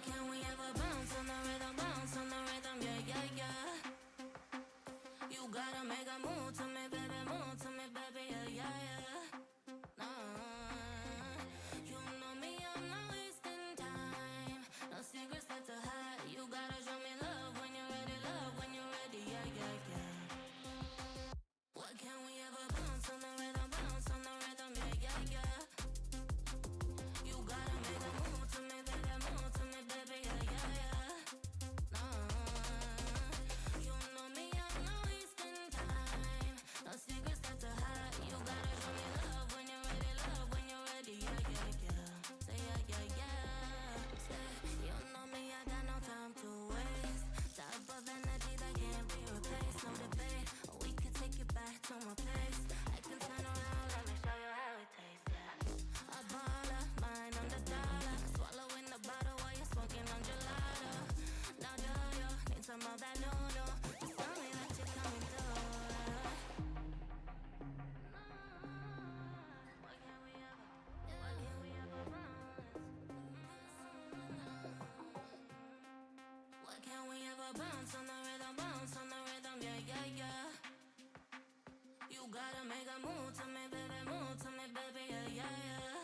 can we ever bounce on the rhythm, yeah, yeah, yeah. You gotta make a move to me, baby, yeah, yeah, yeah. You know me, I'm not wasting time. No secrets left to hide. You gotta show me love when you're ready, yeah, yeah, yeah. What can we ever bounce on the rhythm, yeah, yeah, yeah. You gotta make a move to me, baby, yeah, yeah, yeah. You know me, I'm not wasting time. No secrets left to hide. You gotta show me love when you're ready, yeah, yeah, yeah. Say yeah, yeah, yeah. Say, you know me, I got no time to waste. Type of energy that can't be replaced, no debate. We can take it back to my place. I can turn around, let me show you how it tastes, yeah. A baller, mine on the dollar. Swallowing the bottle while you're smoking on gelato. Now do you need some of that no? Just tell me that you're coming through. Why can't we ever bounce on the rhythm, yeah, yeah, yeah. You gotta make a move to me, baby, yeah, yeah, yeah.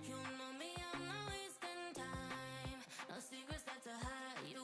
You know me, I'm not wasting time. No secrets left to hide. You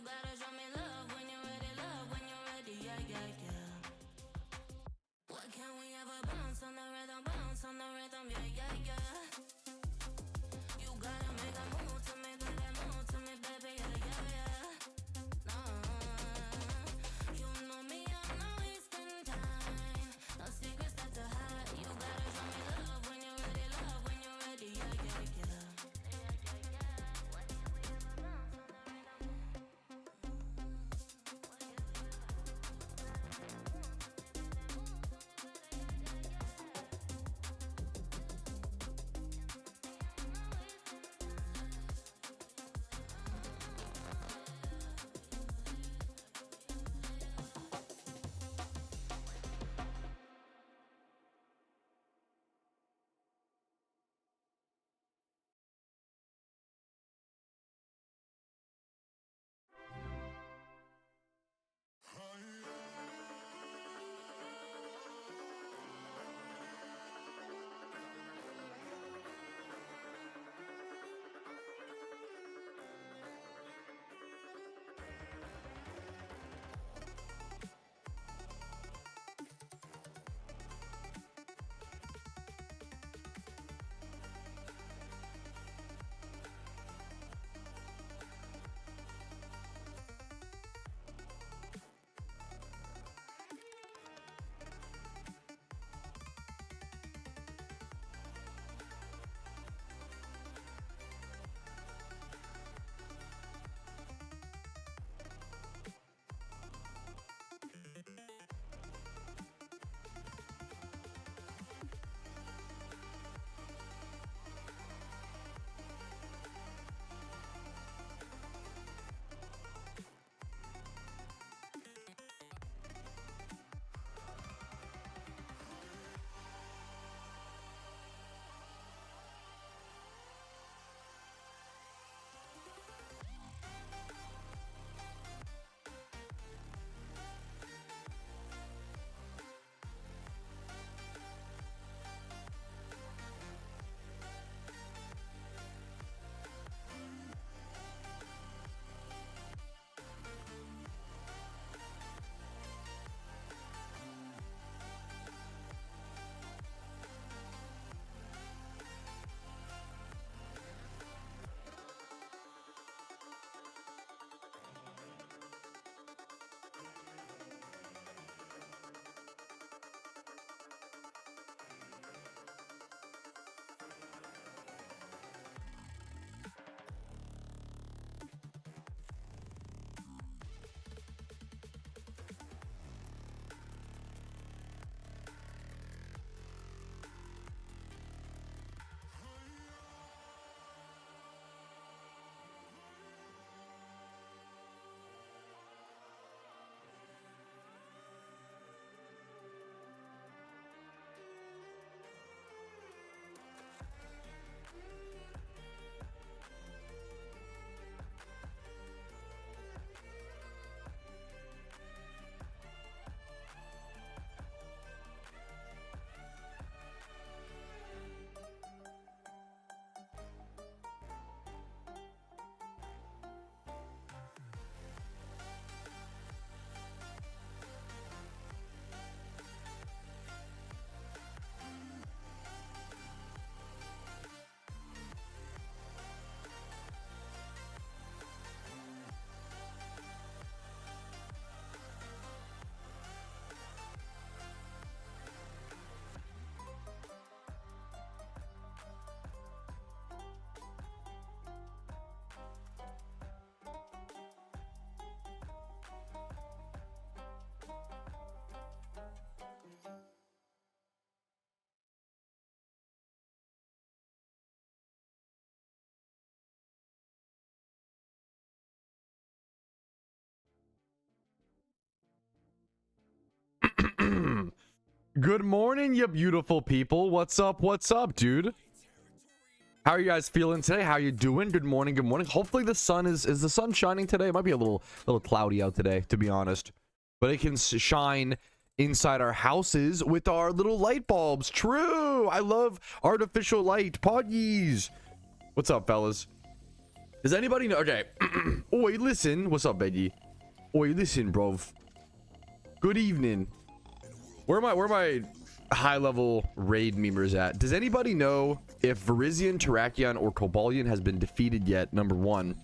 Good morning, you beautiful people. What's up? What's up, dude? How are you guys feeling today? How you doing? Good morning. Good morning. Hopefully the sun is the sun shining today. It might be a little cloudy out today, to be honest, but it can shine inside our houses with our little light bulbs. True. I love artificial light. Poggies. What's up, fellas? Does anybody know? Okay. Oi, listen. What's up, Becky? Oi, listen, bro. Good evening. Where are my high-level raid memers at? Does anybody know if Virizion, Terrakion, or Cobalion has been defeated yet? Number one.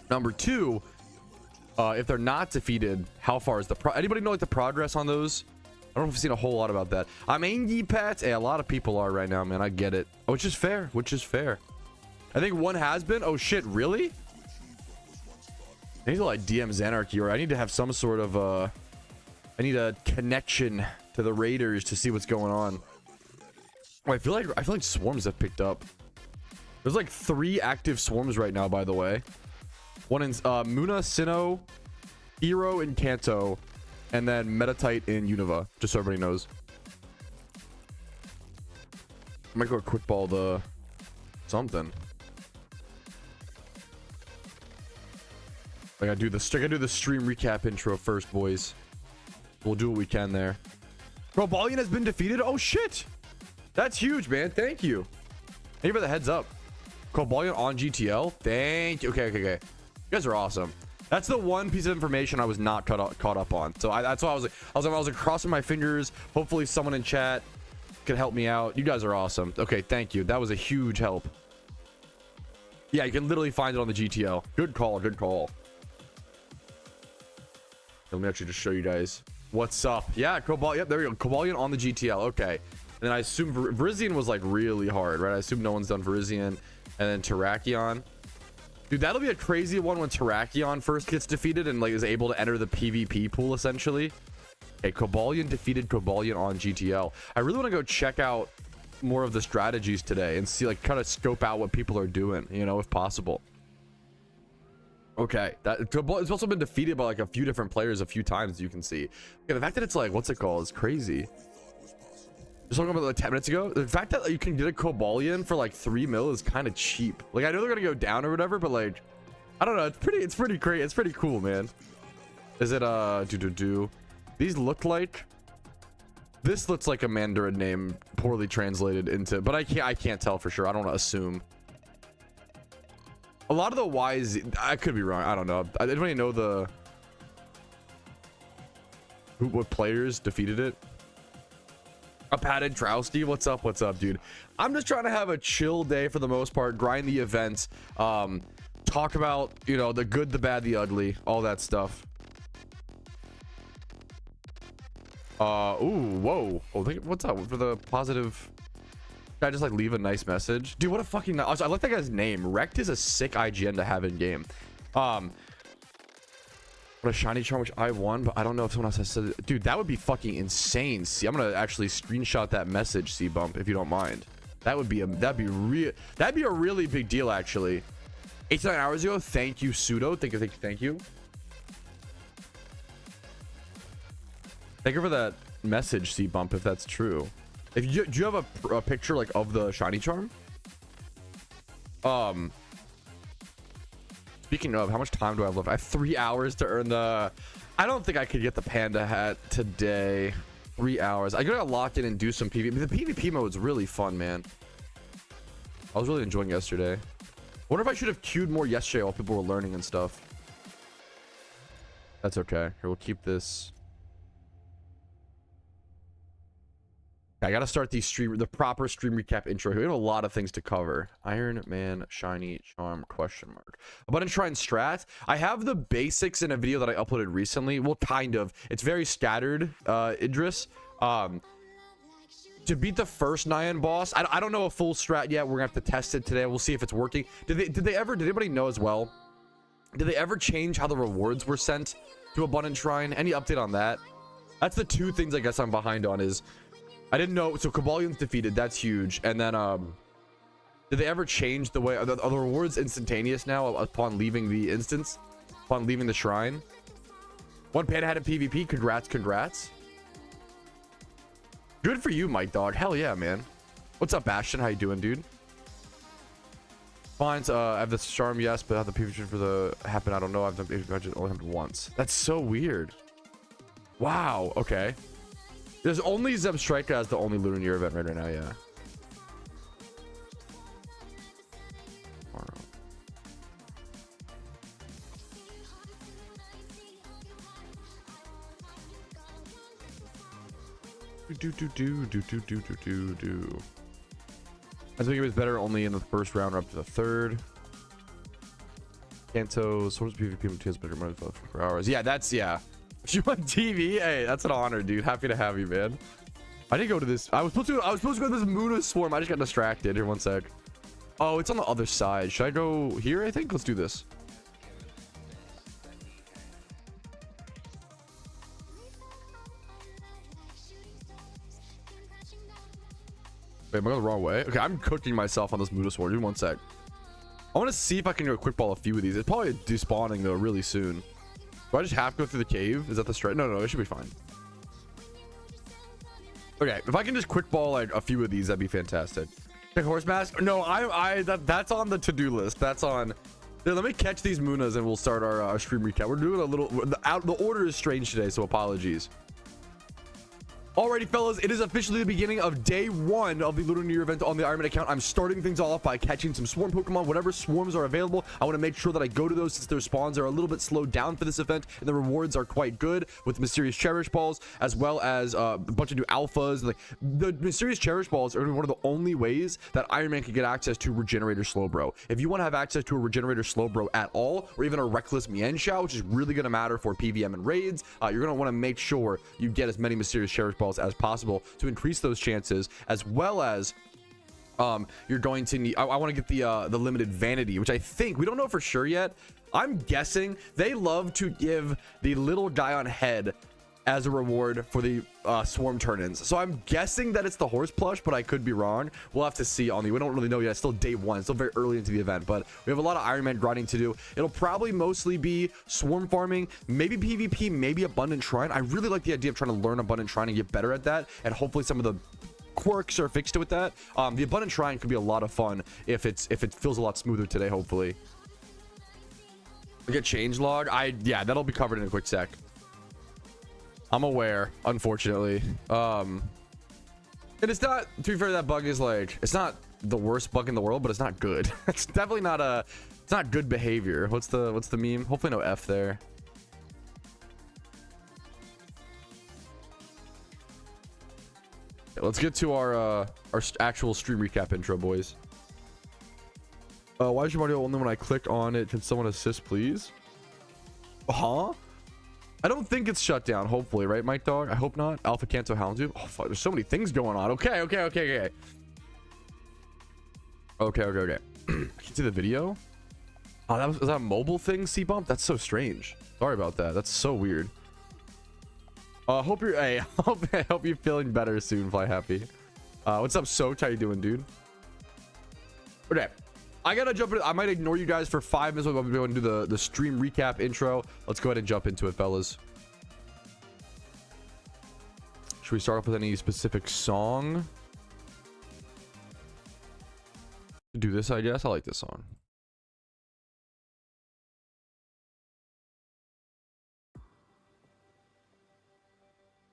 Number two, if they're not defeated, how far is the anybody know like the progress on those? I don't know if I've seen a whole lot about that. I'm angry, Pat. Hey, a lot of people are right now, man. I get it. Which is fair. Which is fair. I think one has been. Oh shit, really? I need to like DM Zanarchy, or I need to have some sort of I need a connection to the raiders to see what's going on. Oh, I feel like swarms have picked up. There's like 3 active swarms right now, by the way. One in Muna, Sinnoh, Hero, and Kanto, and then Metatite in Unova, just so everybody knows. I might go quick ball the something. I gotta do the stream recap intro first, boys. We'll do what we can there. Cobalion has been defeated. Oh shit, that's huge, man. Thank you. Thank you for the heads up. Cobalion on GTL. Thank you. Okay. You guys are awesome. That's the one piece of information I was not caught up on. So that's why I was like crossing my fingers. Hopefully someone in chat could help me out. You guys are awesome. Okay, thank you. That was a huge help. Yeah, you can literally find it on the GTL. Good call. Good call. Let me actually just show you guys what's up. Yeah, Cobalion. Yep, there we go. Cobalion on the GTL. Okay. And then I assume Virizion was like really hard, right? I assume no one's done Virizion. And then Terrakion. Dude, that'll be a crazy one when Terrakion first gets defeated and like is able to enter the PvP pool essentially. Okay, Cobalion defeated Cobalion on GTL. I really want to go check out more of the strategies today and see, like, kind of scope out what people are doing, you know, if possible. Okay, it's also been defeated by like a few different players a few times, you can see. Okay, the fact that it's like, what's it called, is crazy. Just talking about like 10 minutes ago, the fact that you can get a Cobalion for like 3 mil is kind of cheap. Like, I know they're gonna go down or whatever, but like, I don't know, it's pretty great. It's pretty cool, man. Is it these look like, this looks like a Mandarin name poorly translated into, but I can't tell for sure. I don't want to assume. A lot of the Y's, I could be wrong. I don't know. Anybody know what players defeated it? A padded Patrouski. What's up, dude? I'm just trying to have a chill day for the most part. Grind the events. Talk about, you know, the good, the bad, the ugly, all that stuff. Ooh, whoa. Oh, what's up for the positive? I just like leave a nice message, dude. What a fucking, I like that guy's name. Wrecked is a sick IGN to have in game. What a shiny charm, which I won, but I don't know if someone else has said it. Dude, that would be fucking insane. See, I'm gonna actually screenshot that message, C-Bump, if you don't mind. That'd be a really big deal, actually. 8 to 9 hours ago. Thank you, Pseudo. Thank you. Thank you for that message, C-Bump, if that's true. Do you have a picture like of the shiny charm? Speaking of, how much time do I have left? I have 3 hours to earn the, I don't think I could get the panda hat today. 3 hours. I gotta lock in and do some PvP. The PvP mode's really fun, man. I was really enjoying yesterday. Wonder if I should have queued more yesterday while people were learning and stuff. That's okay. Here, we'll keep this. I gotta start the proper stream recap intro. We have a lot of things to cover. Iron Man shiny charm question mark. About Enshrine strat, I have the basics in a video that I uploaded recently. Well, kind of. It's very scattered, Idris. To beat the first Nyan boss, I don't know a full strat yet. We're gonna have to test it today. We'll see if it's working. Did anybody know as well? Did they ever change how the rewards were sent to Abundant Shrine? Any update on that? That's the 2 things I guess I'm behind on. Is I didn't know. So Cobalion's defeated. That's huge. And then did they ever change the way, are the rewards instantaneous now upon leaving the instance, upon leaving the shrine? One panda had a PvP. Congrats. Good for you, Mike Dog. Hell yeah, man. What's up, Bastion? How you doing, dude? Fine. I have the charm, yes, but how the PvP for the happen, I don't know. I've done PvP only happened once. That's so weird. Wow. Okay. There's only Zebstrika as the only LUNAR event right now. Yeah. I think it was better only in the first round or up to the third. Kanto, Swords PvP materials better for hours. Yeah, that's yeah. If you want TV, hey, that's an honor, dude. Happy to have you, man. I didn't go to this. I was supposed to go to this Muna Swarm. I just got distracted. Here, one sec. Oh, it's on the other side. Should I go here? I think. Let's do this. Wait, am I going the wrong way? Okay, I'm cooking myself on this Muda Sword. Give me one sec. I want to see if I can do a quick ball a few of these. It's probably despawning though really soon. Do I just have to go through the cave? Is that the straight? No, it should be fine. Okay, if I can just quick ball like a few of these, that'd be fantastic. Check horse mask? No, that's on the to-do list. That's on. Here, let me catch these Munas and we'll start our stream recap. We're doing a little. The order is strange today, so apologies. Alrighty, fellas, it is officially the beginning of day 1 of the LUNAR event on the Ironman account. I'm starting things off by catching some swarm Pokemon. Whatever swarms are available, I want to make sure that I go to those since their spawns are a little bit slowed down for this event, and the rewards are quite good with mysterious cherish balls, as well as a bunch of new alphas. Like the mysterious cherish balls are one of the only ways that Ironman can get access to Regenerator Slowbro. If you want to have access to a Regenerator Slowbro at all, or even a Reckless Mienshao, which is really going to matter for PVM and raids, you're going to want to make sure you get as many mysterious cherish balls as possible to increase those chances, as well as you're going to need. I want to get the limited vanity, which I think we don't know for sure yet. I'm guessing they love to give the little guy on head as a reward for the swarm turn-ins, so I'm guessing that it's the horse plush, but I could be wrong. We'll have to see on we don't really know yet. It's still day 1, it's still very early into the event, but we have a lot of Ironman grinding to do. It'll probably mostly be swarm farming, maybe PvP, maybe abundant shrine. I really like the idea of trying to learn abundant shrine and get better at that, and hopefully some of the quirks are fixed with that. The abundant shrine could be a lot of fun if it feels a lot smoother today. Hopefully we get change log. Yeah, that'll be covered in a quick sec. I'm aware, unfortunately. And it's not, to be fair, that bug is like, it's not the worst bug in the world, but it's not good. It's definitely not it's not good behavior. What's the meme? Hopefully no F there. Okay, let's get to our actual stream recap intro, boys. Why is your audio only when I click on it? Can someone assist, please? Huh? I don't think it's shut down, hopefully, right, Mike Dog? I hope not. Alpha Kanto Houndsdoof. Oh, fuck, there's so many things going on. Okay. Okay. I can see the video. Oh, was that a mobile thing, C-Bump? That's so strange. Sorry about that. That's so weird. Hope you're, hey, I hope you're feeling better soon, Fly Happy. What's up, Soch? How you doing, dude? Okay. I gotta jump in. I might ignore you guys for 5 minutes. We'll be going to do the stream recap intro. Let's go ahead and jump into it, fellas. Should we start off with any specific song? Do this, I guess. I like this song.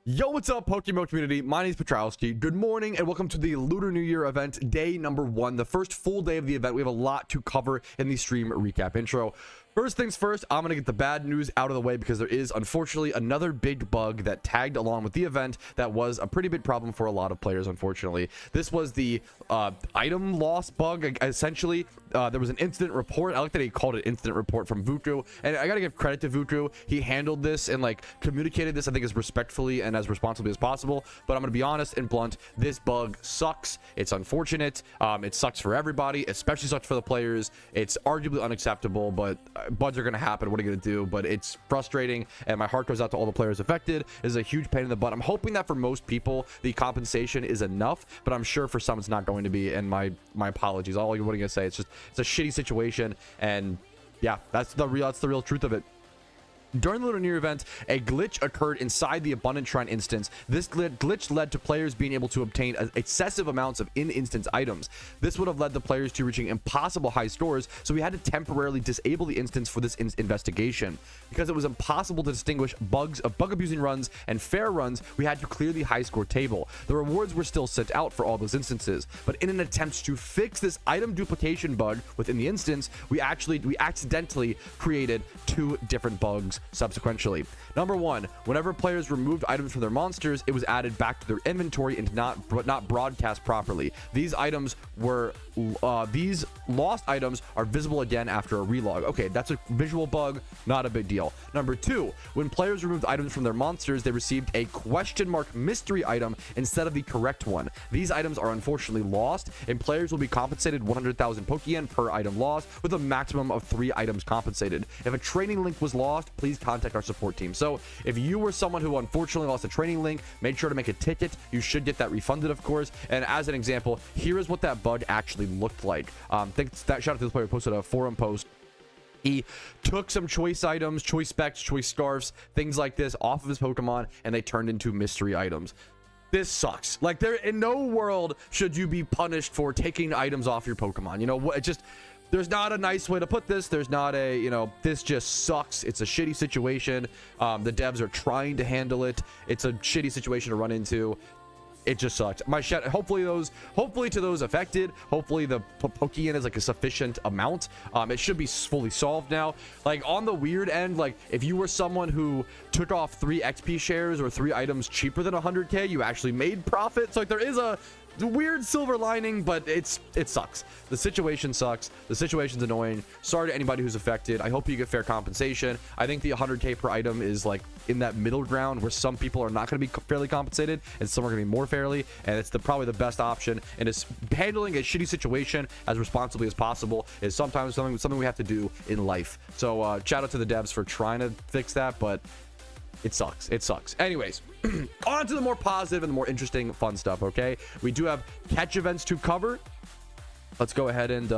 Yo, what's up, PokeMMO community? My name is Patrouski. Good morning and welcome to the Lunar New Year event, day number 1, the first full day of the event. We have a lot to cover in the stream recap intro. First things first, I'm going to get the bad news out of the way because there is unfortunately another big bug that tagged along with the event that was a pretty big problem for a lot of players, unfortunately. This was the item loss bug. Essentially, there was an incident report. I like that he called it incident report from Vuku, and I got to give credit to Vuku. He handled this and like communicated this, I think, as respectfully and as responsibly as possible. But I'm going to be honest and blunt, this bug sucks. It's unfortunate. It sucks for everybody, especially sucks for the players. It's arguably unacceptable, but bugs are going to happen. What are you going to do? But it's frustrating, and my heart goes out to all the players affected. It's a huge pain in the butt. I'm hoping that for most people the compensation is enough, but I'm sure for some it's not going to be, and my apologies. All what are you going to say? It's a shitty situation, and yeah, that's the real truth of it. During the LUNAR event, a glitch occurred inside the Abundant Shrine instance. This glitch led to players being able to obtain excessive amounts of in-instance items. This would have led the players to reaching impossible high scores, so we had to temporarily disable the instance for this investigation. Because it was impossible to distinguish bugs of bug-abusing runs and fair runs, we had to clear the high score table. The rewards were still sent out for all those instances, but in an attempt to fix this item duplication bug within the instance, we accidentally created 2 different bugs subsequently. Number 1, whenever players removed items from their monsters, it was added back to their inventory and not broadcast properly. These lost items are visible again after a relog. Okay, that's a visual bug, not a big deal. Number 2, when players removed items from their monsters, they received a question mark mystery item instead of the correct one. These items are unfortunately lost, and players will be compensated 100,000 Pokeyen per item lost, with a maximum of 3 items compensated. If a training link was lost, please contact our support team. So if you were someone who unfortunately lost a training link, make sure to make a ticket. You should get that refunded, of course. And as an example, here is what that bug actually looked like. Shout out to the player who posted a forum post. He took some choice items, choice specs, choice scarves, things like this off of his Pokemon, and they turned into mystery items. This sucks. Like, there in no world should you be punished for taking items off your Pokemon. You know what? It just, there's not a nice way to put this. There's not a, you know, this just sucks. It's a shitty situation. The devs are trying to handle it. It's a shitty situation to run into. It just sucks. Hopefully to those affected, hopefully the Pokeyen is like a sufficient amount. It should be fully solved now. Like, on the weird end, like if you were someone who took off 3 XP shares or 3 items cheaper than 100k, you actually made profit. So like, there is a weird silver lining, but it sucks. The situation sucks. The situation's annoying. Sorry to anybody who's affected. I hope you get fair compensation. I think the 100k per item is like in that middle ground where some people are not going to be fairly compensated and some are going to be more fairly, and it's probably the best option. And it's handling a shitty situation as responsibly as possible is sometimes something we have to do in life. So shout out to the devs for trying to fix that, but it sucks. It sucks. Anyways, on to the more positive and the more interesting, fun stuff, okay? We do have catch events to cover. Let's go ahead and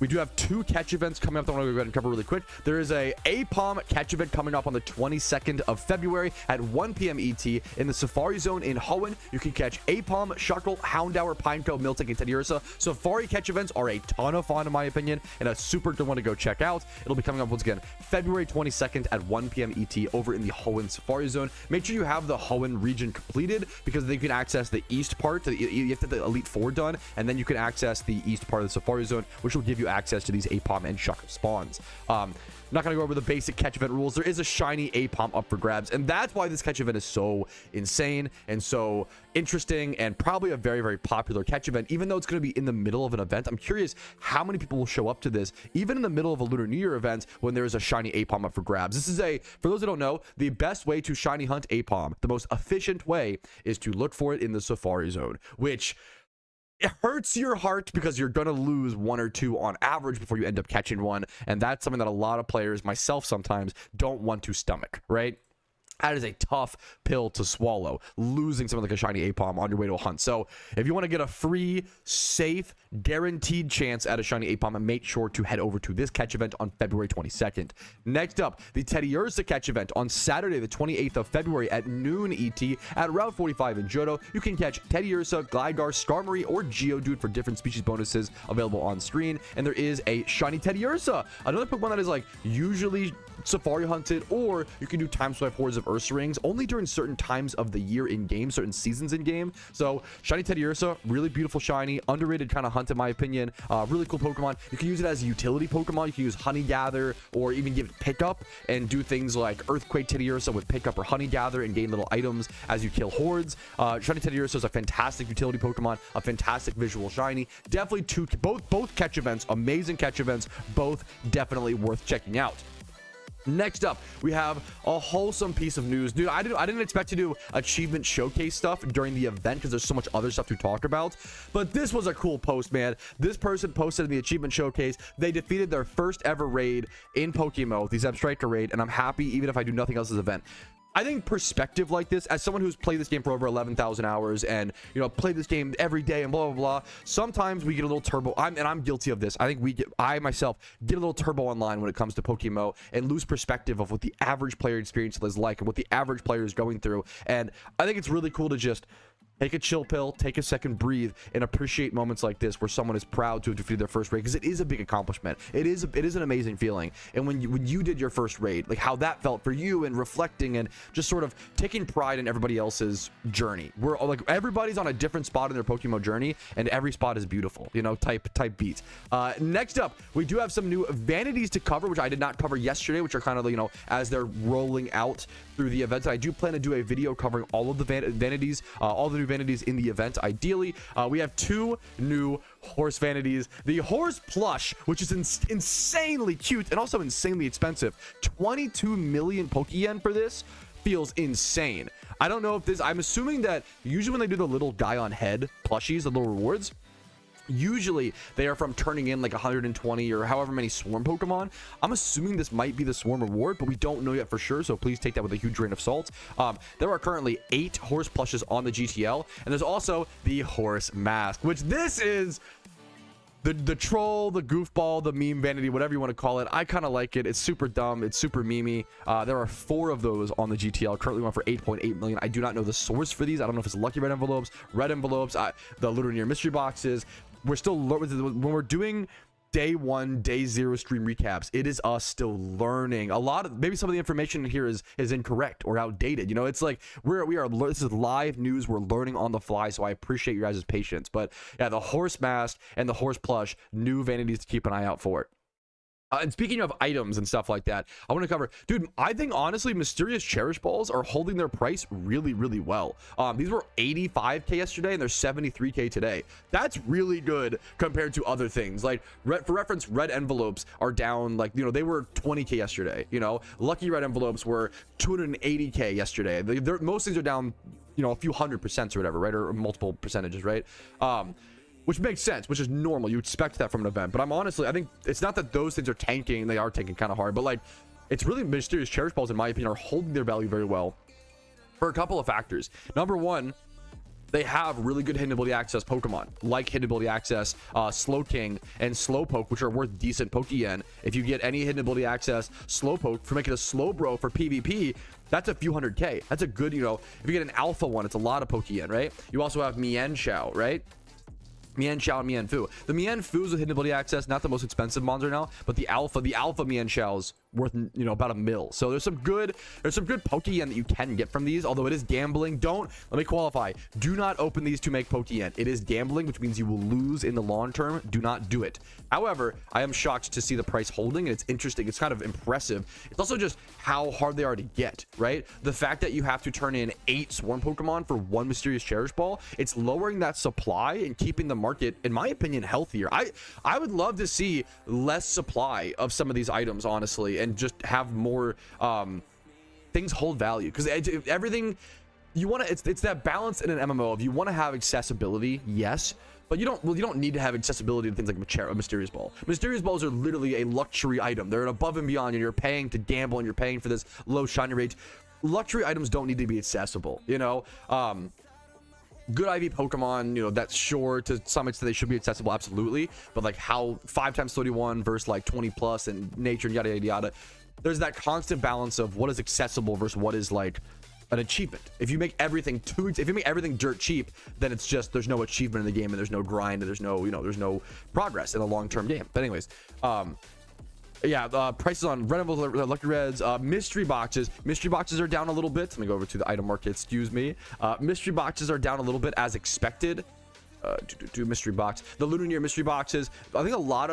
we do have 2 catch events coming up that I want to go ahead and cover really quick. There is a APOM catch event coming up on the 22nd of February at 1 p.m. ET in the Safari Zone in Hoenn. You can catch APOM, Shuckle, Houndour, Pineco, Miltank, and Teddiursa. Safari catch events are a ton of fun in my opinion, and a super good one to go check out. It'll be coming up once again February 22nd at 1 p.m. ET over in the Hoenn Safari Zone. Make sure you have the Hoenn region completed, because then you can access the east part. You have to get the Elite Four done, and then you can access the east part of the Safari Zone, which will give you access to these APOM and Shuckle spawns. Not going to go over the basic catch event rules. There is a shiny APOM up for grabs, and that's why this catch event is so insane and so interesting, and probably a very, very popular catch event, even though it's going to be in the middle of an event. I'm curious how many people will show up to this, even in the middle of a Lunar New Year event, when there is a shiny APOM up for grabs. This is for those who don't know, the best way to shiny hunt APOM, the most efficient way, is to look for it in the Safari Zone, which it hurts your heart because you're going to lose 1 or 2 on average before you end up catching one. And that's something that a lot of players, myself sometimes, don't want to stomach, right? That is a tough pill to swallow, losing something like a shiny APOM on your way to a hunt. So if you want to get a free, safe, guaranteed chance at a shiny APOM, make sure to head over to this catch event on February 22nd. Next up, the Teddiursa catch event on Saturday, the 28th of February at noon ET at Route 45 in Johto. You can catch Teddiursa, Gligar, Skarmory, or Geodude for different species bonuses available on screen. And there is a shiny Teddiursa, another Pokemon that is like usually Safari hunted, or you can do time swipe hordes of Ursa only during certain times of the year in game, certain seasons in game. So shiny Teddiursa, really beautiful shiny, underrated kind of hunt in my opinion. Really cool Pokemon. You can use it as a utility Pokemon. You can use Honey Gather, or even give it pickup and do things like Earthquake Teddiursa with pickup or Honey Gather and gain little items as you kill hordes. Shiny Teddiursa is a fantastic utility Pokemon, a fantastic visual shiny. Definitely both catch events, amazing catch events, both definitely worth checking out. Next up, we have a wholesome piece of news. Dude, I didn't expect to do achievement showcase stuff during the event because there's so much other stuff to talk about, but this was a cool post, man. This person posted in the achievement showcase they defeated their first ever raid in PokeMMO, the Zebstrika raid, and I'm happy even if I do nothing else this event. I think perspective like this, as someone who's played this game for over 11,000 hours and, you know, played this game every day and blah, blah, blah, sometimes we get a little turbo. I'm guilty of this. I think I myself get a little turbo online when it comes to PokeMMO and lose perspective of what the average player experience is like and what the average player is going through. And I think it's really cool to just take a chill pill, take a second, breathe, and appreciate moments like this where someone is proud to have defeated their first raid, because it is a big accomplishment. It is an amazing feeling. And when you did your first raid, like how that felt for you, and reflecting and just sort of taking pride in everybody else's journey. We're like, everybody's on a different spot in their PokeMMO journey, and every spot is beautiful, you know, type beats. Next up, we do have some new vanities to cover, which I did not cover yesterday, which are kind of, you know, as they're rolling out through the event. I do plan to do a video covering all of the vanities, all the new vanities in the event. Ideally, we have 2 new horse vanities. The horse plush, which is insanely cute and also insanely expensive. 22 million Pokeyen for this feels insane. I don't know if this, I'm assuming that usually when they do the little guy on head plushies, the little rewards, usually they are from turning in like 120 or however many swarm Pokemon. I'm assuming this might be the swarm reward, but we don't know yet for sure, so please take that with a huge grain of salt. There are currently 8 horse plushes on the GTL, and there's also the horse mask, which this is the troll, the goofball, the meme vanity, whatever you want to call it. I kind of like it. It's super dumb, it's super memey. There are 4 of those on the GTL, currently one for 8.8 million. I do not know the source for these. I don't know if it's lucky red envelopes, the LUNAR mystery boxes. We're still, when we're doing day 1, day 0 stream recaps, it is us still learning a lot of, maybe some of the information here is incorrect or outdated. You know, it's like this is live news. We're learning on the fly, so I appreciate your guys' patience. But yeah, the horse mask and the horse plush, new vanities to keep an eye out for. And speaking of items and stuff like that, I want to cover, dude, I think honestly mysterious cherish balls are holding their price really, really well. These were 85k yesterday and they're 73k today. That's really good compared to other things. Like for reference, red envelopes are down, like, you know, they were 20k yesterday. You know, lucky red envelopes were 280k yesterday. Most things are down, you know, a few 100% or whatever, right? Or multiple percentages, right? Which makes sense, which is normal. You expect that from an event. But I think it's not that those things are tanking. They are tanking kind of hard, but like, it's really mysterious cherish balls, in my opinion, are holding their value very well for a couple of factors. Number one, they have really good hidden ability access Pokemon, like hidden ability access Slowking and Slowpoke, which are worth decent Pokeyen. If you get any hidden ability access Slowpoke for making a Slowbro for PvP, that's a few 100k. That's a good, you know, if you get an alpha one, it's a lot of Pokeyen, right? You also have Mienshao, right? Mienshao and Mienfu. The Mienfu's with hidden ability access, not the most expensive mons right now, but the alpha Mienshao's worth, you know, about $1 million. So there's some good Pokeyen that you can get from these, although it is gambling. Let me qualify, do not open these to make Pokeyen. It is gambling, which means you will lose in the long term. Do not do it. However, I am shocked to see the price holding, and it's interesting. It's kind of impressive. It's also just how hard they are to get, right? The fact that you have to turn in 8 swarm Pokemon for 1 mysterious cherish ball, it's lowering that supply and keeping the market, in my opinion, healthier. I would love to see less supply of some of these items, honestly, and just have more things hold value, because everything you want to, it's that balance in an MMO of, you want to have accessibility, yes, but you don't need to have accessibility to things like a mysterious ball. Mysterious balls are literally a luxury item. They're an above and beyond, and you're paying to gamble, and you're paying for this low shiny rate. Luxury items don't need to be accessible, you know. Good IV Pokemon, you know, that's sure to some extent they should be accessible, absolutely, but like how 5 times 31 versus like 20 plus and nature and yada yada yada, there's that constant balance of what is accessible versus what is like an achievement. If you make everything dirt cheap, then it's just, there's no achievement in the game, and there's no grind, and there's no, you know, there's no progress in a long-term game. But anyways, yeah, prices on red envelopes, lucky reds, mystery boxes are down a little bit. Let me go over to the item market, excuse me. Mystery boxes are down a little bit as expected. Mystery box, the LUNAR mystery boxes, I think a lot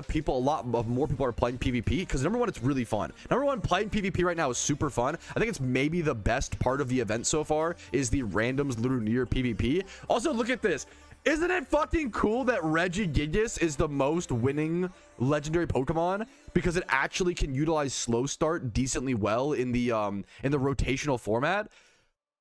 more people are playing PvP, because number one, it's really fun. Number one, playing PvP right now is super fun. I think it's maybe the best part of the event so far is the randoms LUNAR PvP. Also, look at this. Isn't it fucking cool that Regigigas is the most winning legendary Pokemon, because it actually can utilize slow start decently well in the rotational format?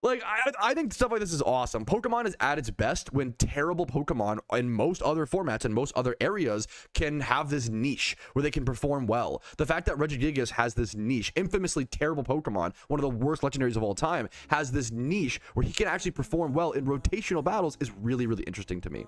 Like, I think stuff like this is awesome. Pokemon is at its best when terrible Pokemon in most other formats and most other areas can have this niche where they can perform well. The fact that Regigigas has this niche, infamously terrible Pokemon, one of the worst legendaries of all time, has this niche where he can actually perform well in rotational battles is really, really interesting to me.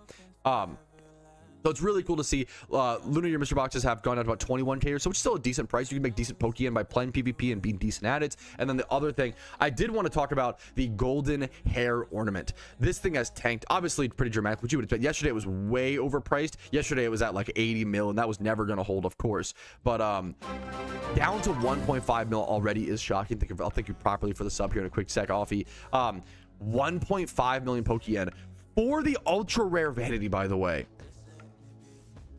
So it's really cool to see Lunar Year Mr. Boxes have gone out about 21k or so, which is still a decent price. You can make decent Pokeyen by playing PvP and being decent at it. And then the other thing, I did want to talk about the golden hair ornament. This thing has tanked, obviously pretty dramatic, which you would expect. Yesterday it was way overpriced. Yesterday it was at like 80 mil, and that was never going to hold, of course. But down to 1.5 mil already is shocking. I'll thank you properly for the sub here in a quick sec, Offie. 1.5 million Pokeyen for the ultra rare vanity, by the way.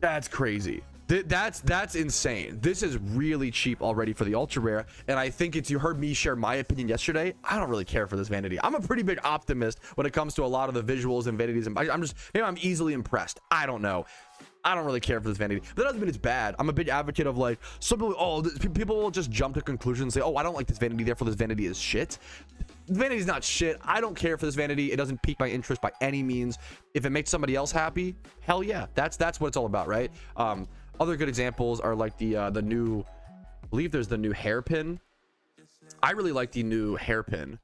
That's crazy. That's insane. This is really cheap already for the ultra rare, and I think you heard me share my opinion yesterday. I don't really care for this vanity. I'm a pretty big optimist when it comes to a lot of the visuals and vanities, and I'm just, you know, I'm easily impressed. I don't know. I don't really care for this vanity. That doesn't mean it's bad. I'm a big advocate of, like, some people, people will just jump to conclusions and say, oh, I don't like this vanity, therefore this vanity is shit. Vanity's not shit. I don't care for this vanity. It doesn't pique my interest by any means. If it makes somebody else happy, hell yeah, that's what it's all about, right? Other good examples are like the new, I believe there's the new hairpin. I really like the new hairpin.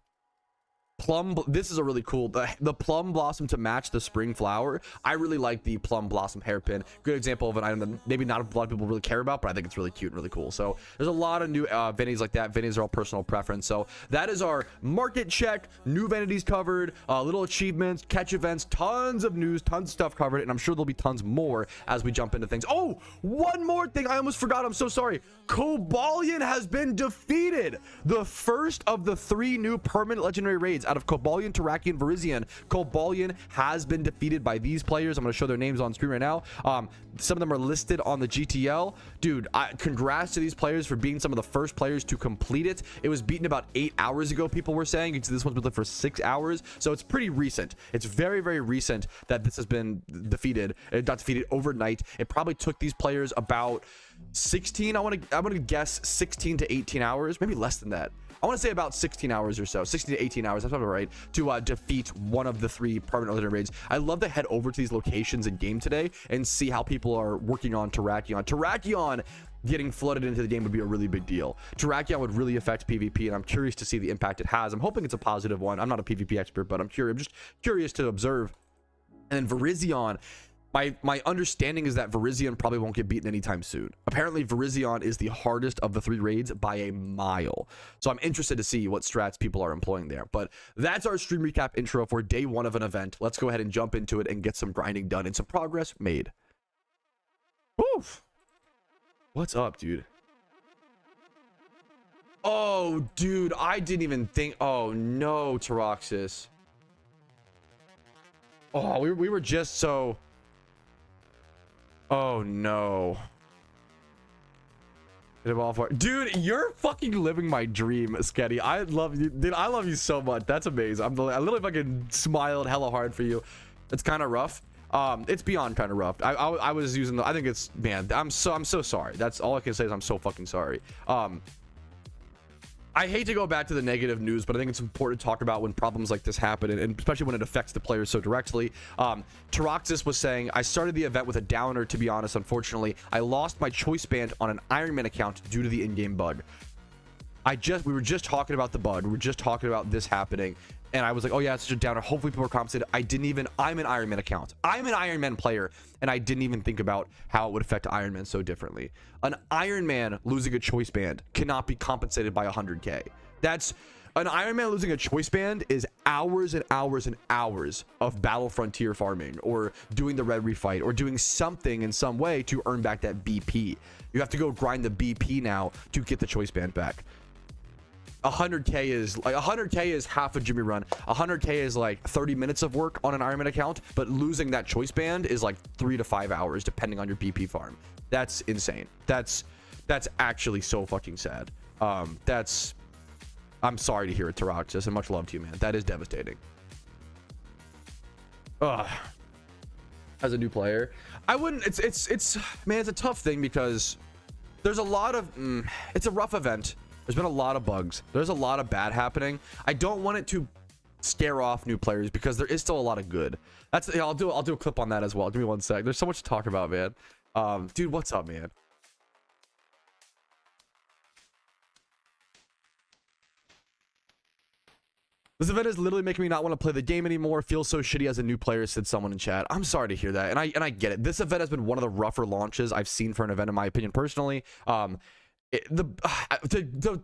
This is a really cool, the plum blossom to match the spring flower. I really like the plum blossom hairpin. Good example of an item that maybe not a lot of people really care about, but I think it's really cute and really cool. So there's a lot of new vanities like that. Vanities are all personal preference. So that is our market check. New vanities covered, little achievements, catch events, tons of news, tons of stuff covered, and I'm sure there'll be tons more as we jump into things. Oh, one more thing I almost forgot. I'm so sorry. Cobalion has been defeated. The first of the 3 new permanent legendary raids out of Cobalion, Terrakion, Virizion. Cobalion has been defeated by these players. I'm going to show their names on screen right now. Some of them are listed on the GTL. Dude, congrats to these players for being some of the first players to complete it. It was beaten about 8 hours ago, people were saying. You can see this one's been for 6 hours, so it's pretty recent. It's very, very recent that this has been defeated. It got defeated overnight. It probably took these players about 16, I want to guess 16 to 18 hours, maybe less than that. I want to say about 16 hours or so, 16 to 18 hours, that's probably right, to defeat one of the 3 permanent legendary raids. I love to head over to these locations in game today and see how people are working on Terrakion. Terrakion getting flooded into the game would be a really big deal. Terrakion would really affect PvP, and I'm curious to see the impact it has. I'm hoping it's a positive one. I'm not a PvP expert, but I'm just curious to observe. And then Virizion, my understanding is that Virizion probably won't get beaten anytime soon. Apparently Virizion is the hardest of the 3 raids by a mile, so I'm interested to see what strats people are employing there. But that's our stream recap intro for day 1 of an event. Let's go ahead and jump into it and get some grinding done and some progress made. Woof. What's up, dude? Oh, dude, I didn't even think. Oh no, Teroxis. Oh, we were just so. Oh no. Dude, you're fucking living my dream, Sketty. I love you, dude. I love you so much. That's amazing. I literally fucking smiled hella hard for you. It's kind of rough. It's beyond kind of rough. I was using I think it's, man, I'm so sorry. That's all I can say is I'm so fucking sorry. I hate to go back to the negative news, but I think it's important to talk about when problems like this happen, and especially when it affects the players so directly. Teroxis was saying, I started the event with a downer, to be honest. Unfortunately, I lost my choice band on an Ironman account due to the in-game bug. We were just talking about the bug. We were just talking about this happening. And I was like, oh yeah, it's such a downer. Hopefully people are compensated. I'm an Ironman account. I'm an Ironman player. And I didn't even think about how it would affect Ironman so differently. An Ironman losing a choice band cannot be compensated by 100k. That's an Ironman losing a choice band is hours and hours and hours of Battle Frontier farming, or doing the red refight, or doing something in some way to earn back that BP. You have to go grind the BP now to get the choice band back. 100k is half a Jimmy run. 100k is like 30 minutes of work on an Ironman account, but losing that choice band is like 3 to 5 hours depending on your BP farm. That's insane. That's actually so fucking sad. I'm sorry to hear it, Teroxis, and much love to you, man. That is devastating. As a new player, I wouldn't. It's man, it's a tough thing because there's a lot of it's a rough event. There's been a lot of bugs. There's a lot of bad happening. I don't want it to scare off new players, because there is still a lot of good. That's, yeah, I'll do a clip on that as well. Give me one sec. There's so much to talk about, man. Dude, what's up, man? This event is literally making me not want to play the game anymore. Feels so shitty as a new player, said someone in chat. I'm sorry to hear that, and I get it. This event has been one of the rougher launches I've seen for an event, in my opinion, personally. To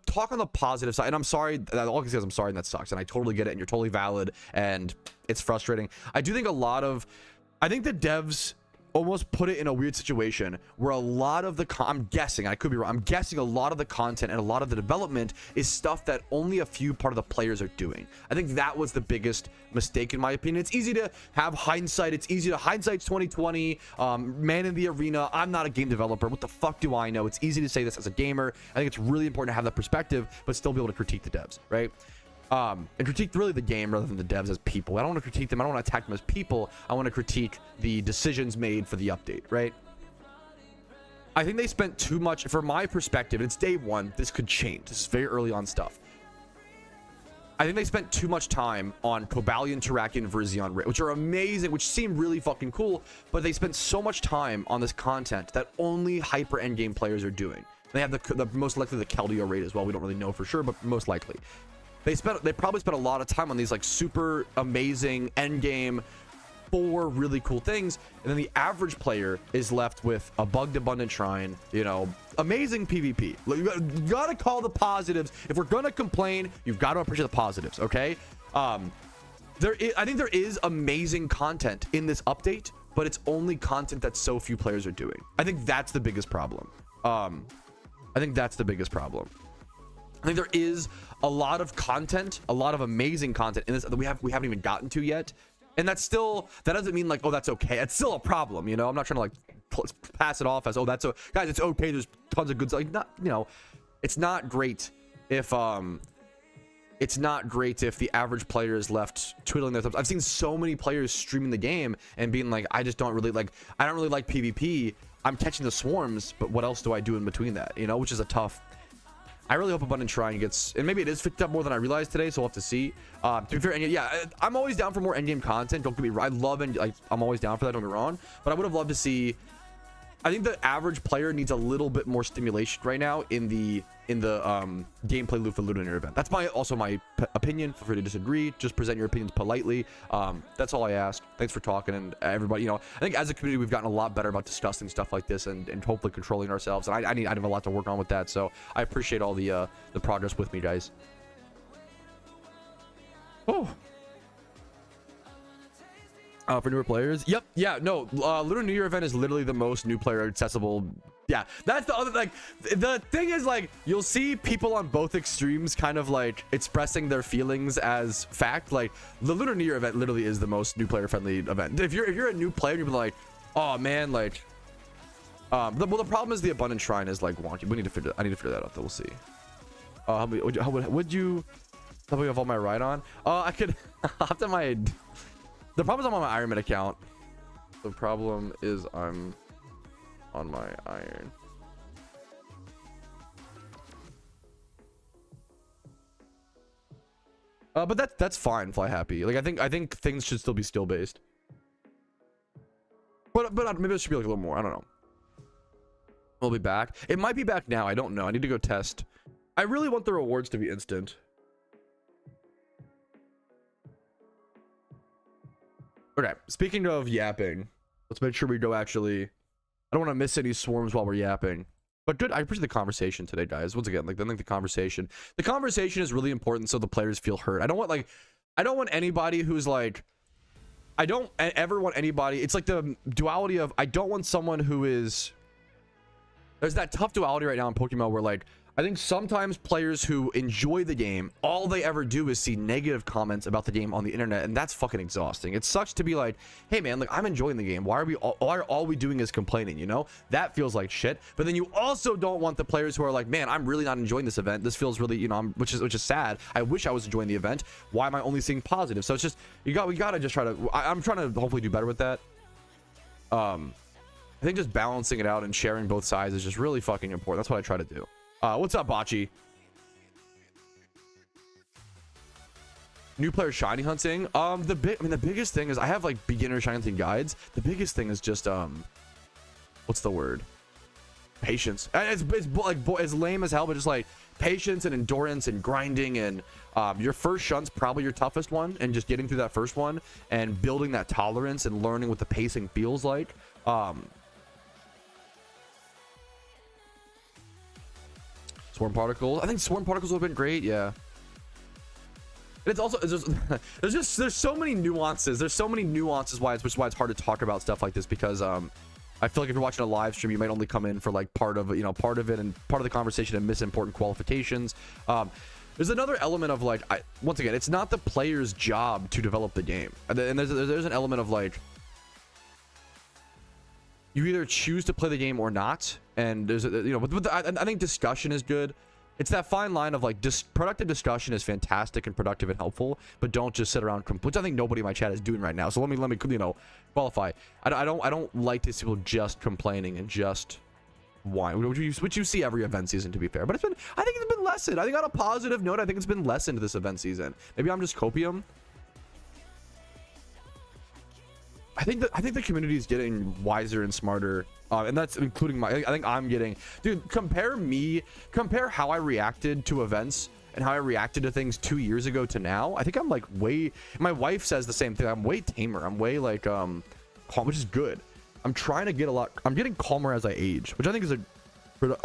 talk on the positive side, and I'm sorry, all I can say is I'm sorry, and that sucks, and I totally get it, and you're totally valid, and it's frustrating. I do think I think the devs almost put it in a weird situation where a lot of the I'm guessing, I could be wrong, I'm guessing a lot of the content and a lot of the development is stuff that only a few part of the players are doing. I think that was the biggest mistake, in my opinion. It's easy to have hindsight. It's easy to hindsight's 2020. Man in the arena. I'm not a game developer. What the fuck do I know? It's easy to say this as a gamer. I think it's really important to have that perspective, but still be able to critique the devs, right? And critique really the game rather than the devs as people. I don't want to critique them. I don't want to attack them as people. I want to critique the decisions made for the update, right? I think they spent too much, from my perspective, it's day one. This could change. This is very early on stuff. I think they spent too much time on Cobalion, Terrakion, Virizion, which are amazing, which seem really fucking cool, but they spent so much time on this content that only hyper endgame players are doing. They have the most likely the Keldeo rate as well. We don't really know for sure, but most likely. They probably spent a lot of time on these like super amazing end game, 4 really cool things, and then the average player is left with a bugged abundant shrine, you know, amazing PvP. You gotta call the positives. If we're gonna complain, you've got to appreciate the positives, okay? I think there is amazing content in this update, but it's only content that so few players are doing. I think that's the biggest problem. I think there is a lot of content, a lot of amazing content in this that we haven't even gotten to yet, and that doesn't mean like, oh, that's okay. It's still a problem, you know. I'm not trying to like pass it off as, oh, that's guys, it's okay. There's tons of good stuff. Like, not, you know, it's not great if the average player is left twiddling their thumbs. I've seen so many players streaming the game and being like, I don't really like PvP. I'm catching the swarms, but what else do I do in between that? You know, which is a tough. I really hope Abundant Shrine gets, and maybe it is picked up more than I realized today, so we'll have to see. To be fair, and yeah, I'm always down for more endgame content. Don't get me wrong, I love and like I'm always down for that. Don't get me wrong, but I would have loved to see. I think the average player needs a little bit more stimulation right now in the gameplay loop for LUNAR event. That's my opinion. Feel free to disagree. Just present your opinions politely. That's all I asked. Thanks for talking, and everybody. You know, I think as a community we've gotten a lot better about discussing stuff like this and hopefully controlling ourselves. And I have a lot to work on with that. So I appreciate all the progress with me, guys. Oh. For newer players, yep, yeah, no, LUNAR New Year event is literally the most new player accessible. Yeah, that's the other, like, the thing is, like, you'll see people on both extremes kind of like expressing their feelings as fact. Like, the LUNAR New Year event literally is the most new player friendly event. If you're a new player, you'll be like, oh man, like, well, the problem is the abundant shrine is like wonky. I need to figure that out though. We'll see. How would you have all my ride on? I could after my. The problem is I'm on my Ironman account. The problem is I'm on my Iron. But that's fine. Fly happy. Like I think things should still be skill based. But maybe it should be like a little more. I don't know. We'll be back. It might be back now. I don't know. I need to go test. I really want the rewards to be instant. Okay, speaking of yapping, let's make sure we go actually. I don't want to miss any swarms while we're yapping. But good, I appreciate the conversation today, guys. Once again, like I think the conversation is really important so the players feel heard. I don't want anybody who's like, I don't ever want anybody. It's like the duality of, I don't want someone who is. There's that tough duality right now in Pokemon where like, I think sometimes players who enjoy the game, all they ever do is see negative comments about the game on the internet, and that's fucking exhausting. It sucks to be like, hey man, like I'm enjoying the game. Why are all we doing is complaining, you know? That feels like shit. But then you also don't want the players who are like, man, I'm really not enjoying this event. This feels really, you know, which is sad. I wish I was enjoying the event. Why am I only seeing positive? So it's just we gotta just try to. I'm trying to hopefully do better with that. I think just balancing it out and sharing both sides is just really fucking important. That's what I try to do. What's up, Bocce? New player shiny hunting. The biggest thing is I have like beginner shiny hunting guides. The biggest thing is just what's the word? Patience. It's like as lame as hell, but just like patience and endurance and grinding, and your first shunt's probably your toughest one, and just getting through that first one and building that tolerance and learning what the pacing feels like. Swarm particles. I think swarm particles would have been great. Yeah. It's also there's so many nuances. There's so many nuances which is why it's hard to talk about stuff like this, because I feel like if you're watching a live stream, you might only come in for like part of it and part of the conversation and miss important qualifications. There's another element of like, once again, it's not the player's job to develop the game, and there's an element of like, you either choose to play the game or not, and there's I think discussion is good. It's that fine line of like productive discussion is fantastic and productive and helpful, but don't just sit around, which I think nobody in my chat is doing right now. So let me qualify. I don't like to see people just complaining and just whine, which you see every event season, to be fair. But I think it's been lessened. I think on a positive note, I think it's been lessened this event season. Maybe I'm just copium. I think the community is getting wiser and smarter, and that's including I think I'm getting, dude, compare how I reacted to events and how I reacted to things 2 years ago to now. I think I'm like my wife says the same thing. I'm way tamer. I'm way like calm, which is good. I'm trying to get I'm getting calmer as I age, which I think is a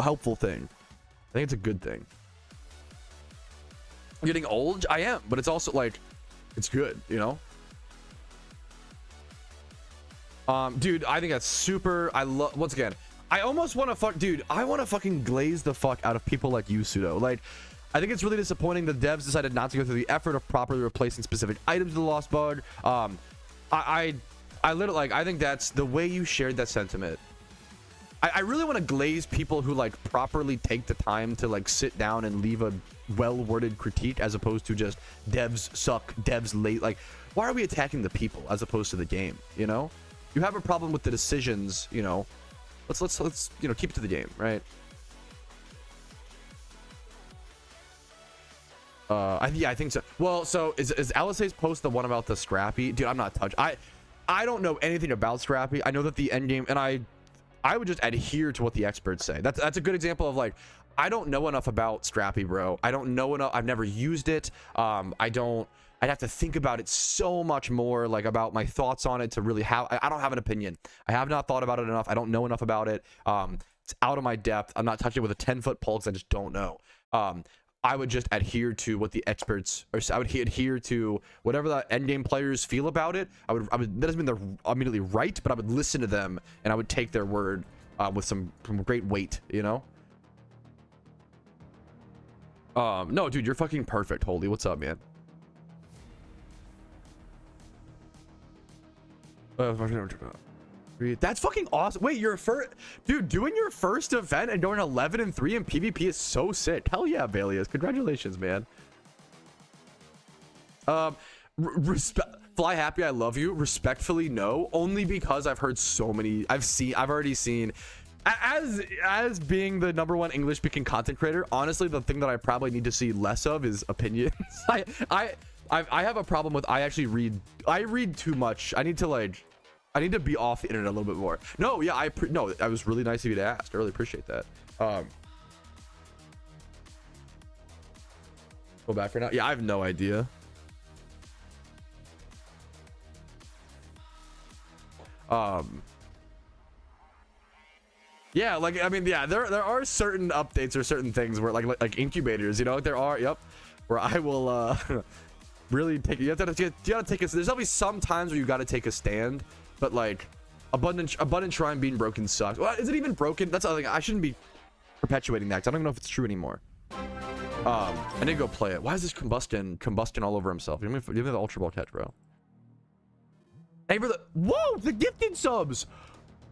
helpful thing. I think it's a good thing. I'm getting old, I am, but it's also like, it's good, dude, I think that's super. Once again, I almost want to I want to fucking glaze the fuck out of people like you, Pseudo. Like, I think it's really disappointing the devs decided not to go through the effort of properly replacing specific items to the lost bug. I literally, like, I think that's the way you shared that sentiment. I really want to glaze people who like properly take the time to like sit down and leave a well-worded critique, as opposed to just devs suck, devs late. Like, why are we attacking the people as opposed to the game? You have a problem with the decisions, let's keep it to the game, right? I think so. Well, so is Alice's post the one about the Scrappy? Dude, I'm not touched. I don't know anything about Scrappy. I know that the end game, and I would just adhere to what the experts say. That's a good example of like, I don't know enough about Scrappy, bro. I don't know enough. I've never used it. I'd have to think about it so much more, like about my thoughts on it to really have. I don't have an opinion. I have not thought about it enough. I don't know enough about it. It's out of my depth. I'm not touching it with a 10-foot pole because I just don't know. I would just adhere to what the experts, or I would adhere to whatever the endgame players feel about it. I would. That doesn't mean they're immediately right, but I would listen to them and I would take their word with some great weight. No, dude, you're fucking perfect. Holy, what's up, man? That's fucking awesome. Wait, your first, dude, doing your first event and going 11-3 in PvP is so sick. Hell yeah, Balius. Congratulations, man. Fly Happy, I love you. Respectfully, no. Only because I've heard so many. I've already seen. As being the #1 English speaking content creator, honestly, the thing that I probably need to see less of is opinions. I have a problem with, I read too much. I need to be off the internet a little bit more. No, yeah, no, that was really nice of you to ask. I really appreciate that. Go back for now. Yeah, I have no idea. Yeah, like, I mean, yeah, there are certain updates or certain things where like incubators, there are, yep, where I will really take, you gotta take a, there's always some times where you gotta take a stand, but like abundant shrine being broken sucks. Well, is it even broken? That's the other thing. I shouldn't be perpetuating that, 'cause I don't even know if it's true anymore. I need to go play it. Why is this combustion all over himself? Give me the ultra ball catch, bro. Hey, for the gifted subs,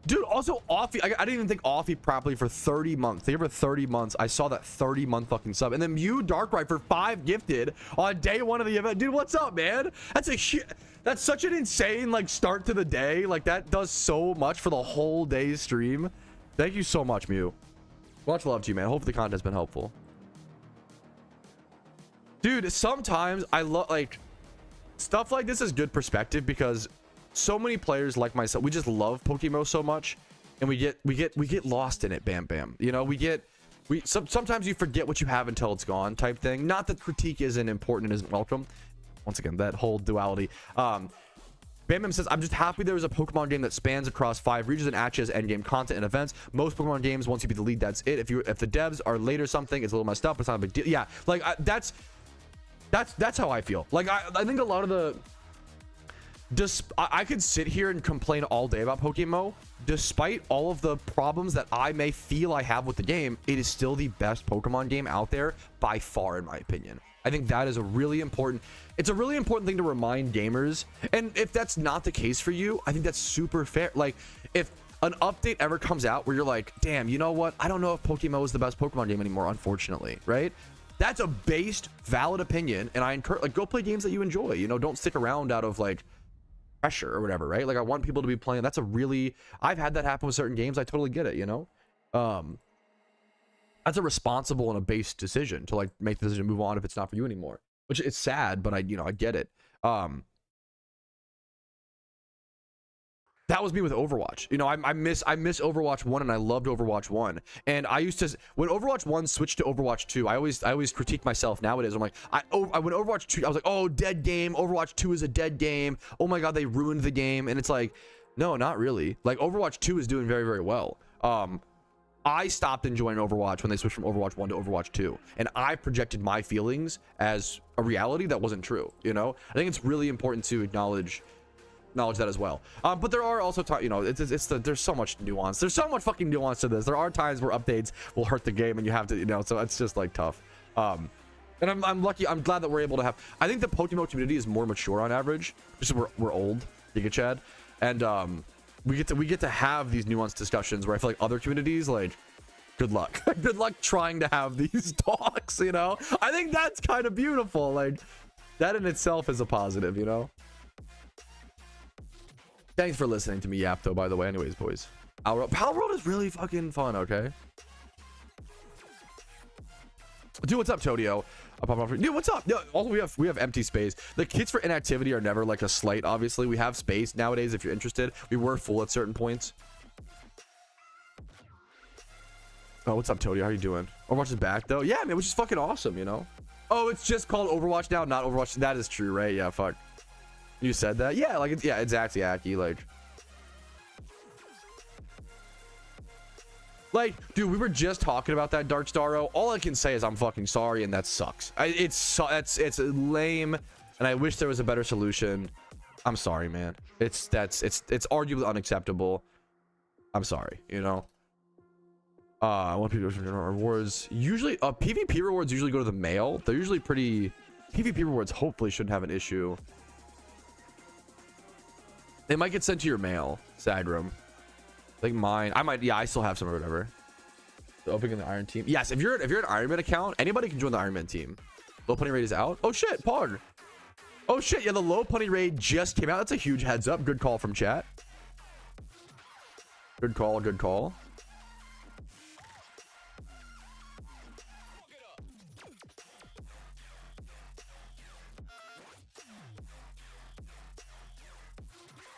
dude. Also, Offie, I didn't even think Offie properly for 30 months. They were 30 months. I saw that 30-month fucking sub, and then Mew Darkrai for 5 gifted on day 1 of the event. Dude, what's up, man? That's such an insane like start to the day. Like, that does so much for the whole day's stream. Thank you so much, Mew. Much love to you, man. Hopefully the content's been helpful. Dude, sometimes I love, like, stuff like this is good perspective because so many players like myself, we just love PokeMMO so much, and we get lost in it. Bam bam, you know, sometimes you forget what you have until it's gone type thing. Not that critique isn't important and isn't welcome. Once again, that whole duality. Bam Bam says, I'm just happy there was a Pokemon game that spans across 5 regions and actually has endgame content and events. Most Pokemon games, once you beat the lead, that's it. If the devs are late or something, it's a little messed up. It's not a big deal. Yeah, like that's how I feel. Like I think a lot of the I could sit here and complain all day about PokeMMO. Despite all of the problems that I may feel I have with the game, it is still the best Pokemon game out there by far, in my opinion. I think that is a really important thing to remind gamers. And if that's not the case for you, I think that's super fair. Like, if an update ever comes out where you're like, damn, you know what, I don't know if PokeMMO is the best Pokemon game anymore, unfortunately, right? That's a based, valid opinion, and I encourage, like, go play games that you enjoy. You know, don't stick around out of like pressure or whatever, right? Like, I want people to be playing. I've had that happen with certain games. I totally get it, you know. That's a responsible and a based decision to like make the decision, move on if it's not for you anymore, which it's sad, but I get it. That was me with Overwatch. You know, I miss Overwatch 1, and I loved Overwatch 1. And I used to, when Overwatch 1 switched to Overwatch 2, I always critique myself nowadays. I'm like, when Overwatch 2, I was like, oh, dead game. Overwatch 2 is a dead game. Oh my god, they ruined the game. And it's like, no, not really. Like, Overwatch 2 is doing very, very well. I stopped enjoying Overwatch when they switched from Overwatch 1 to Overwatch 2, and I projected my feelings as a reality that wasn't true. You know, I think it's really important to acknowledge that as well. But there are also you know, there's so much nuance. There's so much fucking nuance to this. There are times where updates will hurt the game, and you have to, you know, so it's just like tough. And I'm lucky. I'm glad that we're able to have. I think the PokeMMO community is more mature on average, just we're old, Giga Chad, and we get to have these nuanced discussions where I feel like other communities, like, good luck. Good luck trying to have these talks, you know? I think that's kind of beautiful. Like, that in itself is a positive, you know? Thanks for listening to me yap, though, by the way. Anyways, boys. Palworld is really fucking fun, okay? Dude, what's up, Todio? Dude, what's up? No, also, we have empty space. The kits for inactivity are never like a slight, obviously. We have space nowadays if you're interested. We were full at certain points. Oh, what's up, Todio? How you doing? Overwatch is back, though. Yeah, man, which is fucking awesome, you know? Oh, it's just called Overwatch now, not Overwatch. That is true, right? Yeah, fuck. You said that? Yeah, like, yeah, exactly, Aki. Like, dude, we were just talking about that, Dark Starro. All I can say is I'm fucking sorry, and that sucks. It's lame, and I wish there was a better solution. I'm sorry, man. It's arguably unacceptable. I'm sorry, you know. I want people to rewards. Usually, PvP rewards usually go to the mail. They're usually pretty. PvP rewards hopefully shouldn't have an issue. They might get sent to your mail, Sagram. Like mine, I still have some or whatever. So opening the Iron Team. Yes, if you're an Iron Man account, anybody can join the Iron Man team. Low punny rate is out. Oh shit, Pog. Oh shit, yeah, the low punny rate just came out. That's a huge heads up. Good call from chat. Good call, good call.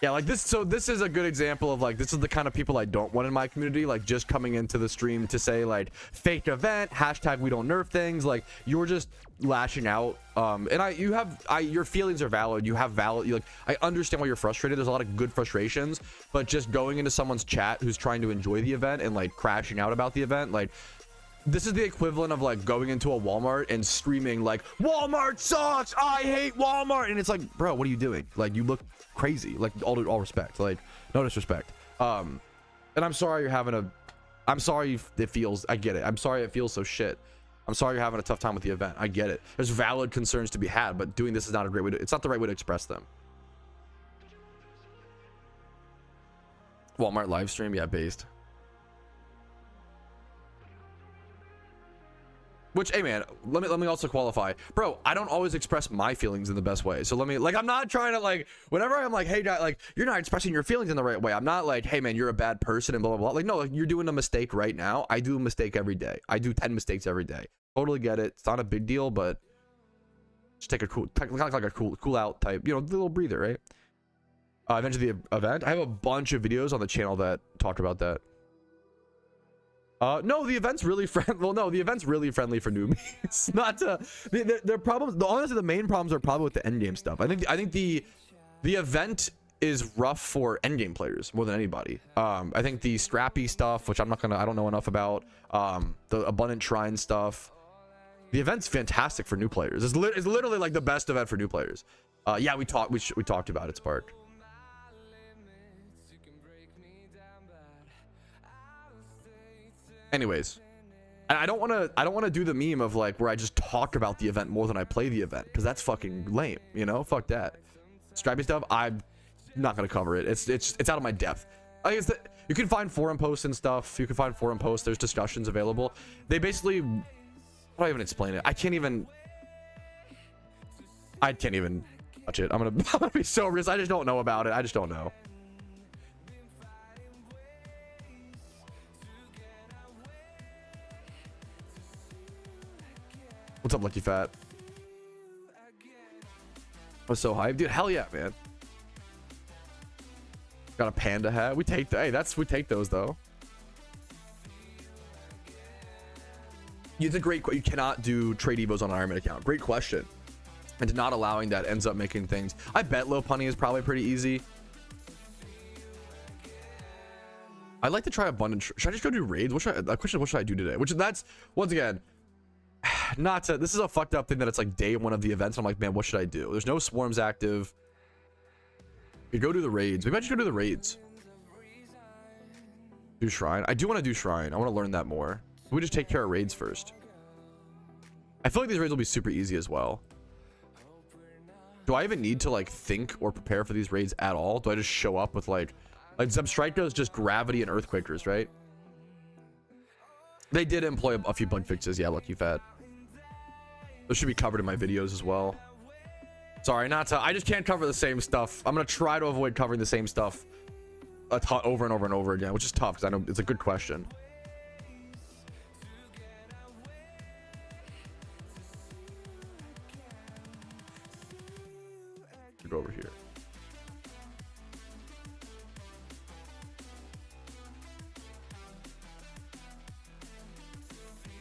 Yeah, like this. So this is a good example of like, this is the kind of people I don't want in my community. Like, just coming into the stream to say like fake event, hashtag we don't nerf things. Like, you're just lashing out. And your feelings are valid. You have valid. Like, I understand why you're frustrated. There's a lot of good frustrations, but just going into someone's chat who's trying to enjoy the event and like crashing out about the event, like, this is the equivalent of like going into a Walmart and screaming like, Walmart sucks, I hate Walmart, and it's like, bro, what are you doing? Like, you look crazy. Like, all respect, like, no disrespect. And I'm sorry you're having I'm sorry it feels, I get it. I'm sorry it feels so shit. I'm sorry you're having a tough time with the event. I get it. There's valid concerns to be had, but doing this is not a great way to, it's not the right way to express them. Walmart live stream, yeah, based. Which, hey man, let me also qualify, bro. I don't always express my feelings in the best way. So let me, like, I'm not trying to, like, whenever I'm like, hey guy, like, you're not expressing your feelings in the right way, I'm not like, hey man, you're a bad person and blah blah blah. Like, no, like, you're doing a mistake right now. I do a mistake every day. I do 10 mistakes every day. Totally get it. It's not a big deal, but Just take a kind of like a cool out type, you know, the little breather, right? Eventually the event. I have a bunch of videos on the channel that talk about that. No, the event's really friendly. Well, no, the event's really friendly for newbies. Not their problems. Honestly, the main problems are probably with the end game stuff. I think the event is rough for end game players more than anybody. I think the strappy stuff, which I don't know enough about. The abundant shrine stuff. The event's fantastic for new players. It's literally like the best event for new players. Yeah, we talked about it, Spark. Anyways, I don't want to do the meme of like where I just talk about the event more than I play the event, because that's fucking lame, you know? Fuck that. Strappy stuff, I'm not gonna cover it. It's out of my depth. I guess that you can find forum posts and stuff. You can find forum posts. There's discussions available. They basically, how do I even explain it? I can't even touch it. I'm gonna be so risk. I just don't know about it. I just don't know. What's up, Lucky Fat? I was so hyped, dude. Hell yeah, man. Got a panda hat. We take the, hey, we take those though. It's a great. You cannot do trade evos on an Iron Man account. Great question. And not allowing that ends up making things. I bet low punny is probably pretty easy. I'd like to try abundant. Should I just go do raids? What should I do today? Which that's once again. Not to, this is a fucked up thing that it's like day one of the events. I'm like, man, what should I do? There's no swarms active. We go do the raids. Maybe I just go do the raids. Do shrine. I do want to do shrine. I want to learn that more. We just take care of raids first. I feel like these raids will be super easy as well. Do I even need to like think or prepare for these raids at all? Do I just show up with like Zebstrika is just gravity and earthquakers, right? They did employ a few bug fixes. Yeah, Lucky Fat. Those should be covered in my videos as well. Sorry, not to. I just can't cover the same stuff. I'm gonna try to avoid covering the same stuff over and over and over again, which is tough because I know it's a good question. Go over here.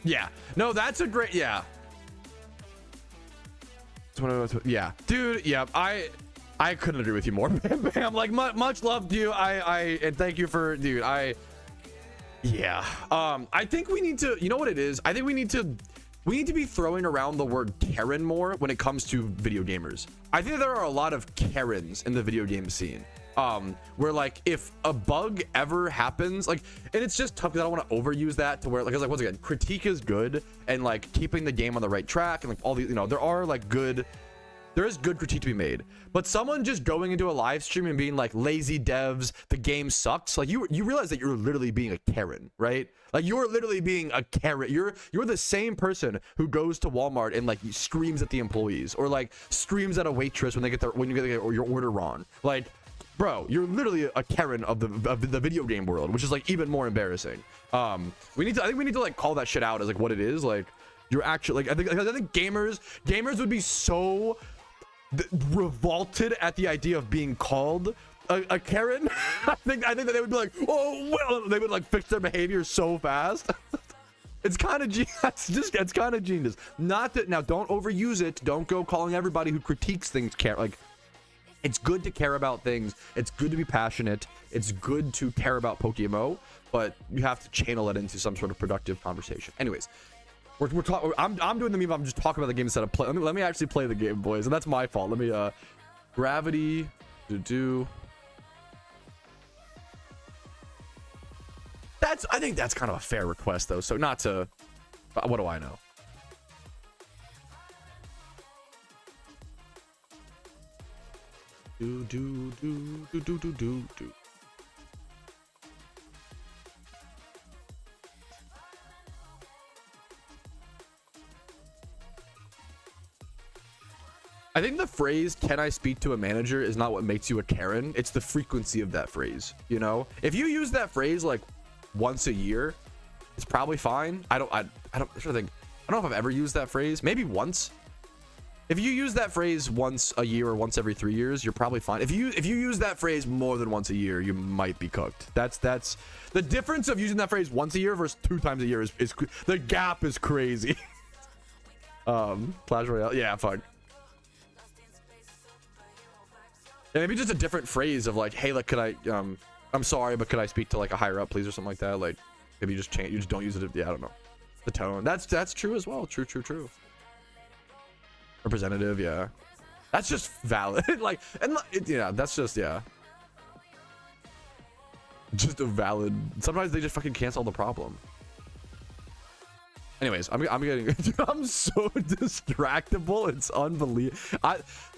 Yeah. No, that's a great. Yeah. Yeah, dude. Yeah, I couldn't agree with you more. Bam, like much love to you. And thank you for, dude. Yeah. I think we need to. You know what it is? I think we need to be throwing around the word Karen more when it comes to video gamers. I think there are a lot of Karens in the video game scene. Where like if a bug ever happens, like, and it's just tough because I don't want to overuse that to where like, once again, critique is good and like keeping the game on the right track and like all these, you know, there is good critique to be made, but someone just going into a live stream and being like, lazy devs, the game sucks, like you realize that you're literally being a Karen, right? Like you're literally being a Karen. You're the same person who goes to Walmart and like screams at the employees or like screams at a waitress when you get your order wrong. Like, bro, you're literally a Karen of the video game world, which is like even more embarrassing. I think we need to like call that shit out as like what it is. Like you're actually like, I think gamers would be so revolted at the idea of being called a Karen. I think that they would be like, oh well, they would like fix their behavior so fast. It's kind of it's kind of genius. Not that now, don't overuse it. Don't go calling everybody who critiques things like. It's good to care about things. It's good to be passionate. It's good to care about PokeMMO, but you have to channel it into some sort of productive conversation. Anyways, we're talking. I'm doing the meme. I'm just talking about the game instead of play. Let me actually play the game, boys, and that's my fault. Let me gravity I think that's kind of a fair request though. So not to. What do I know? Do. I think the phrase, can I speak to a manager, is not what makes you a Karen. It's the frequency of that phrase. You know, if you use that phrase like once a year, it's probably fine. I don't know if I've ever used that phrase. Maybe once. If you use that phrase once a year or once every 3 years, you're probably fine. If you use that phrase more than once a year, you might be cooked. That's the difference of using that phrase once a year versus 2 times a year is the gap is crazy. Clash Royale, yeah, fuck. Yeah, maybe just a different phrase of like, hey, like, could I I'm sorry, but could I speak to like a higher up, please, or something like that. Like, maybe you just change, you just don't use it. Yeah, I don't know. The tone. That's true as well. True. Representative, yeah. That's just valid. Like, and yeah, that's just, yeah. Just a valid. Sometimes they just fucking cancel the problem. Anyways, I'm getting. I'm so distractible. It's unbelievable.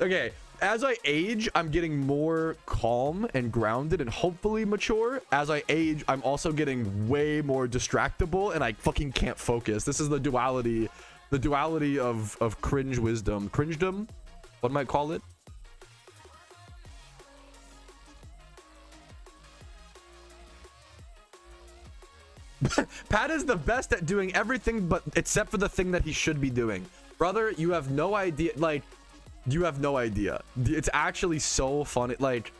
Okay. As I age, I'm getting more calm and grounded and hopefully mature. As I age, I'm also getting way more distractible and I fucking can't focus. This is the duality of cringe wisdom. Cringedom? What might call it? Pat is the best at doing everything but except for the thing that he should be doing. Brother, you have no idea. Like, you have no idea. It's actually so funny. Like,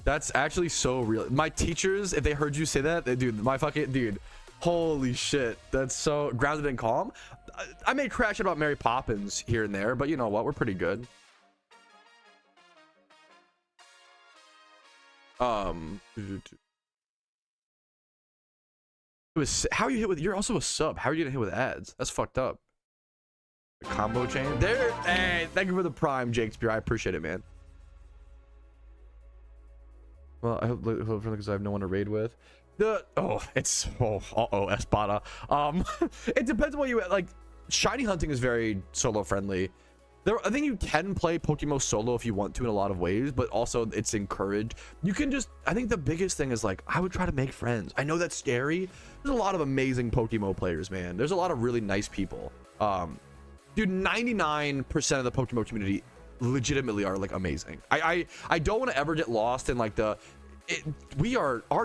that's actually so real. My teachers, if they heard you say that, dude, my fucking dude, holy shit, that's so grounded and calm. I may crash about Mary Poppins here and there, but you know what, we're pretty good. It was, how are you hit with, you're also a sub, how are you getting hit with ads? That's fucked up. The combo chain there. Hey, thank you for the prime, Shakespeare. I appreciate it, man. Well, I hope because I have no one to raid with. Espada. It depends on what you like. Shiny hunting is very solo friendly. I think you can play PokeMMO solo if you want to in a lot of ways, but also it's encouraged. You can just, I think the biggest thing is like, I would try to make friends. I know that's scary. There's a lot of amazing PokeMMO players, man. There's a lot of really nice people. Dude, 99% of the PokeMMO community legitimately are like amazing. I don't want to ever get lost in like our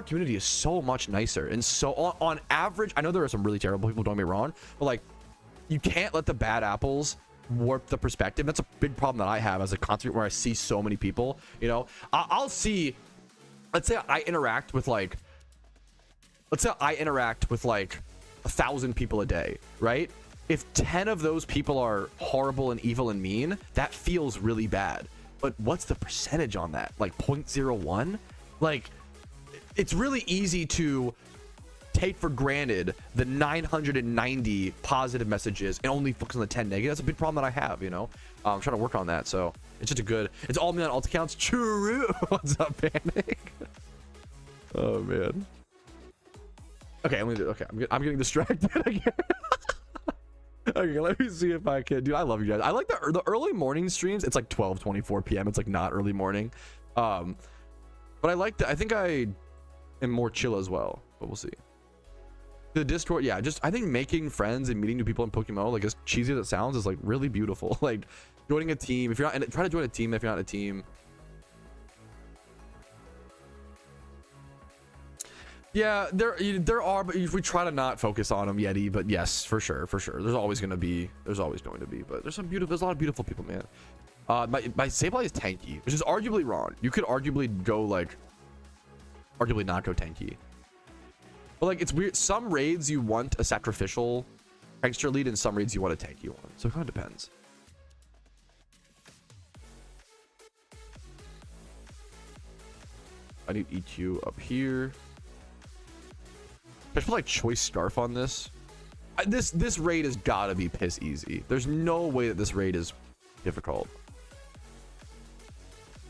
community is so much nicer, and so on average, I know there are some really terrible people, don't get me wrong, but like, you can't let the bad apples warp the perspective. That's a big problem that I have as a content where I see so many people, you know. I'll see, let's say I interact with like 1,000 people a day, right? If 10 of those people are horrible and evil and mean, that feels really bad. But what's the percentage on that? Like 0.01? Like, it's really easy to take for granted the 990 positive messages and only focus on the 10 negative. That's a big problem that I have, you know. I'm trying to work on that, so it's just it's all me on alt accounts. True. What's up, Panic? Oh man. Okay, I'm getting distracted again. Okay, let me see if I can. Dude, I love you guys. I like the early morning streams. It's like 12:24 p.m. It's like not early morning. But I like I think I am more chill as well, but we'll see. The Discord, yeah, just I think making friends and meeting new people in PokeMMO, like as cheesy as it sounds, is like really beautiful. Like joining a team, if you're not, and try to join a team if you're not in a team. Yeah, there are, but if we try to not focus on them, Yeti. But yes, for sure. There's always going to be, but there's a lot of beautiful people, man. My Sableye is tanky, which is arguably wrong. You could arguably not go tanky. But like, it's weird. Some raids you want a sacrificial extra lead, and some raids you want a tanky one. So it kind of depends. I need EQ up here. I put like choice scarf on this. This raid has got to be piss easy. There's no way that this raid is difficult.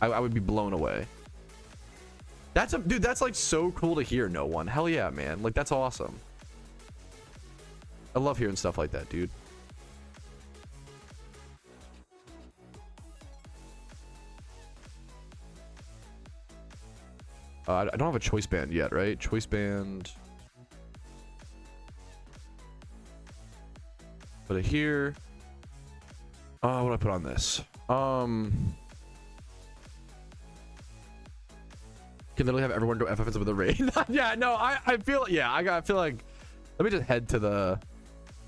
I would be blown away. Dude, that's like so cool to hear. No one. Hell yeah, man. Like, that's awesome. I love hearing stuff like that, dude. I don't have a choice band yet, right? Choice band. Put it here. What do I put on this? Can literally have everyone go FFs with a raid. Yeah, no, I feel, yeah, I feel like, let me just head to the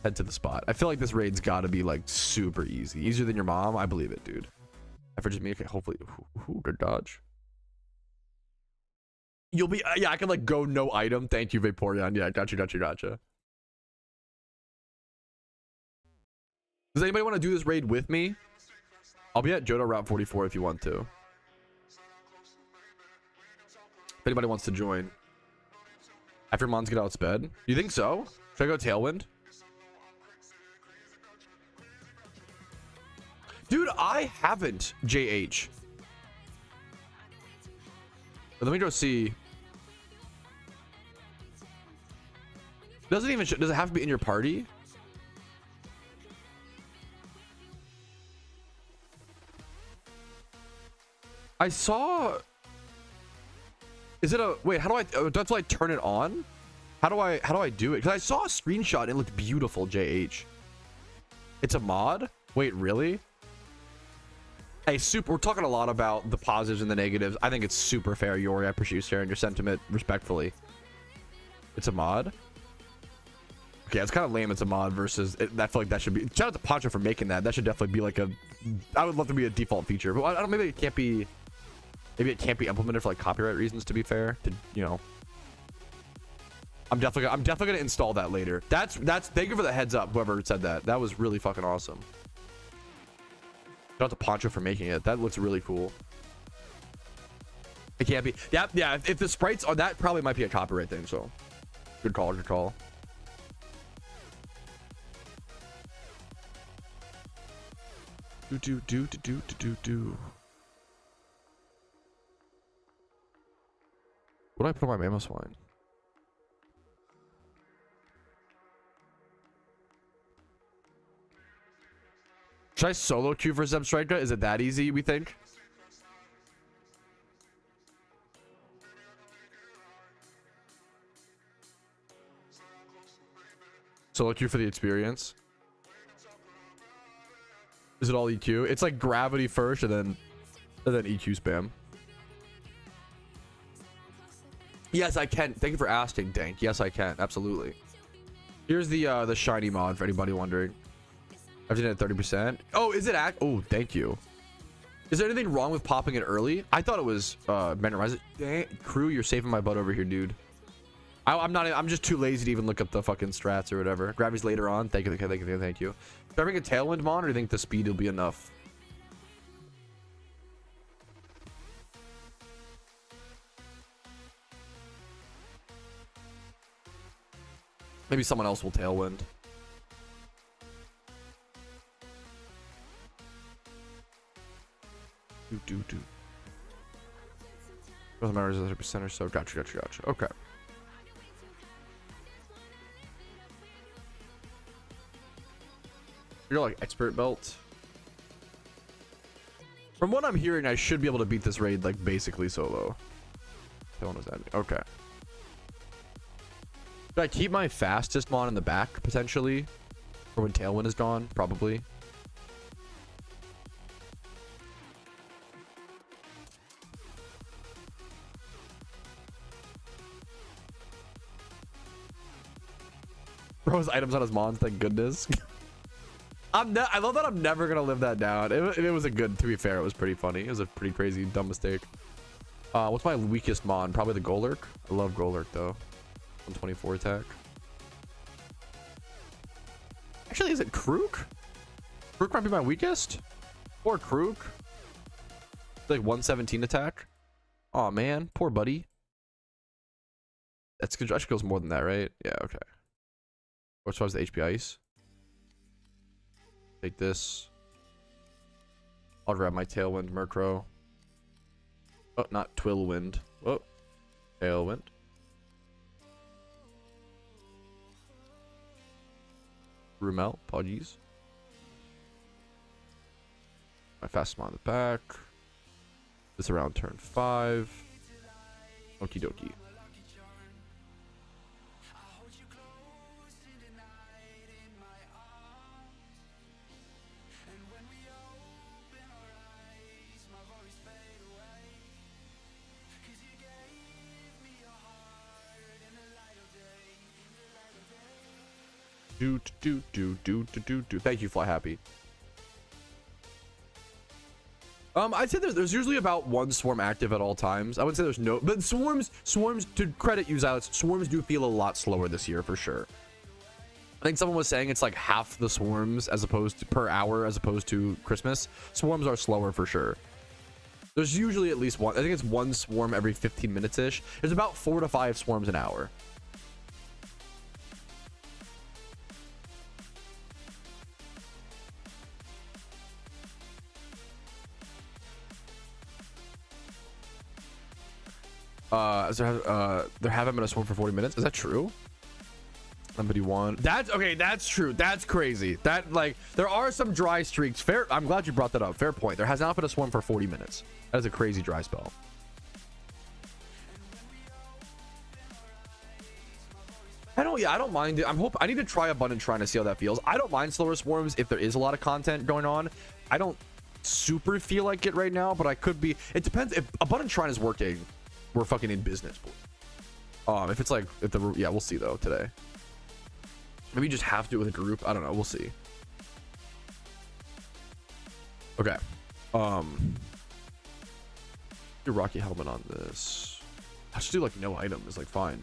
Head to the spot. I feel like this raid's got to be like super easy. Easier than your mom. I believe it, dude. For just me. Okay, hopefully. Ooh, good dodge. You'll be, yeah, I can like go no item. Thank you, Vaporeon. Yeah, gotcha. Does anybody want to do this raid with me? I'll be at Johto Route 44 if you want to. If anybody wants to join. After Mons get out of bed. You think so? Should I go Tailwind? Dude, I haven't JH. Let me go see. Doesn't even does it have to be in your party? I saw. Is it a wait? How do I? That's like turn it on. How do I do it? Because I saw a screenshot and it looked beautiful. JH. It's a mod. Wait, really? Hey, we're talking a lot about the positives and the negatives. I think it's super fair, Yori. I appreciate you sharing your sentiment respectfully. It's a mod. Okay, it's kind of lame. It's a mod versus. I feel like that should be. Shout out to Poncho for making that. That should definitely be like a. I would love to be a default feature, but I don't. Maybe it can't be. Maybe it can't be implemented for like copyright reasons. To be fair, to I'm definitely gonna install that later. That's. Thank you for the heads up. Whoever said that. That was really fucking awesome. Shout out to Poncho for making it. That looks really cool. It can't be. Yeah. If the sprites are that, probably might be a copyright thing. So, good call. Do. What do I put on my mammoth swine? Should I solo queue for Zebstrika? Is it that easy, we think? Solo queue for the experience. Is it all EQ? It's like gravity first and then EQ spam. Yes, I can. Thank you for asking, Dank. Yes, I can. Absolutely. Here's the shiny mod for anybody wondering. I've done it at 30%. Oh, is it oh, thank you. Is there anything wrong with popping it early? I thought it was memorized. Dang, crew, you're saving my butt over here, dude. I'm just too lazy to even look up the fucking strats or whatever. Gravity's later on. Thank you. Should I bring a Tailwind mod, or do you think the speed will be enough? Maybe someone else will Tailwind. Do. Doesn't matter, is 30% or so. Gotcha. Okay. You're like expert belt. From what I'm hearing, I should be able to beat this raid like basically solo. Okay. Should I keep my fastest mon in the back potentially? Or when Tailwind is gone? Probably. Bro, his items on his mons, thank goodness. I love that I'm never gonna live that down. It was a good, to be fair, it was pretty funny. It was a pretty crazy, dumb mistake. What's my weakest mon? Probably the Golurk. I love Golurk though. 124 attack. Actually, is it Krook? Krook might be my weakest. Poor Krook. Like 117 attack. Oh man, poor buddy. That's good. Actually goes more than that, right? Yeah, okay. Which was the HP ice? Take this. I'll grab my Tailwind Murkrow. Oh, not Twillwind. Oh, Tailwind. Rumel, apologies. My fast mon on the back. This around turn 5. Okie dokie. Thank you, Fly Happy. I'd say there's usually about one swarm active at all times. I would say there's no, but swarms, to credit you, Xylis, swarms do feel a lot slower this year for sure. I think someone was saying it's like half the swarms as opposed to per hour as opposed to Christmas. Swarms are slower for sure. There's usually at least one. I think it's one swarm every 15 minutes ish. There's about 4 to 5 swarms an hour. There haven't been a swarm for 40 minutes. Is that true? Somebody won. That's okay. That's true. That's crazy. That, like, there are some dry streaks. Fair. I'm glad you brought that up. Fair point. There has not been a swarm for 40 minutes. That is a crazy dry spell. I don't mind it. I need to try Abundant Shrine to see how that feels. I don't mind slower swarms if there is a lot of content going on. I don't super feel like it right now, but I could be. It depends. If Abundant Shrine is working, we're fucking in business. If it's like, yeah, we'll see though today. Maybe you just have to do it with a group. I don't know. We'll see. Okay. Do Rocky Helmet on this. I should do like no item is like fine.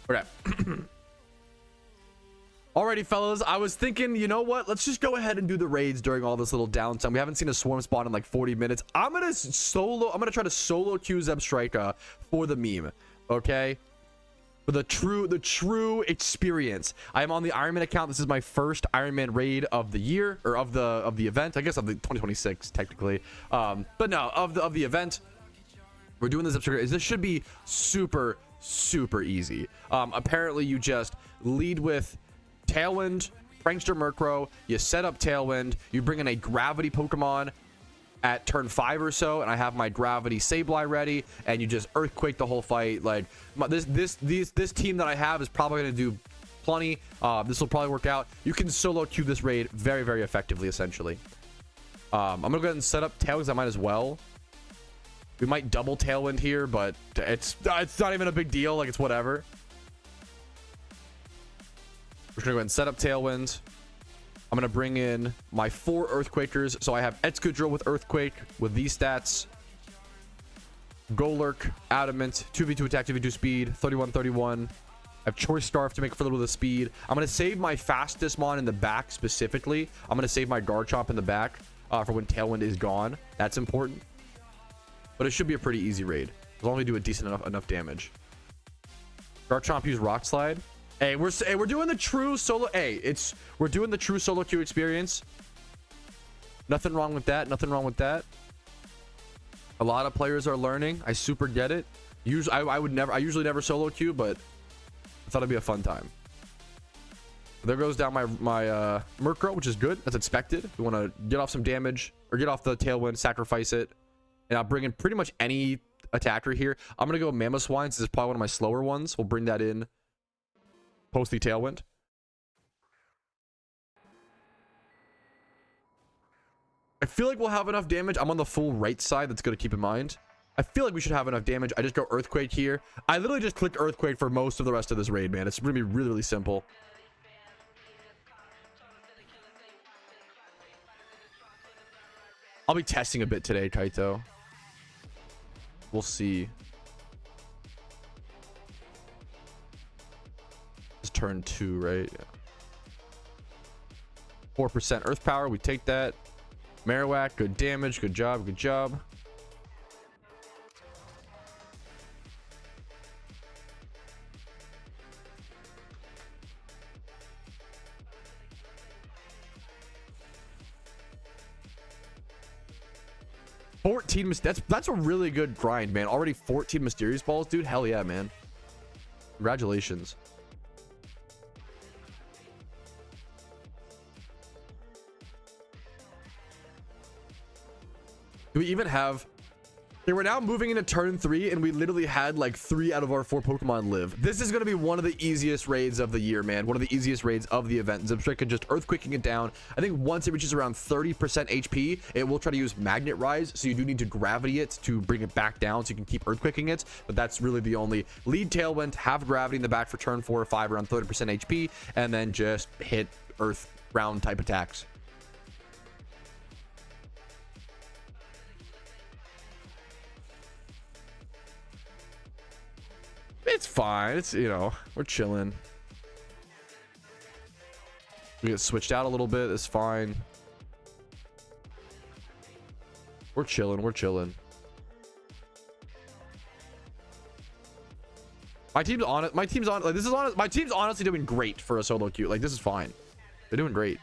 Okay. Alrighty, fellas. I was thinking, you know what? Let's just go ahead and do the raids during all this little downtime. We haven't seen a swarm spawn in like 40 minutes. I'm gonna try to solo queue Zebstrika for the meme. Okay. For the true experience. I am on the Iron Man account. This is my first Iron Man raid of the year, or of the event. I guess of the 2026 technically. But no, of the event. We're doing this Zebstrika. This should be super easy. Apparently you just lead with Tailwind, Prankster Murkrow, you set up Tailwind, you bring in a gravity Pokemon at turn 5 or so, and I have my gravity Sableye ready, and you just earthquake the whole fight. Like this team that I have is probably going to do plenty. This will probably work out. You can solo queue this raid very effectively, essentially. I'm gonna go ahead and set up Tailwind. I might as well. We might double Tailwind here, but it's not even a big deal. Like, it's whatever. We're just gonna go ahead and set up Tailwind. I'm gonna bring in my 4 Earthquakers. So I have Excadrill with Earthquake with these stats. Golurk, Adamant, 2v2 attack, 2v2 speed, 31. I have Choice Scarf to make for a little bit of speed. I'm gonna save my fastest mon in the back specifically. I'm gonna save my Garchomp in the back for when Tailwind is gone. That's important. But it should be a pretty easy raid as long as we do a decent enough damage. Garchomp use Rock Slide. Hey, we're doing the true solo. Hey, we're doing the true solo queue experience. Nothing wrong with that. Nothing wrong with that. A lot of players are learning. I super get it. Usually, I usually never solo queue, but I thought it'd be a fun time. There goes down my Murkrow, which is good. That's expected. We want to get off some damage or get off the Tailwind, sacrifice it, and I'll bring in pretty much any attacker here. I'm gonna go Mamoswine. This is probably one of my slower ones. We'll bring that in post the Tailwind. I feel like we'll have enough damage. I'm on the full right side. That's good to keep in mind. I feel like we should have enough damage. I just go Earthquake here. I literally just clicked Earthquake for most of the rest of this raid, man. It's gonna be really simple. I'll be testing a bit today, Kaito. We'll see. It's turn 2, right? Yeah. 4% Earth Power. We take that. Marowak, good damage. Good job. Good job. That's a really good grind, man. Already 14 Mysterious Balls, dude. Hell yeah, man. Congratulations. Do we even have Okay, we're now moving into turn 3, and we literally had like 3 out of our 4 Pokemon live. This is going to be one of the easiest raids of the year, man. One of the easiest raids of the event. Zebstrika just earthquaking it down. I think once it reaches around 30% HP, it will try to use Magnet Rise, so you do need to gravity it to bring it back down so you can keep earthquaking it, but that's really the only. Lead Tailwind, have gravity in the back for turn 4 or 5 around 30% HP, and then just hit earth round type attacks. It's fine. It's, you know, we're chilling. We get switched out a little bit. It's fine. We're chilling. We're chilling. My team's on it. My team's on. Like, this is honest. My team's honestly doing great for a solo queue. Like, this is fine. They're doing great.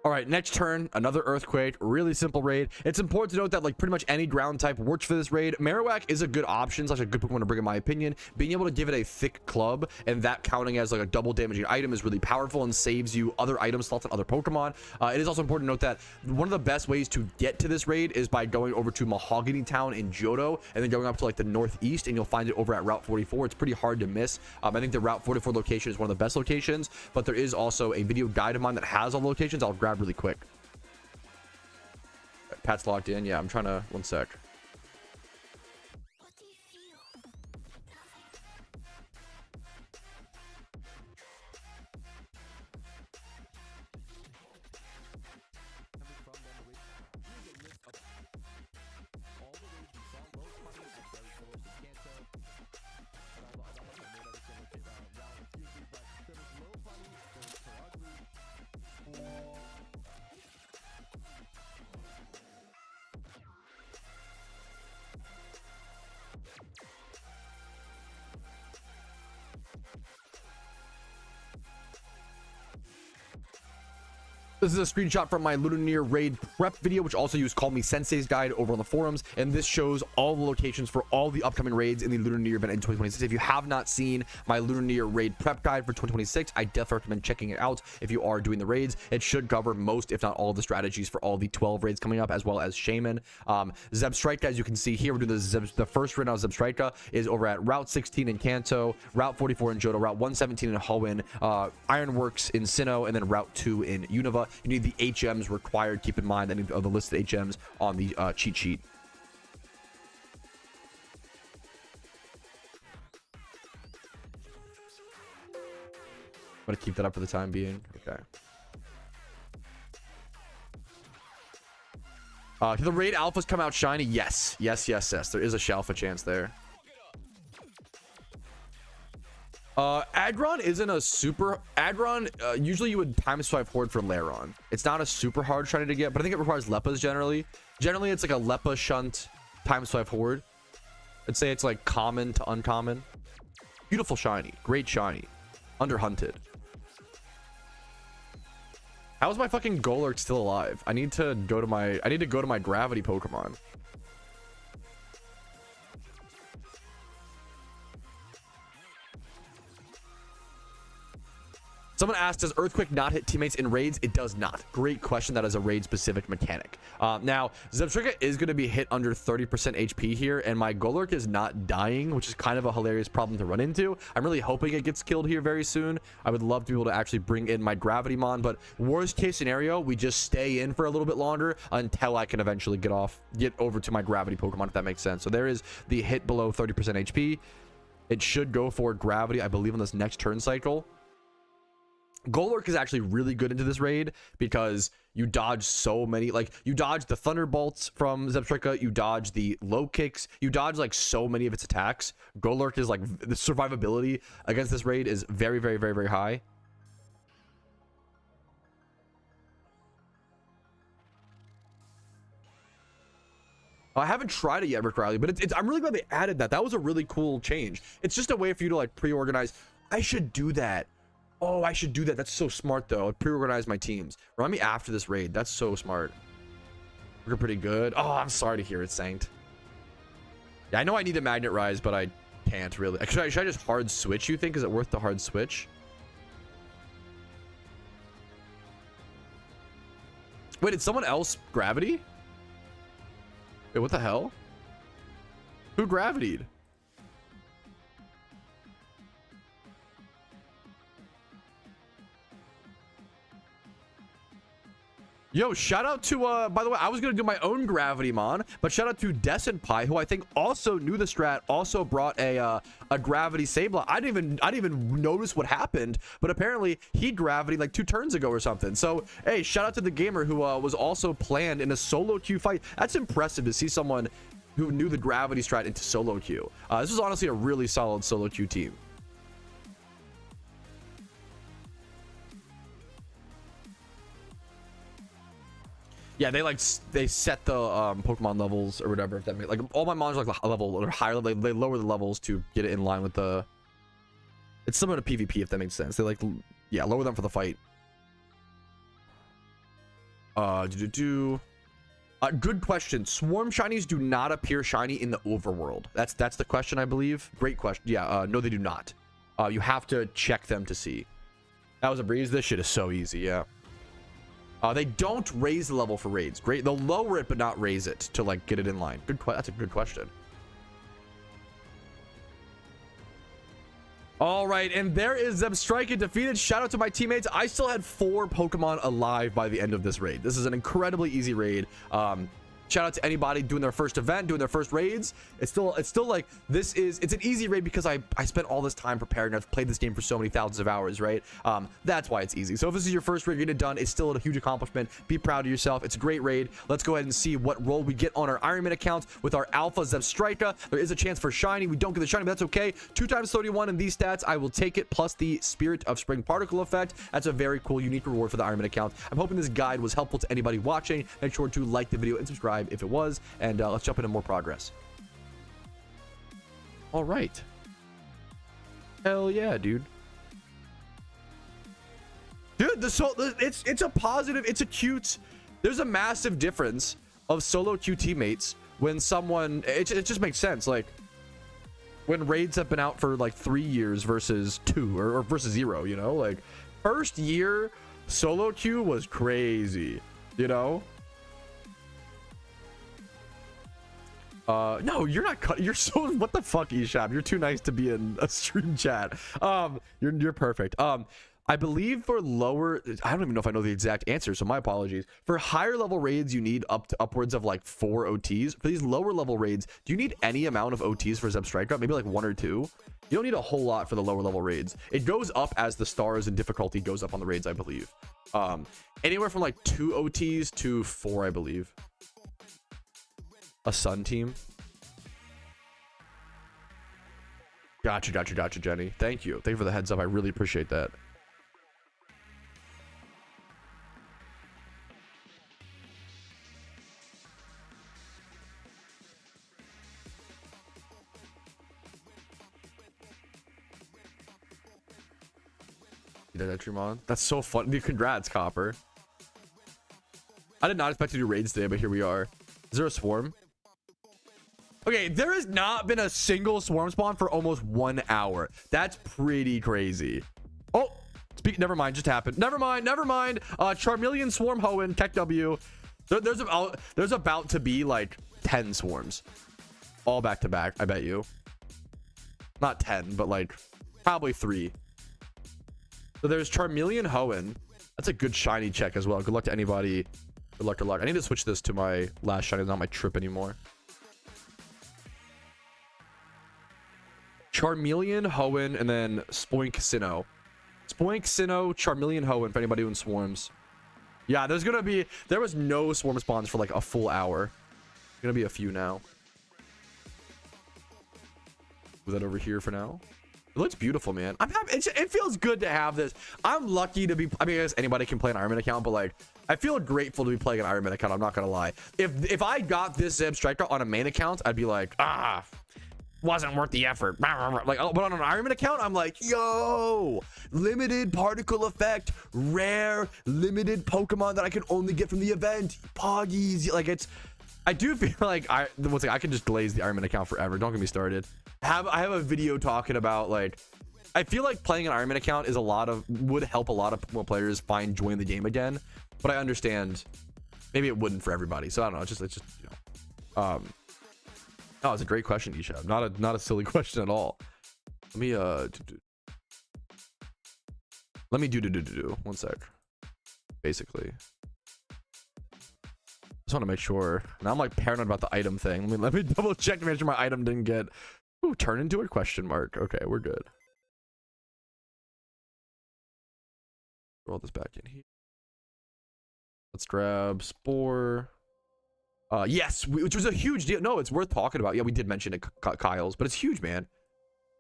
All right, next turn, another earthquake. Really simple raid. It's important to note that like pretty much any ground type works for this raid. Marowak is a good option, such a good Pokemon to bring in my opinion. Being able to give it a thick club and that counting as like a double damaging item is really powerful and saves you other item slots and other Pokemon. It is also important to note that one of the best ways to get to this raid is by going over to Mahogany Town in Johto and then going up to like the northeast, and you'll find it over at Route 44. It's pretty hard to miss. I think the Route 44 location is one of the best locations, but there is also a video guide of mine that has all the locations. I'll grab really quick. Pat's locked in. Yeah, I'm trying to. One sec. This is a screenshot from my LUNAR raid prep video, which also used Call Me Sensei's guide over on the forums, and this shows all the locations for all the upcoming raids in the LUNAR event in 2026. If you have not seen my LUNAR raid prep guide for 2026, I definitely recommend checking it out. If you are doing the raids, it should cover most, if not all, of the strategies for all the 12 raids coming up, as well as Shaman. Zebstrika, as you can see here, we're doing the first raid on Zebstrika is over at Route 16 in Kanto, Route 44 in Johto, Route 117 in Hoenn, Ironworks in Sinnoh, and then Route 2 in Unova. You need the HMs required. Keep in mind any of the listed HMs on the cheat sheet. I'm gonna keep that up for the time being. Okay. Do the raid alphas come out shiny? Yes. Yes. There is a Shalfa chance there. Aggron isn't a super Aggron. Usually you would time swipe horde for Lairon. It's not a super hard shiny to get, but I think it requires Leppas generally. Generally, it's like a Leppa shunt time swipe horde. I'd say it's like common to uncommon. Beautiful shiny, great shiny, underhunted. How is my fucking Golurk still alive? I need to go to my gravity Pokemon. Someone asked, does Earthquake not hit teammates in raids? It does not. Great question. That is a raid-specific mechanic. Now, Zebstrika is going to be hit under 30% HP here, and my Golurk is not dying, which is kind of a hilarious problem to run into. I'm really hoping it gets killed here very soon. I would love to be able to actually bring in my Gravitymon, but worst case scenario, we just stay in for a little bit longer until I can eventually get over to my Gravity Pokemon, if that makes sense. So there is the hit below 30% HP. It should go for Gravity, I believe, on this next turn cycle. Golurk is actually really good into this raid because you dodge so many, like you dodge the Thunderbolts from Zebstrika, you dodge the low kicks, you dodge like so many of its attacks. Golurk is like, the survivability against this raid is very high. I haven't tried it yet, Rick Riley, but I'm really glad they added that. That was a really cool change. It's just a way for you to like pre-organize. I should do that. Oh, I should do that. That's so smart though. I'd pre-organize my teams. Remind me after this raid. That's so smart. We're pretty good. Oh, I'm sorry to hear it, Saint. Yeah, I know I need a Magnet Rise, but I can't really. Should I just hard switch, you think? Is it worth the hard switch? Wait, did someone else gravity? Wait, what the hell? Who gravitied? Yo, shout out to by the way, I was gonna do my own gravity mon, but shout out to Descent Pie, who I think also knew the strat, also brought a gravity Sableye. I didn't even notice what happened, but apparently he gravity like 2 turns ago or something. So hey, shout out to the gamer who was also planned in a solo queue fight. That's impressive to see someone who knew the gravity strat into solo queue. This was honestly a really solid solo queue team. Yeah, they set the Pokemon levels or whatever. If that makes, like, all my mons are like a level or higher. They lower the levels to get it in line with the. It's similar to PvP, if that makes sense. They like, yeah, lower them for the fight. Good question. Swarm shinies do not appear shiny in the overworld. That's the question, I believe. Great question. Yeah, no, they do not. You have to check them to see. That was a breeze. This shit is so easy. Yeah. They don't raise the level for raids. Great. They'll lower it, but not raise it to like get it in line. That's a good question. All right, and there is Zebstrika defeated. Shout out to my teammates. I still had 4 Pokemon alive by the end of this raid. This is an incredibly easy raid. Shout out to anybody doing their first event, doing their first raids. It's still like it's an easy raid because I spent all this time preparing. I've played this game for so many thousands of hours, right? That's why it's easy. So if this is your first raid, getting it done, it's still a huge accomplishment. Be proud of yourself. It's a great raid. Let's go ahead and see what role we get on our Ironman accounts with our Alpha Zebstrika. There is a chance for shiny. We don't get the shiny, but that's okay. 2 times 31 in these stats. I will take it, plus the Spirit of Spring Particle effect. That's a very cool, unique reward for the Ironman account. I'm hoping this guide was helpful to anybody watching. Make sure to like the video and subscribe if it was. And let's jump into more progress. All right. Hell yeah, dude. Dude, it's a positive. It's a cute. There's a massive difference of solo queue teammates when someone. It just makes sense. Like when raids have been out for like 3 years versus 2 or versus 0. You know, like first year solo queue was crazy. You know. No, you're not cut. You're so, what the fuck, eShop? You're too nice to be in a stream chat. You're perfect. I believe for lower, I don't even know if I know the exact answer, so my apologies. For higher level raids, you need upwards of like 4 OTs. For these lower level raids, do you need any amount of OTs for Zebstrika? Maybe like 1 or 2. You don't need a whole lot for the lower level raids. It goes up as the stars and difficulty goes up on the raids, I believe. Anywhere from like 2 OTs to 4, I believe. A Sun team. Gotcha, Jenny. Thank you for the heads up. I really appreciate that. You did that, Tremont? That's so fun. Dude, congrats, Copper. I did not expect to do raids today, but here we are. Is there a swarm? Okay, there has not been a single swarm spawn for almost 1 hour. That's pretty crazy. Oh, never mind, just happened. Never mind. Charmeleon Swarm Hoenn, Tech W. There's about to be like 10 swarms. All back to back, I bet you. Not 10, but like probably 3. So there's Charmeleon Hoenn. That's a good shiny check as well. Good luck to anybody. Good luck. I need to switch this to my last shiny. It's not my trip anymore. Charmeleon, Hoenn, and then Spoink Sinnoh. Spoink, Sinnoh, Charmeleon, Hoenn for anybody who in swarms. Yeah, there was no swarm spawns for like a full hour. Gonna be a few now. Was that over here for now? It looks beautiful, man. I'm happy. It feels good to have this. I'm lucky to be. I mean, I guess anybody can play an Ironman account, but like, I feel grateful to be playing an Ironman account. I'm not gonna lie. If I got this Zebstrika on a main account, I'd be like, wasn't worth the effort. Like, but on an Ironman account, I'm like, yo, limited particle effect, rare, limited Pokemon that I can only get from the event. Poggies, like it's. I do feel like I can just glaze the Ironman account forever. Don't get me started. I have a video talking about like, I feel like playing an Ironman account is would help a lot of players find joy in the game again. But I understand maybe it wouldn't for everybody. So I don't know. It's just you know. Oh, it's a great question, Isha. Not a silly question at all. Let me do 1 sec. Basically. Just want to make sure. Now I'm like paranoid about the item thing. Let me double check to make sure my item didn't get turn into a question mark. Okay, we're good. Roll this back in here. Let's grab Spore. Yes, which was a huge deal. No, it's worth talking about. Yeah, we did mention it, Kyle's, but it's huge, man.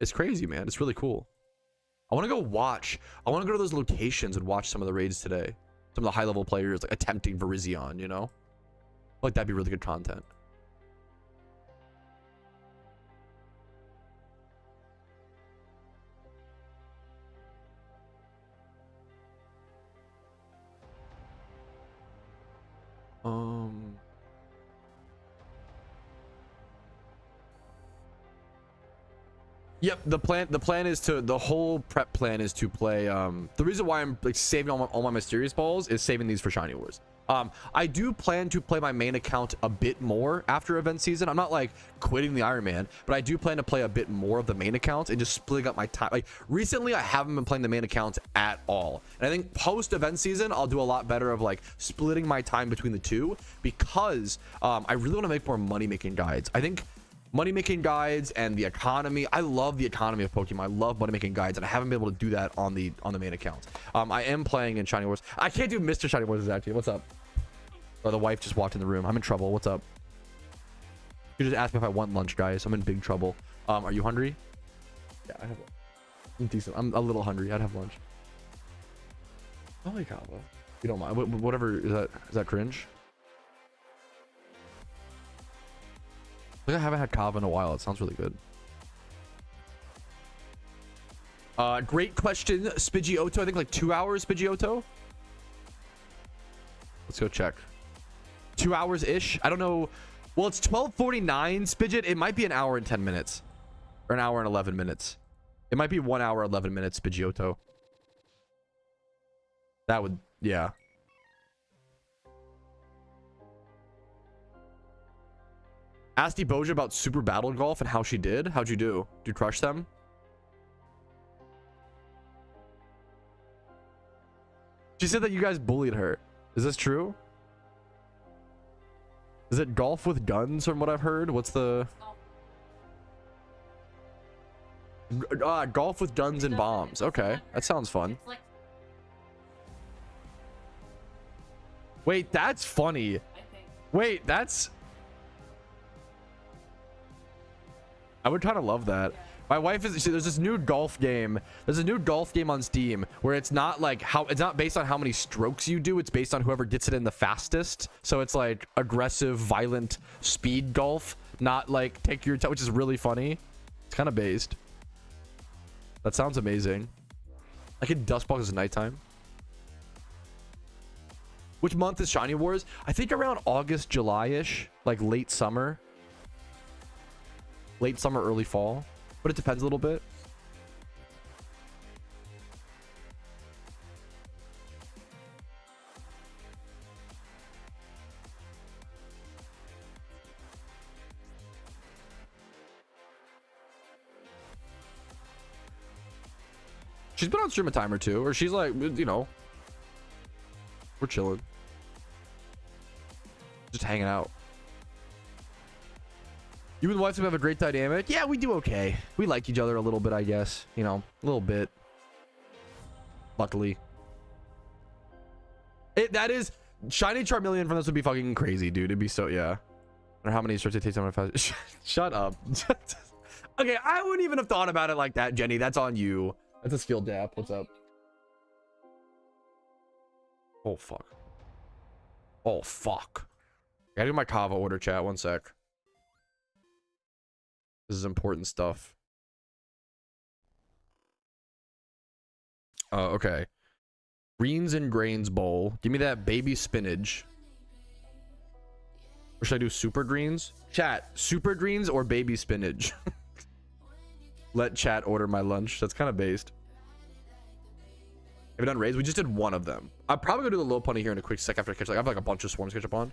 It's crazy, man. It's really cool. I want to go watch. I want to go to those locations and watch some of the raids today. Some of the high-level players like attempting Virizion, you know? Like that'd be really good content. Yep, the plan is to the whole prep plan is to play the reason why I'm like saving all my mysterious balls is saving these for Shiny Wars. I do plan to play my main account a bit more after event season. I'm not like quitting the Iron Man, but I do plan to play a bit more of the main account and just splitting up my time. Like recently I haven't been playing the main account at all, and I think post event season I'll do a lot better of like splitting my time between the two, because I really want to make more money making guides. I think money making guides and the economy, I love the economy of Pokemon. I love money making guides, and I haven't been able to do that on the main account. I am playing in Shiny Wars. I can't do Mr. Shiny Wars actually. What's up? Oh, the wife just walked in the room. I'm in trouble. What's up? You just asked me if I want lunch, guys. I'm in big trouble. Are you hungry? Yeah, I have. I'm decent. I'm a little hungry. I'd have lunch. Oh my god, you don't mind? Whatever. Is that cringe? Like I haven't had kava in a while. It sounds really good. Great question, Spidgeotto. I think like 2 hours, Spidgeotto. Let's go check. 2 hours ish. I don't know. Well, it's 12:49, Spidget. It might be an hour and 10 minutes, or an hour and 11 minutes. It might be 1 hour 11 minutes, Spidgeotto. That would, yeah. Asked Eboja about Super Battle Golf and how she did. How'd you do? Did you crush them? She said that you guys bullied her. Is this true? Is it golf with guns from what I've heard? What's the... golf with guns and bombs. Okay, that sounds fun. Wait, that's funny. Wait, that's... I would kind of love that. My wife is, there's this new golf game. There's a new golf game on Steam where it's not like it's not based on how many strokes you do. It's based on whoever gets it in the fastest. So it's like aggressive, violent speed golf, not like take your time, which is really funny. It's kind of based. That sounds amazing. I could dust balls at nighttime. Which month is Shiny Wars? I think around August, July-ish, like late summer. Late summer, early fall. But it depends a little bit. She's been on stream a time or two, or she's like, you know, we're chilling. Just hanging out. You and the wife have a great dynamic. Yeah, we do okay. We like each other a little bit, I guess. You know, a little bit. Luckily. That is... Shiny Charmeleon from this would be fucking crazy, dude. It'd be so... Yeah. I wonder how many strokes it takes on my fast... Shut up. Okay, I wouldn't even have thought about it like that, Jenny. That's on you. That's a skill dap. What's up? Oh, fuck. Oh, fuck. I gotta do my kava order, chat. One sec. This is important stuff. Okay. Greens and grains bowl. Give me that baby spinach. Or should I do super greens? Chat, super greens or baby spinach? Let chat order my lunch. That's kind of based. Have we done raids? We just did one of them. I'll probably go do the low punny here in a quick sec after I catch. Like, I have like a bunch of swarms to catch up on.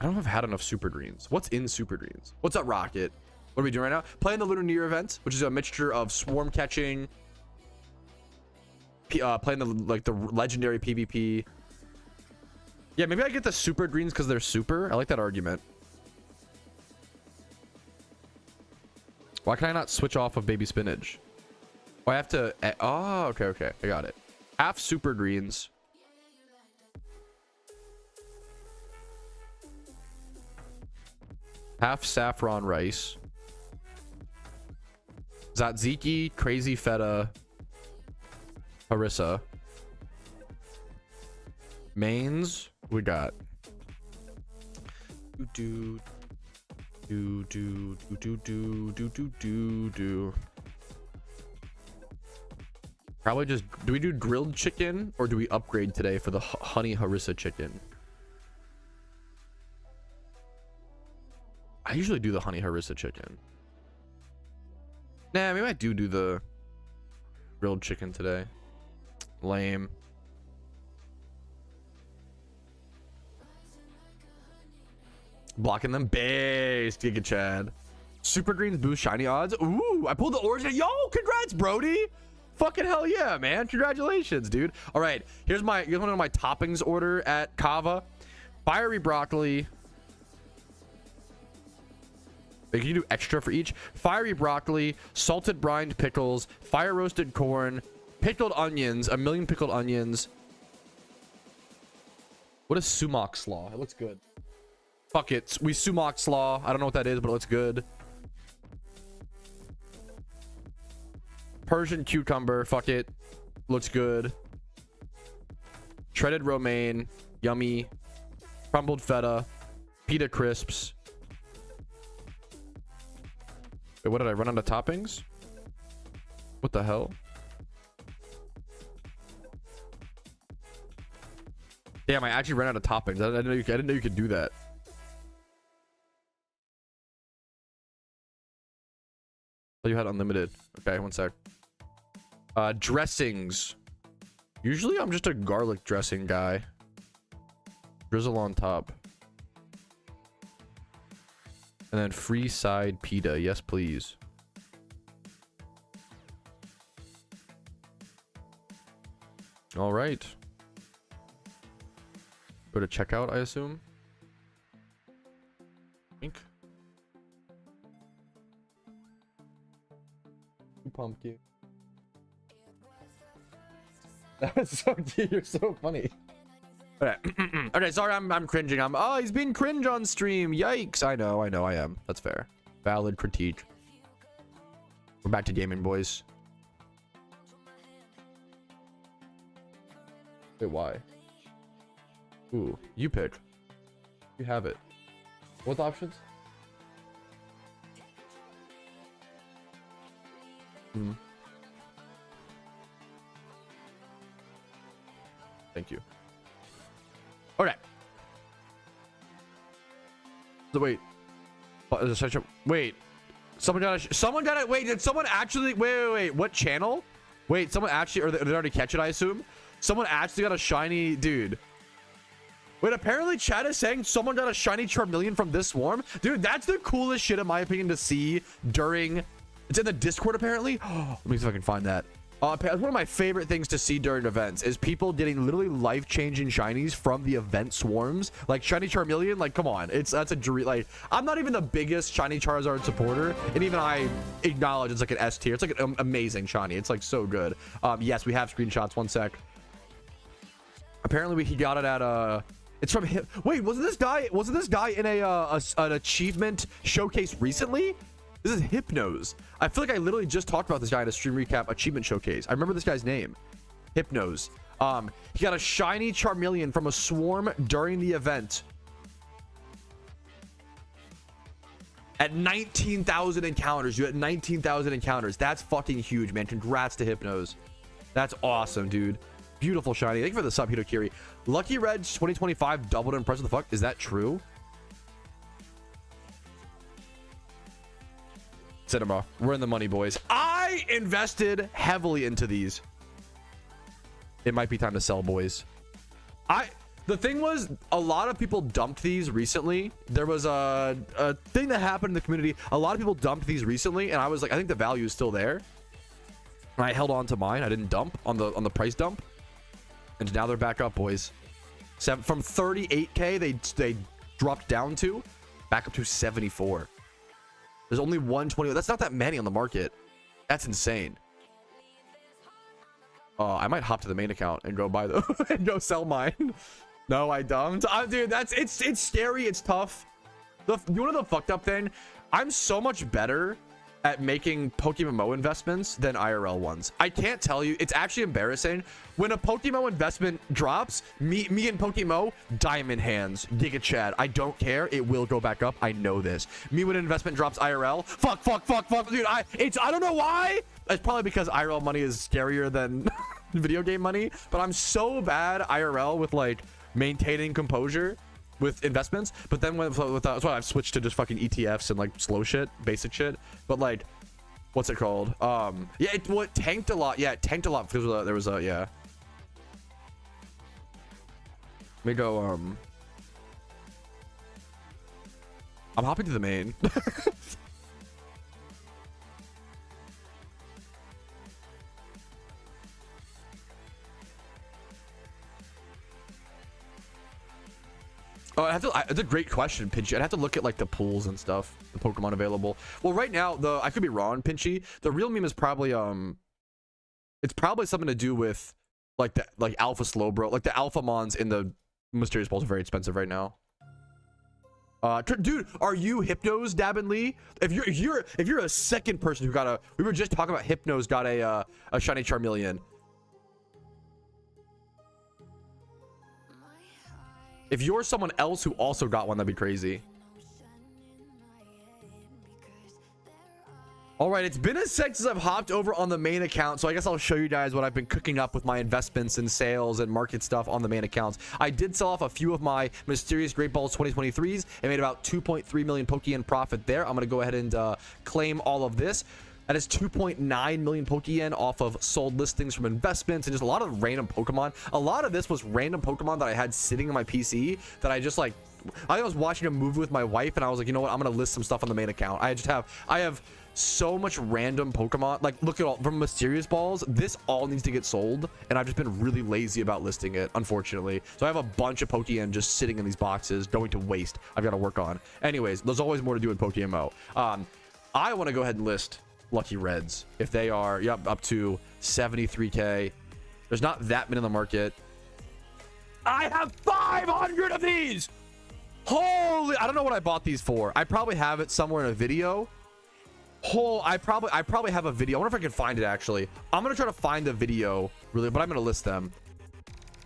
I don't know if I've had enough super greens. What's in super greens? What's up, Rocket? What are we doing right now? Playing the Lunar New Year event, which is a mixture of swarm catching, playing the legendary PvP. Yeah, maybe I get the super greens because they're super. I like that argument. Why can I not switch off of baby spinach? Oh, I have to. Oh, okay. I got it. Half super greens. Half saffron rice. Tzatziki, crazy feta, harissa. Mains, we got. Do. Probably just, do we do grilled chicken or do we upgrade today for the honey harissa chicken? I usually do the honey harissa chicken. Nah, maybe I do the grilled chicken today. Lame. Blocking them. Base. Giga Chad. Super greens boost shiny odds. Ooh, I pulled the origin. Yo, congrats, Brody. Fucking hell yeah, man. Congratulations, dude. All right, here's one of my toppings order at Kava. Fiery broccoli. Wait, can you do extra for each? Fiery broccoli, salted brined pickles, fire roasted corn, pickled onions, a million pickled onions. What is sumac slaw? It looks good. Fuck it. We sumac slaw. I don't know what that is, but it looks good. Persian cucumber. Fuck it. Looks good. Shredded romaine. Yummy. Crumbled feta. Pita crisps. Wait, what did I run out of toppings? What the hell? Damn, I actually ran out of toppings. I didn't know you could do that. Oh, you had unlimited. Okay, one sec. Dressings. Usually I'm just a garlic dressing guy. Drizzle on top. And then free side pita. Yes, please. All right. Go to checkout, I assume. Ink. Pumpkin. That was so cute. You're so funny. Okay. Okay, sorry, I'm cringing. Oh, he's being cringe on stream. Yikes. I know, I am. That's fair. Valid critique. We're back to gaming, boys. Wait, why? Ooh, you pick. You have it. What options? Thank you. Okay. So wait. Is it such a wait? Someone got it. Wait, did someone actually wait? What channel? Wait, someone actually, or did they already catch it? I assume someone actually got a shiny dude. Wait, apparently chat is saying someone got a shiny Charmeleon from this swarm. Dude, that's the coolest shit in my opinion to see during. It's in the Discord apparently. Oh, let me see if I can find that. One of my favorite things to see during events is people getting literally life-changing shinies from the event swarms. Like shiny Charmeleon, like come on, that's a dream. Like I'm not even the biggest shiny Charizard supporter, and even I acknowledge it's like an S tier. It's like an amazing shiny. It's like so good. Yes, we have screenshots. One sec. Apparently he got it at It's from him. Wait, wasn't this guy in an achievement showcase recently? This is Hypnos. I feel like I literally just talked about this guy in a stream recap achievement showcase. I remember this guy's name. Hypnos. He got a shiny Charmeleon from a swarm during the event. At 19,000 encounters. You had 19,000 encounters. That's fucking huge, man. Congrats to Hypnos. That's awesome, dude. Beautiful shiny. Thank you for the sub, Hitokiri. Lucky Red 2025 doubled in price. What the fuck? Is that true? Cinema. We're in the money, boys. I invested heavily into these. It might be time to sell, boys. The thing was, a lot of people dumped these recently. There was a thing that happened in the community. A lot of people dumped these recently, and I was like, I think the value is still there. And I held on to mine. I didn't dump on the price dump. And now they're back up, boys. From 38k, they dropped down to back up to 74. There's only 120. That's not that many on the market. That's insane. I might hop to the main account and go buy them and go sell mine. No, I dumped. Dude, it's scary. It's tough. You know the fucked up thing? I'm so much better at making PokeMMO investments than IRL ones. I can't tell you. It's actually embarrassing. When a PokeMMO investment drops, me and PokeMMO, diamond hands, Giga Chad. I don't care. It will go back up. I know this. Me when an investment drops IRL, fuck. Dude, I don't know why. It's probably because IRL money is scarier than video game money. But I'm so bad IRL with like maintaining composure with investments. But then that's why I've switched to just fucking ETFs and like slow shit, basic shit. But like, what's it called? Yeah, it tanked a lot. Yeah, it tanked a lot because there was a yeah. Let me go. I'm hopping to the main. Oh, it's a great question, Pinchy. I'd have to look at like the pools and stuff, the Pokemon available. Well, right now, I could be wrong, Pinchy. The real meme is probably it's probably something to do with like the Alpha Slowbro, like the Alpha Mons in the Mysterious Balls are very expensive right now. Dude, are you Hypnos, Dabin Lee? If you're a second person who got we were just talking about Hypnos got a shiny Charmeleon. If you're someone else who also got one, that'd be crazy. All right, it's been a sec since I've hopped over on the main account, so I guess I'll show you guys what I've been cooking up with my investments and sales and market stuff on the main accounts. I did sell off a few of my Mysterious Great Balls 2023s and made about 2.3 million Pokeyen profit there. I'm going to go ahead and claim all of this. That is 2.9 million Pokeyen off of sold listings from investments and just a lot of random Pokemon. A lot of this was random Pokemon that I had sitting on my PC that I just like, I was watching a movie with my wife and I was like, you know what? I'm going to list some stuff on the main account. I have so much random Pokemon. Like, look at all from Mysterious Balls. This all needs to get sold. And I've just been really lazy about listing it, unfortunately. So I have a bunch of Pokeyen just sitting in these boxes going to waste. I've got to work on. Anyways, there's always more to do in PokeMMO. I want to go ahead and list Lucky Reds if they are up to 73k. There's not that many on the market. I have 500 of these. Holy, I don't know what I bought these for. I probably have it somewhere in a video. I probably have a video. I wonder if I can find it actually. I'm gonna try to find the video really, but I'm gonna list them.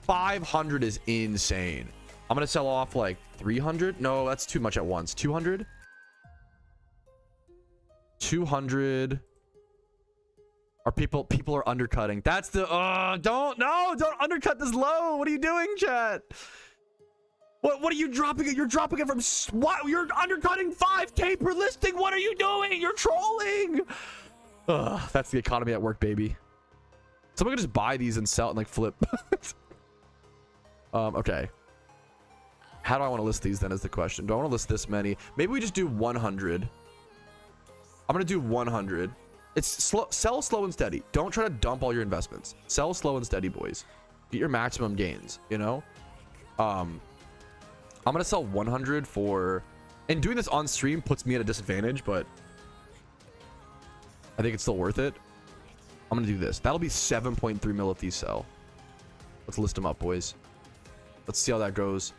500 is insane. I'm gonna sell off like 300. No, that's too much at once. 200 are people are undercutting. That's the don't undercut this low. What are you doing, chat? What are you dropping it? You're dropping it from what? You're undercutting 5k per listing. What are you doing? You're trolling. That's the economy at work, baby. Someone can just buy these and sell it and like flip. Okay. How do I want to list these then is the question. Do I want to list this many? Maybe we just do 100. I'm gonna do 100. It's slow. Sell slow and steady. Don't try to dump all your investments. Sell slow and steady, boys. Get your maximum gains, you know. I'm gonna sell 100 for, and doing this on stream puts me at a disadvantage, but I think it's still worth it. I'm gonna do this. That'll be 7.3 mil if these sell. Let's list them up, boys. Let's see how that goes.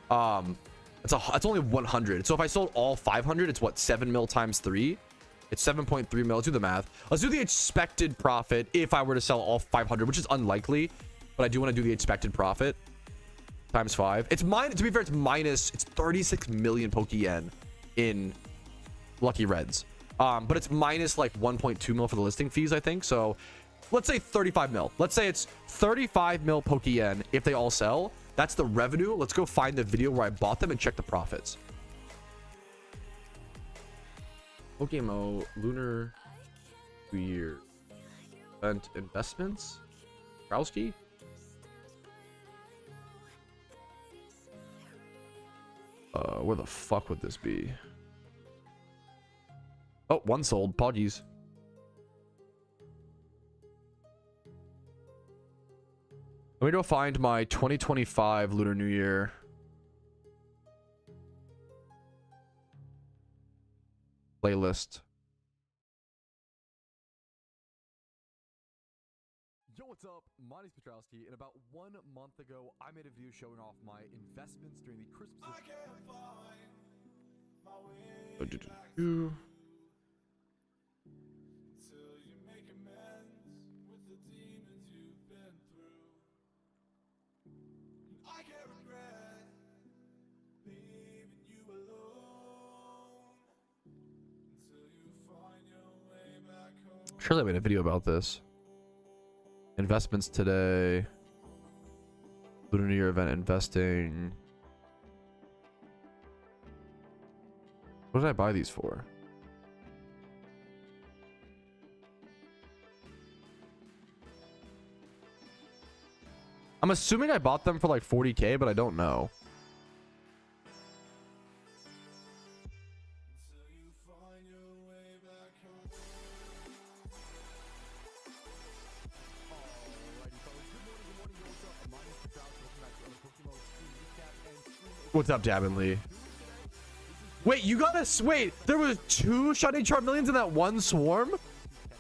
It's only 100. So if I sold all 500, it's what, 7 mil times 3? It's 7.3 mil. Let's do the math. Let's do the expected profit if I were to sell all 500, which is unlikely, but I do want to do the expected profit times 5. It's to be fair, it's 36 million Pokeyen in Lucky Reds. But it's minus like 1.2 mil for the listing fees, I think. So let's say 35 mil. Let's say it's 35 mil Pokeyen if they all sell. That's the revenue. Let's go find the video where I bought them and check the profits. PokeMMO Lunar Year Event Investments. Patrouski. Where the fuck would this be? Oh, one sold. Apologies. Let me go find my 2025 Lunar New Year. Playlist. Yo, what's up? My name's Patrouski, and about 1 month ago, I made a video showing off my investments during the Christmas. Surely I made a video about this. Investments today. Lunar New Year event investing. What did I buy these for? I'm assuming I bought them for like 40K, but I don't know. What's up, Dabin Lee? Wait, you got us. Wait, there was 2 Shining Chart Millions in that one swarm?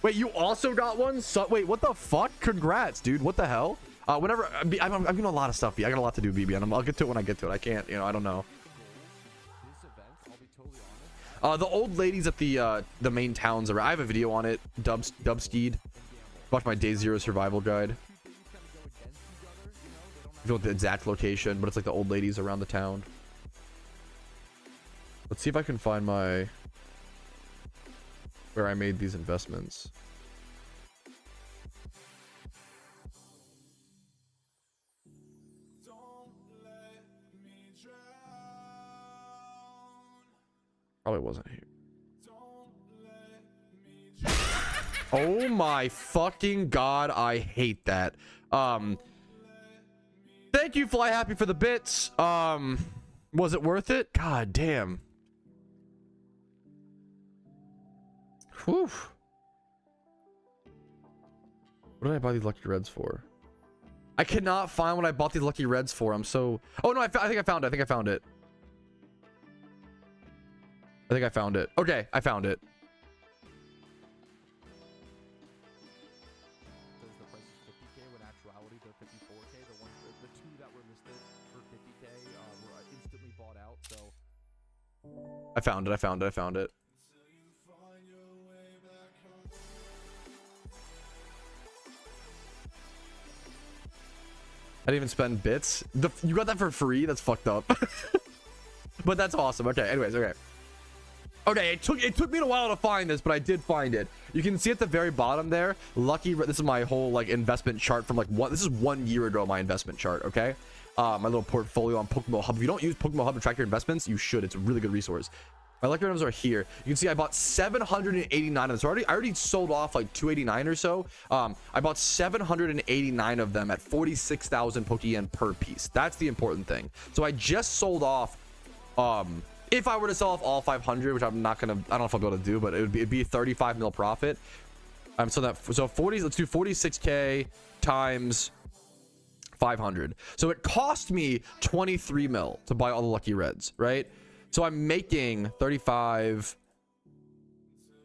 Wait, you also got one? So, wait, what the fuck? Congrats, dude. What the hell? Whenever I'm getting a lot of stuff. I got a lot to do, BB, and I'll get to it when I get to it. I can't, I don't know. The old ladies at the main towns. I have a video on it. Dubsteed. Watch my Day 0 survival guide. I don't know the exact location, but it's like the old ladies around the town. Let's see if I can find where I made these investments. Probably wasn't here. Oh my fucking god, I hate that. Thank you, Fly Happy, for the bits. Was it worth it? God damn. Whew. What did I buy these Lucky Reds for? I cannot find what I bought these Lucky Reds for. I'm so... Oh no, I think I found it. I think I found it. Okay, I found it. I found it. I didn't even spend bits. You got that for free? That's fucked up. But that's awesome. Okay, anyways, okay. Okay, it took me a while to find this, but I did find it. You can see at the very bottom there, this is my whole like investment chart from like this is 1 year ago, my investment chart, okay? My little portfolio on PokeMMO Hub. If you don't use PokeMMO Hub to track your investments, you should. It's a really good resource. My lucky items are here. You can see I bought 789 of them. So I already sold off like 289 or so. I bought 789 of them at 46,000 Pokeyen per piece. That's the important thing. So I just sold off. If I were to sell off all 500, which I'm not gonna, I don't know if I'll be able to do, but it'd be a 35 mil profit. So 40. Let's do 46K times 500. So it cost me 23 mil to buy all the Lucky Reds, right? So I'm making 35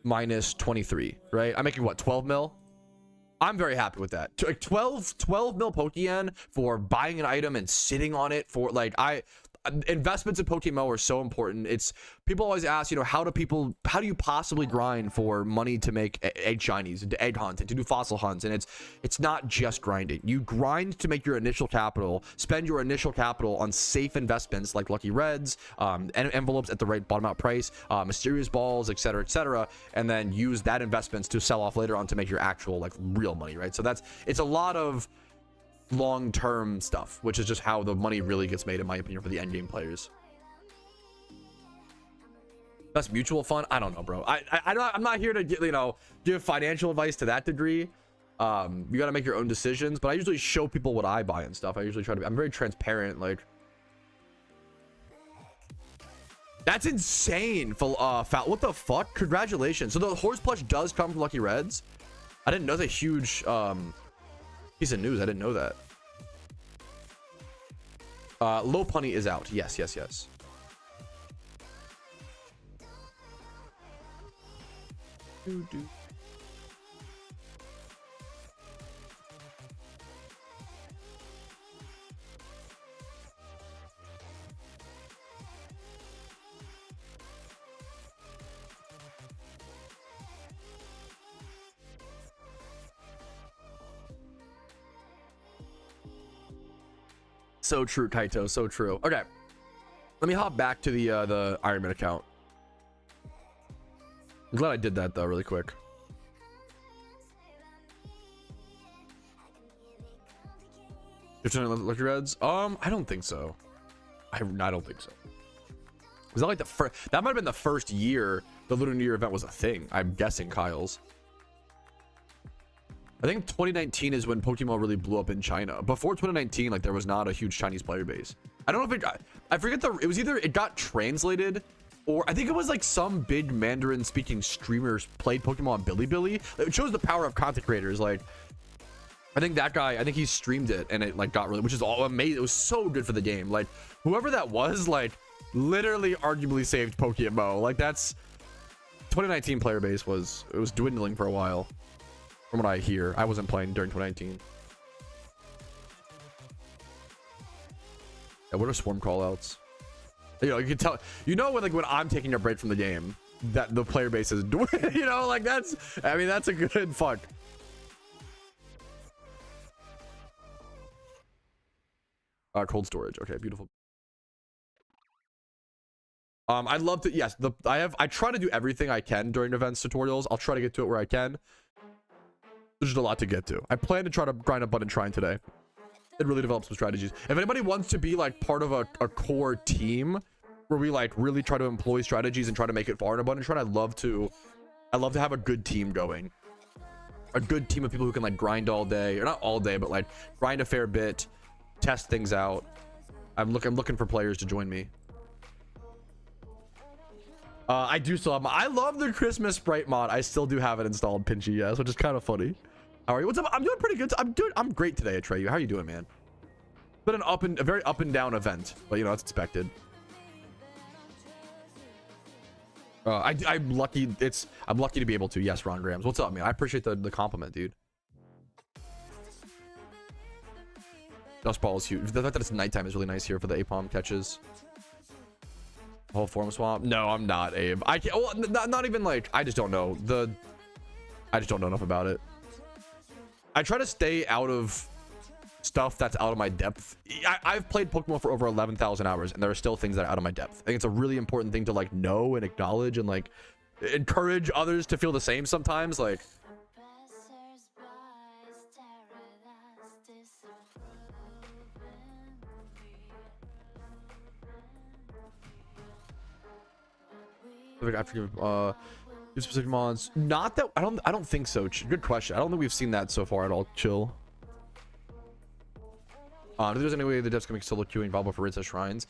minus 23, right? I'm making what, 12 mil? I'm very happy with that. 12 mil Pokeyen for buying an item and sitting on it for like, investments in PokeMMO are so important. It's people always ask, you know, how do you possibly grind for money to make egg shinies and to egg hunt and to do fossil hunts? And it's not just grinding. You grind to make your initial capital, spend your initial capital on safe investments like lucky reds, envelopes at the right bottom out price, mysterious balls, etc., and then use that investments to sell off later on to make your actual like real money, right? So it's a lot of long-term stuff, which is just how the money really gets made, in my opinion, for the end game players. Best mutual fund? I don't know, bro. I'm not here to get, you know, give financial advice to that degree. You got to make your own decisions, but I usually show people what I buy and stuff. I usually try to be, I'm very transparent. Like, that's insane. What the fuck? Congratulations. So the horse plush does come from Lucky Reds. I didn't know the huge piece of news. I didn't know that. Low punny is out. Yes. So true, Kaito. So true. Okay, let me hop back to the Ironman account. I'm glad I did that though, really quick. Lucky Reds? I don't think so. I don't think so. Was that like the first? That might have been the first year the Lunar New Year event was a thing. I'm guessing Kyle's. I think 2019 is when Pokemon really blew up in China. Before 2019, like there was not a huge Chinese player base. I don't know if it got, I forget it was either it got translated or I think it was like some big Mandarin speaking streamers played Pokemon on Bilibili. It shows the power of content creators. Like I think that guy, I think he streamed it and it like got really, which is all amazing. It was so good for the game. Like whoever that was, like literally arguably saved PokeMMO. Like that's 2019 player base was dwindling for a while. From what I hear, I wasn't playing during 2019. Yeah, what are swarm callouts? You know, you can tell. You know when I'm taking a break from the game, that the player base is doing. You know, like that's. I mean, that's a good fuck. Cold storage. Okay, beautiful. I'd love to. Yes, I try to do everything I can during events tutorials. I'll try to get to it where I can. There's just a lot to get to. I plan to try to grind a button shrine today and really develop some strategies. If anybody wants to be like part of a core team where we like really try to employ strategies and try to make it far in a button shrine, I'd love to have a good team going. A good team of people who can like grind all day, or not all day, but like grind a fair bit, test things out. I'm looking for players to join me. I do still have I love the Christmas Sprite mod. I still do have it installed, Pinchy, yes, which is kind of funny. How are you? What's up? I'm doing pretty good. I'm great today, Atreyu. How are you doing, man? It's been a very up and down event, but you know, it's expected. I'm lucky to be able to. Yes, Ron Grams. What's up, man? I appreciate the compliment, dude. Dust ball is huge. The fact that it's nighttime is really nice here for the Apom catches. Whole form swap? No, I'm not, Abe. I can't. Well, not even like. I just don't know enough about it. I try to stay out of stuff that's out of my depth. I've played Pokemon for over 11,000 hours, and there are still things that are out of my depth. I think it's a really important thing to like know and acknowledge and like encourage others to feel the same sometimes. Like. After specific mods, not that I don't think so. Good question. I don't think we've seen that so far at all. Chill. If there's any way the devs can make solo queuing viable for raids as shrines,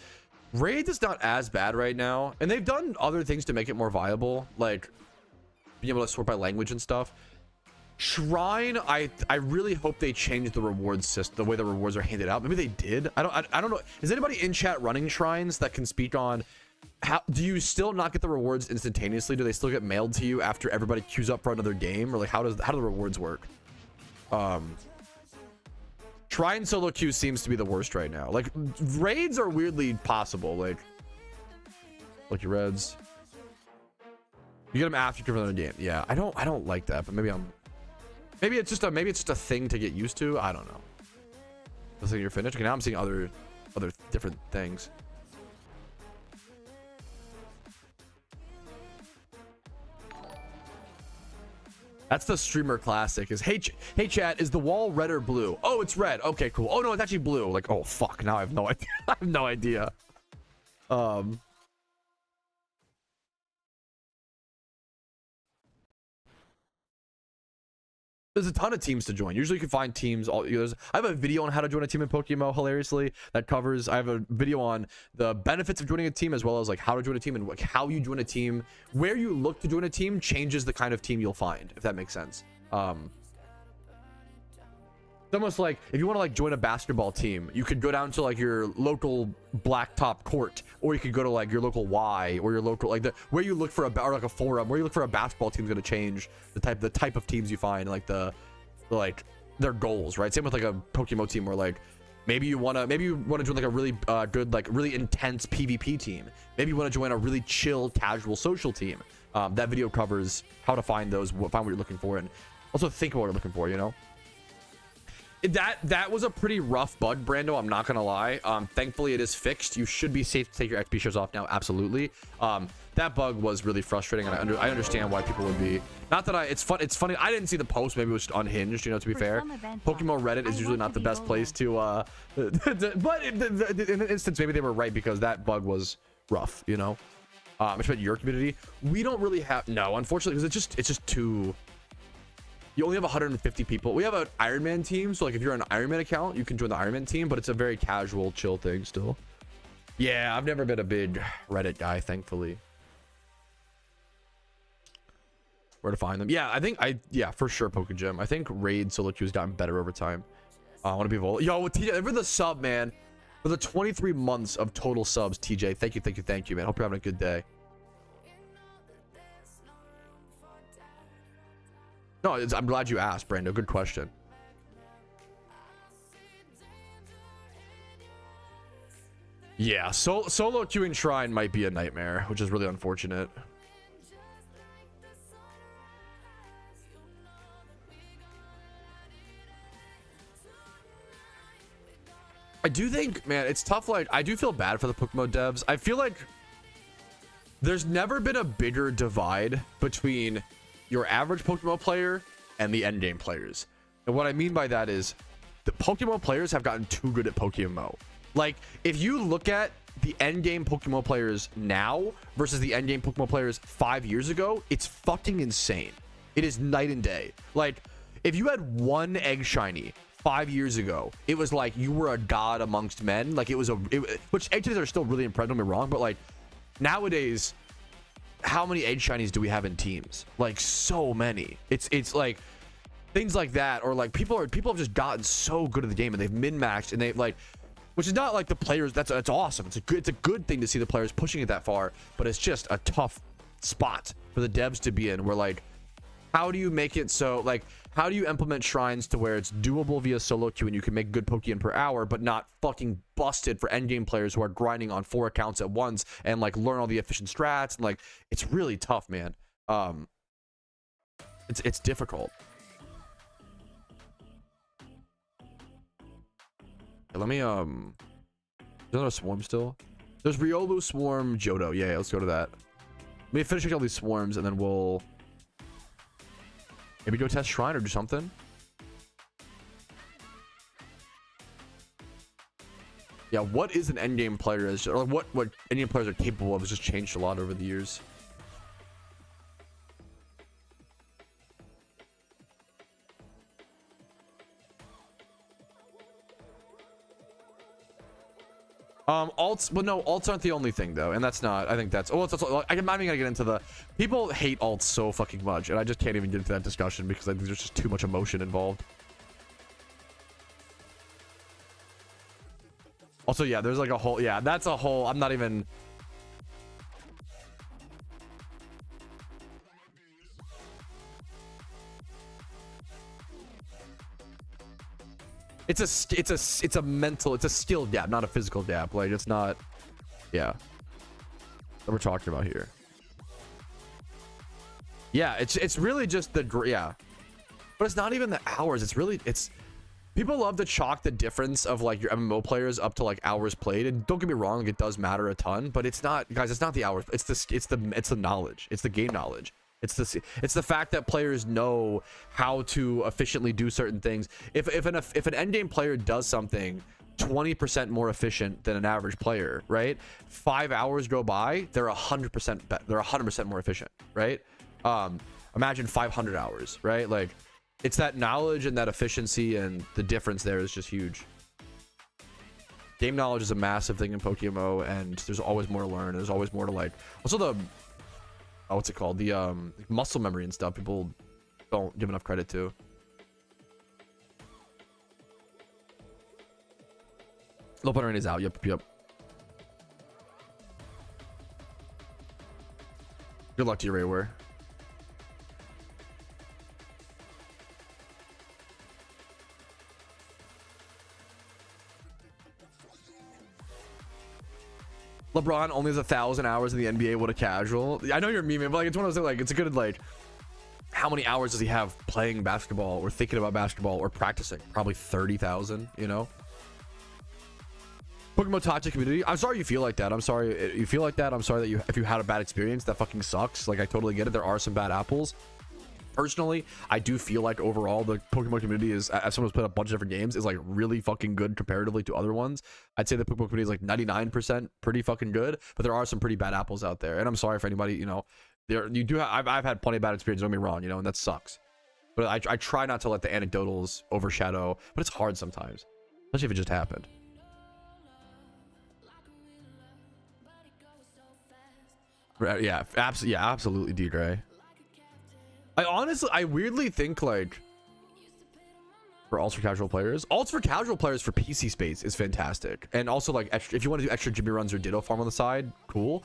raid is not as bad right now, and they've done other things to make it more viable, like being able to sort by language and stuff. Shrine, I really hope they change the reward system, the way the rewards are handed out. Maybe they did. I don't know. Is anybody in chat running shrines that can speak on? How do you still not get the rewards instantaneously? Do they still get mailed to you after everybody queues up for another game, or like how do the rewards work? Shrine solo queue seems to be the worst right now. Like raids are weirdly possible. Like your reds. You get them after you convert another game. Yeah, I don't like that, but maybe it's just a thing to get used to. I don't know. Looks like you're finished. Okay, now I'm seeing other different things. That's the streamer classic. Is hey chat, is the wall red or blue? Oh, it's red. Okay, cool. Oh no, it's actually blue. Like, oh fuck, now I have no idea. I have no idea. There's a ton of teams to join. Usually you can find teams I have a video on how to join a team in PokeMMO, hilariously, that covers. I have a video on the benefits of joining a team, as well as like how to join a team and like how you join a team. Where you look to join a team changes the kind of team you'll find, if that makes sense. It's almost like if you want to like join a basketball team, you could go down to like your local blacktop court, or you could go to like your local Y, or your local like where you look for or like a forum where you look for a basketball team is going to change the type of teams you find, like like their goals, right? Same with like a PokeMMO team, where like maybe you want to join like a really good, like really intense PvP team. Maybe you want to join a really chill casual social team. That video covers how to find those, find what you're looking for, and also think about what you're looking for, you know. That was a pretty rough bug, Brando, I'm not gonna lie. Thankfully it is fixed. You should be safe to take your XP shares off now, absolutely. That bug was really frustrating, and I understand why people would be, not that it's funny, I didn't see the post, maybe it was just unhinged, you know, to be fair. PokeMMO Reddit is usually not the best place to but in an instance maybe they were right, because that bug was rough, you know. Especially your community, we don't really have, no, unfortunately, because it's just too, you only have 150 people. We have an Iron Man team, so like if you're on an Iron Man account, you can join the Iron Man team, but it's a very casual, chill thing still. Yeah, I've never been a big Reddit guy, thankfully. Where to find them? Yeah, I think yeah, for sure, Pokegym. I think raid solo queue has gotten better over time. I want to be volatile. Yo, TJ, for the sub, man, for the 23 months of total subs, TJ, thank you, man. Hope you're having a good day. No, I'm glad you asked, Brando. Good question. Yeah, solo queuing Shrine might be a nightmare, which is really unfortunate. I do think, man, it's tough. Like, I do feel bad for the PokeMMO devs. I feel like there's never been a bigger divide between your average PokeMMO player and the endgame players. And what I mean by that is the PokeMMO players have gotten too good at PokeMMO. Like, if you look at the endgame PokeMMO players now versus the endgame PokeMMO players 5 years ago, it's fucking insane. It is night and day. Like, if you had one egg shiny 5 years ago, it was like you were a god amongst men. Like, which egg shinies are still really impressive, don't get me wrong, but like nowadays, how many egg shinies do we have in teams? Like, so many. It's like things like that, or like people have just gotten so good at the game, and they've min-maxed, and they've like, which is not like the players, that's awesome. It's a good thing to see the players pushing it that far, but it's just a tough spot for the devs to be in, where like, how do you make it so, like, how do you implement shrines to where it's doable via solo queue and you can make good Pokeyen per hour, but not fucking busted for endgame players who are grinding on 4 accounts at once and like learn all the efficient strats, and like, it's really tough, man. It's difficult. Let me there's another swarm still. There's Riolu, Swarm, Johto. Yeah, let's go to that. Let me finish all these swarms, and then we'll maybe go test Shrine or do something. Yeah, what is an endgame player is, or what endgame players are capable of, has just changed a lot over the years. Alts, well, no, alts aren't the only thing though, and that's not, I think that's, oh, I'm not even gonna get into the, people hate alts so fucking much, and I just can't even get into that discussion because I think there's just too much emotion involved. Also, yeah, there's like a whole, yeah, that's a whole, I'm not even, it's a mental, it's a skill gap, not a physical gap. Like it's not, yeah. What we're talking about here. Yeah, it's really just the yeah, but it's not even the hours. It's really people love to chalk the difference of like your MMO players up to like hours played, and don't get me wrong, it does matter a ton, but it's not, guys. It's not the hours. It's the knowledge. It's the game knowledge. It's the fact that players know how to efficiently do certain things. If an end game player does something 20% more efficient than an average player, right? 5 hours go by, they're 100% more efficient, right? Imagine 500 hours, right? Like it's that knowledge and that efficiency, and the difference there is just huge. Game knowledge is a massive thing in PokeMMO, and there's always more to learn. There's always more to like. Also the what's it called? The muscle memory and stuff. People don't give enough credit to. Low punter is out. Yep. Good luck to you, Rayware. LeBron only has 1,000 hours in the NBA. What a casual. I know you're memeing, but like it's one of those, like, it's a good, like, how many hours does he have playing basketball or thinking about basketball or practicing? Probably 30,000, you know? PokeMMO toxic community. I'm sorry you feel like that. I'm sorry you feel like that. I'm sorry that if you had a bad experience, that fucking sucks. Like, I totally get it. There are some bad apples. Personally, I do feel like overall the PokeMMO community is, as someone who's played a bunch of different games, is like really fucking good comparatively to other ones. I'd say the PokeMMO community is like 99% pretty fucking good, but there are some pretty bad apples out there. And I'm sorry for anybody, you know, I've had plenty of bad experiences, don't get me wrong, you know, and that sucks. But I try not to let the anecdotals overshadow, but it's hard sometimes, especially if it just happened. Yeah, absolutely, D Gray. I weirdly think like for alts for casual players for PC space is fantastic, and also like if you want to do extra Jimmy runs or Ditto farm on the side, cool.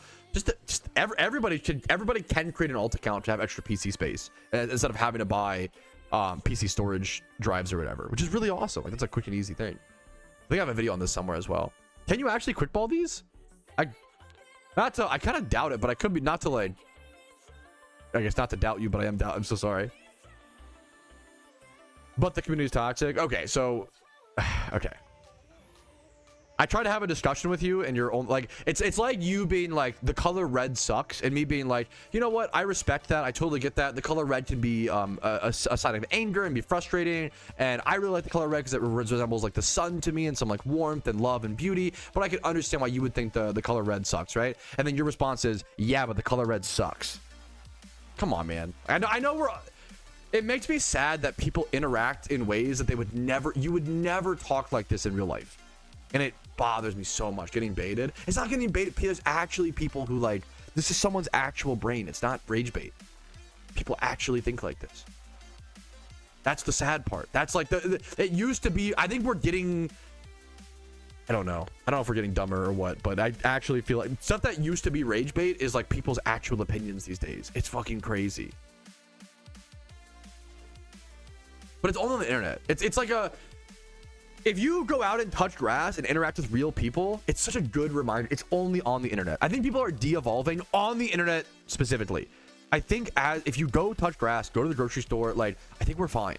Everybody can create an alt account to have extra PC space instead of having to buy PC storage drives or whatever, which is really awesome. Like that's a quick and easy thing. I think I have a video on this somewhere as well. Can you actually quick ball these? I kind of doubt it, but I could be, not to like, I guess not to doubt you, but I'm so sorry. But the community is toxic. Okay, so okay. I try to have a discussion with you, and your own, like, it's like you being like, the color red sucks, and me being like, you know what, I respect that, I totally get that. The color red can be a sign of anger and be frustrating, and I really like the color red because it resembles like the sun to me and some like warmth and love and beauty. But I can understand why you would think the color red sucks, right? And then your response is, yeah, but the color red sucks. Come on, man. I know it makes me sad that people interact in ways that you would never talk like this in real life. And it bothers me so much. Getting baited. It's not getting baited. There's actually people who, like, this is someone's actual brain. It's not rage bait. People actually think like this. That's the sad part. That's like it used to be. I think we're getting, I don't know if we're getting dumber or what, but I actually feel like stuff that used to be rage bait is like people's actual opinions these days. It's fucking crazy. But it's only on the internet. It's like if you go out and touch grass and interact with real people, it's such a good reminder. It's only on the internet. I think people are de-evolving on the internet specifically. I think if you go touch grass, go to the grocery store, like, I think we're fine.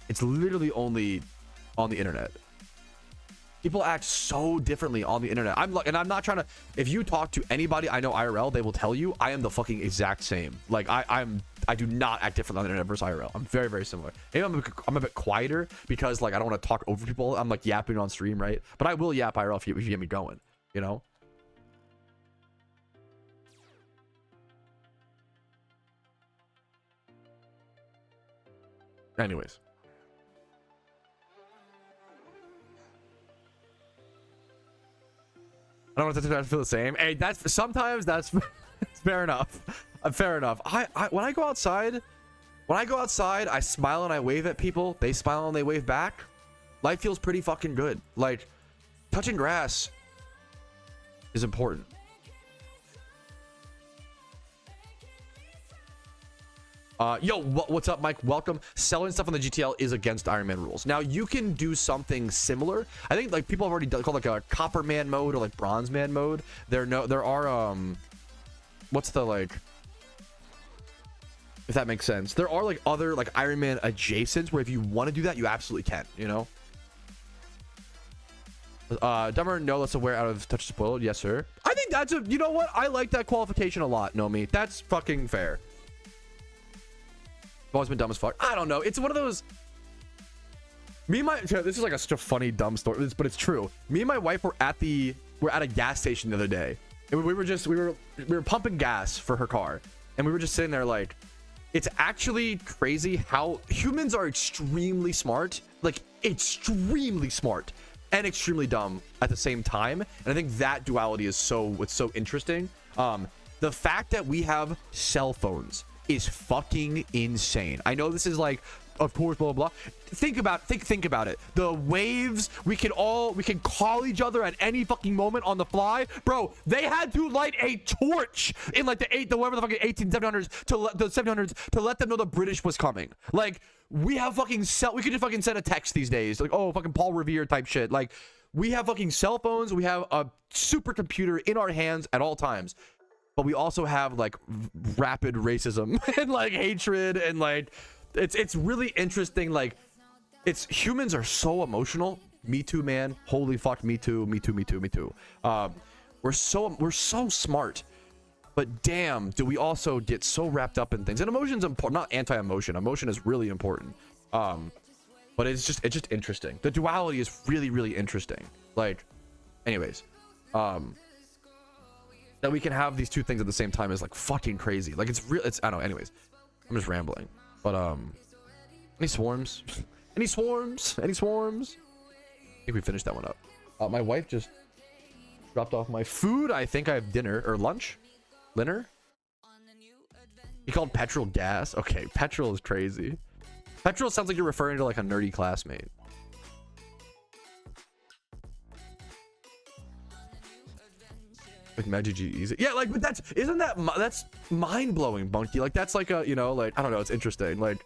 It's literally only on the internet. People act so differently on the internet. I'm not trying to, if you talk to anybody I know IRL, they will tell you I am the fucking exact same. Like I do not act different on the internet versus IRL. I'm very, very similar. Maybe I'm a bit quieter because like I don't want to talk over people. I'm like yapping on stream, right? But I will yap IRL if you get me going, you know? Anyways. I don't want to feel the same. Hey, sometimes that's fair enough. Fair enough. When I go outside, I smile and I wave at people. They smile and they wave back. Life feels pretty fucking good. Like, touching grass is important. Yo, what's up, Mike? Welcome. Selling stuff on the GTL is against Iron Man rules. Now, you can do something similar. I think like people have already done called like a Copper Man mode or like Bronze Man mode. There are what's the like, if that makes sense. There are like other like Iron Man adjacents where if you want to do that, you absolutely can, you know? Dumber, no, let's aware out of touch spoiled. Yes, sir. I think that's a, you know what? I like that qualification a lot, Nomi. That's fucking fair. I've always been dumb as fuck. I don't know. It's one of those. Me and my, this is like such a funny dumb story, but it's true. Me and my wife were at a gas station the other day, and we were pumping gas for her car, and we were just sitting there like, it's actually crazy how humans are extremely smart, like extremely smart, and extremely dumb at the same time. And I think that duality is what's so interesting. The fact that we have cell phones is fucking insane. I know this is like, of course, blah blah blah. Think about it. The waves, we can call each other at any fucking moment on the fly, bro. They had to light a torch in like whatever the fucking 1700s to let them know the British was coming. Like, we have fucking we could just fucking send a text these days, like, oh, fucking Paul Revere type shit. Like, we have fucking cell phones, we have a supercomputer in our hands at all times. But we also have like rapid racism and like hatred, and like it's really interesting. Like, humans are so emotional. Me too, man. Holy fuck, me too. We're so smart, but damn, do we also get so wrapped up in things. And emotion's important, not anti-emotion. Emotion is really important. But it's just interesting. The duality is really interesting. Like, anyways, that we can have these two things at the same time is like fucking crazy. Like, it's real. I don't know. Anyways, I'm just rambling. But any swarms? Any swarms? I think we finished that one up. My wife just dropped off my food. I think I have dinner or lunch. Dinner. He called petrol gas. Okay, petrol is crazy. Petrol sounds like you're referring to like a nerdy classmate. Like Magic G easy. Yeah, like, but that's mind-blowing, Bunky. Like, that's like a, you know, like, I don't know, it's interesting. Like,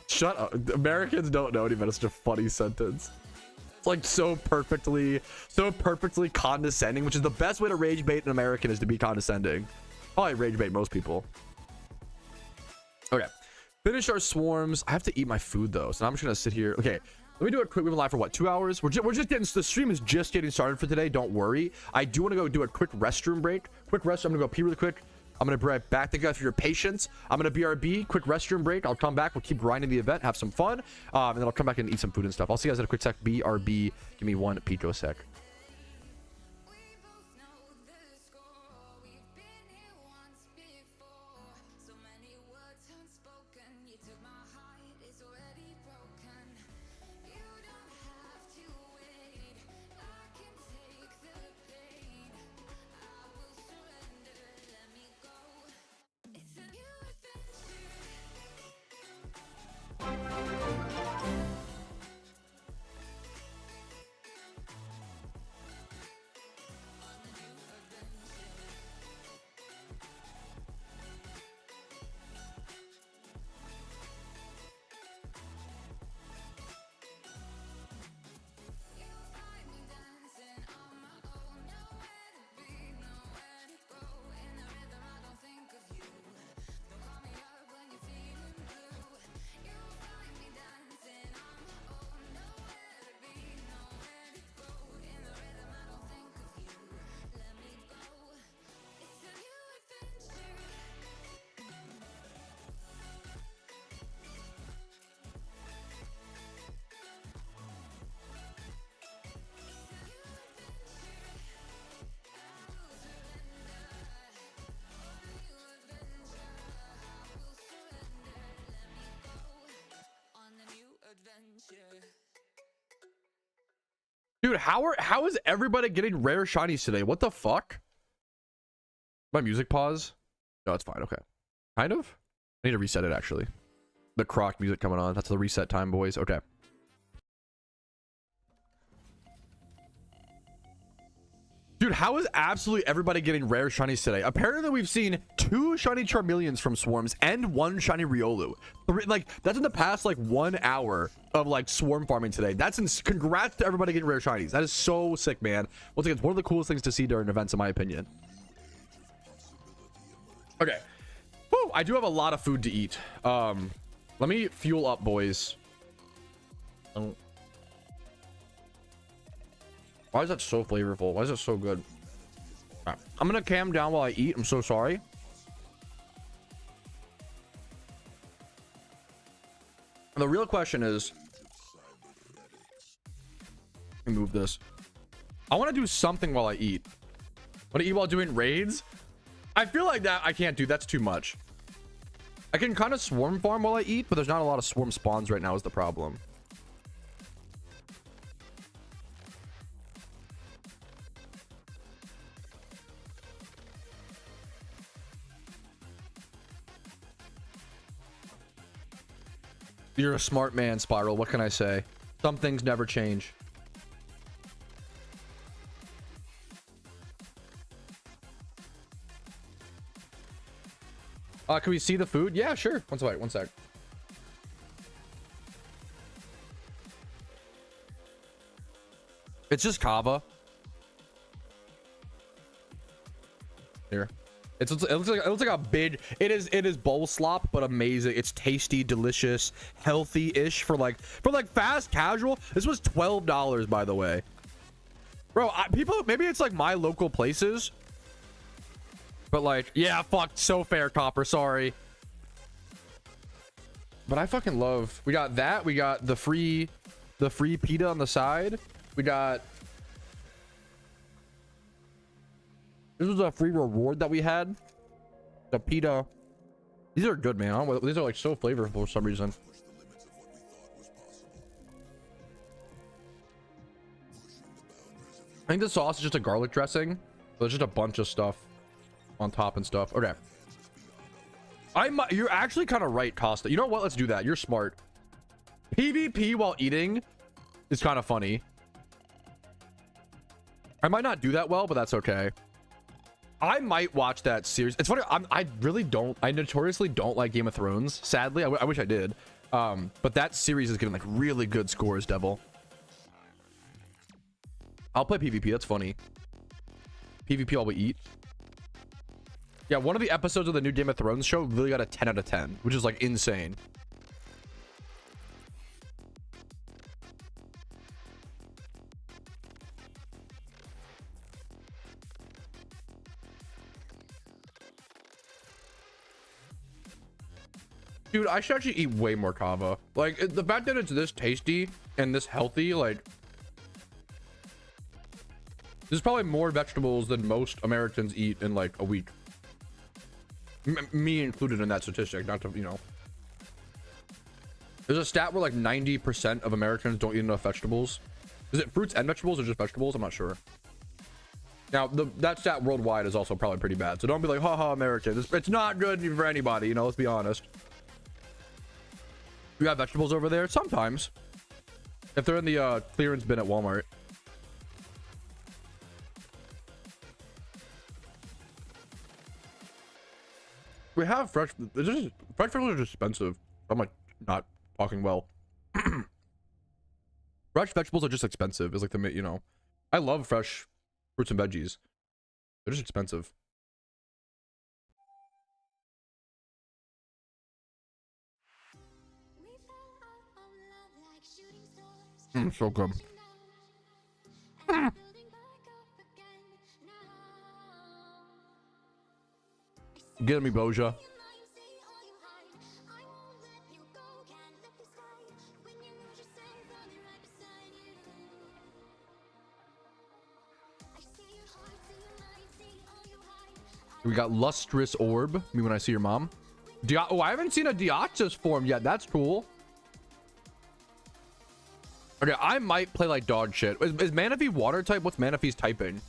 shut up. Americans don't know any better. It's such a funny sentence. It's like so perfectly condescending, which is the best way to rage bait an American, is to be condescending. Probably rage bait most people. Okay, finish our swarms. I have to eat my food though, so now I'm just gonna sit here. Okay, let me do a quick. We've been live for what, 2 hours? We're just getting, the stream is just getting started for today. Don't worry. I do want to go do a quick restroom break. I'm gonna go pee really quick. I'm gonna be right back. Thank you guys for your patience. I'm gonna BRB, quick restroom break. I'll come back. We'll keep grinding the event, have some fun, and then I'll come back and eat some food and stuff. I'll see you guys in a quick sec. BRB. Give me one pico sec. Dude, how is everybody getting rare shinies today? What the fuck? My music pause? No, it's fine. Okay. Kind of? I need to reset it, actually. The croc music coming on. That's the reset time, boys. Okay. Dude, how is absolutely everybody getting rare shinies today? Apparently, we've seen 2 shiny Charmeleons from Swarms and 1 shiny Riolu. Like, that's in the past, like, 1 hour of, like, Swarm farming today. Congrats to everybody getting rare shinies. That is so sick, man. Once again, it's one of the coolest things to see during events, in my opinion. Okay. Whew, I do have a lot of food to eat. Let me fuel up, boys. Why is that so flavorful? Why is it so good? All right. I'm gonna cam down while I eat. I'm so sorry. And the real question is, let me move this. I want to do something while I eat. Want to eat while doing raids? I feel like that I can't do. That's too much. I can kind of swarm farm while I eat, but there's not a lot of swarm spawns right now is the problem. You're a smart man, Spiral. What can I say? Some things never change. Can we see the food? Yeah, sure. One sec. It's just kava. Here. It looks like a big. It is bowl slop, but amazing. It's tasty, delicious, healthy-ish for like fast casual. This was $12, by the way, bro. People, maybe it's like my local places, but like, yeah, fuck, so fair, Copper. Sorry, but I fucking love. We got that. We got the free pita on the side. We got. This was a free reward that we had. The pita. These are good, man. These are like so flavorful for some reason. I think the sauce is just a garlic dressing. So there's just a bunch of stuff on top and stuff. Okay. You're actually kind of right, Costa. You know what? Let's do that. You're smart. PvP while eating is kind of funny. I might not do that well, but that's okay. I might watch that series. It's funny. I notoriously don't like Game of Thrones. Sadly, I wish I did. But that series is getting like really good scores, Devil. I'll play PvP. That's funny. PvP while we eat. Yeah, one of the episodes of the new Game of Thrones show really got a 10 out of 10, which is like insane. Dude, I should actually eat way more kava. Like, the fact that it's this tasty and this healthy, like, there's probably more vegetables than most Americans eat in like a week. Me included in that statistic, not to, you know. There's a stat where like 90% of Americans don't eat enough vegetables. Is it fruits and vegetables or just vegetables? I'm not sure. Now, that stat worldwide is also probably pretty bad. So don't be like, haha, Americans. It's not good for anybody, you know, let's be honest. You got vegetables over there? Sometimes. If they're in the clearance bin at Walmart. We have fresh. Fresh vegetables are just expensive. I'm like not talking well. Fresh vegetables are just expensive. It's like the, you know, I love fresh fruits and veggies. They're just expensive. So good. Get me, Boja. We got lustrous orb. Me when I see your mom. Oh, I haven't seen a Deoxys form yet. That's cool. Okay, I might play like dog shit. Is Manaphy water type? What's Manaphy's typing?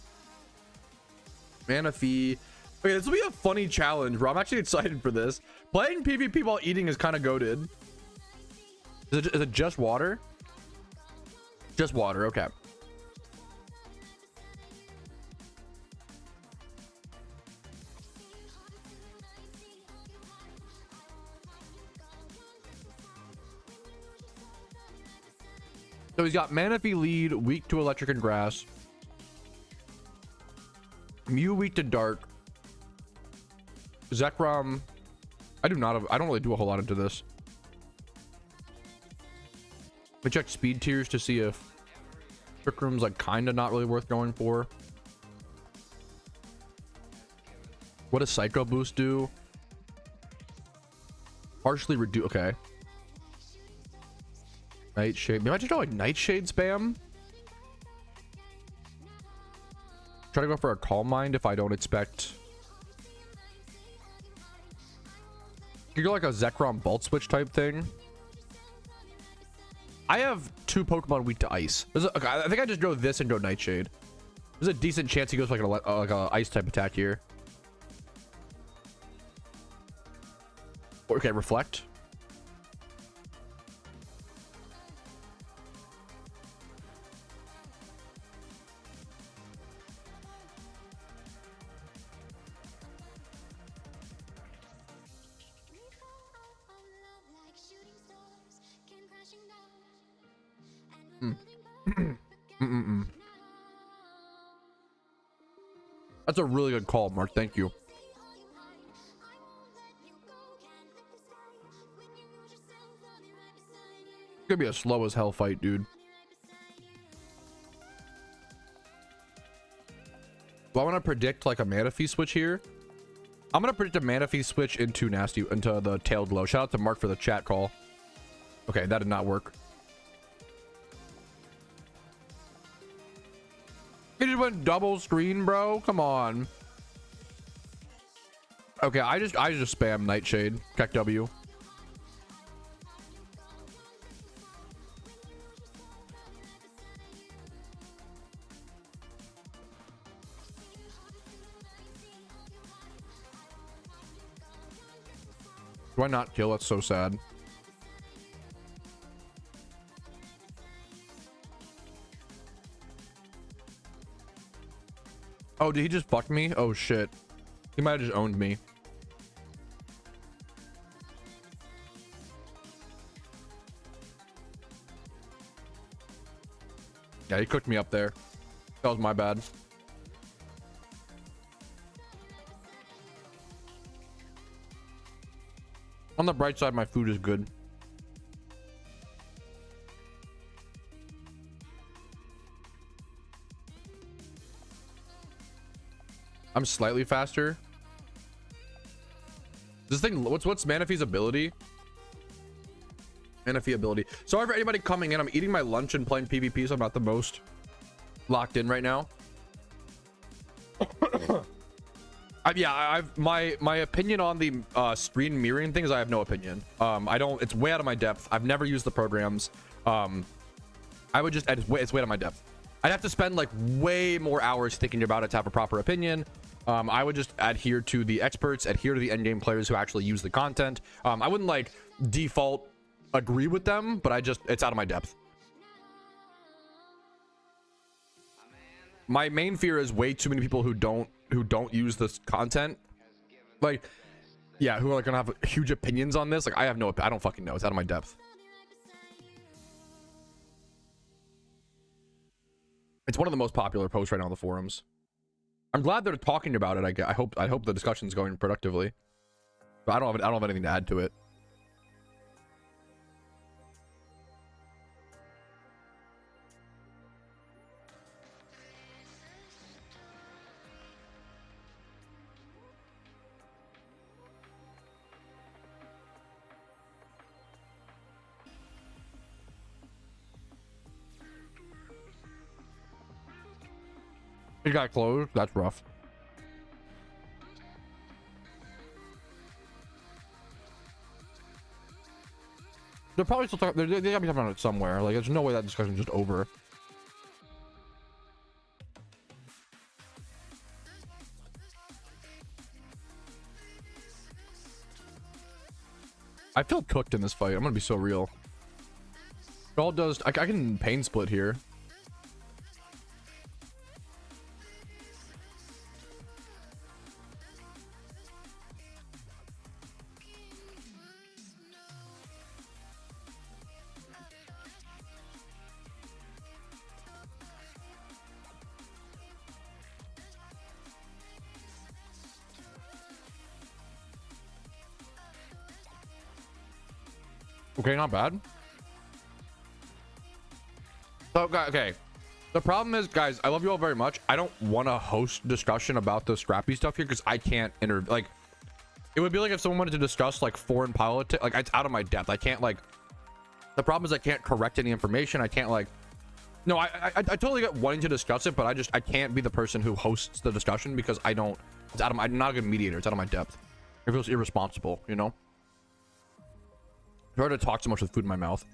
Manaphy. Okay, this will be a funny challenge, bro. I'm actually excited for this. Playing PvP while eating is kind of goated. Is it just water? Just water, okay. So he's got Manaphy lead, weak to electric and grass. Mew weak to dark. Zekrom. I don't really do a whole lot into this. We check speed tiers to see if Trick Room's like kind of not really worth going for. What does Psycho Boost do? Partially reduce. Okay. Nightshade. Maybe I just go like Nightshade spam. Try to go for a Calm Mind if I don't expect. You go like a Zekrom Volt Switch type thing. I have 2 Pokemon weak to ice. Okay, I think I just go this and go Nightshade. There's a decent chance he goes like a ice type attack here. Okay, Reflect. That's a really good call, Mark. Thank you. It's gonna be a slow as hell fight, dude. Do I want to predict like a Manaphy switch here? I'm gonna predict a Manaphy switch into the Tailed Glow. Shout out to Mark for the chat call. Okay, that did not work. He just went double screen, bro. Come on. Okay, I just spam Nightshade. Keck W. Do I not kill? That's so sad. Oh, did he just fuck me? Oh shit. He might have just owned me. Yeah, he cooked me up there. That was my bad. On the bright side, my food is good. I'm slightly faster. This thing, what's Manaphy's ability? Manaphy ability. Sorry for anybody coming in. I'm eating my lunch and playing PvP, so I'm not the most locked in right now. My opinion on the screen mirroring thing is I have no opinion. It's way out of my depth. I've never used the programs. It's way out of my depth. I'd have to spend like way more hours thinking about it to have a proper opinion. I would just adhere to the experts, adhere to the endgame players who actually use the content. I wouldn't like default agree with them, but it's out of my depth. My main fear is way too many people who don't use this content, like, yeah, who are like gonna have huge opinions on this. Like, I don't fucking know. It's out of my depth. It's one of the most popular posts right now on the forums. I'm glad they're talking about it. I hope the discussion's going productively. But I don't have anything to add to it. It got closed. That's rough. They're probably still talking. They gotta be talking about it somewhere. Like, there's no way that discussion's just over. I feel cooked in this fight. I'm gonna be so real. It all does. I can pain split here. Okay, not bad. So, okay. The problem is, guys, I love you all very much. I don't want to host discussion about the scrappy stuff here because I can't like, it would be like if someone wanted to discuss like foreign politics, like it's out of my depth. I can't like, the problem is I can't correct any information. I can't like, no, I totally get wanting to discuss it, but I can't be the person who hosts the discussion because I don't, it's out of my, I'm not a good mediator. It's out of my depth. It feels irresponsible, you know? It's hard to talk so much with food in my mouth.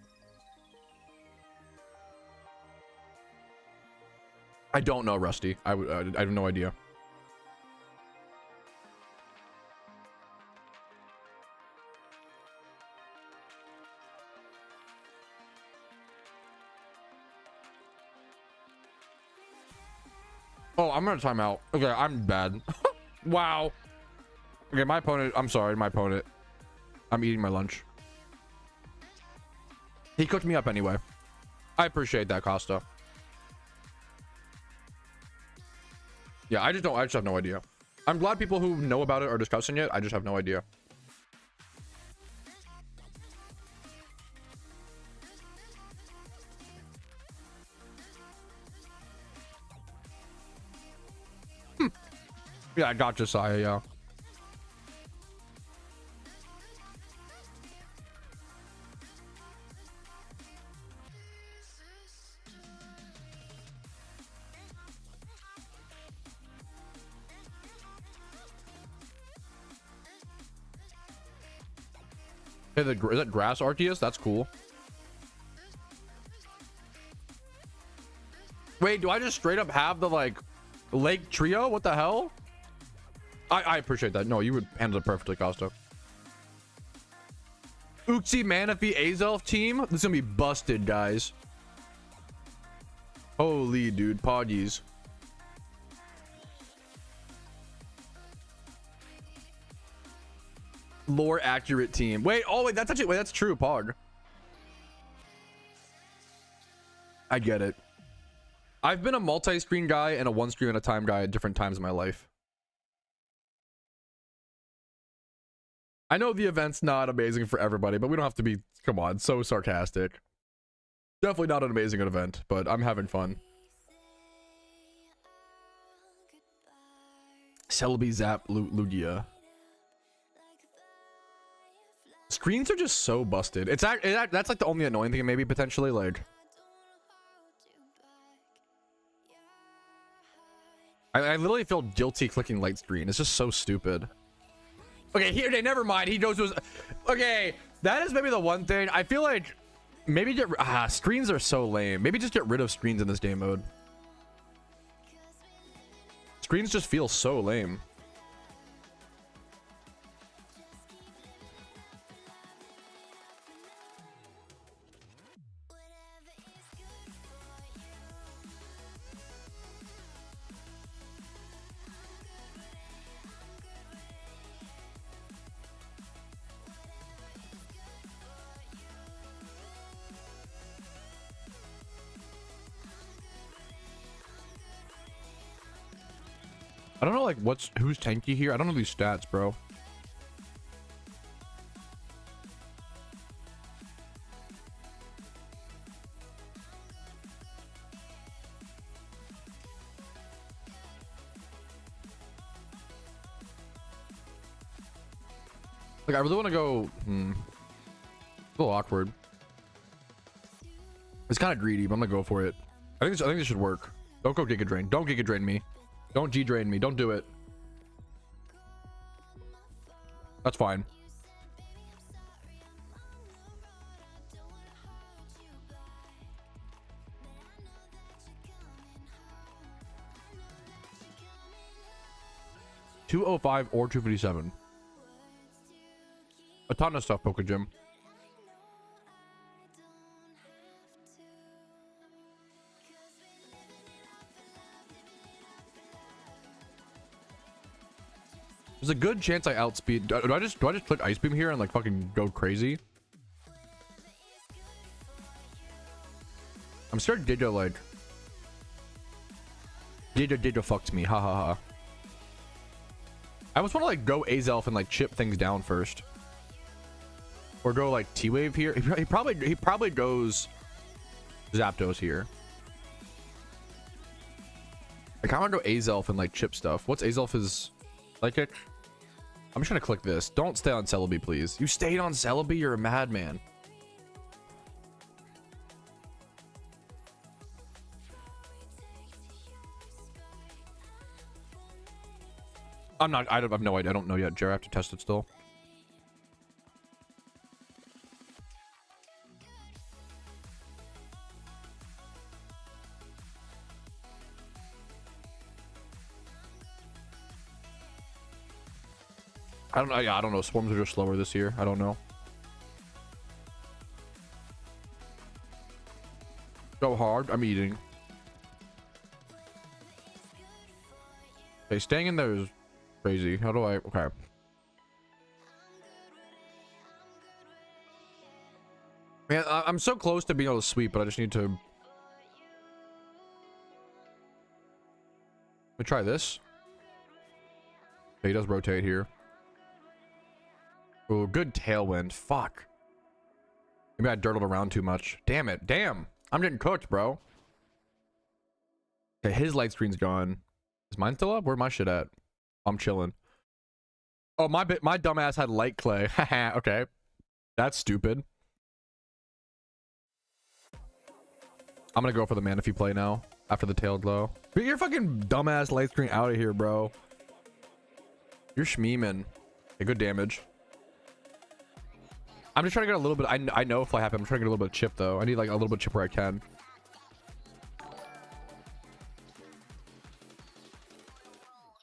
I don't know, Rusty. I have no idea. Oh, I'm gonna time out. Okay, I'm bad. Wow. Okay, my opponent. I'm sorry, my opponent. I'm eating my lunch. He cooked me up anyway. I appreciate that, Costa. Yeah, I just have no idea. I'm glad people who know about it are discussing it. I just have no idea. Yeah, I got Josiah, yeah. Hey, is that grass Arceus? That's cool. Wait, do I just straight up have the like Lake Trio? What the hell? I appreciate that. No, you would handle it perfectly, Costa. Uxie Manaphy Azelf team. This is gonna be busted, guys. Holy dude, Poggies. Lore accurate team. Wait, oh wait, that's actually, wait, that's true, Pog. I get it. I've been a multi-screen guy and a one screen at a time guy at different times in my life. I know the event's not amazing for everybody, but we don't have to be, come on, so sarcastic. Definitely not an amazing event, but I'm having fun. Celebi Zap Lugia. Screens are just so busted. That's like the only annoying thing, maybe potentially, like. I literally feel guilty clicking light screen. It's just so stupid. Okay, here, never mind. He goes to his, okay, that is maybe the one thing. I feel like maybe screens are so lame. Maybe just get rid of screens in this game mode. Screens just feel so lame. I don't know like who's tanky here. I don't know these stats, bro. Like I really want to go It's a little awkward. It's kind of greedy, but I'm gonna go for it. I think this should work. Don't go Giga Drain. Don't Giga Drain me. Don't G drain me. Don't do it. That's fine. $205 or $257. A ton of stuff, Pokegym. There's a good chance I outspeed. Do I just click Ice Beam here and like fucking go crazy? I'm scared Giga like Giga fucked me. Ha ha ha. I almost want to like go Azelf and like chip things down first. Or go like T-Wave here. He probably goes Zapdos here. I kind of want to go Azelf and like chip stuff. What's Azelf's psychic? I'm just gonna click this. Don't stay on Celebi, please. You stayed on Celebi? You're a madman. I'm not. I have no idea. I don't know yet. Jared, I have to test it still. I don't know. Yeah, I don't know. Swarms are just slower this year. I don't know. Go hard. I'm eating. Okay, staying in there is crazy. How do I? Okay. Man, I'm so close to being able to sweep, but I just need to. Let me try this. Okay, he does rotate here. Oh, good tailwind. Fuck. Maybe I dirtled around too much. Damn it. Damn. I'm getting cooked, bro. Okay, his light screen's gone. Is mine still up? Where my shit at? I'm chilling. Oh, my dumbass had light clay. Okay. That's stupid. I'm gonna go for the Manaphy play now after the tail glow. Get your fucking dumbass light screen out of here, bro. You're schmeeming. Okay, good damage. I'm just trying to get a little bit. I know if I happen, I'm trying to get a little bit of chip though. I need like a little bit of chip where I can.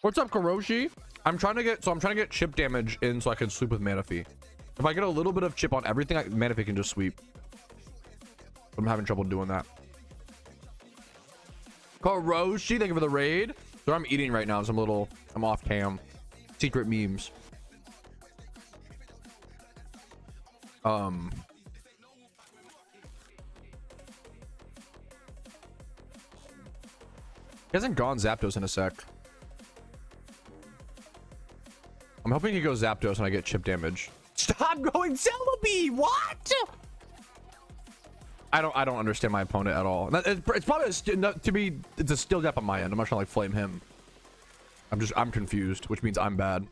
What's up, Karoshi? I'm trying to get chip damage in so I can sweep with Manaphy. If I get a little bit of chip on everything, Manaphy can just sweep. I'm having trouble doing that. Karoshi, thank you for the raid. So I'm eating right now, so I'm off cam. Secret memes. He hasn't gone Zapdos in a sec. I'm hoping he goes Zapdos and I get chip damage. Stop going Celebi! What? I don't understand my opponent at all. It's probably it's a skill gap on my end. I'm not trying to like flame him. I'm confused, which means I'm bad.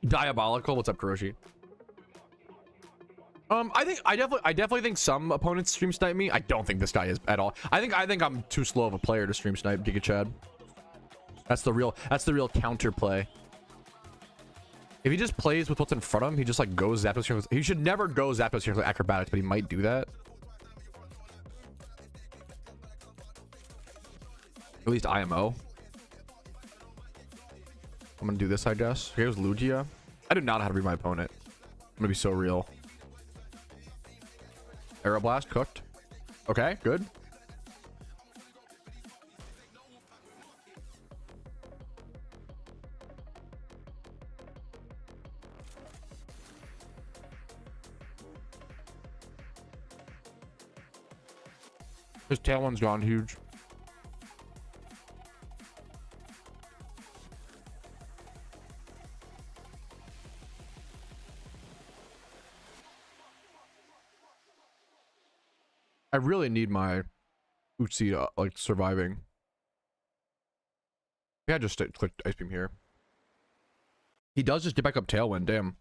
Diabolical. What's up, Karoshi? I definitely think some opponents stream snipe me. I don't think this guy is at all. I think I'm too slow of a player to stream snipe Giga Chad. That's the real counter play. If he just plays with what's in front of him, he just like goes Zapdos here. He should never go Zapdos here with acrobatics, but he might do that. At least IMO. I'm gonna do this, I guess. Here's Lugia. I do not know how to read my opponent. I'm gonna be so real. Aeroblast cooked. Okay, good. His tail one's gone huge. I really need my Uchi like surviving. Yeah, just click Ice Beam here. He does just get back up Tailwind, damn.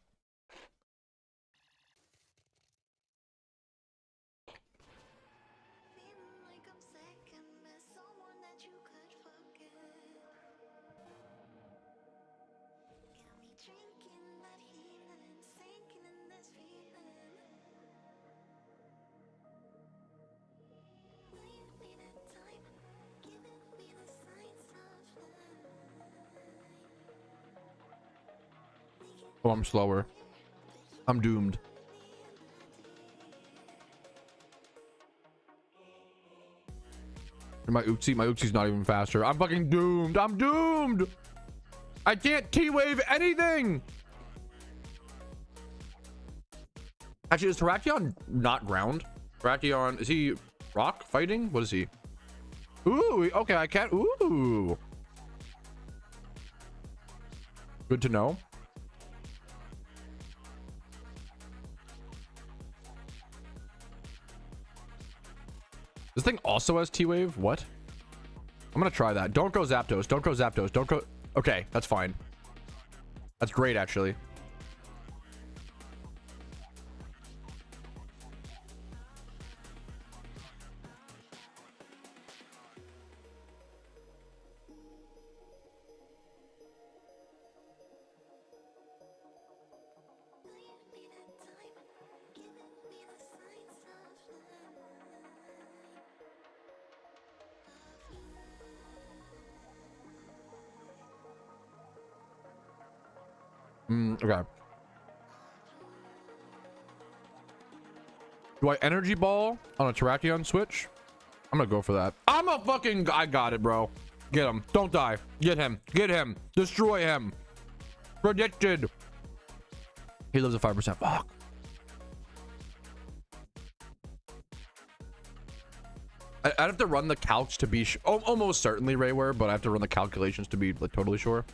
Oh, I'm slower. I'm doomed. My Uchi's not even faster. I'm fucking doomed. I'm doomed. I can't T-Wave anything. Actually, is Terrakion not ground? Terrakion, is he rock fighting? What is he? Ooh, okay, I can't. Ooh. Good to know. also has T-Wave? What? I'm gonna try that. Don't go Zapdos. Don't go Zapdos. Don't go. Okay, that's fine. That's great, actually. Okay. Do I energy ball on a Terrakion switch? I'm gonna go for that. I got it, bro. Get him. Don't die. Get him. Get him. Destroy him. Predicted. He lives at 5%. Fuck. I'd have to run the calcs to be almost certainly Rayware, but I have to run the calculations to be like totally sure.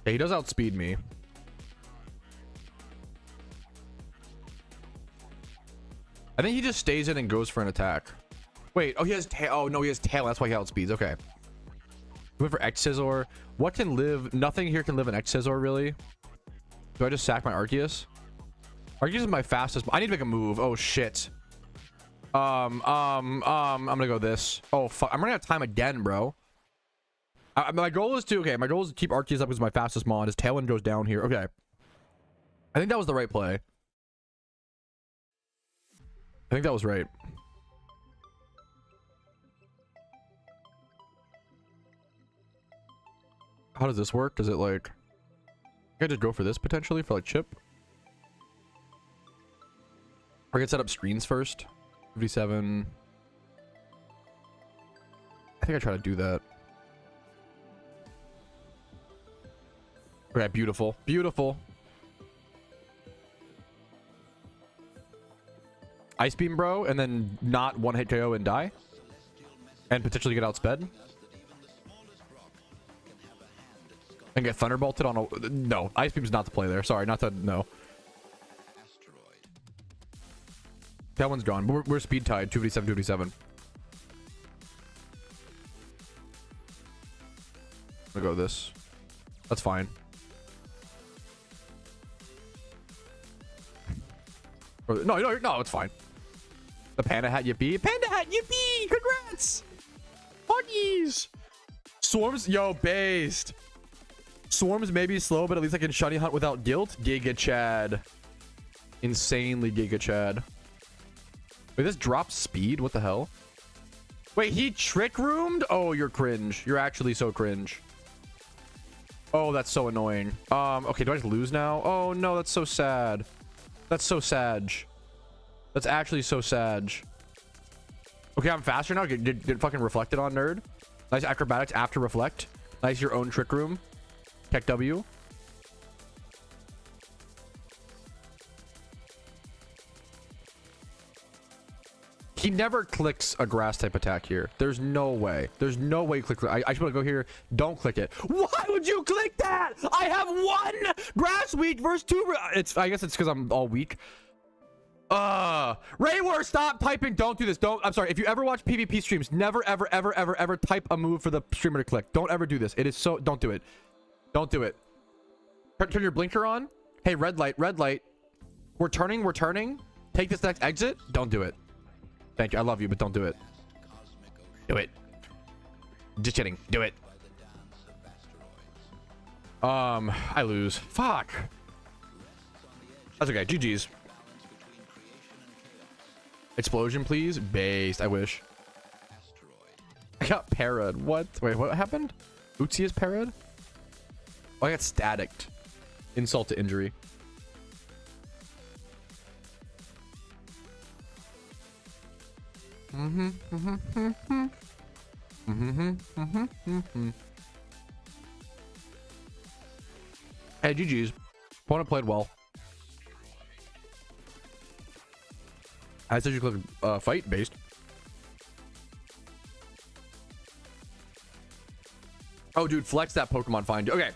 Yeah, he does outspeed me. I think he just stays in and goes for an attack. Wait, oh, he has tail. Oh, no, he has tail. That's why he outspeeds. Okay. Went for X Scizor. What can live? Nothing here can live in X Scizor, really. Do I just sack my Arceus? Arceus is my fastest. I need to make a move. Oh, shit. I'm gonna go this. Oh, fuck. I'm running out of time again, bro. My goal is to keep Arceus up because my fastest mon. His tail end goes down here. Okay. I think that was the right play. I think that was right. How does this work? Does it like... I just go for this potentially for like chip? Or I can set up screens first. 57. I think I try to do that. Okay, beautiful. Beautiful. Ice Beam, bro, and then not one hit KO and die? And potentially get outsped? And get Thunderbolted on a... No, Ice Beam's not the play there. Sorry, not to... No. That one's gone. We're speed tied. 257, 257. I'm gonna go this. That's fine. No, it's fine. The Panda Hat, yippee. Panda Hat, yippee! Congrats! Huggies! Swarms, yo, based. Swarms may be slow, but at least I can shiny hunt without guilt. Giga Chad. Insanely Giga Chad. Wait, this drops speed? What the hell? Wait, he trick roomed? Oh, you're cringe. You're actually so cringe. Oh, that's so annoying. Okay, do I just lose now? Oh no, that's so sad. That's so sad. That's actually so sad. Okay, I'm faster now. Get fucking reflected on, nerd. Nice acrobatics after reflect. Nice your own trick room. Tech W. He never clicks a grass type attack here. There's no way. There's no way you click. I should want to go here. Don't click it. Why would you click that? I have one grass weak versus two. I guess it's because I'm all weak. Raywar, stop typing. Don't do this. I'm sorry. If you ever watch PvP streams, never, ever type a move for the streamer to click. Don't ever do this. It is so. Don't do it. Don't do it. Turn your blinker on. Hey, red light. We're turning. Take this next exit. Don't do it. Thank you. I love you, but don't do it. Do it. Just kidding. Do it. I lose. Fuck. That's okay. GG's. Explosion, please. Based. I wish. I got parried. What? Wait, what happened? Uzi is parried? Oh, I got staticked. Insult to injury. Hey, GG's. Opponent played well. I said you click fight based. Oh, dude, flex that Pokemon find. Okay,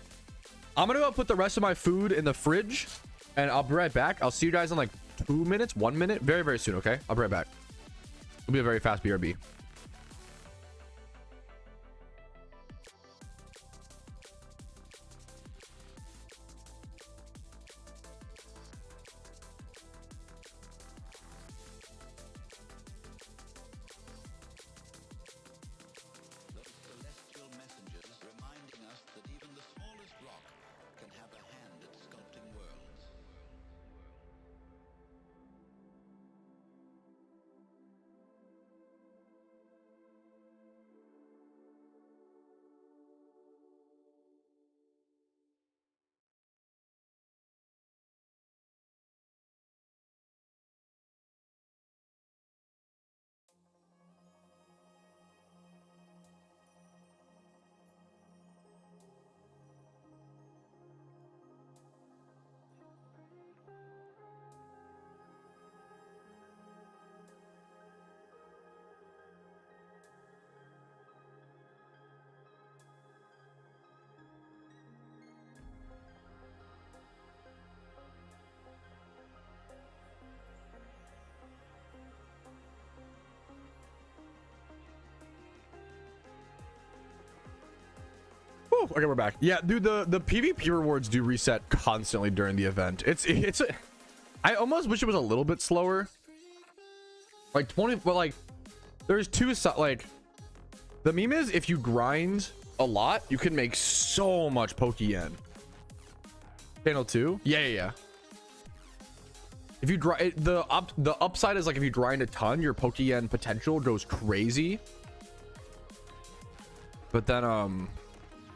I'm gonna go put the rest of my food in the fridge, and I'll be right back. I'll see you guys in like 2 minutes, 1 minute, very soon. Okay, I'll be right back. It'll be a very fast BRB. Okay, we're back. Yeah, dude, the PvP rewards do reset constantly during the event. I almost wish it was a little bit slower. Like 20, but like there's two, like the meme is if you grind a lot, you can make so much Pokeyen. Channel 2? Yeah. If you grind, the upside is like if you grind a ton, your Pokeyen potential goes crazy. But then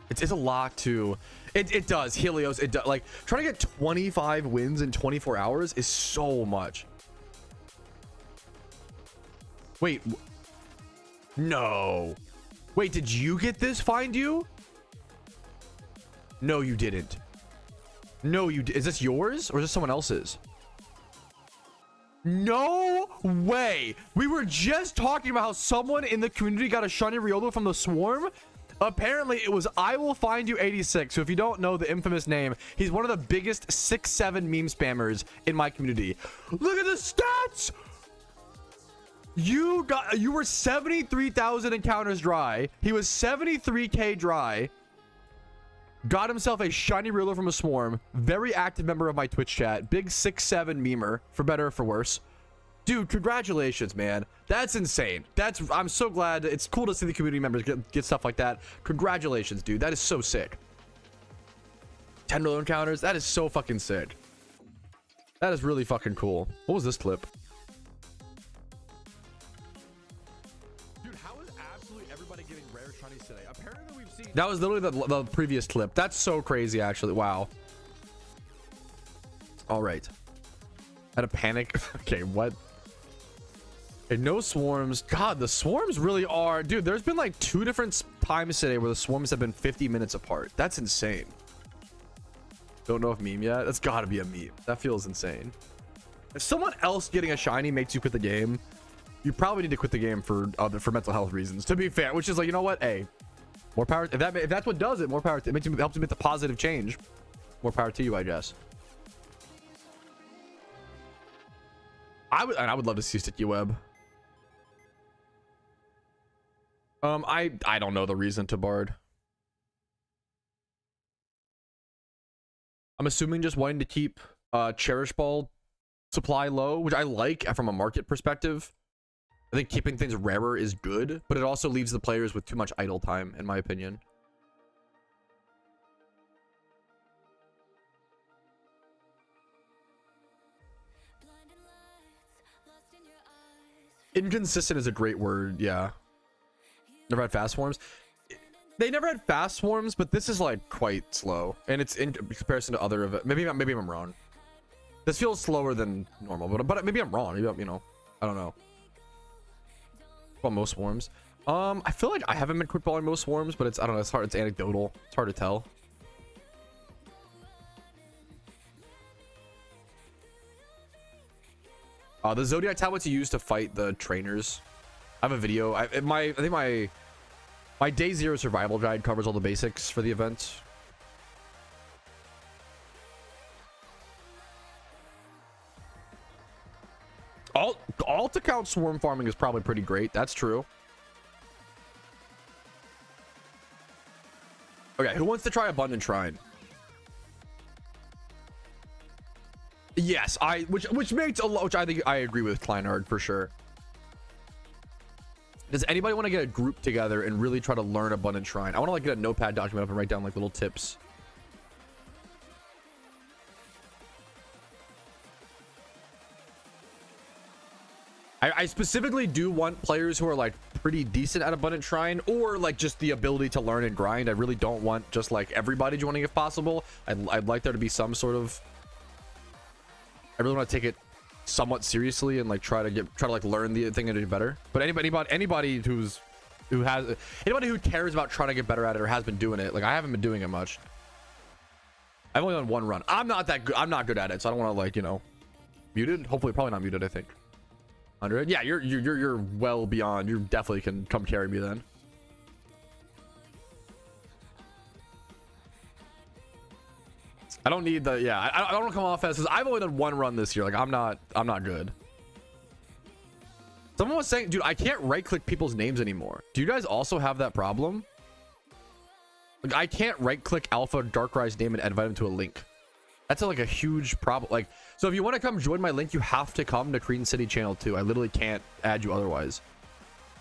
it's a lot to it does Helios. It does, like trying to get 25 wins in 24 hours is so much. Wait, no, wait, did you get this? Find you? No, you didn't. No, you did. Is this yours or is this someone else's? No way. We were just talking about how someone in the community got a shiny Riolu from the swarm. Apparently it was I Will Find You 86. So if you don't know the infamous name, he's one of the biggest 6-7 meme spammers in my community. Look at the stats. You were 73,000 encounters dry. He was 73k dry. Got himself a shiny Riolu from a swarm. Very active member of my Twitch chat. Big 6-7 memer, for better or for worse. Dude, congratulations, man. That's insane. I'm so glad. It's cool to see the community members get stuff like that. Congratulations, dude. That is so sick. 10 Riolu encounters. That is so fucking sick. That is really fucking cool. What was this clip? Dude, how is absolutely everybody getting rare shinies today? Apparently we've seen... That was literally the previous clip. That's so crazy, actually. Wow. All right. Had a panic. Okay, what? Okay, no swarms. God, the swarms really are... Dude, there's been like 2 different times today where the swarms have been 50 minutes apart. That's insane. Don't know if meme yet. That's gotta be a meme. That feels insane. If someone else getting a shiny makes you quit the game, you probably need to quit the game for mental health reasons, to be fair. Which is like, you know what? Hey, more power. If that's what does it, more power. It helps you make the positive change. More power to you, I guess. I would love to see Sticky Web. I don't know the reason to Bard. I'm assuming just wanting to keep Cherish Ball supply low, which I like from a market perspective. I think keeping things rarer is good, but it also leaves the players with too much idle time, in my opinion. Inconsistent is a great word. Yeah. Never had fast swarms. They never had fast swarms, but this is like quite slow, and it's in comparison to other of it. Maybe I'm wrong. This feels slower than normal, but maybe I'm wrong. Maybe you know, I don't know. Well, most swarms. I feel like I haven't been quick balling most swarms, but I don't know. It's hard. It's anecdotal. It's hard to tell. The Zodiac tablets you use to fight the trainers. I have a video. I think my day 0 survival guide covers all the basics for the event. All account swarm farming is probably pretty great. That's true. Okay, who wants to try Abundant Shrine? Yes, which makes a lot, which I think I agree with Kleinhard for sure. Does anybody want to get a group together and really try to learn Abundant Shrine? I want to like get a notepad document up and write down like little tips. I specifically do want players who are like pretty decent at Abundant Shrine, or like just the ability to learn and grind. I really don't want just like everybody joining if possible. I'd like there to be some sort of, I really want to take it somewhat seriously and like try to like learn the thing and do better. But anybody who cares about trying to get better at it or has been doing it, like I haven't been doing it much. I've only done one run. I'm not that good. I'm not good at it, so I don't want to like, you know, muted. Hopefully, probably not muted. I think 100. Yeah, you're well beyond. You definitely can come carry me then. I don't need the, yeah, I don't want to come off as, I've only done one run this year. Like I'm not good. Someone was saying, dude, I can't right click people's names anymore. Do you guys also have that problem? Like I can't right click Alpha Darkrai's name and invite him to a link. That's like a huge problem. Like, so if you want to come join my link, you have to come to Green City channel 2. I literally can't add you otherwise.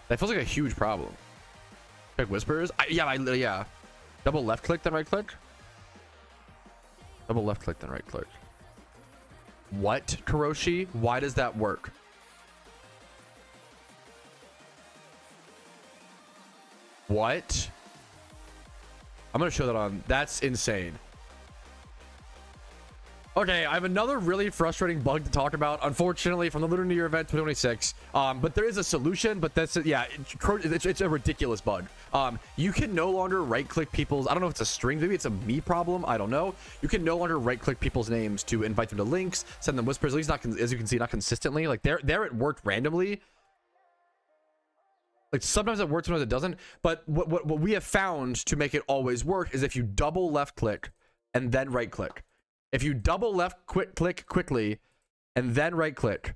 That feels like a huge problem. Check whispers. Yeah. Double left click, then right click. Double left click, then right click. What, Kuroshi? Why does that work? What? I'm gonna show that on. That's insane. Okay, I have another really frustrating bug to talk about, unfortunately, from the Lunar New Year event 2026. But there is a solution, but that's, yeah, it's a ridiculous bug. You can no longer right-click people's, I don't know if it's a string, maybe it's a me problem, I don't know. You can no longer right-click people's names to invite them to links, send them whispers, at least not, as you can see, not consistently. Like, there it worked randomly. Like, sometimes it works, sometimes it doesn't. But what we have found to make it always work is if you double left-click and then right-click. If you double left click quickly and then right click,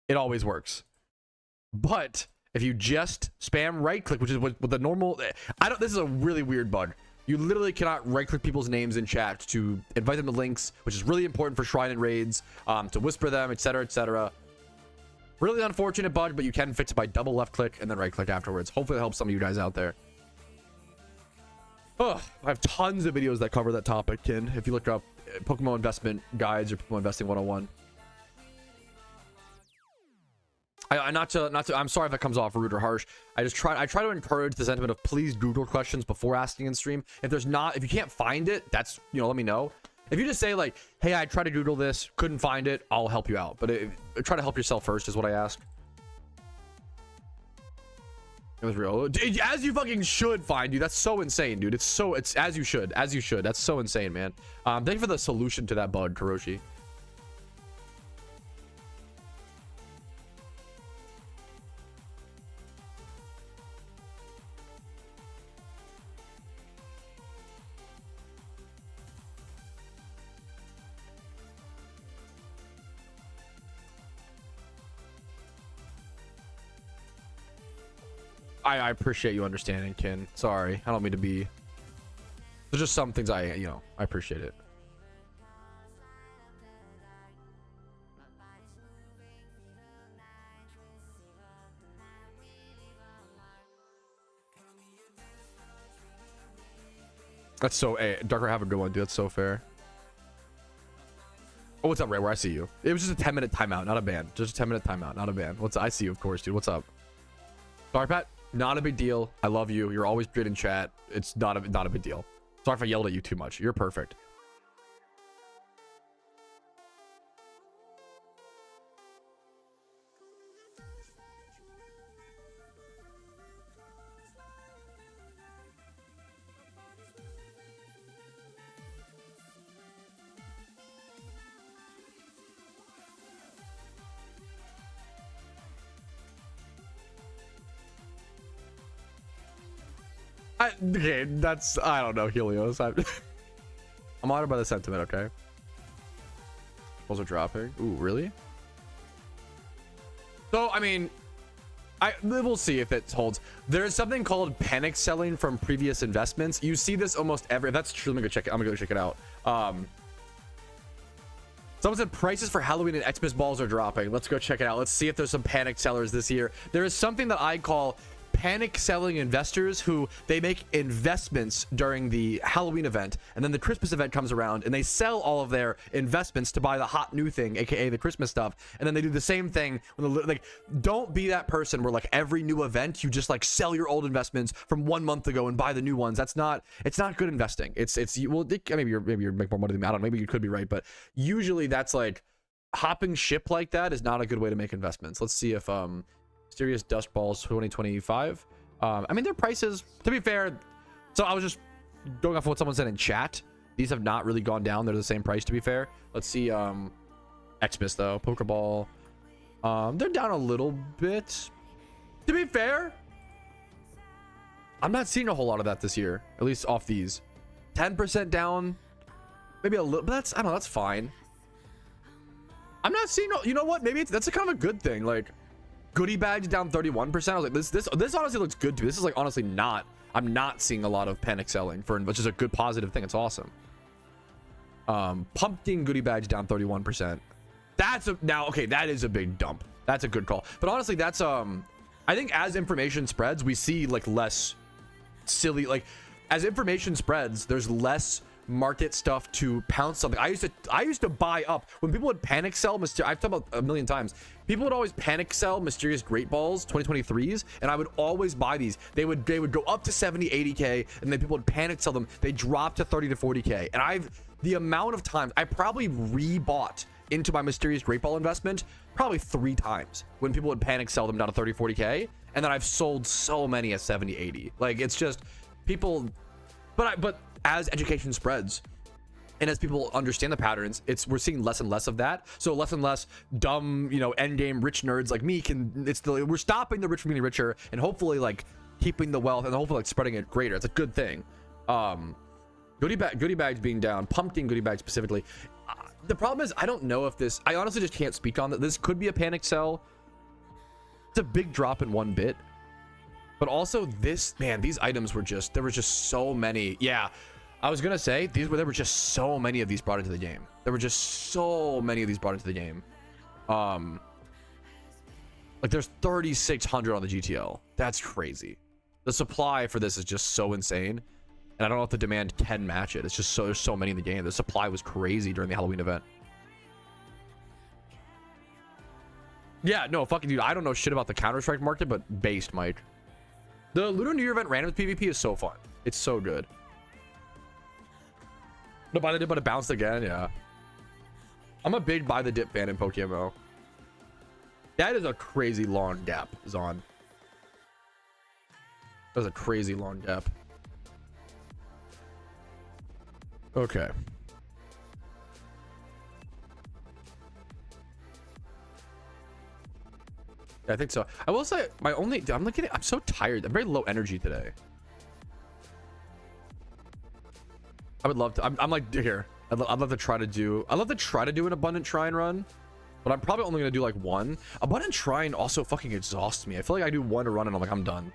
it always works. But if you just spam right click, which is what the normal, this is a really weird bug. You literally cannot right click people's names in chat to invite them to links, which is really important for shrine and raids, to whisper them, etc, etc. Really unfortunate bug, but you can fix it by double left click and then right click afterwards. Hopefully it helps some of you guys out there. Oh, I have tons of videos that cover that topic, Kin. If you look up PokeMMO investment guides or PokeMMO investing 101. I'm sorry if that comes off rude or harsh. I try to encourage the sentiment of please Google questions before asking in stream. If you can't find it, that's, you know, let me know. If you just say like, hey, I tried to Google this, couldn't find it, I'll help you out. But try to help yourself first is what I ask. It was real. As you fucking should find you. That's so insane, dude. It's as you should. As you should. That's so insane, man. Thank you for the solution to that bug, Kuroshi. I appreciate you understanding, Kin. Sorry, I don't mean to be. There's just some things I appreciate it. That's so, hey, Darker, have a good one, dude. That's so fair. Oh, what's up, Ray? Where I see you. It was just a 10-minute timeout, not a ban. Just a 10-minute timeout, not a ban. I see you, of course, dude. What's up? Sorry, Pat. Not a big deal. I love you. You're always good in chat. It's not a big deal. Sorry if I yelled at you too much. You're perfect. Okay, that's, I don't know, Helios. I'm honored by the sentiment, okay? Those are dropping. Ooh, really? So I mean, we'll see if it holds. There's something called panic selling from previous investments. You see this almost every. If that's true, let me go check it. I'm gonna go check it out. Someone said prices for Halloween and Xmas balls are dropping. Let's go check it out. Let's see if there's some panic sellers this year. There is something that I call panic selling investors who they make investments during the Halloween event, and then the Christmas event comes around and they sell all of their investments to buy the hot new thing, aka the Christmas stuff, and then they do the same thing when like, don't be that person where like every new event you just like sell your old investments from 1 month ago and buy the new ones. It's not good investing. It's well, maybe you're make more money than me. I don't know, maybe you could be right, but usually that's like hopping ship like that is not a good way to make investments. Let's see if Mysterious Dust Balls 2025. I mean, their prices, to be fair, so I was just going off of what someone said in chat. These have not really gone down. They're the same price, to be fair. Let's see Xmas though, Pokeball. They're down a little bit. To be fair, I'm not seeing a whole lot of that this year, at least off these. 10% down, maybe a little, but that's, I don't know, that's fine. I'm not seeing, you know what, maybe that's a kind of a good thing. Like, goodie bags down 31%. I was like, this honestly looks good to me. This is like honestly not, I'm not seeing a lot of panic selling for, which is a good positive thing. It's awesome. Pumpkin goodie bags down 31%. That's now okay, that is a big dump. That's a good call. But honestly, that's I think as information spreads, we see like less silly, like as information spreads, there's less market stuff to pounce something. I used to buy up when people would panic sell I've talked about a million times. People would always panic sell Mysterious Great Balls 2023s, and I would always buy these. They would go up to 70, 80k, and then people would panic sell them. They drop to 30 to 40k. And the amount of times I probably rebought into my Mysterious Great Ball investment probably 3 times when people would panic sell them down to 30, 40k, and then I've sold so many at 70, 80. Like, it's just people, but as education spreads and as people understand the patterns, we're seeing less and less of that. So less and less dumb, end game rich nerds like me we're stopping the rich from getting richer and hopefully like keeping the wealth and hopefully like spreading it greater. It's a good thing. Goodie bags being down, pumpkin goodie bags specifically. The problem is I don't know if I honestly just can't speak on that. This could be a panic sell. It's a big drop in 1 bit. But also these items were there was just so many. Yeah, I was gonna say there were just so many of these brought into the game. There were just so many of these brought into the game. Like there's 3,600 on the GTL. That's crazy. The supply for this is just so insane, and I don't know if the demand can match it. It's just there's so many in the game. The supply was crazy during the Halloween event. Yeah, no, fucking dude, I don't know shit about the Counter-Strike market, but based, Mike. The Lunar New Year event randoms PvP is so fun. It's so good. No, buy the dip, but it bounced again. Yeah. I'm a big buy the dip fan in PokeMMO. That is a crazy long gap, Zon. That's a crazy long gap. Okay. I think so. I will say I'm so tired. I'm very low energy today. I would love to. I'm like here. I'd love to try to do an abundant shrine run, but I'm probably only gonna do like one. Abundant shrine also fucking exhausts me. I feel like I do one run and I'm like I'm done.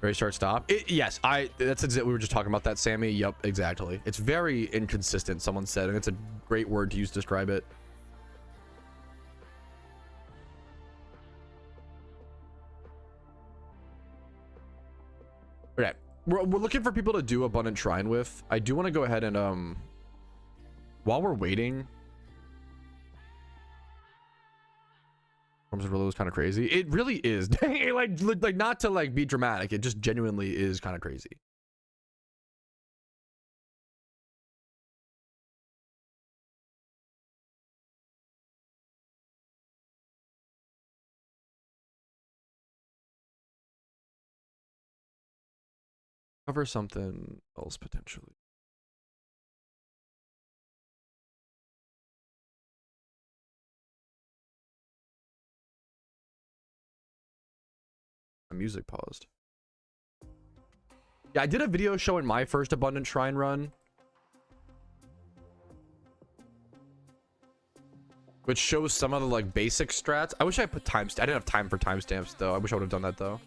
Very start stop. Yes, that's exactly. We were just talking about that, Sammy. Yep, exactly. It's very inconsistent. Someone said, and it's a great word to use to describe it. Okay, we're looking for people to do abundant shrine with. I do want to go ahead and while we're waiting, really was kind of crazy. It really is. like not to like be dramatic, it just genuinely is kind of crazy. Cover something else potentially. My music paused. Yeah, I did a video showing my first abundant shrine run. which shows some of the like basic strats. I wish I put timestamps. I didn't have time for timestamps though. I wish I would have done that though.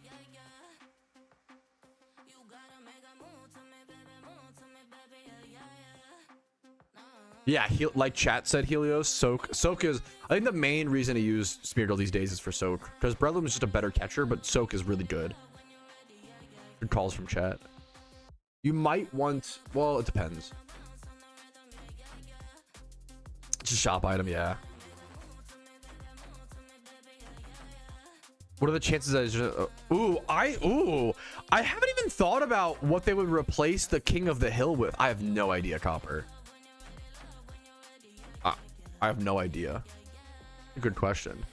Yeah, like chat said, Helios, Soak is, I think the main reason to use Smeargle these days is for Soak, because Breloom is just a better catcher, but Soak is really good. Good calls from chat. You might want, well, it depends. It's a shop item, yeah. What are the chances that I haven't even thought about what they would replace the King of the Hill with. I have no idea, Copper. I have no idea. Good question.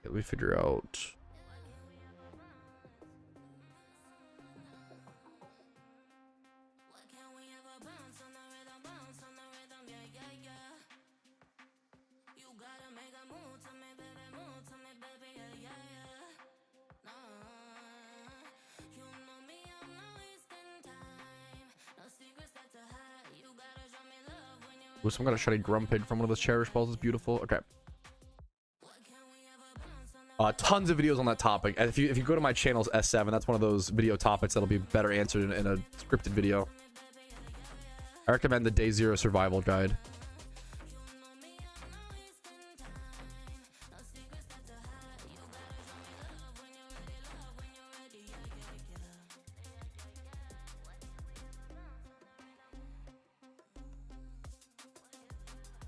Let me figure out. Ooh, someone got a shiny Grumpig from one of those cherish balls. It's beautiful. Okay. Tons of videos on that topic. And if you go to my channel's S7, that's one of those video topics that'll be better answered in a scripted video. I recommend the Day Zero Survival Guide.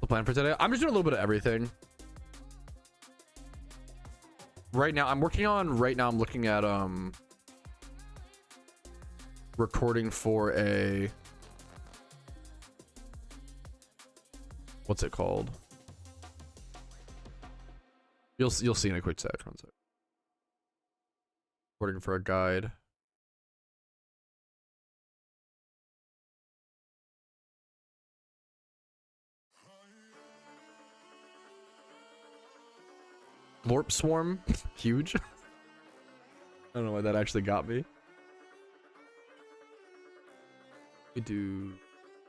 The plan for today? I'm just doing a little bit of everything. Right now, I'm looking at recording for a, what's it called? You'll see in a quick sec. One sec. Recording for a guide. Lorp Swarm, huge. I don't know why that actually got me. We do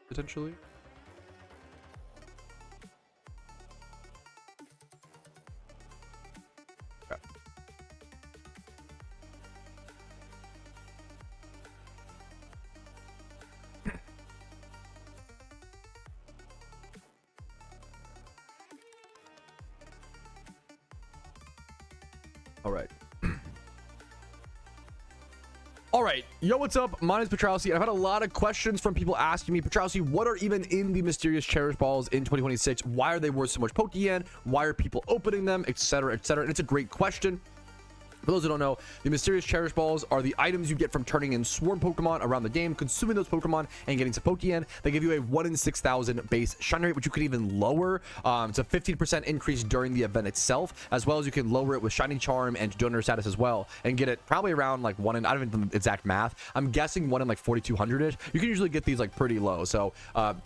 potentially. Okay. All right. All right. Yo, what's up? My name is Patrouski. I've had a lot of questions from people asking me, Patrouski, what are even in the mysterious cherish balls in 2026? Why are they worth so much Pokeyen? Why are people opening them, etc., etc.? And it's a great question. For those who don't know, the mysterious cherish balls are the items you get from turning in swarm Pokemon around the game, consuming those Pokemon, and getting some Pokeyen. They give you a 1 in 6,000 base shiny rate, which you can even lower. It's a 15% increase during the event itself, as well as you can lower it with Shiny Charm and donor status as well, and get it probably around like 1 in, I don't even know the exact math. I'm guessing 1 in like 4,200-ish. You can usually get these like pretty low. So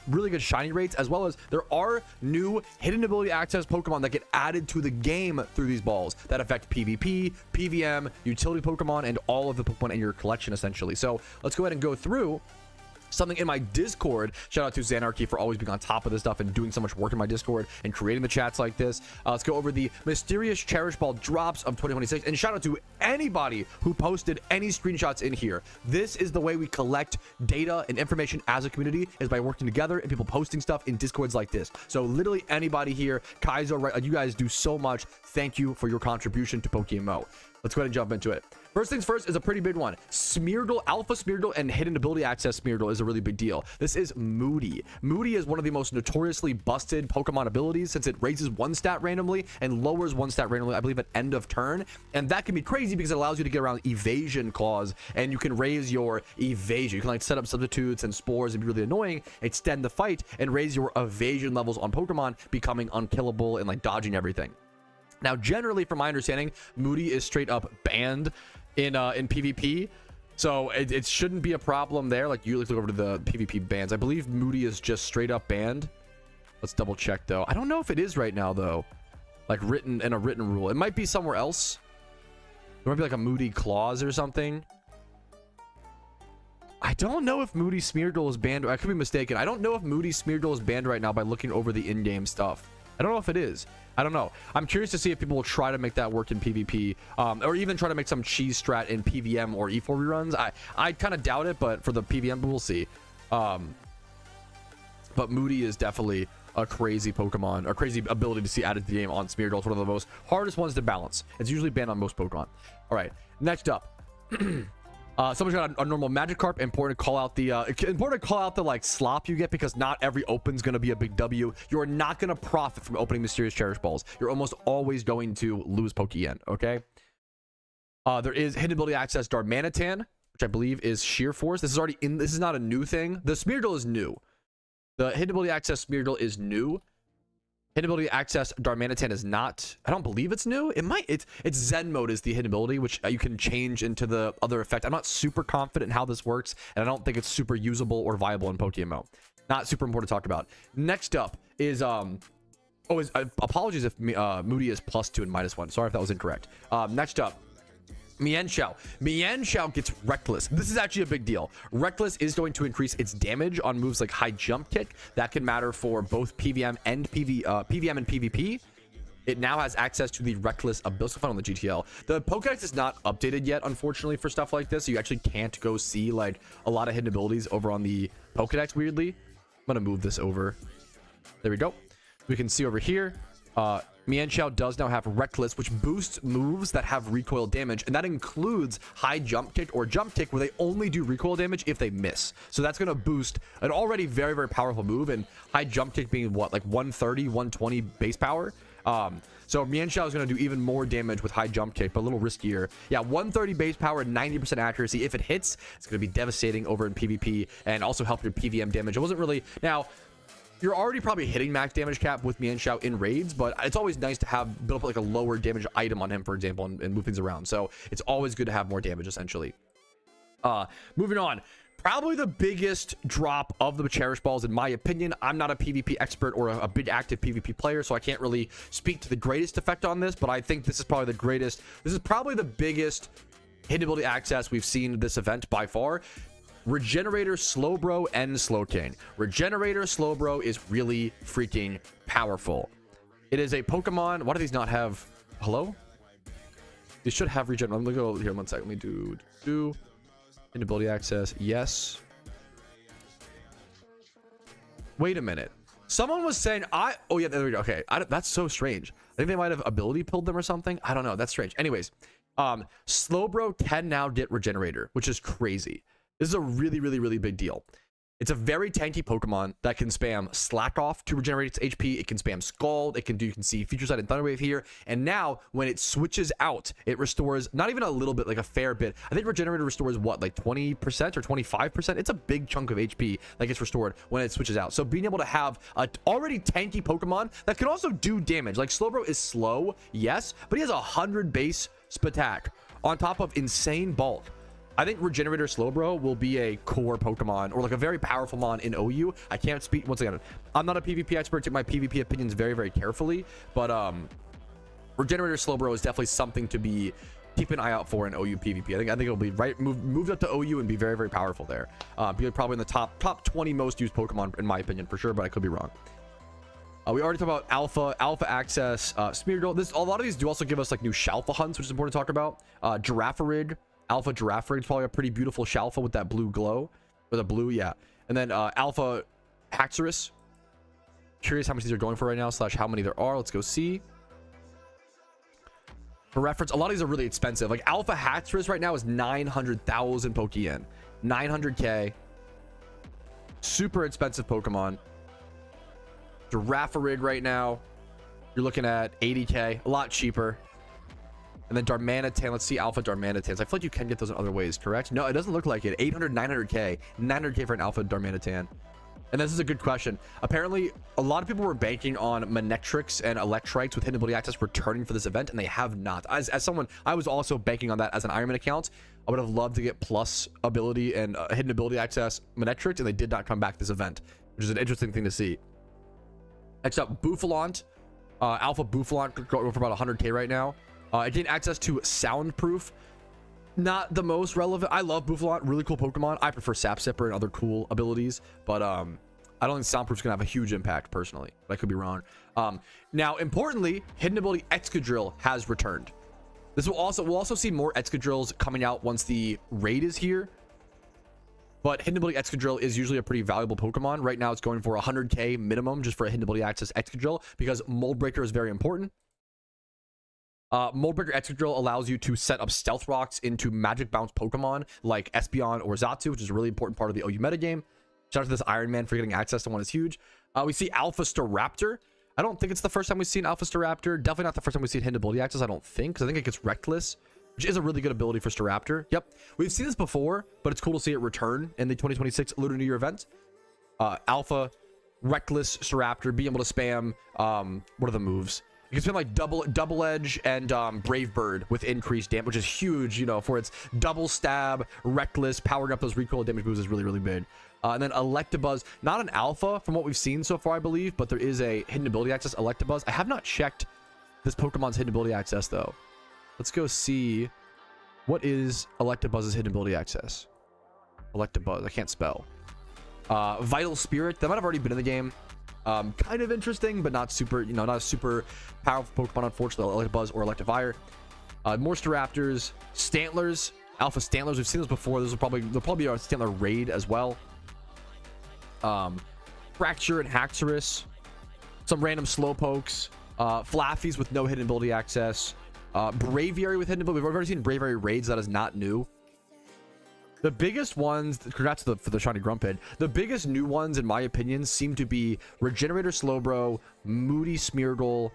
really good shiny rates, as well as there are new hidden ability access Pokemon that get added to the game through these balls that affect PvP, PvM, utility Pokemon, and all of the Pokemon in your collection essentially. So let's go ahead and go through something in my Discord. Shout out to Xanarchy for always being on top of this stuff and doing so much work in my Discord and creating the chats like this. Let's go over the mysterious cherish ball drops of 2026, and shout out to anybody who posted any screenshots in here. This is the way we collect data and information as a community, is by working together and people posting stuff in Discords like this. So literally anybody here, Kaizo, right, you guys do so much. Thank you for your contribution to PokeMMO. Let's go ahead and jump into it. First things first is a pretty big one. Smeargle, Alpha Smeargle, and Hidden Ability Access Smeargle is a really big deal. This is Moody. Moody is one of the most notoriously busted Pokemon abilities, since it raises 1 stat randomly and lowers 1 stat randomly, I believe, at end of turn. And that can be crazy because it allows you to get around evasion clause, and you can raise your evasion. You can like set up substitutes and spores and be really annoying, extend the fight, and raise your evasion levels on Pokemon, becoming unkillable and like dodging everything. Now, generally, from my understanding, Moody is straight up banned in PvP. So it shouldn't be a problem there. Like, you look over to the PvP bans. I believe Moody is just straight up banned. Let's double check though. I don't know if it is right now though. Like written in a written rule. It might be somewhere else. There might be like a Moody clause or something. I don't know if Moody Smeargle is banned. I could be mistaken. I don't know if Moody Smeargle is banned right now by looking over the in-game stuff. I don't know if it is. I don't know. I'm curious to see if people will try to make that work in PvP, or even try to make some cheese strat in PVM or E4 reruns. I kind of doubt it, but for the PVM, we'll see. But Moody is definitely a crazy Pokemon, a crazy ability to see added to the game on Smeargle. It's one of the most hardest ones to balance. It's usually banned on most Pokemon. All right, next up. Someone's got a normal Magikarp. Important to call out the like slop you get, because not every open's gonna be a big W. You're not gonna profit from opening mysterious cherish balls. You're almost always going to lose Pokeyen. Okay. There is hidden ability access Darmanitan, which I believe is Sheer Force. This is already in. This is not a new thing. The Smeargle is new. The hidden ability access Smeargle is new. Hidden ability access Darmanitan is not. I don't believe it's new. It might. It's Zen mode is the hidden ability, which you can change into the other effect. I'm not super confident in how this works, and I don't think it's super usable or viable in PokeMMO. Not super important to talk about. Next up is apologies if Moody is +2 and -1. Sorry if that was incorrect. Next up, Mienshao. Mienshao gets Reckless. This is actually a big deal. Reckless is going to increase its damage on moves like High Jump Kick. That can matter for both PVM and PvP. It now has access to the Reckless ability. So fun on the GTL. The Pokedex is not updated yet, unfortunately, for stuff like this. So you actually can't go see like a lot of hidden abilities over on the Pokedex, weirdly. I'm going to move this over. There we go. We can see over here. Mienshao does now have Reckless, which boosts moves that have recoil damage, and that includes High Jump Kick or Jump Kick, where they only do recoil damage if they miss. So that's going to boost an already very, very powerful move, and High Jump Kick being what, like 130, 120 base power. So Mienshao is going to do even more damage with High Jump Kick, but a little riskier. Yeah, 130 base power, 90% accuracy. If it hits, it's going to be devastating over in PvP and also help your PVM damage. It wasn't really... Now, you're already probably hitting max damage cap with Mienshao in raids, but it's always nice to have build up like a lower damage item on him, for example, and move things around. So it's always good to have more damage, essentially. Moving on. Probably the biggest drop of the Cherish Balls, in my opinion. I'm not a PvP expert or a big active PvP player, so I can't really speak to the greatest effect on this, but I think this is probably the greatest. This is probably the biggest hidden ability access we've seen this event by far. Regenerator, Slowbro, and Slowking. Regenerator, Slowbro is really freaking powerful. It is a Pokemon. Why do these not have... Hello? These should have regen. Let me go here 1 second. Let me do ability access. Yes. Wait a minute. Someone was saying oh yeah, there we go. Okay. That's so strange. I think they might have ability pulled them or something. I don't know. That's strange. Anyways, Slowbro can now get Regenerator, which is crazy. This is a really, really, really big deal. It's a very tanky Pokemon that can spam Slack Off to regenerate its HP. It can spam Scald. You can see Future Sight and Thunder Wave here. And now when it switches out, it restores not even a little bit, like a fair bit. I think Regenerator restores what, like 20% or 25%? It's a big chunk of HP that gets restored when it switches out. So being able to have a already tanky Pokemon that can also do damage. Like Slowbro is slow, yes, but he has 100 base attack on top of insane bulk. I think Regenerator Slowbro will be a core Pokemon, or like a very powerful mon in OU. I can't speak, once again, I'm not a PvP expert. Take my PvP opinions very, very carefully, but Regenerator Slowbro is definitely something to be keep an eye out for in OU PvP. I think it'll be moved up to OU and be very, very powerful there. Be probably in the top 20 most used Pokemon in my opinion, for sure, but I could be wrong. We already talked about alpha access, Smeargle. A lot of these do also give us like new Shalfa hunts, which is important to talk about. Giraffarig. Alpha Giraffarig is probably a pretty beautiful Shalfa with that blue glow. With a blue, yeah. And then Alpha Haxorus. Curious how much these are going for right now, / how many there are. Let's go see. For reference, a lot of these are really expensive. Like Alpha Haxorus right now is 900,000 Pokeyen. 900k. Super expensive Pokemon. Giraffarig right now, you're looking at 80k. A lot cheaper. And then Darmanitan, let's see Alpha Darmanitans. I feel like you can get those in other ways, correct? No, it doesn't look like it. 800, 900k. 900k for an Alpha Darmanitan. And this is a good question. Apparently, a lot of people were banking on Manectrics and Electrites with hidden ability access returning for this event, and they have not. As someone, I was also banking on that as an Ironman account. I would have loved to get plus ability and hidden ability access Manectrics, and they did not come back this event, which is an interesting thing to see. Next up, Bouffalant. Alpha Bouffalant going for about 100k right now. It gained access to Soundproof. Not the most relevant. I love Bouffalant, really cool Pokemon. I prefer Sap Sipper and other cool abilities, but I don't think Soundproof's gonna have a huge impact personally, but I could be wrong. Now importantly, hidden ability Excadrill has returned. We'll also see more Excadrills coming out once the raid is here, but hidden ability Excadrill is usually a pretty valuable Pokemon. Right now it's going for 100k minimum just for a hidden ability access Excadrill, because Mold Breaker is very important. Mold Breaker Excadrill allows you to set up Stealth Rocks into Magic Bounce Pokemon like Espeon or Xatu, which is a really important part of the OU metagame. Shout out to this Iron Man for getting access to one is huge. We see Alpha Staraptor. I don't think it's the first time we've seen Alpha Staraptor. Definitely not the first time we've seen hidden ability access, I don't think, because I think it gets Reckless, which is a really good ability for Staraptor. Yep, we've seen this before, but it's cool to see it return in the 2026 Lunar New Year event. Alpha Reckless Staraptor being able to spam, what are the moves? You can spam like double edge and Brave Bird with increased damage, which is huge, you know, for its double stab, reckless, powering up those recoil damage moves is really, really big. And then Electabuzz, not an alpha from what we've seen so far, I believe, but there is a hidden ability access Electabuzz. I have not checked this Pokemon's hidden ability access though. Let's go see what is Electabuzz's hidden ability access. Electabuzz, I can't spell. Vital Spirit, that might have already been in the game. Kind of interesting, but not super, you know, not a super powerful Pokemon, unfortunately. Electabuzz or Electivire. More Staraptors, Stantlers, Alpha Stantlers. We've seen those before. There'll probably be a Stantler raid as well. Fracture and Haxorus, some random Slowpokes, Flaffies with no hidden ability access, Braviary with hidden ability. We've already seen Braviary raids. That is not new. The biggest ones, congrats for the shiny Grumphead. The biggest new ones, in my opinion, seem to be Regenerator Slowbro, Moody Smeargle,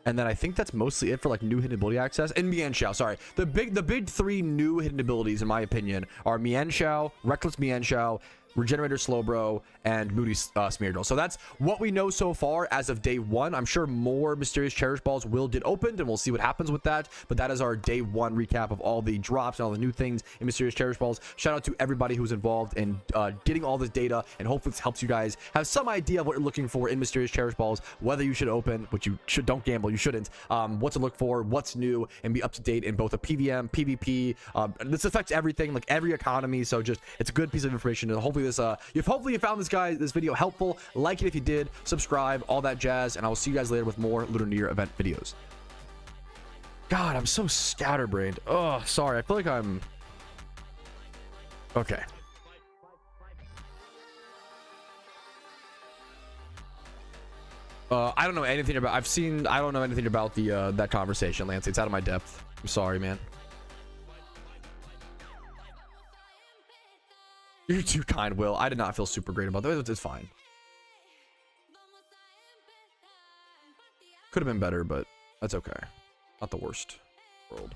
and then I think that's mostly it for like new hidden ability access. And Mienshao, sorry. The big three new hidden abilities, in my opinion, are Mienshao, Reckless Mienshao, Regenerator Slowbro, and Moody Smeargle. So that's what we know so far as of day one. I'm sure more Mysterious Cherish Balls will get opened, and we'll see what happens with that. But that is our day one recap of all the drops and all the new things in Mysterious Cherish Balls. Shout out to everybody who's involved in getting all this data, and hopefully this helps you guys have some idea of what you're looking for in Mysterious Cherish Balls, whether you should open, which you should, don't gamble, you shouldn't, what to look for, what's new, and be up to date in both a PVM, PvP. This affects everything, like every economy, so just, it's a good piece of information, and hopefully this hopefully you found this video helpful. Like it if you did, subscribe, all that jazz, and I will see you guys later with more Lunar New Year event videos. God, I'm so scatterbrained. Oh, sorry. I feel like I'm okay. I don't know anything about. I don't know anything about the that conversation, Lance. It's out of my depth. I'm sorry, man. You're too kind, Will. I did not feel super great about that. It's fine. Could have been better, but that's okay. Not the worst world.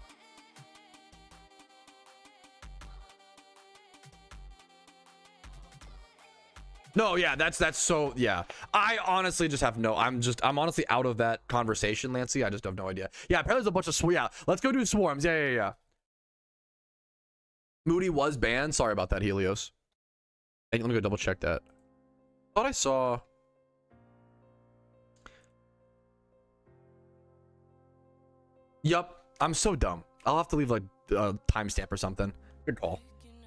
No, yeah, that's so, yeah. I honestly just have no, I'm honestly out of that conversation, Lancey. I just have no idea. Yeah, apparently there's a bunch of, yeah, let's go do swarms. Yeah. Moody was banned. Sorry about that, Helios. Hey, let me go double check that. Thought I saw. Yup, I'm so dumb. I'll have to leave like a timestamp or something. Good call.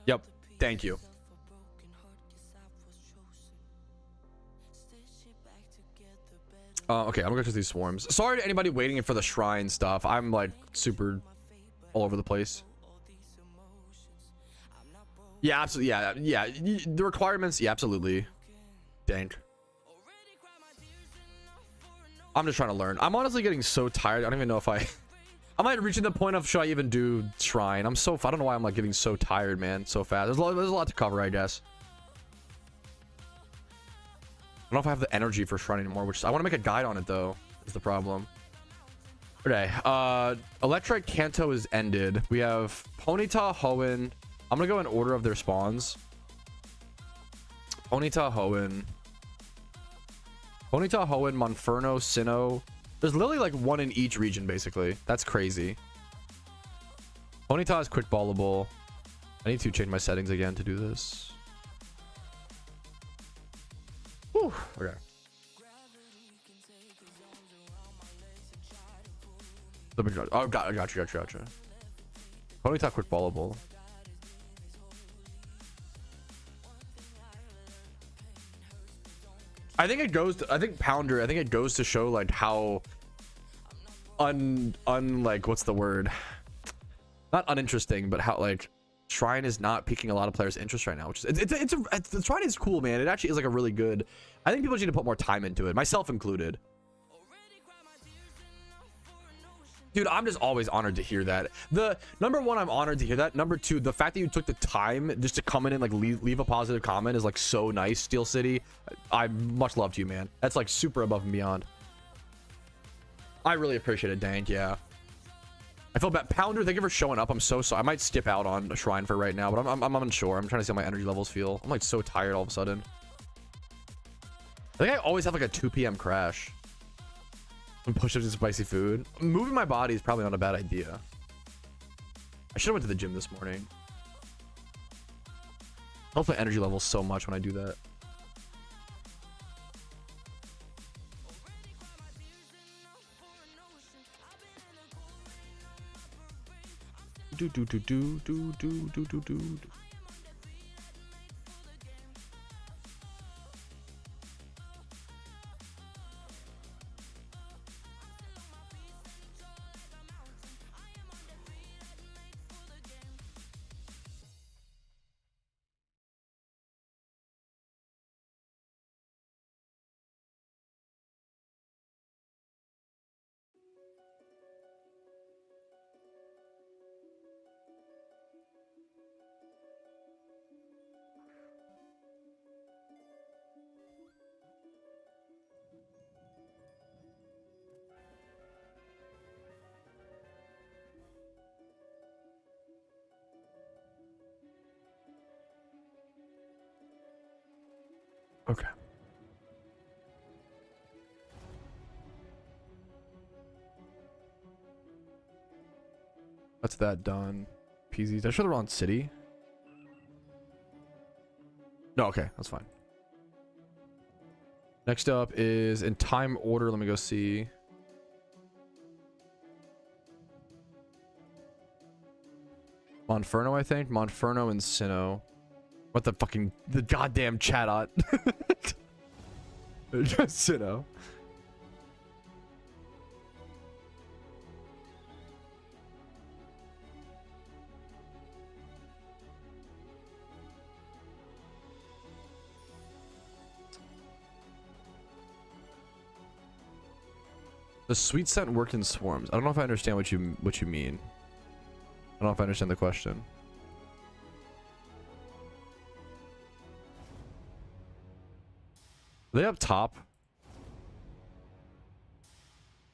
Yep, thank you. Okay, I'm gonna go to these swarms. Sorry to anybody waiting for the shrine stuff. I'm like super all over the place. Yeah, absolutely. Yeah. The requirements. Yeah, absolutely. Dang. I'm just trying to learn. I'm honestly getting so tired. I don't even know if I might reach the point of should I even do shrine. I don't know why I'm like getting so tired, man, so fast. There's a lot to cover, I guess. I don't know if I have the energy for shrine anymore, which I want to make a guide on it though, is the problem. Okay, Electrike Kanto is ended. We have Ponyta, Hoenn. I'm gonna go in order of their spawns. Ponyta, Hoenn. Ponyta, Hoenn, Monferno, Sinnoh. There's literally like one in each region, basically. That's crazy. Ponyta is quick ballable. I need to change my settings again to do this. Whew. Okay. Oh, got you. Ponyta quick ballable. I think it goes to, I think Pounder, I think it goes to show like how like what's the word? Not uninteresting, but how like Shrine is not piquing a lot of players' interest right now, which is the Shrine is cool, man. It actually is like a really good. I think people need to put more time into it, myself included. Dude, I'm just always honored to hear that. The number one, I'm honored to hear that. Number two, the fact that you took the time just to come in and like leave a positive comment is like so nice. Steel City, I much love to you, man. That's like super above and beyond. I really appreciate it, Dank. Yeah, I feel bad. Pounder, thank you for showing up. I'm so sorry. I might skip out on a Shrine for right now, but I'm unsure. I'm trying to see how my energy levels feel. I'm like so tired all of a sudden. I think I always have like a 2 p.m. crash. And push-ups and spicy food. Moving my body is probably not a bad idea. I should have went to the gym this morning. Helps my energy levels so much when I do that. Do. Okay. That's that done. PZ. Did I show the wrong city? No, okay, that's fine. Next up is in time order. Let me go see. Monferno, I think. Monferno and Sinnoh. What the goddamn chat-ot. Sinnoh. The sweet scent worked in swarms. I don't know if I understand what you mean. I don't know if I understand the question. Are they up top?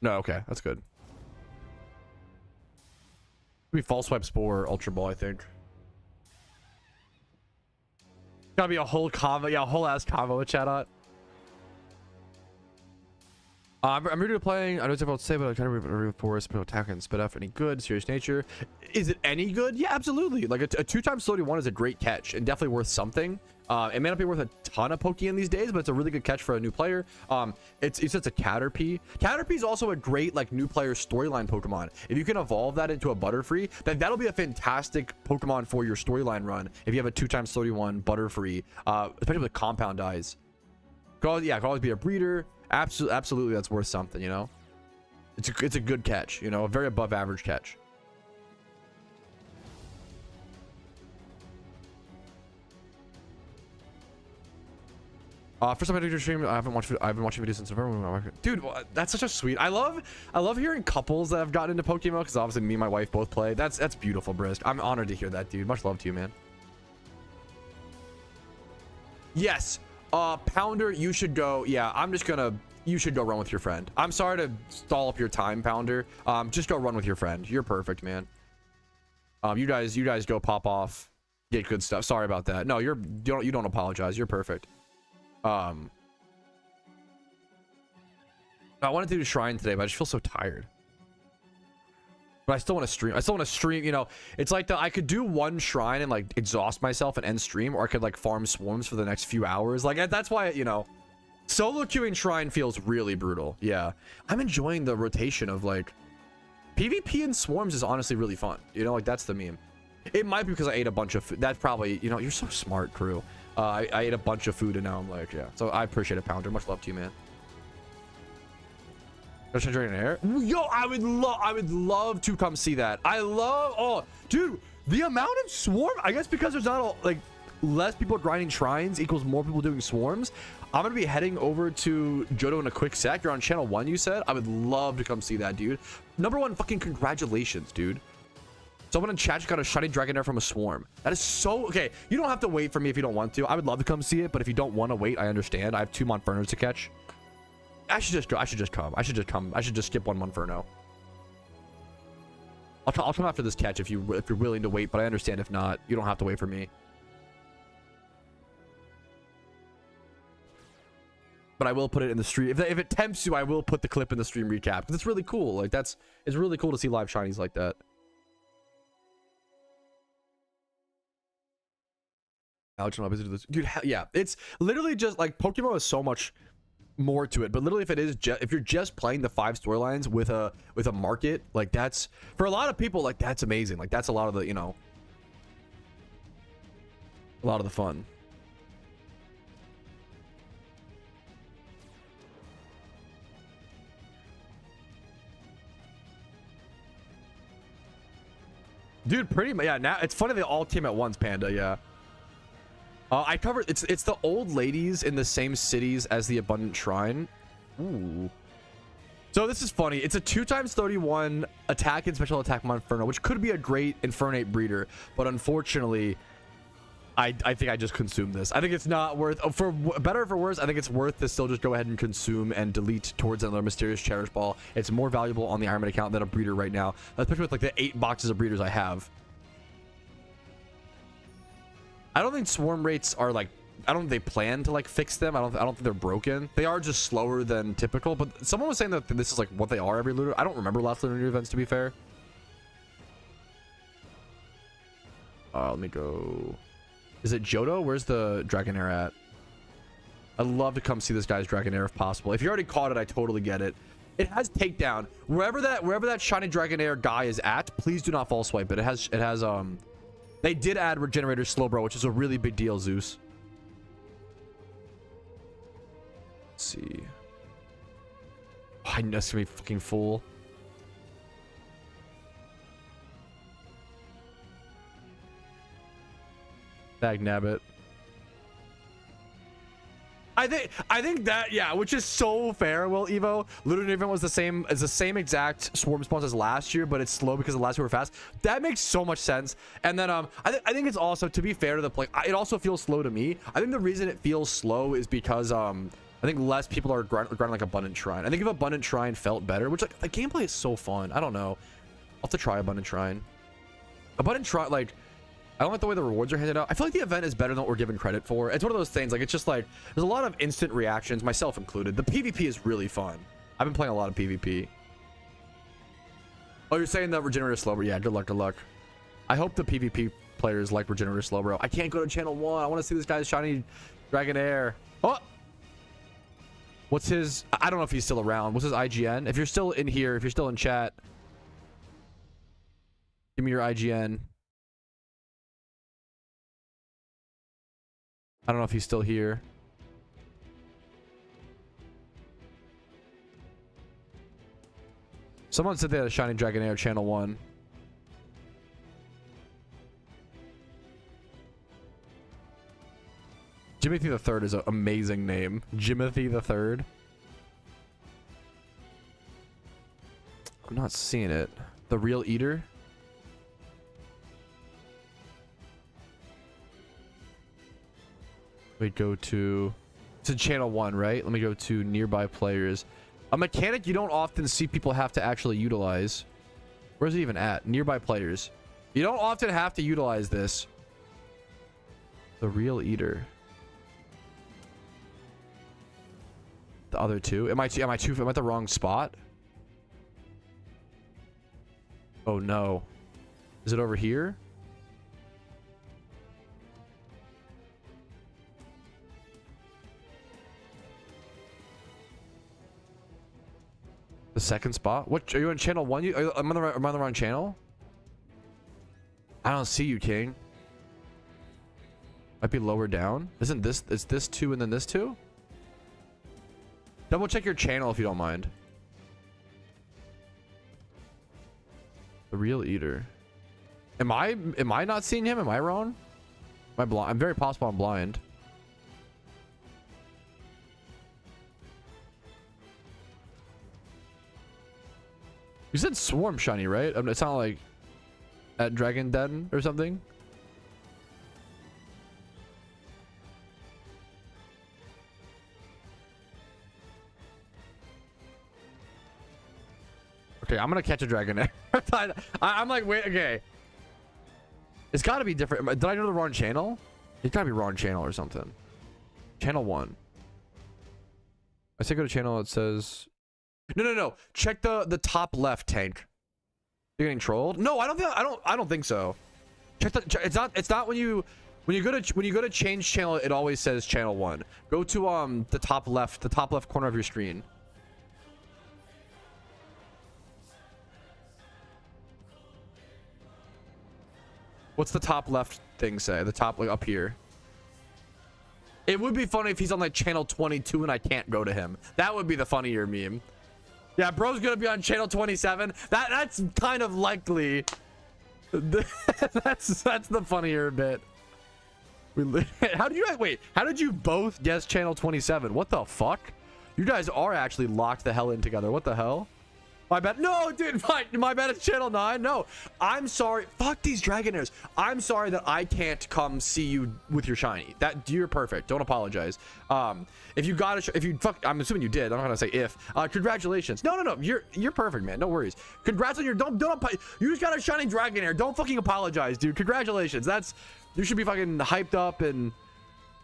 No, okay, that's good. Maybe false swipe spore, ultra ball, I think. Gotta be a whole combo, yeah, a whole ass combo with chat-ot. I'm ready to playing. I know it's difficult to say, but I kind of reinforce but attack and spit off any good serious nature. Is it any good? Yeah, absolutely. Like a 2x 31 is a great catch and definitely worth something. It may not be worth a ton of Pokeyen these days, but it's a really good catch for a new player. It's a Caterpie. Caterpie is also a great like new player storyline Pokemon. If you can evolve that into a Butterfree, then that'll be a fantastic Pokemon for your storyline run. If you have a 2x 31 Butterfree, especially with compound eyes. Could always be a breeder. Absolutely, that's worth something, you know. It's a good catch, you know, a very above average catch. First time I do your stream, I've been watching videos since November. Dude, that's such a sweet. I love hearing couples that have gotten into PokeMMO because obviously me and my wife both play. That's beautiful, Brisk. I'm honored to hear that, dude. Much love to you, man. Yes. Pounder, you should go. Yeah, you should go run with your friend. I'm sorry to stall up your time, Pounder. Just go run with your friend. You're perfect, man. You guys go pop off, get good stuff. Sorry about that. No, you don't apologize. You're perfect. I wanted to do Shrine today, but I just feel so tired. But I still want to stream. I still want to stream, you know. It's like I could do one shrine and like exhaust myself and end stream, or I could like farm swarms for the next few hours. Like that's why, you know, solo queuing shrine feels really brutal. Yeah, I'm enjoying the rotation of like PvP and swarms is honestly really fun. You know, like that's the meme. It might be because I ate a bunch of food. That's probably, you know, you're so smart, crew. I ate a bunch of food and now I'm like, yeah. So I appreciate it, Pounder. Much love to you, man. Dragon Air. Yo, I would love to come see that. Oh, dude, the amount of swarm, I guess because there's not like less people grinding shrines equals more people doing swarms. I'm gonna be heading over to Johto in a quick sec. You're on channel 1, you said. I would love to come see that, dude. Number 1, fucking congratulations, dude. Someone in chat just got a shiny Dragonair from a swarm. That is so okay. You don't have to wait for me if you don't want to. I would love to come see it, but if you don't want to wait, I understand. I have 2 Monfernos to catch. I should just come. I should just skip 1 Monferno. I'll come after this catch if you're willing to wait, but I understand if not. You don't have to wait for me. But I will put it in the stream. If it tempts you, I will put the clip in the stream recap. Because it's really cool. Like it's really cool to see live shinies like that. Dude, yeah, it's literally just like PokeMMO has so much more to it, but literally if you're just playing the 5 storylines with a market, like that's for a lot of people, like that's amazing. Like that's a lot of the, you know, a lot of the fun. Dude, pretty much. Yeah, now it's funny they all came at once, Panda. Yeah. I covered it's the old ladies in the same cities as the Abundant Shrine. Ooh. So this is funny. It's a 2x31 attack and special attack Monferno, which could be a great Infernate breeder, but unfortunately, I think I just consumed this. I think it's not worth, for better or for worse, I think it's worth to still just go ahead and consume and delete towards another mysterious Cherish Ball. It's more valuable on the Ironman account than a breeder right now, especially with like the 8 boxes of breeders I have. I don't think swarm rates are like, I don't think they plan to like fix them. I don't think they're broken. They are just slower than typical, but someone was saying that this is like what they are every Lunar. I don't remember last Lunar events, to be fair. Let me go. Is it Johto? Where's the Dragonair at? I'd love to come see this guy's Dragonair if possible. If you already caught it, I totally get it. It has takedown. Wherever that shiny Dragonair guy is at, please do not fall swipe it. It has they did add Regenerator Slowbro, which is a really big deal, Zeus. Let's see. Oh, I know it's gonna be fucking full. Bagnabbit. I think that, yeah, which is so fair. Well, Evo, Lunar event was the same exact swarm response as last year, but it's slow because the last two were fast. That makes so much sense. And then I think it's also, to be fair to the play, it also feels slow to me. I think the reason it feels slow is because I think less people are grinding like Abundant Shrine. I think if Abundant Shrine felt better, which like the gameplay is so fun. I don't know. I'll have to try Abundant Shrine. Abundant Shrine, like, I don't like the way the rewards are handed out. I feel like the event is better than what we're given credit for. It's one of those things, like, it's just like, there's a lot of instant reactions, myself included. The PvP is really fun. I've been playing a lot of PvP. Oh, you're saying that Regenerator Slowbro? Yeah, good luck, good luck. I hope the PvP players like Regenerator Slowbro. I can't go to channel 1. I want to see this guy's shiny Dragonair. Oh! What's his... I don't know if he's still around. What's his IGN? If you're still in here, if you're still in chat, give me your IGN. I don't know if he's still here. Someone said they had a shiny Dragonair channel 1. Jimothy the Third is an amazing name. Jimothy the Third. I'm not seeing it. The Real Eater. We go to channel 1, right? Let me go to nearby players. A mechanic you don't often see people have to actually utilize. Where's it even at? Nearby players. You don't often have to utilize this. The Real Eater. the other two. Am I at the wrong spot? Oh no. Is it over here? The second spot? What, are you on channel 1? Am I on the wrong channel? I don't see you, King. Might be lower down. Isn't this, is this 2 and then this 2? Double check your channel if you don't mind. The real eater. Am I not seeing him? Am I wrong? Am I blind? I'm very possible I'm blind. You said Swarm Shiny, right? It's not like at Dragon Den or something. Okay, I'm gonna catch a Dragonair. I'm like, wait, okay. It's gotta be different. Did I go to the wrong channel? It gotta be wrong channel or something. Channel 1. I say go to channel, it says... No. Check the top left, Tank. You're getting trolled? No, I don't think so. Check the, it's not when you go to change channel, it always says channel 1. Go to the top left corner of your screen. What's the top left thing say? The top, like, up here. It would be funny if he's on like channel 22 and I can't go to him. That would be the funnier meme. Yeah, bro's gonna be on channel 27. That's kind of likely. That's the funnier bit. How did you both guess channel 27? What the fuck? You guys are actually locked the hell in together. What the hell? My bad. No, dude, my bad. It's channel 9. No, I'm sorry. Fuck these Dragonairs. I'm sorry that I can't come see you with your shiny. That you're perfect. Don't apologize. If you got I'm assuming you did. I'm not gonna say if. Congratulations. No. You're perfect, man. No worries. Congrats on your you just got a shiny Dragonair. Don't fucking apologize, dude. Congratulations. You should be fucking hyped up, and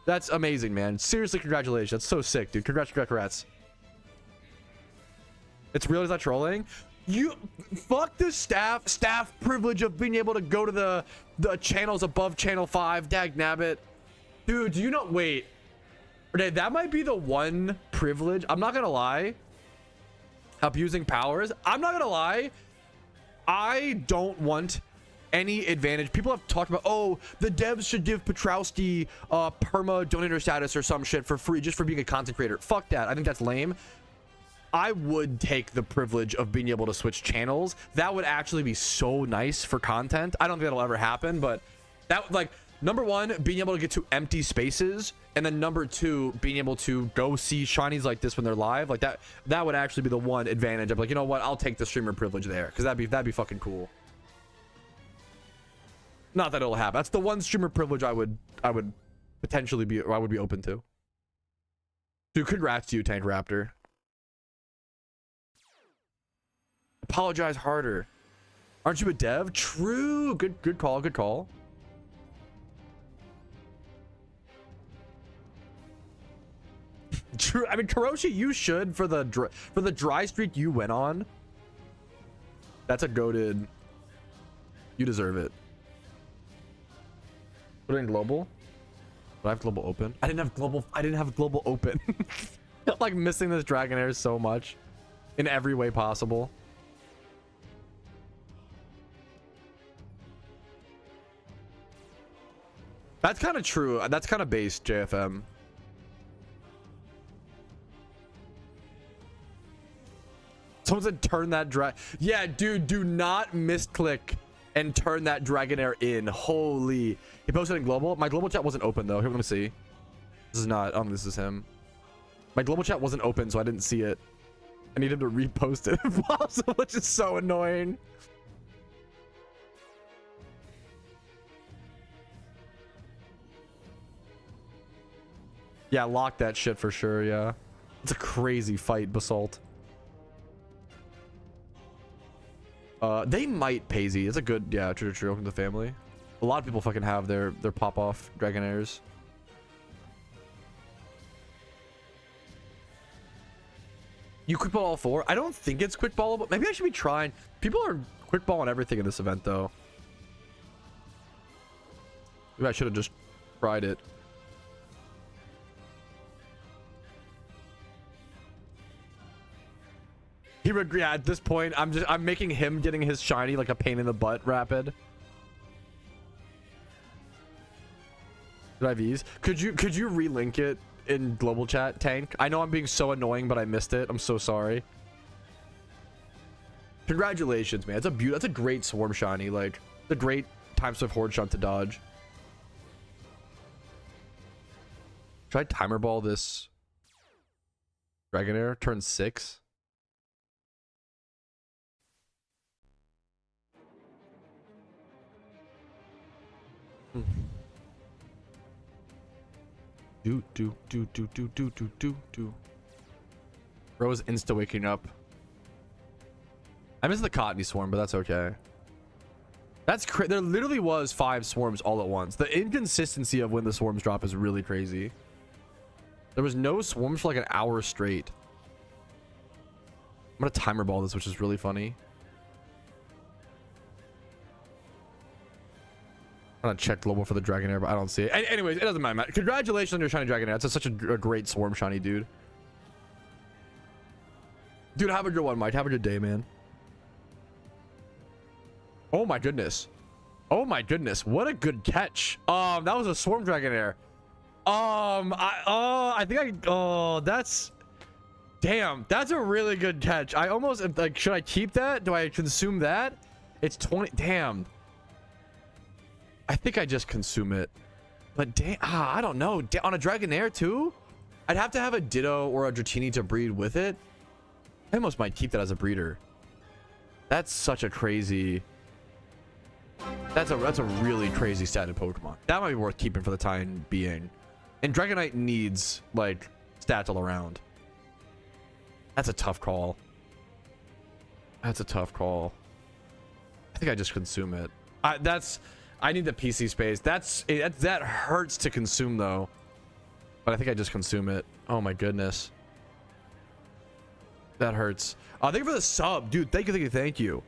that's amazing, man. Seriously, congratulations. That's so sick, dude. Congrats. It's real, is that trolling? You fuck the staff privilege of being able to go to the channels above channel 5. Dag nabbit. Dude, do you know, wait. Okay, that might be the one privilege. I'm not gonna lie. Abusing powers. I'm not gonna lie. I don't want any advantage. People have talked about, oh, the devs should give Patrouski perma donator status or some shit for free just for being a content creator. Fuck that. I think that's lame. I would take the privilege of being able to switch channels. That would actually be so nice for content. I don't think that'll ever happen, but that, like, number one, being able to get to empty spaces, and then number two, being able to go see shinies like this when they're live, like that would actually be the one advantage. I'm like, you know what, I'll take the streamer privilege there, because that'd be fucking cool. Not that it'll happen. That's the one streamer privilege I would potentially be, or I would be open to. Dude, congrats to you, Tank Raptor. Apologize harder. Aren't you a dev? True. Good call. True. I mean, Karoshi, you should for the dry streak you went on. That's a goated. You deserve it. Put it in global. But I have global open. I didn't have global open. I'm like missing this Dragonair so much in every way possible. That's kind of true. That's kind of based, JFM. Someone said turn that yeah, dude, do not misclick and turn that Dragonair in. Holy. He posted in global. My global chat wasn't open though. Here, let me see. This is not, this is him. My global chat wasn't open, so I didn't see it. I need him to repost it if possible, which is so annoying. Yeah, lock that shit for sure, yeah. It's a crazy fight, Basalt. They might Paisy. It's a good, yeah, true. Welcome to the family. A lot of people fucking have their pop-off Dragonairs. You quick ball all 4? I don't think it's quick ballable. Maybe I should be trying. People are quick balling everything in this event, though. Maybe I should have just tried it. He would, yeah, at this point, I'm making him getting his shiny like a pain in the butt rapid. Did I have ease? Could you relink it in global chat, Tank? I know I'm being so annoying, but I missed it. I'm so sorry. Congratulations, man. That's a great swarm shiny. Like, it's a great time swift horde shot to dodge. Should I timer ball this Dragonair turn 6? Do. Rose insta waking up. I missed the Cottony swarm, but that's okay. That's there literally was 5 swarms all at once. The inconsistency of when the swarms drop is really crazy. There was no swarms for like an hour straight. I'm gonna timer ball this, which is really funny. I'm gonna check global for the Dragonair, but I don't see it. Anyways, it doesn't matter. Congratulations on your shiny Dragonair. That's such a great swarm shiny, dude. Dude, have a good one, Mike. Have a good day, man. Oh my goodness. Oh my goodness. What a good catch. That was a swarm Dragonair. That's damn. That's a really good catch. I almost like, should I keep that? Do I consume that? It's 20. Damn. I think I just consume it. But damn, I don't know. On a Dragonair too? I'd have to have a Ditto or a Dratini to breed with it. I almost might keep that as a breeder. That's such a crazy... That's a really crazy stat in Pokemon. That might be worth keeping for the time being. And Dragonite needs, like, stats all around. That's a tough call. That's a tough call. I think I just consume it. I need the PC space. That hurts to consume though. But I think I just consume it. Oh my goodness. That hurts. Thank you for the sub, dude. Thank you.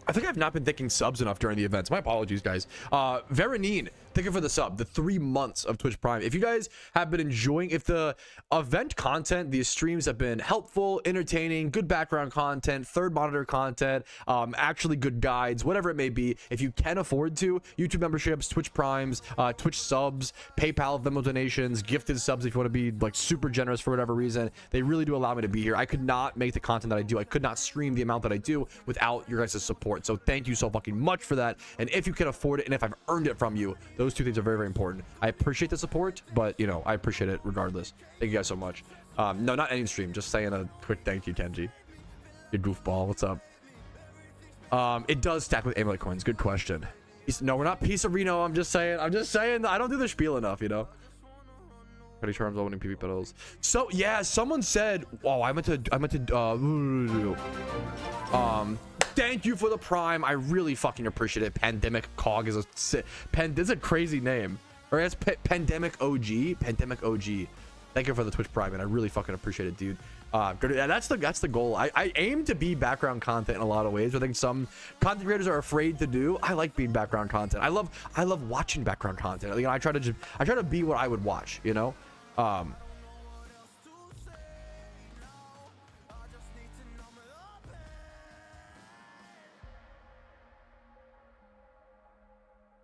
I think I've not been thinking subs enough during the events. My apologies, guys. Veronine, thank you for the sub. The 3 months of Twitch Prime. If you guys have been enjoying, if the event content, these streams have been helpful, entertaining, good background content, third monitor content, actually good guides, whatever it may be, if you can afford to, YouTube memberships, Twitch Primes, Twitch subs, PayPal, Venmo donations, gifted subs if you want to be like super generous for whatever reason, they really do allow me to be here. I could not make the content that I do. I could not stream the amount that I do without your guys' support. So thank you so fucking much for that. And if you can afford it and if I've earned it from you, those 2 things are very, very important. I appreciate the support, but you know, I appreciate it regardless. Thank you guys so much. No, not any stream, just saying a quick thank you, Kenji. You goofball. What's up? It does stack with amulet coins. Good question. No, we're not Pizzarino. I'm just saying I don't do the spiel enough, you know. Petty charms, opening PvP petals. So yeah, someone said, oh, I meant to thank you for the prime. I really fucking appreciate it. Pandemic Cog is this is a crazy name. Or it's Pandemic OG. Pandemic OG. Thank you for the Twitch prime, and I really fucking appreciate it, dude. That's the goal. I aim to be background content in a lot of ways. I think some content creators are afraid to do. I like being background content. I love watching background content. You know, I try to be what I would watch, you know.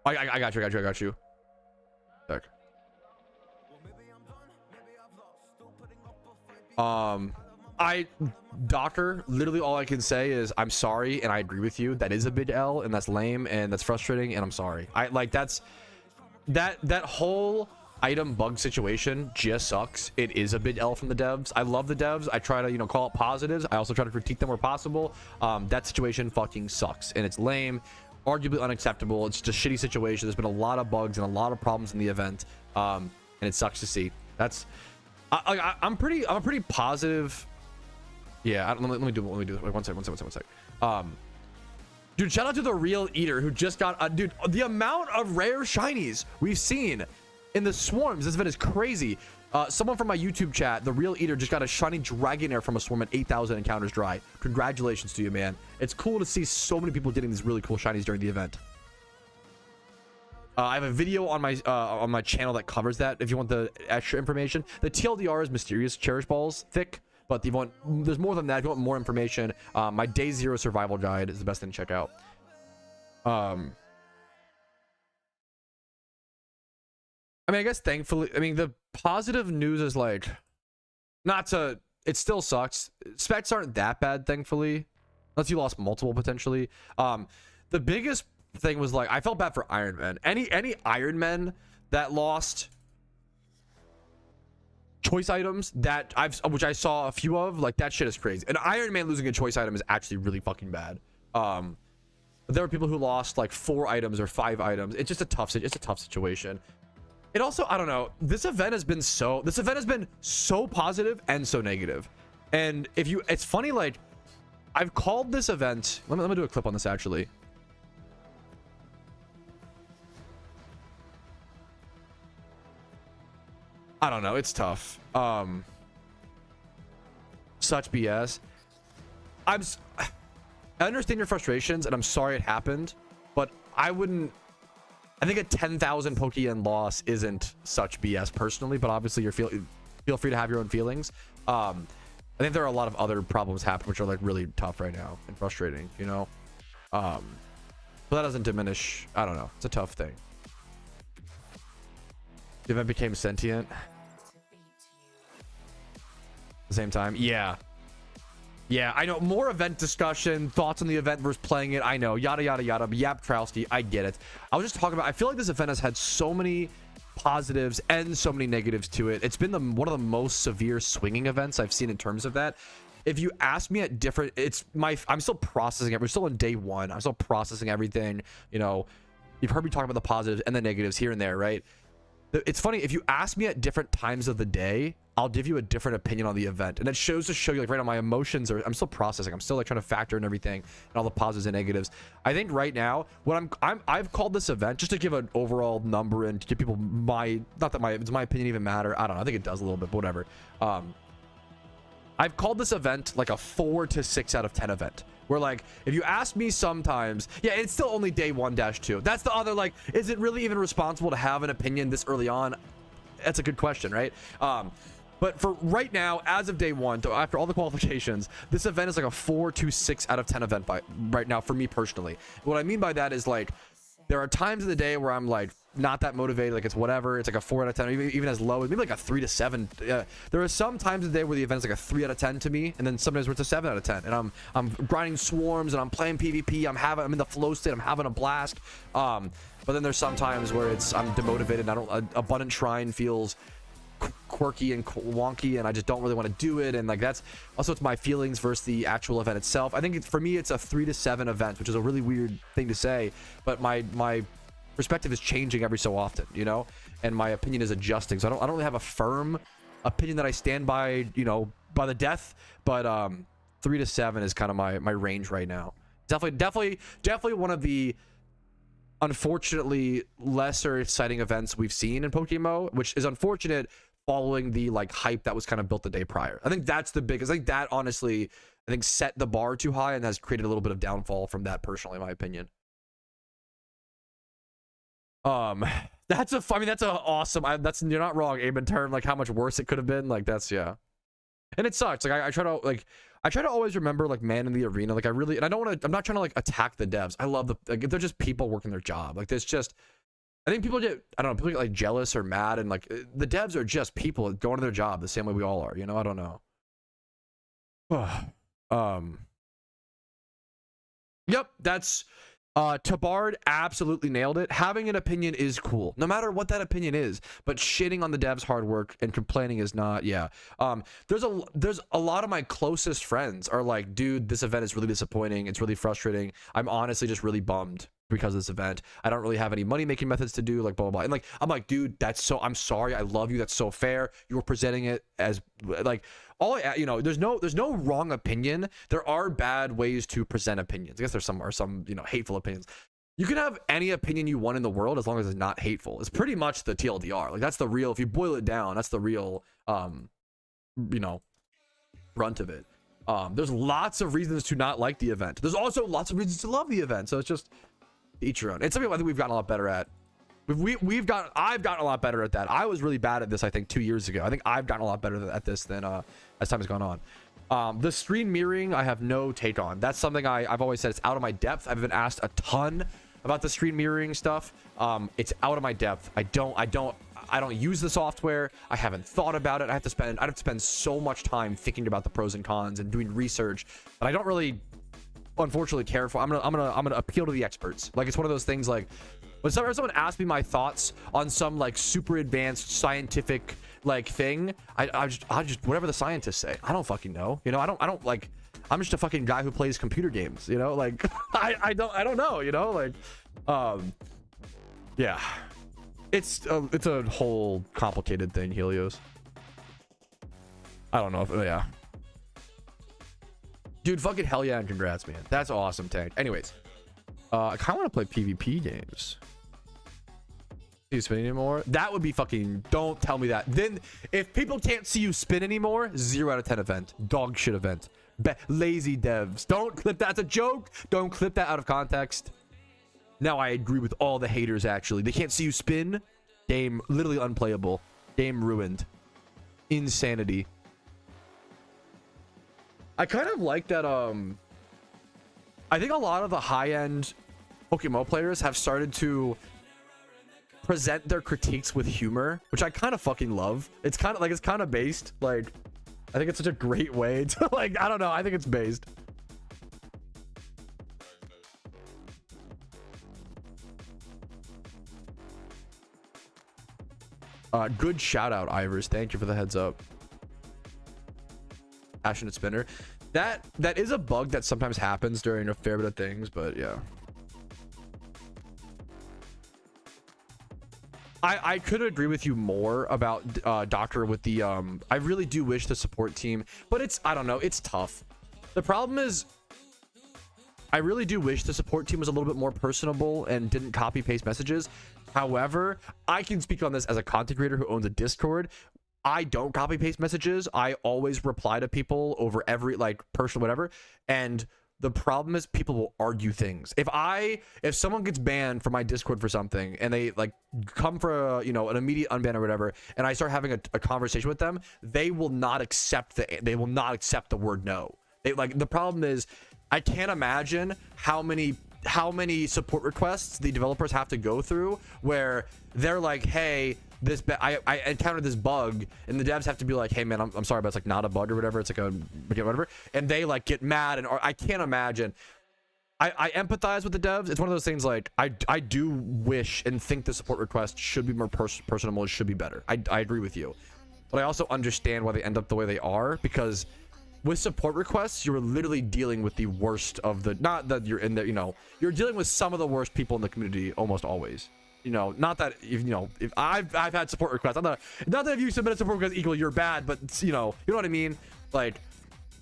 I got you. Heck. Docker, literally all I can say is I'm sorry, and I agree with you. That is a big L, and that's lame, and that's frustrating, and I'm sorry. That whole item bug situation just sucks. It is a big L from the devs. I love the devs. I try to, you know, call it positives. I also try to critique them where possible. That situation fucking sucks, and it's lame, arguably unacceptable. It's just a shitty situation. There's been a lot of bugs and a lot of problems in the event, and it sucks to see. That's I'm a pretty positive. Yeah, let me do it. Wait, one sec. Dude, shout out to the real eater who just got dude, the amount of rare shinies we've seen in the swarms this event is crazy. Someone from my YouTube chat, the Real Eater, just got a shiny Dragonair from a swarm at 8,000 encounters dry. Congratulations to you, man. It's cool to see so many people getting these really cool shinies during the event. I have a video on my channel that covers that if you want the extra information. The TLDR is Mysterious Cherish Balls thick, but if you want, there's more than that. If you want more information, my Day 0 survival guide is the best thing to check out. I mean, I guess thankfully, I mean, the positive news is like, it still sucks. Specs aren't that bad, thankfully, unless you lost multiple potentially. The biggest thing was like, I felt bad for Iron Man. Any Iron Men that lost choice items which I saw a few of, like, that shit is crazy. An Iron Man losing a choice item is actually really fucking bad. But there were people who lost like 4 items or 5 items. It's just a tough situation. It also, I don't know, this event has been so positive and so negative. And it's funny, like, I've called this event, let me do a clip on this actually. I don't know, it's tough. Such BS. I understand your frustrations, and I'm sorry it happened, but I think a 10,000 Pokeyen loss isn't such BS personally, but obviously feel free to have your own feelings. I think there are a lot of other problems happening which are like really tough right now and frustrating, you know. But that doesn't diminish, I don't know, it's a tough thing. The event became sentient at the same time. Yeah, I know. More event discussion, thoughts on the event versus playing it. I know, yada yada yada. Yap, Patrouski, I get it. I was just talking about, I feel like this event has had so many positives and so many negatives to it. It's been one of the most severe swinging events I've seen in terms of that. If you ask me at different, I'm still processing it. We're still on day 1. I'm still processing everything. You know, you've heard me talk about the positives and the negatives here and there, right? It's funny, if you ask me at different times of the day, I'll give you a different opinion on the event, and it shows to show you, like, right now my emotions I'm still processing. I'm still like trying to factor in everything and all the positives and negatives. I think right now what I've called this event, just to give an overall number and to give people does my opinion even matter? I don't know. I think it does a little bit, but whatever. I've called this event like a 4 to 6 out of 10 event. Where, like, if you ask me sometimes, yeah, it's still only day 1-2. That's the other, like, is it really even responsible to have an opinion this early on? That's a good question, right? But for right now, as of day 1, after all the qualifications, this event is like a 4 to 6 out of 10 event right now for me personally. What I mean by that is, like, there are times in the day where I'm like not that motivated, like it's whatever, it's like a 4 out of 10, or even as low as maybe like a 3 to 7. There are some times of the day where the event is like a 3 out of 10 to me, and then sometimes where it's a 7 out of 10, and I'm grinding swarms and I'm playing PvP, I'm in the flow state, I'm having a blast. But then there's some times where I'm demotivated, and Abundant Shrine feels quirky and wonky, and I just don't really want to do it, and like that's also, it's my feelings versus the actual event itself. I think for me it's a 3 to 7 event, which is a really weird thing to say, but my perspective is changing every so often, you know, and my opinion is adjusting. So I don't really have a firm opinion that I stand by, you know, by the death, but 3 to 7 is kind of my range right now. Definitely one of the unfortunately lesser exciting events we've seen in PokeMMO, which is unfortunate following the like hype that was kind of built the day prior. I think that's the biggest. I think that honestly, I think set the bar too high and has created a little bit of downfall from that personally, in my opinion. That's awesome. You're not wrong, Abe, in terms like how much worse it could have been. Like yeah. And it sucks. Like I try to always remember, like, man in the arena. Like I'm not trying to like attack the devs. I love they're just people working their job. Like there's just, I think people get like jealous or mad, and like the devs are just people going to their job the same way we all are, you know. I don't know. Yep, that's Tabard absolutely nailed it. Having an opinion is cool, no matter what that opinion is, but shitting on the devs' hard work and complaining is not. Yeah. There's a lot of my closest friends are like, dude, this event is really disappointing, it's really frustrating, I'm honestly just really bummed because of this event. I don't really have any money making methods to do, like blah blah blah. And like I'm like, dude, I'm sorry, I love you, that's so fair. You were presenting it as like you know, there's no wrong opinion. There are bad ways to present opinions. I guess there's some you know, hateful opinions. you can have any opinion you want in the world as long as it's not hateful. It's pretty much the TLDR. Like that's the real, if you boil it down, that's the real, you know, brunt of it. There's lots of reasons to not like the event. There's also lots of reasons to love the event. So it's just each your own. It's something I think we've gotten a lot better at. I've gotten a lot better at that. I was really bad at this, I think 2 years ago. I think I've gotten a lot better at this than as time has gone on. The screen mirroring, I have no take on. That's something I've always said it's out of my depth. I've been asked a ton about the screen mirroring stuff. It's out of my depth. I don't use the software. I haven't thought about it. I'd have to spend so much time thinking about the pros and cons and doing research that I don't really, unfortunately, care for. I'm gonna appeal to the experts. Like it's one of those things like when someone asks me my thoughts on some like super advanced scientific like thing, I just whatever the scientists say. I don't fucking know. You know, I don't like. I'm just a fucking guy who plays computer games. You know, like I don't know. You know, like yeah. It's a whole complicated thing, Helios. I don't know if yeah. Dude, fucking hell yeah and congrats, man. That's awesome, Tank. Anyways, I kind of want to play PvP games. You spin anymore? That would be fucking. Don't tell me that. Then, if people can't see you spin anymore, 0 out of 10 event. Dog shit event. Lazy devs. Don't clip that. That's a joke. Don't clip that out of context. Now I agree with all the haters. Actually, they can't see you spin. Game literally unplayable. Game ruined. Insanity. I kind of like that. I think a lot of the high-end PokeMMO players have started to present their critiques with humor, which I kind of fucking love. It's kind of based. Like, I think it's such a great way to like. I don't know. I think it's based. Good shout out, Ivers. Thank you for the heads up. Passionate spinner. That is a bug that sometimes happens during a fair bit of things, but yeah. I could agree with you more about Doctor with the I really do wish the support team, but it's I don't know, it's tough. The problem is I really do wish the support team was a little bit more personable and didn't copy paste messages. However, I can speak on this as a content creator who owns a Discord. I don't copy paste messages. I always reply to people over every like person, whatever. And the problem is people will argue things. If someone gets banned from my Discord for something and they like come for a, you know, an immediate unban or whatever, and I start having a conversation with them, they will not accept the word no. The problem is I can't imagine how many support requests the developers have to go through where they're like, hey, I encountered this bug, and the devs have to be like, hey man, I'm sorry, but it's like not a bug or whatever, it's like a whatever, and they like get mad. And I can't imagine. I empathize with the devs. It's one of those things like I do wish and think the support request should be more personable, it should be better. I agree with you, but I also understand why they end up the way they are, because with support requests, you're literally dealing with the worst of the, not that you're in there, you know, you're dealing with some of the worst people in the community almost always. You know, not that if, you know, if I've had support requests, not that if you submit a support request equal you're bad, but you know what I mean. Like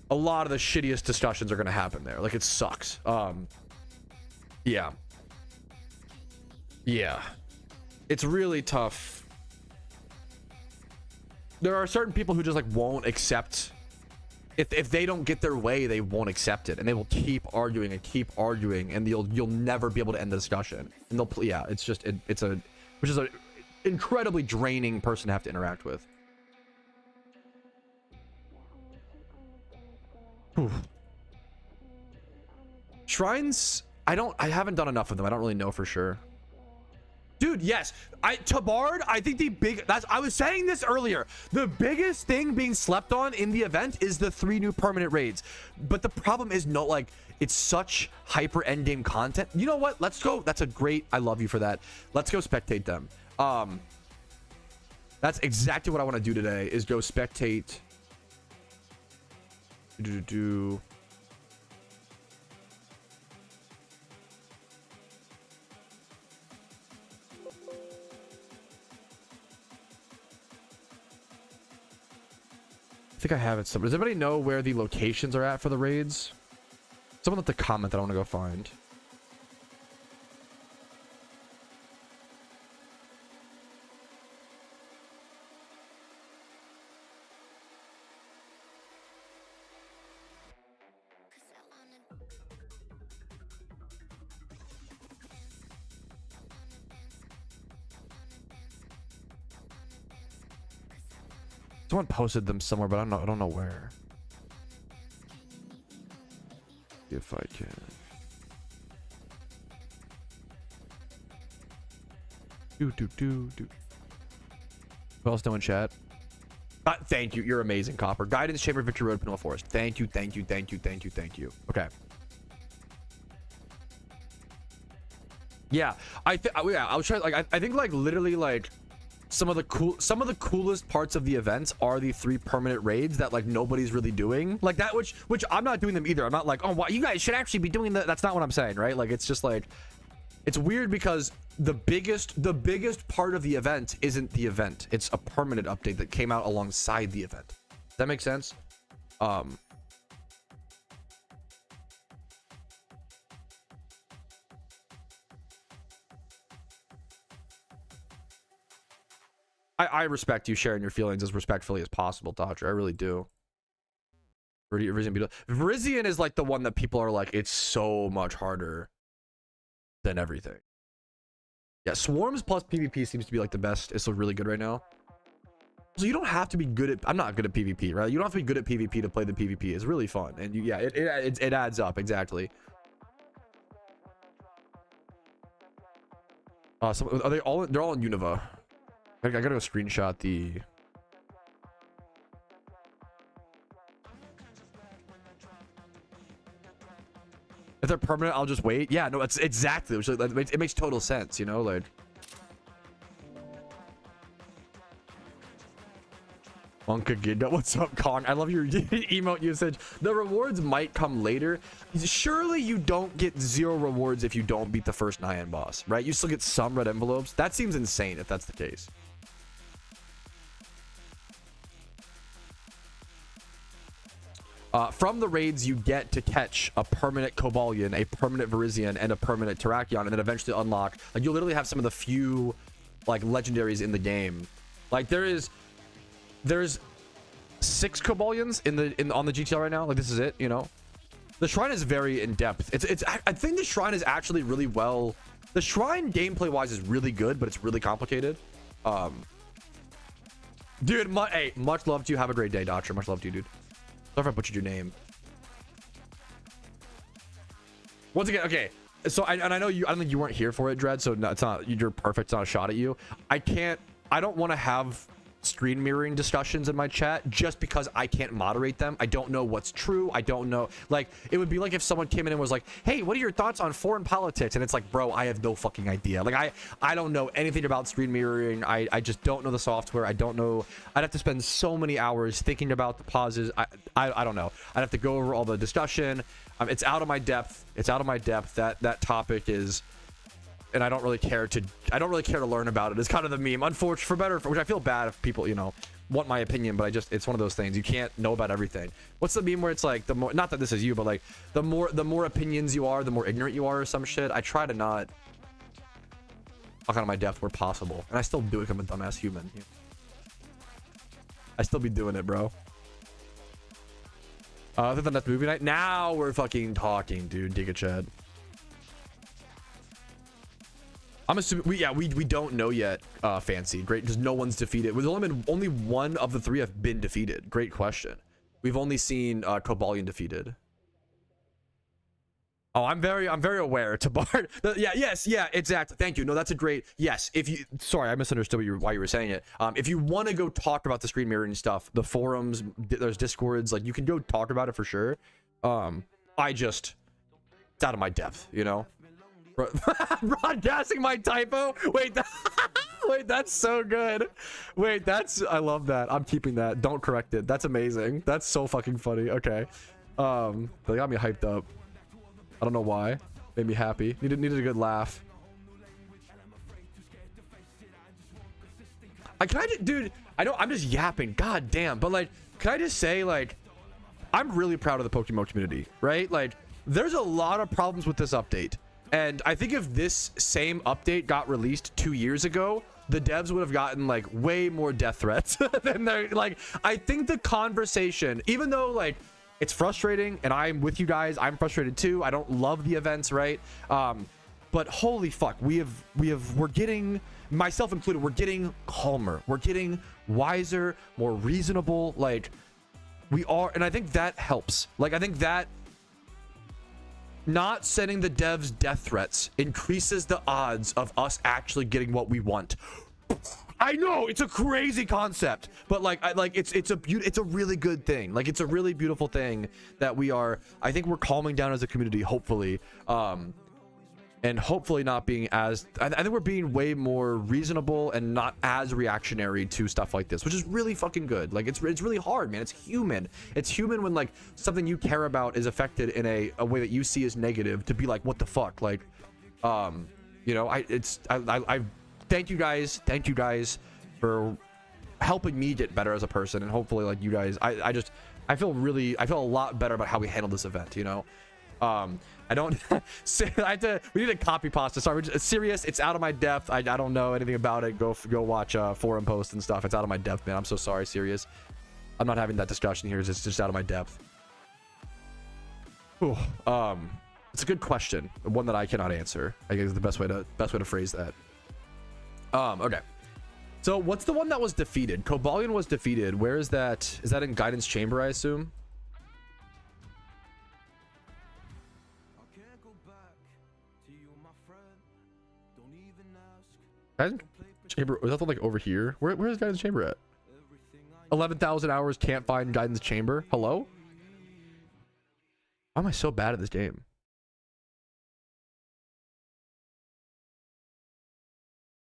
a lot of the shittiest discussions are gonna happen there. Like it sucks. Yeah, it's really tough. There are certain people who just like won't accept. If they don't get their way, they won't accept it, and they will keep arguing, and you'll never be able to end the discussion. And yeah, it's just which is a incredibly draining person to have to interact with. Whew. Shrines, I haven't done enough of them. I don't really know for sure. Dude, yes. Tabard, I think I was saying this earlier. The biggest thing being slept on in the event is the 3 new permanent raids. But the problem is it's such hyper endgame content. You know what? Let's go. That's a great, I love you for that. Let's go spectate them. That's exactly what I want to do today is go spectate. I think I have it somewhere. Does anybody know where the locations are at for the raids? Someone left a comment that I want to go find. Someone posted them somewhere, but I don't know where. If I can. Do. What else doing, chat? Thank you. You're amazing, Copper. Guidance Chamber, Victory Road, Pinwheel Forest. Thank you. Yeah, I was trying. Like, I think like literally like some of the coolest parts of the events are the 3 permanent raids that like nobody's really doing like that, which I'm not doing them either. I'm not like, oh, well, you guys should actually be doing that. That's not what I'm saying, right? Like, it's just like, it's weird because the biggest part of the event isn't the event. It's a permanent update that came out alongside the event. Does that make sense? I respect you sharing your feelings as respectfully as possible, Dodger. I really do. Virizion is like the one that people are like, it's so much harder than everything. Yeah, Swarms plus PvP seems to be like the best. It's really good right now. So you don't have to be good at, I'm not good at PvP, right? You don't have to be good at PvP to play the PvP. It's really fun. And yeah, it adds up. Exactly. So are they all, they're all in Unova. I gotta go screenshot the... If they're permanent, I'll just wait. Yeah, no, it's exactly. It makes total sense, you know, like... Unka Giga, what's up, Kong? I love your emote usage. The rewards might come later. Surely you don't get 0 rewards if you don't beat the first Nyan boss, right? You still get some red envelopes. That seems insane if that's the case. From the raids, you get to catch a permanent Cobalion, a permanent Virizion, and a permanent Terrakion, and then eventually unlock. Like, you'll literally have some of the few, like, legendaries in the game. Like, there's 6 Cobalions on the GTL right now. Like, this is it, you know. The shrine is very in depth. I think the shrine is actually really well. The shrine gameplay wise is really good, but it's really complicated. Dude, hey, much love to you. Have a great day, Doctor. Much love to you, dude. Sorry if I butchered your name. Once again, okay. So I know you. I don't think you weren't here for it, Dread. So no, it's not. You're perfect. It's not a shot at you. I don't want to have screen mirroring discussions in my chat just because I can't moderate them. I don't know what's true. I don't know. Like, it would be like if someone came in and was like, hey, what are your thoughts on foreign politics? And it's like, bro, I have no fucking idea. Like, I don't know anything about screen mirroring. I just don't know the software. I don't know. I'd have to spend so many hours thinking about the pauses. I don't know. I'd have to go over all the discussion. It's out of my depth. It's out of my depth. That topic is... And I don't really care to learn about it. It's kind of the meme, unfortunately, for better, which I feel bad if people, you know, want my opinion, but it's one of those things. You can't know about everything. What's the meme where it's like, the more, not that this is you, but like the more opinions you are, the more ignorant you are or some shit. I try to not talk out of my depth where possible. And I still do it because I'm a dumbass human. I still be doing it, bro. Other than that movie night, now we're fucking talking, dude. Giga Chad. I'm assuming we don't know yet. Fancy, great, because no one's defeated. There's only one of the 3 have been defeated. Great question. We've only seen Cobalion defeated. Oh, I'm very aware. Tabar. Yeah, exactly. Thank you. No, that's a great. Yes, if you. Sorry, I misunderstood why you were saying it. If you want to go talk about the screen mirroring stuff, the forums, there's discords, like you can go talk about it for sure. It's out of my depth, you know. Broadcasting my typo. Wait, wait, that's so good. Wait, I love that. I'm keeping that. Don't correct it. That's amazing. That's so fucking funny. Okay. They got me hyped up. I don't know why. Made me happy. Needed a good laugh. Dude, I know I'm just yapping. God damn. But like, can I just say, like, I'm really proud of the PokeMMO community, right? Like, there's a lot of problems with this update. And I think if this same update got released 2 years ago, the devs would have gotten like way more death threats than they're like. I think the conversation, even though like it's frustrating and I'm with you guys, I'm frustrated too. I don't love the events, right? but holy fuck, we're getting, myself included, we're getting calmer, we're getting wiser, more reasonable. Like we are, and I think that helps. Like I think that not sending the devs death threats increases the odds of us actually getting what we want. I know it's a crazy concept, but like it's a really good thing. Like it's a really beautiful thing that we are, I think we're calming down as a community, hopefully, and hopefully not being as, I think we're being way more reasonable and not as reactionary to stuff like this, which is really fucking good. Like it's really hard, man. It's human when like something you care about is affected in a way that you see as negative, to be like, what the fuck? Like you know, I thank you guys for helping me get better as a person, and hopefully like you guys, I feel a lot better about how we handle this event, you know. I don't we need a copy pasta. Sorry, it's serious. It's out of my depth. I don't know anything about it. Go watch forum posts and stuff. It's out of my depth, man. I'm so sorry. Serious. I'm not having that discussion here. It's just out of my depth. Ooh, it's a good question, one that I cannot answer. I guess is the best way to phrase that. Okay, so what's the one that was defeated? Cobalion was defeated. Where is that? Is that in Guidance Chamber, I assume? Guidance Chamber, was that like over here? Where is Guidance Chamber at? 11,000 hours, can't find Guidance Chamber. Hello? Why am I so bad at this game?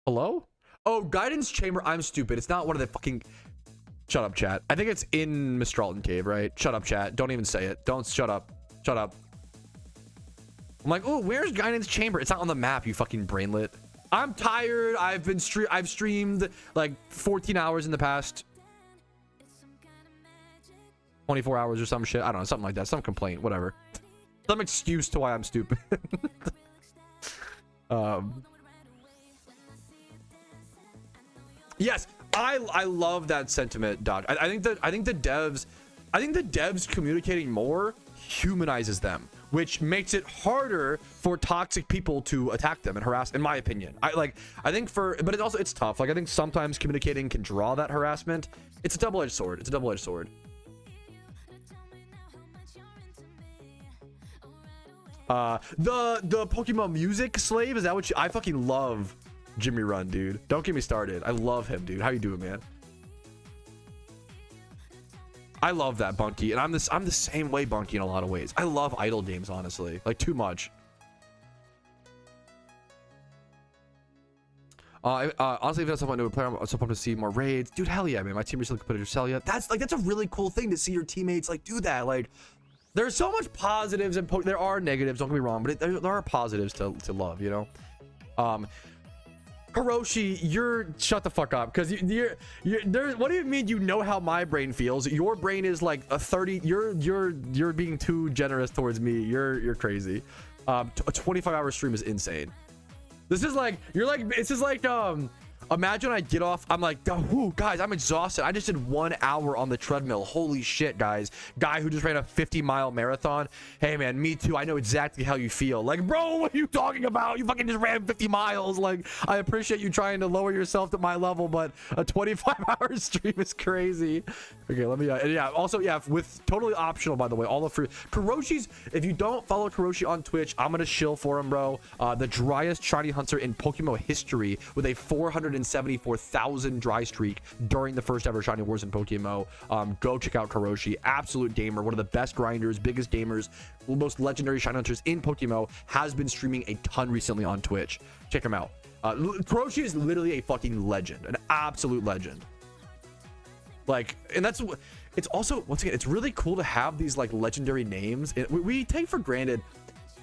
Hello? Oh, Guidance Chamber. I'm stupid. It's not one of the fucking... Shut up, chat. I think it's in Mistralton Cave, right? Shut up, chat. Don't even say it. Don't. Shut up. Shut up. I'm like, oh, where's Guidance Chamber? It's not on the map, you fucking brainlet. I'm tired. I've streamed like 14 hours in the past 24 hours or some shit. I don't know, something like that. Some complaint, whatever. Some excuse to why I'm stupid. Yes, I love that sentiment, Doc. I think the devs communicating more humanizes them, which makes it harder for toxic people to attack them and harass, in my opinion. But it's tough. Like I think sometimes communicating can draw that harassment. It's a double-edged sword. It's a double-edged sword. The PokeMMO music slave, is that what I fucking love Jimmy Run, dude. Don't get me started. I love him, dude. How you doing, man? I love that, Bunky, and I'm the same way, Bunky, in a lot of ways. I love idle games, honestly, like too much. Honestly, if that's someone to play, I'm so pumped to see more raids, dude. Hell yeah, man. My team recently completed Celia. That's a really cool thing to see your teammates like do that. Like, there's so much positives and there are negatives. Don't get me wrong, but there are positives to love, you know. Hiroshi, you're shut the fuck up, because you're what do you mean you know how my brain feels? Your brain is like a 30. You're being too generous towards me. You're crazy. A 25-hour stream is insane. This is like imagine I get off, I'm like, oh, guys, I'm exhausted. I just did 1 hour on the treadmill. Holy shit, guys. Guy who just ran a 50-mile marathon. Hey, man, me too. I know exactly how you feel. Like, bro, what are you talking about? You fucking just ran 50 miles. Like, I appreciate you trying to lower yourself to my level, but a 25-hour stream is crazy. Okay, let me, yeah, also, yeah, with totally optional, by the way, all the free. Kuroshi's, if you don't follow Kuroshi on Twitch, I'm going to shill for him, bro. The driest shiny hunter in PokeMMO history with a 474,000 dry streak during the first ever Shiny Wars in PokeMMO. Go check out Kuroshi. Absolute gamer, one of the best grinders, biggest gamers, most legendary Shiny Hunters in PokeMMO. Has been streaming a ton recently on Twitch. Check him out. Kuroshi is literally a fucking legend, an absolute legend. Like, and that's, it's also, once again, it's really cool to have these like legendary names. We take for granted,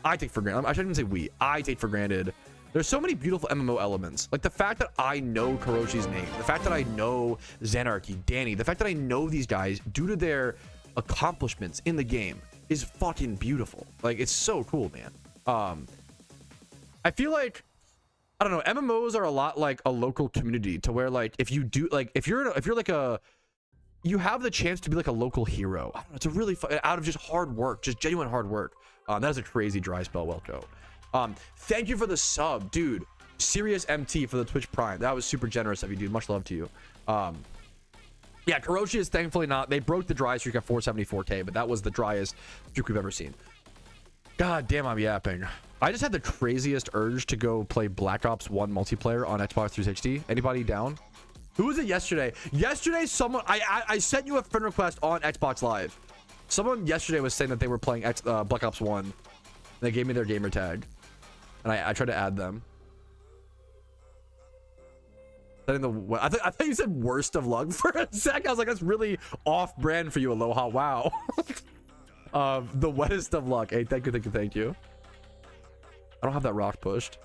I take for granted, I shouldn't even say we, I take for granted. There's so many beautiful MMO elements. Like the fact that I know Kuroshi's name, the fact that I know Xanarchy, Danny, the fact that I know these guys due to their accomplishments in the game is fucking beautiful. Like, it's so cool, man. I feel like, I don't know, MMOs are a lot like a local community, to where like if you do, like if you're like a, you have the chance to be like a local hero. I don't know, it's a really fun, out of just hard work, just genuine hard work. That is a crazy dry spell, Welko. Thank you for the sub, dude. Serious MT for the Twitch Prime. That was super generous of you, dude. Much love to you. Yeah, Karoshi is thankfully not. They broke the dry streak at 474k, but that was the driest streak we've ever seen. God damn, I'm yapping. I just had the craziest urge to go play Black Ops 1 multiplayer on Xbox 360. Anybody down? Who was it yesterday? Yesterday, someone... I sent you a friend request on Xbox Live. Someone yesterday was saying that they were playing Black Ops 1. They gave me their gamer tag. And I tried to add them. I thought you said worst of luck for a sec. I was like, that's really off brand for you, Aloha. Wow. The wettest of luck. Hey, thank you. I don't have that rock pushed.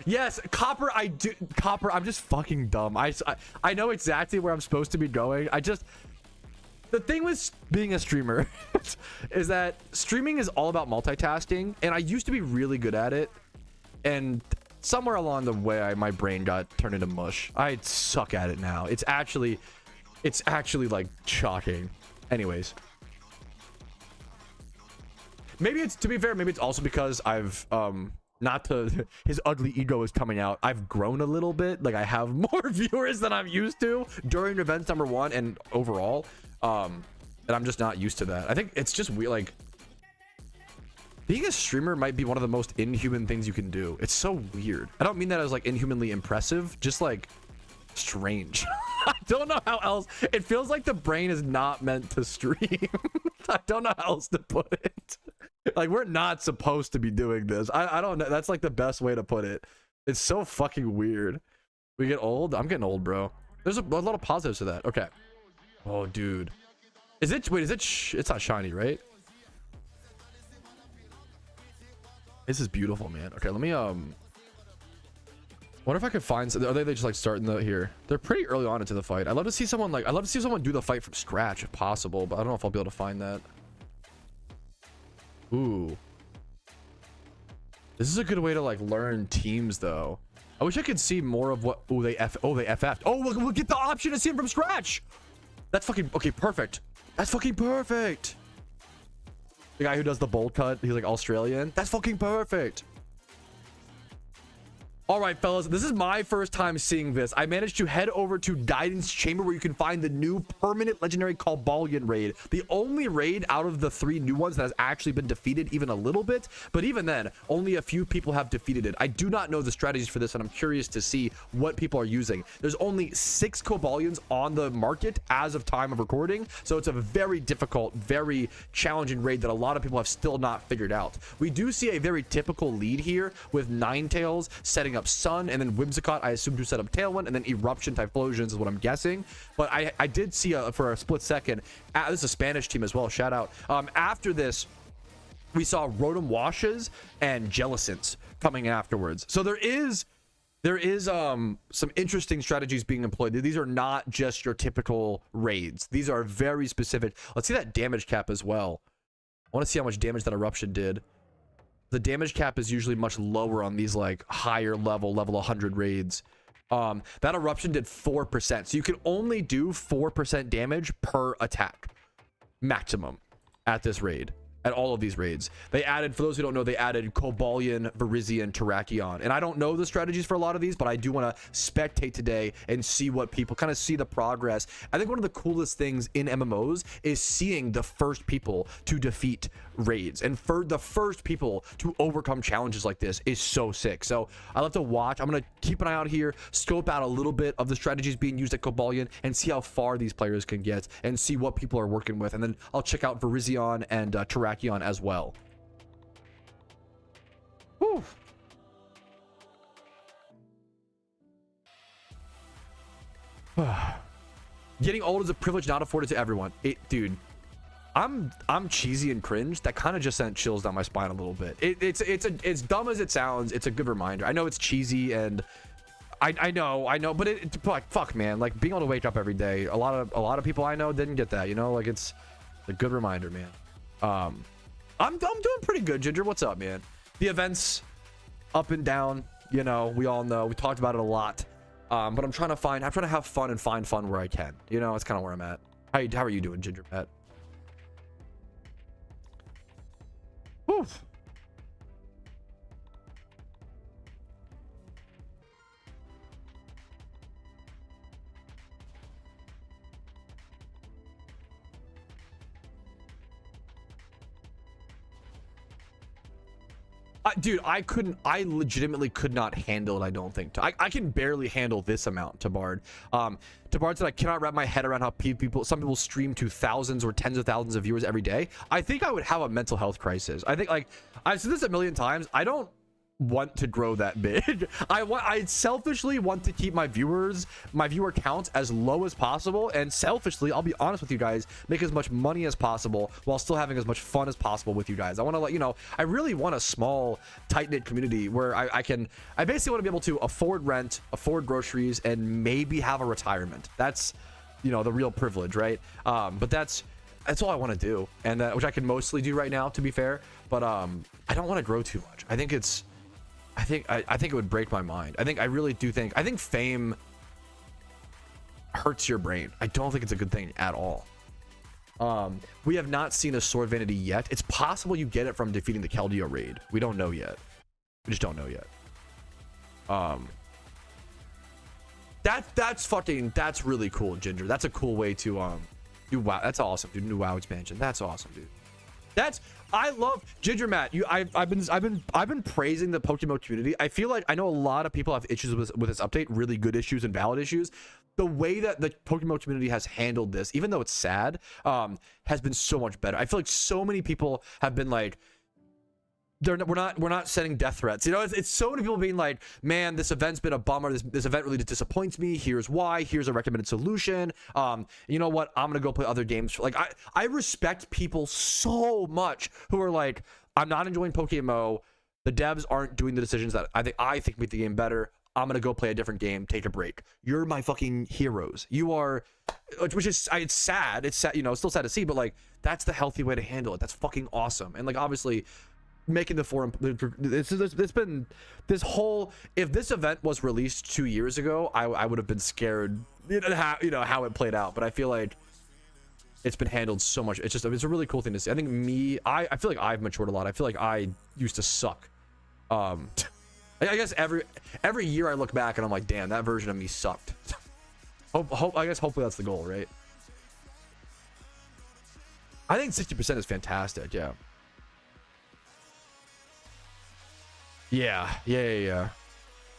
Yes, Copper, I do. Copper, I'm just fucking dumb. I know exactly where I'm supposed to be going. The thing with being a streamer is that streaming is all about multitasking, and I used to be really good at it, and somewhere along the way my brain got turned into mush. I suck at it now. It's actually like shocking. Anyways, maybe it's, to be fair, maybe it's also because I've his ugly ego is coming out. I've grown a little bit. Like, I have more viewers than I'm used to during events number 1 and overall. And I'm just not used to that. I think it's just weird. Like, being a streamer might be one of the most inhuman things you can do. It's so weird. I don't mean that as like inhumanly impressive, just like strange. I don't know how else. It feels like the brain is not meant to stream. I don't know how else to put it. Like, we're not supposed to be doing this. I don't know. That's like the best way to put it. It's so fucking weird. We get old. I'm getting old, bro. There's a lot of positives to that. Okay. Oh, dude. Is it? Wait, is it? It's not shiny, right? This is beautiful, man. Okay, let me wonder if I could find some. Are they just like starting the here? They're pretty early on into the fight. I'd love to see someone like. I'd love to see someone do the fight from scratch if possible, but I don't know if I'll be able to find that. Ooh. This is a good way to like learn teams, though. I wish I could see more of what. Oh, they FF'd. Oh, we'll get the option to see him from scratch. That's fucking okay. Perfect. That's fucking perfect. The guy who does the bowl cut, he's like Australian. That's fucking perfect. All right, fellas, this is my first time seeing this. I managed to head over to Guidance Chamber where you can find the new permanent legendary Callouts raid. The only raid out of the 3 new ones that has actually been defeated even a little bit. But even then, only a few people have defeated it. I do not know the strategies for this, and I'm curious to see what people are using. There's only 6 Callouts on the market as of time of recording. So it's a very difficult, very challenging raid that a lot of people have still not figured out. We do see a very typical lead here with Ninetales setting up Sun, and then Whimsicott I assume to set up Tailwind, and then Eruption Typhlosions is what I'm guessing. But I did see for a split second, this is a Spanish team as well, shout out. After this, we saw Rotom Washes and Jellicents coming afterwards. So there is some interesting strategies being employed. These are not just your typical raids. These are very specific. Let's see that damage cap as well. I want to see how much damage that Eruption did. The damage cap is usually much lower on these like higher level 100 raids. That Eruption did 4%, so you can only do 4% damage per attack maximum at this raid, at all of these raids. They added, for those who don't know, they added Cobalion, Virizion, Terrakion, and I don't know the strategies for a lot of these, but I do want to spectate today and see what people kind of see the progress. I think one of the coolest things in MMOs is seeing the first people to defeat raids, and for the first people to overcome challenges like this is so sick. So I love to watch. I'm gonna keep an eye out here, scope out a little bit of the strategies being used at Cobalion, and see how far these players can get, and see what people are working with, and then I'll check out Virizion and Terrakion as well. Whew. Getting old is a privilege not afforded to everyone. Dude, I'm cheesy and cringe. That kind of just sent chills down my spine a little bit. It's dumb as it sounds. It's a good reminder. I know it's cheesy, and I know, but like, fuck, man. Like, being able to wake up every day. A lot of people I know didn't get that. You know, like, it's a good reminder, man. I'm doing pretty good, Ginger. What's up, man? The events up and down. You know, we all know. We talked about it a lot. But I'm trying to have fun and find fun where I can. You know, it's kind of where I'm at. How are you doing, Ginger Pat? Whew. Dude, I legitimately could not handle it. I don't think I can barely handle this amount to Bard. To Bard said I cannot wrap my head around how some people stream to thousands or tens of thousands of viewers every day. I think I would have a mental health crisis. I think, like, I've said this a million times, I don't want to grow that big. I selfishly want to keep my viewer count as low as possible, and selfishly, I'll be honest with you guys, make as much money as possible while still having as much fun as possible with you guys. I want to let you know, I really want a small, tight-knit community where I basically want to be able to afford rent, afford groceries, and maybe have a retirement. That's, you know, the real privilege, right? But that's all I want to do, and which I can mostly do right now, to be fair. But I don't want to grow too much. I think it would break my mind. I really do think fame hurts your brain. I don't think it's a good thing at all. We have not seen a sword vanity yet. It's possible you get it from defeating the Keldeo raid. We don't know yet. We just don't know yet. That's really cool, Ginger. That's a cool way to do WoW. That's awesome, dude. New WoW expansion. That's awesome, dude. I love Ginger Matt. I've been praising the PokeMMO community. I feel like I know a lot of people have issues with this update, really good issues and valid issues. The way that the PokeMMO community has handled this, even though it's sad, has been so much better. I feel like so many people have been like, we're not sending death threats. You know, it's so many people being like, man, this event's been a bummer. This event really disappoints me. Here's why. Here's a recommended solution. You know what? I'm gonna go play other games. Like, I respect people so much who are like, I'm not enjoying PokeMMO. The devs aren't doing the decisions that I think make the game better. I'm gonna go play a different game, take a break. You're my fucking heroes. You are, which is, it's sad. It's sad, you know, it's still sad to see, but like, that's the healthy way to handle it. That's fucking awesome. And like, obviously, making the forum, it's been this whole, if this event was released 2 years ago, I would have been scared, you know how it played out. But I feel like it's been handled so much. It's a really cool thing to see. I think I feel like I've matured a lot. I feel like I used to suck. I guess every year I look back and I'm like, damn, that version of me sucked. I guess hopefully that's the goal, right? I think 60% is fantastic. Yeah.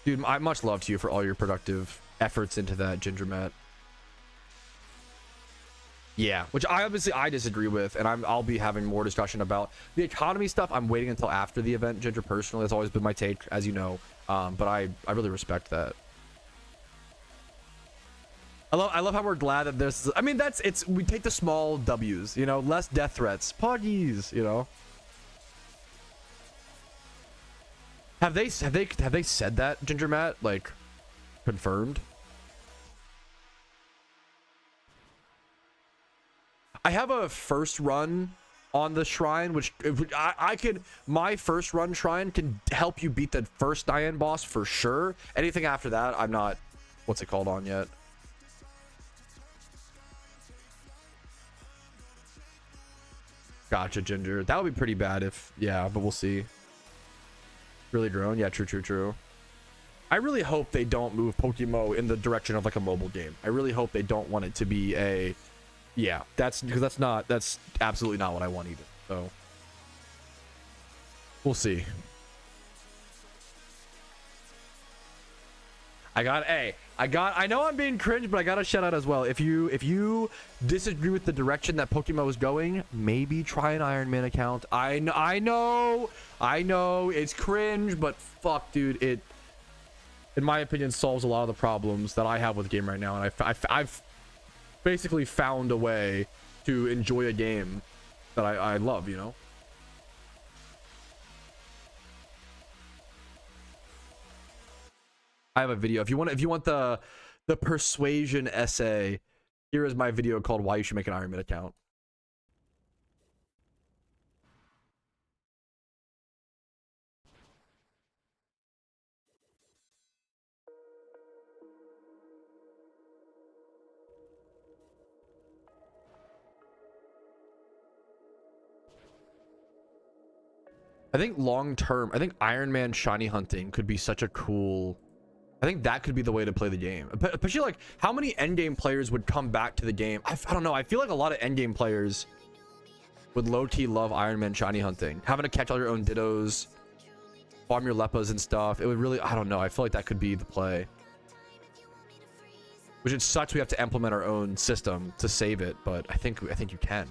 Dude, much love to you for all your productive efforts into that, Ginger Matt. Yeah, which I disagree with, and I'll be having more discussion about the economy stuff. I'm waiting until after the event, Ginger. Personally, that's always been my take, as you know. But I really respect that. I love how we're glad that there's. I mean, we take the small W's, you know, less death threats, poggies, you know. Have they said that, Ginger Matt? Like, confirmed? I have a first run on the shrine, which my first run shrine can help you beat the first Diane boss for sure. Anything after that, I'm not, what's it called, on yet. Gotcha, Ginger. That would be pretty bad if, yeah, but we'll see. Really drone? Yeah, true. I really hope they don't move PokeMMO in the direction of like a mobile game. I really hope they don't want it to be a, yeah, that's absolutely not what I want either. So we'll see. I know I'm being cringe, but I got a shout out as well. If you disagree with the direction that PokeMMO is going, maybe try an Iron Man account. I know it's cringe, but fuck, dude, it, in my opinion, solves a lot of the problems that I have with the game right now, and I've basically found a way to enjoy a game that I love, you know. I have a video. If you want the persuasion essay, here is my video called "Why You Should Make an Iron Man Account." I think long term, I think Iron Man shiny hunting could be such a cool. I think that could be the way to play the game. Especially like how many endgame players would come back to the game. I don't know. I feel like a lot of endgame players would low-key love Iron Man shiny hunting. Having to catch all your own dittos, farm your leppas and stuff. It would really, I don't know. I feel like that could be the play. Which it sucks we have to implement our own system to save it, but I think you can.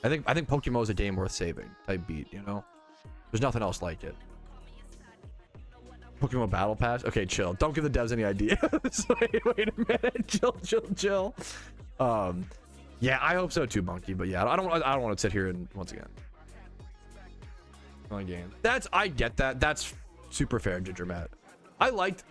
I think PokeMMO is a game worth saving type beat, you know? There's nothing else like it. PokeMMO Battle Pass? Okay, chill. Don't give the devs any ideas. wait a minute. Chill. Yeah, I hope so too, Monkey. But yeah, I don't want to sit here and once again. Game. I get that. That's super fair, Ginger Matt. I like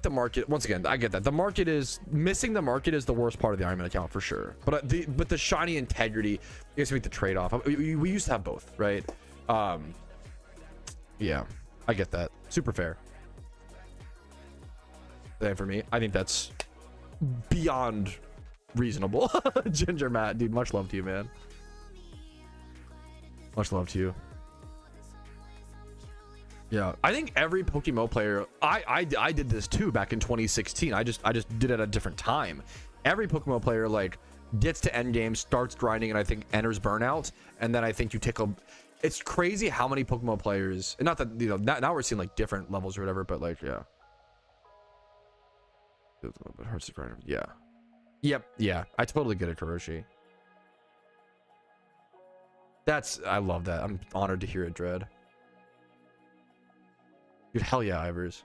the market. Once again, I get that. The market is missing. The market is the worst part of the Iron Man account for sure. But the shiny integrity, you guys make the trade-off. We used to have both, right? Yeah, I get that. Super fair. And for me, I think that's beyond reasonable. Ginger Matt, dude, much love to you, man. Much love to you. Yeah, I think every PokeMMO player, I did this too back in 2016. I just did it at a different time. Every PokeMMO player like gets to end game, starts grinding, and I think enters burnout, and then I think you take a. It's crazy how many PokeMMO players, and not that, you know, now we're seeing like different levels or whatever, but like, yeah. Yeah. Yep. Yeah. I totally get it, Kuroshi. I love that. I'm honored to hear it, Dread. Dude, hell yeah, Ivers.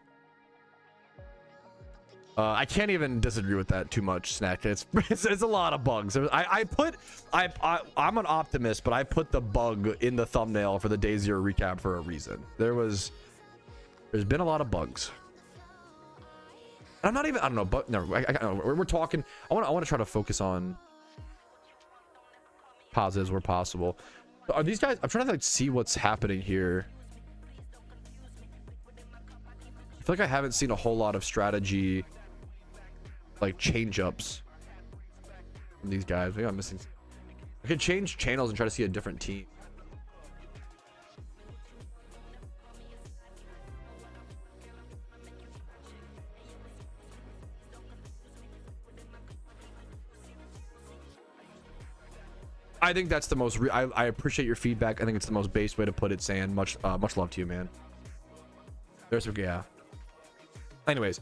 I can't even disagree with that too much, Snack. It's a lot of bugs. I'm an optimist, but I put the bug in the thumbnail for the Day Zero recap for a reason. There's been a lot of bugs. I'm not even, I don't know, but no, we're talking. I want to try to focus on positives where possible. Are these guys? I'm trying to like see what's happening here. I feel like I haven't seen a whole lot of strategy, like change ups from these guys. Maybe I'm missing. I could change channels and try to see a different team. I think that's the most I appreciate your feedback. I think it's the most base way to put it, Sand. Much love to you, man. Yeah. Anyways,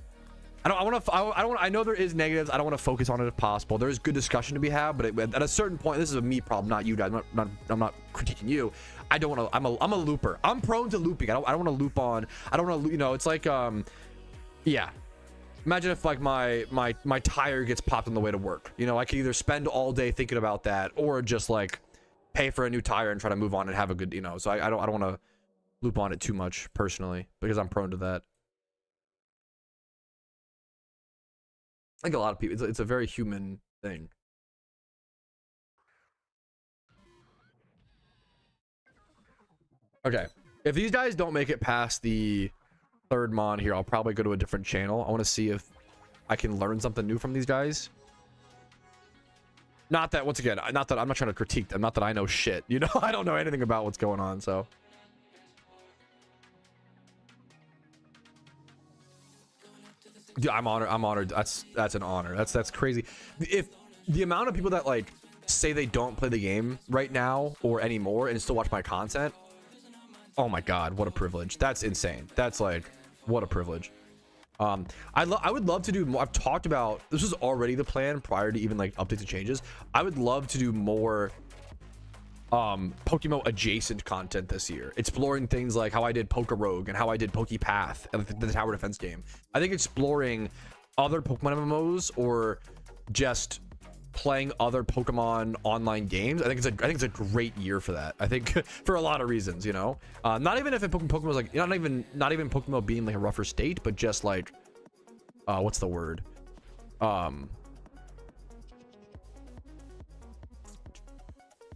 I know there is negatives. I don't want to focus on it if possible. There is good discussion to be had, but at a certain point, this is a me problem, not you guys. I'm not critiquing you. I don't want to. I'm a looper. I'm prone to looping. I don't want to loop on. I don't want to. You know, it's like yeah. Imagine if like my tire gets popped on the way to work. You know, I could either spend all day thinking about that or just like pay for a new tire and try to move on and have a good, you know. So I don't want to loop on it too much personally because I'm prone to that. I think a lot of people, it's a very human thing. Okay, if these guys don't make it past the third mon here, I'll probably go to a different channel. I want to see if I can learn something new from these guys. Not that, once again, not that I'm not trying to critique them, not that I know shit, you know. I don't know anything about what's going on, so dude, I'm honored. That's an honor. That's crazy. If the amount of people that like say they don't play the game right now or anymore and still watch my content, oh my god, what a privilege. That's insane. That's like, what a privilege. I would love to do more. I've talked about this was already the plan prior to even like updates and changes. I would love to do more PokeMMO adjacent content this year, exploring things like how I did Pokerogue and how I did Pokepath and the tower defense game. I think exploring other Pokemon MMOs or just playing other Pokemon online games, I think it's a great year for that. I think for a lot of reasons, you know, not even if Pokemon was like, not even PokeMMO being like a rougher state, but just like what's the word,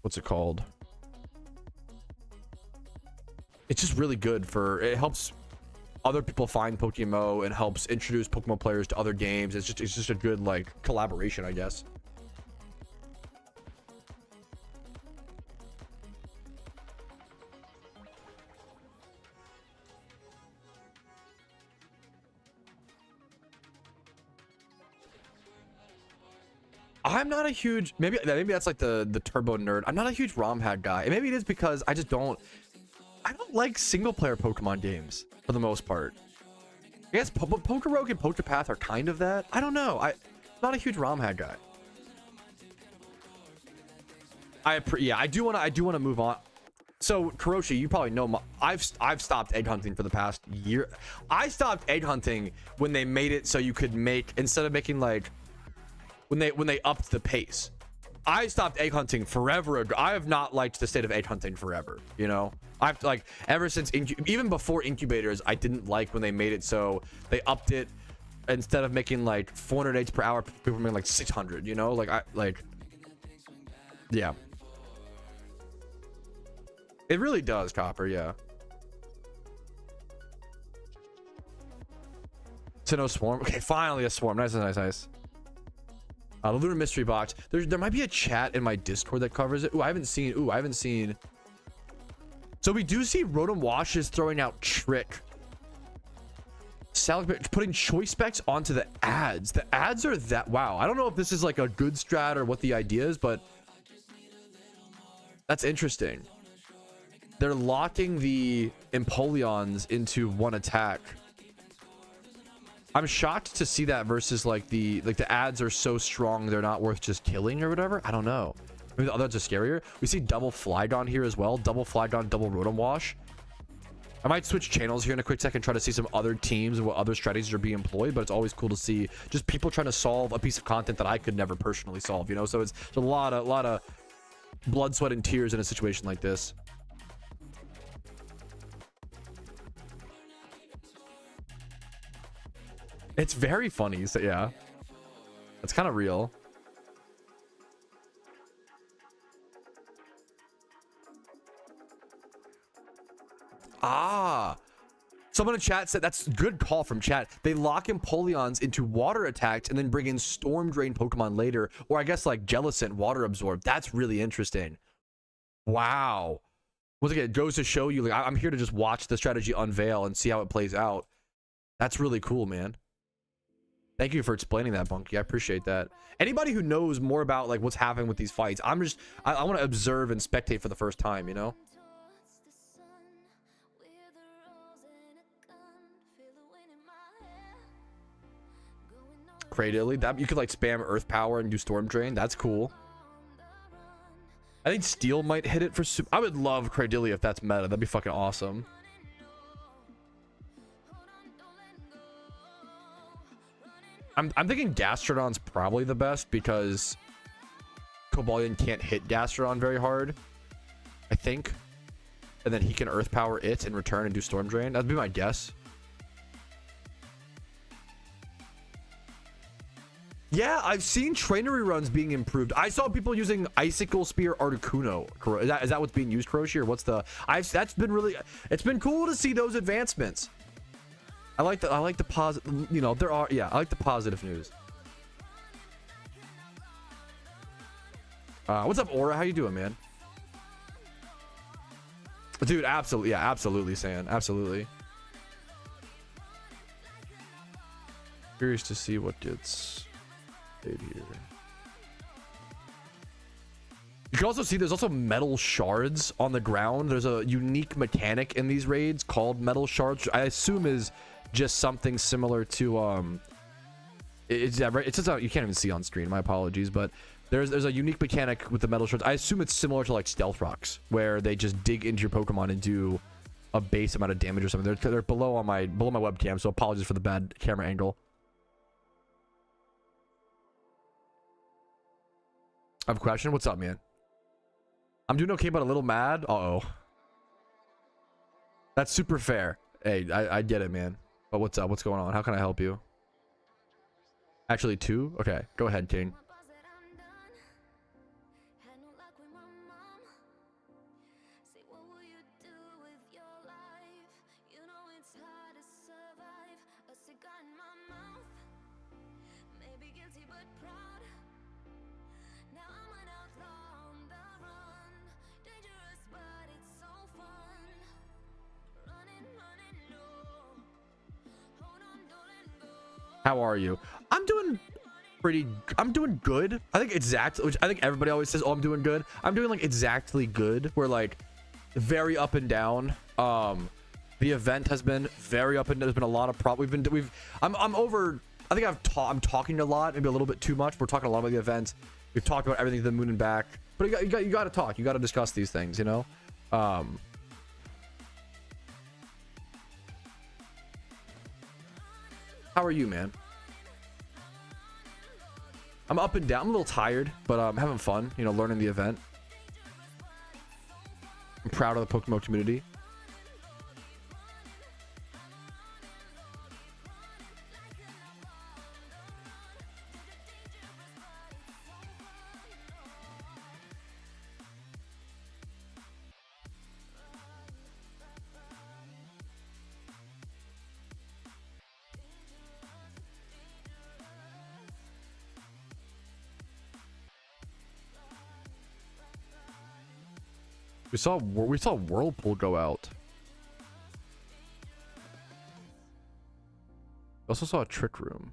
what's it called? It's just really good for, it helps other people find PokeMMO and helps introduce PokeMMO players to other games. It's just a good like collaboration, I guess. I'm not a huge, maybe that's like the turbo nerd. I'm not a huge ROM hack guy. And maybe it is because I don't like single player Pokemon games for the most part. I guess Pokerogue and Pokepath are kind of that. I don't know. I'm not a huge ROM hack guy. Yeah, I do want to move on. So Kuroshi, you probably know I've stopped egg hunting for the past year. I stopped egg hunting when they made it so you could make, instead of making like when they upped the pace. I stopped egg hunting forever ago. I have not liked the state of egg hunting forever, you know. I've like ever since even before incubators, I didn't like when they made it so they upped it. Instead of making like 400 eggs per hour, people were making like 600, you know. Yeah, it really does, Copper. Yeah. Sinnoh Swarm. Okay, finally a swarm. Nice. The Lunar Mystery Box. There might be a chat in my Discord that covers it. I haven't seen. So we do see Rotom Wash is throwing out Trick. Putting choice specs onto the ads. The ads are that, wow. I don't know if this is like a good strat or what the idea is, but that's interesting. They're locking the Empoleons into one attack. I'm shocked to see that versus like the ads are so strong they're not worth just killing or whatever. I don't know. Maybe the others are scarier. We see double Flygon here as well. Double Flygon, double Rotom Wash. I might switch channels here in a quick second, try to see some other teams and what other strategies are being employed, but it's always cool to see just people trying to solve a piece of content that I could never personally solve, you know? So it's a lot of blood, sweat, and tears in a situation like this. It's very funny, so yeah. It's kind of real. Someone in chat said that's a good call from chat. They lock Empoleons into water attacks and then bring in Storm Drain Pokemon later, or I guess like Jellicent Water Absorb. That's really interesting. Wow. Once again, it goes to show you, like, I'm here to just watch the strategy unveil and see how it plays out. That's really cool, man. Thank you for explaining that, Bunky. I appreciate that. Anybody who knows more about like what's happening with these fights, I want to observe and spectate for the first time, you know? Cradily, that you could like spam Earth Power and do Storm Drain. That's cool. I think Steel might hit it for I would love Cradily if that's meta. That'd be fucking awesome. I'm thinking Gastrodon's probably the best because Cobalion can't hit Gastrodon very hard, I think. And then he can Earth Power it in return and do Storm Drain. That'd be my guess. Yeah, I've seen trainer reruns being improved. I saw people using Icicle Spear Articuno. Is that what's being used, Kuroshi, or what's the? That's been really. It's been cool to see those advancements. I like the positive. You know, there are. Yeah, I like the positive news. What's up, Aura? How you doing, man? Dude, absolutely. Yeah, absolutely, San. Absolutely. Curious to see what gets. Here. You can also see there's also metal shards on the ground. There's a unique mechanic in these raids called metal shards, which I assume is just something similar to it's just you can't even see on screen, my apologies, but there's a unique mechanic with the metal shards. I assume it's similar to like stealth rocks, where they just dig into your Pokemon and do a base amount of damage or something. They're below my webcam, so apologies for the bad camera angle. I have a question. What's up, man? I'm doing okay, but a little mad. Uh-oh. That's super fair. Hey, I get it, man. But what's up? What's going on? How can I help you? Actually, 2? Okay, go ahead, King. How are you? I'm doing I'm doing good. I think exactly, which I think everybody always says, oh, I'm doing good. I'm doing like exactly good. We're like very up and down. The event has been very up and down. There's been a lot of I'm over. I think I'm talking a lot, maybe a little bit too much. We're talking a lot about the event. We've talked about everything to the moon and back, but you got to talk. You got to discuss these things, you know. How are you, man? I'm up and down. I'm a little tired, but I'm having fun, you know, learning the event. I'm proud of the PokeMMO community. We saw Whirlpool go out. We also saw a Trick Room.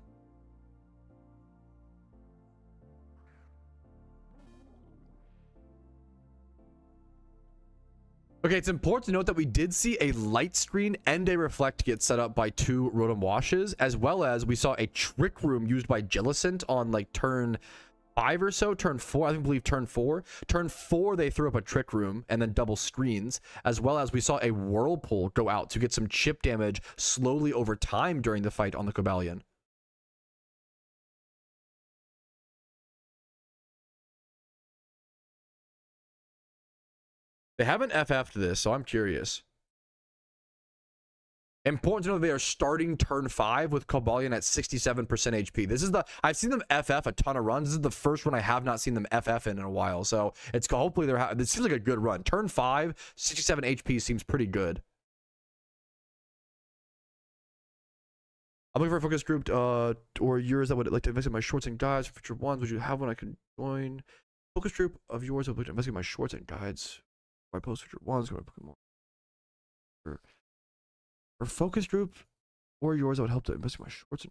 Okay, it's important to note that we did see a light screen and a reflect get set up by 2 Rotom Washes, as well as we saw a Trick Room used by Jellicent on like turn 5 or so, turn 4, I believe turn 4. Turn 4, they threw up a Trick Room and then double screens, as well as we saw a Whirlpool go out to get some chip damage slowly over time during the fight on the Cobalion. They haven't FF'd this, so I'm curious. Important to know they are starting turn 5 with Cobalion at 67% HP. This is I've seen them FF a ton of runs. This is the first one I have not seen them FF in a while. So it's hopefully this seems like a good run. Turn 5, 67 HP seems pretty good. I'm looking for a focus group or yours that would like to investigate my shorts and guides for future ones. Would you have one I can join? Focus group of yours that would like to investigate my shorts and guides. I post future ones. Go to PokeMMO. Or focus group or yours that would help to investigate my shorts.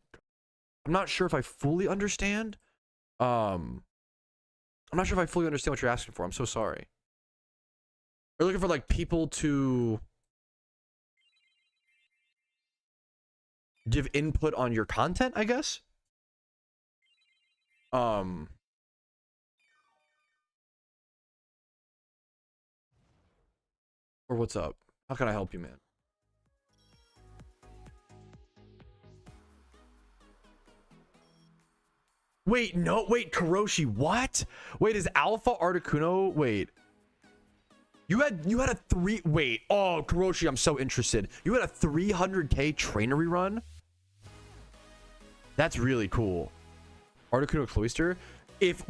I'm not sure if I fully understand. I'm not sure if I fully understand what you're asking for. I'm so sorry. We're looking for like people to give input on your content, I guess. Or what's up? How can I help you, man? Wait, no, wait, Kuroshi, what? Wait, is Alpha Articuno? Wait. You had a 3, wait. Oh, Kuroshi, I'm so interested. You had a 300k trainery run? That's really cool. Articuno Cloyster? If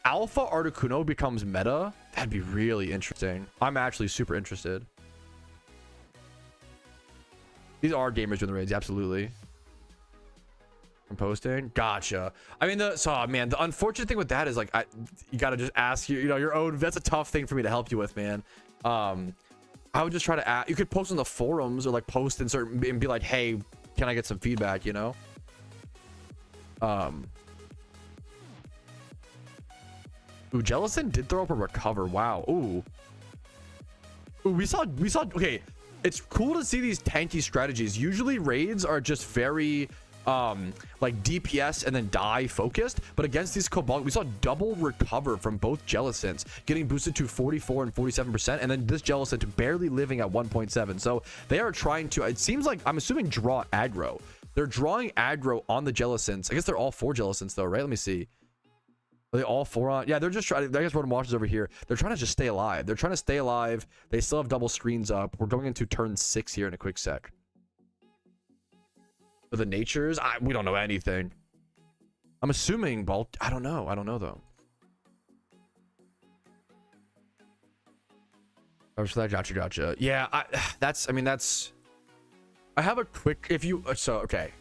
Alpha Articuno becomes meta, that'd be really interesting. I'm actually super interested. These are gamers doing the raids, absolutely. Posting, gotcha. I mean, man, the unfortunate thing with that is like you gotta just ask your own. That's a tough thing for me to help you with, man. I would just try to ask. You could post on the forums or like post in certain and be like, hey, can I get some feedback, you know? Ooh, Jellicent did throw up a recover. Wow. Ooh, we saw okay, it's cool to see these tanky strategies. Usually raids are just very like DPS and then die focused, but against these Cobalt we saw double recover from both Jellicents, getting boosted to 44 and 47%, and then this Jellicent barely living at 1.7. So they are trying to, it seems like, I'm assuming, draw aggro. They're drawing aggro on the Jellicents. I guess they're all 4 Jellicents though, right? Let me see. Are they all 4 on? Yeah, they're just trying. I guess Rotom Watchers over here. They're trying to just stay alive. They're trying to stay alive. They still have double screens up. We're going into turn 6 here in a quick sec. For the natures, we don't know anything. I'm assuming Bolt. I don't know. I don't know though. Gotcha. Yeah, I mean, that's. I have a quick. If you so okay,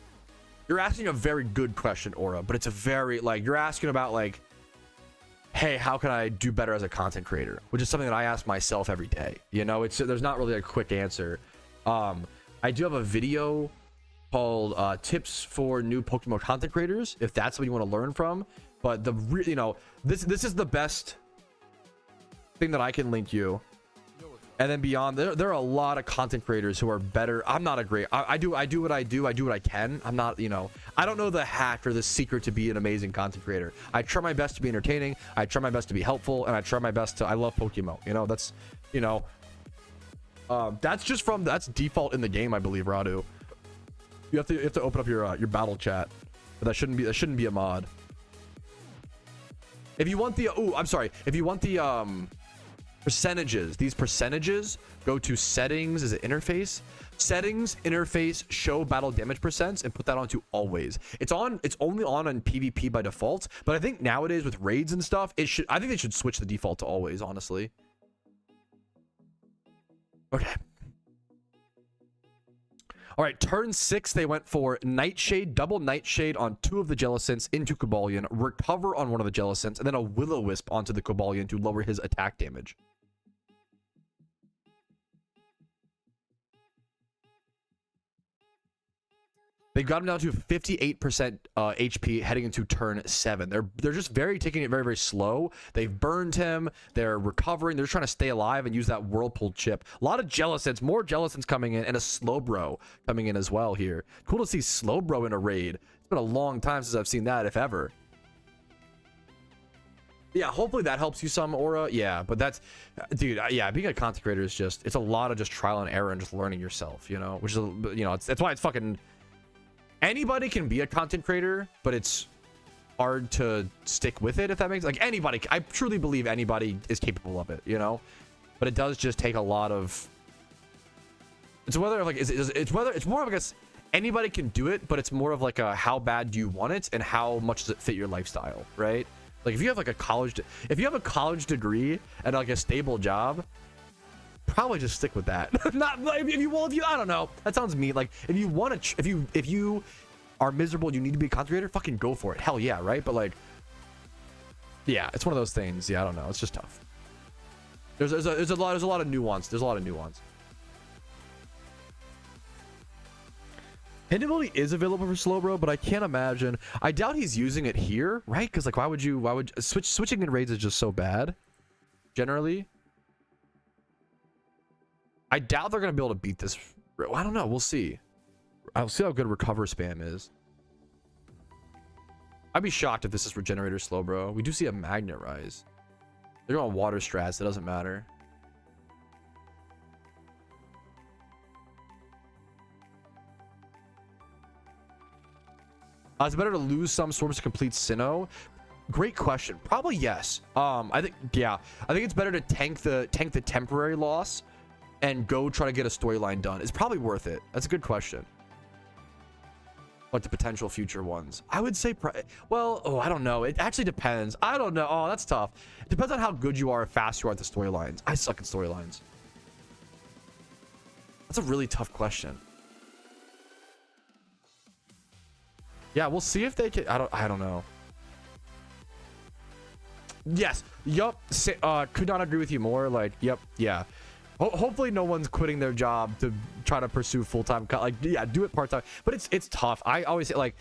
you're asking a very good question, Aura, but it's a very like you're asking about like, hey, how can I do better as a content creator? Which is something that I ask myself every day. You know, there's not really a quick answer. I do have a video called tips for new Pokemon content creators, if that's what you want to learn from. But the you know, this is the best thing that I can link you. And then beyond, there are a lot of content creators who are better. I'm not a great, I do what I do what I can. I'm not, you know, I don't know the hack or the secret to be an amazing content creator. I try my best to be entertaining, I try my best to be helpful, and I try my best to, I love PokeMMO, you know. That's, you know, that's just from, that's default in the game, I believe. Radu, you have to open up your battle chat, but that shouldn't be a mod. If you want the, oh, I'm sorry, if you want the percentages, these percentages, go to settings. Is it interface? Settings, interface, show battle damage percents, and put that onto always. It's only on PvP by default, but I think nowadays with raids and stuff, I think they should switch the default to always, honestly. Okay. All right, turn 6, they went for Nightshade, double Nightshade on 2 of the Jellicents into Cobalion, recover on 1 of the Jellicents, and then a Will-O-Wisp onto the Cobalion to lower his attack damage. They got him down to 58% HP heading into turn 7. They're just taking it very, very slow. They've burned him. They're recovering. They're just trying to stay alive and use that Whirlpool chip. A lot of Jellicents, more Jellicents coming in, and a Slowbro coming in as well here. Cool to see Slowbro in a raid. It's been a long time since I've seen that, if ever. Yeah, hopefully that helps you some, Aura. Yeah, but that's, dude, yeah, being a content creator is just, it's a lot of just trial and error and just learning yourself, you know, which is, you know, that's why it's fucking, anybody can be a content creator, but it's hard to stick with it, if that makes, like, anybody, I truly believe anybody is capable of it, you know, but it does just take a lot of, it's whether, like, it's whether, it's more of, I guess, anybody can do it, but it's more of like a, how bad do you want it and how much does it fit your lifestyle, right? Like, if you have like a college degree and like a stable job, probably just stick with that. Not if you I don't know, that sounds mean. Like, if you want to, if you are miserable and you need to be a content creator, fucking go for it. Hell yeah, right? But like, yeah, it's one of those things. Yeah, I don't know, it's just tough. There's a lot of nuance. There's a lot of nuance. Hidden ability is available for Slowbro, but I can't imagine, I doubt he's using it here, right? Because like, why would switching in raids is just so bad generally. I doubt they're gonna be able to beat this. I don't know, we'll see. I'll see how good recover spam is. I'd be shocked if this is regenerator Slowbro. We do see a magnet rise. They're going water strats, it doesn't matter. It's better to lose some swarms to complete Sinnoh. Great question. Probably yes. I think, yeah, I think it's better to tank the temporary loss and go try to get a storyline done. It's probably worth it. That's a good question. Like the potential future ones, I would say, well, oh, I don't know, it actually depends. I don't know. Oh, that's tough. It depends on how good you are, fast you are at the storylines. I suck at storylines. That's a really tough question. Yeah, we'll see if they can. I don't know. Yes. Yup. Could not agree with you more. Like, yep. Yeah. Hopefully no one's quitting their job to try to pursue full-time. Like, yeah, do it part-time. But it's tough. I always say, like,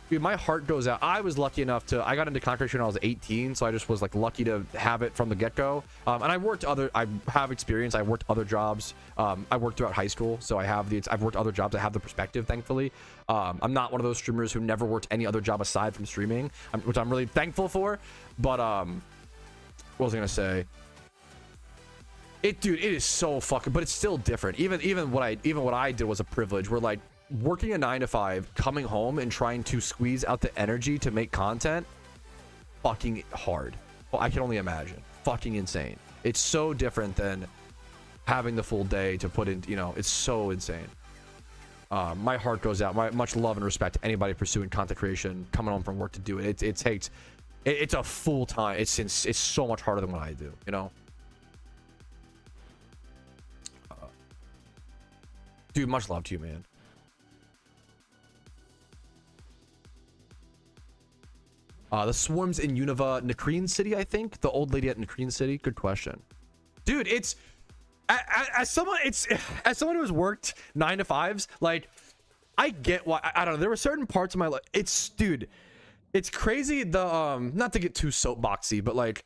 dude, my heart goes out. I was lucky enough to, I got into content creation when I was 18, so I just was like lucky to have it from the get-go. And I have experience. I worked other jobs. I worked throughout high school, so I've worked other jobs. I have the perspective, thankfully. I'm not one of those streamers who never worked any other job aside from streaming, which I'm really thankful for. But what was I gonna say? Dude, it is so fucking, but it's still different. Even what I did was a privilege. We're like working a 9 to 5, coming home and trying to squeeze out the energy to make content. Fucking hard. Well, I can only imagine. Fucking insane. It's so different than having the full day to put in. You know, it's so insane. My heart goes out. My much love and respect to anybody pursuing content creation, coming home from work to do it. It's a full time. It's so much harder than what I do. You know. Dude, much love to you, man. The swarms in Unova, Nakreen City, I think. The old lady at Nakreen City. Good question, dude. As someone who has worked 9 to 5s, like, I get why. I don't know. There were certain parts of my life. Dude, it's crazy. Not to get too soapboxy, but like,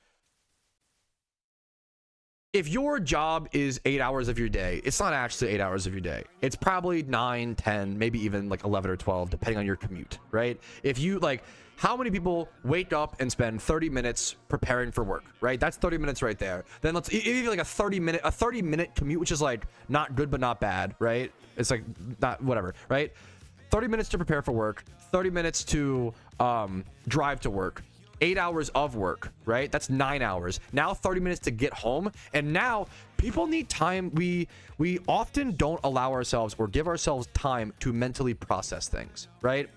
if your job is 8 hours of your day, it's not actually 8 hours of your day. It's probably 9, 10, maybe even like 11 or 12, depending on your commute, right? If you like, how many people wake up and spend 30 minutes preparing for work, right? That's 30 minutes right there. Then let's even like a 30 minute commute, which is like not good, but not bad, right? It's like not whatever, right? 30 minutes to prepare for work, 30 minutes to drive to work, 8 hours of work, right? That's 9 hours. Now 30 minutes to get home. And now people need time. We often don't allow ourselves or give ourselves time to mentally process things, right?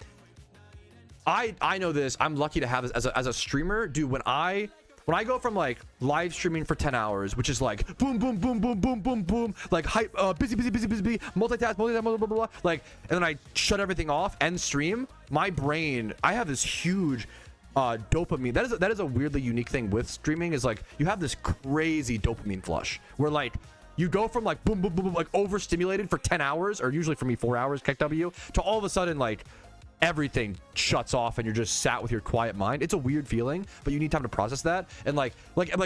I know this. I'm lucky to have this as a streamer, dude. When I go from like live streaming for 10 hours, which is like boom, boom, boom, boom, boom, boom, boom, like hype, busy, multitask, blah, blah, blah, blah, like, and then I shut everything off and stream, my brain, I have this huge dopamine. That is a weirdly unique thing with streaming, is like you have this crazy dopamine flush where like you go from like boom, boom, boom, boom, like overstimulated for 10 hours, or usually for me 4 hours, KW, to all of a sudden like everything shuts off and you're just sat with your quiet mind. It's a weird feeling, but you need time to process that. And like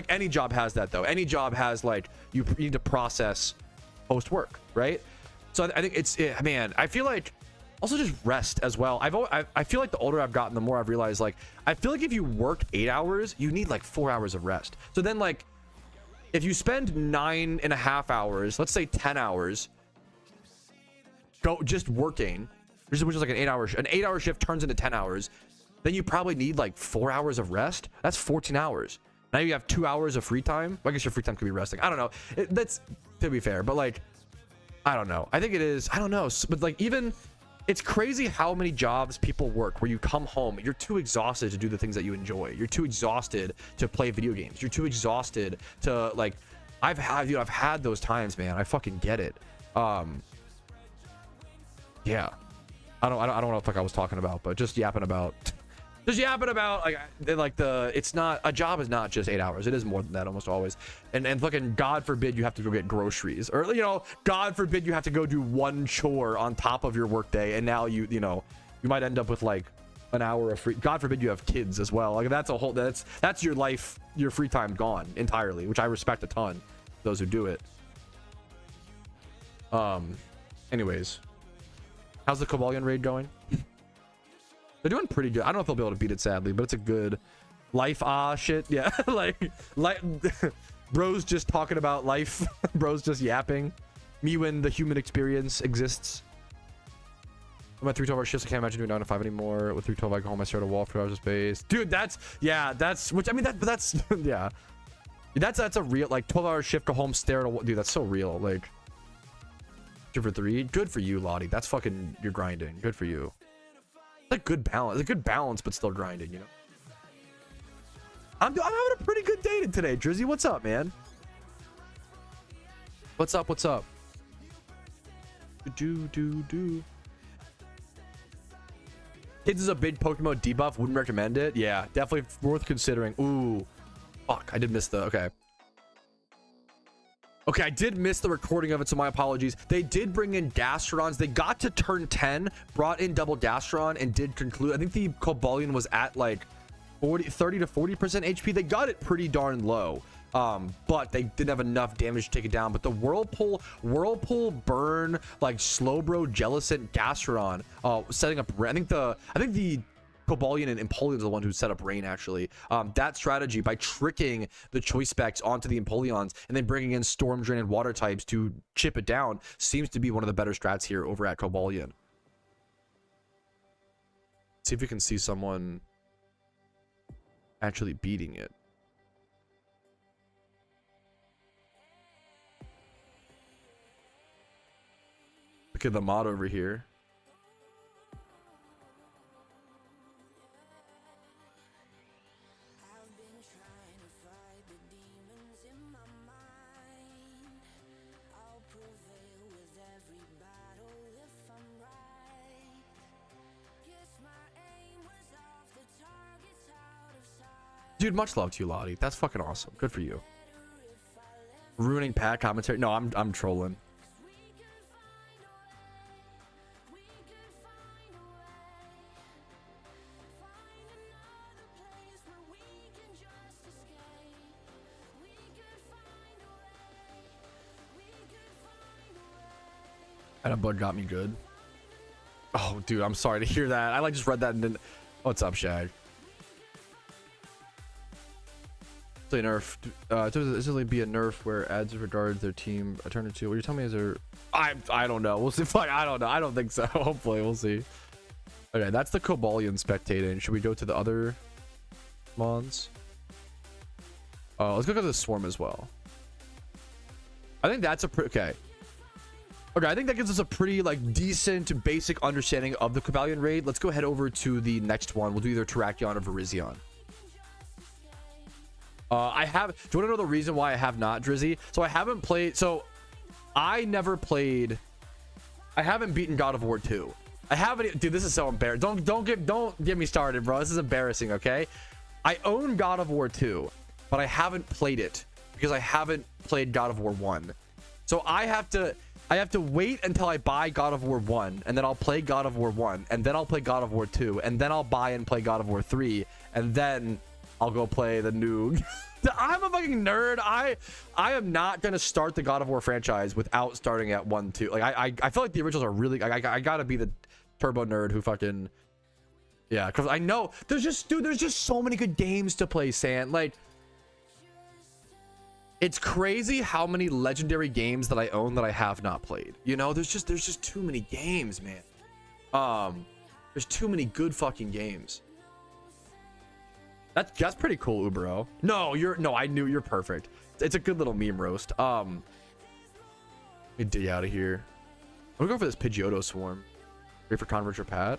any job has that though. Any job has like, you need to process post work, right? So I think man, I feel like also just rest as well. I feel like the older I've gotten, the more I've realized, like, I feel like if you work 8 hours, you need like 4 hours of rest. So then like, if you spend 9.5 hours, let's say 10 hours, just working, which is like an 8 hour shift turns into 10 hours, then you probably need like 4 hours of rest. That's 14 hours. Now you have 2 hours of free time. Well, I guess your free time could be resting. I don't know. That's, to be fair, but like, I don't know. I think it is. I don't know. But like, even, it's crazy how many jobs people work where you come home, you're too exhausted to do the things that you enjoy. You're too exhausted to play video games. You're too exhausted to like, I've had those times, man. I fucking get it. Yeah. I don't know what the fuck I was talking about, but just yapping about like it's not, a job is not just 8 hours. It is more than that almost always. And fucking God forbid you have to go get groceries, or you know, God forbid you have to go do one chore on top of your workday, and now you might end up with like an hour of free. God forbid you have kids as well. Like that's your life, your free time gone entirely, which I respect a ton, those who do it. Anyways, how's the Cobalion raid going? They're doing pretty good. I don't know if they'll be able to beat it, sadly, but it's a good life shit. Yeah, like bros just talking about life. Bros just yapping. Me when the human experience exists. I'm at 3 12-hour shifts. I can't imagine doing 9 to 5 anymore. With 3 12, I go home. I stare at a wall for 2 hours of space. Dude, that's yeah. That's which I mean that's yeah. That's a real like 12-hour shift. Go home, stare at a wall. Dude, that's so real. Like 2 for 3. Good for you, Lottie. That's fucking, you're grinding. Good for you. Like good balance. A good balance, but still grinding, you know. I'm having a pretty good day today, Drizzy. What's up, man? What's up? What's up? Do. Kids is a big Pokemon debuff. Wouldn't recommend it. Yeah, definitely worth considering. Ooh, fuck. I did miss the. Okay, I did miss the recording of it, so my apologies. They did bring in Gastrons. They got to turn 10, brought in double Gastron, and did conclude. I think the Cobalion was at like 30 to 40% HP. They got it pretty darn low, but they didn't have enough damage to take it down. But the Whirlpool burn, like Slowbro, Jellicent, Gastron, setting up. I think the Cobalion and Empoleon is the one who set up Rain, actually. That strategy, by tricking the choice specs onto the Empoleons and then bringing in Storm Drain and Water types to chip it down, seems to be one of the better strats here over at Cobalion. See if we can see someone actually beating it. Look at the mod over here. Dude, much love to you, Lottie. That's fucking awesome. Good for you. Ruining Pat commentary. No, I'm trolling. And a bug got me good. Oh, dude, I'm sorry to hear that. I like just read that and then. What's up, Shag? It's a nerf. It's really be a nerf where ads regards their team a turn or two. What you're telling me is there? I don't know. We'll see. Fuck, I don't know. I don't think so. Hopefully, we'll see. Okay, that's the Cobalion spectating. Should we go to the other mons? Let's go to the swarm as well. I think that's a okay. Okay, I think that gives us a pretty like decent basic understanding of the Cobalion raid. Let's go head over to the next one. We'll do either Terrakion or Virizion. Do you want to know the reason why I have not, Drizzy? So I haven't played. So I never played. I haven't beaten God of War 2. I haven't. Dude, this is so embarrassing. Don't get me started, bro. This is embarrassing. Okay, I own God of War 2, but I haven't played it because I haven't played God of War 1. So I have to wait until I buy God of War 1, and then I'll play God of War 1, and then I'll play God of War 2, and then I'll buy and play God of War 3, and then I'll go play the new. I'm a fucking nerd. I am not gonna start the God of War franchise without starting at 1, 2. Like I feel like the originals are really. I gotta be the turbo nerd who fucking. Yeah, because I know there's just so many good games to play, San. Like. It's crazy how many legendary games that I own that I have not played. You know, there's just too many games, man. There's too many good fucking games. That's pretty cool, Ubero. No, I knew you're perfect. It's a good little meme roast. Let me dig out of here. I'm gonna go for this Pidgeotto swarm. Ready for Converge or Pat?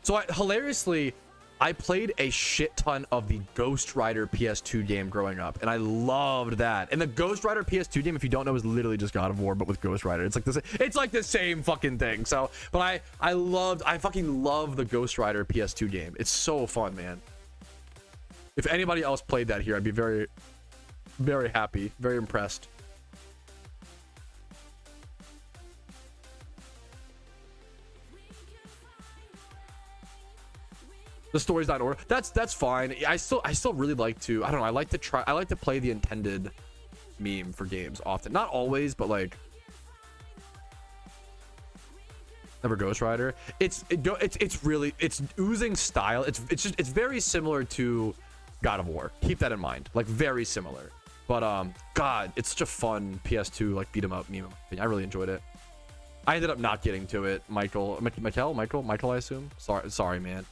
So hilariously, I played a shit ton of the Ghost Rider PS2 game growing up, and I loved that. And the Ghost Rider PS2 game, if you don't know, is literally just God of War, but with Ghost Rider. It's like the same fucking thing. So, but I fucking love the Ghost Rider PS2 game. It's so fun, man. If anybody else played that here, I'd be very, very happy, very impressed. The story's not in order. That's fine. I still really like to. I don't know. I like to play the intended meme for games often. Not always, but like. Never Ghost Rider. It's oozing style. It's very similar to God of War. Keep that in mind. Like very similar. But God, it's such a fun PS2 like beat 'em up meme. I really enjoyed it. I ended up not getting to it. Michael, I assume. Sorry, man.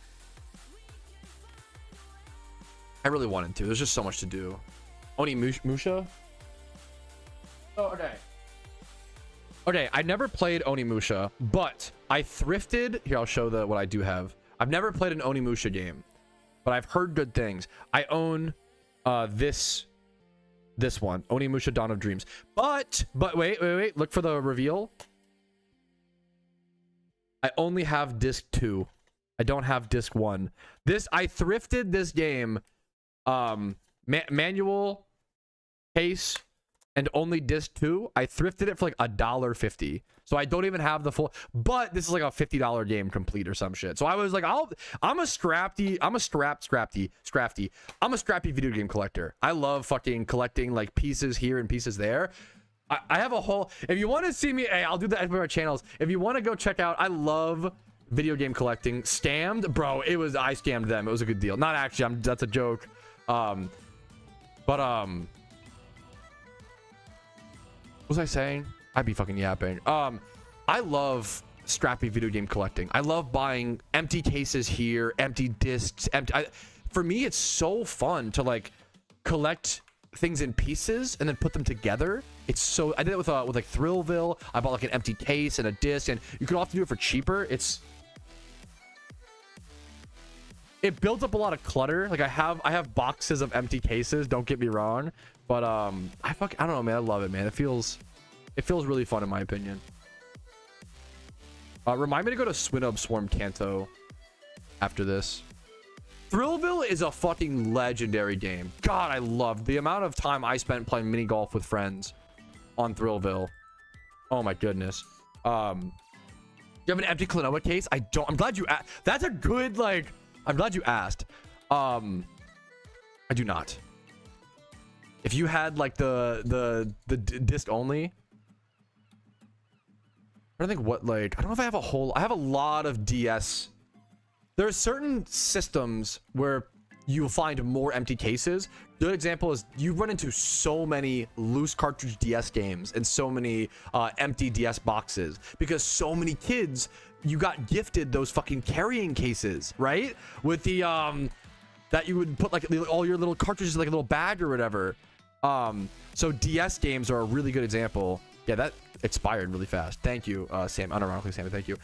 I really wanted to. There's just so much to do. Onimusha? Oh, okay. Okay, I never played Onimusha, but I thrifted. Here, I'll show what I do have. I've never played an Onimusha game, but I've heard good things. I own this one, Onimusha Dawn of Dreams. But wait. Look for the reveal. I only have disc 2. I don't have disc 1. I thrifted this game. Manual case and only disc 2. I thrifted it for like $1.50, so I don't even have the full, but this is like a $50 game complete or some shit. So I was like, I'm a scrappy video game collector. I love fucking collecting like pieces here and pieces there. I have a whole, if you want to see me, hey, I'll do that on our channels. If you want to go check out, I love video game collecting. Scammed, bro. I scammed them. It was a good deal. Not actually. That's a joke. What was I saying? I'd be fucking yapping. I love scrappy video game collecting. I love buying empty cases here, empty discs, for me, it's so fun to like collect things in pieces and then put them together. It's so, I did it with like Thrillville. I bought like an empty case and a disc, and you can often do it for cheaper. It builds up a lot of clutter. Like I have boxes of empty cases, don't get me wrong, but I don't know, man. I love it, man. It feels really fun in my opinion. Remind me to go to Swinub Swarm Kanto after this. Thrillville is a fucking legendary game. God, I loved the amount of time I spent playing mini golf with friends on Thrillville. Oh my goodness. You have an empty Klonoa case? I don't. I'm glad you asked. That's a good, like, I'm glad you asked. I do not. If you had like the disc only, I don't think what, like, I don't know if I have a whole, I have a lot of DS. There are certain systems where you'll find more empty cases. Good example is you run into so many loose cartridge DS games and so many empty DS boxes because so many kids, you got gifted those fucking carrying cases, right? With the that you would put like all your little cartridges in like a little bag or whatever. So DS games are a really good example. Yeah, that expired really fast. Thank you, Sam. Unironically, Sam. Thank you.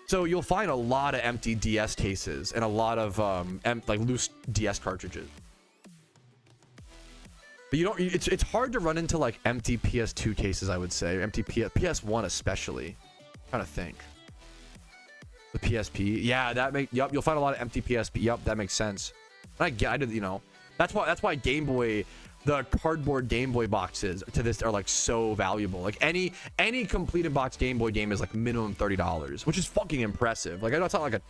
So you'll find a lot of empty DS cases and a lot of like loose DS cartridges. But you don't. It's hard to run into like empty PS2 cases. I would say empty PS1 especially. I'm trying to think. The PSP. Yeah, that make. Yep, you'll find a lot of empty PSP. Yep, that makes sense. I did. You know. That's why Game Boy. The cardboard Game Boy boxes to this are like so valuable. Like any completed box Game Boy game is like minimum $30, which is fucking impressive. Like I know it's not like a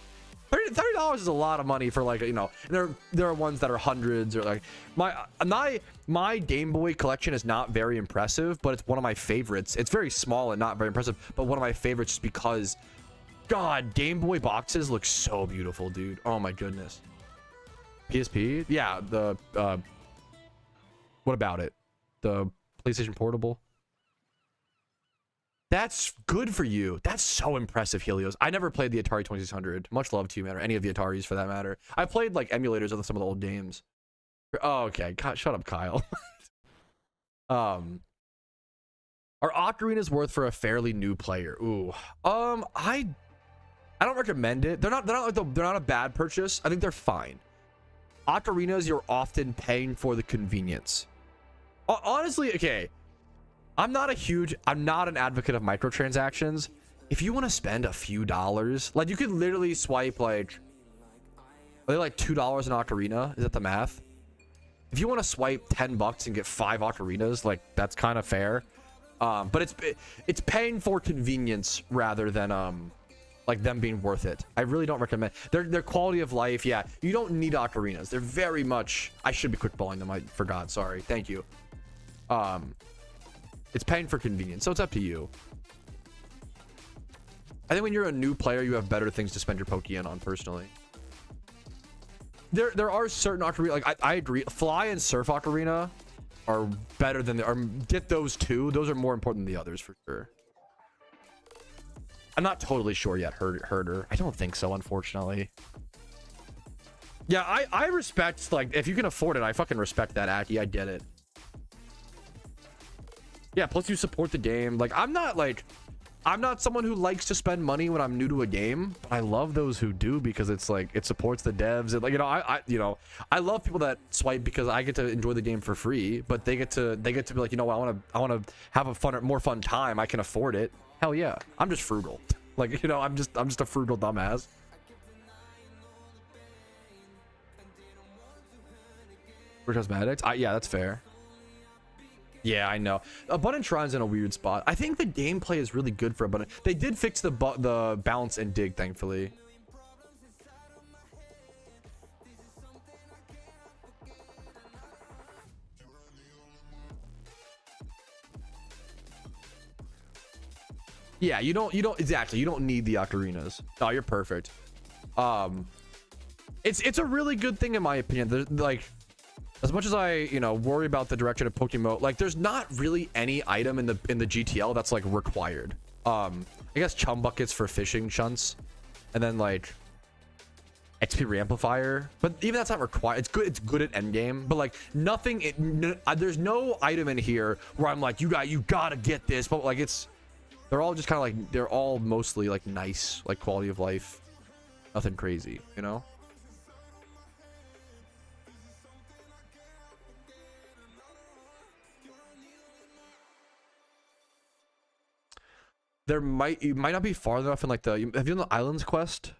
$30 is a lot of money for like, you know, there are ones that are hundreds or like my Game Boy collection is not very impressive, but it's one of my favorites. It's very small and not very impressive, but one of my favorites just because God, Game Boy boxes look so beautiful, dude. Oh my goodness. PSP? Yeah, the what about it? The PlayStation Portable? That's good for you. That's so impressive, Helios. I never played the Atari 2600. Much love to you, man, or any of the Ataris for that matter. I played like emulators of some of the old games. Oh, okay. God, shut up, Kyle. Are ocarinas worth for a fairly new player? Ooh. I don't recommend it. They're not a bad purchase. I think they're fine. Ocarinas, you're often paying for the convenience. Honestly, okay, I'm not an advocate of microtransactions. If you want to spend a few dollars, like you could literally swipe like, are they like $2 an ocarina? Is that the math? If you want to swipe $10 and get 5 ocarinas, like that's kind of fair. But it's paying for convenience rather than like them being worth it. I really don't recommend their quality of life. Yeah, you don't need ocarinas. They're very much. I should be quick balling them. I forgot. Sorry. Thank you. It's paying for convenience, so it's up to you. I think when you're a new player, you have better things to spend your Pokeyen on. Personally, there are certain ocarina. Like I agree. Fly and Surf Ocarina are better than get those two. Those are more important than the others for sure. I'm not totally sure yet. Herder. I don't think so, unfortunately. Yeah, I respect, like, if you can afford it, I fucking respect that, Aki. I get it. Yeah, plus you support the game. Like, I'm not someone who likes to spend money when I'm new to a game, but I love those who do because it's like, it supports the devs. And like, I love people that swipe because I get to enjoy the game for free, but they get to be like, you know, I want to have a more fun time. I can afford it. Hell yeah. I'm just frugal. Like, you know, I'm just a frugal dumbass. For cosmetics? Yeah, that's fair. Yeah, I know. Abundant Shrine's in a weird spot. I think the gameplay is really good for Abundant. They did fix the bounce and dig, thankfully. Yeah, you don't exactly. You don't need the ocarinas. Oh, you're perfect. It's a really good thing in my opinion. There's, like, as much as I, you know, worry about the direction of PokeMMO, like there's not really any item in the GTL that's like required. I guess chum buckets for fishing shunts, and then like XP reamplifier, but even that's not required. It's good at endgame, but like nothing. There's no item in here where I'm like, you gotta get this, but like they're all just kind of like, they're all mostly like nice, like quality of life, nothing crazy, you know. You might not be far enough in like have you done the Islands quest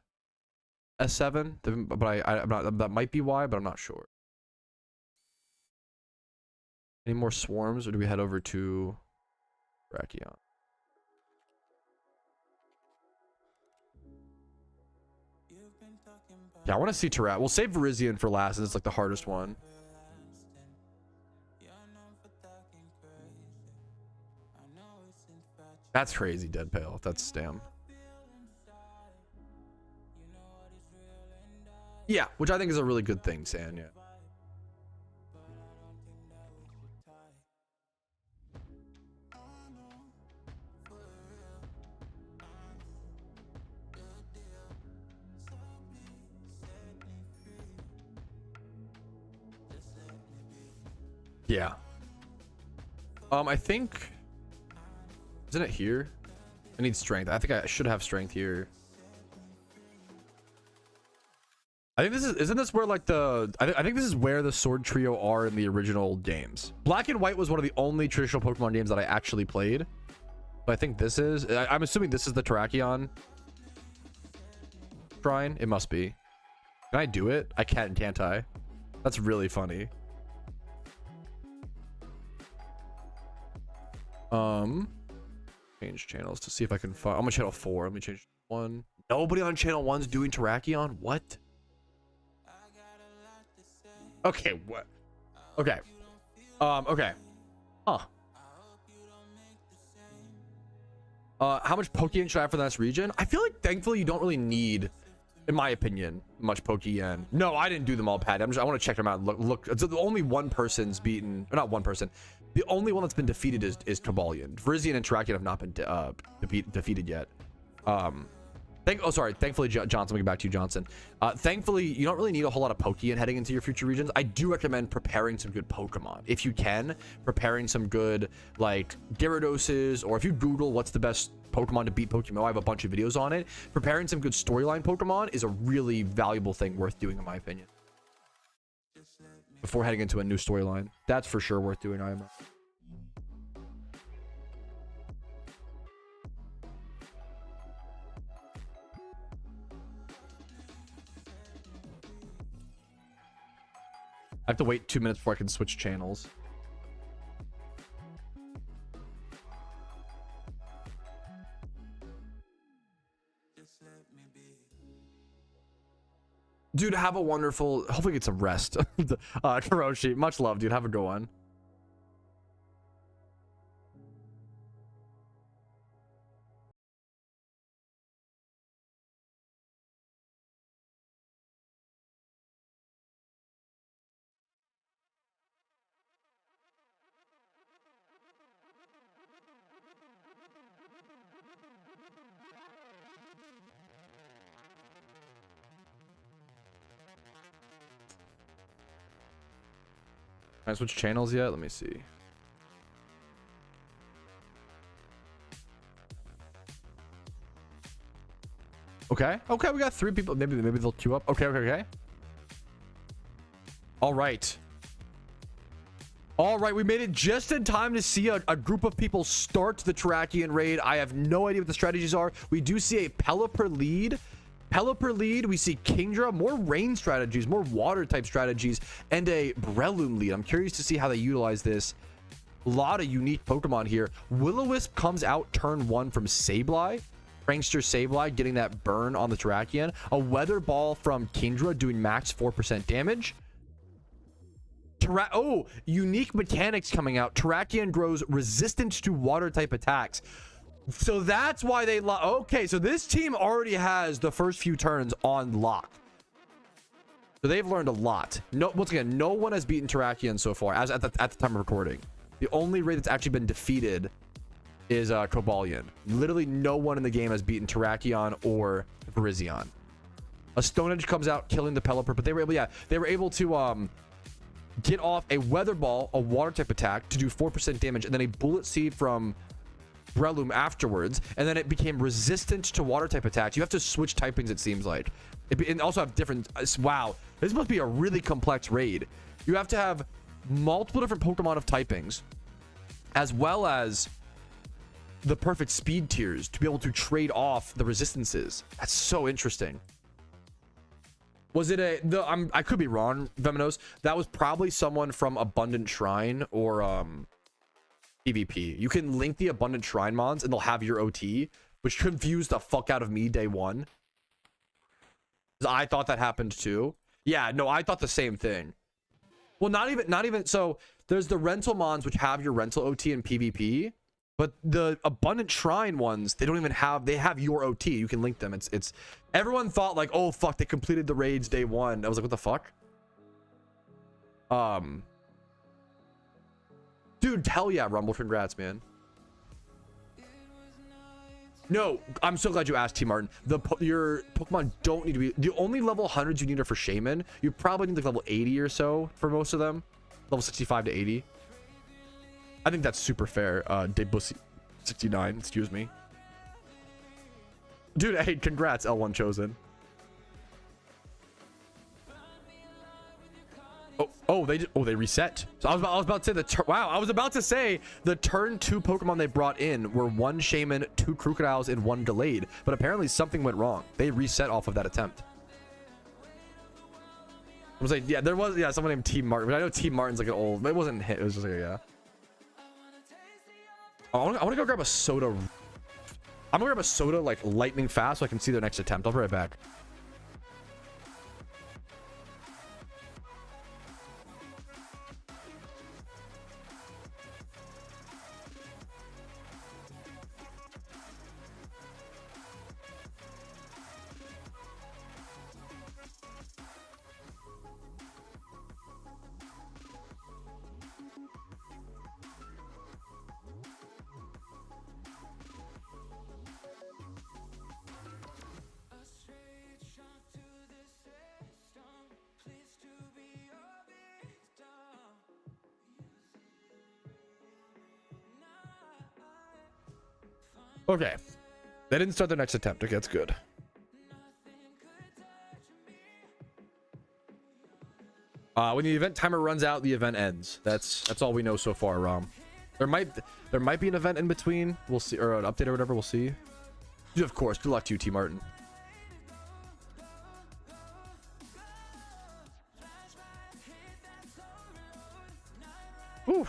S7? But I'm not, that might be why, but I'm not sure. Any more swarms, or do we head over to Brachion? Yeah, I want to see Terrat. We'll save Virizion for last, and it's like the hardest one. That's crazy, Dead Pale. That's damn. Yeah, which I think is a really good thing, San. Yeah. Yeah. I think, isn't it here? I need strength. I think I should have strength here. I think this is, isn't this where like I think this is where the sword trio are in the original games. Black and White was one of the only traditional Pokemon games that I actually played. But I think this is, I'm assuming this is the Terrakion shrine. It must be. Can I do it? I can't I? That's really funny. Change channels to see if I can find. I'm on channel 4. Let me change 1. Nobody on channel 1's doing Terrakion. What? Okay, what? Okay. Okay. Huh. How much Pokeyen should I have for this region? I feel like thankfully you don't really need, in my opinion, much Pokeyen. No, I didn't do them all, Pat. I want to check them out. Look. It's the only one person's beaten, or not one person. The only one that's been defeated is Cobalion. Virizion and Terrakion have not been defeated yet. Thankfully, Johnson, we'll get back to you, Johnson. Thankfully, you don't really need a whole lot of Pokeyen heading into your future regions. I do recommend preparing some good Pokemon. If you can, preparing some good, like, Gyarados, or if you Google what's the best Pokemon to beat PokeMMO, I have a bunch of videos on it. Preparing some good storyline Pokemon is a really valuable thing worth doing, in my opinion. Before heading into a new storyline. That's for sure worth doing, I have to wait 2 minutes before I can switch channels. Dude, have a wonderful, hopefully get some rest. Karoshi, much love, dude. Have a good one. Can I switch channels yet? Let me see. Okay. Okay, we got 3 people. Maybe they'll queue up. Okay. All right. All right, we made it just in time to see a group of people start the Terrakion raid. I have no idea what the strategies are. We do see a Pelipper lead. We see Kingdra, more rain strategies, more water type strategies, and a Breloom lead. I'm curious to see how they utilize this. A lot of unique Pokemon here. Will-O-Wisp comes out turn 1 from Sableye. Prankster Sableye getting that burn on the Terrakion. A Weather Ball from Kingdra doing max 4% damage. Unique mechanics coming out. Terrakion grows resistance to water type attacks. So that's why they okay, so this team already has the first few turns on lock. So they've learned a lot. Once again, no one has beaten Terrakion so far as at the time of recording. The only raid that's actually been defeated is Cobalion. Literally no one in the game has beaten Terrakion or Virizion. A Stone Edge comes out killing the Pelipper, but they were able to get off a Weather Ball, a water type attack to do 4% damage, and then a Bullet Seed from Breloom afterwards, and then it became resistant to water type attacks. You have to switch typings, it seems like. And also have different, wow, this must be a really complex raid. You have to have multiple different Pokemon of typings, as well as the perfect speed tiers to be able to trade off the resistances. That's so interesting. Was it I could be wrong, Vemonos. That was probably someone from Abundant Shrine or PvP. You can link the Abundant Shrine mons and they'll have your OT, which confused the fuck out of me day one. I thought that happened too. Yeah, no, I thought the same thing. Well, not even so there's the rental mons which have your rental OT in PvP, But the Abundant Shrine ones, they don't even have, they have your OT. You can link them. It's everyone thought like, oh fuck, they completed the raids day one. I was like, what the fuck? Dude, hell yeah, Rumble, congrats, man. No, I'm so glad you asked, T Martin. Your Pokemon don't need to be, the only level 100s you need are for Shaman. You probably need like level 80 or so for most of them. Level 65 to 80. I think that's super fair. Debussy 69, excuse me. Dude, hey, congrats, L1 chosen. They reset. So I was about to say I was about to say the turn 2 Pokemon they brought in were 1 Shaman, 2 Crocodiles, and 1 Delayed. But apparently something went wrong. They reset off of that attempt. I was like, yeah, there was, yeah, someone named T Martin, but I know T Martin's like an old, but it wasn't hit. It was just like, yeah. I want to go grab a soda. I'm gonna grab a soda like lightning fast so I can see their next attempt. I'll be right back. Okay, they didn't start their next attempt. Okay, that's good. When the event timer runs out, the event ends. That's all we know so far, Rom. There might be an event in between. We'll see, or an update or whatever. We'll see. Of course. Good luck to you, T Martin. Whew.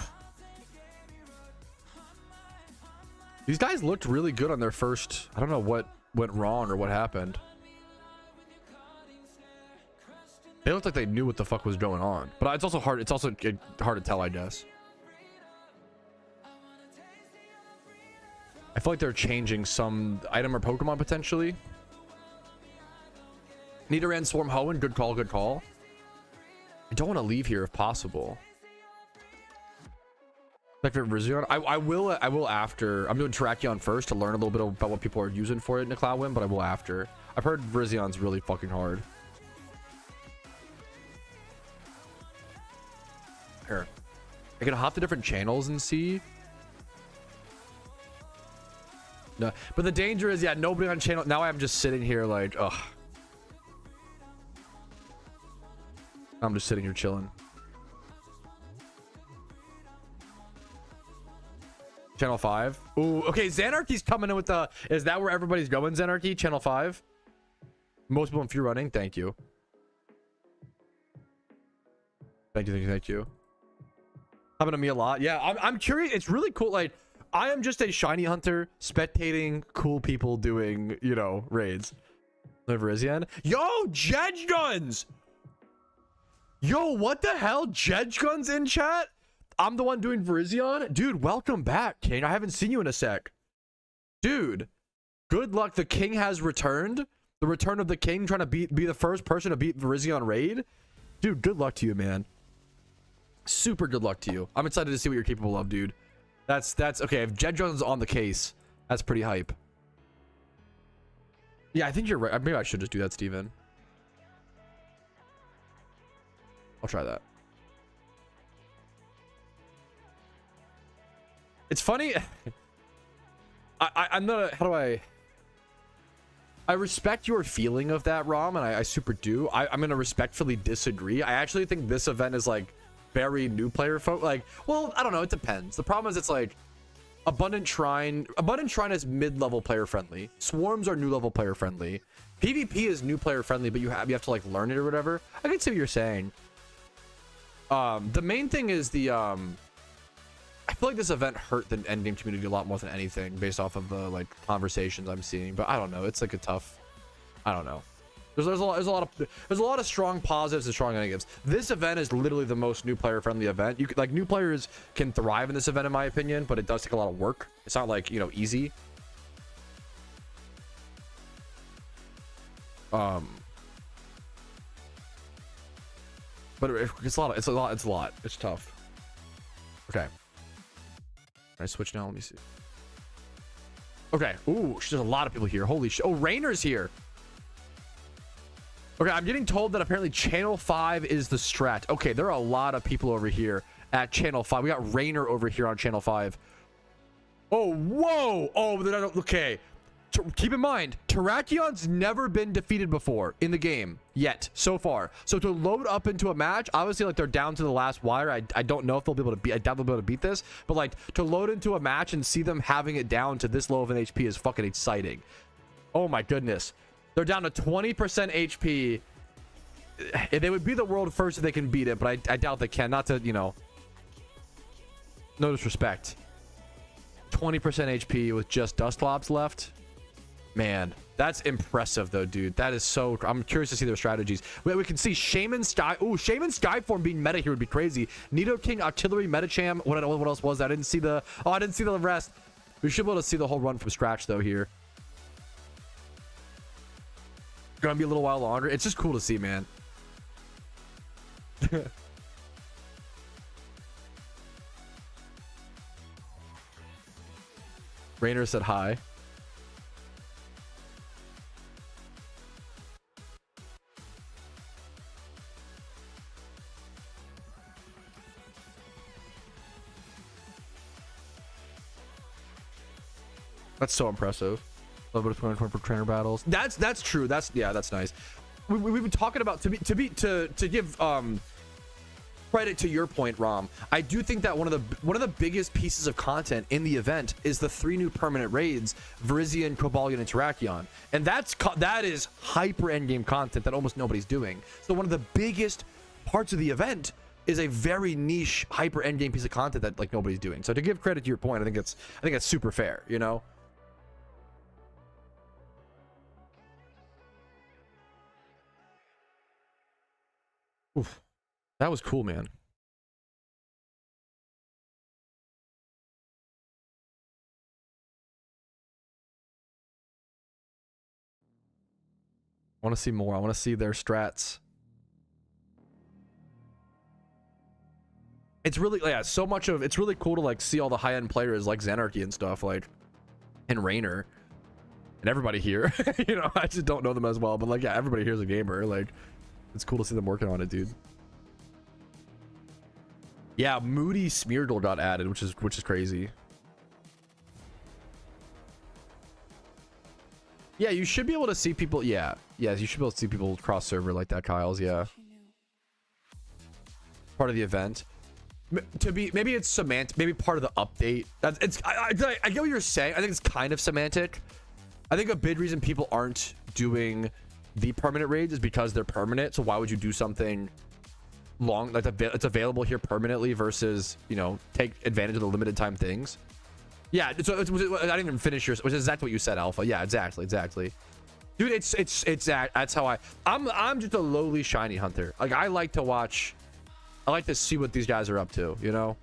These guys looked really good on their first. I don't know what went wrong or what happened. They looked like they knew what the fuck was going on. But it's also hard. It's also hard to tell, I guess. I feel like they're changing some item or Pokemon potentially. Nidoran, Swarm, Hoenn. Good call. Good call. I don't want to leave here if possible. Like for Virizion, I will after. I'm doing Terrakion first to learn a little bit about what people are using for it in the Cloud Win, but I will after. I've heard Virizion's really fucking hard. Here, I can hop to different channels and see. No, but the danger is, yeah, nobody on channel. Now I'm just sitting here like, ugh. I'm just sitting here chilling. Channel 5. Ooh, okay, Xanarchy's coming in with the, is that where everybody's going, Xanarchy? Channel 5? Most people, if you're running, thank you. Thank you. Happened to me a lot. Yeah, I'm curious. It's really cool. Like, I am just a shiny hunter spectating cool people doing, you know, raids. Virizion. Yo, Jedge Guns! Yo, what the hell? Jedge Guns in chat? I'm the one doing Virizion? Dude, welcome back, King. I haven't seen you in a sec. Dude, good luck. The King has returned. The return of the King, trying to be the first person to beat Virizion raid. Dude, good luck to you, man. Super good luck to you. I'm excited to see what you're capable of, dude. That's okay. If Jedge Guns is on the case, that's pretty hype. Yeah, I think you're right. Maybe I should just do that, Steven. I'll try that. It's funny. I'm not. How do I respect your feeling of that, Rom, and I super do. I'm gonna respectfully disagree. I actually think this event is like very new player folk. Like, well, I don't know. It depends. The problem is it's like Abundant Shrine. Abundant Shrine is mid-level player friendly. Swarms are new level player friendly. PvP is new player friendly, but you have to like learn it or whatever. I can see what you're saying. The main thing is the I feel like this event hurt the endgame community a lot more than anything based off of the like conversations I'm seeing, but I don't know. It's like a tough, I don't know. There's a lot of strong positives and strong negatives. This event is literally the most new player friendly event. You could, like, new players can thrive in this event in my opinion, but it does take a lot of work. It's not like, you know, easy. But it's a lot. It's tough. Okay. I switch now. Let me see. Okay. Ooh, there's a lot of people here. Holy shit. Oh, Rainer's here. Okay, I'm getting told that apparently channel 5 is the strat. Okay, there are a lot of people over here at channel 5. We got Rainer over here on channel 5. Oh, whoa. Oh, okay. Keep in mind, Terrakion's never been defeated before in the game yet so far. So to load up into a match, obviously, like, they're down to the last wire. I don't know if they'll be able to beat. I doubt they'll be able to beat this. But like, to load into a match and see them having it down to this low of an HP is fucking exciting. Oh my goodness. They're down to 20% HP. They would be the world first if they can beat it, but I doubt they can. Not to, you know, no disrespect. 20% HP with just Dusclops left. Man, that's impressive though, dude. That is so... I'm curious to see their strategies. We can see Shaman Sky... Ooh, Shaman Skyform being meta here would be crazy. Nidoking, Artillery, Metacham. What else was that? I didn't see the... Oh, I didn't see the rest. We should be able to see the whole run from scratch though here. Gonna be a little while longer. It's just cool to see, man. Rainer said hi. That's so impressive. A little bit of 20 for trainer battles. That's true. That's nice. We've been talking about to give credit to your point, Rom. I do think that one of the biggest pieces of content in the event is the 3 new permanent raids: Virizion, Cobalion, and Terrakion, and that is hyper endgame content that almost nobody's doing. So one of the biggest parts of the event is a very niche hyper endgame piece of content that like nobody's doing. So to give credit to your point, I think that's super fair. You know. Oof. That was cool, man. I want to see more. I want to see their strats. It's really, yeah, so much of it's really cool to like see all the high-end players like Xanarchy and stuff, like, and Rainer and everybody here. You know, I just don't know them as well, but like, yeah, everybody here is a gamer. Like, it's cool to see them working on it, dude. Yeah, Moody Smeardle got added, which is crazy. Yeah, you should be able to see people. Yeah, yes, you should be able to see people cross server like that, Kyle's. Yeah, part of the event. Maybe it's semantic. Maybe part of the update. I get what you're saying. I think it's kind of semantic. I think a big reason people aren't doing the permanent raids is because they're permanent. So why would you do something long like it's available here permanently versus, you know, take advantage of the limited time things? Yeah, so I didn't even finish yours, which is exactly what you said, Alpha. Yeah, exactly, dude. That's how I'm just a lowly shiny hunter. Like, I like to see what these guys are up to, you know.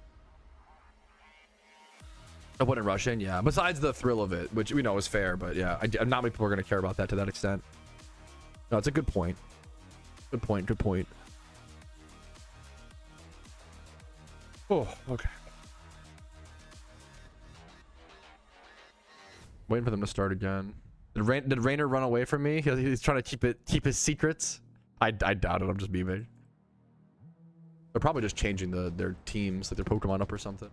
I wouldn't rush in, yeah, besides the thrill of it, which we know is fair, but yeah, not many people are going to care about that to that extent. No, it's a good point. Good point. Oh, okay. Waiting for them to start again. Did Rainer run away from me? He's trying to keep his secrets. I doubt it. I'm just memeing. They're probably just changing their teams, like their Pokemon up or something.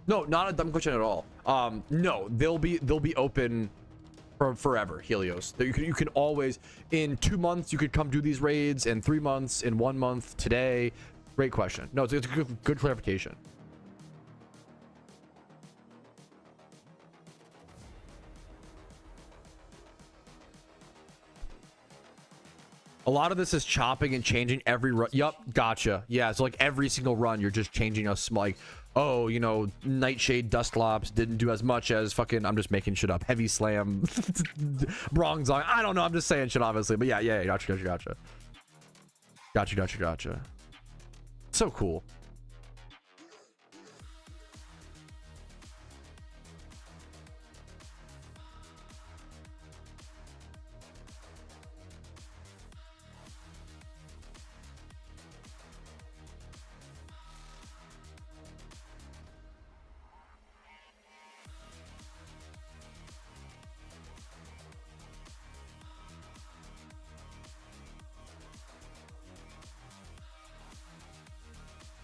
No, not a dumb question at all. No, they'll be open for forever. Helios. You can always, in 2 months you could come do these raids, in 3 months, in 1 month, today. Great question. No, it's a good clarification. A lot of this is chopping and changing every run. Yup, gotcha. Yeah, so like every single run, you're just changing us. Like, oh, you know, Nightshade Dustlops didn't do as much as fucking. I'm just making shit up. Heavy Slam, Bronzong. I don't know. I'm just saying shit, obviously. But yeah. Gotcha. So cool.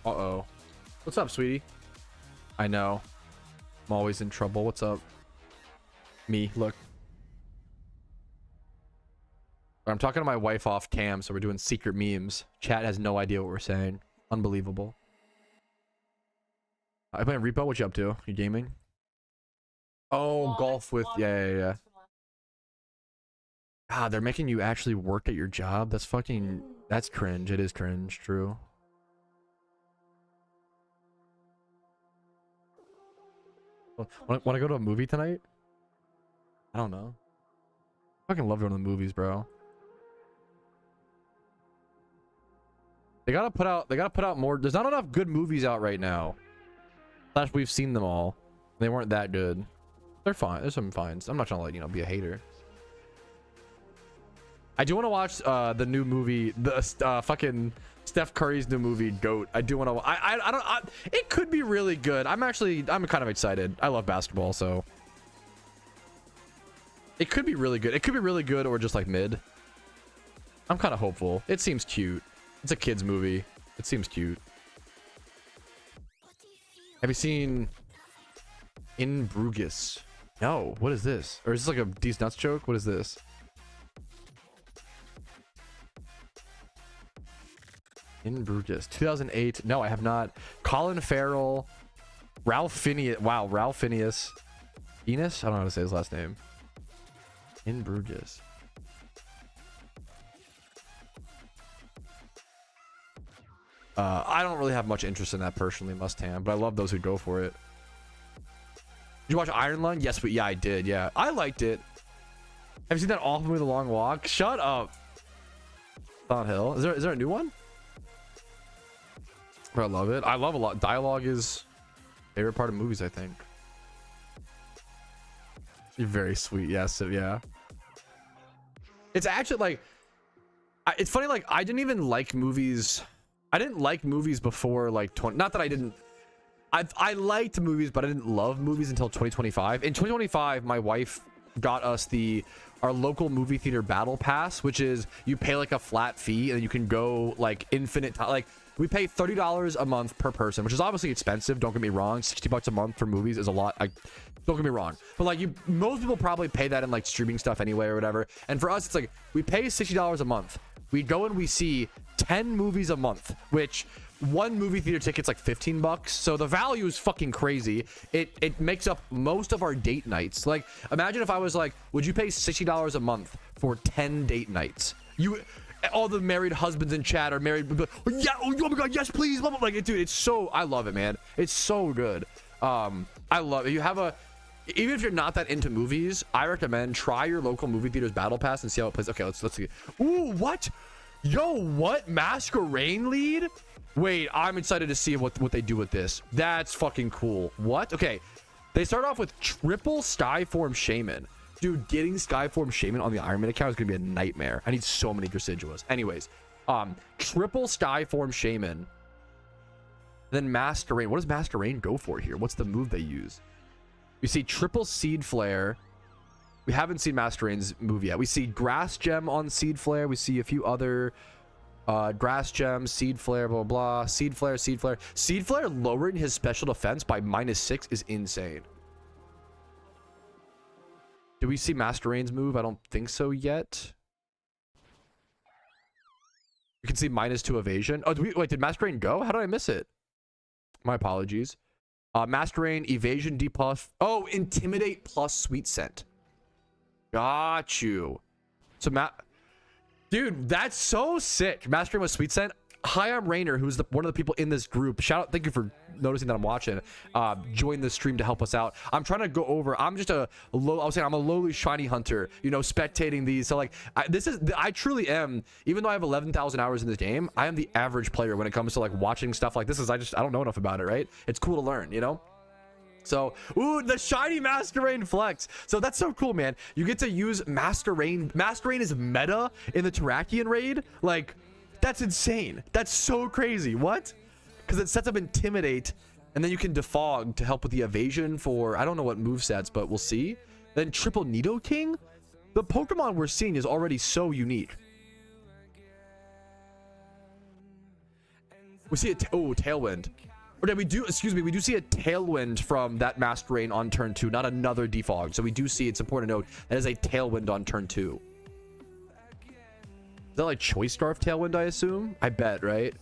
Uh-oh. What's up, sweetie? I know. I'm always in trouble. What's up? Me, look. I'm talking to my wife off cam, so we're doing secret memes. Chat has no idea what we're saying. Unbelievable. I playing Repo. What you up to? You gaming? Oh, golf with... Yeah. God, they're making you actually work at your job? That's fucking... That's cringe. It is cringe. True. Want to go to a movie tonight? I don't know. I fucking love going to the movies, bro. They gotta put out more. There's not enough good movies out right now. Slash, we've seen them all. They weren't that good. They're fine. There's some fines. I'm not trying to, like, you know, be a hater. I do want to watch the new movie, the fucking Steph Curry's new movie, GOAT. I do want to. I don't. It could be really good. I'm kind of excited. I love basketball, so it could be really good. It could be really good or just like mid. I'm kind of hopeful. It seems cute. It's a kids movie. It seems cute. Have you seen In Bruges? No. What is this? Or is this like a D's Nuts joke? What is this? In Bruges, 2008. No, I have not. Colin Farrell, Ralph Fiennes. Wow, Ralph Fiennes. Enos? I don't know how to say his last name. In Bruges. I don't really have much interest in that personally, Must-Ham, but I love those who go for it. Did you watch Iron Lung? Yes, but yeah, I did. Yeah, I liked it. Have you seen that awful movie, The Long Walk? Shut up. Silent Hill. Is there a new one? I love it. I love a lot. Dialogue is favorite part of movies, I think. You're very sweet. Yes, yeah. It's actually like, it's funny. Like, I didn't even like movies. I didn't like movies before like 20. Not that I didn't. I liked movies, but I didn't love movies until 2025. In 2025, my wife got us our local movie theater battle pass, which is you pay like a flat fee and you can go like infinite time. Like, we pay $30 a month per person, which is obviously expensive. Don't get me wrong. $60 a month for movies is a lot. Don't get me wrong. But like, most people probably pay that in like streaming stuff anyway or whatever. And for us, it's like we pay $60 a month. We go and we see 10 movies a month, which one movie theater ticket's like $15. So the value is fucking crazy. It makes up most of our date nights. Like, imagine if I was like, would you pay $60 a month for 10 date nights? All the married husbands in chat are married. Yeah, oh my god, yes, please. Like, dude, it's so. I love it, man. It's so good. I love it. Even if you're not that into movies, I recommend try your local movie theater's battle pass and see how it plays. Okay, let's see. Ooh, what? Yo, what? Masquerade lead? Wait, I'm excited to see what they do with this. That's fucking cool. What? Okay, they start off with triple Skyform Shaman. Dude, getting Skyform Shaman on the Iron Man account is gonna be a nightmare. I need so many Deciduous. Anyways, triple Skyform Shaman. Then Master Rain. What does Master Rain go for here? What's the move they use? We see triple Seed Flare. We haven't seen Master Rain's move yet. We see Grass Gem on Seed Flare. We see a few other Grass Gem, Seed Flare, blah, blah, blah. Seed Flare, Seed Flare. Seed Flare lowering his special defense by -6 is insane. Do we see Master Rain's move? I don't think so yet. You can see -2 evasion. Oh, wait, did Master Rain go? How did I miss it? My apologies. Master Rain, evasion D+. Oh, intimidate plus sweet scent. Got you. So Dude, that's so sick. Mastering with Sweet Scent. Hi, I'm Rainer, who's one of the people in this group. Shout out, thank you for noticing that I'm watching. Join the stream to help us out. I'm trying to go over. I'm just I was saying I'm a lowly shiny hunter, you know, spectating these. So like, I truly am. Even though I have 11,000 hours in this game, I am the average player when it comes to like watching stuff like this. I don't know enough about it, right? It's cool to learn, you know. So, ooh, the shiny Master Rain flex. So that's so cool, man. You get to use Master Rain. Master Rain is meta in the Terrakion raid. Like, that's insane. That's so crazy. What? Because it sets up Intimidate, and then you can Defog to help with the evasion for, I don't know what movesets, but we'll see. Then Triple Nidoking? The Pokemon we're seeing is already so unique. We see Tailwind. Okay, we do see a Tailwind from that Master Rain on turn 2, not another Defog. So we do see, it's important to note, that is a Tailwind on turn 2. Is that like Choice Scarf Tailwind, I assume? I bet, right?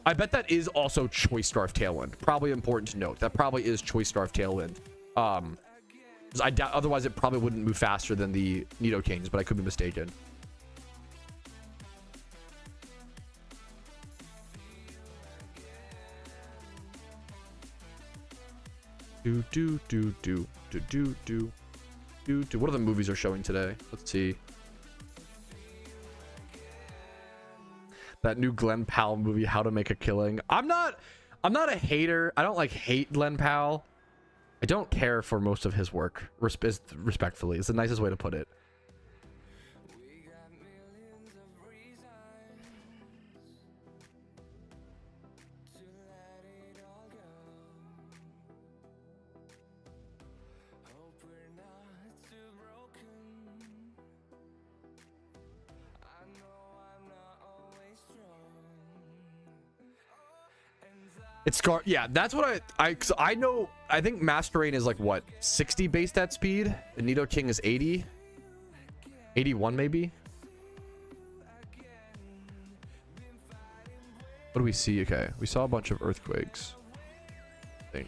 I bet that is also Choice Scarf Tailwind. Probably important to note. That probably is Choice Scarf Tailwind. I doubt, otherwise it probably wouldn't move faster than the Nidokings, but I could be mistaken. What are the movies are showing today? Let's see. That new Glenn Powell movie, How to Make a Killing. I'm not a hater. I don't like hate Glenn Powell. I don't care for most of his work. Respectfully, it's the nicest way to put it. It's Scar. Yeah, that's what I know. I think Master Rain is like what, 60 base stat speed, and Nidoking is 80, 81 maybe. What do we see? Okay, we saw a bunch of earthquakes, I think.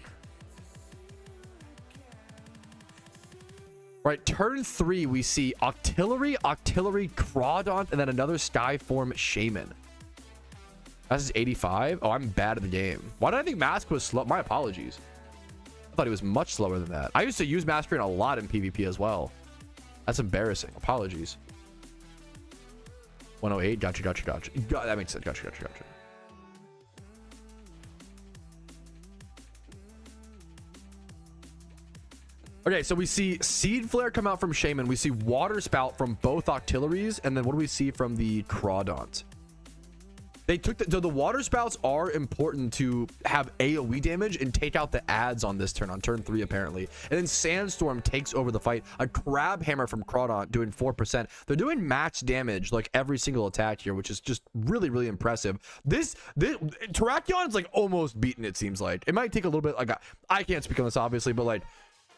Right, turn 3 we see Octillery, Crawdaunt, and then another Skyform Shaman. That's 85. Oh, I'm bad at the game. Why did I think Mask was slow? My apologies. I thought he was much slower than that. I used to use Master Rain a lot in PvP as well. That's embarrassing. Apologies. 108. Gotcha. That makes sense. Gotcha. Okay, so we see Seed Flare come out from Shaman. We see Water Spout from both Octilleries. And then what do we see from the Crawdaunt? They took the Water Spouts are important to have AoE damage and take out the ads on this turn, on turn 3 apparently. And then Sandstorm takes over the fight. A Crab Hammer from Crawdaunt doing 4%. They're doing max damage like every single attack here, which is just really, really impressive. This Terrakion is like almost beaten, it seems like. It might take a little bit, like I can't speak on this obviously, but like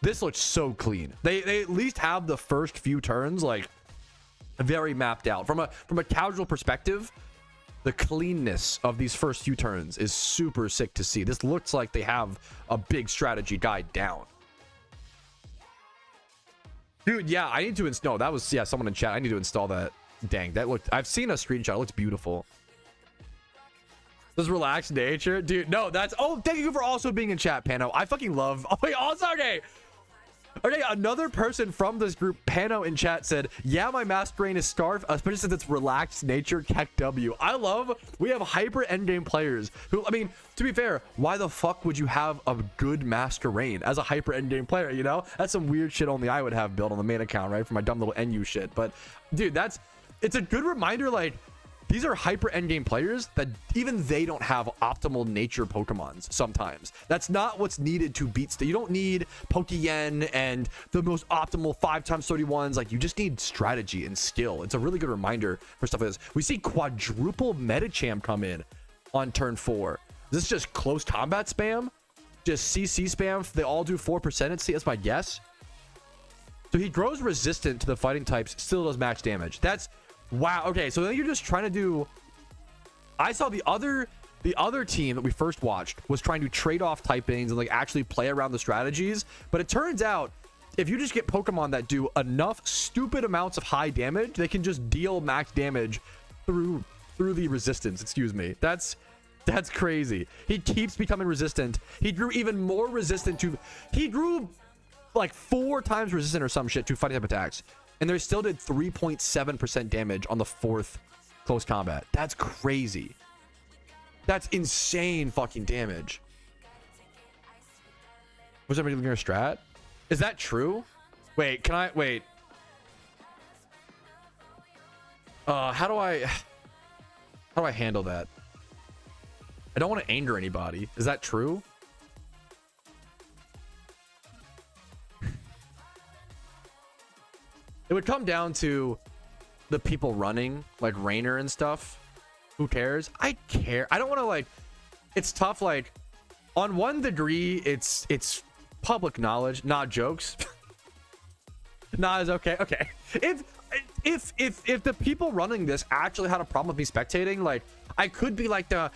this looks so clean. They at least have the first few turns like very mapped out. From a casual perspective, the cleanness of these first few turns is super sick to see. This looks like they have a big strategy guide down. Dude, yeah, I need to install. That was, yeah, someone in chat. I need to install that. Dang, that looked, I've seen a screenshot. It looks beautiful. This relaxed nature. Dude, no, that's, oh, thank you for also being in chat, Pano. I fucking love, oh, wait, also, okay. Okay, another person from this group, Pano in chat, said, yeah, my Master Rain is Scarf, especially since it's relaxed nature, Keck W. I love, we have hyper endgame players who, I mean, to be fair, why the fuck would you have a good Master Rain as a hyper endgame player, you know? That's some weird shit only I would have built on the main account, right? For my dumb little NU shit. But, dude, it's a good reminder, like, these are hyper endgame players that even they don't have optimal nature Pokemons sometimes. That's not what's needed to beat. You don't need Pokeyen and the most optimal 5x31s. Like, you just need strategy and skill. It's a really good reminder for stuff like this. We see quadruple Medicham come in on turn 4. This is just close combat spam. Just CC spam. They all do 4%. That's my guess. So he grows resistant to the fighting types, still does max damage. That's... wow. Okay, so then you're just trying to do... I saw the other team that we first watched was trying to trade off typings and like actually play around the strategies, but it turns out if you just get Pokemon that do enough stupid amounts of high damage, they can just deal max damage through the resistance. Excuse me. That's crazy. He keeps becoming resistant. He grew even more resistant to, he grew like 4 times resistant or some shit to fighting type attacks, and they still did 3.7% damage on the 4th close combat. That's crazy. That's insane fucking damage. Was everybody looking at a strat? Is that true? Wait, can I wait? How do I handle that? I don't want to anger anybody. Is that true? It would come down to the people running, like Rainer and stuff. Who cares? I care. I don't want to, like, it's tough. Like, on one degree, it's public knowledge, not jokes. Nah, is okay. Okay. If the people running this actually had a problem with me spectating, like, I could do like the,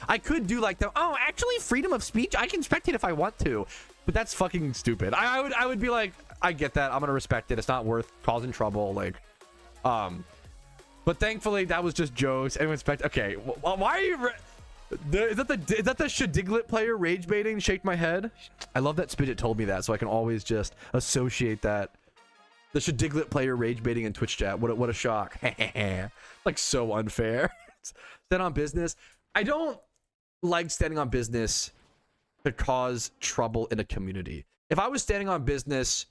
oh, actually freedom of speech. I can spectate if I want to, but that's fucking stupid. I would be like, I get that. I'm going to respect it. It's not worth causing trouble. Like, but thankfully that was just jokes. Anyone expect? Okay. Why are you, is that the Shadiglet player rage baiting? Shake my head. I love that Spidget told me that, so I can always just associate that. The Shadiglet player rage baiting in Twitch chat. What a shock. Like, so unfair. Stand on business. I don't like standing on business to cause trouble in a community. If I was standing on business,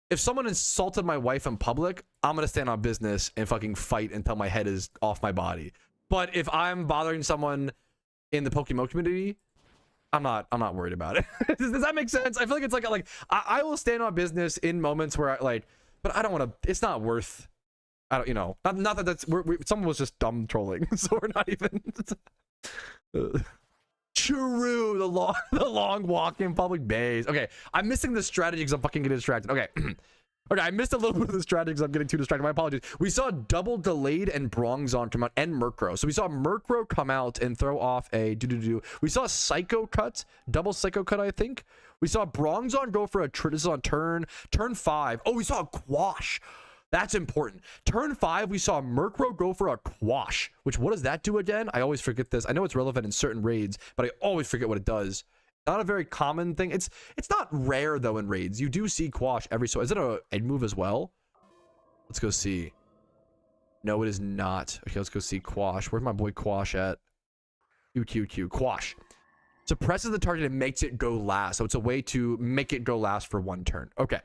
if someone insulted my wife in public, I'm gonna stand on business and fucking fight until my head is off my body. But if I'm bothering someone in the PokeMMO community, I'm not worried about it. Does that make sense? I feel like it's like I will stand on business in moments where I like, but I don't want to. It's not worth. I don't, you know, not that that's someone was just dumb trolling, so we're not even. True, the long walk in public bays. Okay, I'm missing the strategy because I'm fucking getting distracted. Okay. Okay, I missed a little bit of the strategy because I'm getting too distracted. My apologies. We saw double delayed and Bronzong come out and Murkrow. So we saw Murkrow come out and throw off a We saw Psycho Cut, double Psycho Cut, I think. We saw Bronzong go for a this is on turn 5. Oh, we saw a Quash. That's important. Turn 5, we saw Murkrow go for a Quash, which what does that do again? I always forget this. I know it's relevant in certain raids, but I always forget what it does. Not a very common thing. It's not rare though in raids. You do see Quash every so. Is it a egg move as well? Let's go see. No, it is not. Okay, let's go see Quash. Where's my boy Quash at? QQQ. Quash suppresses the target and makes it go last. So it's a way to make it go last for 1 turn. Okay.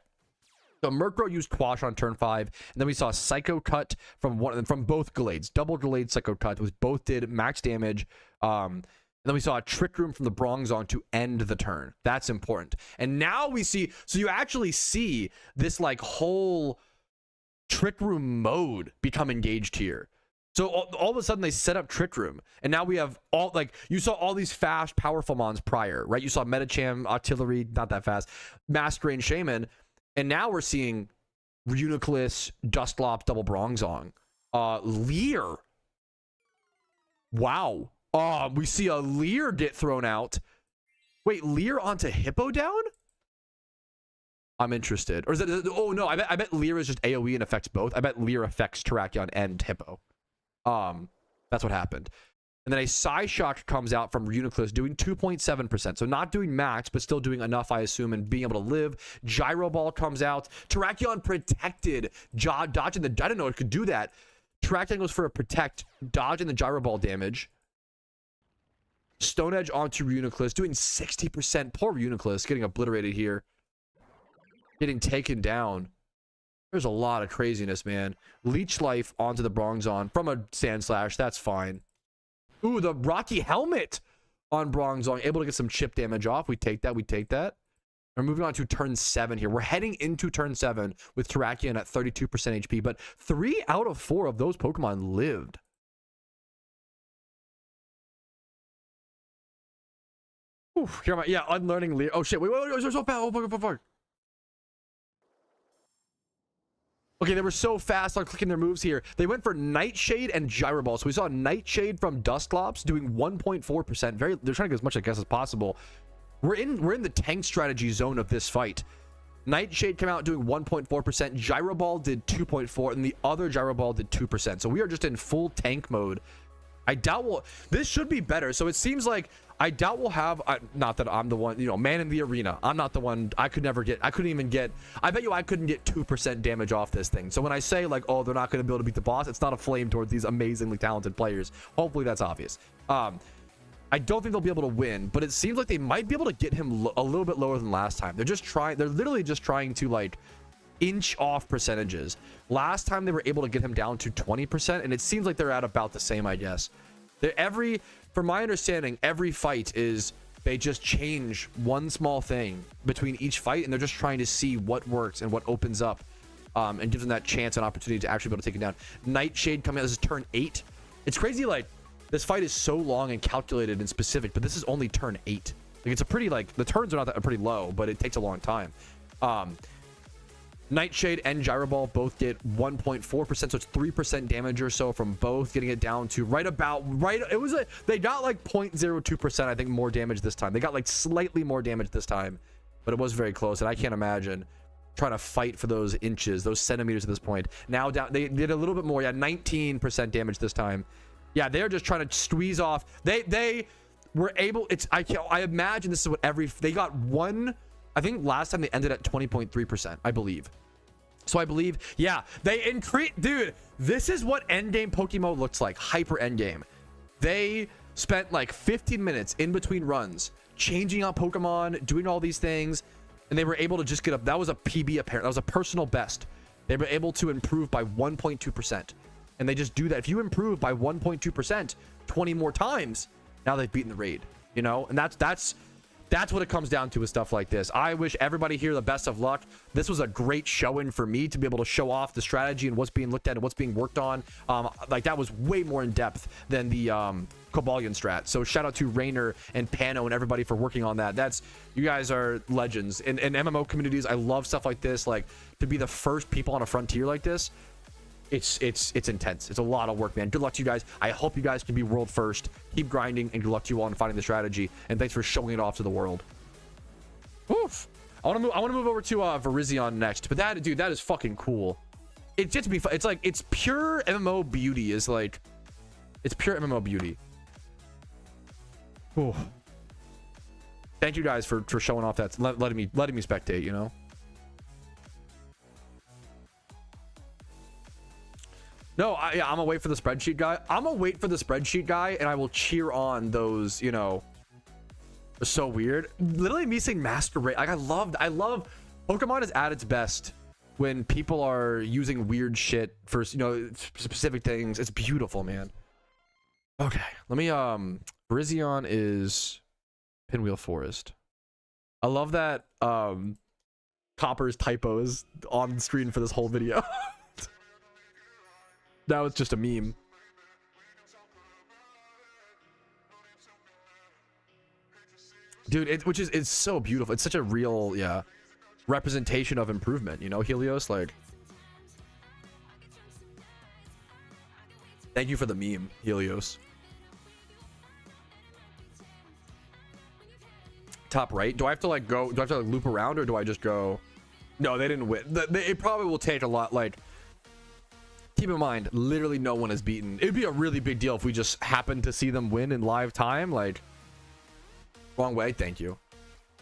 So Murkrow used Quash on turn 5, and then we saw Psycho Cut from both Glades. Double Glade Psycho Cut, which both did max damage. And then we saw a Trick Room from the Bronzong to end the turn. That's important. And now we see, so you actually see this like whole Trick Room mode become engaged here. So all of a sudden they set up Trick Room, and now we have all, like, you saw all these fast, powerful mons prior, right? You saw Medicham, Artillery, not that fast, Masquerain, Shaman, and now we're seeing Uniclus, Dusclops, double Bronzong, Leer. Wow. We see a Leer get thrown out. Wait, Leer onto Hippo down? I'm interested. Or is it? Oh no, I bet Leer is just AoE and affects both. I bet Leer affects Terrakion and Hippo. That's what happened. And then a Psyshock comes out from Uniclus doing 2.7%. So not doing max, but still doing enough, I assume, and being able to live. Gyro Ball comes out. Terrakion protected. Dodging the... I didn't know it could do that. Terrakion goes for a protect. Dodging the Gyro Ball damage. Stone Edge onto Uniclus, doing 60%. Poor Uniclus getting obliterated here. Getting taken down. There's a lot of craziness, man. Leech Life onto the Bronzong from a Sand Slash. That's fine. Ooh, the Rocky Helmet on Bronzong. Able to get some chip damage off. We take that. We take that. We're moving on to turn 7 here. We're heading into turn 7 with Terrakion at 32% HP. But 3 out of 4 of those Pokemon lived. Oof, here am I. Yeah, unlearning Leer. Oh shit! Wait, they're so fast. Oh fuck. Okay, they were so fast on clicking their moves here. They went for Nightshade and Gyro Ball. So we saw Nightshade from Dusclops doing 1.4%. They're trying to get as much, I guess, as possible. We're in the tank strategy zone of this fight. Nightshade came out doing 1.4%. Gyro Ball did 2.4, and the other Gyro Ball did 2%. So we are just in full tank mode. I doubt this should be better. So it seems like I doubt we'll have, not that I'm the one, you know, man in the arena. I'm not the one. I couldn't even get, I bet you I couldn't get 2% damage off this thing. So when I say like, oh, they're not going to be able to beat the boss, it's not a flame towards these amazingly talented players. Hopefully that's obvious. I don't think they'll be able to win, but it seems like they might be able to get him a little bit lower than last time. They're literally just trying to like inch off percentages. Last time they were able to get him down to 20%, and it seems like they're at about the same, I guess. From my understanding, every fight is they just change one small thing between each fight, and they're just trying to see what works and what opens up, and gives them that chance and opportunity to actually be able to take it down. Nightshade coming out, this is turn 8. It's crazy, like this fight is so long and calculated and specific, but this is only turn 8. Like it's a pretty, like the turns are not that pretty low, but it takes a long time. Nightshade and Gyro Ball both get 1.4%, so it's 3% damage or so from both, getting it down to they got like 0.02%, I think, more damage this time. They got like slightly more damage this time, but it was very close, and I can't imagine trying to fight for those inches, those centimeters at this point. Now down, they did a little bit more, yeah, 19% damage this time. Yeah, they're just trying to squeeze off. They were able, I imagine this is what they got one. I think last time they ended at 20.3%, I believe. So I believe, yeah, they increase. Dude, this is what endgame PokeMMO looks like. Hyper endgame. They spent like 15 minutes in between runs, changing out Pokemon, doing all these things, and they were able to just get up. That was a PB apparent. That was a personal best. They were able to improve by 1.2%. And they just do that. If you improve by 1.2%, 20 more times, now they've beaten the raid, you know? And that's what it comes down to with stuff like this. I wish everybody here the best of luck. This was a great showing for me to be able to show off the strategy and what's being looked at and what's being worked on. Like that was way more in depth than the Cobalion strat. So shout out to Rainer and Pano and everybody for working on that. You guys are legends. In MMO communities, I love stuff like this. Like to be the first people on a frontier like this, it's intense. It's a lot of work, man. Good luck to you guys. I hope you guys can be world first. Keep grinding, and good luck to you all in finding the strategy, and thanks for showing it off to the world. Oof. I want to move over to Virizion next, but that is fucking cool. It's just be it's like it's pure MMO beauty. It's pure MMO beauty. Ooh. Thank you guys for showing off that, letting me spectate, you know. No, I'm gonna wait for the spreadsheet guy. I'm gonna wait for the spreadsheet guy, and I will cheer on those, you know. It's so weird. Literally me saying master race. Like I love Pokemon is at its best when people are using weird shit for, you know, specific things. It's beautiful, man. Okay, let me Virizion is Pinwheel Forest. I love that Copper's typo is on the screen for this whole video. Now it's just a meme. Dude, it's so beautiful. It's such a real, yeah, representation of improvement, you know, Helios. Like, thank you for the meme, Helios. Top right. Do I have to like go? Do I have to like loop around, or do I just go? No, they didn't win. It probably will take a lot. Like, keep in mind, literally no one is beaten. It'd be a really big deal if we just happened to see them win in live time. Like, wrong way. Thank you.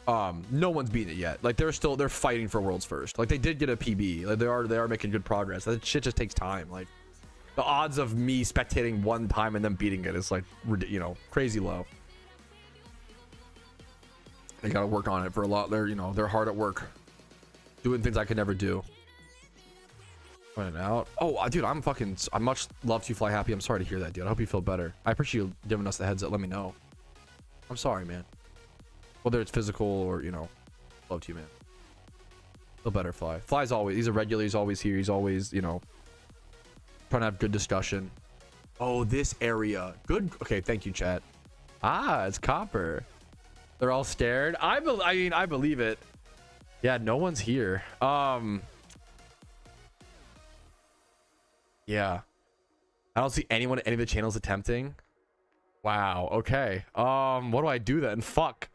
No one's beaten it yet. Like, they're fighting for world's first. Like, they did get a PB. Like, they are making good progress. That shit just takes time. Like, the odds of me spectating one time and them beating it is like, you know, crazy low. They gotta work on it for a lot. They're hard at work, doing things I could never do. Running out. Oh, dude, I much love to fly happy. I'm sorry to hear that, dude. I hope you feel better. I appreciate you giving us the heads up. Let me know. I'm sorry, man. Whether it's physical or, you know, love to you, man. Feel better, Fly. Fly's always, he's a regular. He's always here. He's always, you know, trying to have good discussion. Oh, this area. Good. Okay, thank you, chat. Ah, it's Copper. They're all scared. I mean, I believe it. Yeah, no one's here. Yeah, I don't see anyone at any of the channels attempting. Wow. Okay. What do I do then? Fuck.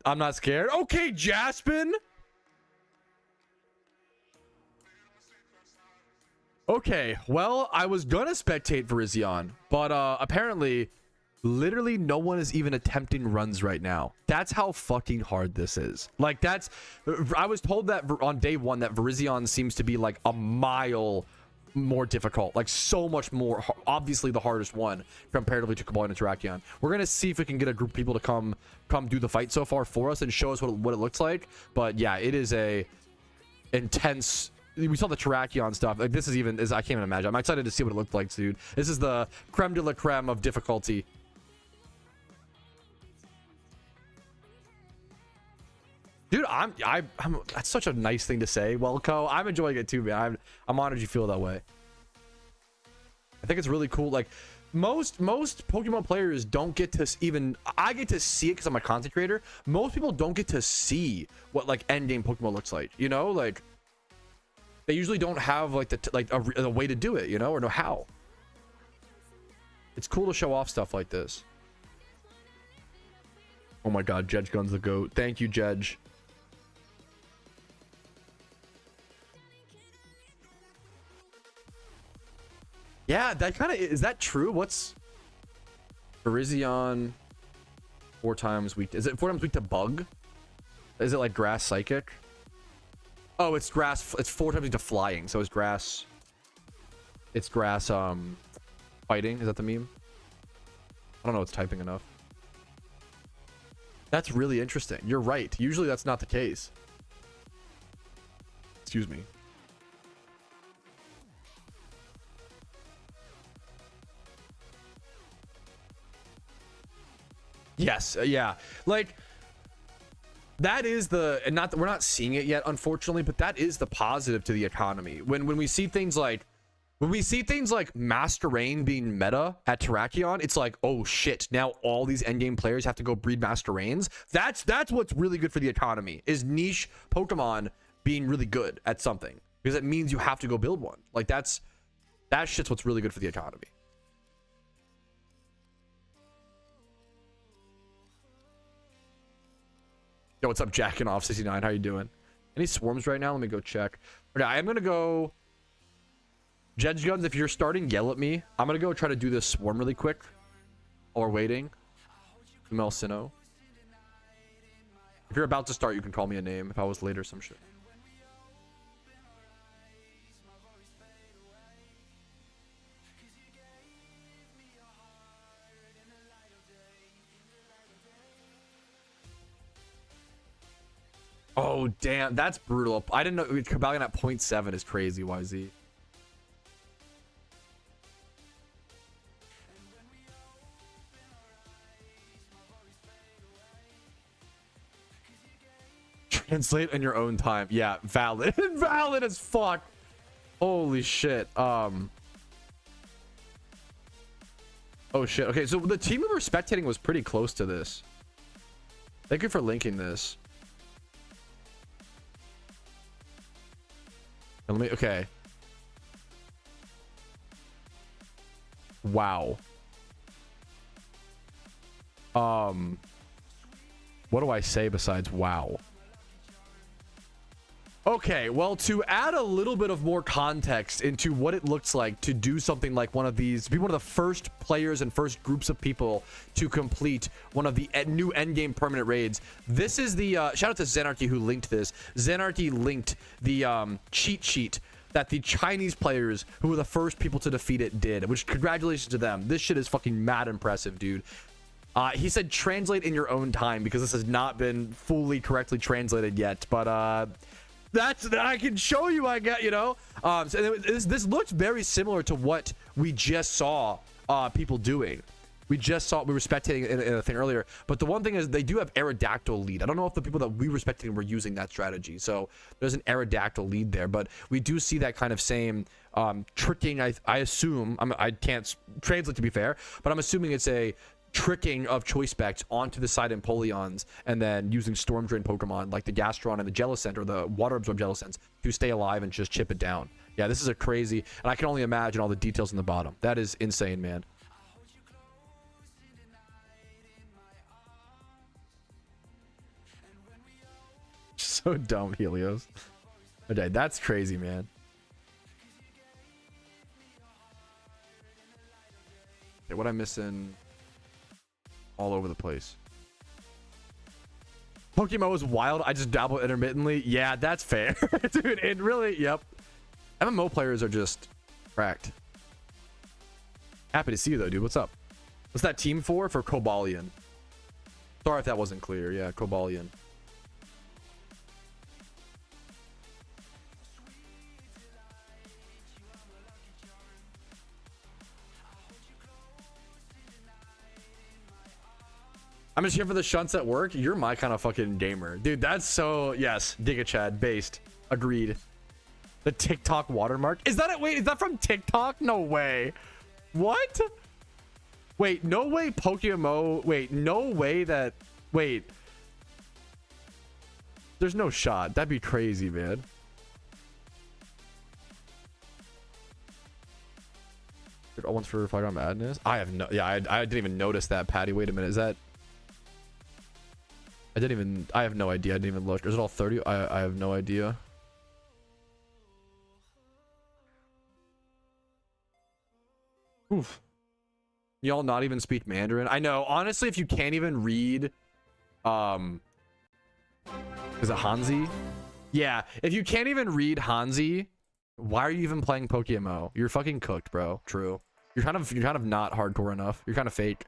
I'm not scared. Okay, Jaspin. Okay, well, I was gonna spectate Virizion, but apparently literally no one is even attempting runs right now. That's how fucking hard this is. Like, that's, I was told that on day one that Virizion seems to be like a mile more difficult, like so much more, obviously the hardest one comparatively to Kabal and Terrakion. We're gonna see if we can get a group of people to come do the fight so far for us and show us what it looks like. But yeah, it is a intense. We saw the Terrakion stuff. Like, this is even, I can't even imagine. I'm excited to see what it looked like, dude. This is the creme de la creme of difficulty. Dude, I'm that's such a nice thing to say, Welco. I'm enjoying it too, man. I'm honored you feel that way. I think it's really cool. Like, most Pokemon players don't get to even, I get to see it because I'm a content creator. Most people don't get to see what like end game Pokemon looks like, you know? Like, they usually don't have like a way to do it, you know, or know how. It's cool to show off stuff like this. Oh my god, Jedge Gun's the GOAT. Thank you, Jedge. Yeah, that kind of, is that true? What's Virizion 4 times weak? Is it 4 times weak to bug? Is it like grass psychic? Oh, it's grass. It's 4 times weak to flying. So it's grass. It's grass fighting. Is that the meme? I don't know. It's typing enough. That's really interesting. You're right. Usually that's not the case. Excuse me. Yes, yeah. Like, that is the, and not that we're not seeing it yet, unfortunately, but that is the positive to the economy. When we see things like, Master Rain being meta at Terrakion, it's like, oh shit, now all these endgame players have to go breed Master Rains. That's what's really good for the economy, is niche Pokemon being really good at something, because it means you have to go build one. Like, that shit's what's really good for the economy. Yo, what's up, Jacking Off 69? How you doing? Any swarms right now? Let me go check. Okay, I'm gonna go. Jedge Guns, if you're starting, yell at me. I'm gonna go try to do this swarm really quick. While we're waiting. Female Sinnoh. If you're about to start, you can call me a name. If I was later, some shit. Oh, damn. That's brutal. I didn't know. Kabalion at 0.7 is crazy, YZ. Translate in your own time. Yeah, valid. Valid as fuck. Holy shit. Oh, shit. Okay, so the team we were spectating was pretty close to this. Thank you for linking this. Let me, okay. Wow. What do I say besides wow? Okay, well, to add a little bit of more context into what it looks like to do something like one of these, be one of the first players and first groups of people to complete one of the new endgame permanent raids. This is the shout out to Zenarchy who linked this. Zenarchy linked the cheat sheet that the Chinese players who were the first people to defeat it did, which congratulations to them. This shit is fucking mad impressive, dude. He said translate in your own time because this has not been fully correctly translated yet, but that's, I can show you, I got, you know. So this looks very similar to what we just saw people doing. We were spectating in a thing earlier, but the one thing is they do have Aerodactyl lead. I don't know if the people that we were spectating were using that strategy, so there's an Aerodactyl lead there, but we do see that kind of same tricking. I assume, I can't translate to be fair, but I'm assuming it's a tricking of choice specs onto the side Empoleons and then using Storm Drain Pokemon like the Gastron and the Jellicent or the Water Absorb Jellicents to stay alive and just chip it down. Yeah, this is a crazy, and I can only imagine all the details in the bottom. That is insane, man. So dumb, Helios. Okay, that's crazy, man. Okay, what I'm missing all over the place. PokeMMO is wild. I just dabble intermittently. Yeah, that's fair. Dude, it really, yep. MMO players are just cracked. Happy to see you though, dude. What's up? What's that team for? For Cobalion. Sorry if that wasn't clear. Yeah, Cobalion. I'm just here for the shunts at work. You're my kind of fucking gamer. Dude, that's so... Yes, Digachad, based. Agreed. The TikTok watermark. Is that it? Wait, is that from TikTok? No way. What? Wait, no way PokeMMO... Wait, no way that... Wait. There's no shot. That'd be crazy, man. All ones for Firearm Madness? I have no... Yeah, I didn't even notice that, Patty. Wait a minute. Is that... I have no idea. I didn't even look. Is it all 30? I have no idea. Oof. Y'all not even speak Mandarin? I know. Honestly, if you can't even read, is it Hanzi? Yeah. If you can't even read Hanzi, why are you even playing PokeMMO? You're fucking cooked, bro. True. You're kind of not hardcore enough. You're kind of fake.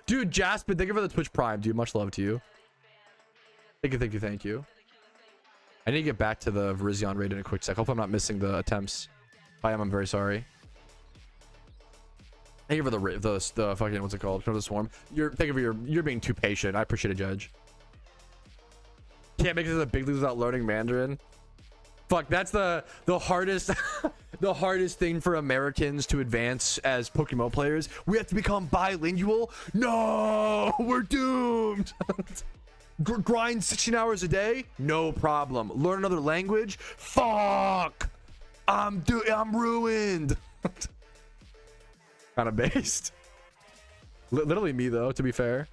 Dude, Jasper, thank you for the Twitch Prime, dude. Much love to you. Thank you. I need to get back to the Virizion raid in a quick sec. Hope I'm not missing the attempts. If I am, I'm very sorry. Thank you for the fucking, what's it called? The swarm. Thank you for you're being too patient. I appreciate it, Judge. Can't make it to the big leagues without learning Mandarin. Fuck, that's the hardest the hardest thing for Americans to advance as Pokemon players. We have to become bilingual. No, we're doomed. Grind 16 hours a day, no problem. Learn another language, fuck. I'm ruined. Kind of based. Literally me though, to be fair.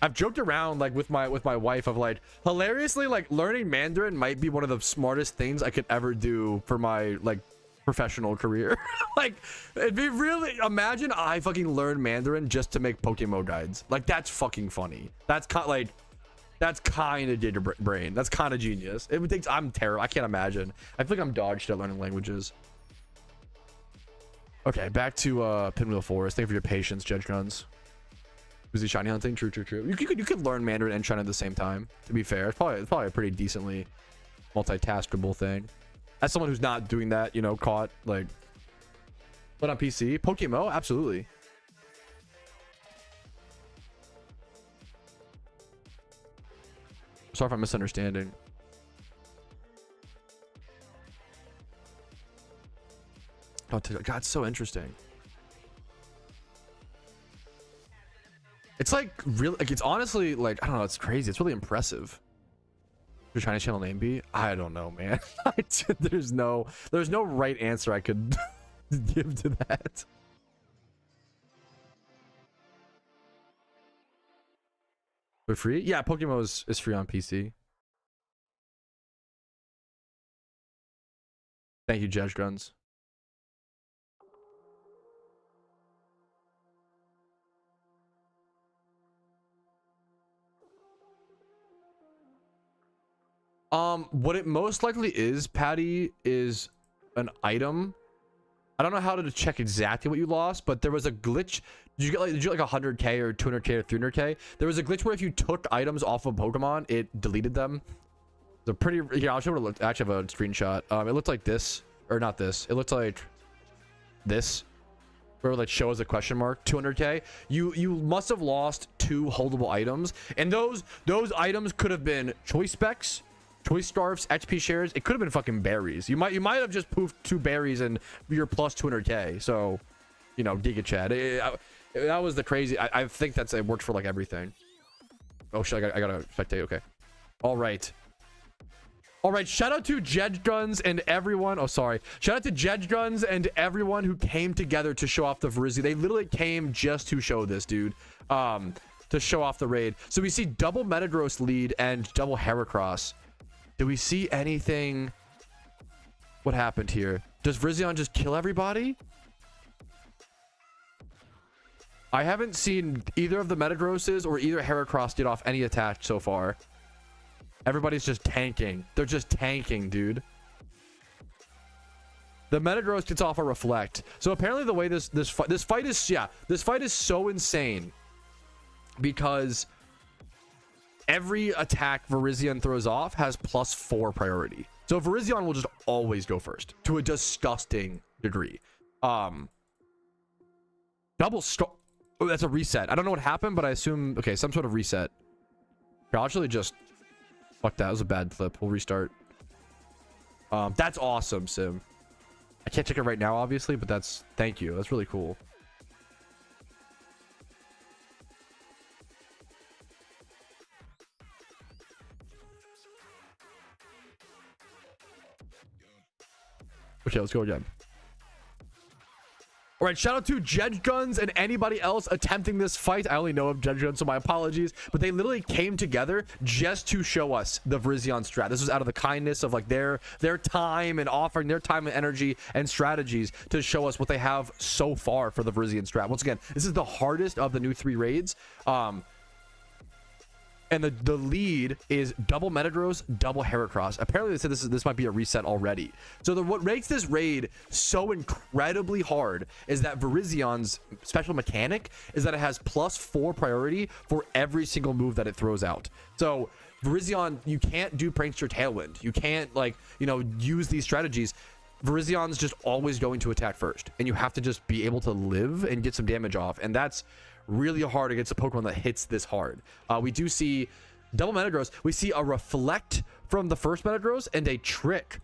I've joked around like with my wife of like, hilariously, like learning Mandarin might be one of the smartest things I could ever do for my like professional career. Like, it'd be really, imagine I fucking learned Mandarin just to make PokeMMO guides. Like, that's fucking funny. That's kind of data brain. That's kind of genius. It would take, I'm terrible. I can't imagine. I feel like I'm dog shit at learning languages. Okay, back to Pinwheel Forest. Thank you for your patience, Judge Guns. Was he shiny hunting? True. You could learn Mandarin and China at the same time, to be fair. It's probably a pretty decently multitaskable thing. As someone who's not doing that, you know, caught like, but on PC, PokeMMO, absolutely. Sorry if I'm misunderstanding. Oh, God, it's so interesting. It's like really, like it's honestly like, I don't know, it's crazy. It's really impressive. Your Chinese channel name be? I don't know, man. There's no right answer I could give to that. For free? Yeah, PokeMMO is free on PC. Thank you, Judge Guns. What it most likely is, Patty, is an item. I don't know how to check exactly what you lost, but there was a glitch. Did you get like 100k or 200k or 300k? There was a glitch where if you took items off of Pokemon, it deleted them. The pretty, yeah, I'll show you what it looked. I actually have a screenshot. It looked like this, or not this. It looked like this, where it like shows a question mark. 200k. You must have lost 2 holdable items, and those items could have been choice specs, choice scarfs, XP shares. It could have been fucking berries. You might have just poofed 2 berries and you're plus 200k. So, you know, Giga Chad. That was the crazy. I think it worked for like everything. Oh shit! I gotta spectate. Okay. All right. Shout out to Jedge Guns and everyone. Oh, sorry. Shout out to Jedge Guns and everyone who came together to show off the Virizion. They literally came just to show this, dude. to show off the raid. So we see double Metagross lead and double Heracross. Do we see anything? What happened here? Does Virizion just kill everybody? I haven't seen either of the Metagrosses or either Heracross get off any attack so far. Everybody's just tanking. They're just tanking, dude. The Metagross gets off a Reflect. So apparently the way this fight is so insane because every attack Virizion throws off has +4 priority. So Virizion will just always go first to a disgusting degree. Double star. Oh, that's a reset. I don't know what happened, but I assume okay, some sort of reset. Here, I'll actually just fuck that. That was a bad flip. We'll restart. That's awesome, Sim. I can't check it right now, obviously, but that's thank you. That's really cool. Okay, let's go again. All right, shout out to Jedge Guns and anybody else attempting this fight. I only know of Jedge Guns, so my apologies. But they literally came together just to show us the Virizion strat. This was out of the kindness of like their time and offering their time and energy and strategies to show us what they have so far for the Virizion strat. Once again, this is the hardest of the new 3 raids. And the lead is double Metagross, double Heracross. Apparently they said this might be a reset already. So what makes this raid so incredibly hard is that Virizion's special mechanic is that it has +4 priority for every single move that it throws out. So Virizion, you can't do Prankster Tailwind. You can't like, you know, use these strategies. Virizion's just always going to attack first. And you have to just be able to live and get some damage off. And that's really hard against a Pokemon that hits this hard. We do see double Metagross. We see a Reflect from the first Metagross and a Trick.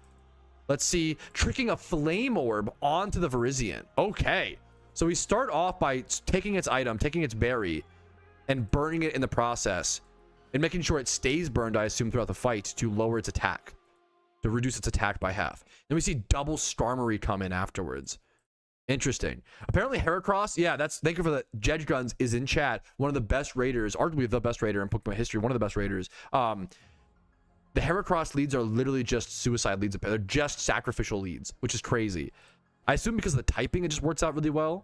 Let's see, tricking a Flame Orb onto the Virizion. Okay, so we start off by taking its item, taking its berry, and burning it in the process, and making sure it stays burned, I assume, throughout the fight to lower its attack, to reduce its attack by half. Then we see double Starmie come in afterwards. Interesting. Apparently Heracross, yeah, that's thank you for the Jedge Guns is in chat. One of the best raiders, arguably the best raider in Pokemon history, one of the best raiders. The Heracross leads are literally just suicide leads. They're just sacrificial leads, which is crazy. I assume because of the typing, it just works out really well.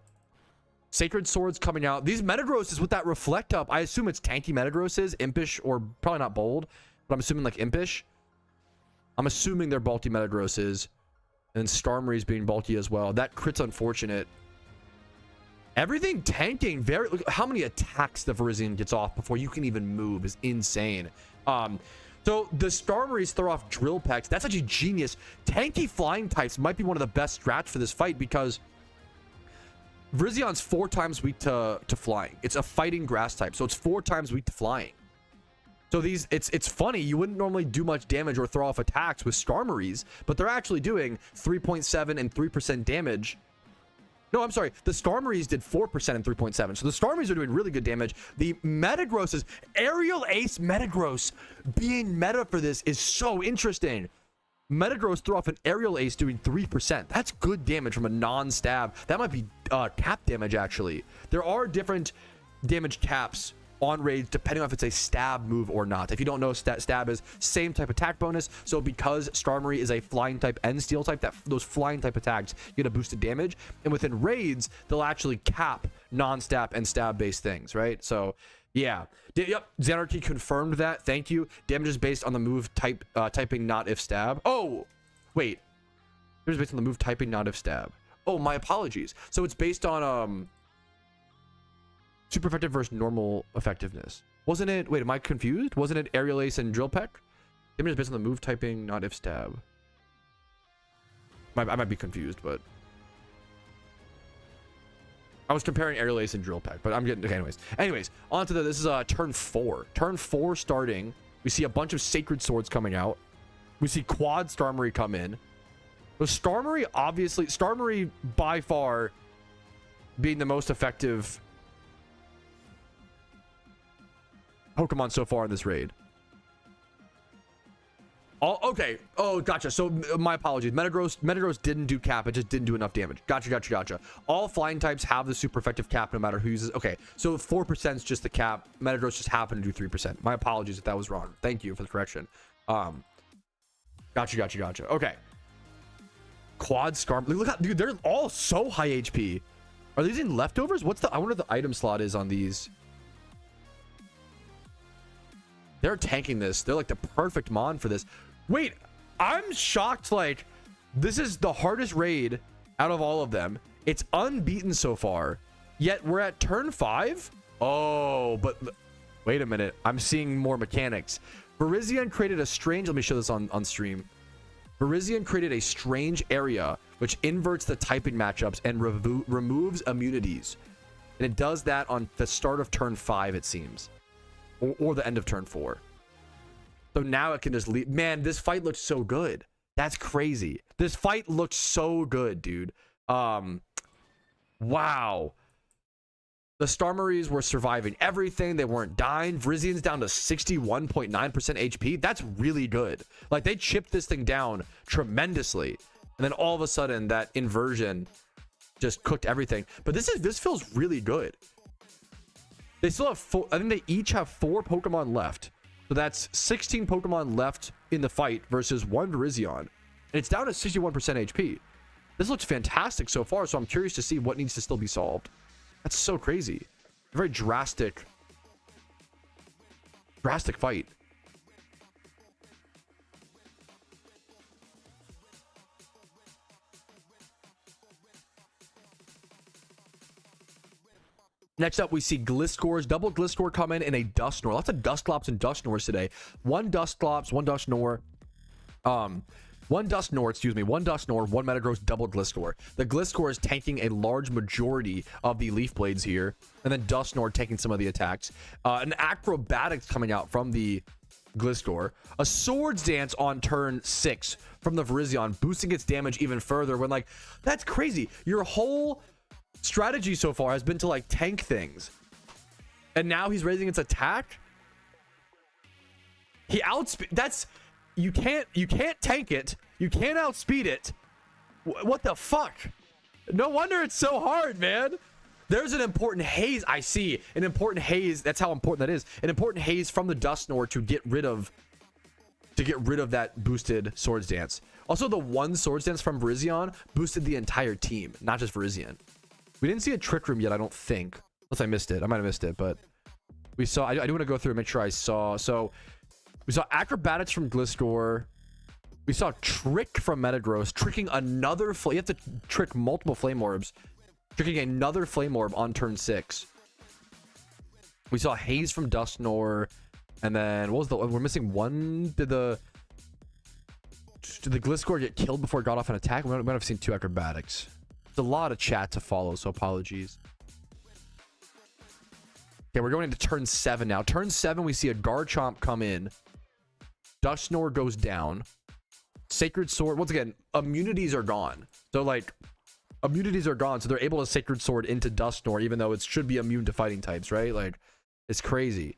Sacred Swords coming out. These Metagrosses with that Reflect up, I assume it's tanky Metagrosses, Impish, or probably not bold, but I'm assuming like Impish. I'm assuming they're bulky Metagrosses. And Starmie's being bulky as well. That crit's unfortunate. Everything tanking. Look how many attacks the Virizion gets off before you can even move is insane. So the Starmie's throw off Drill Pecks. That's actually genius. Tanky flying types might be one of the best strats for this fight because Virizion's 4 times weak to flying. It's a fighting grass type, so it's 4 times weak to flying. So these, it's funny, you wouldn't normally do much damage or throw off attacks with Starmie's, but they're actually doing 3.7 and 3% damage. No, I'm sorry, the Starmie's did 4% and 3.7. So the Starmie's are doing really good damage. The Metagrosses, Aerial Ace Metagross being meta for this is so interesting. Metagross threw off an Aerial Ace doing 3%. That's good damage from a non-stab. That might be cap damage, actually. There are different damage caps on raids depending on if it's a stab move or not. If you don't know, stab is same type attack bonus. So because Starmie is a flying type and steel type, those flying type attacks get a boosted damage. And within raids, they'll actually cap non-stab and stab based things, right? So yeah, yep, Xanarchy confirmed that. Thank you. Damage is based on the move type, typing not if stab. Oh wait, it was based on the move typing not if stab. Oh, my apologies. So it's based on super effective versus normal effectiveness. Wasn't it? Wait, am I confused? Wasn't it Aerial Ace and Drill Peck? Damage is based on the move typing, not if stab. I might be confused, but I was comparing Aerial Ace and Drill Peck, but I'm getting okay. Anyways, on to this is turn 4. Turn 4 starting. We see a bunch of Sacred Swords coming out. We see Quad Starmie come in. The Starmie, obviously, Starmie by far being the most effective Pokemon so far in this raid. Oh, okay. Oh, gotcha. So my apologies. Metagross didn't do cap. It just didn't do enough damage. Gotcha. All flying types have the super effective cap no matter who uses. Okay, so 4% is just the cap. Metagross just happened to do 3%. My apologies if that was wrong. Thank you for the correction. Gotcha. Okay. Quad Scar. Look at, dude, they're all so high HP. Are these in leftovers? I wonder what the item slot is on these. They're tanking this. They're like the perfect mon for this. Wait, I'm shocked. Like, this is the hardest raid out of all of them. It's unbeaten so far, yet we're at turn 5. Oh, but wait a minute. I'm seeing more mechanics. Virizion created a strange, let me show this on stream. Virizion created a strange area which inverts the typing matchups and removes immunities. And it does that on the start of turn 5, it seems. Or the end of turn 4. So now it can just leave. Man, this fight looks so good. That's crazy. This fight looks so good, dude. Wow. The Starmaries were surviving everything. They weren't dying. Virizian's down to 61.9% HP. That's really good. Like, they chipped this thing down tremendously. And then all of a sudden, that inversion just cooked everything. But this feels really good. They still have I think they each have 4 Pokemon left. So that's 16 Pokemon left in the fight versus 1 Virizion. And it's down to 61% HP. This looks fantastic so far, so I'm curious to see what needs to still be solved. That's so crazy. A very drastic fight. Next up, we see Gliscors. Double Gliscor come in a Dustnor. Lots of Dusclops and Dustnors today. One Dusclops, one Dustnor. One Dustnor, excuse me. One Dustnor, one Metagross, double Gliscor. The Gliscor is tanking a large majority of the Leaf Blades here. And then Dustnor taking some of the attacks. An Acrobatics coming out from the Gliscor. A Swords Dance on turn 6 from the Virizion, boosting its damage even further. When, like, that's crazy. Your whole strategy so far has been to, like, tank things, and now he's raising its attack. He outspeed. That's, you can't tank it. You can't outspeed it. What the fuck? No wonder it's so hard, man. There's an important haze. I see an important haze. That's how important that is. An important haze from the Dustnor to get rid of that boosted Swords Dance. Also, the one Swords Dance from Virizion boosted the entire team, not just Virizion. We didn't see a Trick Room yet, I don't think. Unless I missed it. I might have missed it, but we saw. I do want to go through and make sure I saw. So we saw Acrobatics from Gliscor. We saw Trick from Metagross, tricking another flame. You have to trick multiple Flame Orbs, tricking another Flame Orb on turn 6. We saw Haze from Dustnor, and then what was the? We're missing one. Did the Gliscor get killed before it got off an attack? We might have seen 2 Acrobatics. It's a lot of chat to follow, so apologies. Okay, we're going into turn 7 now. Turn 7, we see a Garchomp come in. Dustnor goes down. Sacred Sword. Once again, immunities are gone. So, like, immunities are gone. So they're able to Sacred Sword into Dustnor, even though it should be immune to fighting types, right? Like, it's crazy.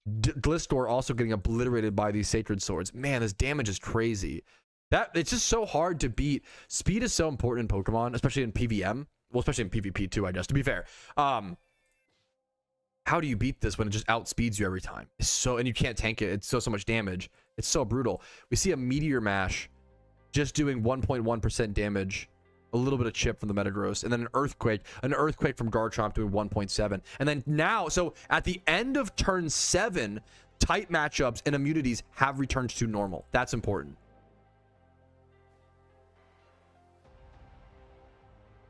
Gliscor also getting obliterated by these Sacred Swords. Man, this damage is crazy. It's just so hard to beat. Speed is so important in Pokemon, especially in PVM. Well, especially in PvP too, I guess, to be fair. How do you beat this when it just outspeeds you every time? It's so, and you can't tank it. It's so much damage. It's so brutal. We see a Meteor Mash just doing 1.1% damage. A little bit of chip from the Metagross, and then an Earthquake from Garchomp doing 1.7. And then now, so at the end of turn 7, type matchups and immunities have returned to normal. That's important.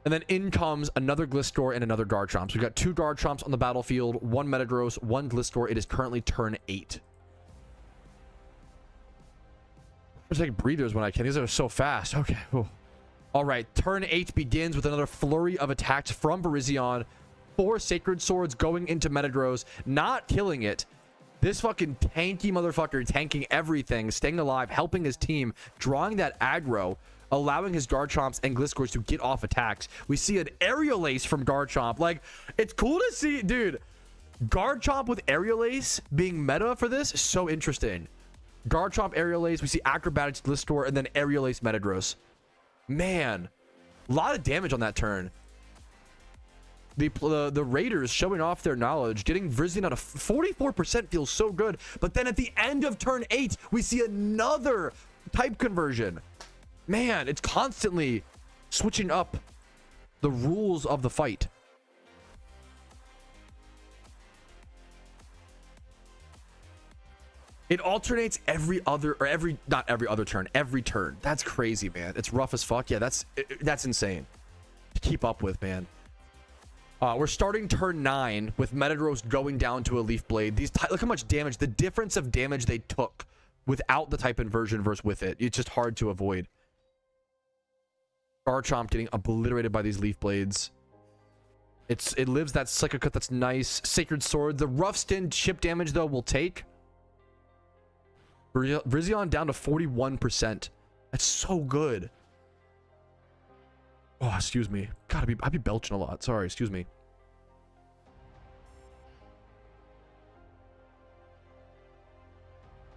And then in comes another Gliscor and another Garchomp. So we've got 2 Garchomps on the battlefield, 1 Metagross, 1 Gliscor. It is currently turn 8. I'm taking breathers when I can. These are so fast. Okay. Ooh. All right. Turn 8 begins with another flurry of attacks from Virizion. 4 Sacred Swords going into Metagross, not killing it. This fucking tanky motherfucker tanking everything, staying alive, helping his team, drawing that aggro, allowing his Garchomps and Gliscors to get off attacks. We see an Aerial Ace from Garchomp. Like, it's cool to see, dude. Garchomp with Aerial Ace being meta for this is so interesting. Garchomp Aerial Ace. We see Acrobatics Glistor and then Aerial Ace Metagross. Man, a lot of damage on that turn. The Raiders showing off their knowledge, getting Virizion out of 44% feels so good. But then at the end of turn 8, we see another type conversion. Man, it's constantly switching up the rules of the fight. It alternates every other, or not every other turn, every turn. That's crazy, man. It's rough as fuck. Yeah, that's insane to keep up with, man. We're starting turn 9 with Metagross going down to a Leaf Blade. Look how much damage, the difference of damage they took without the type inversion versus with it. It's just hard to avoid. Garchomp getting obliterated by these Leaf Blades. It lives that Psychic Cut, that's nice. Sacred Sword. The Rough Skin chip damage, though, will take. Virizion down to 41%. That's so good. Oh, excuse me. I'd be belching a lot. Sorry, excuse me.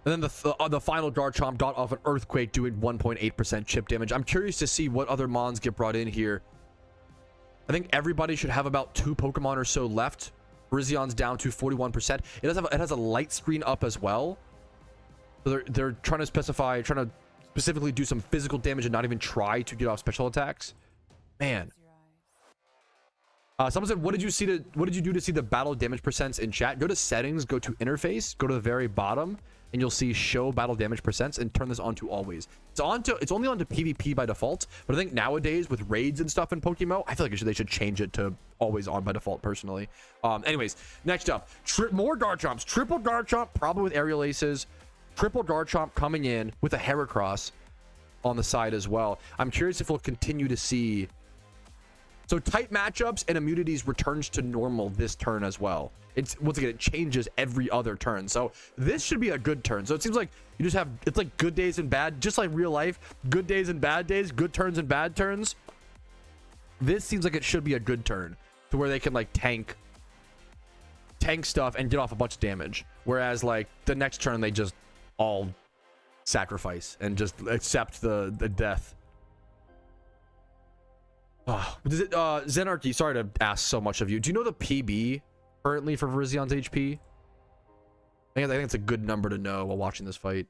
And then the final Garchomp got off an Earthquake doing 1.8% chip damage. I'm curious to see what other Mons get brought in here. I think everybody should have about 2 Pokemon or so left. Virizion's down to 41%. It has a light screen up as well. So they're trying to specifically do some physical damage and not even try to get off special attacks. Man. Someone said, what did you do to see the battle damage percents in chat? Go to settings, go to interface, go to the very bottom, and you'll see show battle damage percents and turn this on to always. It's only on to PvP by default, but I think nowadays with raids and stuff in PokeMMO, I feel like they should change it to always on by default personally. Anyways, next up, more Garchomps. Triple Garchomp, probably with Aerial Aces. Triple Garchomp coming in with a Heracross on the side as well. I'm curious if we'll continue to see. So type matchups and immunities returns to normal this turn as well. Once again, it changes every other turn. So this should be a good turn. So it seems like you just have, it's like good days and bad, just like real life, good days and bad days, good turns and bad turns. This seems like it should be a good turn to where they can like tank stuff and get off a bunch of damage. Whereas like the next turn, they just all sacrifice and just accept the death. Does it, Zenarchy, sorry to ask so much of you. Do you know the PB currently for Virizion's HP? I think it's a good number to know while watching this fight.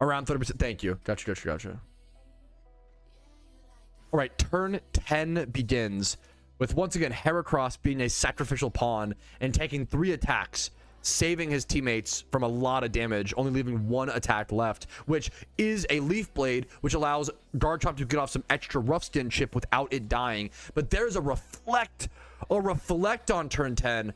Around 30%. Thank you. Gotcha. All right, turn 10 begins with once again Heracross being a sacrificial pawn and taking 3 attacks, saving his teammates from a lot of damage, only leaving 1 attack left, which is a Leaf Blade, which allows Garchomp to get off some extra Rough Skin chip without it dying. But there's a reflect on turn 10.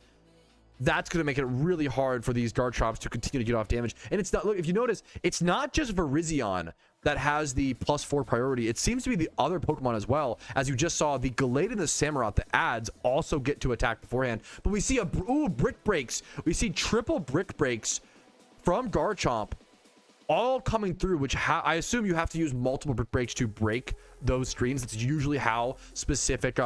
That's going to make it really hard for these Garchomps to continue to get off damage. And it's not, look, if you notice, it's not just Virizion that has the +4 priority. It seems to be the other Pokemon as well. As you just saw, the Gallade and the Samurott, the adds, also get to attack beforehand. But we see Brick Breaks. We see triple Brick Breaks from Garchomp all coming through, which I assume you have to use multiple Brick Breaks to break those screens. That's usually how specific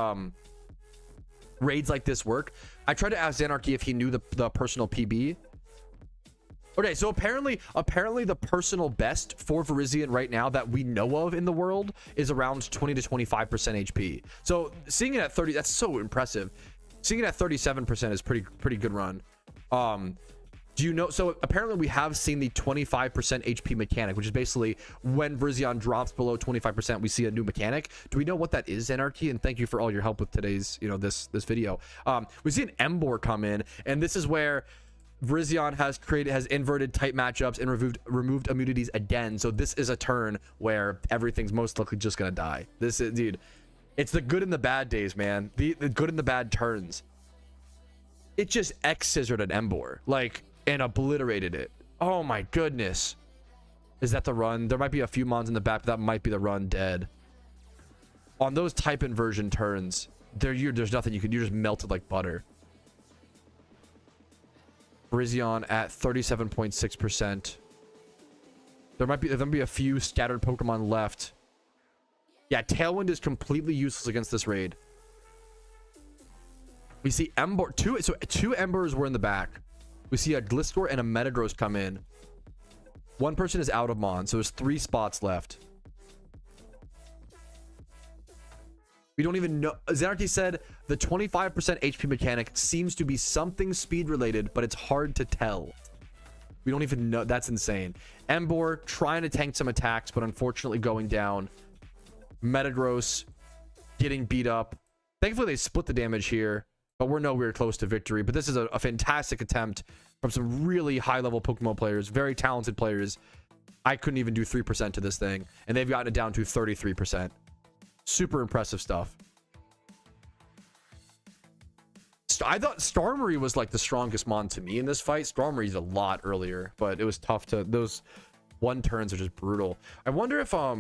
raids like this work. I tried to ask Zenarchy if he knew the personal PB. Okay, so apparently the personal best for Virizion right now that we know of in the world is around 20 to 25% HP. So seeing it at 30, that's so impressive. Seeing it at 37% is pretty good run. Do you know? So apparently we have seen the 25% HP mechanic, which is basically when Virizion drops below 25%, we see a new mechanic. Do we know what that is, Anarchy? And thank you for all your help with today's, this video. We see an Emboar come in, and this is where Virizion has inverted type matchups and removed immunities again. So this is a turn where everything's most likely just gonna die. This is, dude, it's the good and the bad days, man. The good and the bad turns. It just X-scissored an Emboar, like, and obliterated it. Oh my goodness. Is that the run? There might be a few mons in the back, but that might be the run dead. On those type inversion turns, there's nothing you can do. You're just melted like butter. Virizion at 37.6%. There might be a few scattered Pokemon left. Yeah, Tailwind is completely useless against this raid. We see Ember, two Embers were in the back. We see a Gliscor and a Metagross come in. One person is out of Mon, so there's 3 spots left. We don't even know. Zanarchy said the 25% HP mechanic seems to be something speed related, but it's hard to tell. We don't even know. That's insane. Ember trying to tank some attacks, but unfortunately going down. Metagross getting beat up. Thankfully, they split the damage here, but we're nowhere close to victory. But this is a fantastic attempt from some really high-level Pokemon players, very talented players. I couldn't even do 3% to this thing, and they've gotten it down to 33%. Super impressive stuff. I thought Starmie was like the strongest Mon to me in this fight. Starmie's a lot earlier, but it was tough to... Those 1 turns are just brutal. I wonder if... I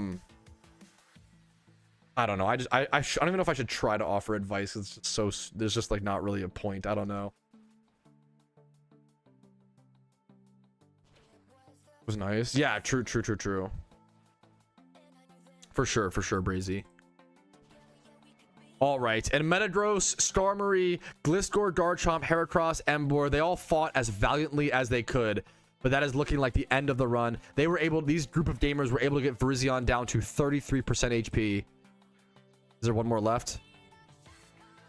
don't know. I don't even know if I should try to offer advice. It's just so... There's just like not really a point. I don't know. It was nice. Yeah, true. For sure, Brazy. All right, and Metagross, Starmie, Gliscor, Garchomp, Heracross, Ember, they all fought as valiantly as they could, but that is looking like the end of the run. These group of gamers were able to get Virizion down to 33% HP. Is there one more left?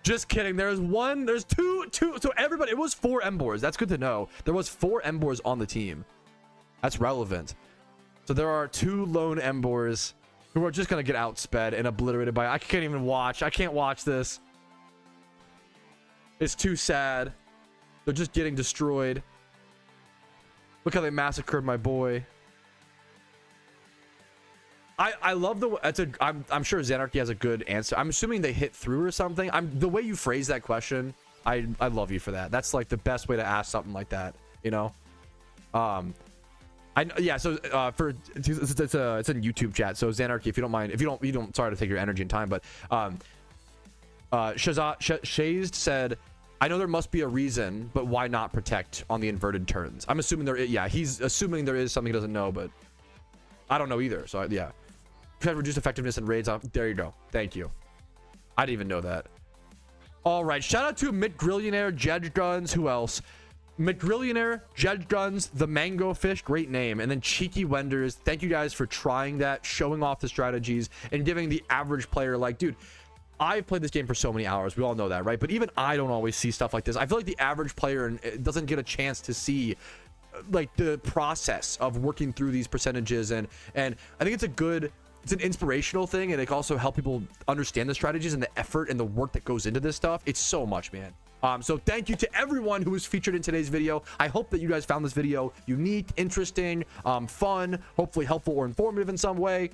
Just kidding. There's two. So everybody, it was 4 Embers. That's good to know. There was 4 Embers on the team. That's relevant. So there are 2 lone Embers who are just going to get outsped and obliterated by... I can't even watch. I can't watch this. It's too sad. They're just getting destroyed. Look how they massacred my boy. I love the... I'm sure Zanarchy has a good answer. I'm assuming they hit through or something. The way you phrase that question, I love you for that. That's like the best way to ask something like that, you know? Yeah, so for it's in YouTube chat. So Zanarchy, if you don't mind, if you don't sorry to take your energy and time, but Shazed said, I know there must be a reason, but why not protect on the inverted turns? I'm assuming he's assuming there is something he doesn't know, but I don't know either. So yeah, try to reduce effectiveness in raids. There you go. Thank you. I didn't even know that. All right, shout out to McGrillionaire, Jedge Guns, who else? McGrillionaire, Jedge Guns, the Mango Fish, great name, and then Cheeky Wenders. Thank you guys for trying that, showing off the strategies, and giving the average player, like, dude, I've played this game for so many hours. We all know that, right? But even I don't always see stuff like this. I feel like the average player doesn't get a chance to see like the process of working through these percentages, and I think it's an inspirational thing, and it can also help people understand the strategies and the effort and the work that goes into this stuff. It's so much, man. So thank you to everyone who was featured in today's video. I hope that you guys found this video unique, interesting, fun, hopefully helpful or informative in some way.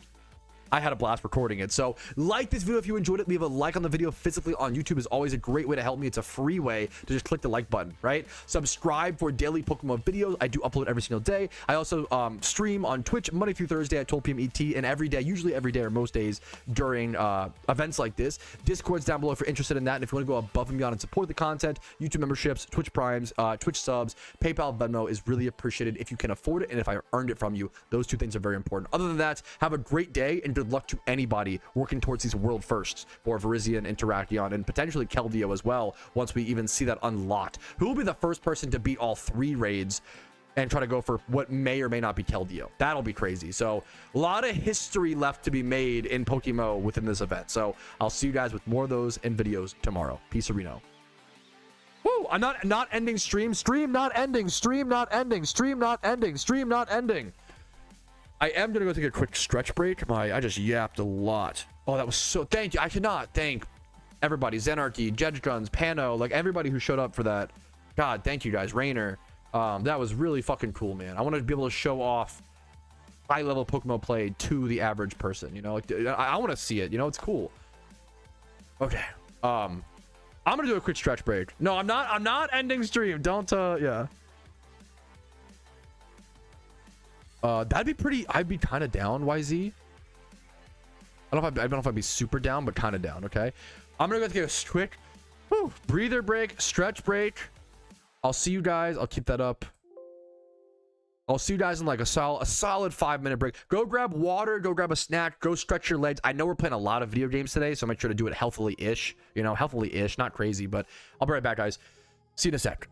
I had a blast recording it. So like this video if you enjoyed it. Leave a like on the video physically on YouTube is always a great way to help me. It's a free way to just click the like button, right? Subscribe for daily Pokemon videos. I do upload every single day. I also stream on Twitch Monday through Thursday at 12 p.m. ET, and every day, usually every day or most days during events like this. Discord's down below if you're interested in that, and if you want to go above and beyond and support the content, YouTube memberships, Twitch Primes, Twitch subs, PayPal, Venmo is really appreciated if you can afford it and if I earned it from you. Those 2 things are very important. Other than that, have a great day and good luck to anybody working towards these world firsts for Virizion, Interaction, and potentially Keldeo as well once we even see that unlocked. Who will be the first person to beat all 3 raids and try to go for what may or may not be Keldeo? That'll be crazy. So a lot of history left to be made in PokeMMO within this event. So I'll see you guys with more of those in videos tomorrow. Peace, Reno. Woo! I'm not ending stream. Stream not ending. Stream not ending. Stream not ending. Stream not ending. I am gonna go take a quick stretch break. I just yapped a lot. Oh, that was so... Thank you. I cannot thank everybody. Zanarchy, Jedge Guns, Pano, like everybody who showed up for that. God, thank you guys. Rainer. That was really fucking cool, man. I wanted to be able to show off high-level Pokemon play to the average person, you know? Like, I want to see it, you know? It's cool. Okay. I'm gonna do a quick stretch break. No, I'm not ending stream. Don't, yeah. That'd be pretty... I'd be kind of down, YZ. I don't know if I'd be super down, but kind of down, okay? I'm gonna go take a quick breather break, stretch break. I'll see you guys. I'll keep that up. I'll see you guys in like a solid 5-minute break. Go grab water, go grab a snack, go stretch your legs. I know we're playing a lot of video games today, so make sure to do it healthily-ish. You know, healthily-ish, not crazy, but I'll be right back, guys. See you in a sec.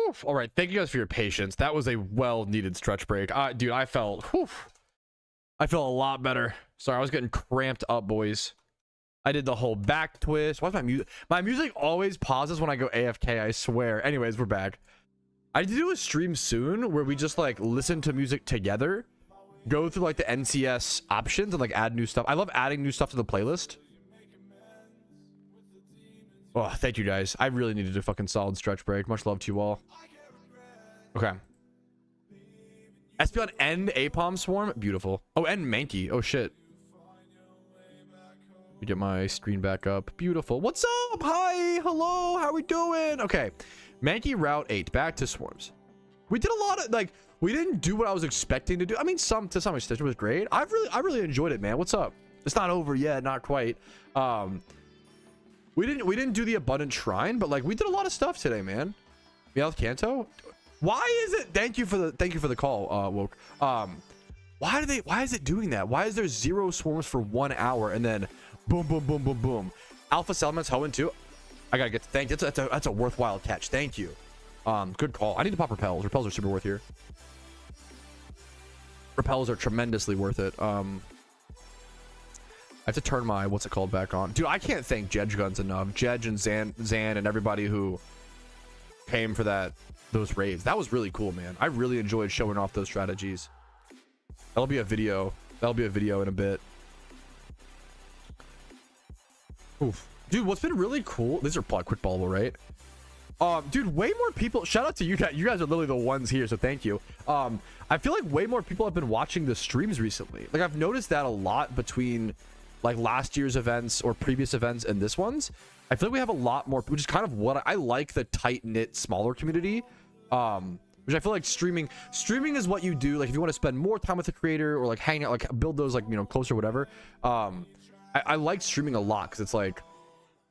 Whew. All right, thank you guys for your patience. That was a well-needed stretch break. Dude, I felt a lot better. Sorry, I was getting cramped up, boys. I did the whole back twist. Why's my music? My music always pauses when I go AFK, I swear. Anyways, we're back. I need to do a stream soon where we just like listen to music together, go through like the NCS options and like add new stuff. I love adding new stuff to the playlist. Oh, thank you guys. I really needed a fucking solid stretch break. Much love to you all. Okay. Espeon and Apom Swarm. Beautiful. Oh, and Mankey. Oh, shit. Let me get my screen back up. Beautiful. What's up? Hi. Hello. How we doing? Okay. Mankey Route 8. Back to Swarms. We did a lot of, like, we didn't do what I was expecting to do. I mean, to some extent, it was great. I really enjoyed it, man. What's up? It's not over yet. Not quite. We didn't do the Abundant Shrine, but like we did a lot of stuff today, man. Meowth Kanto. Why is it? Thank you for the call, Woke. Why is it doing that? Why is there 0 swarms for 1 hour and then boom, boom, boom, boom, boom? Alpha Settlements Hoenn too. I gotta get to thank. That's a worthwhile catch. Thank you. Good call. I need to pop repels. Repels are super worth here. Repels are tremendously worth it. I have to turn my what's it called back on. Dude, I can't thank Jedge Guns enough. Jedge and Zan and everybody who came for those raids. That was really cool, man. I really enjoyed showing off those strategies. That'll be a video. In a bit. Oof. Dude, what's been really cool. These are probably quick ballable, right? Dude, way more people. Shout out to you guys. You guys are literally the ones here, so thank you. I feel like way more people have been watching the streams recently. Like I've noticed that a lot between like last year's events or previous events and this one's. I feel like we have a lot more, which is kind of what I like, the tight-knit smaller community. Which I feel like streaming is what you do. Like if you want to spend more time with the creator or like hang out, like build those like, you know, closer, whatever. I like streaming a lot because it's like,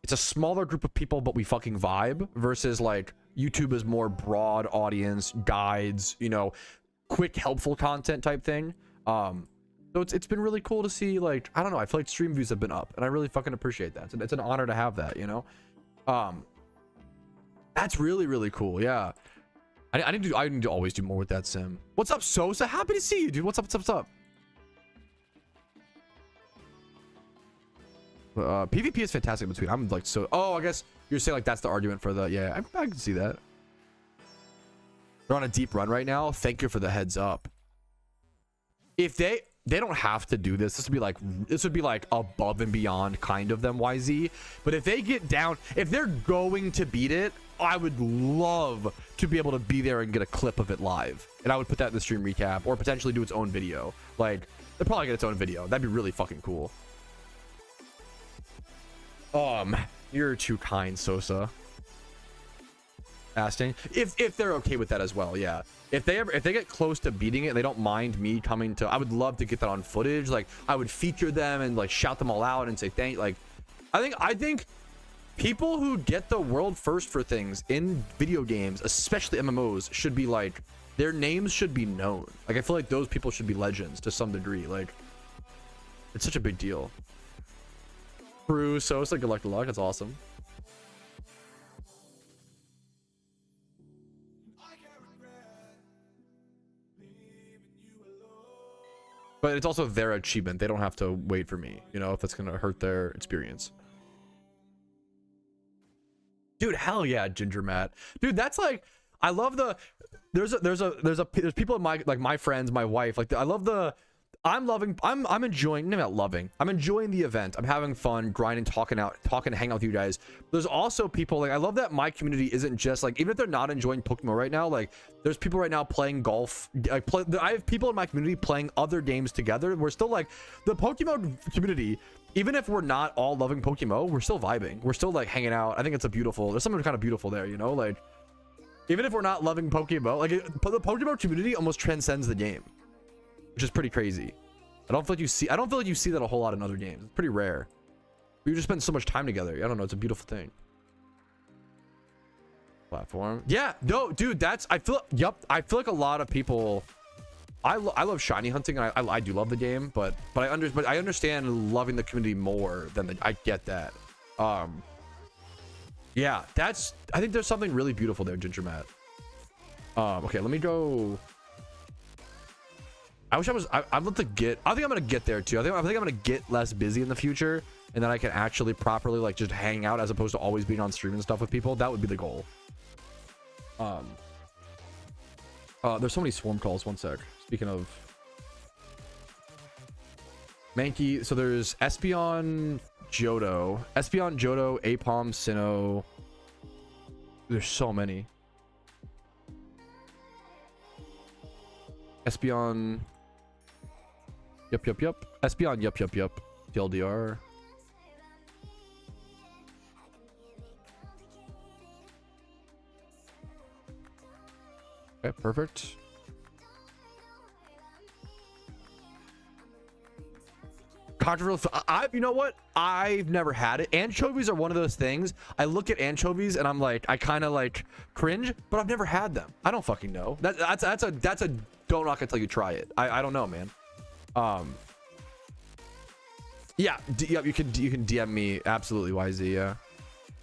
it's a smaller group of people, but we fucking vibe versus like YouTube is more broad audience, guides, you know, quick, helpful content type thing. So it's been really cool to see, like, I don't know, I feel like stream views have been up and I really fucking appreciate that. It's an honor to have that, you know? That's really, really cool. Yeah. I need to always do more with that sim. What's up, Sosa? Happy to see you, dude. What's up? PvP is fantastic between. I'm like, so, oh, I guess you're saying like that's the argument for the, yeah, I can see that. They're on a deep run right now. Thank you for the heads up. If they don't have to do this. This would be like above and beyond kind of them, YZ. But if they get down, if they're going to beat it, I would love to be able to be there and get a clip of it live. And I would put that in the stream recap or potentially do its own video. Like, they'll probably get its own video. That'd be really fucking cool. You're too kind, Sosa. Asking if they're okay with that as well. Yeah, if they get close to beating it, they don't mind me coming to. I would love to get that on footage. Like I would feature them and like shout them all out and say thank. Like I think people who get the world first for things in video games, especially MMOs, should be like, their names should be known. Like I feel like those people should be legends to some degree. Like it's such a big deal. True. So it's like good luck to luck. It's awesome. But it's also their achievement. They don't have to wait for me, you know, if that's gonna hurt their experience. Dude, hell yeah, Ginger Matt. Dude, that's like, I love the, there's people in my friends, my wife, like I love the, I'm enjoying, no, not loving, I'm enjoying the event. I'm having fun, grinding, talking, hanging out with you guys. There's also people, like, I love that my community isn't just like, even if they're not enjoying PokeMMO right now, like there's people right now playing golf. I have people in my community playing other games together. We're still like, the PokeMMO community, even if we're not all loving PokeMMO, we're still vibing. We're still like hanging out. I think it's there's something kind of beautiful there, you know, like even if we're not loving PokeMMO, like the PokeMMO community almost transcends the game, which is pretty crazy. I don't feel like you see that a whole lot in other games. It's pretty rare. We just spend so much time together. I don't know. It's a beautiful thing. Platform. Yeah. No, dude. I feel like a lot of people. I love shiny hunting. And I do love the game, but I understand loving the community more than I get that. Yeah. I think there's something really beautiful there, Ginger Matt. Okay, let me go. I wish I was. I'd love to get. I think I'm gonna get there too. I think I'm gonna get less busy in the future, and then I can actually properly like just hang out as opposed to always being on stream and stuff with people. That would be the goal. There's so many swarm calls. One sec. Speaking of Mankey, so there's Espeon, Johto, Apom, Sinnoh. There's so many. Espeon. Yup. Espeon, yup. TLDR. Okay, perfect. Controversial. You know what? I've never had it. Anchovies are one of those things. I look at anchovies and I'm like, I kind of like cringe, but I've never had them. I don't fucking know. That's a don't knock until you try it. I don't know, man. Yeah, you can DM me absolutely, YZ. Yeah,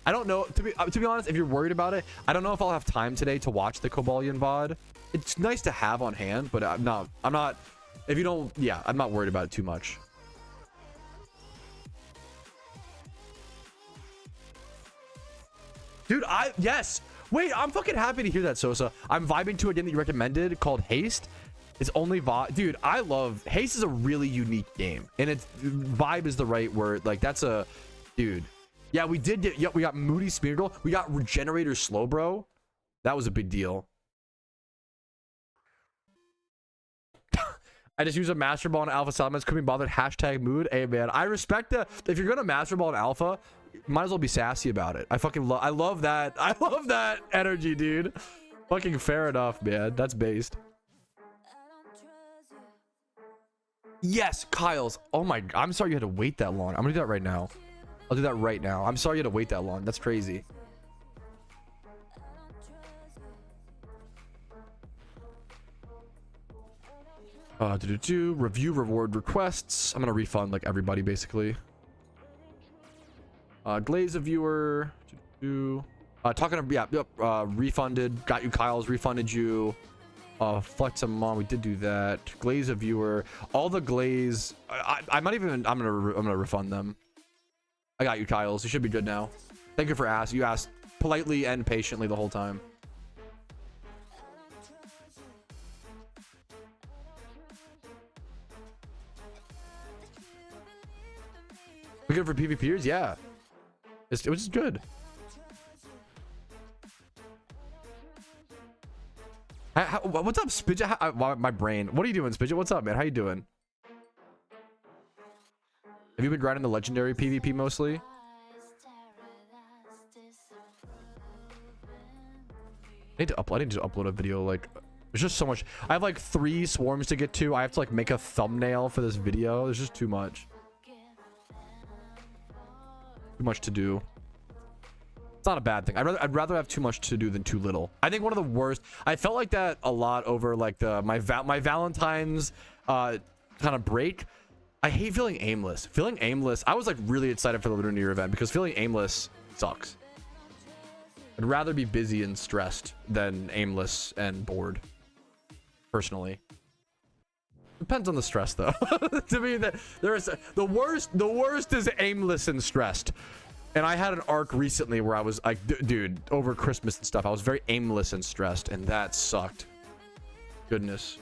I don't know, to be honest. If you're worried about it, I don't know if I'll have time today to watch the Cobalion VOD. It's nice to have on hand, but I'm not if you don't, yeah, I'm not worried about it too much. Dude, yes. Wait, I'm fucking happy to hear that, Sosa. I'm vibing to a game that you recommended called Haste. It's only vibe. Dude, I love Haste. Is a really unique game, and it's vibe is the right word. Like that's a dude. Yeah, we did get. Yep, we got Moody Smeargle. We got Regenerator Slowbro. That was a big deal. I just use a Master Ball in Alpha Salamence. Couldn't be bothered. Hashtag mood. Hey man, I respect that. If you're gonna Master Ball in Alpha, might as well be sassy about it. I fucking love. I love that. I love that energy, dude. Fucking fair enough, man. That's based. Yes, Kyle's. Oh my, I'm sorry you had to wait that long. I'm gonna do that right now. I'll do that right now. I'm sorry you had to wait that long. That's crazy. Review reward requests. I'm gonna refund like everybody basically. Glaze a viewer. Talking of, yeah, yep, refunded. Got you, Kyle's. Refunded you. Flex a mom, we did do that. Glaze a viewer. All the glaze. I'm not even. I'm gonna refund them. I got you, Kyle's. You should be good now. Thank you for asking. You asked politely and patiently the whole time. We good for PvPers? Yeah. It was just good. What's up, Spidget? My brain. What are you doing, Spidget? What's up, man? How you doing? Have you been grinding the legendary PvP mostly? I need to upload a video. Like, there's just so much. I have like 3 swarms to get to. I have to like make a thumbnail for this video. There's just too much. Too much to do. It's not a bad thing. I'd rather have too much to do than too little. I think one of the worst. I felt like that a lot over like my Valentine's kind of break. I hate feeling aimless. Feeling aimless. I was like really excited for the LUNAR event because feeling aimless sucks. I'd rather be busy and stressed than aimless and bored. Personally. Depends on the stress though. To me, the worst is aimless and stressed. And I had an arc recently where I was like, dude, over Christmas and stuff, I was very aimless and stressed, and that sucked. Goodness.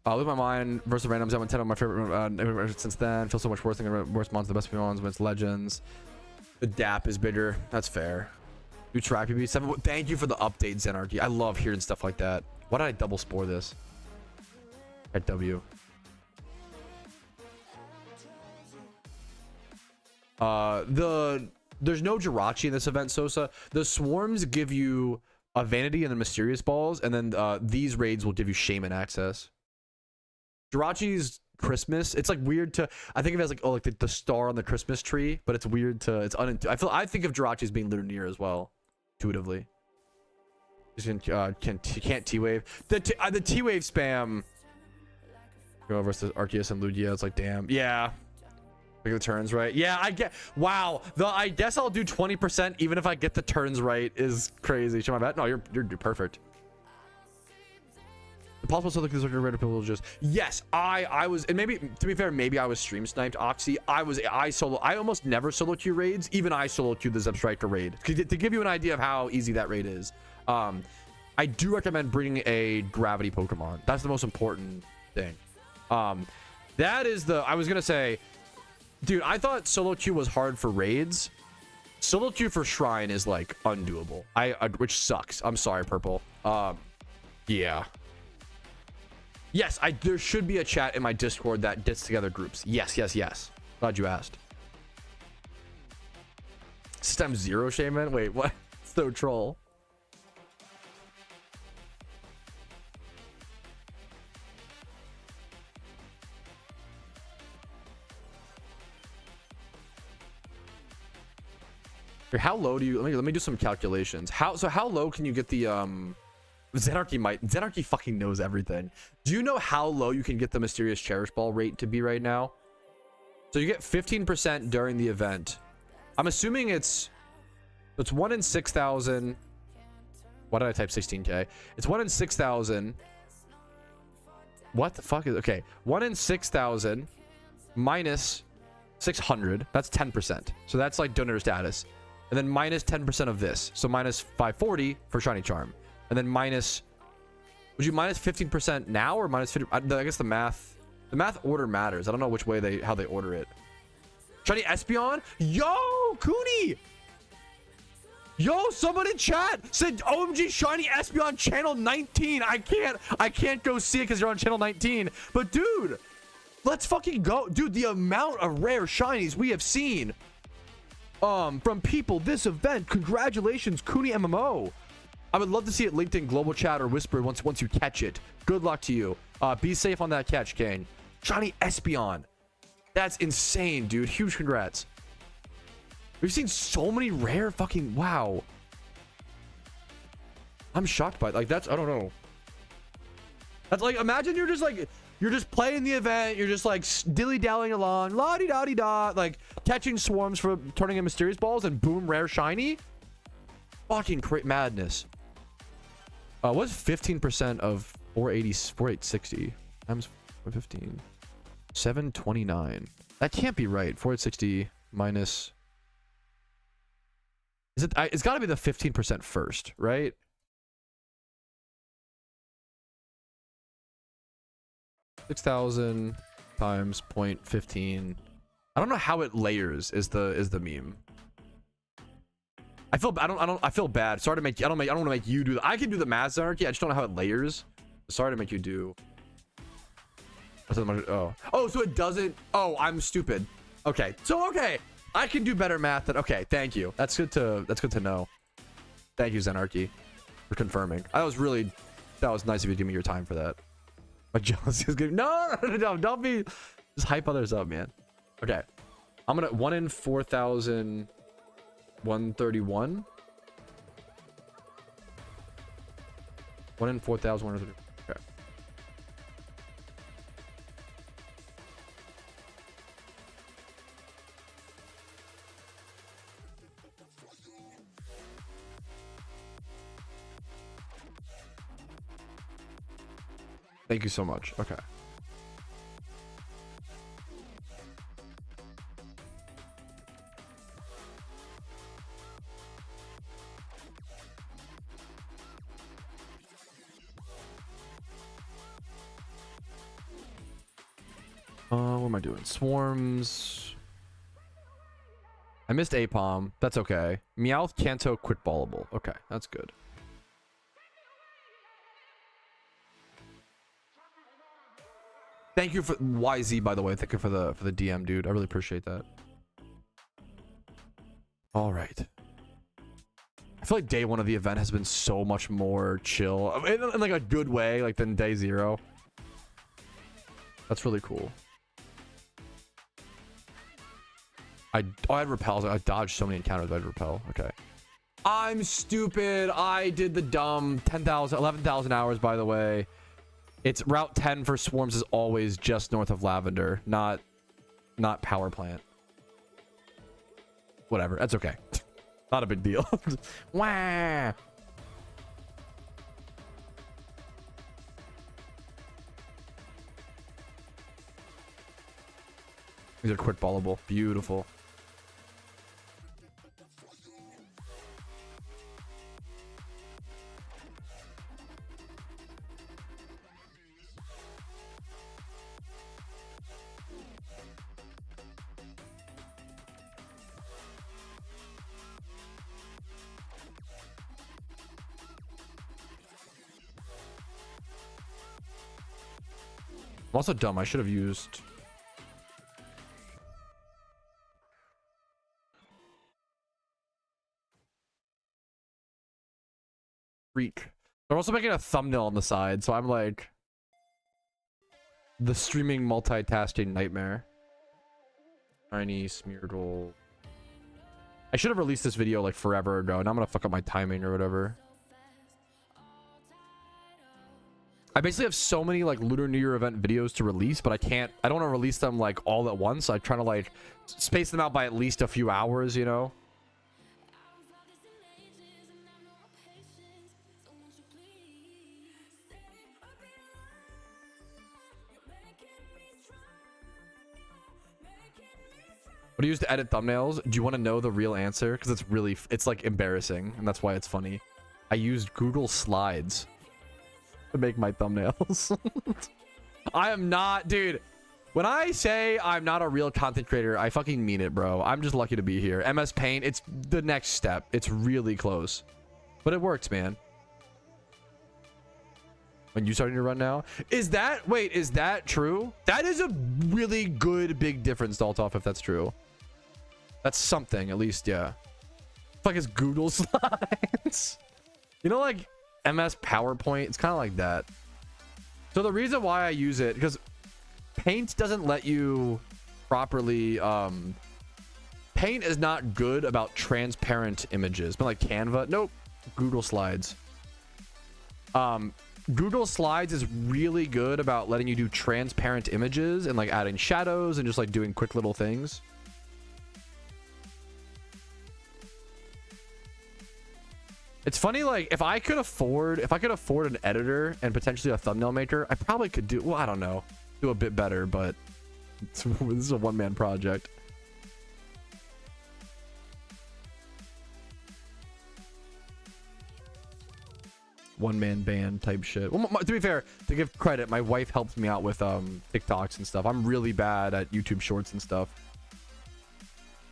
Lose my mind versus randoms. I went 10 on my favorite since then. Feel so much worse than worst months, the best ones when it's legends. The DAP is bigger. That's fair. New track PB7. Thank you for the update, Zenarchy. I love hearing stuff like that. Why did I double spore this? At W. There's no Jirachi in this event, Sosa. The swarms give you a vanity and the mysterious balls, and then these raids will give you shaman access. Jirachi's Christmas, it's like weird to, I think of it as like, oh, like the star on the Christmas tree, but it's weird to, I think of Jirachi as being LUNAR as well, intuitively. Can't T-wave. The T-wave spam go versus Arceus and Lugia. It's like, damn. Yeah. Like the turns right. Yeah, I get. Wow. Though I guess I'll do 20% even if I get the turns right is crazy. Show my bet. No, you're perfect. The possible so these are random people just. Yes, I was, and maybe to be fair, maybe I was stream sniped. Oxy. I almost never solo queue raids. Even I solo queued the Zebstrika raid to give you an idea of how easy that raid is. I do recommend bringing a gravity Pokemon. That's the most important thing. That is the. I was gonna say. Dude, I thought solo queue was hard for raids. Solo queue for shrine is like undoable. Which sucks. I'm sorry, Purple. Yeah. Yes, there should be a chat in my Discord that gets together groups. Yes. Glad you asked. System 0 Shaman? Wait, what? So troll. How low do you let me do some calculations. How low can you get the Zenarchy fucking knows everything. Do you know how low you can get the mysterious cherish ball rate to be right now? So you get 15% during the event. I'm assuming it's 1 in 6,000. Why did I type 16k? It's 1 in 6,000. What the fuck is okay? 1 in 6,000 minus 600. That's 10%. So that's like donor status. And then minus 10% of this. So minus 540 for shiny charm. And then minus, would you minus 15% now or minus 50? I guess the math order matters. I don't know which way how they order it. Shiny Espeon? Yo, Cooney! Yo, someone in chat said OMG Shiny Espeon channel 19. I can't go see it because you're on channel 19. But dude, let's fucking go. Dude, the amount of rare shinies we have seen from people this event. Congratulations, Cooney MMO. I would love to see it linked in global chat or whisper once you catch it. Good luck to you. Be safe on that catch, Kane. Shiny Espeon. That's insane, dude. Huge congrats. We've seen so many rare fucking wow. I'm shocked by it. Like that's I don't know. That's like imagine you're just playing the event, you're just like dilly-dallying along, la-di-da-di-da, like catching swarms for turning in mysterious balls and boom, rare shiny. Fucking great madness. What's 15% of 4860 times 15? 729. That can't be right. 4860 minus. Is it? It's got to be the 15% first, right? $6,000 times 0.15. I don't know how it layers. Is the meme? I feel bad. Sorry to make I don't want to make you do I can do the math anarchy. I just don't know how it layers. Sorry to make you do. Oh, so it doesn't. Oh, I'm stupid. Okay. So okay. I can do better math than okay, thank you. That's good to know. Thank you, Zenarchy, for confirming. That was nice of you to give me your time for that. My jealousy is good. No, don't be just hype others up, man. Okay. I'm gonna 1 in 4,131. 1 in 4,130. Okay. Thank you so much. Okay. What am I doing? Swarms. I missed Apom. That's okay. Meowth, Kanto, quick ballable. Okay, that's good. Thank you for YZ, by the way. Thank you for the DM, dude. I really appreciate that. All right. I feel like day 1 of the event has been so much more chill in like a good way, like than day 0. That's really cool. I had repels. I dodged so many encounters. I had repel. Okay. I'm stupid. I did the dumb 10,000, 11,000 hours, by the way. It's Route 10 for swarms is always just north of Lavender, not power plant. whatever. That's okay. Not a big deal. Wah. These are quick ballable. Beautiful. I'm also dumb. I should have used... Freak. I'm also making a thumbnail on the side, so I'm like... the streaming multitasking nightmare. Tiny Smeargle. I should have released this video like forever ago, and I'm gonna fuck up my timing or whatever. I basically have so many like Lunar New Year event videos to release, but I don't want to release them like all at once. I'm trying to like space them out by at least a few hours, you know? What do you use to edit thumbnails? Do you want to know the real answer? Because it's like embarrassing, and that's why it's funny. I used Google Slides to make my thumbnails. I am not, dude. When I say I'm not a real content creator, I fucking mean it, bro. I'm just lucky to be here. MS Paint, it's the next step. It's really close, but it works, man. When you starting to run now, is that true? That is a really good big difference, Daltoff, if that's true. That's something, at least, yeah. Fuck is Google Slides. You know, like MS PowerPoint, it's kind of like that. So the reason why I use it, because Paint doesn't let you properly Paint is not good about transparent images, but like Canva, nope. Google Slides. Google Slides is really good about letting you do transparent images and like adding shadows and just like doing quick little things. It's funny, like if I could afford an editor and potentially a thumbnail maker, I probably could do, well, I don't know, do a bit better, but this is a one-man project. One-man band type shit. Well, to be fair, to give credit, my wife helped me out with TikToks and stuff. I'm really bad at YouTube Shorts and stuff,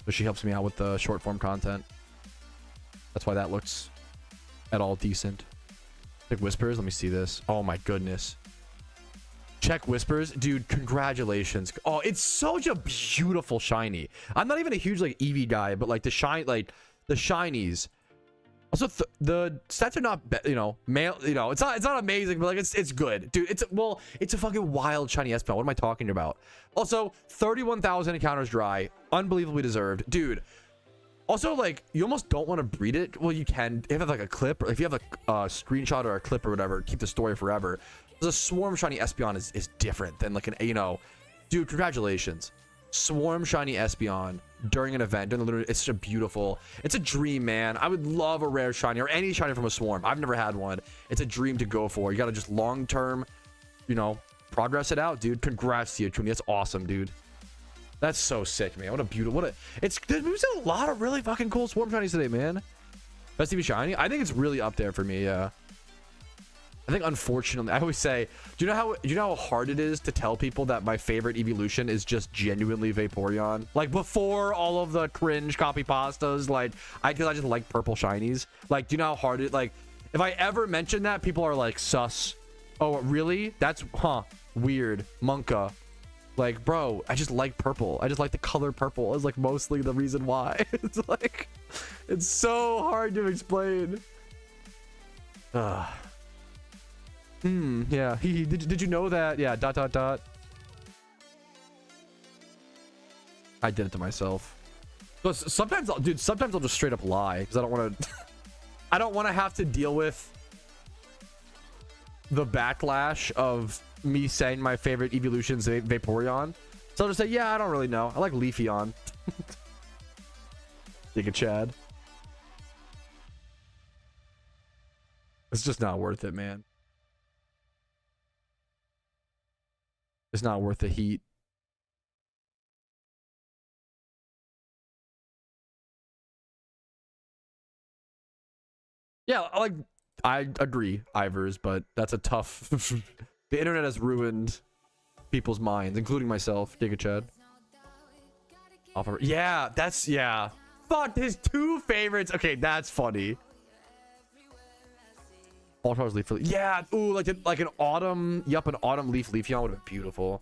but she helps me out with the short form content. That's why that looks at all decent. Check Whispers. Let me see this. Oh my goodness. Check Whispers, dude. Congratulations. Oh, it's such a beautiful shiny. I'm not even a huge like Eevee guy, but like the shinies. Also, the stats are not, you know, it's not amazing, but like it's good, dude. It's a fucking wild shiny Espeon. What am I talking about? Also, 31,000 encounters dry, unbelievably deserved, dude. Also, like, you almost don't want to breed it. Well, you can if you have like a clip, or if you have a screenshot or a clip or whatever, keep the story forever. The Swarm shiny Espeon is different than like an, you know, dude. Congratulations. Swarm shiny Espeon during an event, during the Lunar, it's such a beautiful, it's a dream, man. I would love a rare shiny or any shiny from a Swarm. I've never had one. It's a dream to go for. You gotta just long term, you know, progress it out, dude. Congrats to you, Trudy. That's awesome, dude. That's so sick, man. What a beautiful, there's a lot of really fucking cool Swarm shinies today, man. Best TV shiny? I think it's really up there for me, yeah. I think, unfortunately, I always say, do you know how hard it is to tell people that my favorite evolution is just genuinely Vaporeon? Like, before all of the cringe copy pastas, like, because I just like purple shinies. Like, do you know how hard it, like, if I ever mention that, people are like, sus. Oh, really? That's, weird. Monka. Like, bro, I just like purple. I just like the color purple is like mostly the reason why. It's like, it's so hard to explain. Ugh. Yeah. Did you know that? Yeah. ... I did it to myself. But sometimes I'll just straight up lie because I don't want to. I don't want to have to deal with the backlash of me saying my favorite evolution's Vaporeon. So I'll just say, yeah, I don't really know. I like Leafeon. Giga Chad. It's just not worth it, man. It's not worth the heat. Yeah, like I agree, Ivers, but that's a tough. The internet has ruined people's minds, including myself, Giga Chad. Yeah, that's yeah. Fuck his two favorites. Okay, that's funny. All Stars Leaf. Yeah, ooh, like an autumn. Yup, an autumn leaf Leafeon would have been beautiful.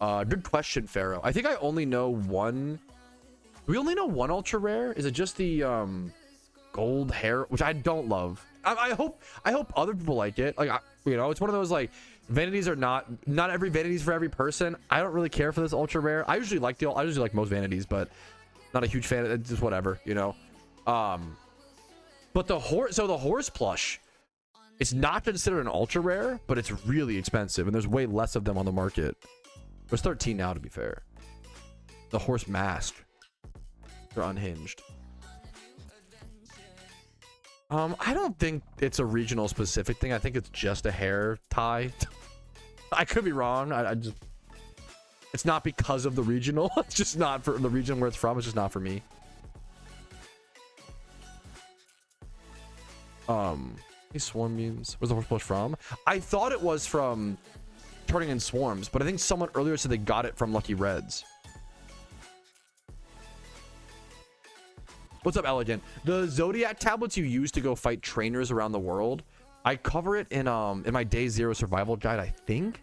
Good question, Pharaoh. I think I only know one. Do we only know one ultra rare? Is it just the gold hair, which I don't love? I hope other people like it. Like you know, it's one of those like vanities are not every vanities for every person. I don't really care for this ultra rare. I usually like most vanities, but not a huge fan. It's just whatever, you know. But the horse plush, it's not considered an ultra rare, but it's really expensive, and there's way less of them on the market. It's 13 now, to be fair. The horse mask, they're unhinged. I don't think it's a regional specific thing. I think it's just a hair tie. I could be wrong. I just, it's not because of the regional. It's just not for the region where it's from. It's just not for me. These swarm memes. Where's the horse plush from? I thought it was from turning in swarms, but I think someone earlier said they got it from Lucky Reds. What's up, Elegant? The Zodiac tablets you use to go fight trainers around the world, I cover it in my Day Zero survival guide, I think.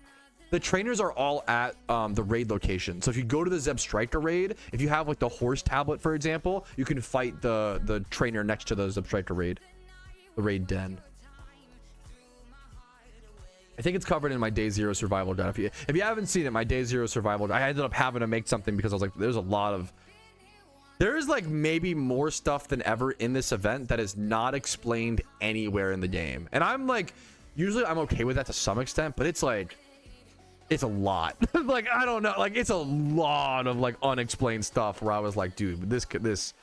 The trainers are all at the raid location. So if you go to the Zebstrika raid, if you have like the horse tablet, for example, you can fight the trainer next to the Zebstrika raid. The raid den. I think it's covered in my Day Zero survival guide. If you haven't seen it, my Day Zero survival guide, I ended up having to make something because I was like, there's like maybe more stuff than ever in this event that is not explained anywhere in the game. And I'm like, usually I'm okay with that to some extent, but it's like, it's a lot. Like, I don't know, like it's a lot of like unexplained stuff where I was like, dude, this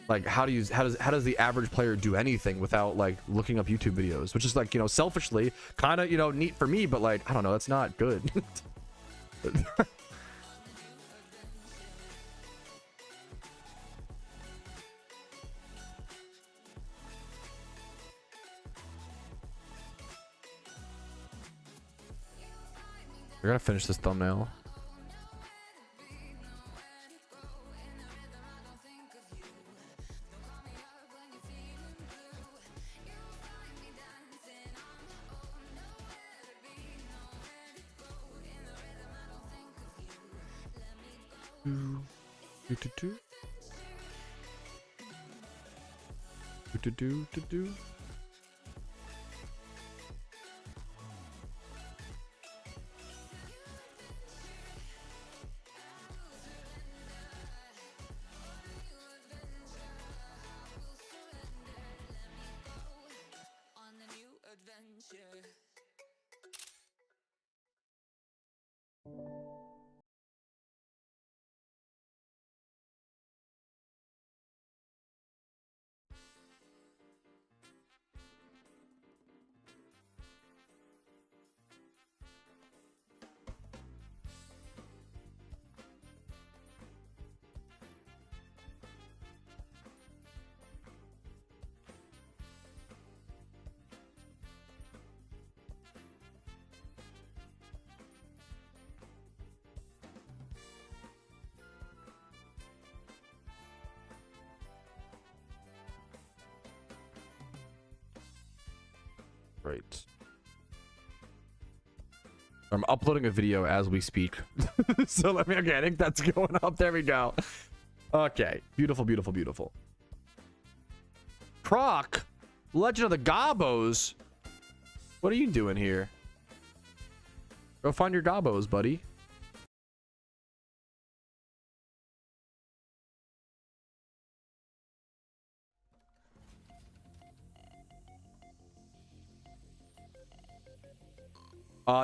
like how does the average player do anything without like looking up YouTube videos, which is like, you know, selfishly kind of, you know, neat for me, but like, I don't know, that's not good. We're gonna finish this thumbnail. Right. I'm uploading a video as we speak. So okay, I think that's going up. There we go. Okay. Beautiful, beautiful, beautiful. Croc, Legend of the Gobos. What are you doing here? Go find your Gobos, buddy.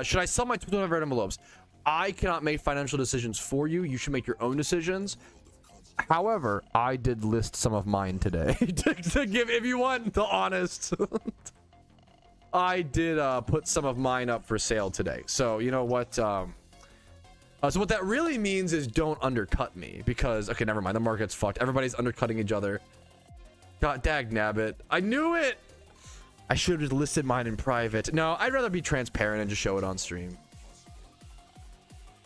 Should I sell my 200 red envelopes? I cannot make financial decisions for you. You should make your own decisions. However, I did list some of mine today to give, if you want the honest. I did put some of mine up for sale today. So you know what? So what that really means is don't undercut me, because okay, never mind. The market's fucked. Everybody's undercutting each other. God dag nabbit. I knew it. I should have just listed mine in private. No, I'd rather be transparent and just show it on stream.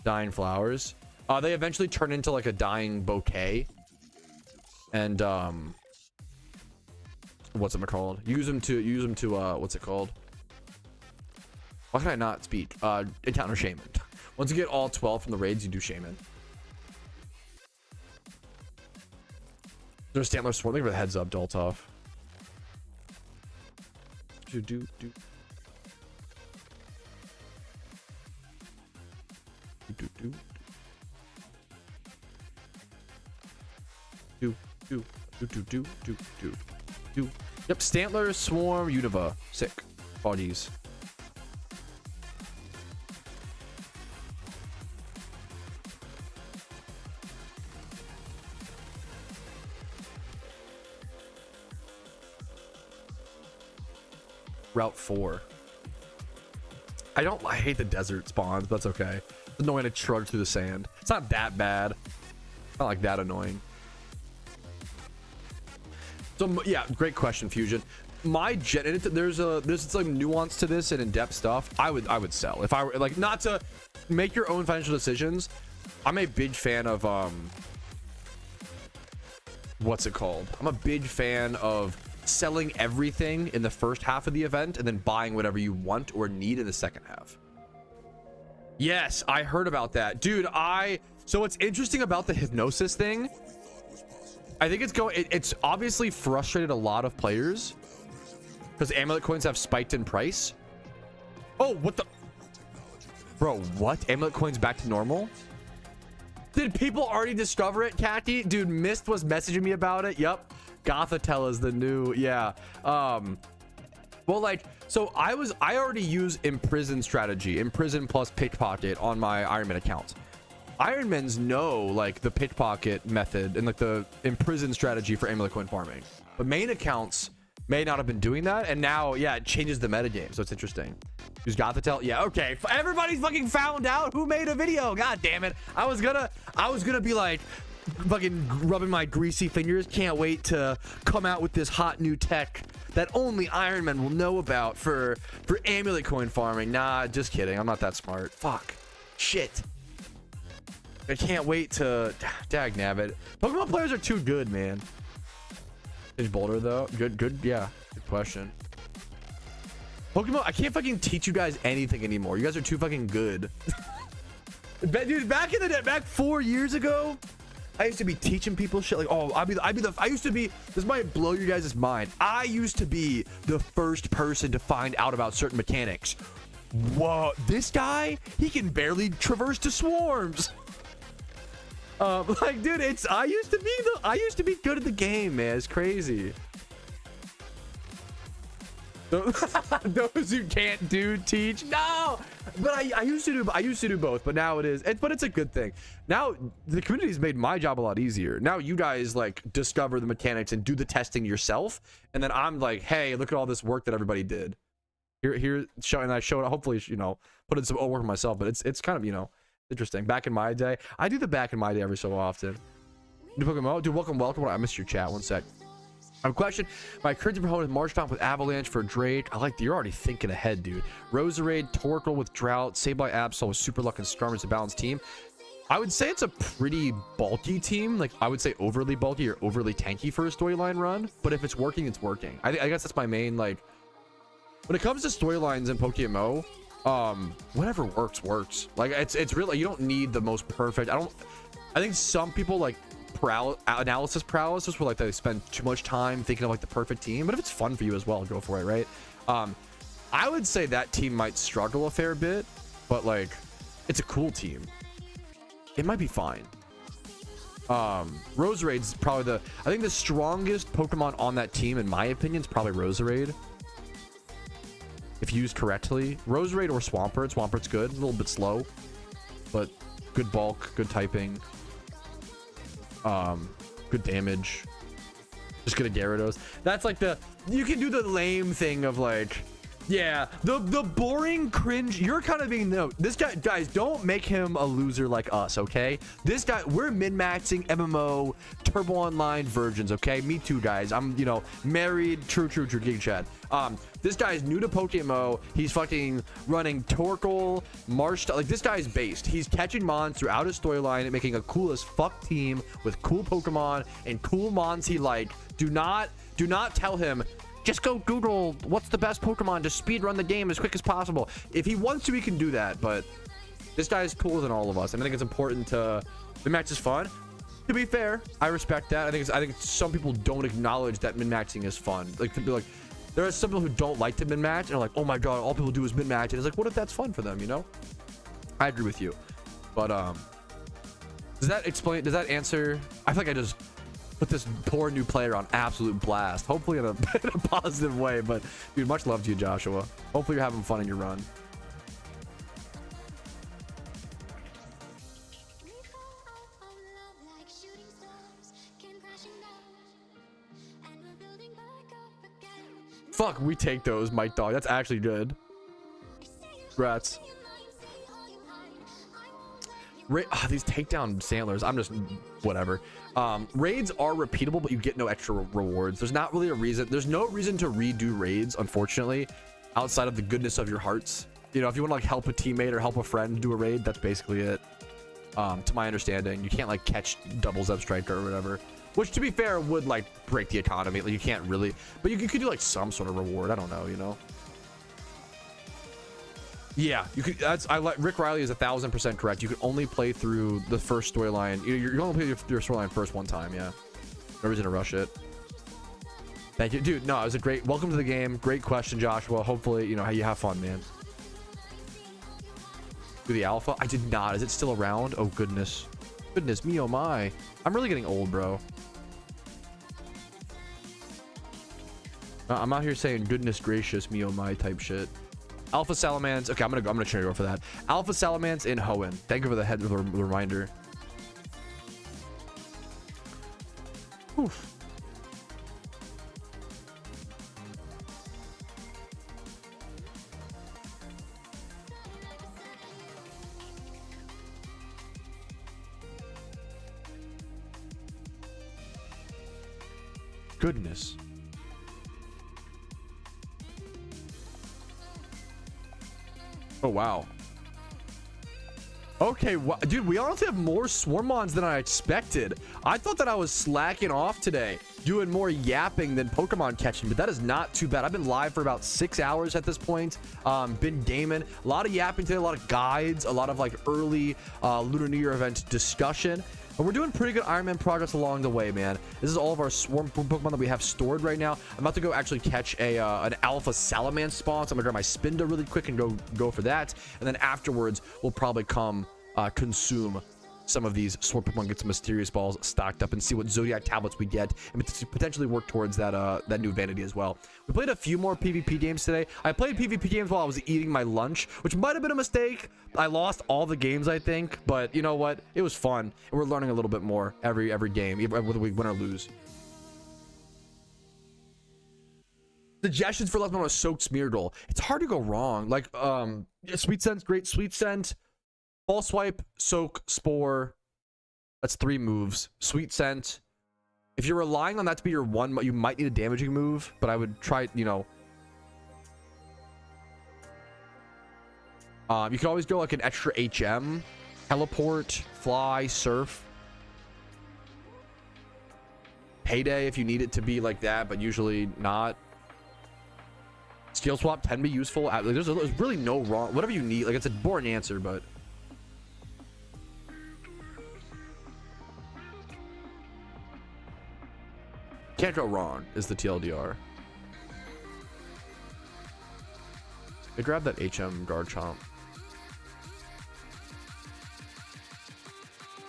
Dying flowers. They eventually turn into like a dying bouquet. And what's it called? Use them to what's it called? Why can I not speak? Encounter Shaman. Once you get all 12 from the raids, you do Shaman. There's Stantler Swarm. Thank you for the heads up, Doltov. Do. Yep, Stantler, Swarm, Unova. Sick. Bodies. Route 4. I hate the desert spawns, but that's okay. It's annoying to trudge through the sand. It's not that bad. Not like that annoying. So yeah, great question, Fusion. My gen, there's some nuance to this and in-depth stuff. I would sell if I were like, not to make your own financial decisions. I'm a big fan of what's it called? I'm a big fan of selling everything in the first half of the event and then buying whatever you want or need in the second half. Yes, I heard about that, dude. So what's interesting about the hypnosis thing, I think it's obviously frustrated a lot of players because amulet coins have spiked in price. Oh, what the bro, what? Amulet coins back to normal? Did people already discover it, Catty? Dude, Mist was messaging me about it. Yep. Gothatel is the new, yeah. Well, like, so I already use imprison strategy, imprison plus pickpocket on my Ironman account. Ironmans know like the pickpocket method and like the imprison strategy for amulet coin farming, but main accounts may not have been doing that, and now yeah, it changes the metagame, so it's interesting. Who's Gothatel? Yeah, okay. Everybody's fucking found out who made a video. God damn it. I was gonna be like fucking rubbing my greasy fingers. Can't wait to come out with this hot new tech that only Iron Man will know about for amulet coin farming. Nah, just kidding. I'm not that smart. Fuck. Shit. I can't wait to dag nabbit. Pokemon players are too good, man. Is Boulder though? Good. Yeah. Good question. Pokemon, I can't fucking teach you guys anything anymore. You guys are too fucking good. Dude, back in the day, back 4 years ago, I used to be teaching people shit like, oh, I used to be, this might blow you guys' mind. I used to be the first person to find out about certain mechanics. Whoa, this guy, he can barely traverse to swarms. Like, dude, I used to be good at the game, man. It's crazy. Those who can't teach. No, but I used to do both, but now it's a good thing. Now the community's made my job a lot easier. Now you guys like discover the mechanics and do the testing yourself, and then I'm like, hey, look at all this work that everybody did. Here, and I showed, hopefully, you know, put in some own work myself, but it's kind of, you know, interesting. Back in my day, I do the back in my day every so often. Dude, welcome. I missed your chat. One sec. I have a question. My current opponent is Marshtomp with Avalanche for Drake. I like that you're already thinking ahead, dude. Roserade, Torkoal with Drought, Sableye, Absol with Super Luck and Skarm is a balanced team. I would say it's a pretty bulky team. Like, I would say overly bulky or overly tanky for a storyline run. But if it's working, it's working. I guess that's my main, like, when it comes to storylines in PokeMMO, whatever works. Like, it's really, you don't need the most perfect. I think some people like analysis paralysis where like they spend too much time thinking of like the perfect team, but if it's fun for you as well, go for it, right? I would say that team might struggle a fair bit, but like it's a cool team. It might be fine. Roserade's probably I think the strongest Pokemon on that team, in my opinion, is probably Roserade. If used correctly. Roserade or Swampert. Swampert's good, a little bit slow, but good bulk, good typing. good damage. Just gonna Gyarados. That's like the, you can do the lame thing of like, yeah, the boring cringe. You're kind of being, no, this guy, guys, don't make him a loser like us, okay? This guy, we're min-maxing MMO Turbo Online virgins, okay? Me too, guys. I'm, you know, married, true Gig Chat. This guy's new to PokeMMO. He's fucking running Torkoal, Marsh, like this guy's based. He's catching mons throughout his storyline and making a cool as fuck team with cool Pokemon and cool mons he like. Do not tell him, just go Google what's the best Pokemon to speed run the game as quick as possible. If he wants to, he can do that, but this guy is cooler than all of us. I think it's important to, the match is fun. To be fair, I respect that. I think some people don't acknowledge that min-maxing is fun. Like, to be like, there are some people who don't like to min-match and are like, oh my god, all people do is min-match. And it's like, what if that's fun for them, you know? I agree with you. But does that explain, does that answer? I feel like I just put this poor new player on absolute blast, hopefully in a positive way. But dude, much love to you, Joshua. Hopefully you're having fun in your run. Fuck, we take those, Mike Dog. That's actually good. Congrats. These takedown Sandlers, I'm just whatever. Raids are repeatable, but you get no extra rewards. There's not really a reason. There's no reason to redo raids, unfortunately, outside of the goodness of your hearts. You know, if you want to like help a teammate or help a friend do a raid, that's basically it. To my understanding, you can't like catch double Zebstrika or whatever, which to be fair would like break the economy. Like you can't really, but you could do like some sort of reward. I don't know, you know. Yeah, you could. That's, I like Rick Riley is 1000% correct. You can only play through the first storyline. You're gonna play your storyline first one time. Yeah, no reason to rush it. Thank you, dude. No, it was a great welcome to the game. Great question, Joshua. Hopefully, you know how you have fun, man. Do the alpha? I did not. Is it still around? Oh goodness, goodness me, oh my! I'm really getting old, bro. I'm out here saying goodness gracious me, oh my type shit. Alpha Salamence. Okay, I'm gonna turn it over for that. Alpha Salamence in Hoenn. Thank you for the reminder. Oof. Goodness. Oh wow. Okay, dude, we honestly have more Swarmons than I expected. I thought that I was slacking off today, doing more yapping than Pokemon catching, but that is not too bad. I've been live for about 6 hours at this point. Been gaming, a lot of yapping today, a lot of guides, a lot of like early Lunar New Year event discussion. And we're doing pretty good Iron Man progress along the way, man. This is all of our swarm Pokemon that we have stored right now. I'm about to go actually catch an Alpha Salamence spawn. So I'm gonna grab my Spinda really quick and go for that. And then afterwards, we'll probably come consume some of these sword Pokemon, get some mysterious balls stocked up and see what Zodiac tablets we get, and potentially work towards that new vanity as well. We played a few more PvP games today. I played PvP games while I was eating my lunch, which might have been a mistake. I lost all the games, I think, but you know what? It was fun, and we're learning a little bit more every game, whether we win or lose. Suggestions for left on a soaked Smeargle. It's hard to go wrong. Like Sweet Scent's great. Sweet Scent, False Swipe, Soak, Spore. That's 3 moves. Sweet Scent. If you're relying on that to be your one, you might need a damaging move, but I would try, you know. You can always go like an extra HM. Teleport, Fly, Surf. Payday if you need it to be like that, but usually not. Skill Swap can be useful. There's really no wrong. Whatever you need. Like, it's a boring answer, but... Can't go wrong is the TLDR. I grab that HM Garchomp.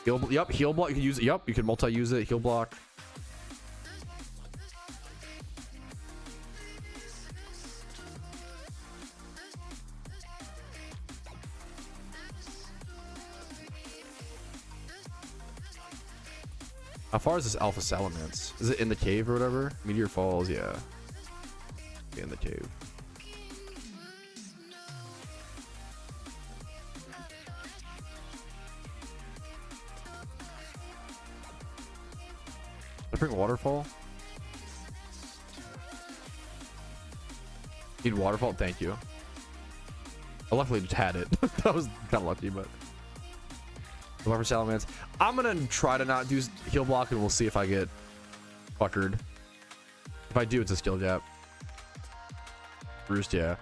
Yep, heal block. You can use it. Yep, you can multi-use it. Heal block. How far is this Alpha Salamence? Is it in the cave or whatever? Meteor Falls, yeah. In the cave. I bring Waterfall? Need Waterfall? Thank you. I luckily just had it. That was kind of lucky, but. Whoever Salamence. I'm gonna try to not do heal block and we'll see if I get fuckered. If I do, it's a skill gap. Roost, yeah.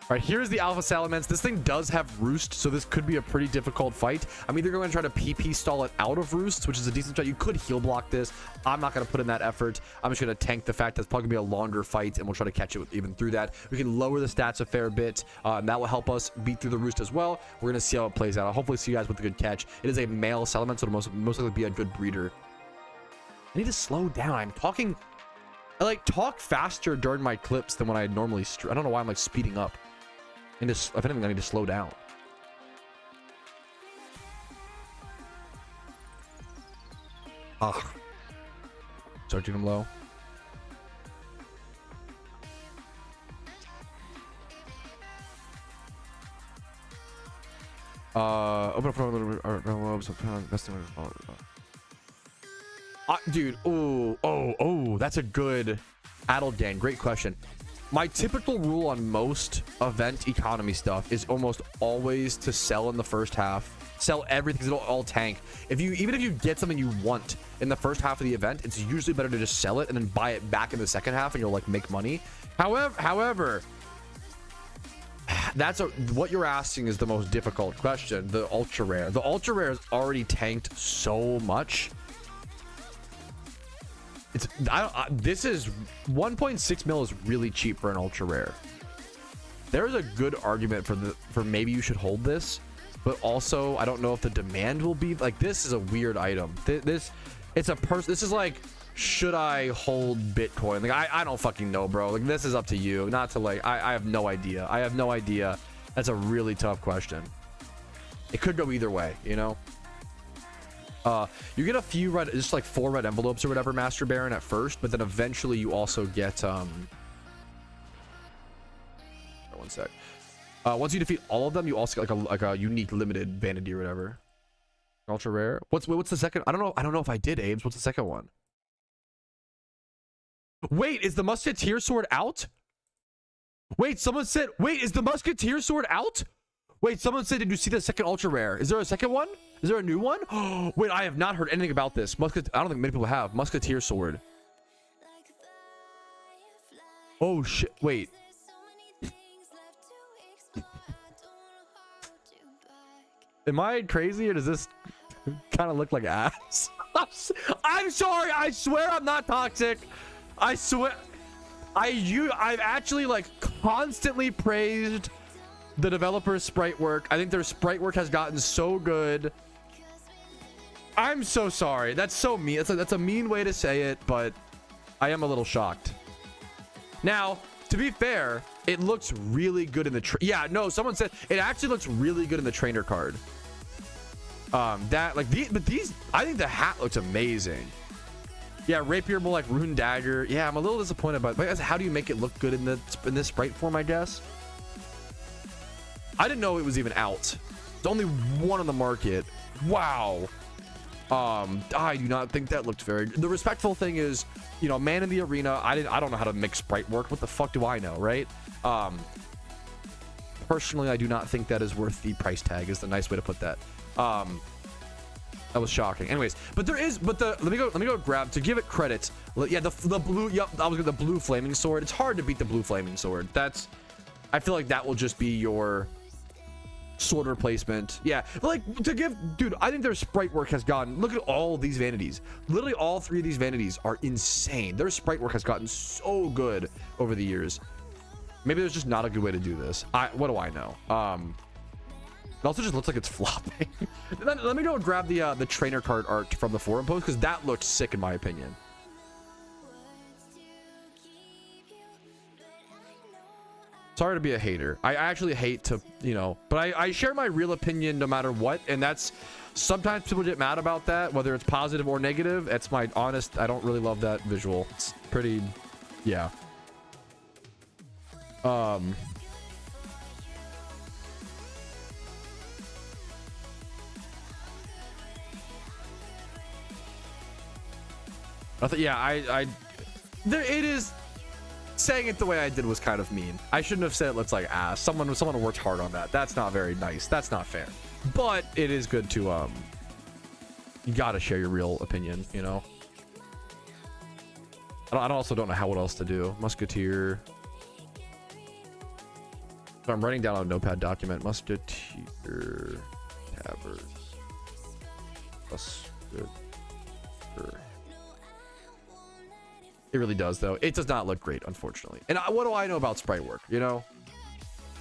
All right, here's the Alpha Salamence. This thing does have Roost, so this could be a pretty difficult fight. I'm either going to try to PP stall it out of Roost, which is a decent shot. You could heal block this. I'm not going to put in that effort. I'm just going to tank the fact that it's probably going to be a longer fight, and we'll try to catch it even through that. We can lower the stats a fair bit, and that will help us beat through the Roost as well. We're going to see how it plays out. I'll hopefully see you guys with a good catch. It is a male Salamence, so it'll most likely be a good breeder. I need to slow down. I'm talking... I like talk faster during my clips than when I normally... I don't know why I'm like speeding up. And just, if anything, I need to slow down. Ugh. Searching him low. Open up for a little bit. Dude, oh, that's a good Adelgang. Great question. My typical rule on most event economy stuff is almost always to sell in the first half, sell everything because it'll all tank. Even if you get something you want in the first half of the event, it's usually better to just sell it and then buy it back in the second half and you'll like make money. However, what you're asking is the most difficult question. The ultra rare. The ultra rare is already tanked so much. This is 1.6 mil is really cheap for an ultra rare. There's a good argument for maybe you should hold this, but also I don't know if the demand will be like. This is a weird item. This is like, should I hold Bitcoin? Like I don't fucking know, bro. Like this is up to you. Not to like I have no idea. I have no idea. That's a really tough question. It could go either way, you know. You get a few red, just like 4 red envelopes or whatever, Master Baron at first, but then eventually you also get one sec. Once you defeat all of them, you also get like a unique limited vanity or whatever. Ultra rare. What's the second? I don't know if I did, Abe's. What's the second one? Wait, is the Musketeer sword out? Wait, someone said, wait, is the Musketeer sword out? Wait, someone said, did you see the second ultra rare? Is there a second one? Is there a new one? Oh, wait, I have not heard anything about this. I don't think many people have. Musketeer sword. Oh, shit. Wait. Am I crazy or does this kind of look like ass? I'm sorry. I swear I'm not toxic. I swear. I've actually like constantly praised the developer's sprite work. I think their sprite work has gotten so good. I'm so sorry. That's so mean. That's a mean way to say it, but I am a little shocked. Now, to be fair, it looks really good in the yeah, no, someone said it actually looks really good in the trainer card. That like these I think the hat looks amazing. Yeah, rapier more like rune dagger. Yeah, I'm a little disappointed by it. But how do you make it look good in this sprite form, I guess? I didn't know it was even out. There's only one on the market. Wow. I do not think that looked very good. The respectful thing is, you know, man in the arena. I don't know how to make sprite work. What the fuck do I know, right? Personally, I do not think that is worth the price tag. Is the nice way to put that. That was shocking. Anyways, but let me go grab to give it credit. Yeah, the blue. Yep, I was the blue flaming sword. It's hard to beat the blue flaming sword. I feel like that will just be your sword replacement. Yeah, but like dude, I think their sprite work has gotten, look at all these vanities. Literally all 3 of these vanities are insane. Their sprite work has gotten so good over the years. Maybe there's just not a good way to do this. What do I know? It also just looks like it's flopping. Let me go grab the trainer card art from the forum post because that looks sick in my opinion. Sorry to be a hater. I actually hate to, you know, but I share my real opinion no matter what. And that's, sometimes people get mad about that, whether it's positive or negative. It's my honest, I don't really love that visual. It's pretty, yeah. Yeah, there, it is, saying it the way I did was kind of mean. I shouldn't have said it looks like ass. Someone worked hard on that. That's not very nice. That's not fair. But it is good to you gotta share your real opinion, you know. I also don't know what else to do. Musketeer. So I'm writing down on a notepad document. Musketeer tabard. Musketeer. It really does, though. It does not look great, unfortunately. And what do I know about sprite work, you know?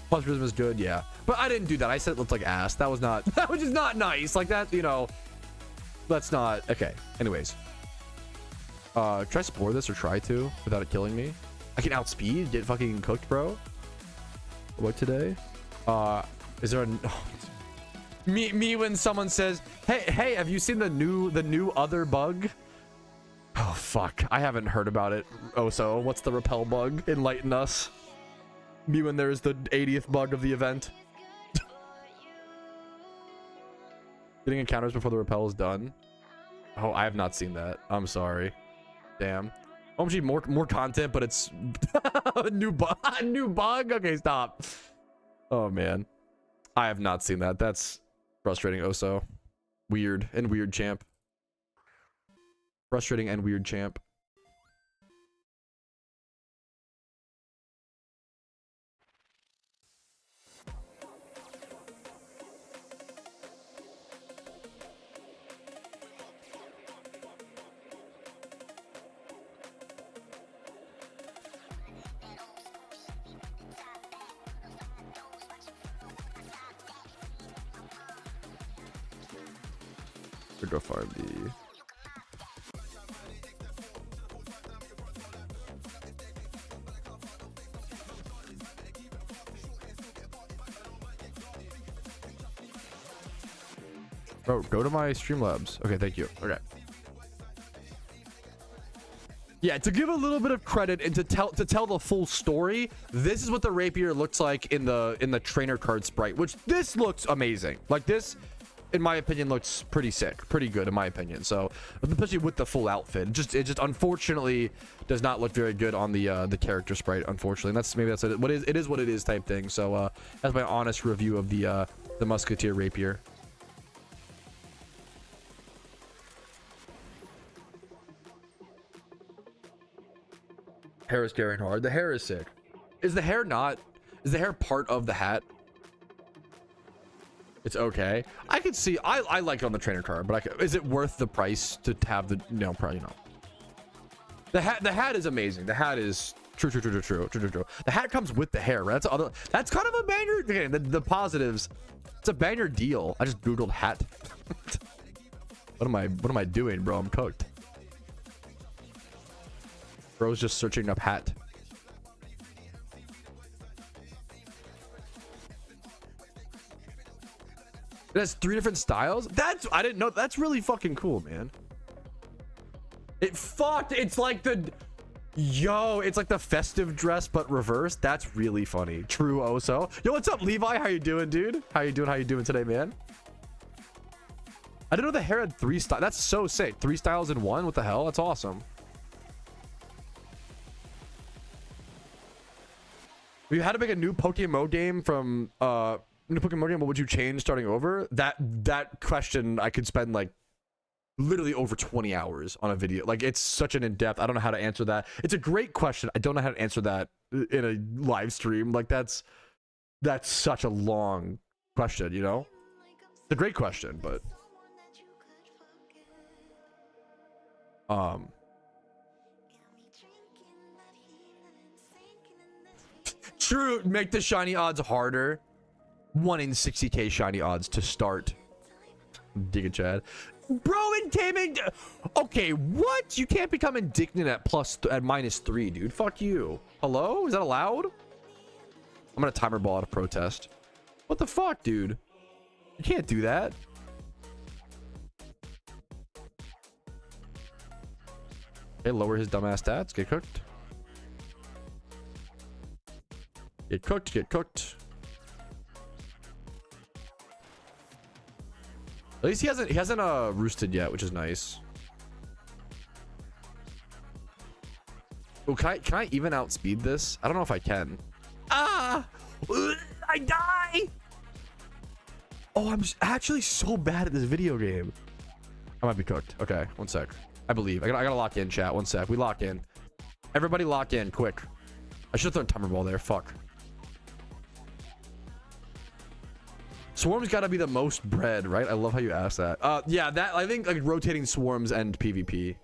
Plus prism is good, yeah. But I didn't do that. I said it looked like ass. That was not, that was just not nice. Like that, you know. Let's not. Okay. Anyways. Try spore this or try to without it killing me. I can outspeed, get fucking cooked, bro. What today? Is there a me when someone says, hey, have you seen the new other bug? Oh fuck, I haven't heard about it. Oh, so what's the repel bug? Enlighten us. Me when there's the 80th bug of the event. Getting encounters before the repel is done. Oh, I have not seen that. I'm sorry. Damn. OMG, more content, but it's new bug. Okay, stop. Oh man, I have not seen that. That's frustrating. Oso, weird champ. Frustrating and weird champ. Go find the bro, go to my Streamlabs. Okay, thank you. Okay. Yeah, to give a little bit of credit and to tell the full story, this is what the rapier looks like in the trainer card sprite, which this looks amazing. Like this, in my opinion, looks pretty sick, pretty good in my opinion. So especially with the full outfit, it just unfortunately does not look very good on the character sprite, unfortunately. And that's it is what it is type thing. So that's my honest review of the musketeer rapier. Hair is carrying hard. The hair is sick. Is the hair part of the hat? It's okay. I could see. I like it on the trainer card, but is it worth the price to have the probably not. The hat is amazing. The hat is true. The hat comes with the hair, right? That's kind of a banger. Okay, the positives. It's a banger deal. I just googled hat. What am I doing, bro? I'm cooked. Bro's just searching up hat. It has 3 different styles. I didn't know. That's really fucking cool, man. It's like it's like the festive dress but reversed. That's really funny. True Oso. Yo, what's up, Levi? How you doing, dude? How you doing today, man? I didn't know the hair had 3 styles. That's so sick. 3 styles in one. What the hell? That's awesome. If you had to make a new PokeMMO game from new PokeMMO game, what would you change starting over? That question, I could spend like literally over 20 hours on a video. Like, it's such an in-depth. I don't know how to answer that. It's a great question. I don't know how to answer that in a live stream. Like, that's such a long question, you know? It's a great question, but true, make the shiny odds harder. 1 in 60k shiny odds to start. Dig it, Chad. Bro, in gaming. Okay, what? You can't become indignant at -3, dude. Fuck you. Hello? Is that allowed? I'm gonna timer ball out of protest. What the fuck, dude? You can't do that. Okay, lower his dumbass stats. Get cooked. Get cooked. Get cooked. At least he hasn't roosted yet, which is nice. Oh, can I even outspeed this? I don't know if I can. Ah! I die! Oh, I'm actually so bad at this video game. I might be cooked. Okay, one sec. I believe. I gotta lock in, chat. One sec. We lock in. Everybody lock in, quick. I should have thrown a timer ball there. Fuck. Swarms gotta be the most bred, right? I love how you asked that. Yeah, that I think like rotating swarms and PvP.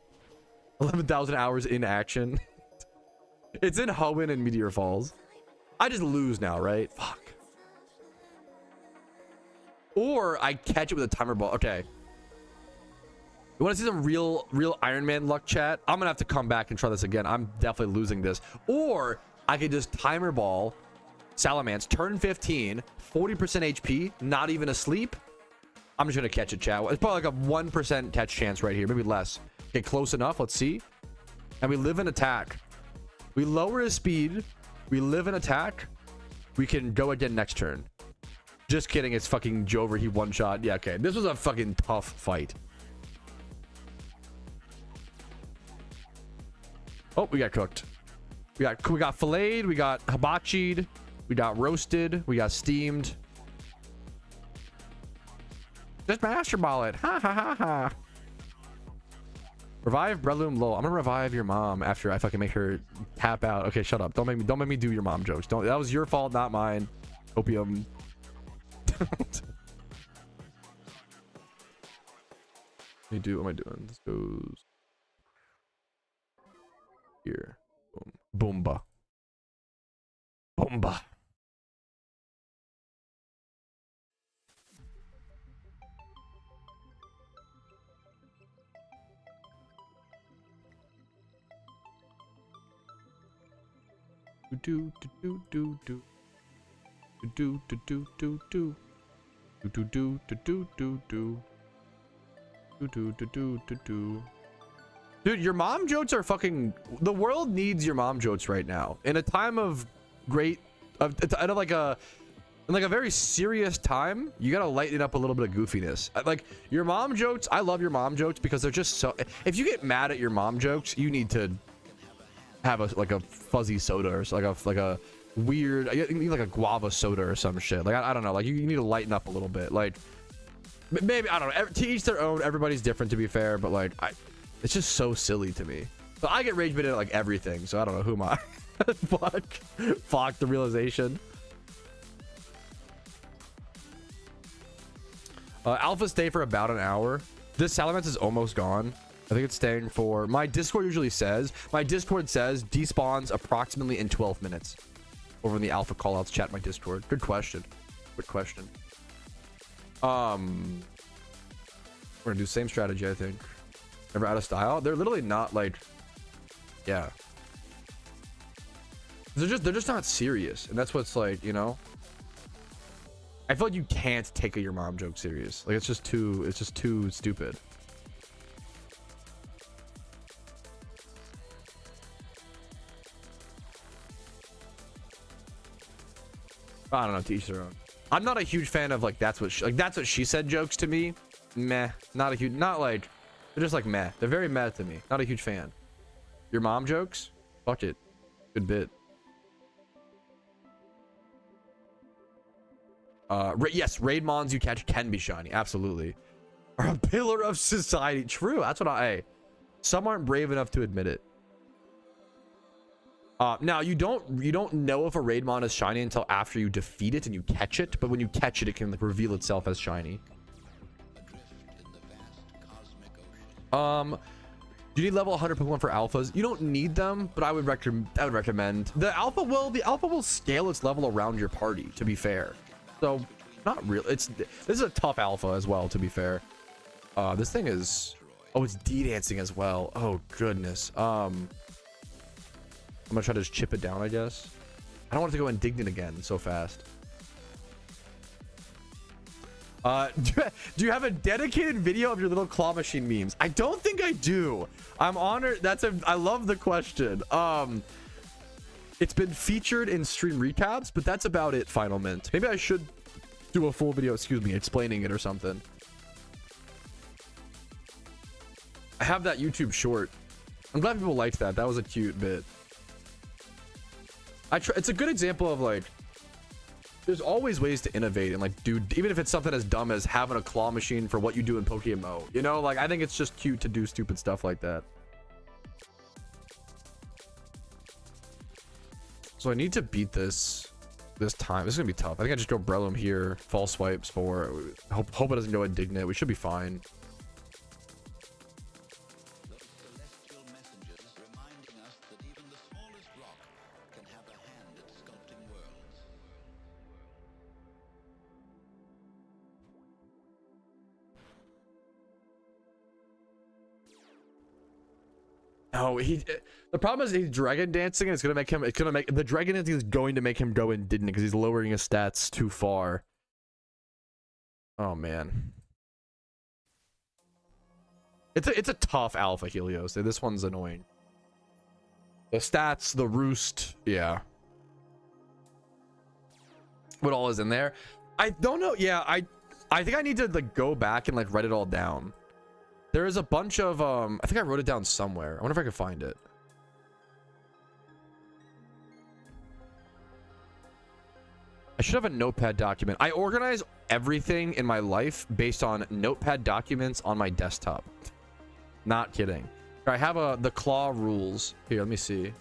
11,000 hours in action. It's in Hoenn and Meteor Falls. I just lose now, right? Fuck. Or I catch it with a timer ball. Okay. You want to see some real Iron Man luck, chat? I'm gonna have to come back and try this again. I'm definitely losing this. Or I could just timer ball Salamence, turn 15, 40% HP, not even asleep. I'm just gonna catch it, chat. It's probably like a 1% catch chance right here, maybe less. Get close enough. Let's see. And we live in attack. We lower his speed. We live in attack. We can go again next turn. Just kidding. It's fucking Jover. He one shot. Yeah, okay. This was a fucking tough fight. Oh, we got cooked. We got filleted. We got hibachied. We got roasted. We got steamed. Just master ball it. Ha ha ha ha. Revive Breloom low. I'm gonna revive your mom after I fucking make her tap out. Okay, shut up. Don't make me do your mom jokes. Don't. That was your fault, not mine. Opium. What am I doing? This goes here. Boom. Boomba. Boomba. Do do do do do do do do do do do do do do do do do. Dude, your mom jokes are fucking. The world needs your mom jokes right now. In a time of great, of like a very serious time, you gotta lighten it up a little bit of goofiness. Like your mom jokes, I love your mom jokes because they're just so. If you get mad at your mom jokes, you need to have a fuzzy soda or like a weird. You need like a guava soda or some shit. Like I don't know. Like you need to lighten up a little bit. Like maybe I don't know. To each their own. Everybody's different, to be fair. But like it's just so silly to me. But I get rage baited at like everything, so I don't know who am I. Fuck the realization. Alpha stay for about an hour. This Salamence is almost gone. I think it's staying for my Discord says despawns approximately in 12 minutes over in the alpha callouts chat. My Discord. Good question. We're gonna do same strategy. I think never out of style. They're literally not like, yeah, they're just not serious, and that's what's like, you know. I feel like you can't take your mom joke serious. Like it's just too stupid. I don't know, to each their own. I'm not a huge fan of like that's what she said jokes to me. Meh. Not like they're just like meh. They're very meh to me. Not a huge fan. Your mom jokes? Fuck it. Good bit. Yes, raid mons you catch can be shiny. Absolutely. Are a pillar of society. True. That's what some aren't brave enough to admit it. Now you don't know if a raidmon is shiny until after you defeat it and you catch it, but when you catch it, it can like reveal itself as shiny. Do you need level 100 Pokemon for alphas? You don't need them, but I would recommend. The alpha will scale its level around your party, to be fair. So not real. This is a tough alpha as well, to be fair. This thing is, oh, it's D-dancing as well. Oh goodness. I'm gonna try to just chip it down, I guess. I don't want to go indignant again so fast. Do you have a dedicated video of your little claw machine memes? I don't think I do. I'm honored. I love the question. It's been featured in stream recaps, but that's about it, Final Mint. Maybe I should do a full video, excuse me, explaining it or something. I have that YouTube short. I'm glad people liked that. That was a cute bit. It's a good example of like, there's always ways to innovate and like, dude, even if it's something as dumb as having a claw machine for what you do in PokeMMO, you know, like I think it's just cute to do stupid stuff like that. So I need to beat this time. This is gonna be tough. I think I just go Breloom here, false swipes for. Hope it doesn't go indignant. We should be fine. No, the problem is he's dragon dancing and it's gonna make the dragon dancing is going to make him go indignant because he's lowering his stats too far. Oh man. It's a tough alpha Helios. This one's annoying. The stats, the roost, yeah. What all is in there? I don't know. Yeah, I think I need to like go back and like write it all down. There is a bunch of I think I wrote it down somewhere. I wonder if I can find it. I should have a notepad document. I organize everything in my life based on notepad documents on my desktop. Not kidding. I have the claw rules here. Let me see.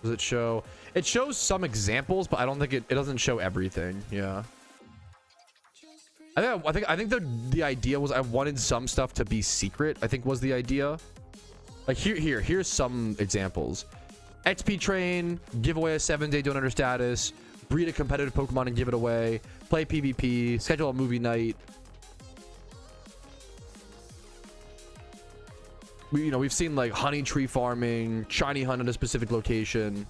Does it show? It shows some examples, but I don't think it doesn't show everything. Yeah. I think the idea was I wanted some stuff to be secret. I think was the idea. Like here's some examples. XP train, give away a 7-day donor status, breed a competitive Pokemon and give it away, play PvP, schedule a movie night. We've seen like honey tree farming, shiny hunt at a specific location.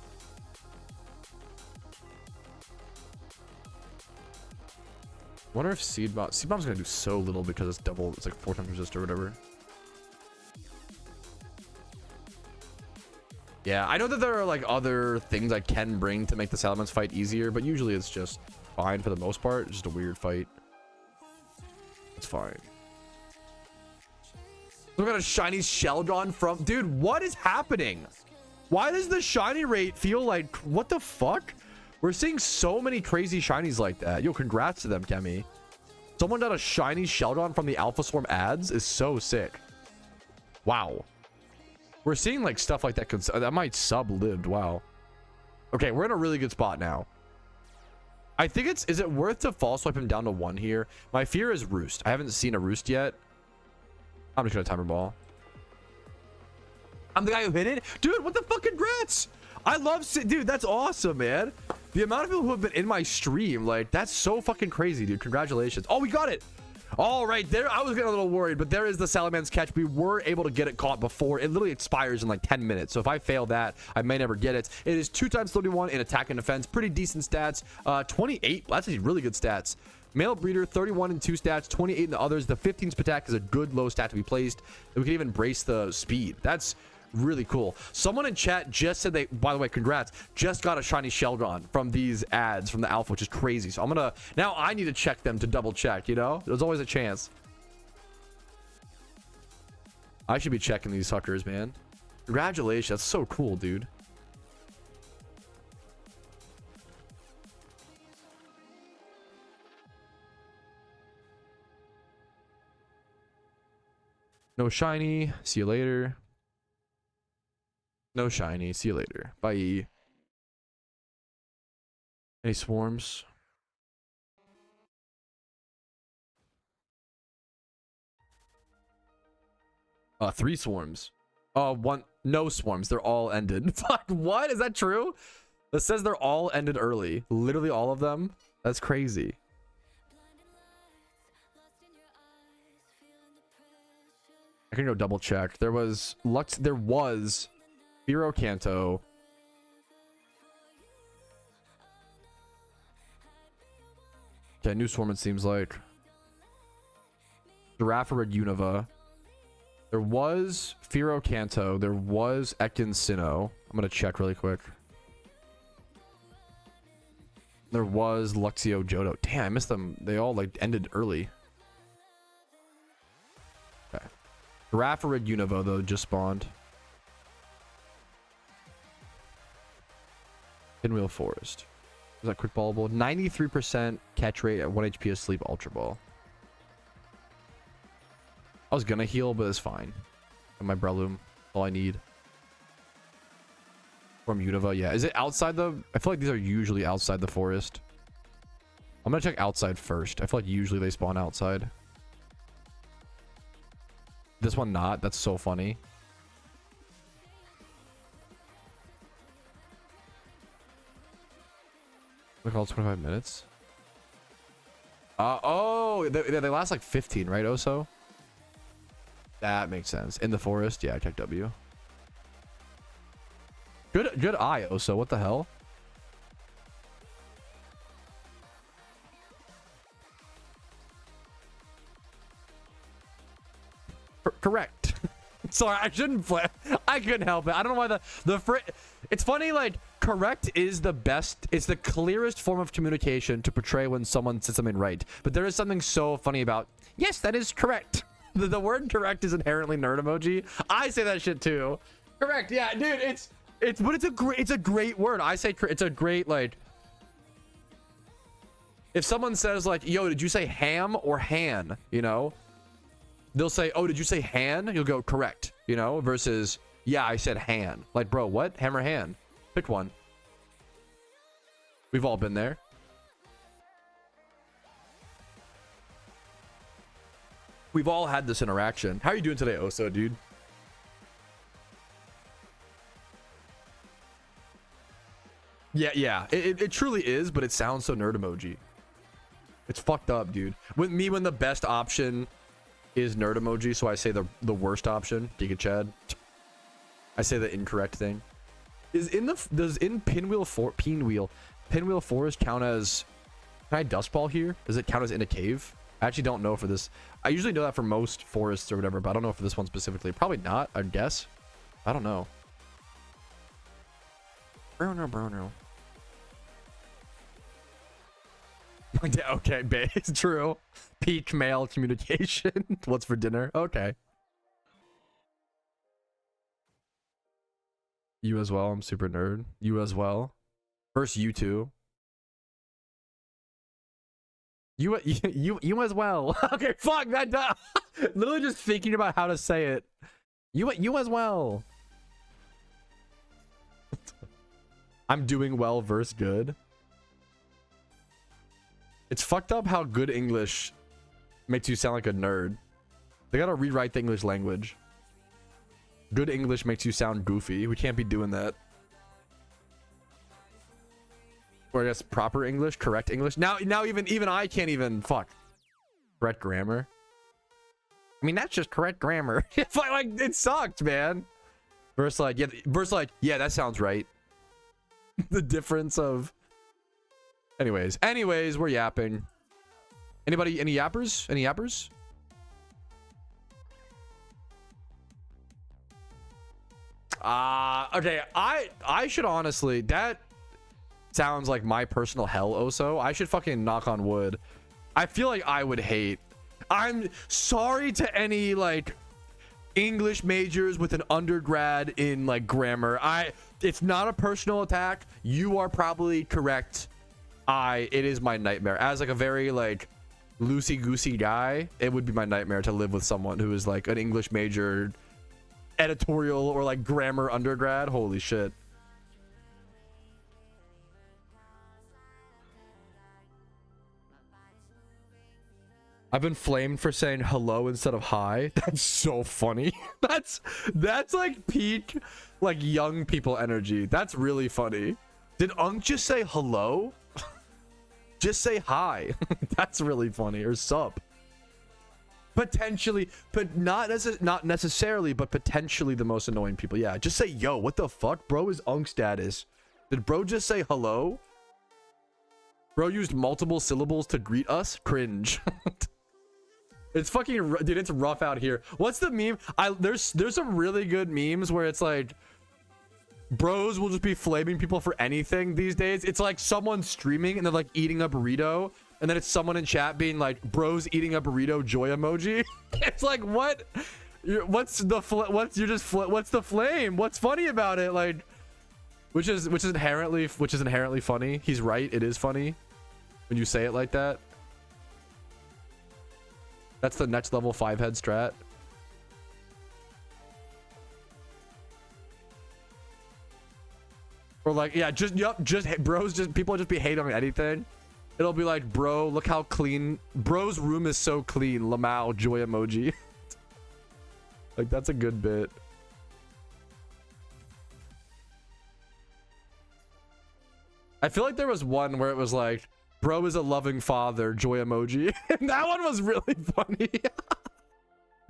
Wonder if Seed Bomb's gonna do so little because it's double. It's like 4 times resist or whatever. Yeah, I know that there are like other things I can bring to make the Salamence fight easier, but usually it's just fine for the most part. It's just a weird fight. It's fine. Look at a shiny Sheldon from... Dude, what is happening? Why does the shiny rate feel like... What the fuck? We're seeing so many crazy shinies like that. Yo, congrats to them, Kemi. Someone got a shiny Sheldon from the Alpha Swarm ads is so sick. Wow. We're seeing like stuff like that. That might sub-lived. Wow. Okay, we're in a really good spot now. I think is it worth to false swipe him down to 1 here? My fear is Roost. I haven't seen a Roost yet. I'm just gonna timer ball. I'm the guy who hit it? Dude, what the fuck? Congrats! I love... Dude, that's awesome, man. The amount of people who have been in my stream, like, that's so fucking crazy, dude. Congratulations. Oh, we got it. All right, there. I was getting a little worried, but there is the Salamence catch. We were able to get it caught before. It literally expires in like 10 minutes. So if I fail that, I may never get it. It is 2 times 31 in attack and defense. Pretty decent stats. 28. That's actually really good stats. Male breeder, 31 in 2 stats, 28 in the others. The 15th attack is a good low stat to be placed. We can even brace the speed. That's really cool. Someone in chat just said they, by the way, congrats, just got a shiny Sheldon from these ads from the alpha, which is crazy. So I'm gonna, now I need to check them to double check, you know? There's always a chance. I should be checking these suckers, man. Congratulations. That's so cool, dude. No shiny. See you later. No shiny. See you later. Bye. Any swarms? 3 swarms. One. No swarms. They're all ended. Fuck. What? Is that true? It says they're all ended early. Literally all of them. That's crazy. I can go double check. There was Lux. There was Firo Kanto. Okay, new swarm it seems like. Giraffe Red Unova. There was Firo Kanto. There was Ekin Sinnoh. I'm gonna check really quick. There was Luxio Johto. Damn, I missed them. They all like ended early. Okay. Giraffe Red Unova though just spawned. Pinwheel Forest. Is that quick ballable? 93% catch rate at 1 HP asleep Ultra Ball. I was gonna heal, but it's fine. And my Breloom, all I need. From Unova, yeah. Is it outside the... I feel like these are usually outside the forest. I'm gonna check outside first. I feel like usually they spawn outside. This one not. That's so funny. Look, all 25 minutes. Oh, they last like 15, right, Oso? That makes sense. In the forest, yeah, check W. Good eye, Oso. What the hell? Correct. Sorry, I shouldn't play. I couldn't help it. I don't know why it's funny, like, correct is the best. It's the clearest form of communication to portray when someone says something right. But there is something so funny about, yes, that is correct. The word correct is inherently nerd emoji. I say that shit too. Correct. Yeah, dude, but it's a great word. I say it's a great, like, if someone says like, yo, did you say ham or han? You know, they'll say, oh, did you say han? You'll go correct, you know, versus, yeah, I said han. Like, bro, what? Ham or han? Pick one. We've all been there. We've all had this interaction. How are you doing today, Oso, dude? Yeah. It truly is, but it sounds so nerd emoji. It's fucked up, dude. When the best option is nerd emoji, so I say the worst option, Giga Chad. I say the incorrect thing. Does Pinwheel Forest count as... Can I dust ball here? Does it count as in a cave? I actually don't know for this. I usually know that for most forests or whatever, but I don't know for this one specifically. Probably not, I'd guess. I don't know. Bruno. Okay, base. True. Peak male communication. What's for dinner? Okay. You as well. I'm super nerd. You as well. First, you two. You as well. Okay, fuck that. Literally just thinking about how to say it. You as well. I'm doing well versus good. It's fucked up how good English makes you sound like a nerd. They gotta rewrite the English language. Good English makes you sound goofy. We can't be doing that. Or I guess proper English, correct English. Now even I can't even fuck. Correct grammar. I mean, that's just correct grammar. Like it sucked, man. Verse like, yeah, that sounds right. The difference of... Anyways, we're yapping. Anybody, any yappers? Any yappers? Okay, I should honestly, that sounds like my personal hell, Oso. I should fucking knock on wood. I feel like I would hate. I'm sorry to any like English majors with an undergrad in like grammar. It's not a personal attack. You are probably correct. It is my nightmare. As like a very like loosey-goosey guy, it would be my nightmare to live with someone who is like an English major, editorial, or like grammar undergrad. Holy shit. I've been flamed for saying hello instead of hi. That's so funny. That's like peak like young people energy. That's really funny. Did Unk just say hello? Just say hi. That's really funny. Or sup. Potentially, but not necessarily, but potentially the most annoying people. Yeah, just say yo. What the fuck? Bro is Unk status. Did bro just say hello? Bro used multiple syllables to greet us. Cringe. It's fucking, dude, it's rough out here. What's the meme? There's some really good memes where it's like bros will just be flaming people for anything these days. It's like someone streaming and they're like eating a burrito, and then it's someone in chat being like, bros eating a burrito joy emoji. It's like, what? What's the flame? What's funny about it? Like, which is inherently funny. He's right. It is funny when you say it like that. That's the next level 5-head strat. Or like, yeah, bros, people just be hating on anything. It'll be like, bro, look how clean. Bro's room is so clean. Lamau joy emoji. Like, that's a good bit. I feel like there was one where it was like, bro is a loving father joy emoji. And that one was really funny.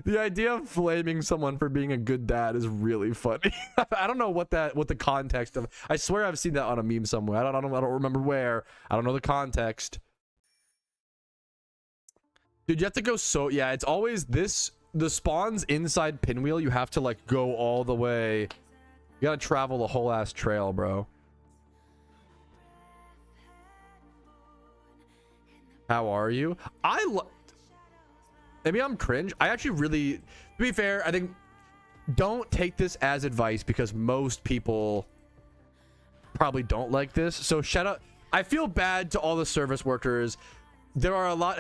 The idea of flaming someone for being a good dad is really funny. I don't know what the context of. I swear I've seen that on a meme somewhere. I don't remember where. I don't know the context. Dude, you have to go so, yeah, it's always this, the spawns inside Pinwheel, you have to like go all the way. You gotta travel the whole ass trail, bro. How are you? Maybe I'm cringe. I actually really, to be fair, I think don't take this as advice because most people probably don't like this. So shut up. I feel bad to all the service workers. There are a lot,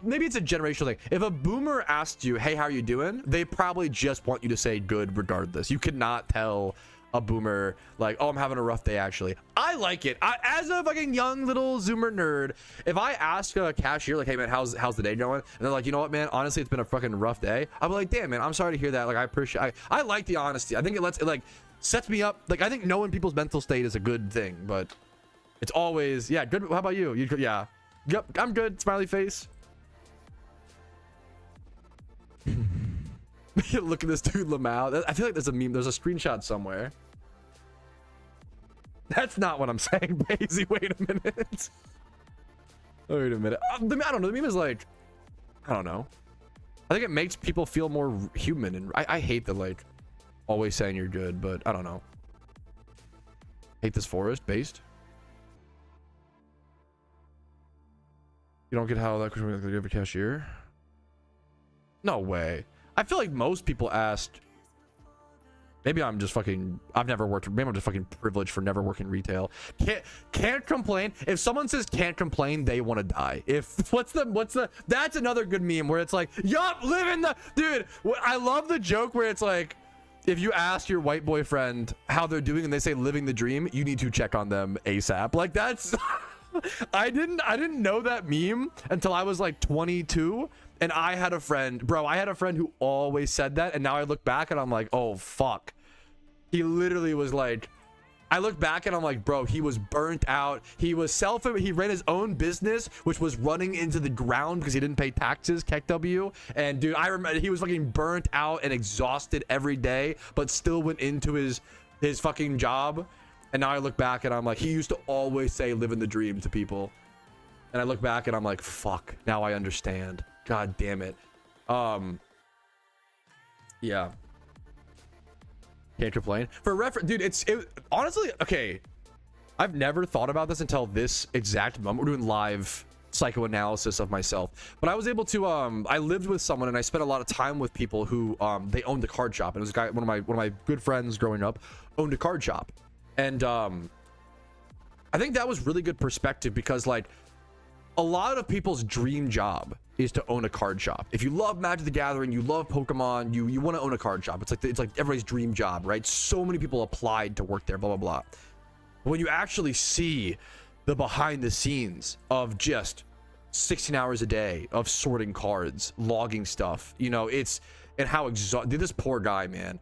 maybe it's a generational thing. If a boomer asked you, hey, how are you doing? They probably just want you to say good regardless. You could not tell a boomer like, oh, I'm having a rough day. Actually, I like it. As a fucking young little zoomer nerd, if I ask a cashier like, hey man, how's the day going, and they're like, you know what man, honestly it's been a fucking rough day, I'm like, damn man, I'm sorry to hear that. Like, I appreciate, I like the honesty. I think it like sets me up. Like, I think knowing people's mental state is a good thing, but it's always, yeah, good. How about you? Yeah, yep, I'm good, smiley face. Look at this dude Lamau. I feel like there's a meme, there's a screenshot somewhere. That's not what I'm saying, Basie. Wait a minute. Wait a minute. I don't know. The meme is like, I don't know. I think it makes people feel more human. And I hate the like always saying you're good, but I don't know. Hate this forest based. You don't get how that question, do you have a cashier? No way. I feel like most people asked. Maybe I'm just fucking, I've never worked, maybe I'm just fucking privileged for never working retail. Can't complain. If someone says can't complain, they want to die. If, what's the, that's another good meme where it's like, yup, live in the, dude, I love the joke where it's like, if you ask your white boyfriend how they're doing and they say living the dream, you need to check on them ASAP. Like, that's, I didn't know that meme until I was like 22. And I had a friend, bro, who always said that. And now I look back and I'm like, oh, fuck. He literally was like, I look back and I'm like, bro, he was burnt out. He ran his own business, which was running into the ground because he didn't pay taxes, Keck W. And dude, I remember he was fucking burnt out and exhausted every day, but still went into his fucking job. And now I look back and I'm like, he used to always say living the dream to people. And I look back and I'm like, fuck, now I understand. God damn it. Yeah. Can't complain. For reference, dude, it honestly, okay. I've never thought about this until this exact moment. We're doing live psychoanalysis of myself. But I was able to, I lived with someone and I spent a lot of time with people who, they owned a card shop. And it was a guy, one of my good friends growing up owned a card shop. And, I think that was really good perspective because like a lot of people's dream job is to own a card shop. If you love Magic the Gathering, you love Pokemon, you want to own a card shop. It's like everybody's dream job, right? So many people applied to work there, blah, blah, blah. When you actually see the behind the scenes of just 16 hours a day of sorting cards, logging stuff, you know, and how exhausted, this poor guy, man,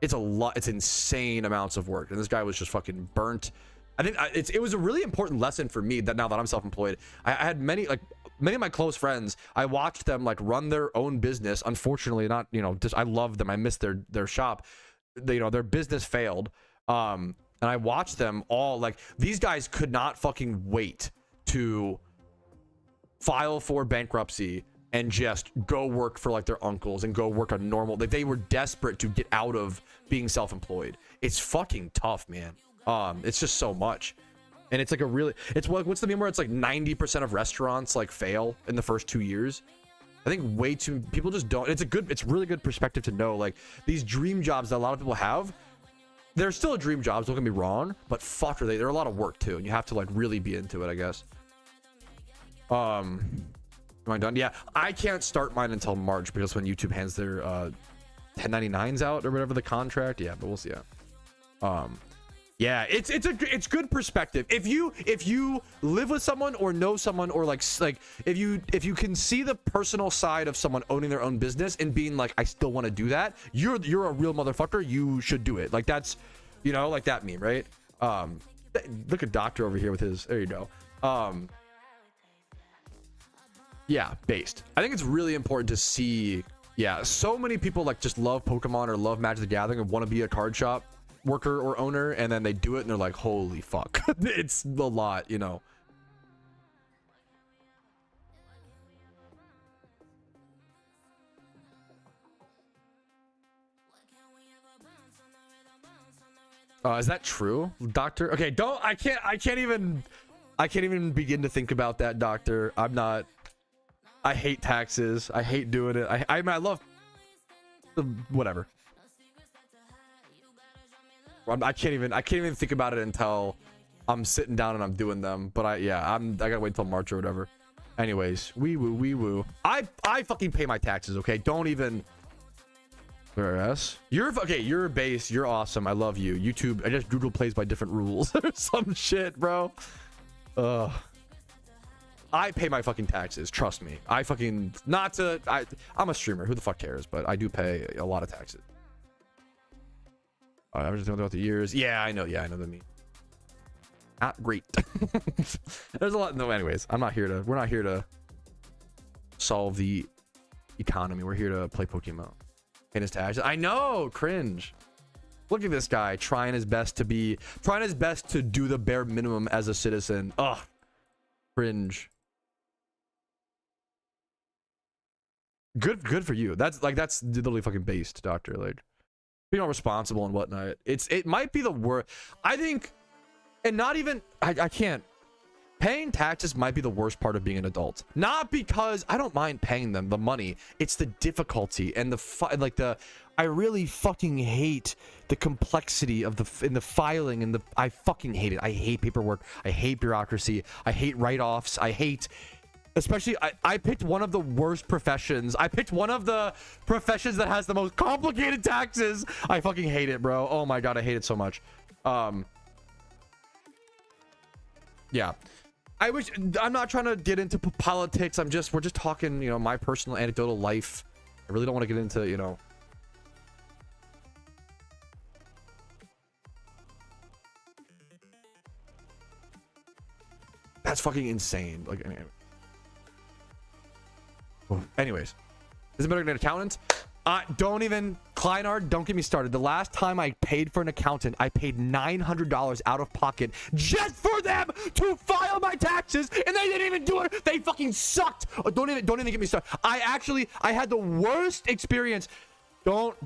it's a lot, it's insane amounts of work. And this guy was just fucking burnt. I think it was a really important lesson for me that now that I'm self-employed, I had many of my close friends, I watched them like run their own business. Unfortunately, not, you know, just I love them. I miss their shop. They, you know, their business failed. And I watched them all, like, these guys could not fucking wait to file for bankruptcy and just go work for like their uncles and go work a normal, like they were desperate to get out of being self-employed. It's fucking tough, man. It's just so much. And it's like a really, it's what's the meme where it's like 90% of restaurants like fail in the first 2 years? I think way too people just don't. It's really good perspective to know, like these dream jobs that a lot of people have, they're still dream jobs, don't get me wrong, but fuck are they're a lot of work too, and you have to like really be into it, I guess. Am I done? Yeah, I can't start mine until March because when YouTube hands their 1099s out or whatever the contract. Yeah, but we'll see. Yeah, it's good perspective. If you live with someone or know someone, or like if you can see the personal side of someone owning their own business and being like, I still want to do that, you're a real motherfucker. You should do it. Like that's, you know, like that meme, right? Look at Doctor over here with his, there you go. Yeah, based. I think it's really important to see. Yeah, so many people like just love Pokemon or love Magic the Gathering and want to be a card shop worker or owner, and then they do it and they're like, holy fuck. It's a lot, you know. Is that true, Doctor? Okay, I can't even begin to think about that, Doctor. I hate taxes. I hate doing it. I mean, I love the whatever. I can't even think about it until I'm sitting down and I'm doing them. But I gotta wait till March or whatever. Anyways, wee woo. I fucking pay my taxes, okay? Don't even. Whereas you're a base. You're awesome. I love you. YouTube. I just Doodle plays by different rules or some shit, bro. I pay my fucking taxes. Trust me. I'm a streamer. Who the fuck cares? But I do pay a lot of taxes. I was just thinking about the years. Yeah, I know. Yeah, I know the meme. Not great. There's a lot. No, anyways, we're not here to solve the economy. We're here to play Pokemon. Paying his taxes. I know. Cringe. Look at this guy trying his best to do the bare minimum as a citizen. Ugh. Cringe. Good for you. That's literally fucking based, Doctor. Like, being all responsible and whatnot. It might be the worst. I think, and not even I can't. Paying taxes might be the worst part of being an adult. Not because I don't mind paying them the money. It's the difficulty and I really fucking hate the complexity of the filing and I fucking hate it. I hate paperwork. I hate bureaucracy. I hate write-offs. I hate. Especially, I picked one of the worst professions. I picked one of the professions that has the most complicated taxes. I fucking hate it, bro. Oh my god, I hate it so much. Yeah. I'm not trying to get into politics. We're just talking, you know, my personal anecdotal life. I really don't want to get into, you know. That's fucking insane. Like, anyways, is it better than an accountant? Don't even, Kleinard, don't get me started. The last time I paid for an accountant, I paid $900 out of pocket just for them to file my taxes, and they didn't even do it. They fucking sucked. Don't even get me started. I had the worst experience. Don't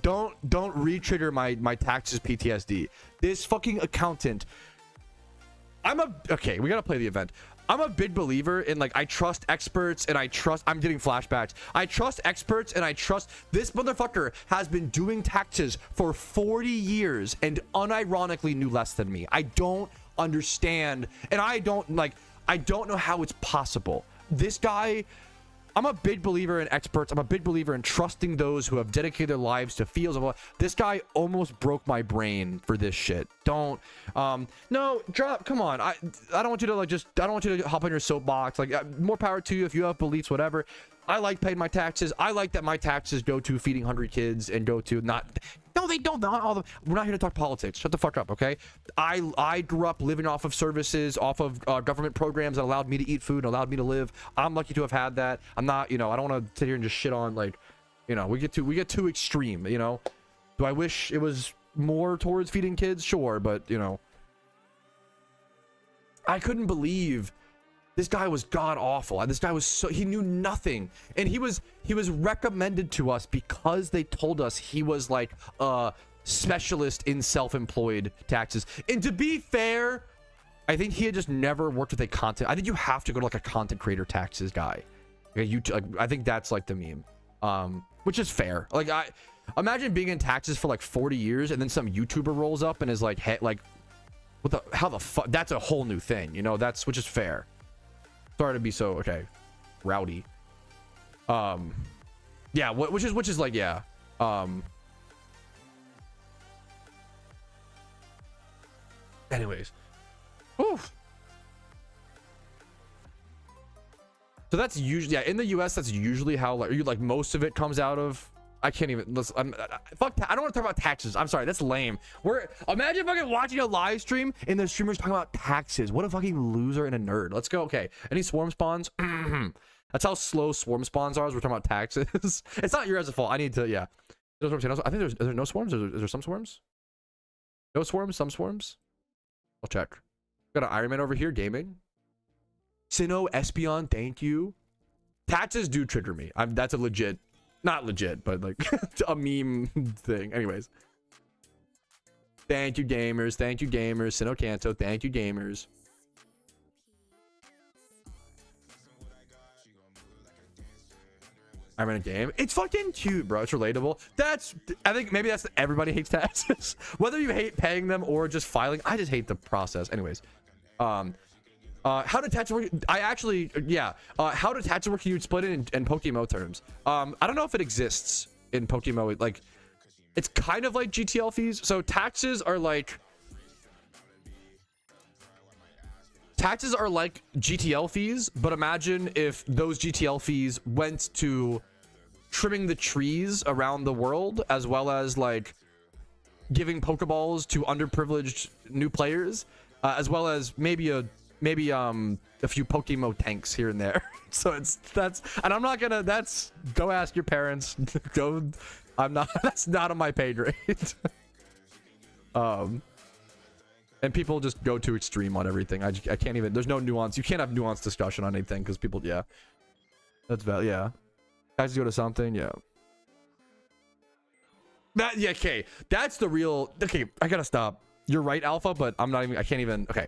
re-trigger my taxes PTSD. This fucking accountant. Okay, we gotta play the event. I'm a big believer in, like, I trust experts and I'm getting flashbacks. I trust experts and I trust this motherfucker has been doing taxes for 40 years and unironically knew less than me. I don't understand. And I don't know how it's possible. This guy, I'm a big believer in experts. I'm a big believer in trusting those who have dedicated their lives to fields of. This guy almost broke my brain for this shit. No, drop. Come on. I don't want you to I don't want you to hop on your soapbox. Like, more power to you if you have beliefs, whatever. I like paying my taxes. I like that my taxes go to feeding hungry kids and go to no, they don't. Not all of them. We're not here to talk politics. Shut the fuck up, okay? I grew up living off of services, off of government programs that allowed me to eat food and allowed me to live. I'm lucky to have had that. I'm not, you know, I don't want to sit here and just shit on, like, you know, we get too extreme, you know? Do I wish it was more towards feeding kids? Sure, but, you know, I couldn't believe This guy was god awful. This guy was so, he knew nothing, and he was recommended to us because they told us he was like a specialist in self-employed taxes. And to be fair, I think he had just never worked with a content. I think you have to go to like a content creator taxes guy. I think that's like the meme, which is fair. Like, I imagine being in taxes for like 40 years and then some YouTuber rolls up and is like, hey, like, what the, how the fuck? That's a whole new thing, you know? That's, which is fair. Sorry to be so, okay, rowdy. Yeah, which is like, yeah. Anyways. Oof. So that's usually, yeah, in the US, that's usually how like most of it comes out of. I can't even listen. Fuck, I don't want to talk about taxes. I'm sorry, that's lame. Imagine fucking watching a live stream and the streamer's talking about taxes. What a fucking loser and a nerd. Let's go. Okay, any swarm spawns? That's how slow swarm spawns are as we're talking about taxes. It's not your guys' fault. I need to, yeah. I think is there no swarms? Is there some swarms? No swarms, some swarms? I'll check. Got an Iron Man over here gaming. Sinnoh, Espeon, thank you. Taxes do trigger me. That's a legit, not legit, but like a meme thing. Anyways. Thank you, gamers. Thank you, gamers. Sinnoh Kanto, thank you, gamers. I'm in a game. It's fucking cute, bro. It's relatable. I think maybe that's everybody hates taxes. Whether you hate paying them or just filing. I just hate the process. Anyways. How do taxes work? How do taxes work? Can you split it in PokeMMO terms? I don't know if it exists in PokeMMO. Like, it's kind of like GTL fees. So taxes are like GTL fees, but imagine if those GTL fees went to trimming the trees around the world, as well as like giving Pokeballs to underprivileged new players, as well as maybe a few PokeMMO tanks here and there. So and I'm not gonna, go ask your parents. That's not on my pay grade. And people just go too extreme on everything. I can't even, there's no nuance. You can't have nuanced discussion on anything because people, yeah. That's valid, yeah. Guys go to something, yeah. Yeah, okay. That's the real, okay, I gotta stop. You're right, Alpha, but I can't even, okay.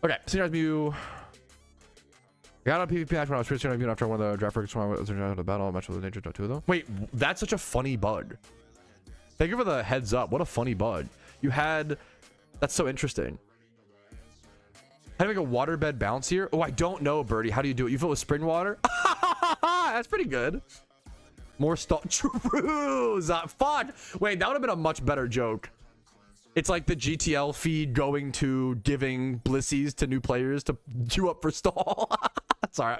Okay, Senior Mew. I got on PvP match when I was first interviewed after one of the draft records when I was in the battle match with the Nature 2 though. Wait, that's such a funny bug. Thank you for the heads up. What a funny bug. You had, that's so interesting. How do you make a waterbed bounce here? Oh, I don't know, Birdie. How do you do it? You fill it with spring water? That's pretty good. More stall. True. Fuck. Wait, that would have been a much better joke. It's like the GTL feed going to giving blissies to new players to queue up for stall. Sorry.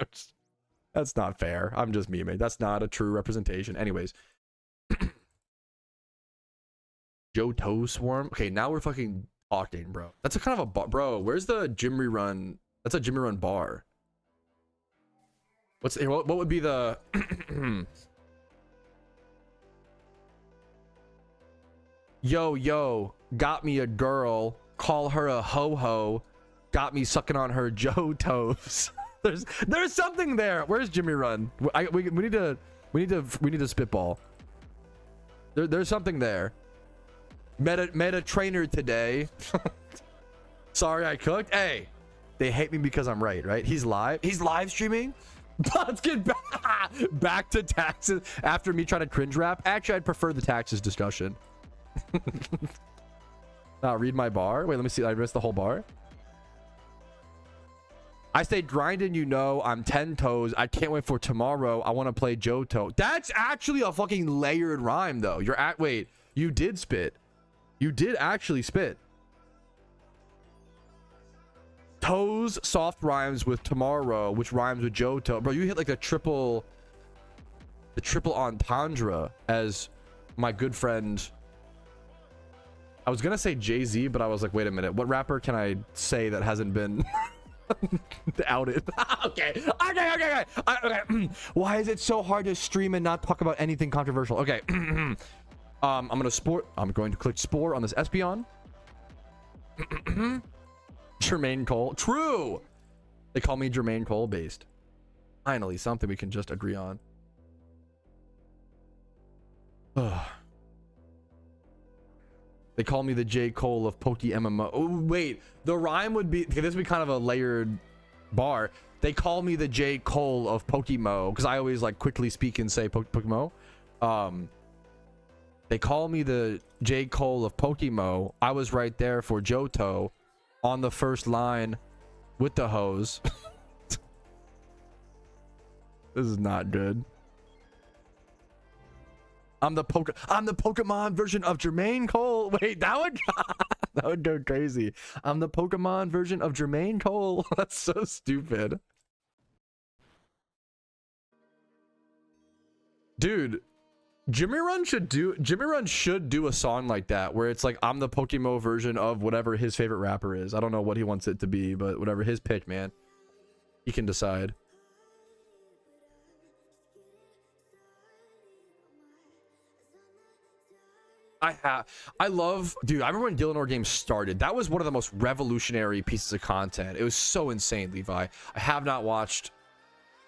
That's not fair. I'm just memeing. That's not a true representation. Anyways. Johto Swarm. Okay, now we're fucking talking, bro. That's a kind of a bro. Where's the gym rerun? That's a gym rerun bar. What would be the yo, got me a girl, call her a ho-ho, got me sucking on her Johtos. there's something there. Where's Jimmy Run? We need to spitball. There's something there. Met a trainer today. Sorry I cooked. Hey, they hate me because I'm right? He's live streaming. Let's get back to taxes after me trying to cringe rap. Actually, I'd prefer the taxes discussion. Read my bar. Wait, let me see. I missed the whole bar. I stay grinding, you know. I'm 10 toes. I can't wait for tomorrow. I want to play Johto. That's actually a fucking layered rhyme, though. Wait, you did spit. You did actually spit. Toes soft rhymes with tomorrow, which rhymes with Johto. Bro, you hit like the triple entendre, as my good friend. I was gonna say Jay-Z, but I was like, wait a minute, what rapper can I say that hasn't been outed? Okay. Why is it so hard to stream and not talk about anything controversial? Okay. I'm going to click Spore on this Espeon. Jermaine Cole. True. They call me Jermaine Cole based. Finally, something we can just agree on. They call me the J. Cole of PokeMMO. Oh, wait. The rhyme would be... Okay, this would be kind of a layered bar. They call me the J. Cole of PokeMMO. Because I always like quickly speak and say PokeMMO. They call me the J. Cole of PokeMMO. I was right there for Johto on the first line with the hose. This is not good. I'm the Pokemon version of Jermaine Cole. Wait, that would go crazy. I'm the Pokemon version of Jermaine Cole. That's so stupid. Dude, Jimmy Run should do a song like that where it's like I'm the PokeMMO version of whatever his favorite rapper is. I don't know what he wants it to be, but whatever his pick, man. He can decide. I love, dude, I remember when LUNAR games started. That was one of the most revolutionary pieces of content. It was so insane, Levi. I have not watched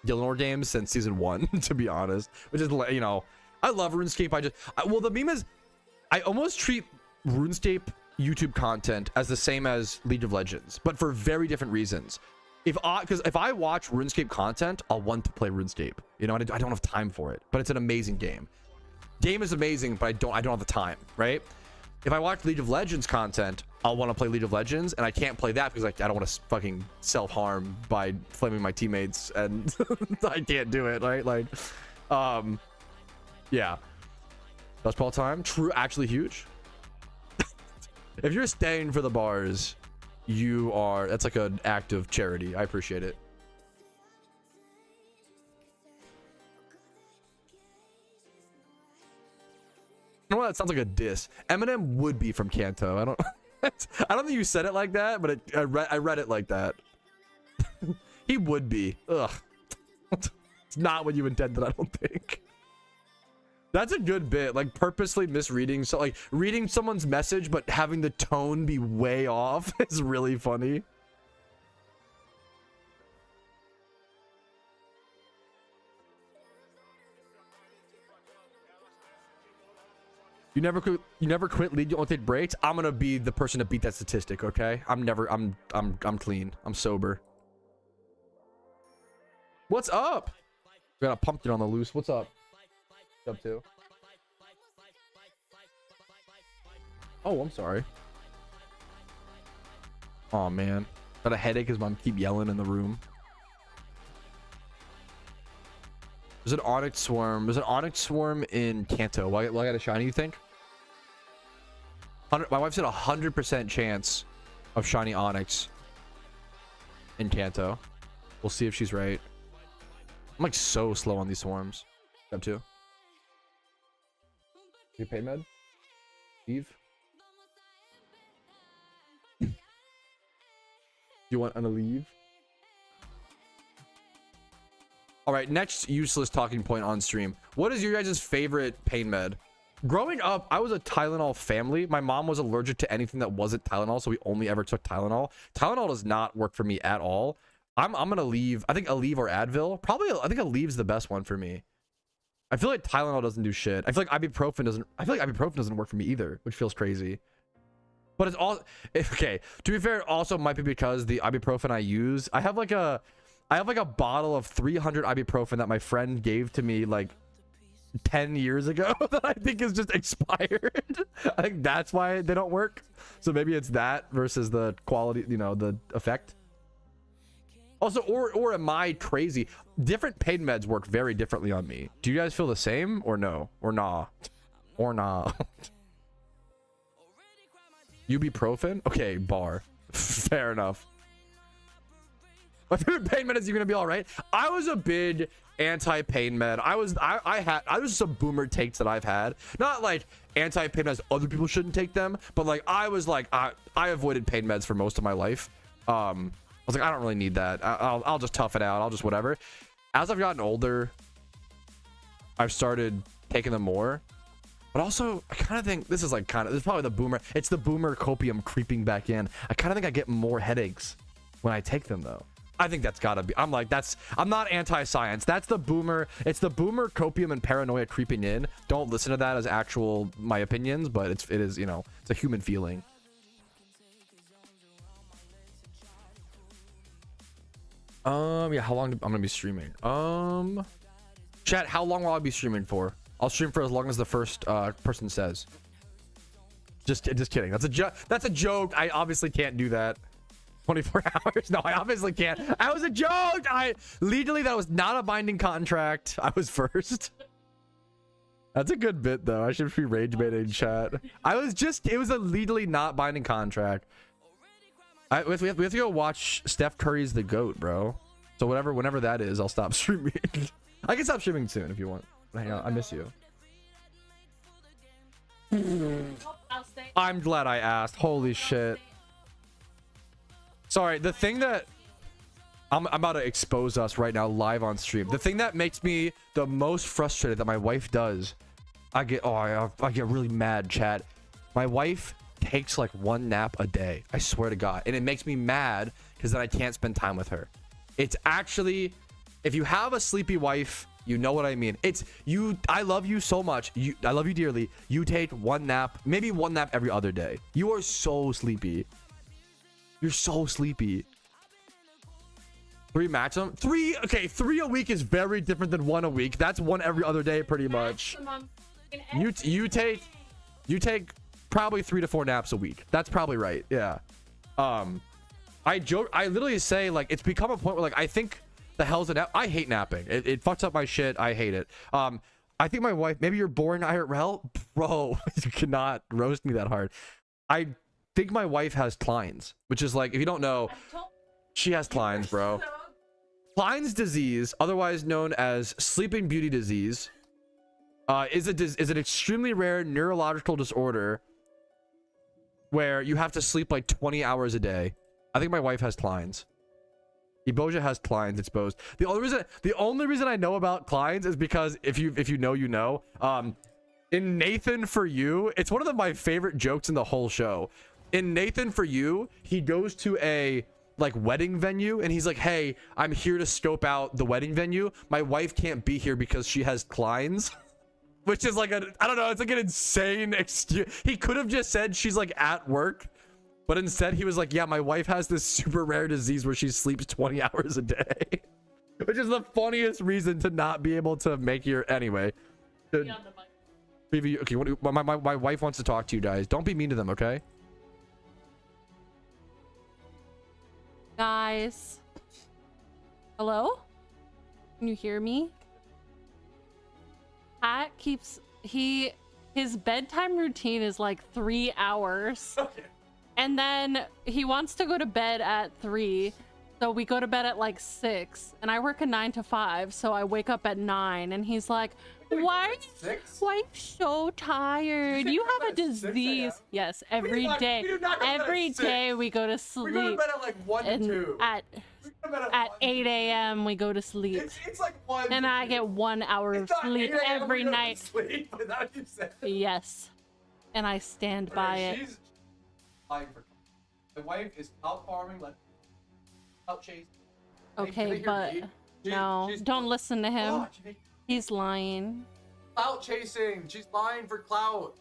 LUNAR games since season 1, to be honest. Which is, you know, I love RuneScape. Well, the meme is, I almost treat RuneScape YouTube content as the same as League of Legends, but for very different reasons. Because if I watch RuneScape content, I'll want to play RuneScape. You know, and I don't have time for it, but it's an amazing game. Game is amazing, but I don't have the time, right? If I watch League of Legends content, I'll want to play League of Legends, and I can't play that because like I don't want to fucking self-harm by flaming my teammates, and I can't do it, right? Like, yeah. Best ball time, true, actually huge. If you're staying for the bars, that's like an act of charity. I appreciate it. You know what? That sounds like a diss. Eminem would be from Kanto. I don't think you said it like that, but I read it like that. He would be. Ugh. It's not what you intended, I don't think. That's a good bit. Like purposely misreading, so like reading someone's message but having the tone be way off is really funny. You never quit League, you only take breaks. I'm gonna be the person to beat that statistic, okay? I'm clean. I'm sober. What's up? We got a pumpkin on the loose. What's up? What's up to? Oh, I'm sorry. Oh man. Got a headache because mom keep yelling in the room. There's an Onyx Swarm. There's an Onyx Swarm in Kanto. Why I got a shiny, you think? My wife said 100% chance of shiny Onyx in Kanto. We'll see if she's right. I'm like so slow on these swarms. Up to. You paid med? Eve? You want to leave? All right, next useless talking point on stream. What is your guys' favorite pain med? Growing up, I was a Tylenol family. My mom was allergic to anything that wasn't Tylenol, so we only ever took Tylenol. Tylenol does not work for me at all. I'm gonna leave. I think Aleve or Advil. Probably, I think Aleve's the best one for me. I feel like Tylenol doesn't do shit. I feel like ibuprofen doesn't work for me either, which feels crazy. But it's all okay. To be fair, it also might be because the ibuprofen I use, I have like a bottle of 300 ibuprofen that my friend gave to me like 10 years ago that I think is just expired. I think that's why they don't work. So maybe it's that versus the quality, you know, the effect. Also, or am I crazy? Different pain meds work very differently on me. Do you guys feel the same or no? Or nah? Or nah? Ibuprofen? Okay, bar. Fair enough. My favorite pain med is you're gonna be all right. I was a big anti-pain med. I was just some boomer takes that I've had. Not like anti-pain meds other people shouldn't take them, but like I was like I avoided pain meds for most of my life. I was like, I don't really need that. I'll just tough it out. I'll just whatever. As I've gotten older, I've started taking them more. But also, I kind of think this is like this is probably the boomer. It's the boomer copium creeping back in. I kind of think I get more headaches when I take them though. I think that's gotta be. I'm not anti-science. That's the boomer. It's the boomer copium and paranoia creeping in. Don't listen to that as actual my opinions, but it is, you know, it's a human feeling. Yeah, how long I'm gonna be streaming? Chat, how long will I be streaming for? I'll stream for as long as the first person says. Just kidding. That's a joke. I obviously can't do that. 24 hours? No, I obviously can't. That was a joke. Legally, that was not a binding contract. I was first. That's a good bit though. I should be rage baiting chat. It was a legally not binding contract. We have to go watch Steph Curry's The GOAT, bro. So whenever that is, I'll stop streaming. I can stop streaming soon if you want. Hang on, I miss you. I'm glad I asked. Holy shit. Sorry, the thing that I'm about to expose us right now live on stream. The thing that makes me the most frustrated that my wife does, I get really mad, chat. My wife takes like one nap a day. I swear to God. And it makes me mad because then I can't spend time with her. It's actually, if you have a sleepy wife, you know what I mean. It's you. I love you so much. I love you dearly. You take one nap, maybe one nap every other day. You are so sleepy. You're so sleepy. 3 maximum? 3? Okay, 3 a week is very different than 1 a week. That's 1 every other day, pretty much. You take probably 3 to 4 naps a week. That's probably right. Yeah. I literally say like it's become a point where like I think the hell's a nap. I hate napping. It fucks up my shit. I hate it. I think my wife. Maybe you're boring IRL, bro. You cannot roast me that hard. I think my wife has Klein's, which is like, if you don't know, she has Klein's, bro. Klein's disease, otherwise known as sleeping beauty disease, is an extremely rare neurological disorder where you have to sleep like 20 hours a day. I think my wife has Klein's. Eboja has Klein's exposed. The only reason I know about Klein's is because if you know, you know. In Nathan For You, it's one of my favorite jokes in the whole show. In Nathan For You, he goes to a like wedding venue and he's like, hey, I'm here to scope out the wedding venue. My wife can't be here because she has Klein's. Which is like I don't know, it's like an insane excuse. He could have just said she's like at work, but instead he was like, yeah, my wife has this super rare disease where she sleeps 20 hours a day. Which is the funniest reason to not be able to make your anyway. Okay, my wife wants to talk to you guys. Don't be mean to them, okay? Guys, hello? Can you hear me? Pat keeps his bedtime routine is like 3 hours. Okay. And then he wants to go to bed at 3. So we go to bed at like 6, and I work a 9 to 5, so I wake up at 9, and he's like, why are you so tired? You have a disease. Yes, every day. Every day we go to sleep. We go to bed at like 1 to 2. At 8 a.m. we go to sleep. It's like 1 and I get 1 hour of sleep every night. Sleep, yes. And I stand by it. She's lying for my wife is out farming, like out chasing. Okay, but no, don't listen to him. He's lying. Clout chasing. She's lying for clout.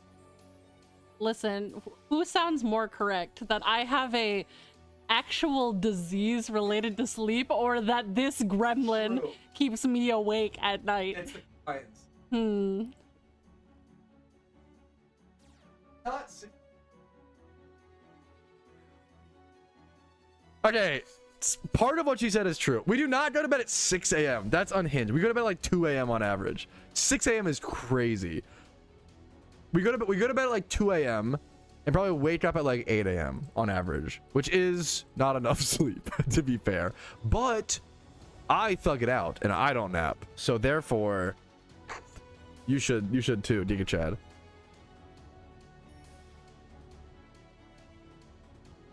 Listen, who sounds more correct? That I have a actual disease related to sleep, or that this gremlin keeps me awake at night? It's the clients. Okay, part of what she said is true. We do not go to bed at 6 a.m. That's unhinged. We go to bed at like 2 a.m. on average. 6 a.m. is crazy. We go to bed at like 2 a.m. and probably wake up at like 8 a.m. on average, which is not enough sleep, to be fair. But I thug it out and I don't nap, so therefore you should too, Giga Chad.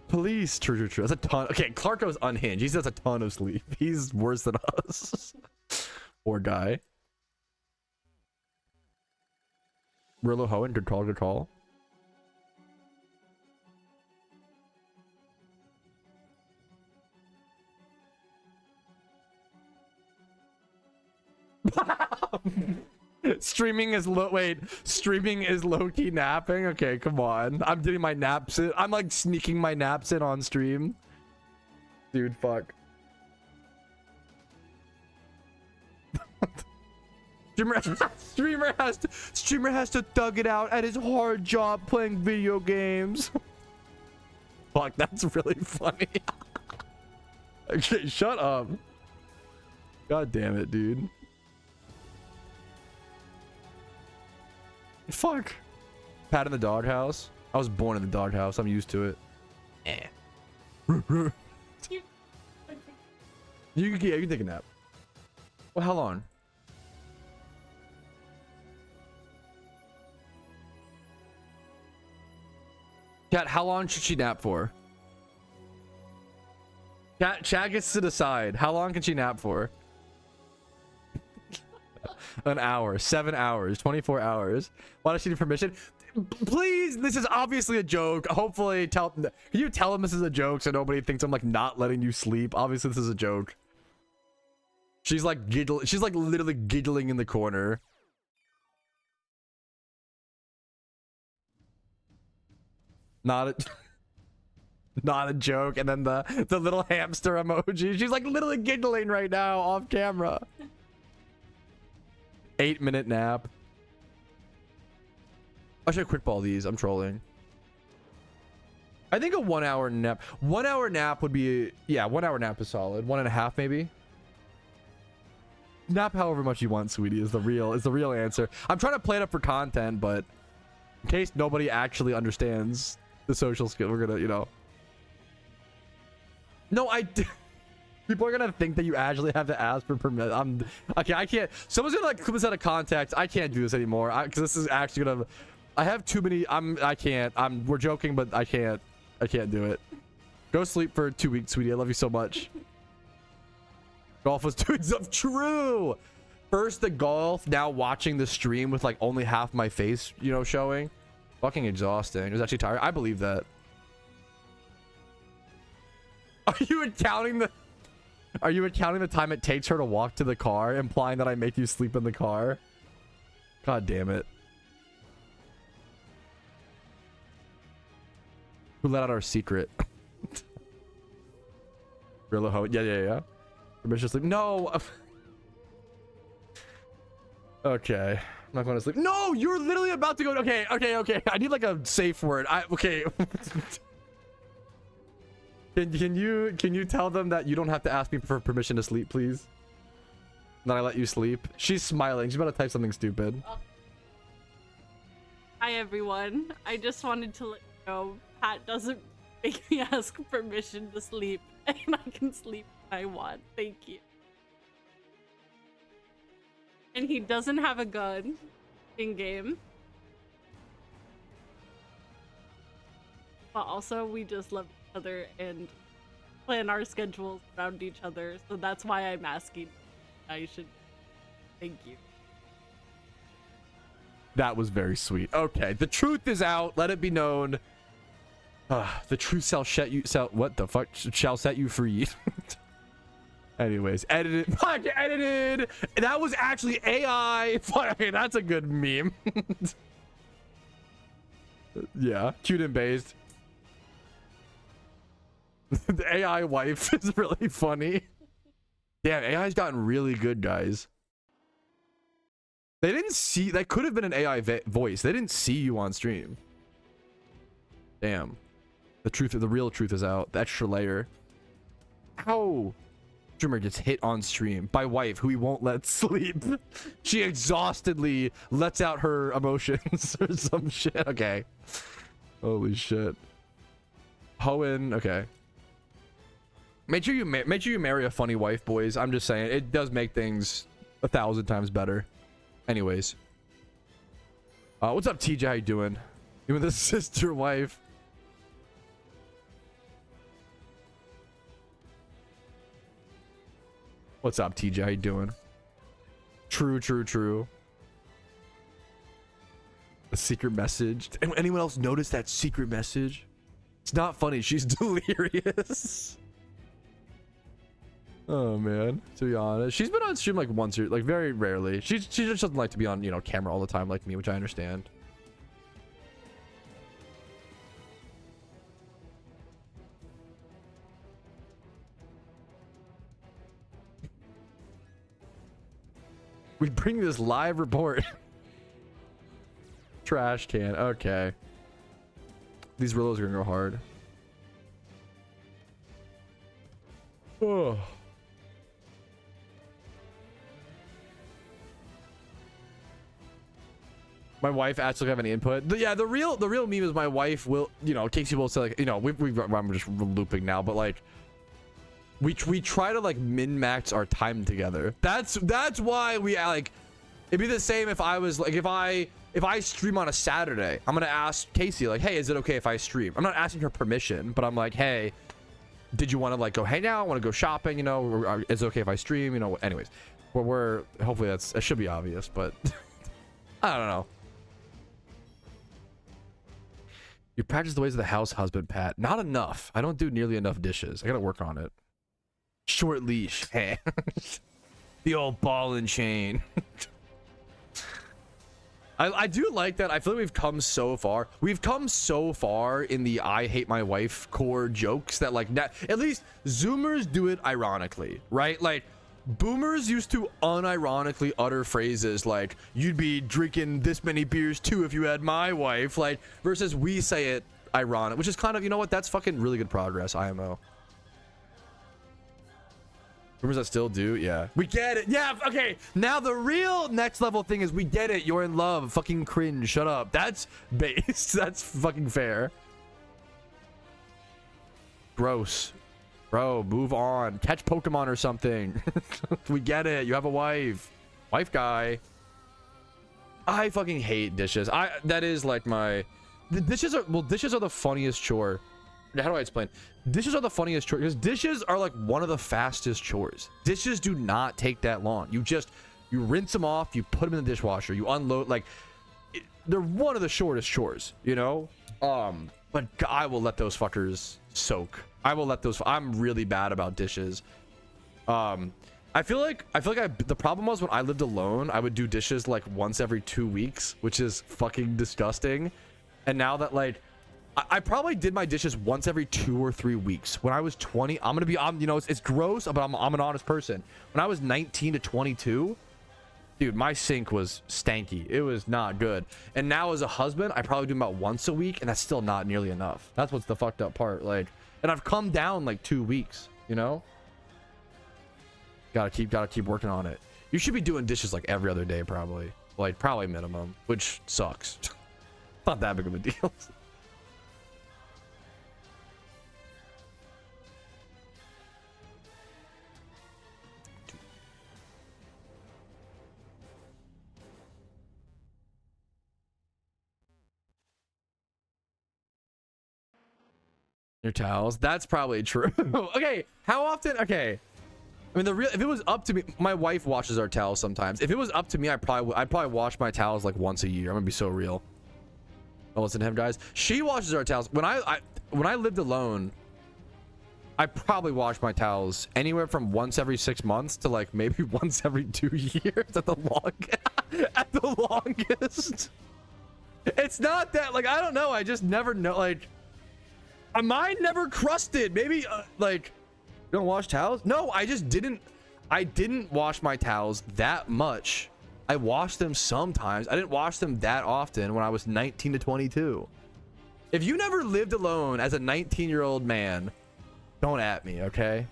Please, true. That's a ton. Okay, Clarko's unhinged. He says a ton of sleep. He's worse than us. Poor guy. Rillo Hoenn, good call, good call. Streaming is streaming is low-key napping. Okay, come on. I'm getting my naps in. I'm like sneaking my naps in on stream. Dude, fuck. Streamer has to thug it out at his hard job playing video games. Fuck, that's really funny. Okay, shut up. God damn it, dude. Fuck. Pat in the doghouse. I was born in the doghouse. I'm used to it. You can take a nap. Well, how long? Chat, how long should she nap for? Chat gets to decide. How long can she nap for? An hour, 7 hours, 24 hours. Why does she need permission? Please, this is obviously a joke. Hopefully, can you tell him this is a joke so nobody thinks I'm like not letting you sleep? Obviously, this is a joke. She's like giggling. She's like literally giggling in the corner. Not a joke. And then the little hamster emoji. She's like literally giggling right now off camera. 8-minute nap. I should quick ball these. I'm trolling. I think a 1 hour nap. 1 hour nap would be, yeah, 1 hour nap is solid. 1.5 maybe. Nap however much you want, sweetie, is the real answer. I'm trying to play it up for content, but in case nobody actually understands the social skill, we're gonna, you know. No, people are gonna think that you actually have to ask for permission. Okay, I can't. Someone's gonna like clip this out of context. I can't do this anymore because this is actually gonna. I have too many. I can't. We're joking, but I can't do it. Go sleep for 2 weeks, sweetie. I love you so much. Golf was doing stuff. True. First the golf, now watching the stream with like only half my face, you know, showing. Fucking exhausting. It was actually tired. I believe that. Are you accounting the time it takes her to walk to the car, implying that I make you sleep in the car? God damn it. Who let out our secret? Rillo Hoenn. Yeah. Permission to sleep. No. Okay. I'm not going to sleep. No, you're literally about to go. Okay. I need like a safe word. Okay. Can you tell them that you don't have to ask me for permission to sleep, please? That I let you sleep. She's smiling. She's about to type something stupid. Hi everyone. I just wanted to let you know Pat doesn't make me ask permission to sleep, and I can sleep when I want. Thank you. And he doesn't have a gun in game. But also we just love each other and plan our schedules around each other. So that's why I'm asking. I should. Thank you. That was very sweet. Okay, the truth is out. Let it be known. The truth shall set you. What the fuck? Shall set you free. Anyways, edited. Fuck, edited. That was actually AI. Okay, that's a good meme. Yeah, cute and based. The AI wife is really funny. Damn, AI's gotten really good, guys. They didn't see. That could have been an AI voice. They didn't see you on stream. Damn. The real truth is out. The extra layer. Ow. Streamer gets hit on stream by wife who he won't let sleep. She exhaustedly lets out her emotions or some shit. Okay. Holy shit. Hoenn. Okay. Make sure you marry a funny wife, boys. I'm just saying, it does make things 1,000 times better. Anyways. What's up, TJ? How you doing? You with a sister wife? What's up, TJ? How you doing? True. secret message. Anyone else notice that secret message? It's not funny. She's delirious. Oh man, to be honest, she's been on stream like once or like very rarely. She just doesn't like to be on, you know, camera all the time like me, which I understand. We bring this live report. Trash can. Okay. These Rillos are gonna go hard. Oh. My wife actually have any input. Yeah, the real meme is my wife will, you know, Casey will say like, you know, I'm just looping now, but like we try to like min-max our time together. That's why we like, it'd be the same if I was like, if I stream on a Saturday, I'm gonna ask Casey like, hey, is it okay if I stream? I'm not asking her permission, but I'm like, hey, did you want to like go hang out? Want to go shopping? You know, or is it okay if I stream? You know, anyways, we're hopefully that should be obvious, but I don't know. You practice the ways of the house husband, Pat. Not enough. I don't do nearly enough dishes. I gotta work on it. Short leash. Hey. The old ball and chain. I do like that. I feel like we've come so far. We've come so far in the I hate my wife core jokes that like at least Zoomers do it ironically, right? Like Boomers used to unironically utter phrases like, you'd be drinking this many beers too if you had my wife, like, versus we say it ironic, which is kind of, you know what, that's fucking really good progress, IMO. Boomers that still do, yeah. We get it, yeah, okay. Now the real next level thing is we get it, you're in love, fucking cringe, shut up. That's based, that's fucking fair. Gross. Bro, move on. Catch Pokemon or something. We get it. You have a wife. Wife guy. I fucking hate dishes. That is like the dishes are the funniest chore. How do I explain? Dishes are the funniest chore because dishes are like one of the fastest chores. Dishes do not take that long. You rinse them off, you put them in the dishwasher, you unload, like they're one of the shortest chores, you know? But I will let those fuckers soak. I'm really bad about dishes. I feel like the problem was when I lived alone, I would do dishes like once every 2 weeks, which is fucking disgusting. And now that like I probably did my dishes once every 2 or 3 weeks. When I was 20, you know, it's gross, but I'm an honest person. When I was 19 to 22, dude, my sink was stanky. It was not good. And now as a husband, I probably do them about once a week, and that's still not nearly enough. That's what's the fucked up part. Like, and I've come down like 2 weeks, you know? Gotta keep working on it. You should be doing dishes like every other day, probably. Like, probably minimum, which sucks. Not that big of a deal. Your towels, that's probably true. Okay, how often? Okay, I mean, if it was up to me, my wife washes our towels sometimes. If it was up to me, I'd probably wash my towels like once a year. I'm gonna be so real. Don't listen to him, guys. She washes our towels. When I lived alone, I probably washed my towels anywhere from once every 6 months to like maybe once every 2 years at the longest. It's not that, like, I don't know, I just never know, like, mine never crusted. Maybe like, you don't wash towels? No, I didn't wash my towels that much. I washed them sometimes. I didn't wash them that often when I was 19 to 22. If you never lived alone as a 19-year-old man, don't at me, okay?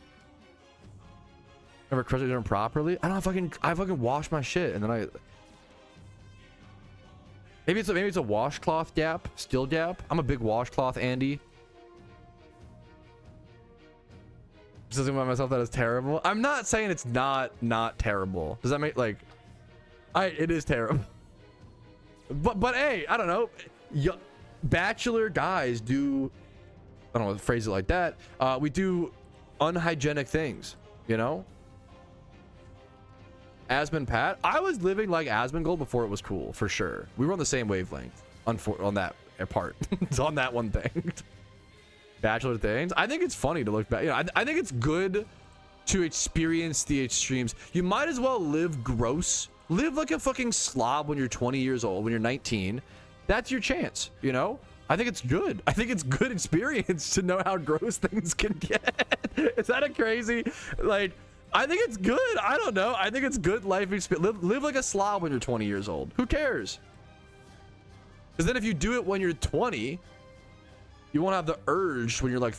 Never crusted them properly? I fucking wash my shit, and then maybe it's a washcloth gap, skill gap. I'm a big washcloth Andy. Doesn't about myself that is terrible. I'm not saying it's not terrible. Does that make like it is terrible. But hey, I don't know. Bachelor guys do, I don't know, phrase it like that. We do unhygienic things, you know? Asmongold Pat. I was living like Asmongold before it was cool, for sure. We were on the same wavelength. on that part. It's on that one thing. Bachelor things. I think it's funny to look back. You know, I think it's good to experience the extremes. You might as well live gross. Live like a fucking slob when you're 20 years old, when you're 19. That's your chance, you know? I think it's good. I think it's good experience to know how gross things can get. Is that a crazy, like, I think it's good. I don't know. I think it's good life experience. Live like a slob when you're 20 years old. Who cares? Because then if you do it when you're 20, you won't have the urge when you're like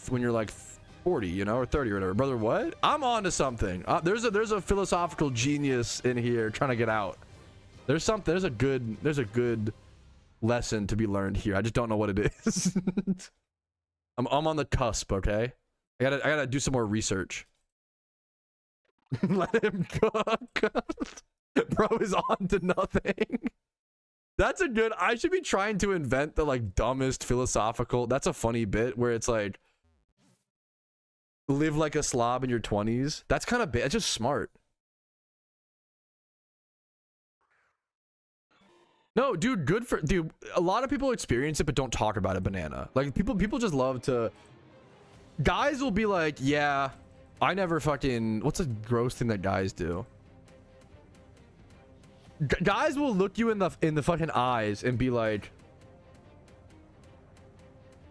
40, you know, or 30 or whatever. Brother, what? I'm on to something. There's a philosophical genius in here trying to get out. There's a good lesson to be learned here. I just don't know what it is. I'm on the cusp, okay? I gotta do some more research. Let him cook. Bro is on to nothing. That's a good, I should be trying to invent the like dumbest philosophical, that's a funny bit where it's like, live like a slob in your 20s. That's kind of big. It's just smart. No, dude, good for, dude, a lot of people experience it but don't talk about it, banana. Like people just love to, guys will be like, yeah, I never fucking, what's a gross thing that guys do? Guys will look you in the fucking eyes and be like,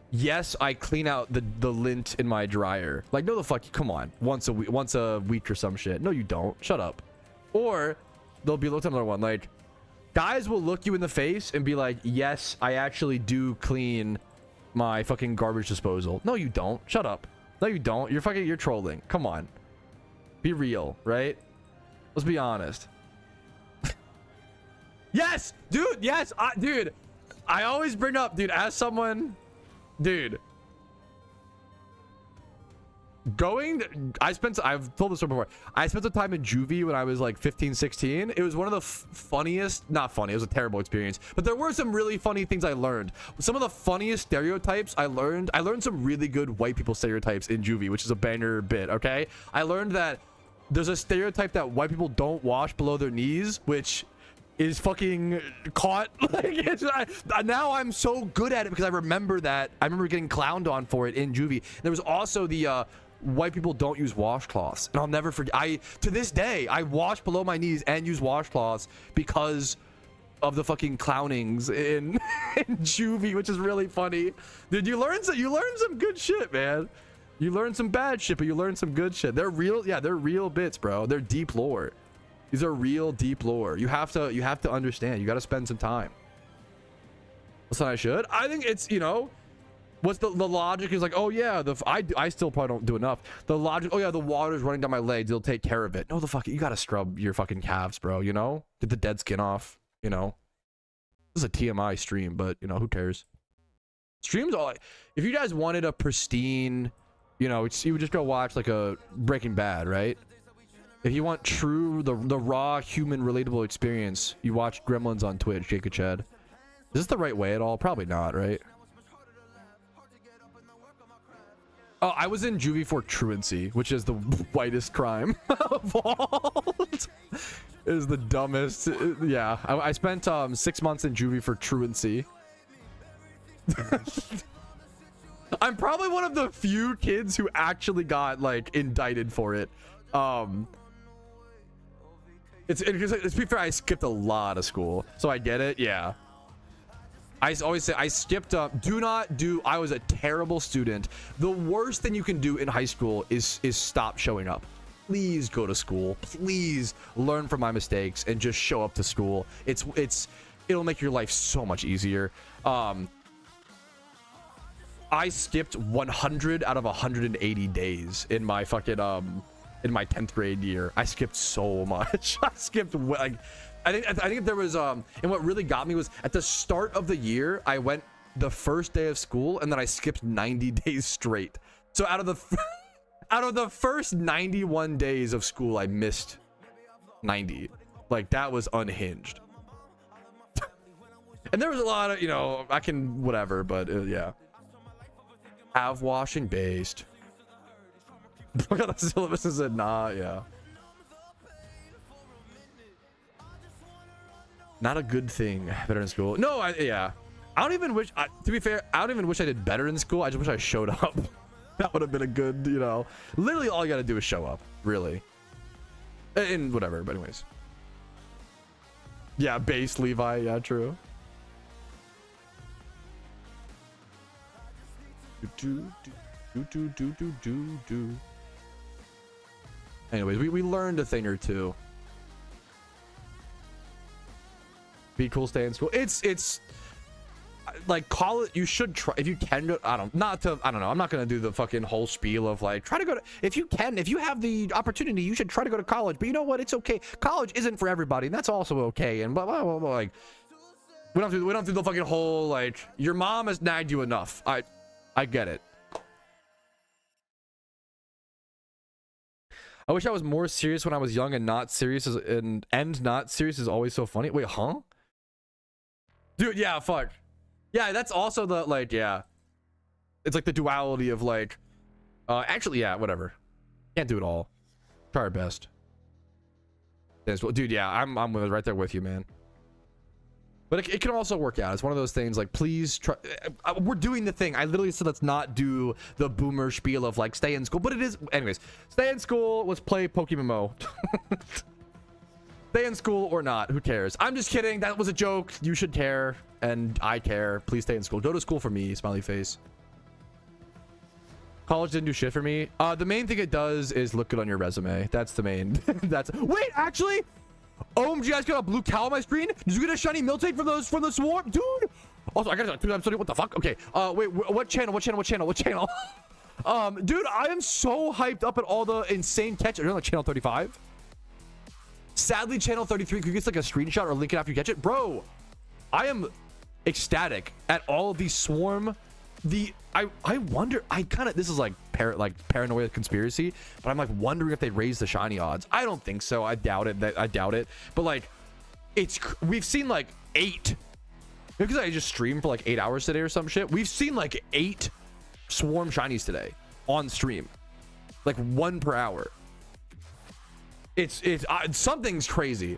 yes, I clean out the lint in my dryer. Like, no, the fuck, come on, once a week or some shit. No, you don't. Shut up. Or they'll be looked at another one. Like, guys will look you in the face and be like, yes, I actually do clean my fucking garbage disposal. No, you don't. Shut up. No, you don't. You're trolling. Come on. Be real, right? Let's be honest. Yes, dude. Yes, dude. I always bring up, dude, as someone, dude. I've told this story before. I spent some time in juvie when I was like 15, 16. It was one of the funniest, not funny, it was a terrible experience, but there were some really funny things I learned. Some of the funniest stereotypes I learned some really good white people stereotypes in juvie, which is a banger bit, okay? I learned that there's a stereotype that white people don't wash below their knees, which is fucking caught. Like, now I'm so good at it because I remember that. I remember getting clowned on for it in juvie. There was also the white people don't use washcloths, and I'll never forget. To this day, I wash below my knees and use washcloths because of the fucking clownings in juvie, which is really funny. Dude, you learn some good shit, man. You learn some bad shit, but you learn some good shit. They're real, yeah, they're real bits, bro. They're deep lore. These are real deep lore. You have to understand. You got to spend some time. Listen, I should. I think it's, you know, what's the logic is like, oh yeah, I still probably don't do enough. The logic, oh yeah, the water's running down my legs, it'll take care of it. No, the fuck, you got to scrub your fucking calves, bro, you know? Get the dead skin off, you know? This is a TMI stream, but, you know, who cares? Streams all, if you guys wanted a pristine, you know, you would just go watch like a Breaking Bad, right? If you want true, the raw human relatable experience, you watch Gremlins on Twitch, Jacob Chad. Is this the right way at all? Probably not, right? Oh, I was in juvie for truancy, which is the whitest crime of all. It is the dumbest. Yeah, I spent 6 months in juvie for truancy. I'm probably one of the few kids who actually got like indicted for it. It's to be fair, I skipped a lot of school, so I get it. Yeah, I always say I skipped I was a terrible student. The worst thing you can do in high school is stop showing up. Please go to school. Please learn from my mistakes and just show up to school. It'll make your life so much easier. I skipped 100 out of 180 days in my fucking in my 10th grade year. I skipped so much. I skipped like I think there was and what really got me was at the start of the year I went the first day of school and then I skipped 90 days straight. So out of the first 91 days of school I missed 90. Like that was unhinged. And there was a lot of, you know, I can whatever, but yeah. Have washing based. Look at the syllabus and said, nah, yeah. Not a good thing, better in school. No, yeah. I don't even wish, to be fair, I don't even wish I did better in school. I just wish I showed up. That would have been a good, you know, literally all you got to do is show up, really. And whatever, but anyways. Yeah, base Levi, yeah, true. Anyways, we learned a thing or two. Be cool, stay in school. It's like, call it, you should try if you can go. I don't know, I'm not gonna do the fucking whole spiel of like, try to go to, if you have the opportunity, you should try to go to college. But you know what, it's okay, college isn't for everybody, and that's also okay. And blah, blah, blah, blah. Like, we don't do the fucking whole like, your mom has nagged you enough. I get it. I wish I was more serious when I was young, and not serious and not serious is always so funny. Wait, huh? Dude, yeah, fuck. Yeah, that's also the, like, yeah. It's like the duality of, like, actually, yeah, whatever. Can't do it all. Try our best. Dude, yeah, I'm right there with you, man. But it can also work out. It's one of those things, like, please try. We're doing the thing. I literally said let's not do the boomer spiel of, like, stay in school. But it is, anyways, stay in school. Let's play PokeMMO. Stay in school or not, who cares? I'm just kidding. That was a joke. You should care, and I care. Please stay in school. Go to school for me, smiley face. College didn't do shit for me. The main thing it does is look good on your resume. That's the main. Wait, actually, OMG, I just got a blue cow on my screen. Did you get a shiny Miltank from the swarm, dude? Also, I got a 2 what the fuck? Okay, wait, what channel? Dude, I am so hyped up at all the insane catches. You're on like channel 35. Sadly, channel 33. Could you get like a screenshot or link it after you catch it, bro? I am ecstatic at all of these swarm. I wonder. This is like paranoia conspiracy, but I'm like wondering if they raise the shiny odds. I don't think so. I doubt it. But like, we've seen like 8. Because I just streamed for like 8 hours today or some shit. We've seen like 8 swarm shinies today on stream, like 1 per hour. Something's crazy.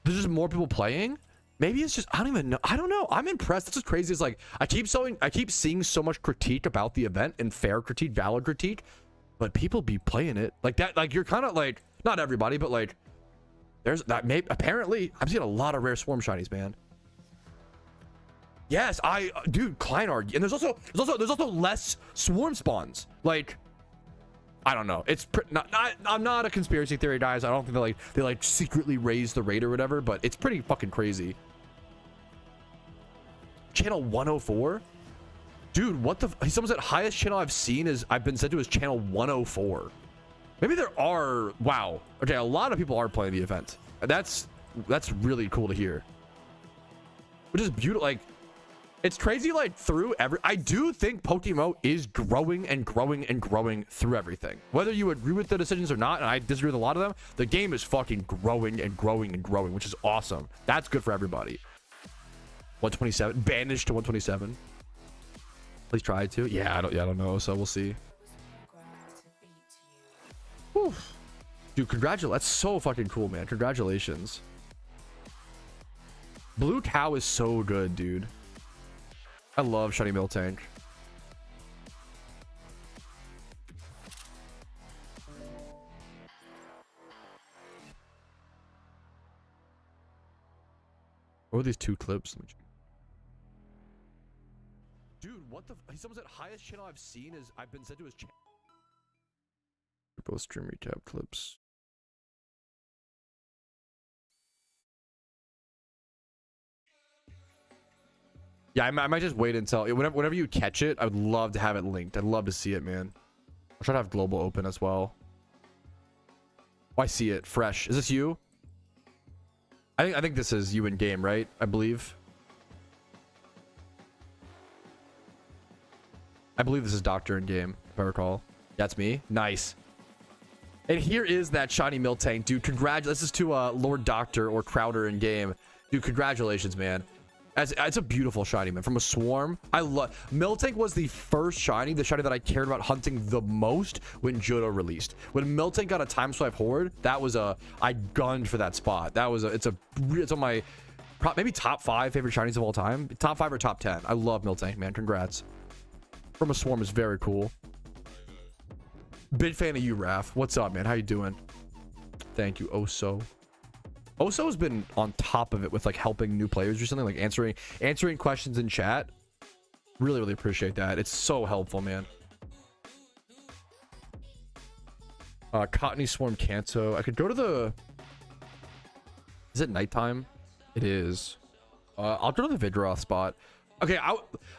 There's just more people playing. Maybe it's just, I don't know. I'm impressed. That's what's crazy. Is like, I keep seeing so much critique about the event, and fair critique, valid critique, but people be playing it like that. Like, you're kind of like, not everybody, but like, there's that. Maybe apparently I'm seeing a lot of rare swarm shinies, man. Yes, dude, Kleinar, and there's also less swarm spawns. Like, I don't know. It's I'm not a conspiracy theory, guys. I don't think they secretly raise the rate or whatever, but it's pretty fucking crazy. Channel 104, dude. What the? Someone said highest channel I've seen I've been sent to is channel 104. Maybe there are. Wow. Okay, a lot of people are playing the event. That's really cool to hear. Which is beautiful. Like, it's crazy, like, I do think PokeMMO is growing and growing and growing through everything. Whether you agree with the decisions or not, and I disagree with a lot of them, the game is fucking growing and growing and growing, which is awesome. That's good for everybody. 127, bandaged to 127. Please try to. Yeah, I don't know, so we'll see. Whew. Dude, congratulations. That's so fucking cool, man. Congratulations. Blue Cow is so good, dude. I love shiny Miltank. What are these 2 clips? Dude, what the? Someone said highest channel I've seen I've been sent to his channel. Both stream recap clips. Yeah, I might just wait until whenever you catch it. I would love to have it linked. I'd love to see it, man. I'll try to have global open as well. Oh, I see it. Fresh. Is this you? I think this is you in game, right? I believe. I believe this is Doctor in game, if I recall. That's me. Nice. And here is that shiny Miltank, dude. Congratulations. This is to Lord Doctor or Crowder in game, dude. Congratulations, man. It's a beautiful shiny, man. From a swarm. I love Miltank. Was the first shiny, the shiny that I cared about hunting the most when Johto released. When Miltank got a time swipe horde, that was I gunned for that spot. That was it's on my maybe top 5 favorite shinies of all time. Top 5 or top 10. I love Miltank, man. Congrats. From a Swarm is very cool. Big fan of you, Raph. What's up, man? How you doing? Thank you, Oso. Oso has been on top of it with like helping new players or something, like answering questions in chat. Really, really appreciate that. It's so helpful, man. Cottony Swarm Kanto. I could go to the... Is it nighttime? It is. I'll go to the Vidroth spot. Okay,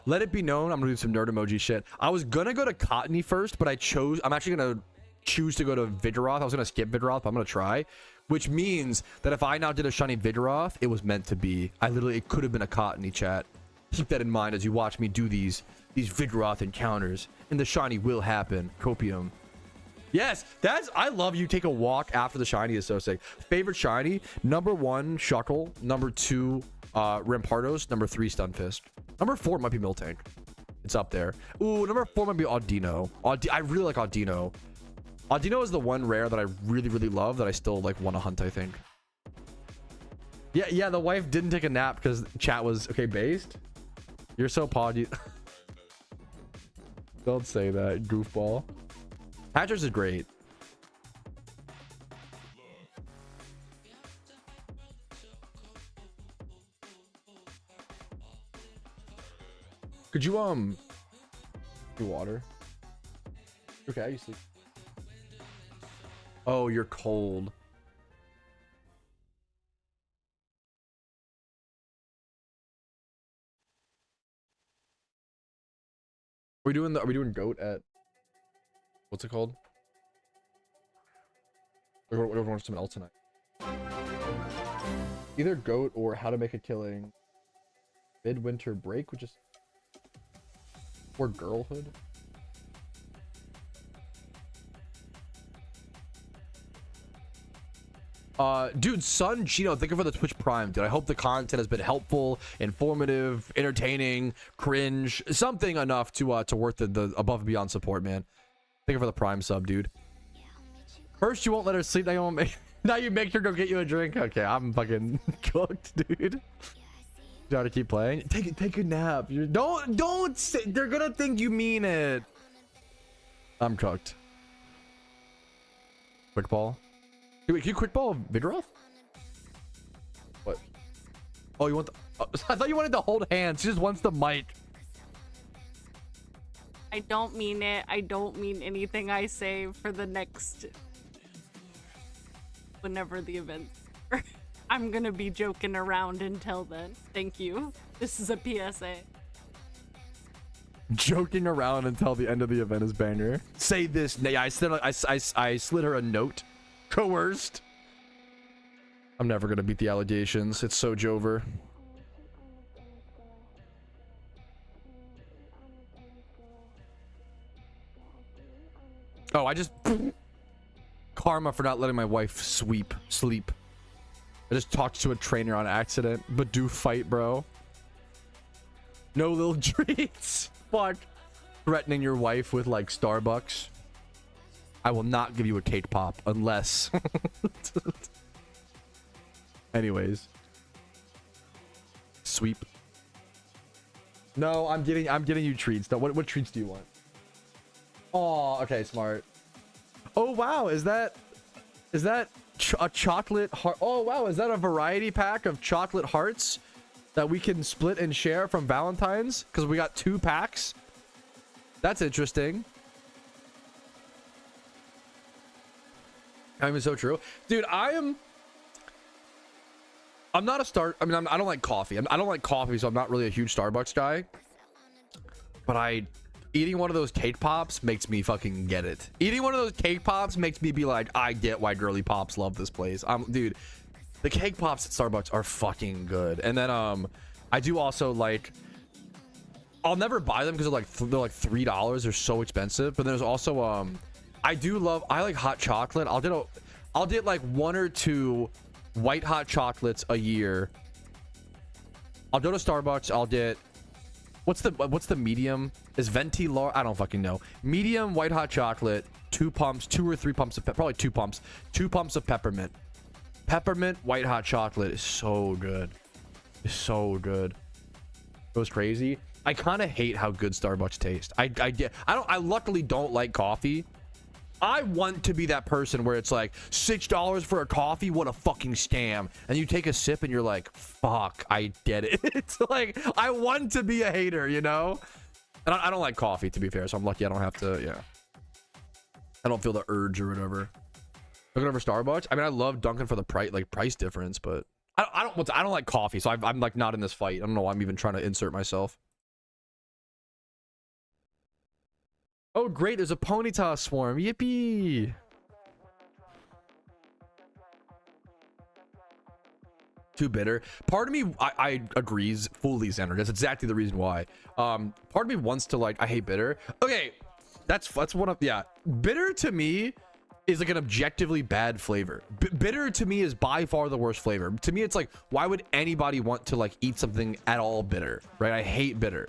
let it be known I'm gonna do some nerd emoji shit. I was gonna go to Cottony first, but I'm actually gonna choose to go to Vidroth. I was gonna skip Vidroth, but I'm gonna try. Which means that if I now did a shiny Vidroth, it was meant to be. It could have been a Cottony, chat. Keep that in mind as you watch me do these Vidroth encounters. And the shiny will happen. Copium. Yes, I love you. Take a walk after the shiny is so sick. Favorite shiny: number 1, Shuckle. Number 2, Rampardos. Number 3, Stunfisk. Number 4 might be Miltank. It's up there. Ooh, number 4 might be Audino. I really like Audino. Audino is the one rare that I really, really love that I still like want to hunt, I think. Yeah, the wife didn't take a nap because chat was okay based. You're so podgy. Don't say that, goofball. Hatchers is great. Could you do water? Okay, you sleep. Oh, you're cold. Are we doing goat at what's it called? We're going to watch something else tonight. Either goat or how to make a killing. Midwinter break, which is or girlhood. Dude, Sun Gino, thank you for the Twitch Prime, dude. I hope the content has been helpful, informative, entertaining, cringe, something enough to worth the above and beyond support, man. Thank you for the Prime sub, dude. First you won't let her sleep, now you won't make now you make her go get you a drink. Okay, I'm fucking cooked, dude. You gotta keep playing. Take a nap. Don't say, they're gonna think you mean it. I'm cooked. Quick ball. Wait, can you quick ball Vidroth? What? Oh, you want the... Oh, I thought you wanted to hold hands. She just wants the mic. I don't mean it. I don't mean anything I say for the next... Whenever the event's... I'm gonna be joking around until then. Thank you. This is a PSA. Joking around until the end of the event is banger. Say this. Yeah, I slid her a note. Coerced. I'm never gonna beat the allegations. It's so Jover. Oh, I just karma for not letting my wife sleep. I just talked to a trainer on accident, but do fight, bro. No little treats. Fuck. Threatening your wife with like Starbucks. I will not give you a cake pop unless. Anyways. Sweep. No, I'm getting you treats. No, what treats do you want? Oh, okay, smart. Oh wow, is that a chocolate heart? Oh wow, is that a variety pack of chocolate hearts that we can split and share from Valentine's? Because we got 2 packs. That's interesting. I mean, so true, dude. I'm not a I don't like coffee. I don't like coffee, so I'm not really a huge Starbucks guy. But eating one of those cake pops makes me fucking get it. Eating one of those cake pops makes me be like, I get why girly pops love this place. Dude, the cake pops at Starbucks are fucking good. And then I do also like. I'll never buy them because they're like $3. They're so expensive. But there's also I like hot chocolate. I'll get like 1 or 2 white hot chocolates a year. I'll go to Starbucks. I'll get what's the medium? Is venti large? I don't fucking know. Medium white hot chocolate, 2 pumps, 2 or 3 pumps of probably 2 pumps. 2 pumps of peppermint. Peppermint white hot chocolate is so good. is so good. Goes crazy. I kind of hate how good Starbucks tastes. I luckily don't like coffee. I want to be that person where it's like $6 for a coffee, what a fucking scam. And you take a sip and you're like, fuck, I get it. It's like, I want to be a hater, you know? And I don't like coffee, to be fair, so I'm lucky I don't have to, yeah. I don't feel the urge or whatever. Looking over Starbucks. I mean, I love Dunkin' for the price difference, but I don't like coffee, so I'm like not in this fight. I don't know why I'm even trying to insert myself. Oh, great. There's a Ponyta swarm. Yippee. Too bitter. Part of me, I agrees fully, Xander. That's exactly the reason why. Part of me wants to like, I hate bitter. Okay. That's one of, yeah. Bitter to me is like an objectively bad flavor. Bitter to me is by far the worst flavor. To me, it's like, why would anybody want to like eat something at all bitter, right? I hate bitter.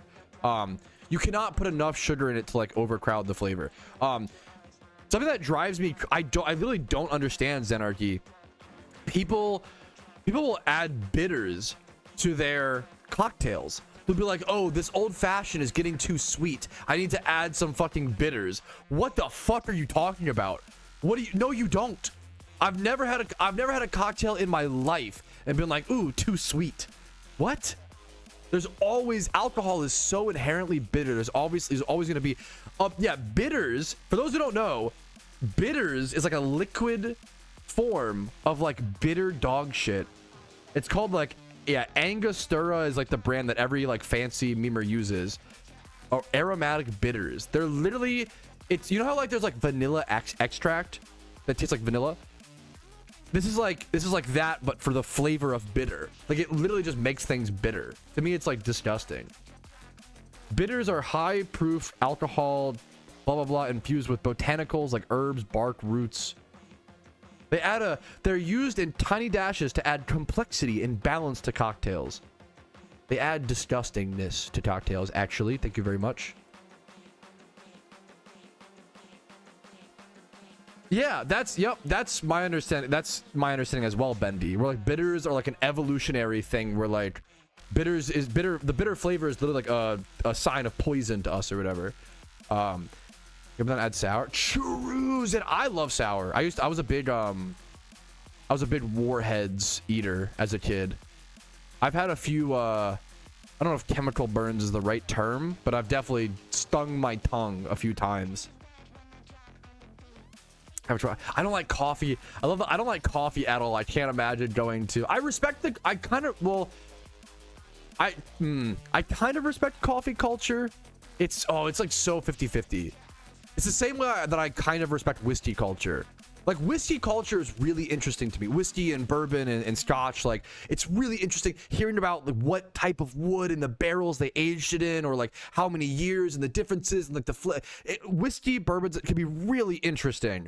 You cannot put enough sugar in it to like overcrowd the flavor. Something that drives me, I really don't understand, Zenarchy. People will add bitters to their cocktails. They'll be like, oh, this old fashioned is getting too sweet. I need to add some fucking bitters. What the fuck are you talking about? What do you, no, you don't. I've never had a cocktail in my life and been like, ooh, too sweet. What? There's always, alcohol is so inherently bitter. There's always going to be, yeah, bitters. For those who don't know, bitters is like a liquid form of like bitter dog shit. It's called like, yeah, Angostura is like the brand that every like fancy memer uses. Or aromatic bitters. They're literally, it's, you know how like there's like vanilla extract that tastes like vanilla? This is like that, but for the flavor of bitter. Like it literally just makes things bitter. To me, it's like disgusting. Bitters are high proof alcohol, blah, blah, blah, infused with botanicals like herbs, bark, roots. They're used in tiny dashes to add complexity and balance to cocktails. They add disgustingness to cocktails, actually. Thank you very much. Yeah, that's my understanding. That's my understanding as well, Bendy. We're like, bitters are like an evolutionary thing where like bitters is bitter. The bitter flavor is literally like a sign of poison to us or whatever. You ever add sour? Churros, and I love sour. I was a big Warheads eater as a kid. I've had a few I don't know if chemical burns is the right term, but I've definitely stung my tongue a few times. I don't like coffee. I don't like coffee at all. I can't imagine going to. I kind of respect coffee culture. It's like so 50-50. It's the same way that I kind of respect whiskey culture. Like whiskey culture is really interesting to me. Whiskey and bourbon and scotch, like it's really interesting hearing about like what type of wood and the barrels they aged it in, or like how many years and the differences and like whiskey, bourbons can be really interesting.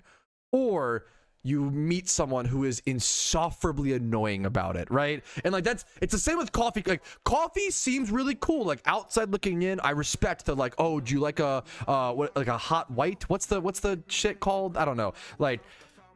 Or you meet someone who is insufferably annoying about it, right? And like it's the same with coffee. Like coffee seems really cool, like outside looking in. I respect the like, oh, do you like a hot white? What's the shit called? I don't know. Like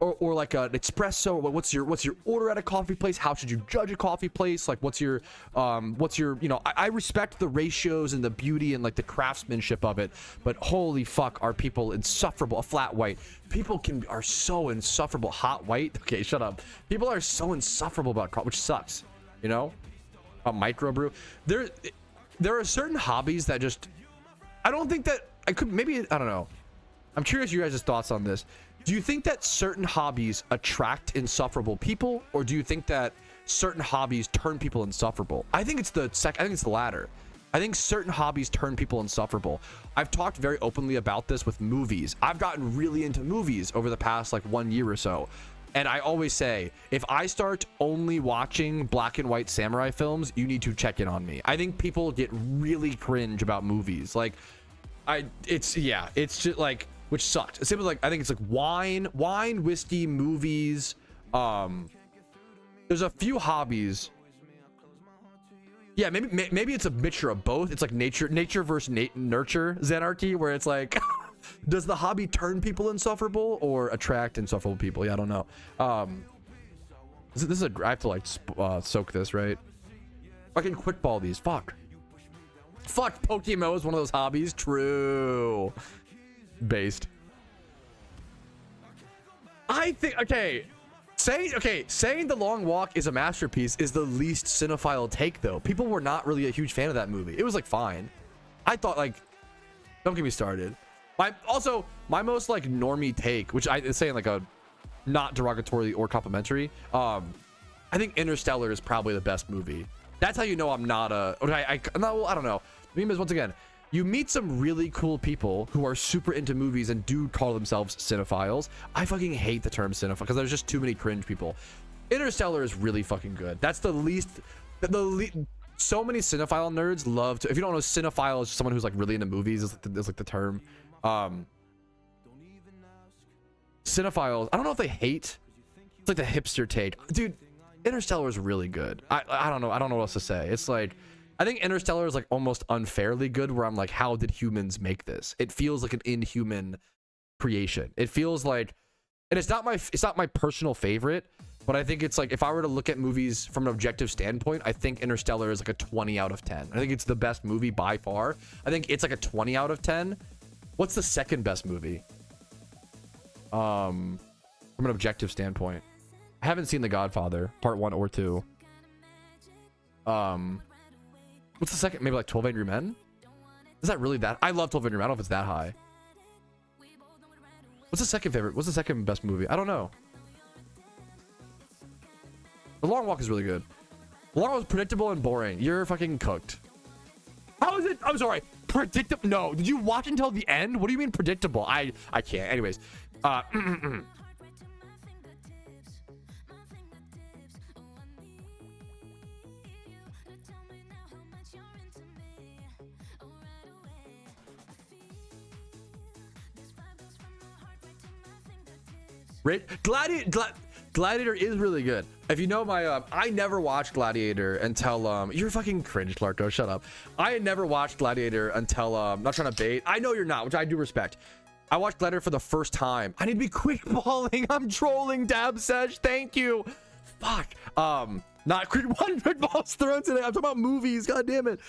or like an espresso. What's your order at a coffee place? How should you judge a coffee place? Like what's your you know, I respect the ratios and the beauty and like the craftsmanship of it, but holy fuck, are people insufferable. A flat white, people are so insufferable. Hot white, okay, shut up. People are so insufferable about coffee, which sucks, you know. A microbrew, there are certain hobbies that just, I don't think that I could, maybe, I don't know. I'm curious your guys' thoughts on this. Do you think that certain hobbies attract insufferable people, or do you think that certain hobbies turn people insufferable? I think it's the latter. I think certain hobbies turn people insufferable. I've talked very openly about this with movies. I've gotten really into movies over the past like 1 year or so. And I always say, if I start only watching black and white samurai films, you need to check in on me. I think people get really cringe about movies. Like, it's just like, which sucked. It's simply like, I think it's like wine, whiskey, movies. There's a few hobbies. Yeah, maybe it's a mixture of both. It's like nature versus nurture, Zenarchy, where it's like, does the hobby turn people insufferable or attract insufferable people? Yeah, I don't know. This is I have to like soak this, right? Fucking quickball these. Fuck. Fuck, PokeMMO is one of those hobbies. True. Based. I think, okay. Saying The Long Walk is a masterpiece is the least cinephile take, though. People were not really a huge fan of that movie. It was, like, fine. I thought, like, don't get me started. My most, like, normie take, which I is saying, like, a not derogatory or complimentary, I think Interstellar is probably the best movie. That's how you know I'm not a, I don't know. The meme is, once again, you meet some really cool people who are super into movies and do call themselves cinephiles. I fucking hate the term cinephile because there's just too many cringe people. Interstellar is really fucking good. That's the least, so many cinephile nerds love to, if you don't know, cinephile is someone who's like really into movies, is like the term. Cinephiles, I don't know if they hate, it's like the hipster take. Dude, Interstellar is really good. I don't know what else to say. It's like, I think Interstellar is like almost unfairly good, where I'm like, how did humans make this? It feels like an inhuman creation. It feels like, and it's not my personal favorite, but I think it's like, if I were to look at movies from an objective standpoint, I think Interstellar is like a 20 out of 10. I think it's the best movie by far. I think it's like a 20 out of 10. What's the second best movie? From an objective standpoint, I haven't seen The Godfather Part 1 or 2. What's the second? Maybe like 12 Angry Men? Is that really that? I love 12 Angry Men. I don't know if it's that high. What's the second favorite? What's the second best movie? I don't know. The Long Walk is really good. The Long Walk is predictable and boring. You're fucking cooked. How is it? I'm sorry. Predictable? No. Did you watch until the end? What do you mean predictable? I can't. Anyways. Gladiator is really good. If you know my I never watched Gladiator until you're fucking cringe, Clarko, shut up. I never watched Gladiator until not trying to bait. I know you're not, which I do respect. I watched Gladiator for the first time. I need to be quick balling. I'm trolling, Dab Sesh. Thank you. Fuck. Not quick balls thrown today. I'm talking about movies. God damn it.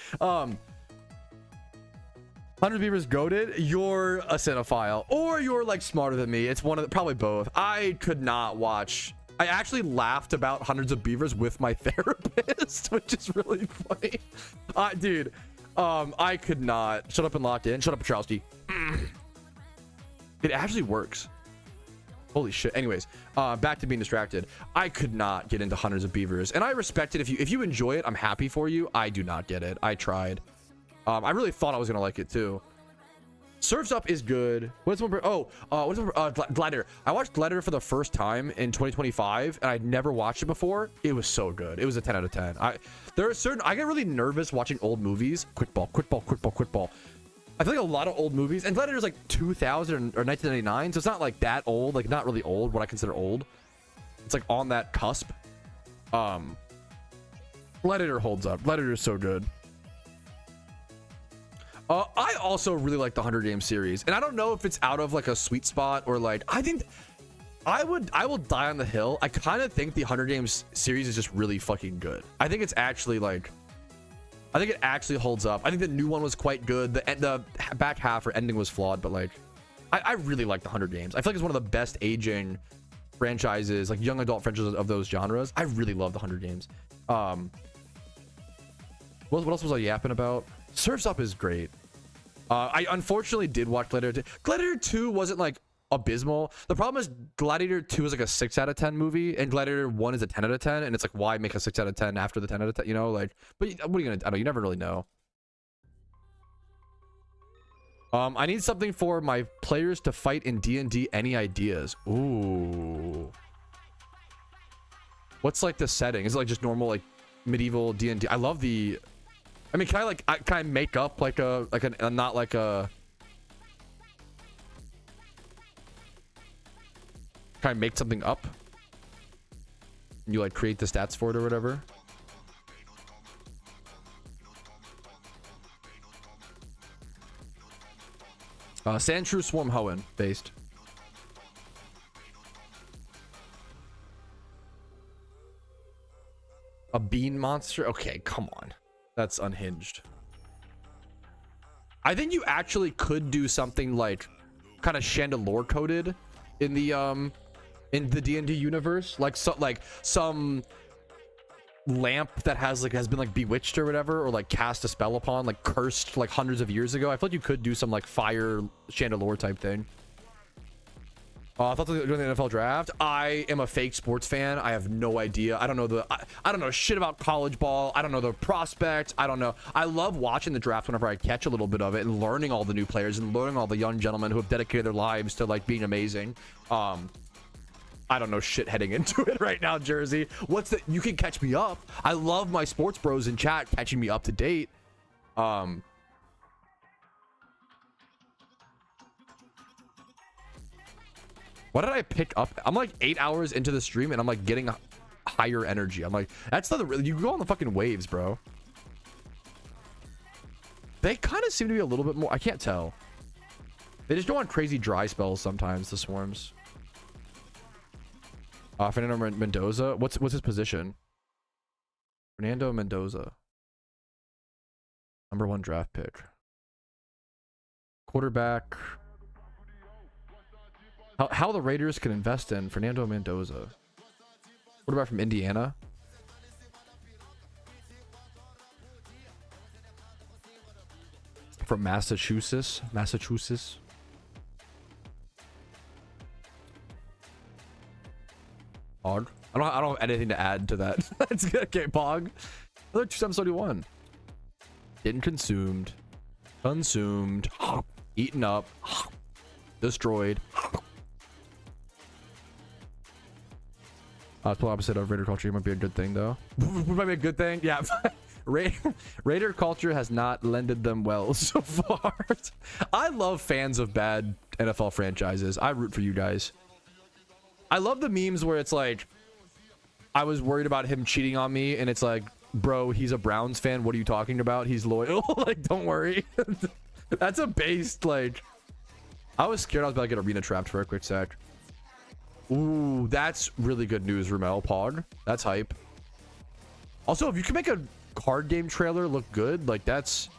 100 Beavers goated. You're a cinephile, or you're like smarter than me. It's one of the, probably both. I could not watch. I actually laughed about Hundreds of Beavers with my therapist, which is really funny. Dude, I could not. Shut up and locked in. Shut up, Patrouski. It actually works. Holy shit. Anyways, back to being distracted. I could not get into Hundreds of Beavers, and I respect it. If you enjoy it, I'm happy for you. I do not get it. I tried. I really thought I was gonna like it too. Surf's Up is good. What's one? Gladiator. I watched Gladiator for the first time in 2025, and I'd never watched it before. It was so good. It was a 10 out of 10. I get really nervous watching old movies. Quick ball. I feel like a lot of old movies, and Gladiator's like 2000 or 1999, so it's not like that old. Like not really old. What I consider old. It's like on that cusp. Gladiator holds up. Gladiator is so good. I also really like the Hunger Games series, and I don't know if it's out of like a sweet spot or like, I think I will die on the hill. I kind of think the Hunger Games series is just really fucking good. I think it's actually like, I think it actually holds up. I think the new one was quite good. The back half or ending was flawed, but like, I really like the Hunger Games. I feel like it's one of the best aging franchises, like young adult franchises of those genres. I really love the Hunger Games. What else was I yapping about? Surf's Up is great. I unfortunately did watch Gladiator 2. Gladiator 2 wasn't like abysmal. The problem is Gladiator 2 is like a 6 out of 10 movie, and Gladiator 1 is a 10 out of 10, and it's like, why make a 6 out of 10 after the 10 out of 10, you know? Like, but what are you gonna, I don't know, you never really know. I need something for my players to fight in D&D. Any ideas? Ooh. What's like the setting? Is it like just normal like medieval D&D? I love the, I mean, can I make up like a not like a, can I make something up? You like create the stats for it or whatever? Sandshrew Swarm Hoenn based. A bean monster? Okay, come on. That's unhinged. I think you actually could do something like kind of chandelier coded in the D&D universe, like some lamp that has been like bewitched or whatever, or like cast a spell upon, like cursed like hundreds of years ago. I feel like you could do some like fire chandelier type thing. I thought they were doing the NFL draft. I am a fake sports fan. I have no idea. I don't know I don't know shit about college ball. I don't know the prospects. I don't know. I love watching the draft whenever I catch a little bit of it and learning all the new players and learning all the young gentlemen who have dedicated their lives to like being amazing. I don't know shit heading into it right now, Jersey. What's the, you can catch me up. I love my sports bros in chat catching me up to date. What did I pick up? I'm like 8 hours into the stream and I'm like getting higher energy. I'm like, that's not the, you go on the fucking waves, bro. They kind of seem to be a little bit more, I can't tell. They just go on crazy dry spells sometimes, the swarms. Fernando Mendoza. What's his position? Fernando Mendoza. #1 draft pick. Quarterback. How the Raiders can invest in Fernando Mendoza. Quarterback from Indiana. From Massachusetts. Pog. I don't have anything to add to that. That's good. Okay, Pog. Another 771. Getting consumed. Consumed. Eaten up. Destroyed. Total opposite of Raider culture. It might be a good thing though. It might be a good thing. Yeah. Raider culture has not lended them well so far. I love fans of bad NFL franchises. I root for you guys. I love the memes where it's like, I was worried about him cheating on me, and it's like, bro, he's a Browns fan. What are you talking about? He's loyal. Like, don't worry. That's a based, like, I was scared I was about to get arena trapped for a quick sec. Ooh, that's really good news, Ramel. Pog. That's hype. Also, if you can make a card game trailer look good, like, that's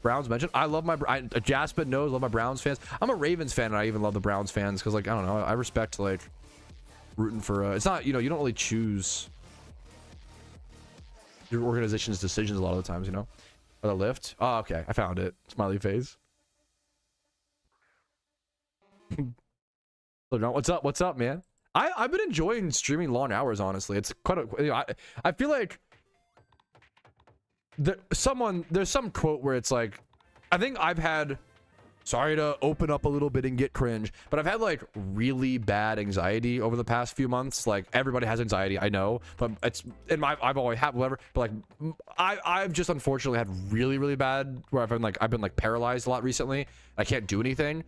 Browns mentioned. I love my Jaspin knows, love my Browns fans. I'm a Ravens fan, and I even love the Browns fans because, like, I don't know, I respect like rooting for it's not, you know, you don't really choose your organization's decisions a lot of the times, you know. Or the lift. Oh, okay, I found it. Smiley face. What's up, man? I've been enjoying streaming long hours, honestly. It's quite a, you know, I feel like there's some quote where it's like, I think I've had, sorry to open up a little bit and get cringe, but I've had like really bad anxiety over the past few months. Like, everybody has anxiety, I know, but it's in my, I've always had whatever, but like I've just unfortunately had really bad where I've been like paralyzed a lot recently. I can't do anything.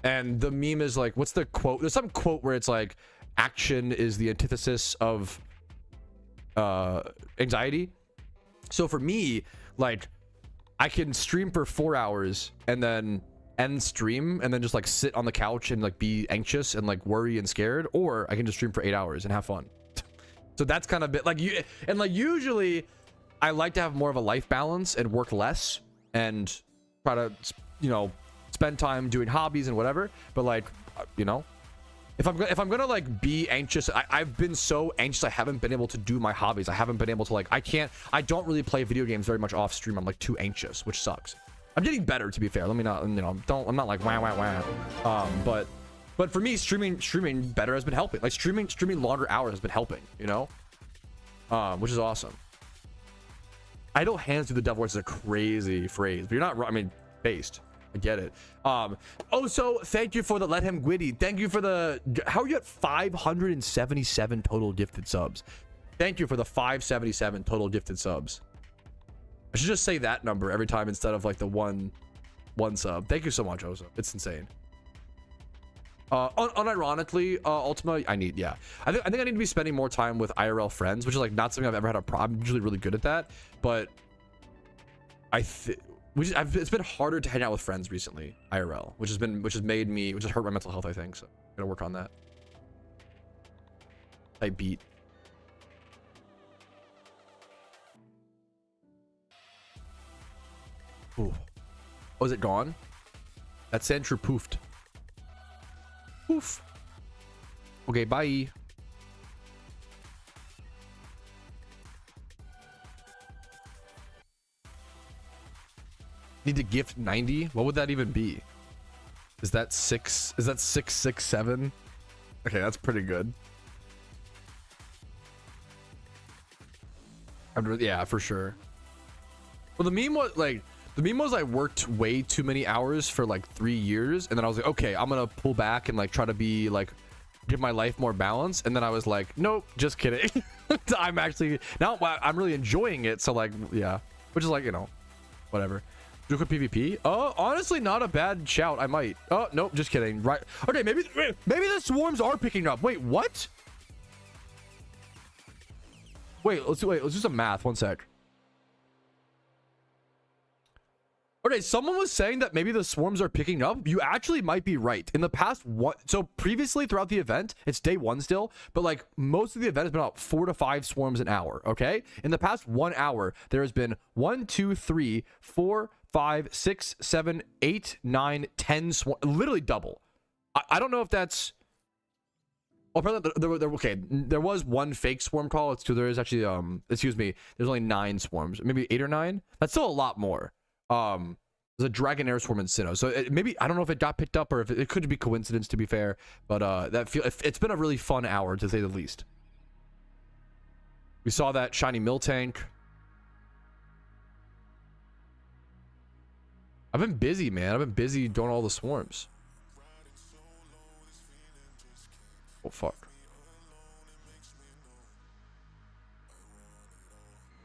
And the meme is like, what's the quote? There's some quote where it's like, action is the antithesis of anxiety. So for me, like, I can stream for 4 hours and then end stream and then just like sit on the couch and like be anxious and like worry and scared, or I can just stream for 8 hours and have fun. So that's kind of bit like you, and like usually I like to have more of a life balance and work less and try to, you know, spend time doing hobbies and whatever. But like, you know, if I'm gonna like be anxious, I've been so anxious I haven't been able to do my hobbies. I haven't been able to like, I don't really play video games very much off stream. I'm like too anxious, which sucks. I'm getting better, to be fair. Let me not, you know, I'm not like wah. But for me, streaming better has been helping. Like streaming longer hours has been helping, you know, which is awesome. Idle hands through the devil is a crazy phrase, but you're not, I mean, based. I get it. Oh, so thank you for the let him gwitty. Thank you for the, how are you at 577 total gifted subs? Thank you for the 577 total gifted subs. I should just say that number every time instead of like the one sub. Thank you so much, Oso. It's insane. Unironically, Ultima, I think I need to be spending more time with IRL friends, which is like not something I've ever had a problem. I'm usually really good at that, but it's been harder to hang out with friends recently, IRL, which has hurt my mental health, I think. So I'm gonna work on that. I beat. Ooh. Oh, is it gone? That Sandshrew poofed. Poof. Okay, bye. Need to gift 90. What would that even be? Is that 6? Is that 667? Okay, that's pretty good. Yeah, for sure. Well, the meme was like, the meme was I worked way too many hours for like 3 years, and then I was like, okay, I'm gonna pull back and like try to be like, give my life more balance. And then I was like, nope, just kidding. I'm actually now I'm really enjoying it. So like, yeah, which is like, you know, whatever. Do a quick PvP. Oh, honestly, not a bad shout. I might. Oh, nope, just kidding. Right. Okay, maybe the swarms are picking up. Wait, what? Let's do some math. One sec. Okay, someone was saying that maybe the swarms are picking up. You actually might be right. In the past so previously throughout the event, it's day 1 still, but like most of the event has been about 4 to 5 swarms an hour. Okay, in the past 1 hour, there has been 1, 2, 3, 4, 5, 6, 7, 8, 9, 10 swarms. Literally double. I don't know if that's. Oh, okay. There was 1 fake swarm call. It's 2. There is actually excuse me. There's only 9 swarms. Maybe 8 or 9. That's still a lot more. There's a Dragonair swarm in Sinnoh, so maybe I don't know if it got picked up or if it could be coincidence, to be fair, but it's been a really fun hour, to say the least. We saw that shiny Miltank. I've been busy, man. I've been busy doing all the swarms. Oh fuck.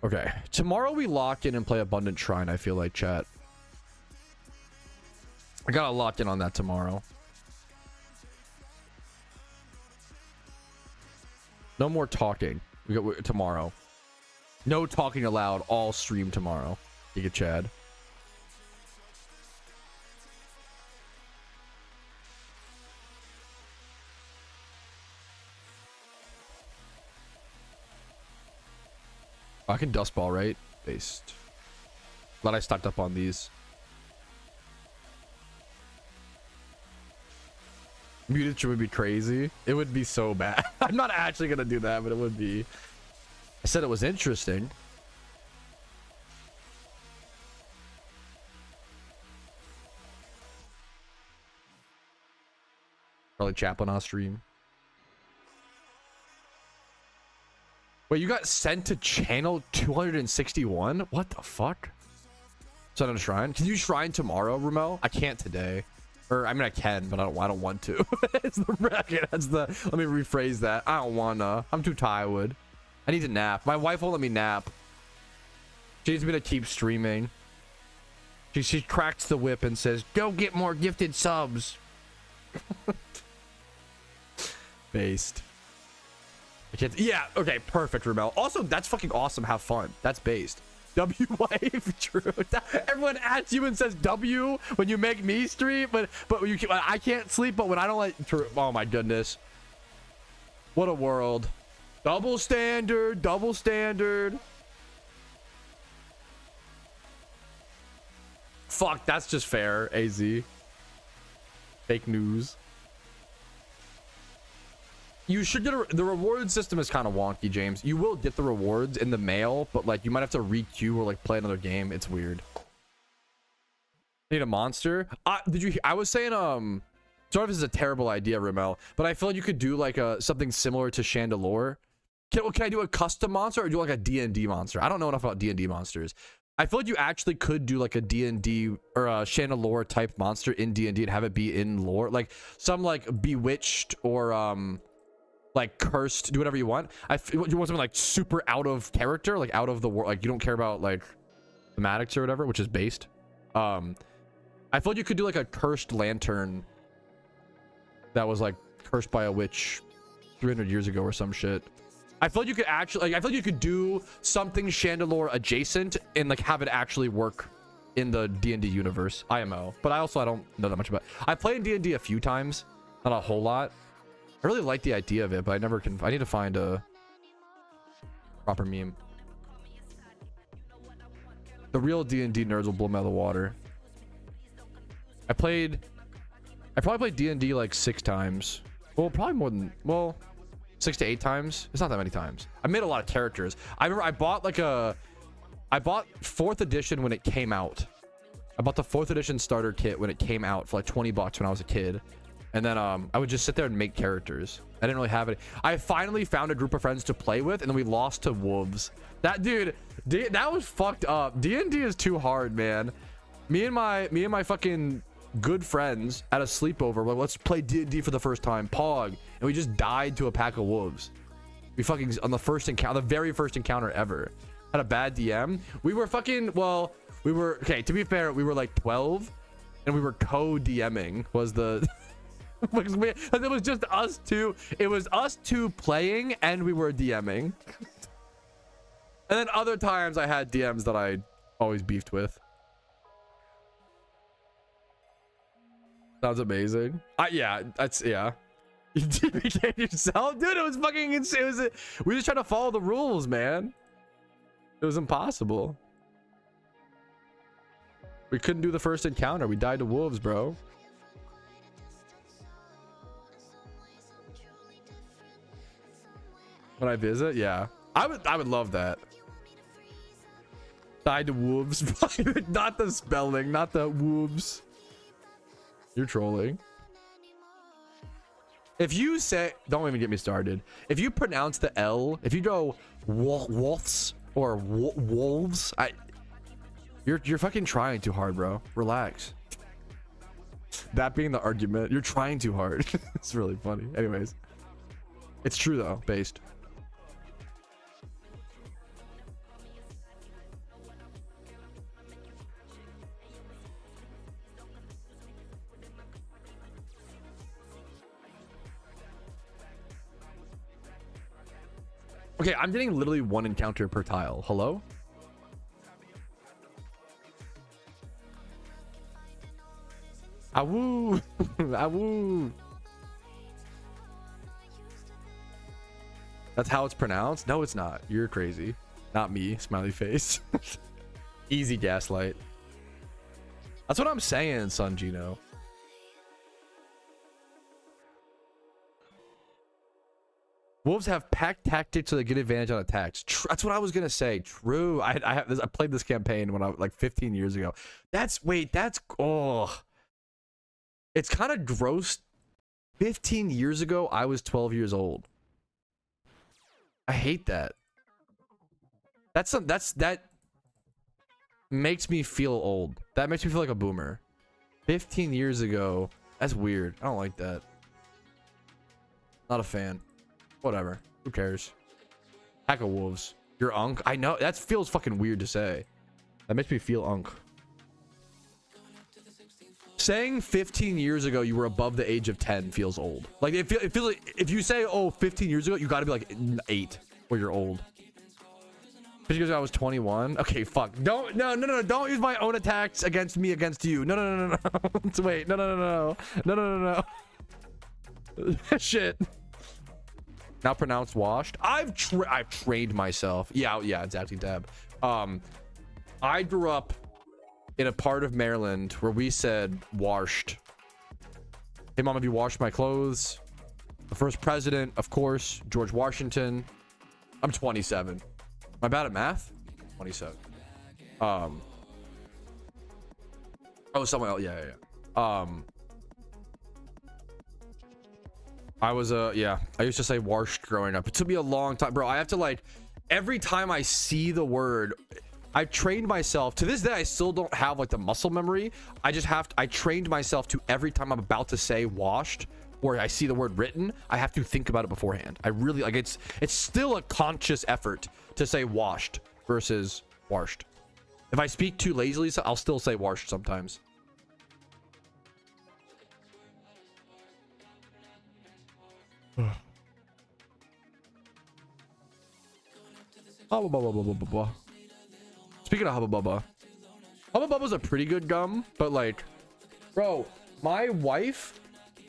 Okay, tomorrow we lock in and play Abundant Shrine. I feel like, chat. I gotta lock in on that tomorrow. No more talking. We got tomorrow. No talking allowed. All stream tomorrow. You get Chad. I can dust ball, right? Based. Glad I stocked up on these. Muted would be crazy. It would be so bad. I'm not actually gonna do that, but it would be. I said it was interesting. Probably Chaplin on stream. Wait, you got sent to channel 261? What the fuck? Sent on a shrine? Can you shrine tomorrow, Ramel? I can't today. Or I mean I can, but I don't want to. It's the bracket. That's the. Let me rephrase that. I don't wanna. I'm too tired. I need to nap. My wife won't let me nap. She needs me to keep streaming. She cracks the whip and says, "Go get more gifted subs." Based. I can't. Yeah. Okay. Perfect, Ramel. Also, that's fucking awesome. Have fun. That's based. W wife, true. Everyone adds you and says W when you make me stream, but you can, I can't sleep. But when I don't like, true. Oh my goodness, what a world! Double standard, double standard. Fuck, that's just fair. Az, fake news. You should get the reward system is kind of wonky, James. You will get the rewards in the mail, but like you might have to re-queue or like play another game. It's weird. Need a monster. Did you? I was saying sorry if this is a terrible idea, Ramel, but I feel like you could do like something similar to Chandelure. Can I do a custom monster or do like a D&D monster? I don't know enough about D&D monsters. I feel like you actually could do like a D&D or a Chandelure type monster in D&D and have it be in lore, like some like Bewitched or like Cursed. Do whatever you want. You want something like super out of character, like out of the world, like you don't care about like thematics or whatever, which is based. I feel like you could do like a cursed lantern that was like cursed by a witch 300 years ago or some shit. I feel like you could actually, like, I feel like you could do something Chandelure adjacent and like have it actually work in the D&D universe. IMO, but I don't know that much about it. I played in D&D a few times, not a whole lot. I really like the idea of it, but I never can. I need to find a proper meme. The real D&D nerds will blow me out of the water. I probably played D&D like 6 times. Well, probably more than, well, 6 to 8 times. It's not that many times. I made a lot of characters. I remember I bought 4th edition when it came out. I bought the 4th edition starter kit when it came out for like 20 bucks when I was a kid. And then I would just sit there and make characters. I didn't really have it. I finally found a group of friends to play with, and then we lost to wolves. That dude, that was fucked up. D&D is too hard, man. Me and my fucking good friends at a sleepover, we're like, let's play D&D for the first time, Pog, and we just died to a pack of wolves. We fucking, on the first encounter, the very first encounter ever, had a bad DM. We were fucking, well, we were, okay, to be fair, we were like 12, and we were co-DMing was the it was just us two. It was us two playing, and we were DMing. And then other times I had DMs that I always beefed with. Sounds amazing. Yeah, that's, yeah. You DPK'd yourself? Dude, it was fucking insane. We just tried to follow the rules, man. It was impossible. We couldn't do the first encounter. We died to wolves, bro. When I visit, yeah. I would love that. Died to wolves. Not the spelling, not the wolves. You're trolling. If you say, don't even get me started. If you pronounce the L, if you go wolves or wolves, you're fucking trying too hard, bro. Relax. That being the argument, you're trying too hard. It's really funny. Anyways, it's true though, based. Okay, I'm getting literally 1 encounter per tile. Hello? Awoo! Awoo! That's how it's pronounced? No, it's not. You're crazy. Not me. Smiley face. Easy gaslight. That's what I'm saying, Sun Gino. Wolves have pack tactics so they get advantage on attacks. That's what I was gonna say. True. I played this campaign when I was like 15 years ago. Oh, it's kind of gross. 15 years ago, I was 12 years old. I hate that. That makes me feel old. That makes me feel like a boomer. 15 years ago. That's weird. I don't like that. Not a fan. Whatever. Who cares? Pack of wolves. You're unk. I know that feels fucking weird to say. That makes me feel unk. Saying 15 years ago you were above the age of 10 feels old. Like it feels like if you say, oh, 15 years ago, you got to be like 8 or you're old. 15 years ago I was 21. Okay, fuck. No. Don't use my own attacks against me against you. No. Wait. No. Shit. Now pronounced washed. I've trained myself. Yeah, exactly, Deb. I grew up in a part of Maryland where we said washed. Hey mom, have you washed my clothes? The first president, of course, George Washington. I'm 27. Am I bad at math? 27. Oh, someone else. Yeah. I was I used to say washed growing up. It took me a long time, bro. I have to like every time I see the word, I've trained myself to this day. I still don't have like the muscle memory. I trained myself to every time I'm about to say washed or I see the word written, I have to think about it beforehand. I really like it's still a conscious effort to say washed versus washed. If I speak too lazily, I'll still say washed sometimes. Speaking of Hubba Bubba, Hubba Bubba's a pretty good gum, but like, bro, my wife,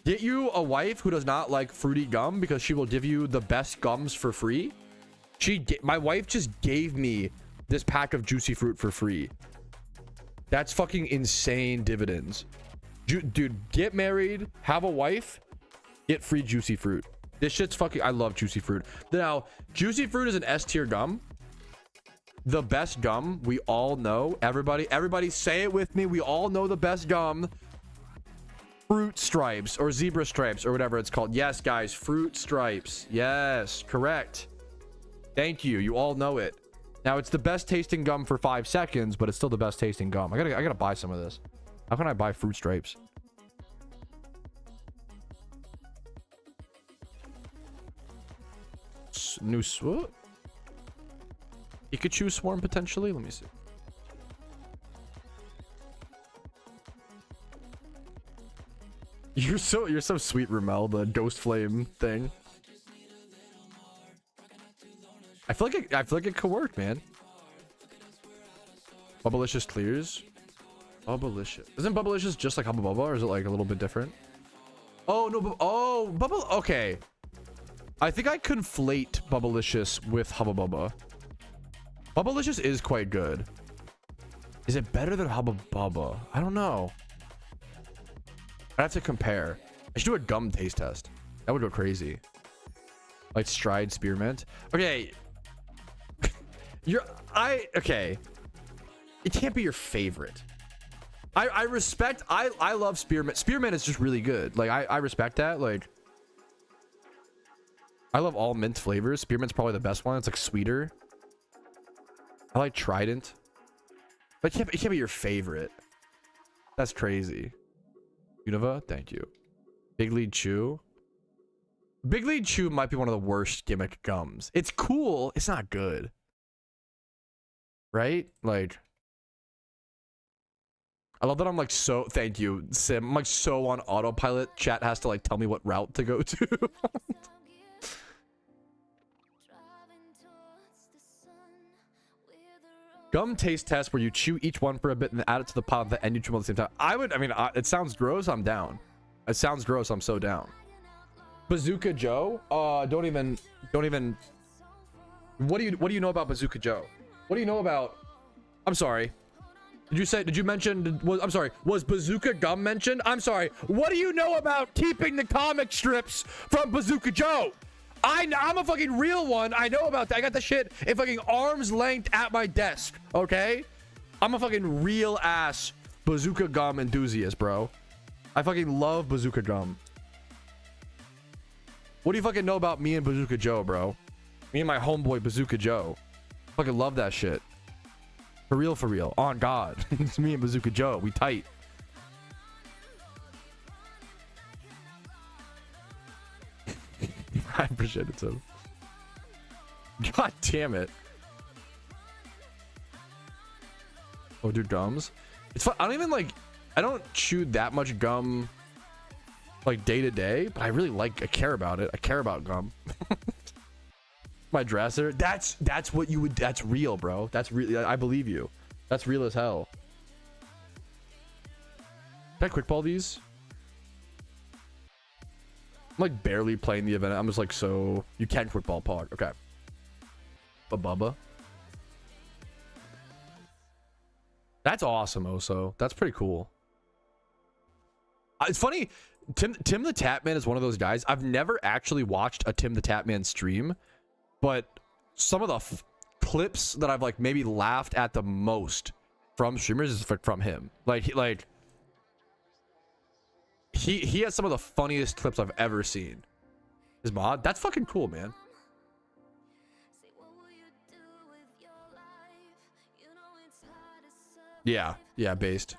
get you a wife who does not like fruity gum because she will give you the best gums for free. My wife just gave me this pack of juicy fruit for free. That's fucking insane dividends. Dude, get married, have a wife, get free juicy fruit. This shit's fucking, I love juicy fruit. Now, juicy fruit is an S tier gum. The best gum we all know. Everybody say it with me. We all know the best gum. Fruit stripes or zebra stripes or whatever it's called. Yes, guys, fruit stripes. Yes, correct. Thank you. You all know it. Now, it's the best tasting gum for 5 seconds, but it's still the best tasting gum. I gotta buy some of this. How can I buy fruit stripes? New swoop. Pikachu swarm potentially. Let me see. You're so sweet, Ramel. The ghost flame thing. I feel like it could work, man. Bubblicious clears. Bubblicious. Isn't Bubblicious just like Hubba Bubba, or is it like a little bit different? Oh no! Oh, Bubble. Okay. I think I conflate Bubblicious with Hubba Bubba. Bubblicious is quite good. Is it better than Hubba Bubba? I don't know. I have to compare. I should do a gum taste test. That would go crazy. Like Stride Spearmint. Okay. Okay. It can't be your favorite. I respect. I love Spearmint. Spearmint is just really good. Like I respect that. Like I love all mint flavors. Spearmint's probably the best one. It's like sweeter. I like Trident. But it can't be your favorite. That's crazy. Unova, thank you. Big Lead Chew. Big Lead Chew might be one of the worst gimmick gums. It's cool. It's not good. Right? Like, I love that I'm like so, thank you, Sim. I'm like so on autopilot. Chat has to like tell me what route to go to. Gum taste test where you chew each one for a bit and add it to the pot, the end you chew them at the same time. I mean, it sounds gross. I'm down. It sounds gross. I'm so down. Bazooka Joe? Don't even. What do you know about Bazooka Joe? What do you know about? I'm sorry. Did you mention? I'm sorry. Was Bazooka Gum mentioned? I'm sorry. What do you know about keeping the comic strips from Bazooka Joe? I'm a fucking real one. I know about that. I got the shit in fucking arm's length at my desk. Okay? I'm a fucking real ass Bazooka Gum enthusiast, bro. I fucking love Bazooka Gum. What do you fucking know about me and Bazooka Joe, bro? Me and my homeboy Bazooka Joe. Fucking love that shit. For real, for real. On God. It's me and Bazooka Joe. We tight. I appreciate it, so. God damn it. Oh, dude, gums. It's fun. I don't chew that much gum like day to day, but I care about it. I care about gum. My dresser. That's what you would. That's real, bro. That's real. I believe you. That's real as hell. Can I quick ball these? I'm like barely playing the event. I'm just like, so you can quick ball Pog. Okay. Bubba. That's awesome, Oso. That's pretty cool. It's funny. Tim the Tapman is one of those guys. I've never actually watched a Tim the Tapman stream, but some of the clips that I've like maybe laughed at the most from streamers is from him. He has some of the funniest clips I've ever seen. His mod, that's fucking cool, man. Yeah, based.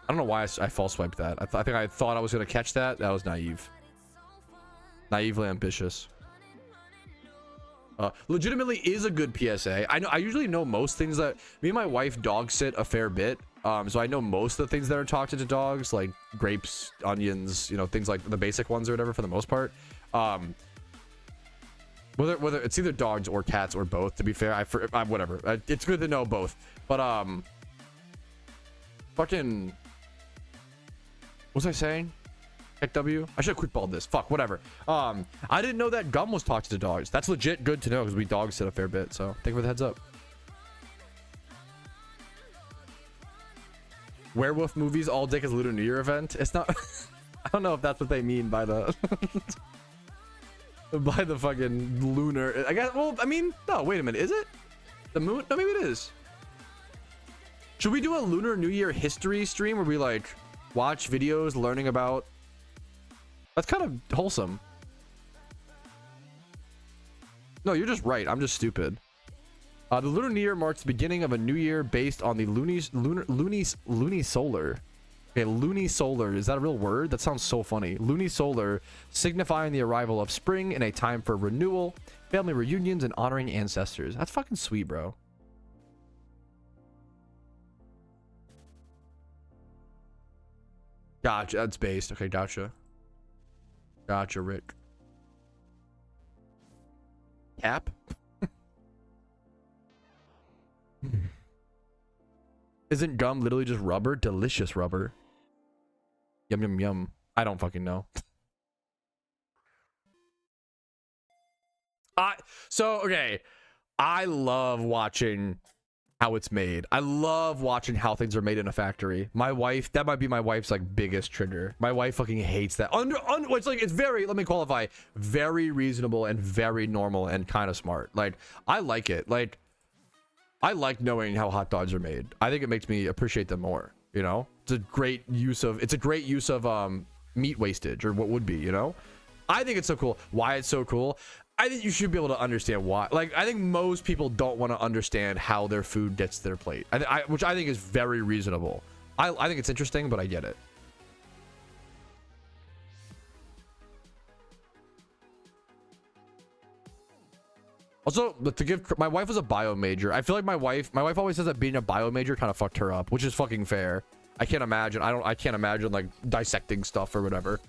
I don't know why I false swiped that. I think I thought I was gonna catch that. That was naive. Naively ambitious. Legitimately is a good PSA. I usually know most things that me and my wife dog sit a fair bit. So I know most of the things that are talked to dogs, like grapes, onions, things like the basic ones or whatever for the most part. Whether it's either dogs or cats or both, to be fair, whatever. It's good to know both. But fucking, what was I saying? Heck W. I should have quick balled this. Fuck, whatever. I didn't know that gum was toxic to dogs. That's legit good to know because we dog sit a fair bit. So thank you for the heads up. Werewolf movies all day as Lunar New Year event. It's not. I don't know if that's what they mean by the by the fucking lunar. I guess. Well, I mean, no. Wait a minute. Is it the moon? No, maybe it is. Should we do a Lunar New Year history stream where we like watch videos learning about? That's kind of wholesome. No, you're just right. I'm just stupid. The Lunar New Year marks the beginning of a new year based on the lunisolar. Okay, lunisolar. Is that a real word? That sounds so funny. Lunisolar, signifying the arrival of spring and a time for renewal, family reunions, and honoring ancestors. That's fucking sweet, bro. Gotcha. That's based. Okay, gotcha. Gotcha, Rick. Cap? Isn't gum literally just rubber? Delicious rubber. Yum, yum, yum. I don't fucking know. So, okay. I love watching how it's made. I love watching how things are made in a factory. My wife, that might be my wife's like biggest trigger. My wife fucking hates that. It's like, it's very, let me qualify, very reasonable and very normal and kind of smart. Like, I like it. Like, I like knowing how hot dogs are made. I think it makes me appreciate them more, you know? It's a great use of meat wastage, or what would be, you know? I think it's so cool. Why it's so cool? I think you should be able to understand why. Like, I think most people don't want to understand how their food gets to their plate, which I think is very reasonable. I think it's interesting, but I get it. Also, to give, my wife was a bio major. I feel like my wife always says that being a bio major kind of fucked her up, which is fucking fair. I can't imagine. I can't imagine like dissecting stuff or whatever.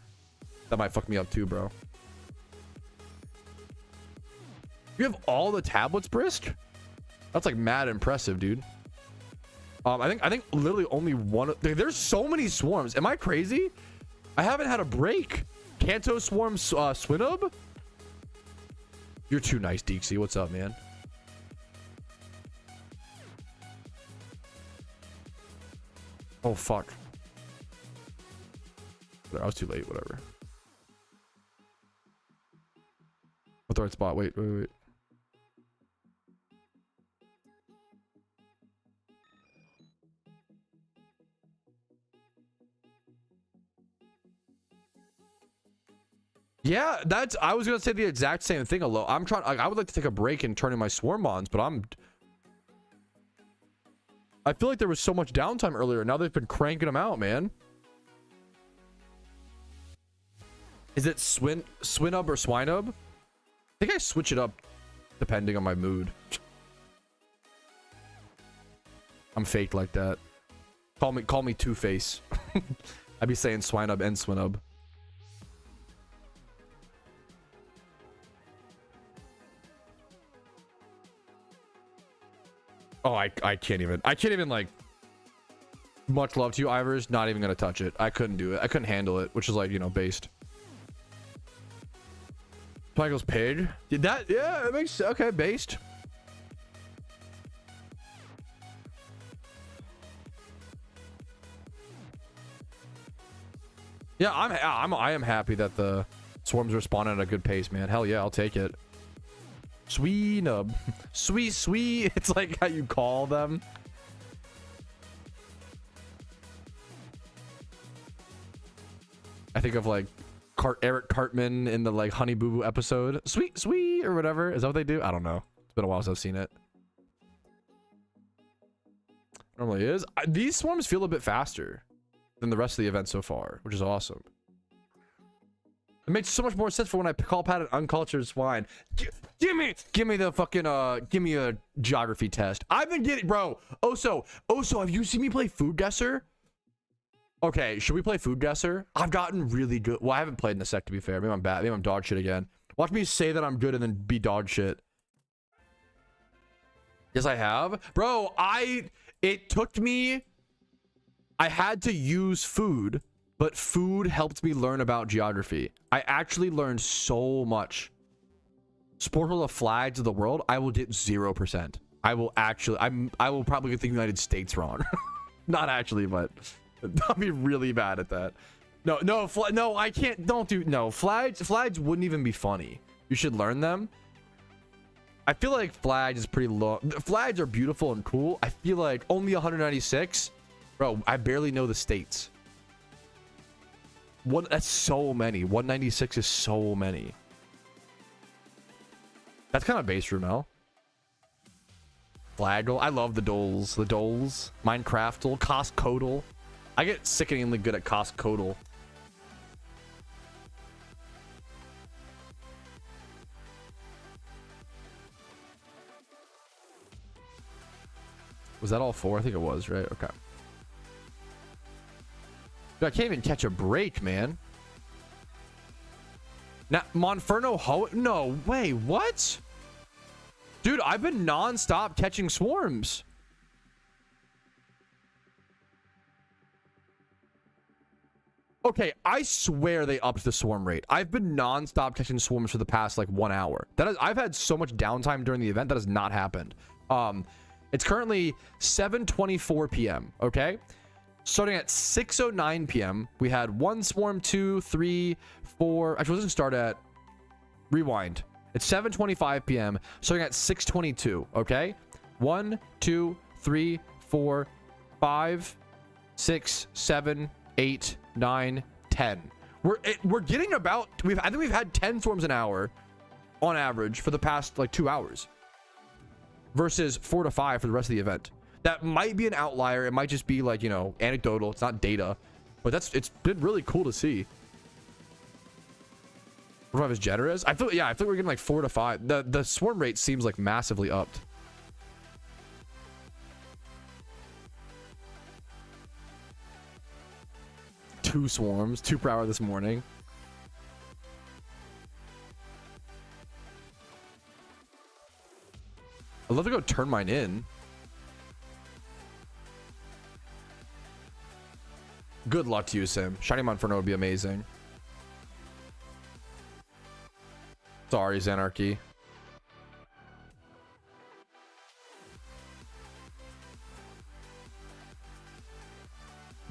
That might fuck me up too, bro. You have all the tablets, Brisk? That's like mad impressive, dude. I think literally only one. There's so many swarms. Am I crazy? I haven't had a break. Kanto swarm, Swinub. You're too nice, Deeksy. What's up, man? Oh, fuck. I was too late. Whatever. What's the right spot? Wait. Yeah, I was gonna say the exact same thing. I'm trying. I would like to take a break in turning my swarm mons, but I feel like there was so much downtime earlier. Now they've been cranking them out, man. Is it Swinub or Swinub? I think I switch it up depending on my mood. I'm faked like that. Call me Two-Face. I'd be saying Swinub and Swinub. Oh, I can't even like, much love to you, Ivers. Not even gonna touch it. I couldn't do it. I couldn't handle it, which is like, you know, based. Michael's pig. Did that? Yeah, it makes, okay, based. Yeah, I am happy that the swarms are spawning at a good pace, man. Hell yeah, I'll take it. Sweenub. Sweet. It's like how you call them. I think of like Eric Cartman in the like Honey Boo Boo episode. Sweet, or whatever. Is that what they do? I don't know. It's been a while since I've seen it. Normally is. These swarms feel a bit faster than the rest of the event so far, which is awesome. It makes so much more sense for when I call Pat an uncultured swine. Give me the fucking give me a geography test. I've been getting, bro. Oso, have you seen me play Food Guesser? Okay, should we play Food Guesser? I've gotten really good. Well, I haven't played in a sec, to be fair. Maybe I'm bad. Maybe I'm dog shit again. Watch me say that I'm good and then be dog shit. Yes, I have, bro. It took me. I had to use food but food helped me learn about geography. I actually learned so much. Sport of the flags of the world, I will get 0%. I will probably get the United States wrong. Not actually, but I'll be really bad at that. No, I can't. Don't do no flags. Flags wouldn't even be funny. You should learn them. I feel like flags is pretty low. Flags are beautiful and cool. I feel like only 196, bro. I barely know the states. That's so many. 196 is so many. That's kind of base, Rumel. Flaggle. I love the doles. The doles. Minecraftle. Costcodal. I get sickeningly good at Costcodal. Was that all 4? I think it was, right? Okay. Dude, I can't even catch a break, man. Now, Monferno Ho... No, wait, what? Dude, I've been non-stop catching swarms. Okay, I swear they upped the swarm rate. I've been non-stop catching swarms for the past, like, 1 hour. I've had so much downtime during the event that has not happened. It's currently 7:24 p.m., okay? Starting at 6:09 p.m., we had 1 swarm, 2, 3, 4. Actually, let's just start at... Rewind. It's 7:25 p.m., starting at 6:22, okay? 1, 2, 3, 4, 5, 6, 7, 8, 9, 10. We're getting about... I think we've had 10 swarms an hour on average for the past, like, 2 hours. Versus 4 to 5 for the rest of the event. That might be an outlier. It might just be like, you know, anecdotal. It's not data, but it's been really cool to see. 4 to 5 is generous. I feel we're getting like 4 to 5. The swarm rate seems like massively upped. Two swarms, 2 per hour this morning. I'd love to go turn mine in. Good luck to you, Sim. Shiny Monferno would be amazing. Sorry, Xanarchy.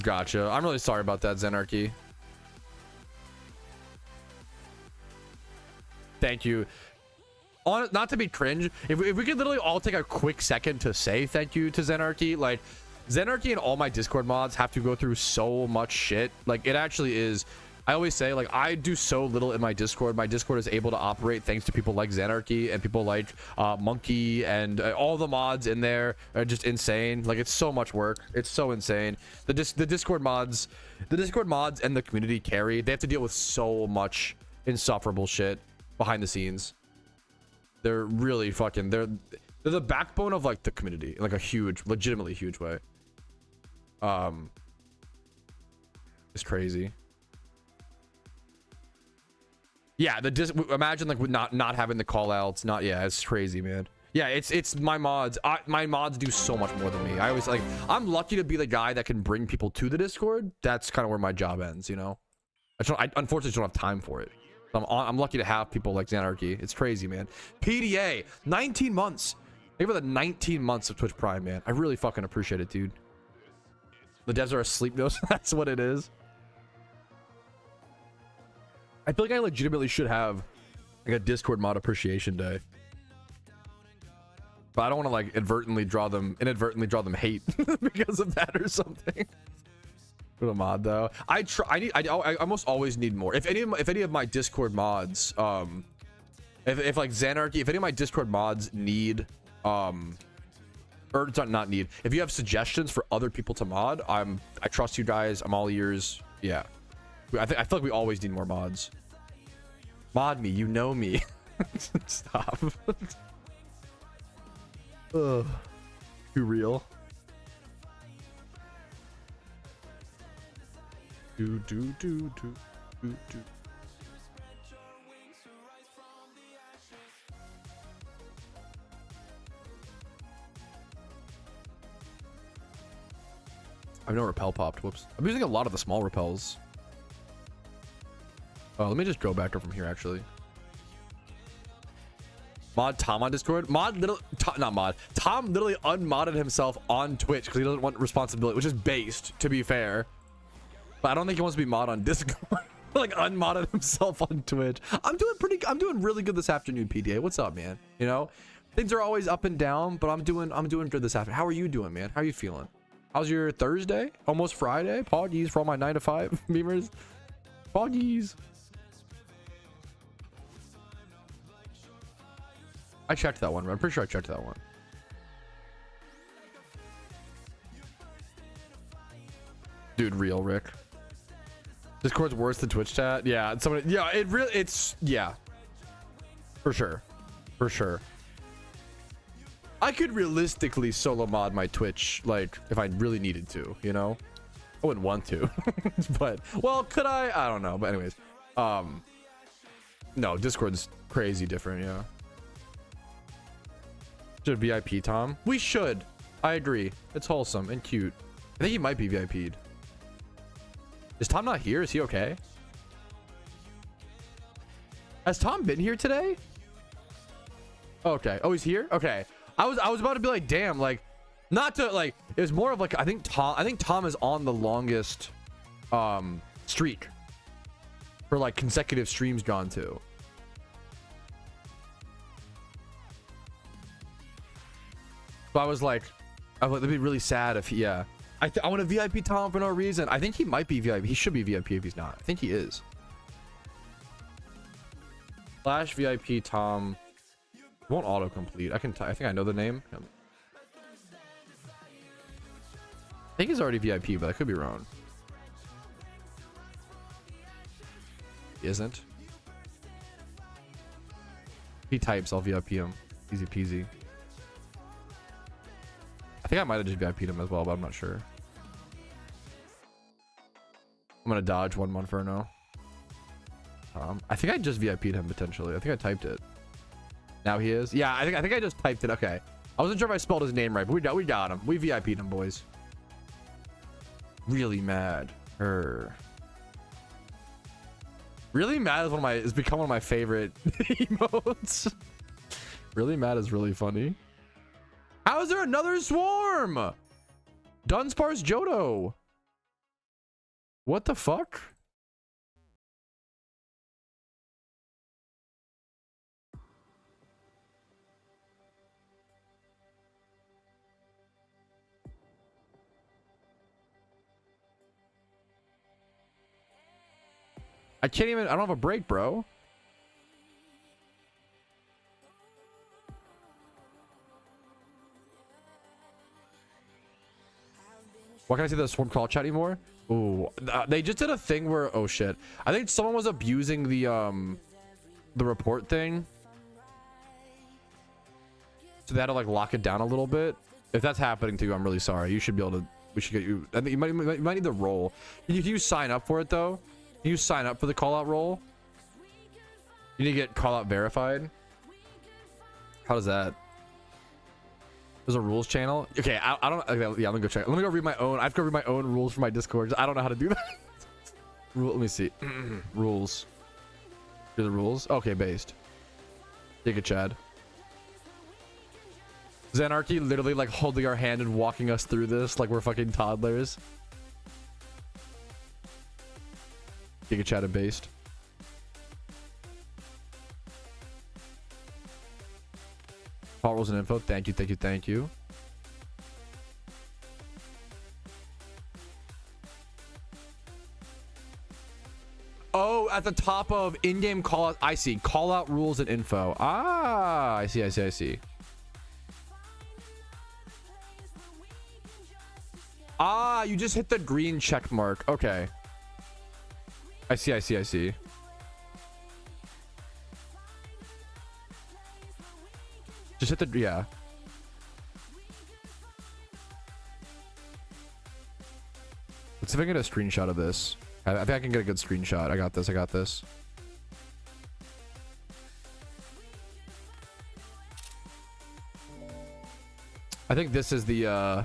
Gotcha. I'm really sorry about that, Xanarchy. Thank you. Not to be cringe, if we could literally all take a quick second to say thank you to Xanarchy. Like, Xanarchy and all my Discord mods have to go through so much shit. Like, it actually is. I always say, like, I do so little in my Discord. My Discord is able to operate thanks to people like Xanarchy and people like Monkey, and all the mods in there are just insane. Like, it's so much work. It's so insane. The Discord mods and the community carry. They have to deal with so much insufferable shit behind the scenes. They're really fucking... They're the backbone of, like, the community in, like, a huge, legitimately huge way. It's crazy. Yeah, imagine like with not having the call outs. It's crazy, man. Yeah, it's my mods. My mods do so much more than me. I always like, I'm lucky to be the guy that can bring people to the Discord. That's kind of where my job ends, you know. I unfortunately don't have time for it. I'm lucky to have people like Xanarchy. It's crazy, man. PDA 19 months. Think about the 19 months of Twitch Prime, man. I really fucking appreciate it, dude. The devs are asleep though, so that's what it is. I feel like I legitimately should have like a Discord mod appreciation day, but I don't want to like inadvertently draw them hate because of that or something. For a mod though, I almost always need more. If any of my Discord mods, if like Xanarchy, if any of my Discord mods need, or not need, if you have suggestions for other people to mod, I trust you guys. I'm all ears. Yeah. I feel like we always need more mods. Mod me, you know me. Stop. Ugh. Too real. Do. I've no repel popped. Whoops. I'm using a lot of the small repels. Oh, let me just go back up from here actually. Mod Tom on Discord. Tom literally unmodded himself on Twitch because he doesn't want responsibility, which is based, to be fair. But I don't think he wants to be mod on Discord. Like unmodded himself on Twitch. I'm doing really good this afternoon, PDA. What's up, man? You know, things are always up and down, but I'm doing good this afternoon. How are you doing, man? How are you feeling? How's your Thursday? Almost Friday. Poggies for all my 9 to 5 memers. Poggies. I checked that one. I'm pretty sure I checked that one. Dude, real Rick. Discord's worse than Twitch chat. Yeah, yeah. For sure. For sure. I could realistically solo mod my Twitch, like, if I really needed to, you know? I wouldn't want to. But, well, could I? I don't know. But anyways. No, Discord's crazy different, yeah. Should VIP Tom? We should. I agree. It's wholesome and cute. I think he might be VIP'd. Is Tom not here? Is he okay? Has Tom been here today? Okay. Oh, he's here? Okay. I was about to be like, damn, like, not to like, it was more of like, I think Tom is on the longest streak for like consecutive streams gone to. So I was like, that'd be really sad if he, yeah. I want to VIP Tom for no reason. I think he might be VIP. He should be VIP if he's not. I think he is. Slash VIP Tom. Won't autocomplete. I think I know the name. I think he's already VIP, but I could be wrong. He isn't. If he types, I'll VIP him. Easy peasy. I think I might have just VIP'd him as well, but I'm not sure. I'm gonna dodge 1 month for no. I think I just VIP'd him potentially. I think I typed it. Now he is. Yeah, I think I just typed it. Okay. I wasn't sure if I spelled his name right, but we got him. We VIP'd him, boys. Really mad. Really mad is become one of my favorite emotes. Really mad is really funny. How is there another swarm? Dunsparce Johto. What the fuck? I don't have a break, bro. Why can't I see the swarm call chat anymore? Ooh, they just did a thing where, oh shit, I think someone was abusing the report thing, so they had to like lock it down a little bit. If that's happening to you, I'm really sorry. You should be able to. We should get you. I think you might need the role. Can you sign up for it though? Can you sign up for the call out role? You need to get call out verified. How does that? There's a rules channel. Okay, I don't. Okay, yeah, let me go check. Let me go read my own. I have to go read my own rules for my Discord. I don't know how to do that. Let me see. Rules. Here are the rules. Okay, based. Take it, Chad. Xanarchy literally like holding our hand and walking us through this like we're fucking toddlers. Giga Chat and based. Call rules and info. Thank you, thank you, thank you. Oh, at the top of in-game call out. I see. Call out rules and info. Ah, I see, I see, I see. Ah, you just hit the green check mark. Okay. I see, I see, I see. Just hit the, yeah. Let's see if I can get a screenshot of this. I think I can get a good screenshot. I got this, I got this. I think this is the,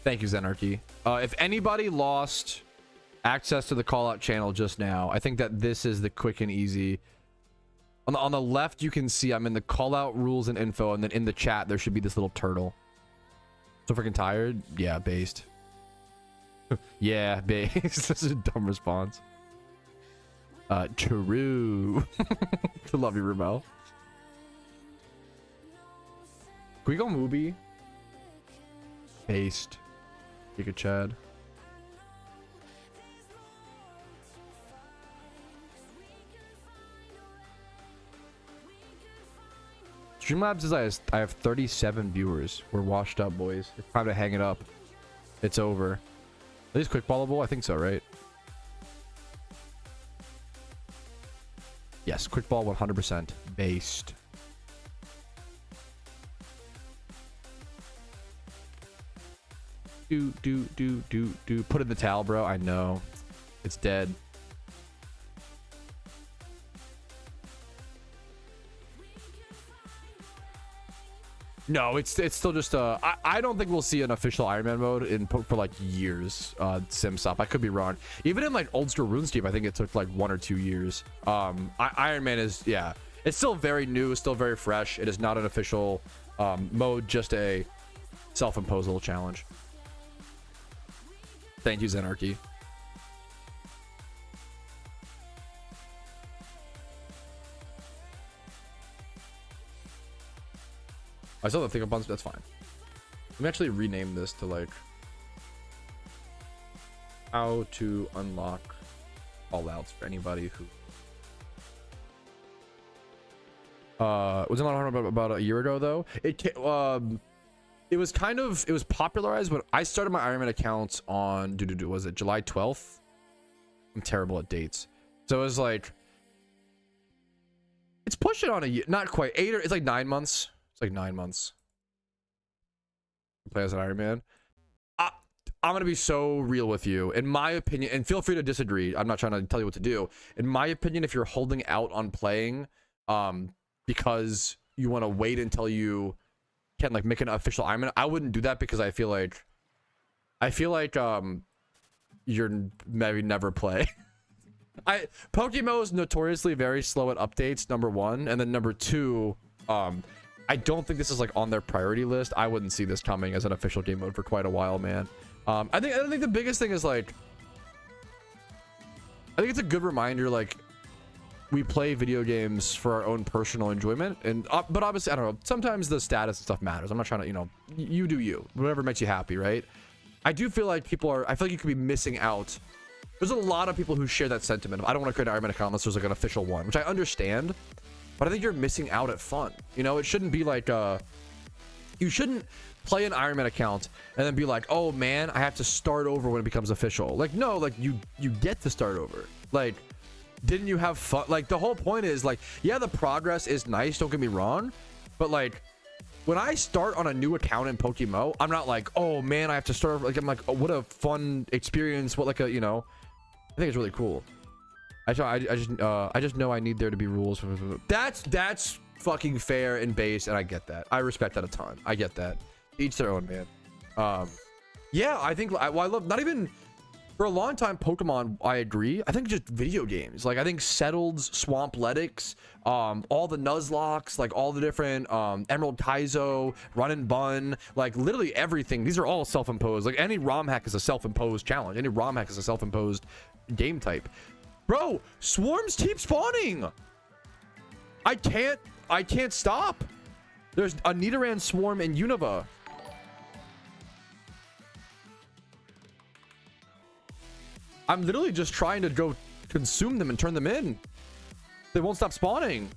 Thank you, Xanarchy. If anybody lost access to the call out channel just now. I think that this is the quick and easy. On the left, you can see I'm in the call out rules and info, and then in the chat there should be this little turtle. So freaking tired? Yeah, based. Yeah, based. This is a dumb response. True. Love you, Ramel. Can we go Mubi? Based. Giga Chad. Streamlabs is I have 37 viewers. We're washed up, boys. It's time to hang it up. It's over. Are these quick ballable? I think so, right? Yes, quick ball 100% based. Do. Put in the towel, bro. I know. It's dead. No, it's still just I don't think we'll see an official Iron Man mode for like years. Simstop. I could be wrong. Even in like old school RuneScape, I think it took like 1 or 2 years. Iron Man is, yeah, it's still very new, it's still very fresh. It is not an official mode, just a self-imposed little challenge. Thank you, Zenarchy. I still don't think a bunch. That's fine. Let me actually rename this to like how to unlock callouts for anybody who was not about a year ago though. It was kind of, it was popularized when I started my Iron Man account on was it July 12th? I'm terrible at dates. So it was like, it's pushing on a year, not quite 8 or it's like 9 months. It's like 9 months. Play as an Iron Man. I'm gonna be so real with you. In my opinion, and feel free to disagree. I'm not trying to tell you what to do. In my opinion, if you're holding out on playing, because you want to wait until you can like make an official Iron Man, I wouldn't do that because I feel like you're maybe never play. PokeMMO is notoriously very slow at updates, number one, and then number two, I don't think this is like on their priority list. I wouldn't see this coming as an official game mode for quite a while, man. I think the biggest thing is like, I think it's a good reminder, like we play video games for our own personal enjoyment, and but obviously I don't know, sometimes the status and stuff matters. I'm not trying to, you know, you do you, whatever makes you happy, right? I do feel like I feel like you could be missing out. There's a lot of people who share that sentiment of, I don't want to create an Iron Man account unless there's like an official one, which I understand. But I think you're missing out at fun. You know, it shouldn't be like, you shouldn't play an Iron Man account and then be like, oh man, I have to start over when it becomes official. Like, no, like you get to start over. Like, didn't you have fun? Like, the whole point is like, yeah, the progress is nice, don't get me wrong. But like, when I start on a new account in PokeMMO, I'm not like, oh man, I have to start over. Like, I'm like, oh, what a fun experience. What like a, you know, I think it's really cool. I just know I need there to be rules. That's fucking fair and base, and I get that. I respect that a ton. I get that. Each their own, man. Yeah, I think I love, not even for a long time Pokemon. I agree. I think just video games. Like I think Settleds, Swampletics, all the Nuzlocks, like all the different Emerald Kaizo, Run and Bun, like literally everything. These are all self-imposed. Like any ROM hack is a self-imposed challenge. Any ROM hack is a self-imposed game type. Bro, swarms keep spawning. I can't stop. There's a Nidoran swarm in Unova. I'm literally just trying to go consume them and turn them in. They won't stop spawning.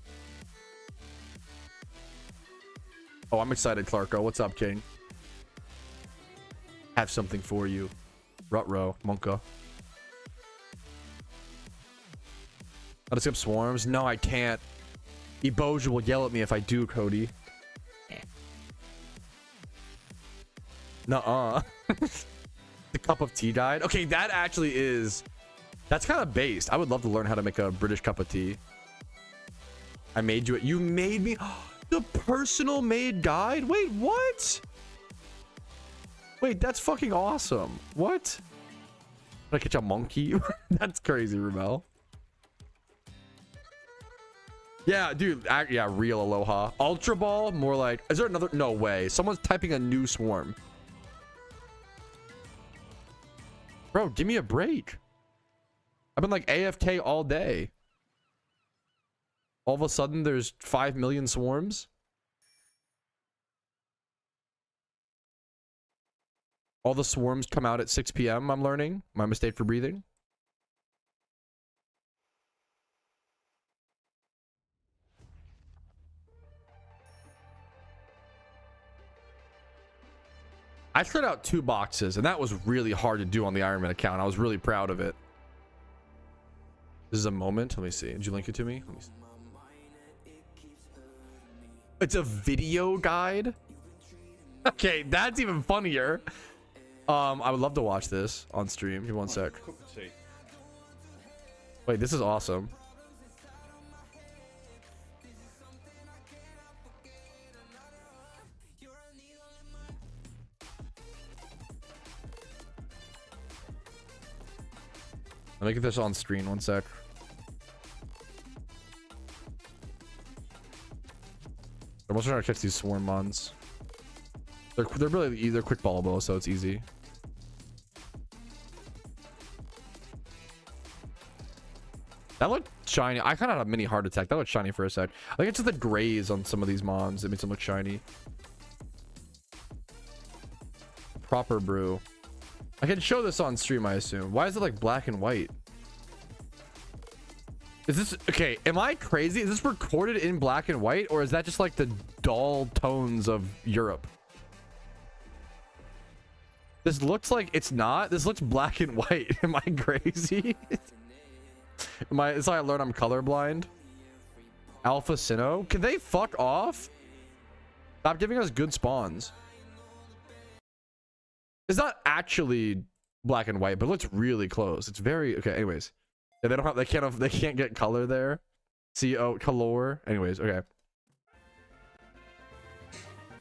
Oh, I'm excited, Clarko. What's up, King? Have something for you. Rutro, Monka. I'll just skip swarms. No, I can't. Eboja will yell at me if I do, Cody. Nuh-uh. The cup of tea died. Okay, that actually is... That's kind of based. I would love to learn how to make a British cup of tea. I made you it. You made me... The personal made guide? Wait, what? Wait, that's fucking awesome. What? I catch a monkey? That's crazy, Rumel. Yeah, dude. Yeah, real aloha. Ultra Ball, more like... Is there another? No way. Someone's typing a new swarm. Bro, give me a break. I've been like AFK all day. All of a sudden, there's 5 million swarms. All the swarms come out at 6 p.m. I'm learning. My mistake for breathing. I cleared out 2 boxes, and that was really hard to do on the Iron Man account. I was really proud of it. This is a moment. Let me see. Did you link it to me? Let me see. It's a video guide. Okay, that's even funnier. I would love to watch this on stream. Give me one sec. Wait, this is awesome. Let me get this on screen. One sec. I'm also trying to catch these swarm mons. They're really quick ballable, so it's easy. That looked shiny. I kind of had a mini heart attack. That looked shiny for a sec. I think it's just the grays on some of these mons that makes them look shiny. Proper brew. I can show this on stream, I assume. Why is it like black and white? Is this okay? Am I crazy? Is this recorded in black and white, or is that just like the dull tones of Europe? This looks like it's not. This looks black and white. Am I crazy? That's how I learned I'm colorblind. Alpha Sinnoh. Can they fuck off? Stop giving us good spawns. It's not actually black and white, but it looks really close. It's very okay. Anyways, yeah, they don't have. They can't get color there. Color. Anyways, okay.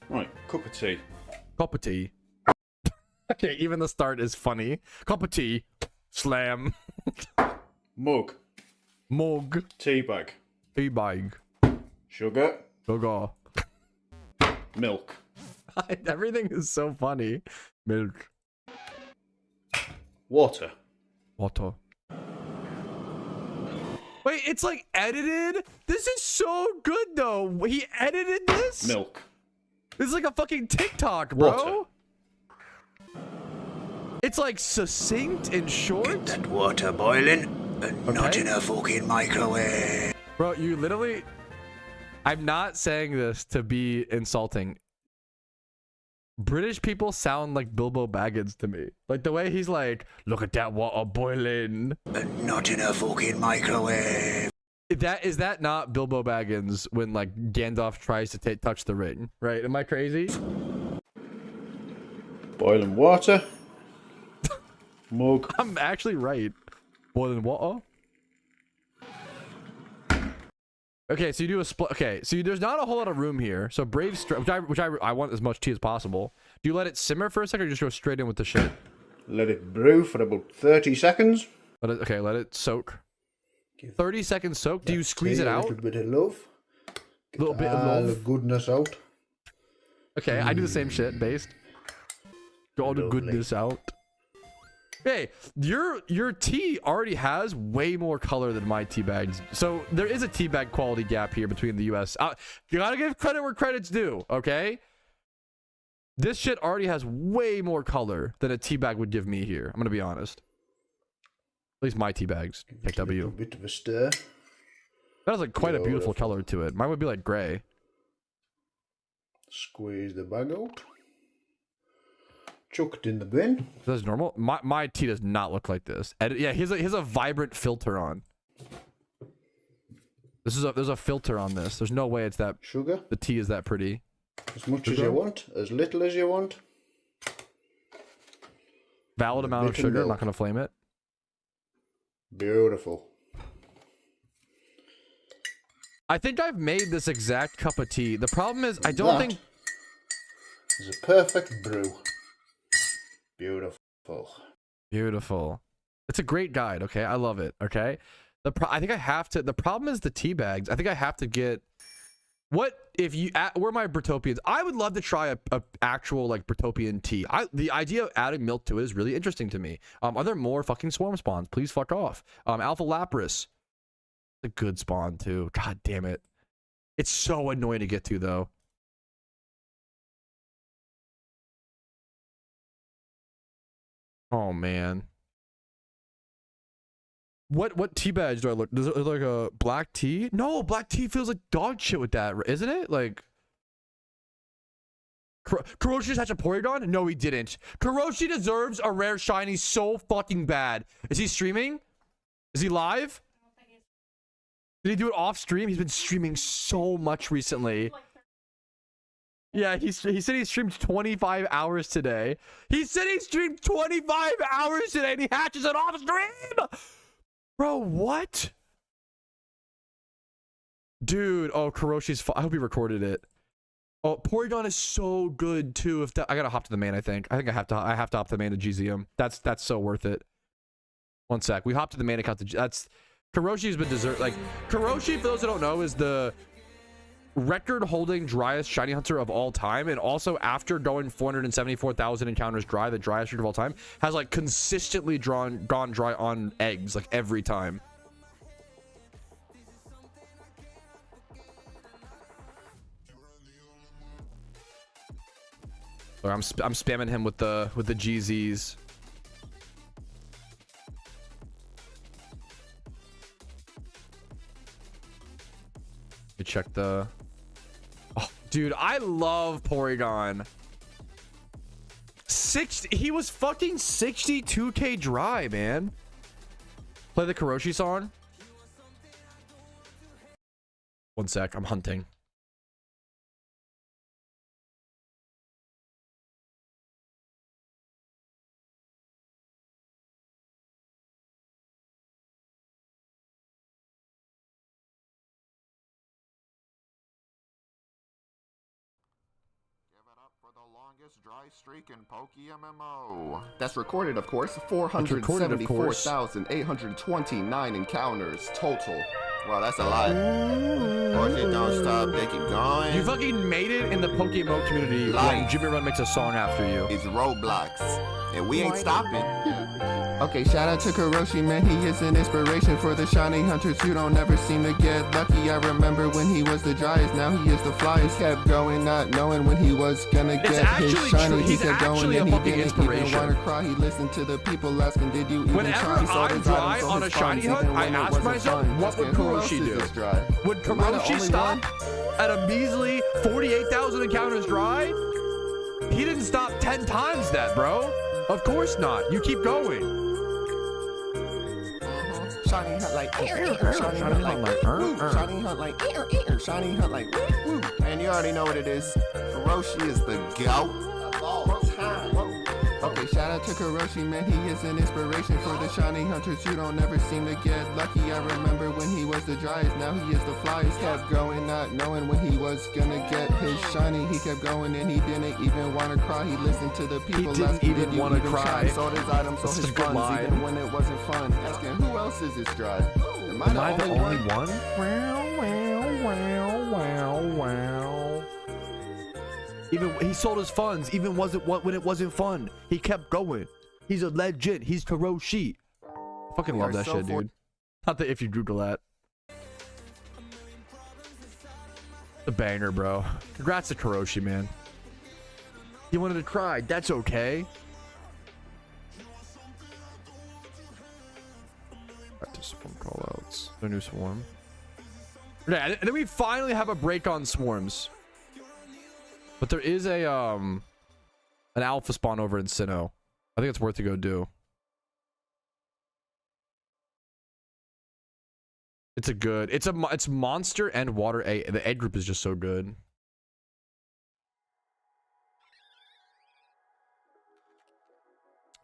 Right, cup of tea. Cup of tea. Okay, even the start is funny. Cup of tea. Slam. Mug. Mug. Tea bag. Tea bag. Sugar. Sugar. Milk. Everything is so funny. Milk. Water. Water. Wait, it's like edited? This is so good though. He edited this? Milk. This is like a fucking TikTok, bro. Water. It's like succinct and short. Get that water boiling and not in a fucking microwave. Bro, you literally... I'm not saying this to be insulting. British people sound like Bilbo Baggins to me. Like the way he's like, look at that water boiling. And not in a fucking microwave. Is that not Bilbo Baggins when like Gandalf tries to touch the ring? Right? Am I crazy? Boiling water. Mug. I'm actually right. Boiling water. Okay, so you do a split. Okay, so there's not a whole lot of room here. So Brave Strike, which I want as much tea as possible. Do you let it simmer for a second, or just go straight in with the shit? Let it brew for about 30 seconds. Let it soak. 30 seconds soak. Do you squeeze it out? A little bit of love. A little bit of love. The goodness out. Okay, I do the same shit, based. Get all the goodness out. Hey, your tea already has way more color than my tea bags. So there is a tea bag quality gap here between the US. You gotta give credit where credit's due, okay? This shit already has way more color than a tea bag would give me here. I'm gonna be honest. At least my tea bags. Take W. A bit of a stir. That has like quite a beautiful color to it. Mine would be like gray. Squeeze the bag out. Chucked in the bin. That's normal. My tea does not look like this. Yeah, he has a vibrant filter on. There's a filter on this. There's no way it's that. Sugar. The tea is that pretty. As much as you want, as little as you want. Valid amount of sugar. I'm not gonna flame it. Beautiful. I think I've made this exact cup of tea. The problem is I don't think it's a perfect brew. Beautiful. Beautiful. It's a great guide. Okay, I love it. Okay, I think I have to. The problem is the tea bags. I think I have to get. What if you were my Bertopians? I would love to try a actual like Bertopian tea. The idea of adding milk to it is really interesting to me. Are there more fucking swarm spawns? Please fuck off. Alpha Lapras, a good spawn too. God damn it, it's so annoying to get to though. Oh man. What tea badge do I look? Does it look like a black tea? No, black tea feels like dog shit with that, isn't it? Like Karoshi just hatched a Porygon? No, he didn't. Karoshi deserves a rare shiny so fucking bad. Is he streaming? Is he live? Did he do it off stream? He's been streaming so much recently. Yeah, he said he streamed 25 hours today. He said he streamed 25 hours today and he hatches it off stream! Bro, what? Dude, oh, Karoshi's I hope he recorded it. Oh, Porygon is so good too. If that, I gotta hop to the main, I think I have to hop to the main to GZM. That's so worth it. One sec. We hop to the main account to that's Karoshi's been like Karoshi, for those who don't know, is the record holding driest shiny hunter of all time, and also after going 474,000 encounters dry, the driest record of all time, has like consistently gone dry on eggs like every time. Or I'm spamming him with the GZs. You check the. Oh, dude, I love Porygon. He was fucking 62k dry, man. Play the Karoshi song. One sec, I'm hunting. Dry streak in PokeMMO. That's recorded, of course. 474,829 encounters total. Wow, that's a lot. Poke, don't stop, they keep going. You fucking made it in the PokeMMO community when Jimmy Run makes a song after you. It's Roblox, and we ain't stopping. Okay, shout out to Karoshi, man, he is an inspiration for the shiny hunters who don't ever seem to get lucky. I remember when he was the driest, now he is the flyest. Kept going, not knowing when he was gonna get his shiny. He kept going and he didn't even wanna cry. He listened to the people asking, did you even whenever try? I'm dry on a shiny hunt, I ask myself, what would Karoshi do? Would Karoshi stop at a measly 48,000 encounters dry? He didn't stop 10 times that, bro. Of course not. You keep going. Shiny hunt like shiny hunt like shiny hunt like shiny hunt like woo. And you already know what it is. Karoshi is the goat of all time. Okay, shout out to Karoshi, man, he is an inspiration for the shiny hunters who don't ever seem to get lucky. I remember when he was the driest, now he is the flyest. Kept going, not knowing when he was gonna get his shiny. He kept going and he didn't even wanna cry. He listened to the people asking, did you even try? Sold his items, sold his funds, even when it wasn't fun. Asking, who else is this dry? Am I the only one? Even he sold his funds, even when it wasn't fun. He kept going. He's a legend. He's Karoshi. Fucking love that shit, dude. Not that if you Google that. The banger, bro. Congrats to Karoshi, man. He wanted to cry. That's okay. Back to swarm callouts. The new swarm. Yeah, and then we finally have a break on swarms. But there is a an alpha spawn over in Sinnoh. I think it's worth to go do. It's monster and water A. The egg group is just so good.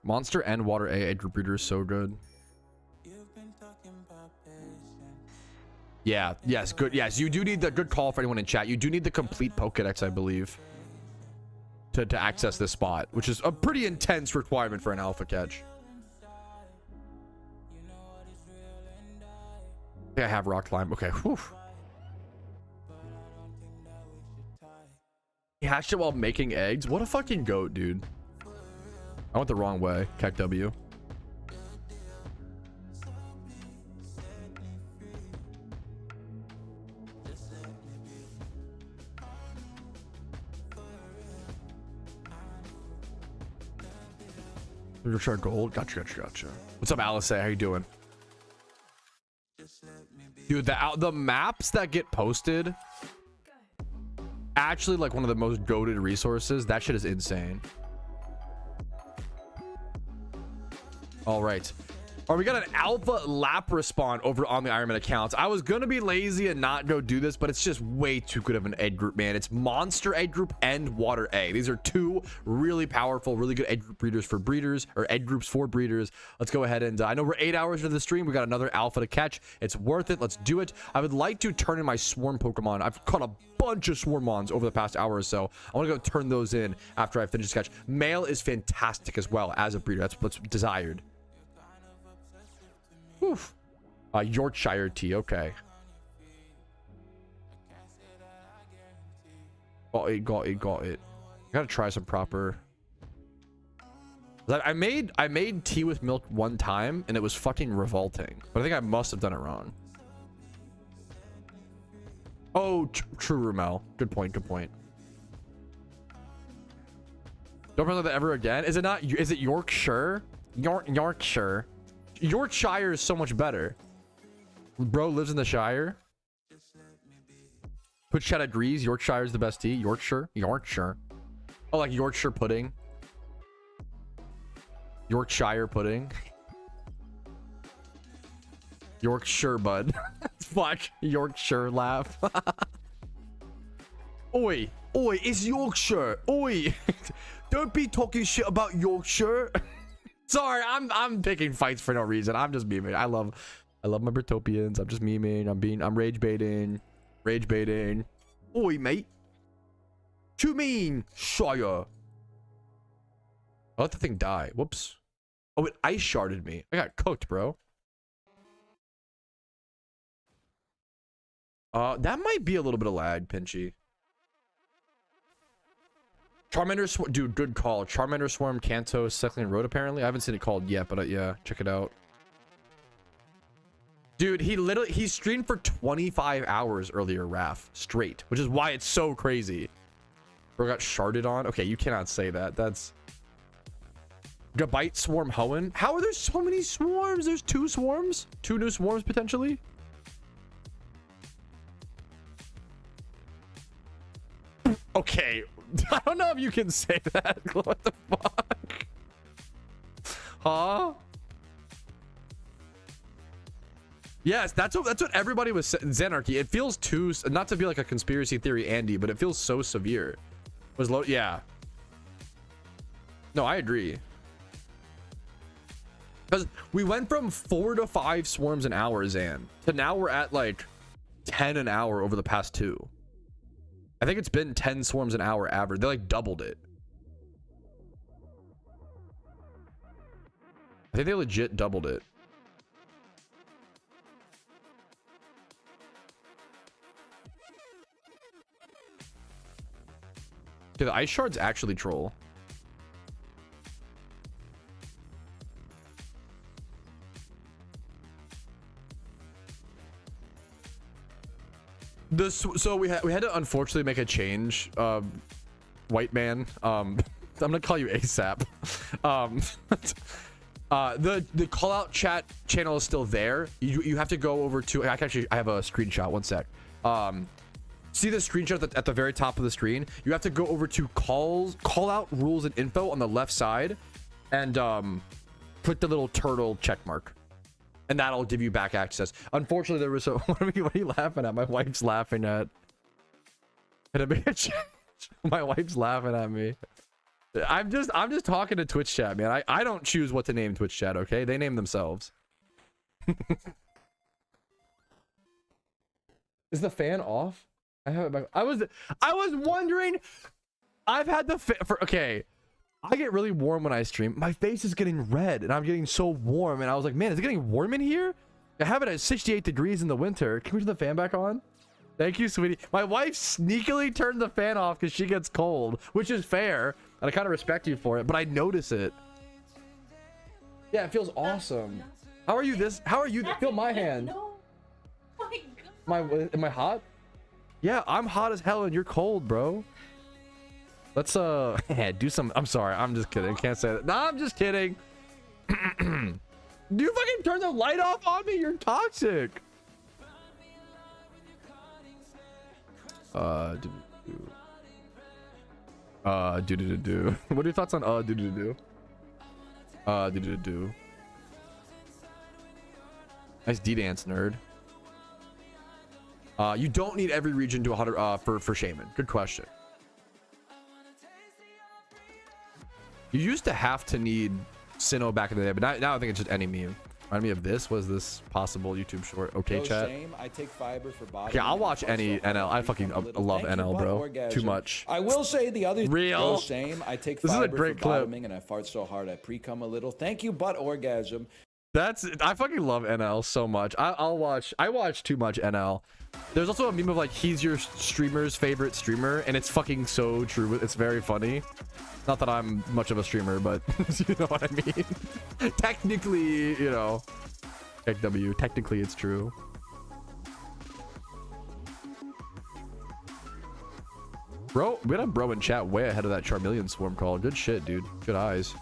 Monster and water A egg group breeder is so good. Yeah, yes, good. Yes, you do need the good call for anyone in chat. You do need the complete Pokedex, I believe, to access this spot, which is a pretty intense requirement for an alpha catch. I have rock climb. Okay. Whew. He hatched it while making eggs. What a fucking goat, dude. I went the wrong way. Kek W. Richard Gold. Gotcha. What's up, Alice? How you doing? Dude, the maps that get posted, actually like one of the most goated resources. That shit is insane. All right. We got an alpha lap respawn over on the Ironman accounts. I was gonna be lazy and not go do this, but it's just way too good of an egg group, man. It's monster egg group and water egg. These are two really powerful, really good egg group breeders for breeders, or egg groups for breeders. Let's go ahead and I know we're 8 hours into the stream. We got another alpha to catch. It's worth it. Let's do it. I would like to turn in my swarm Pokemon. I've caught a bunch of Swarmons over the past hour or so. I want to go turn those in after I finish this catch. Male is fantastic as well as a breeder. That's what's desired. Oof. Yorkshire tea. Okay. Got it. Gotta try some proper. I made tea with milk one time and it was fucking revolting, but I think I must have done it wrong. Oh, true, Rumel. Good point. Don't remember that ever again. Is it not? Is it Yorkshire? Yorkshire. Yorkshire is so much better. Bro lives in the Shire. Twitch chat agrees. Yorkshire is the best tea. Yorkshire. Oh, like Yorkshire pudding. Yorkshire pudding. Yorkshire bud. Fuck. Yorkshire laugh. Oi, it's Yorkshire. Oi. Don't be talking shit about Yorkshire. Sorry, I'm picking fights for no reason. I'm just memeing. I love my Britopians. I'm just memeing. I'm rage baiting. Oi, mate. Too mean, Shire. I let the thing die. Whoops. Oh, it ice sharded me. I got cooked, bro. That might be a little bit of lag, Pinchy. Charmander Swarm, dude, good call. Charmander Swarm, Kanto, Cycling Road, apparently. I haven't seen it called yet, but yeah, check it out. Dude, he streamed for 25 hours earlier, Raph, straight, which is why it's so crazy. Bro got sharded on. Okay, you cannot say that. That's Gabite Swarm Hoenn. How are there so many swarms? There's 2 swarms? 2 new swarms, potentially? Okay. I don't know if you can say that. What the fuck? Huh? Yes, that's what everybody was saying. Xanarchy. It feels too, not to be like a conspiracy theory, Andy, but it feels so severe. Was low, yeah. No, I agree. Because we went from 4 to 5 swarms an hour, Zan, to now we're at like 10 an hour over the past 2. I think it's been 10 swarms an hour average. They like doubled it. I think they legit doubled it. Okay, the ice shards actually troll. So we had to unfortunately make a change, white man. I'm gonna call you ASAP. The call out chat channel is still there. You have to go over to, I have a screenshot, one sec. See the screenshot at the very top of the screen? You have to go over to call out rules and info on the left side and click the little turtle check mark. And that'll give you back access. Unfortunately, there was a what are you laughing at? My wife's laughing at. My wife's laughing at me. I'm just talking to Twitch chat, man. I don't choose what to name Twitch chat, okay? They name themselves. Is the fan off? I was wondering. I've had the okay. I get really warm when I stream. My face is getting red and I'm getting so warm, and I was like, man, is it getting warm in here? I have it at 68 degrees in the winter. Can we turn the fan back on? Thank you, sweetie. My wife sneakily turned the fan off because she gets cold, which is fair. And I kind of respect you for it, but I notice it. Yeah, it feels awesome. How are you this? How are you? Feel my hand. No. Oh my God. Am I hot? Yeah, I'm hot as hell and you're cold, bro. Let's do some. I'm sorry. I'm just kidding. Can't say that. No, I'm just kidding. Do you fucking turn the light off on me? You're toxic. Do. What are your thoughts on do? Do. Nice D-dance, nerd. You don't need every region to 100 for Shaman. Good question. You used to have to need Sinnoh back in the day, but now I think it's just any meme. Remind me of this. Was this possible YouTube short? Okay, chat. I take fiber for body. Okay, I'll watch any NL. I fucking love NL, bro. Too much. I will say the other real same. I take this fiber is a great for clip. bottoming, and I fart so hard I pre-cum a little. Thank you, butt orgasm. I fucking love NL so much. I watch too much NL. There's also a meme of like he's your streamer's favorite streamer, and it's fucking so true. It's very funny. Not that I'm much of a streamer, but you know what I mean. Technically, you know, technically it's true. Bro, we had a bro in chat way ahead of that Charmeleon swarm call. Good shit, dude. Good eyes.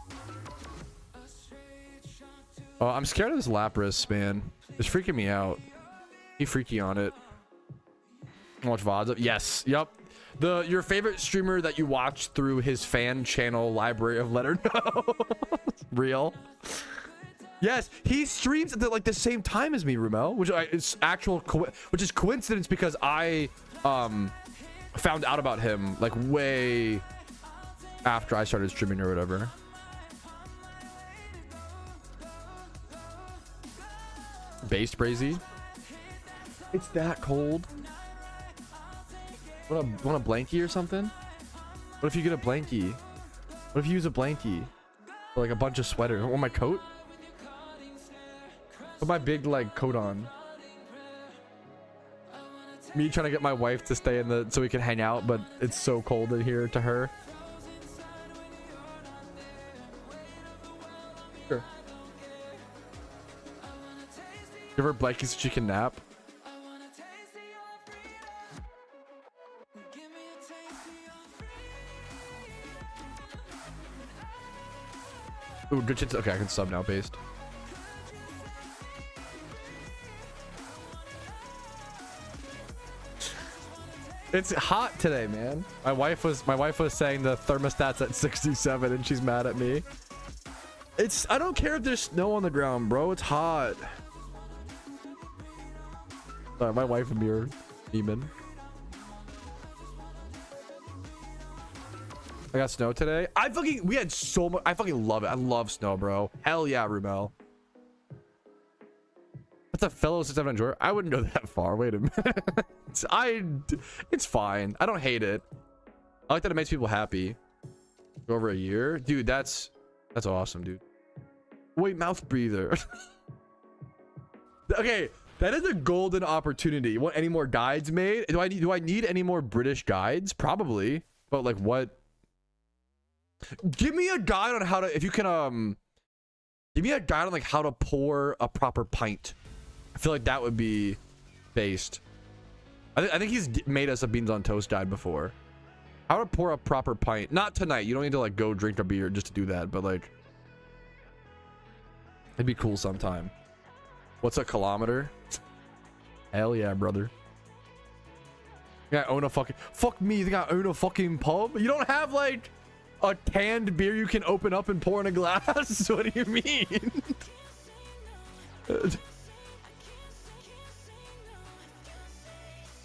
Oh, I'm scared of this Lapras, man. It's freaking me out. He freaky on it. Watch VODs. Yes. Yep. Your favorite streamer that you watch through his fan channel library of Let Her Know. Real. Yes, he streams at the same time as me, Rumel, which is which is coincidence because I found out about him like way after I started streaming or whatever. Based Brazy. It's that cold. Want a blankie or something? What if you get a blankie? What if you use a blankie? Or like a bunch of sweaters. Want my coat? Put my big like coat on. Me trying to get my wife to stay so we can hang out, but it's so cold in here to her. Sure. Give her a blankie so she can nap. Ooh, good shit. Okay, I can sub now, based. It's hot today, man. My wife was saying the thermostat's at 67 and she's mad at me. I don't care if there's snow on the ground, bro. It's hot. Sorry, my wife and me are demon. I got snow today. We had so much. I fucking love it. I love snow, bro. Hell yeah, Rumel. That's a fellow 67 enjoyer. I wouldn't go that far. Wait a minute. It's fine. I don't hate it. I like that it makes people happy. Over a year, dude. That's awesome, dude. Wait, mouth breather. Okay, that is a golden opportunity. You want any more guides made? Do I need any more British guides? Probably. But like what? Give me a guide on how to, if you can, give me a guide on like how to pour a proper pint. I feel like that would be based. I think he's made us a beans on toast guide before. How to pour a proper pint. Not tonight. You don't need to like go drink a beer just to do that, but like it'd be cool sometime. What's a kilometer? Hell yeah, brother. You gotta own a fucking, fuck me, you gotta own a fucking pub? You don't have like a canned beer you can open up and pour in a glass? What do you mean?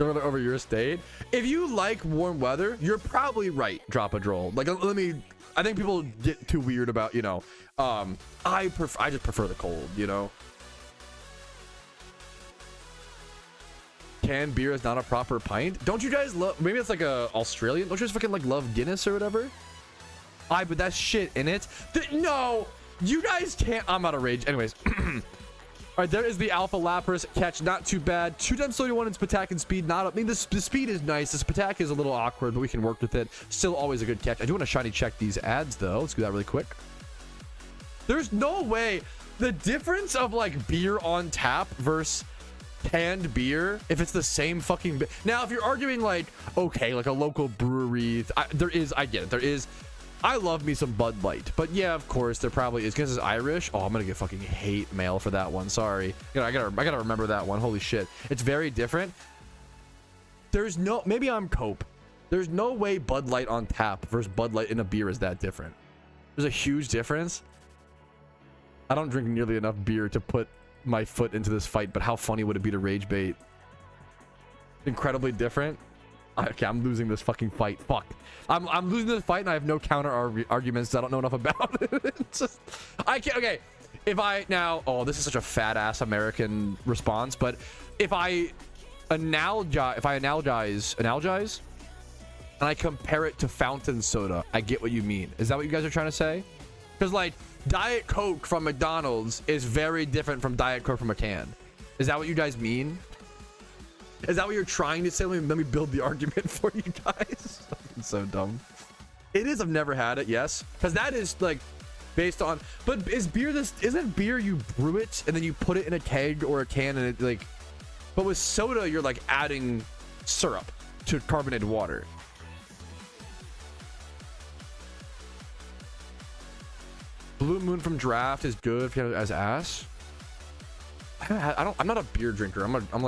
Over your estate. If you like warm weather, you're probably right. Drop a droll. Like, I think people get too weird about, you know, I just prefer the cold, you know. Canned beer is not a proper pint. Don't you guys love, maybe it's like a Australian, don't you just fucking like love Guinness or whatever? But that's shit in it. No, you guys can't. I'm out of rage. Anyways, All right, there is the Alpha Lapras catch. Not too bad. 2 times 31 in Spectating and speed. Not, I mean, the speed is nice. The Spectating is a little awkward, but we can work with it. Still always a good catch. I do want to shiny check these ads, though. Let's do that really quick. There's no way. The difference of, like, beer on tap versus canned beer, if it's the same fucking... Now, if you're arguing, like, okay, like a local brewery, I get it. There is... I love me some Bud Light, but yeah, of course there probably is because it's Irish. Oh, I'm gonna get fucking hate mail for that one. Sorry, I gotta remember that one. Holy shit, it's very different. There's no, maybe I'm cope. There's no way Bud Light on tap versus Bud Light in a beer is that different. There's a huge difference. I don't drink nearly enough beer to put my foot into this fight, but how funny would it be to rage bait? Incredibly different. Okay, I'm losing this fucking fight. Fuck. I'm losing this fight and I have no counter arguments. I don't know enough about it. It's just, I can't. Okay, if I now, oh, this is such a fat ass American response, but if I analogize and I compare it to fountain soda, I get what you mean. Is that what you guys are trying to say? Because like Diet Coke from McDonald's is very different from Diet Coke from a can. Is that what you guys mean? Is that what you're trying to say? Let me build the argument for you guys. It's so dumb. It is. I've never had it. Yes, because that is like based on. But is beer this? Isn't beer you brew it and then you put it in a keg or a can and it like. But with soda, you're like adding syrup to carbonated water. Blue Moon from Draft is good if you have it as ass. I'm not a beer drinker. I'm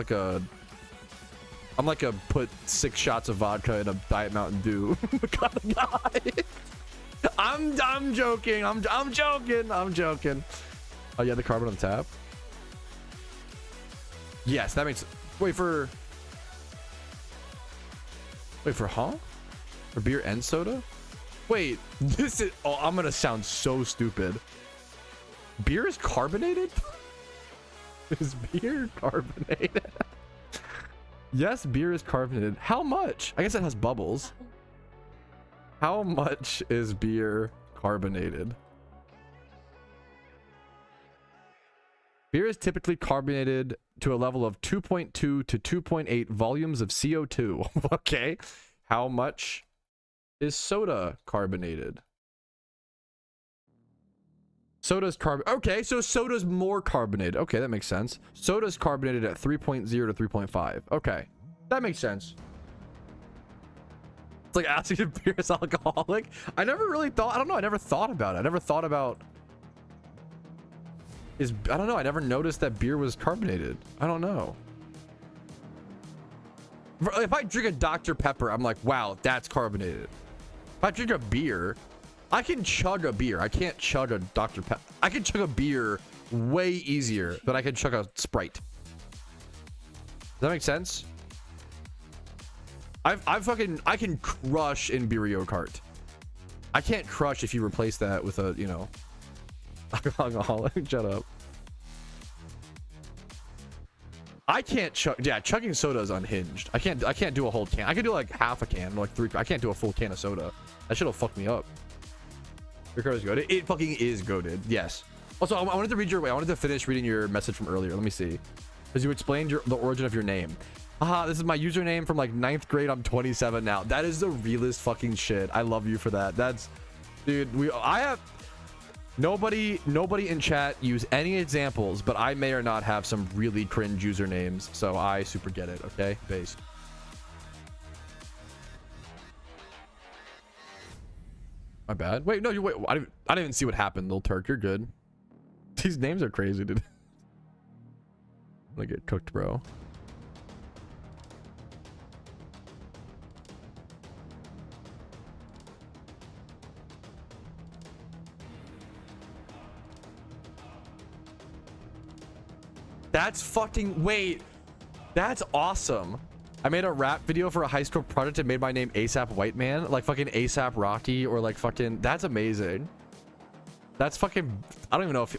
like a put 6 shots of vodka in a Diet Mountain Dew kind of guy. I'm joking. I'm joking. Oh yeah, the carbon on tap. Yes, that makes. Wait for huh? For beer and soda? Wait, this is. Oh, I'm gonna sound so stupid. Beer is carbonated? Is beer carbonated? Yes, beer is carbonated. How much? I guess it has bubbles. How much is beer carbonated? Beer is typically carbonated to a level of 2.2 to 2.8 volumes of CO2. Okay. How much is soda carbonated? Soda's okay, so soda's more carbonated. Okay, that makes sense. Soda's carbonated at 3.0 to 3.5. Okay, that makes sense. It's like asking if beer is alcoholic. I never really thought. I don't know. I never thought about it. I never thought about. I don't know. I never noticed that beer was carbonated. I don't know. If I drink a Dr. Pepper, I'm like, wow, that's carbonated. If I drink a beer, I can chug a beer. I can't chug a Dr. Pepper. I can chug a beer way easier than I can chug a Sprite. Does that make sense? I can crush in Beerio Kart. I can't crush if you replace that with a, you know, alcoholic. Shut up. I can't chug. Yeah, chugging soda is unhinged. I can't do a whole can. I can do like half a can, like 3. I can't do a full can of soda. That shit'll fuck me up. Your card is goated. It fucking is goated. Yes. Also, I wanted to read your way. I wanted to finish reading your message from earlier. Let me see. Because you explained the origin of your name. Haha, this is my username from like 9th grade. I'm 27 now. That is the realest fucking shit. I love you for that. That's, dude. I have nobody in chat use any examples, but I may or not have some really cringe usernames. So I super get it. Okay, based. My bad. Wait, no, you wait. I didn't even see what happened, little Turk. You're good. These names are crazy, dude. I'm gonna get cooked, bro. That's fucking, wait, that's awesome. I made a rap video for a high school project and made my name ASAP White Man, like fucking ASAP Rocky, or like fucking, that's amazing. That's fucking, I don't even know if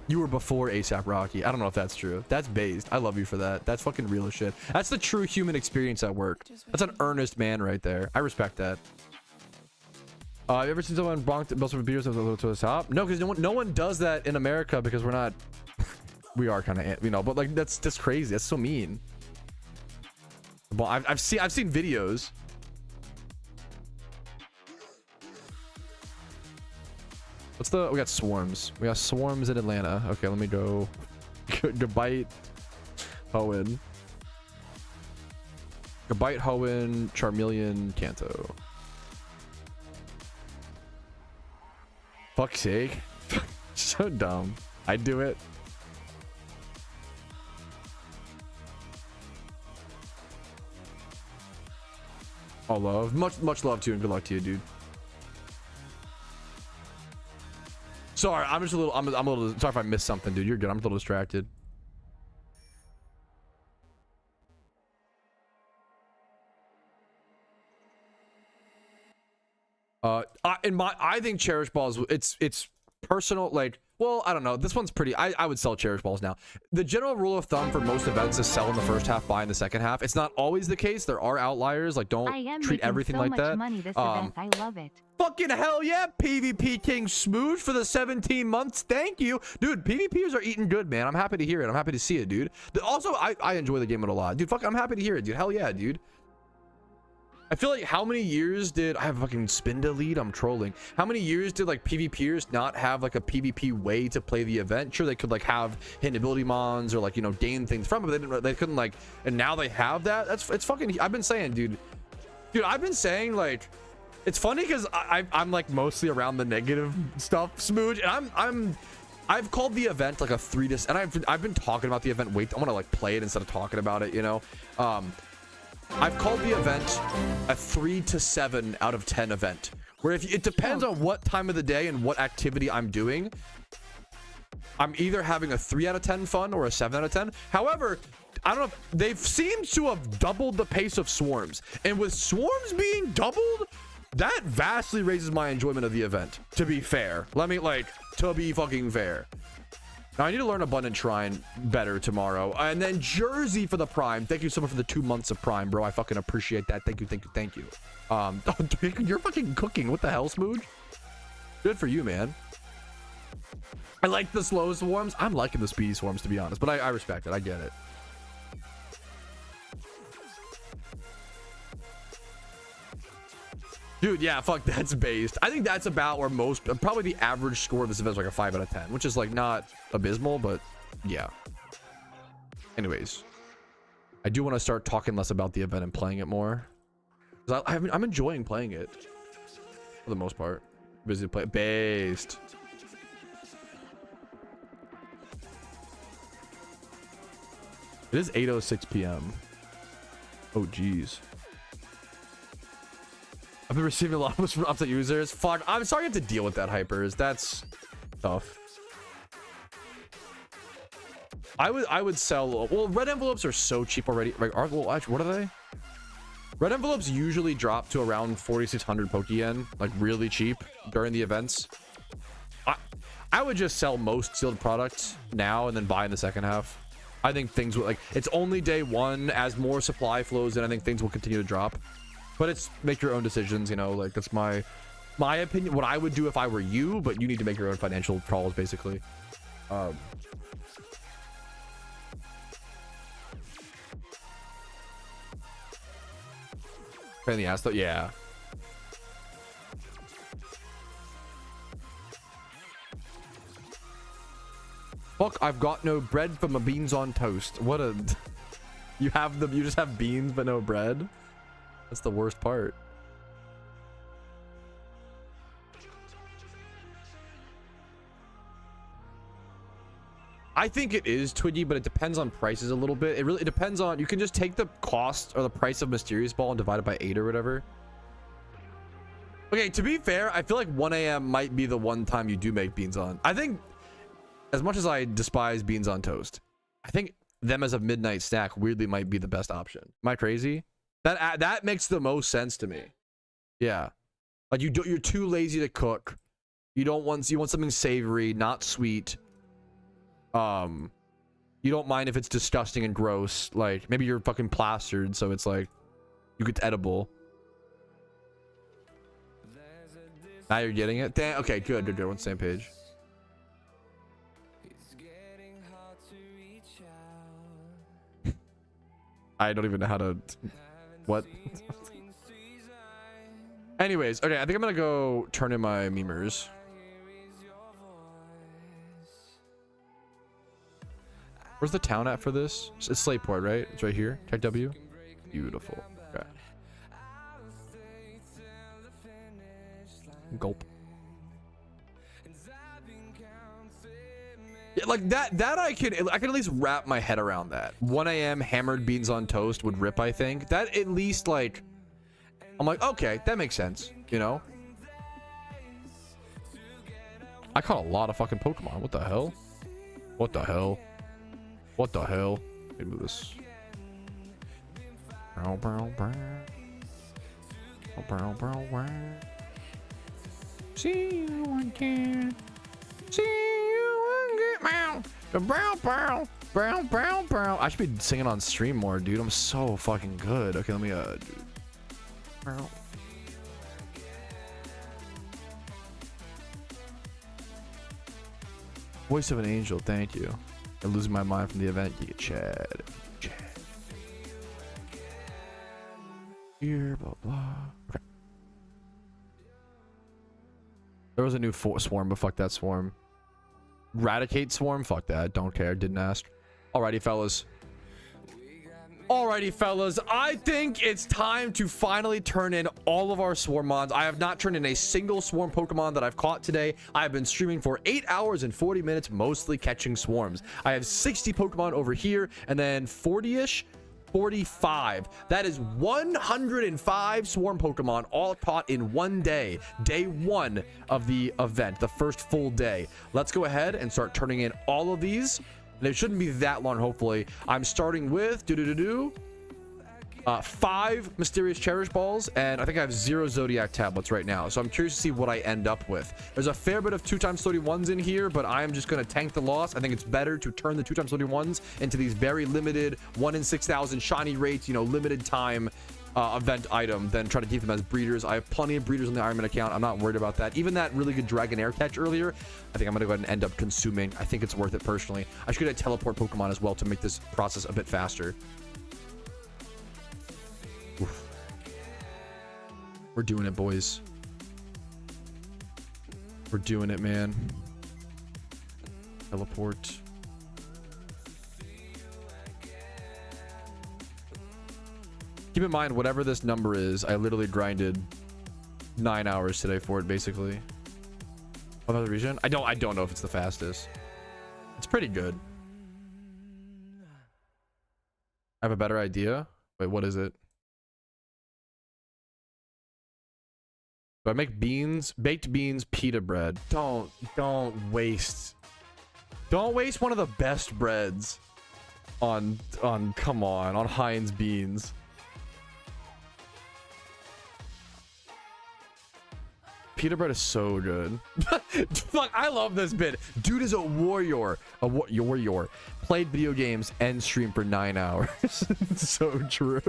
you were before ASAP Rocky. I don't know if that's true. That's based. I love you for that. That's fucking real as shit. That's the true human experience at work. That's an earnest man right there. I respect that. You ever seen someone bonked most of the beers to the top? No, because no one does that in America because we're not We are kind of, you know, but like that's crazy. That's so mean. Well, I've seen videos. What's the? We got swarms. We got swarms in Atlanta. Okay, let me go. Gabite, Hoenn. Gabite, Hoenn, Charmeleon, Kanto. Fuck's sake. So dumb. I'd do it. All love. Much love to you and good luck to you, dude. Sorry, I'm just a little I'm a little sorry if I missed something, dude. You're good. I'm a little distracted. I think cherish balls, it's personal, like, well, I don't know, this one's pretty, I would sell cherish balls now. The general rule of thumb for most events is sell in the first half, buy in the second half. It's not always the case. There are outliers, like don't treat everything like that. Money this event. I love it. Fucking hell yeah, PvP King Smooch for the 17 months. Thank you, dude. PvPers are eating good, man. I'm happy to hear it. I'm happy to see it, dude. Also, I enjoy the game a lot, dude. Fuck, I'm happy to hear it, dude. Hell yeah, dude. I feel like how many years did I have a fucking spin delete? I'm trolling. How many years did like PvPers not have like a PvP way to play the event? Sure, they could like have hidden ability mons or like, you know, gain things from it, but they couldn't, like, and now they have that. It's fucking, I've been saying, dude, I've been saying, like, it's funny because I'm like mostly around the negative stuff, Smooch, and I've called the event like a 3 to, and I've been talking about the event. Wait, I want to like play it instead of talking about it, you know. I've called the event a 3 to 7 out of 10 event, where if it depends on what time of the day and what activity I'm doing, I'm either having a 3 out of 10 fun or a 7 out of 10. However, I don't know, they've seemed to have doubled the pace of swarms, and with swarms being doubled, that vastly raises my enjoyment of the event, to be fair. Let me, like, to be fucking fair. Now, I need to learn Abundant Shrine better tomorrow. And then Jersey for the Prime. Thank you so much for the 2 months of Prime, bro. I fucking appreciate that. Thank you. You're fucking cooking. What the hell, Smooch? Good for you, man. I like the slow swarms. I'm liking the speedy swarms, to be honest. But I respect it. I get it. Dude, yeah, fuck, that's based. I think that's about where most, probably the average score of this event is like a 5 out of 10, which is like not abysmal, but yeah. Anyways, I do want to start talking less about the event and playing it more. I'm enjoying playing it for the most part. Busy to play based. It is 8:06 p.m. Oh, geez. I've been receiving a lot from upset users. Fuck, I'm sorry you have to deal with that, Hypers. That's tough. I would sell, well, red envelopes are so cheap already. Like, well, actually, what are they? Red envelopes usually drop to around 4,600 Pokeyen, like really cheap during the events. I would just sell most sealed products now and then buy in the second half. I think things will, like, it's only day one. As more supply flows in, I think things will continue to drop. But it's make your own decisions, you know, like that's my opinion, what I would do if I were you, but you need to make your own financial calls, basically. Pain in the ass though, yeah. Fuck, I've got no bread for my beans on toast. What a you just have beans but no bread? That's the worst part. I think it is Twiggy, but it depends on prices a little bit. It really depends on, you can just take the cost or the price of Mysterious Ball and divide it by 8 or whatever. Okay, to be fair, I feel like 1 a.m. might be the one time you do make beans on. I think, as much as I despise beans on toast, I think them as a midnight snack weirdly might be the best option. Am I crazy? That makes the most sense to me. Yeah, like you're too lazy to cook. You want something savory, not sweet. You don't mind if it's disgusting and gross. Like maybe you're fucking plastered, so it's like you get edible. Now you're getting it. Damn. Okay, good. We're on the same page. I don't even know how to... What? Anyways, okay, I think I'm gonna go turn in my memers. Where's the town at for this? It's Slateport, right? It's right here. Check W. Beautiful. Okay. Gulp. Yeah, like that I can at least wrap my head around that. 1 a.m. hammered beans on toast would rip, I think. That at least, like, I'm like, okay, that makes sense, you know? I caught a lot of fucking Pokemon. What the hell? What the hell? What the hell? Let me move this. Brow, brow, brow. Brow, brow, brow. See you again. See you again. Meow. The brow, brow. Brow, brow, brow. I should be singing on stream more, dude. I'm so fucking good. Okay, let me, dude. Brow. Voice of an angel, thank you. I'm losing my mind from the event. You get Chad. Chad. Here, blah, blah. Okay. There was a new swarm, but fuck that swarm. Eradicate swarm? Fuck that. Don't care. Didn't ask. Alrighty, fellas. Alrighty, fellas, I think it's time to finally turn in all of our Swarmons. I have not turned in a single Swarm Pokemon that I've caught today. I have been streaming for 8 hours and 40 minutes, mostly catching Swarms. I have 60 Pokemon over here, and then 40-ish, 45. That is 105 Swarm Pokemon, all caught in one day. Day 1 of the event, the first full day. Let's go ahead and start turning in all of these. And it shouldn't be that long, hopefully. I'm starting with 5 Mysterious Cherish Balls, and I think I have 0 Zodiac Tablets right now. So I'm curious to see what I end up with. There's a fair bit of 2x31s in here, but I'm just going to tank the loss. I think it's better to turn the 2x31s into these very limited 1 in 6,000 shiny rates, you know, limited time event item than try to keep them as breeders. I have plenty of breeders on the Ironman account. I'm not worried about that. Even that really good Dragonair catch earlier, I think I'm gonna go ahead and end up consuming. I think it's worth it personally. I should get a teleport Pokemon as well to make this process a bit faster. Oof. We're doing it, boys. We're doing it, man. Teleport. Keep in mind, whatever this number is, I literally grinded 9 hours today for it, basically. Another region? I don't know if it's the fastest. It's pretty good. I have a better idea. Wait, what is it? Do I make beans? Baked beans, pita bread. Don't waste. Don't waste one of the best breads on come on Heinz beans. Pita bread is so good. Fuck, I love this bit. Dude is a warrior. Warrior. Played video games and streamed for 9 hours. So true.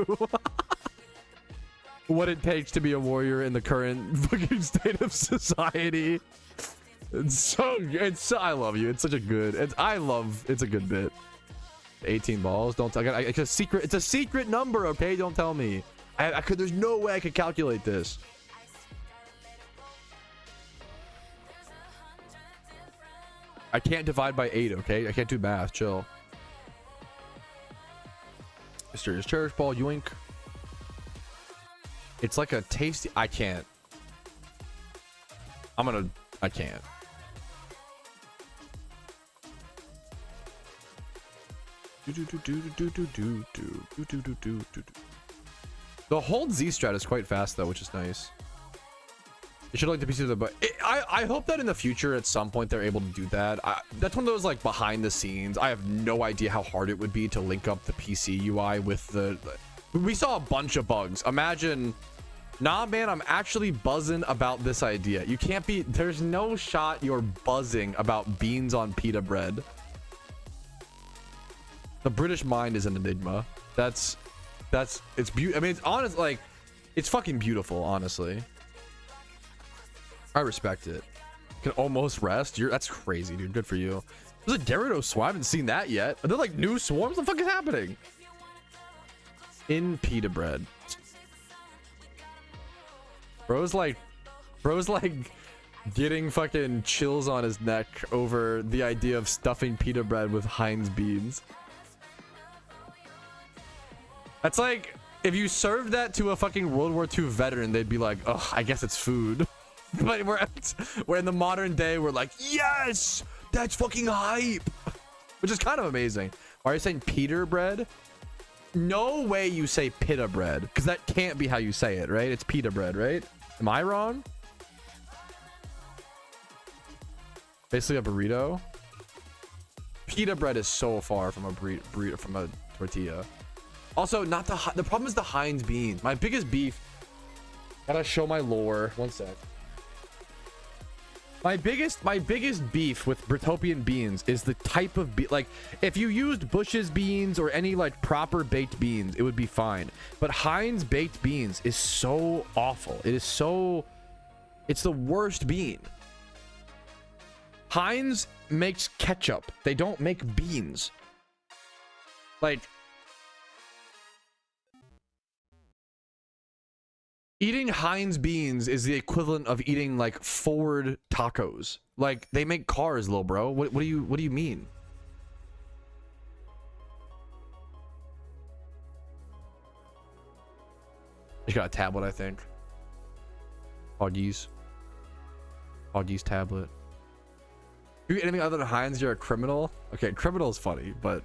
What it takes to be a warrior in the current fucking state of society. It's so I love you. It's such a good. It's a good bit. 18 balls. Don't. It's a secret. It's a secret number. Okay, don't tell me. I could. There's no way I could calculate this. I can't divide by 8, okay? I can't do math. Chill. Mysterious Cherish Ball, yoink. It's like a tasty... I can't. I can't. The hold Z strat is quite fast, though, which is nice. You should like the PC, but I hope that in the future at some point they're able to do that. That's one of those like behind the scenes. I have no idea how hard it would be to link up the PC UI with the we saw a bunch of bugs. Imagine, nah, man, I'm actually buzzing about this idea. You can't be. There's no shot you're buzzing about beans on pita bread. The British mind is an enigma. It's beautiful. I mean, it's honest. Like, it's fucking beautiful, honestly. I respect it. Can almost rest. That's crazy, dude. Good for you. There's a Gyarados swarm. I haven't seen that yet. Are there like new swarms? What the fuck is happening? in pita bread. Bro's like getting fucking chills on his neck over the idea of stuffing pita bread with Heinz beans. That's like if you served that to a fucking World War II veteran, they'd be like, oh, I guess it's food. But we're in the modern day, we're like, yes, that's fucking hype. Which is kind of amazing. Why are you saying pita bread? No way you say pita bread, because that can't be how you say it, right? It's pita bread, right? Am I wrong? Basically a burrito. Pita bread is so far from a burrito, from a tortilla. Also, not the problem is the Heinz beans. My biggest beef. Gotta show my lore. One sec. My biggest beef with Britopian beans is the type of like if you used Bush's beans or any like proper baked beans, it would be fine. But Heinz baked beans is so awful. It's the worst bean. Heinz makes ketchup. They don't make beans. Like eating Heinz beans is the equivalent of eating like Ford tacos. Like they make cars, little bro. What do you mean? You got a tablet, I think. Hoggies tablet. If you eat anything other than Heinz, you're a criminal. Okay, criminal is funny, but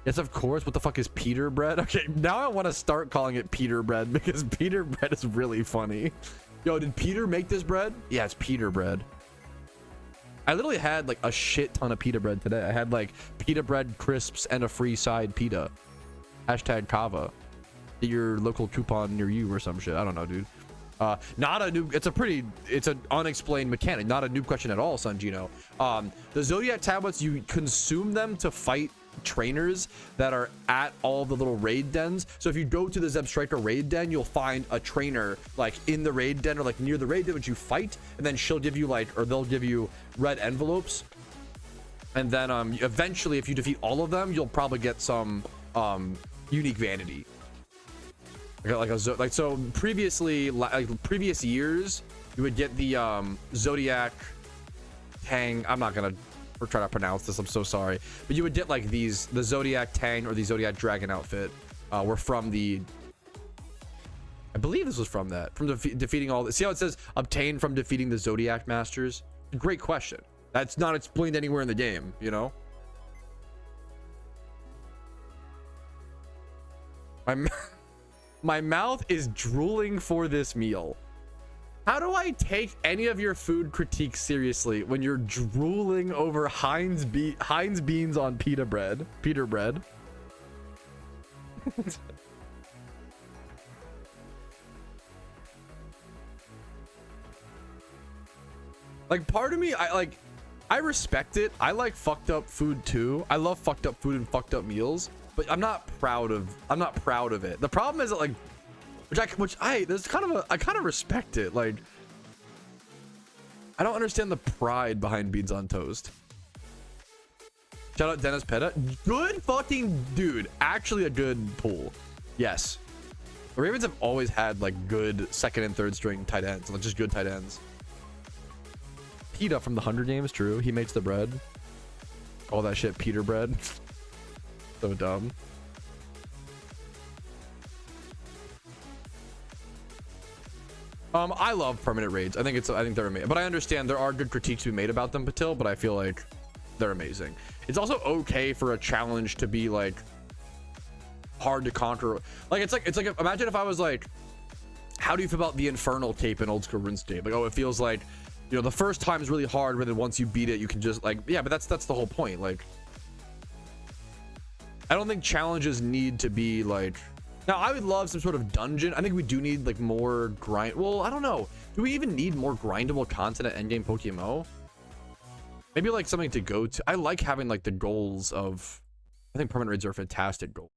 yes, of course. What the fuck is Peter bread? Okay, now I want to start calling it Peter bread because Peter bread is really funny. Yo, did Peter make this bread? Yeah, it's Peter bread. I literally had like a shit ton of pita bread today. I had like pita bread crisps and a free side pita. Hashtag Kava. Get your local coupon near you or some shit. I don't know, dude. Not a noob. It's an unexplained mechanic. Not a noob question at all, Sunjino. The Zodiac tablets, you consume them to fight trainers that are at all the little raid dens. So if you go to the Zebstrika raid den, you'll find a trainer like in the raid den or like near the raid den which you fight, and then she'll give you like, or they'll give you red envelopes, and then eventually if you defeat all of them, you'll probably get some unique vanity. I got like so previously, like previous years, you would get the Zodiac Tang. I'm not gonna try to pronounce this, I'm so sorry, but you would get like the Zodiac Tang or the Zodiac Dragon outfit were from the, I believe this was from that, from defeating all the, see how it says obtained from defeating the Zodiac Masters? Great question. That's not explained anywhere in the game, you know. My mouth is drooling for this meal. How do I take any of your food critiques seriously when you're drooling over Heinz beans on pita bread? Peter bread. Like part of me, I respect it. I like fucked up food too. I love fucked up food and fucked up meals, but I'm not proud of it. The problem is that like I kind of respect it. Like I don't understand the pride behind beans on toast. Shout out Dennis Petta. Good fucking dude. Actually a good pull. Yes. The Ravens have always had like good second and third string tight ends, like just good tight ends. Pita from the Hunger Games, true. He makes the bread. All that shit Peter bread. So dumb. I love permanent raids. I think they're amazing, but I understand there are good critiques to be made about them, Patil, but I feel like they're amazing. It's also okay for a challenge to be like hard to conquer. Like it's like imagine if I was like, how do you feel about the Infernal Cape in old school RuneScape? Like, oh, it feels like, you know, the first time is really hard, but then once you beat it, you can just like, yeah, but that's the whole point. Like, I don't think challenges need to be like, now I would love some sort of dungeon. I think we do need like more grind. Well, I don't know. Do we even need more grindable content at endgame PokeMMO? Maybe like something to go to. I like having like the goals of, I think permanent raids are a fantastic goal.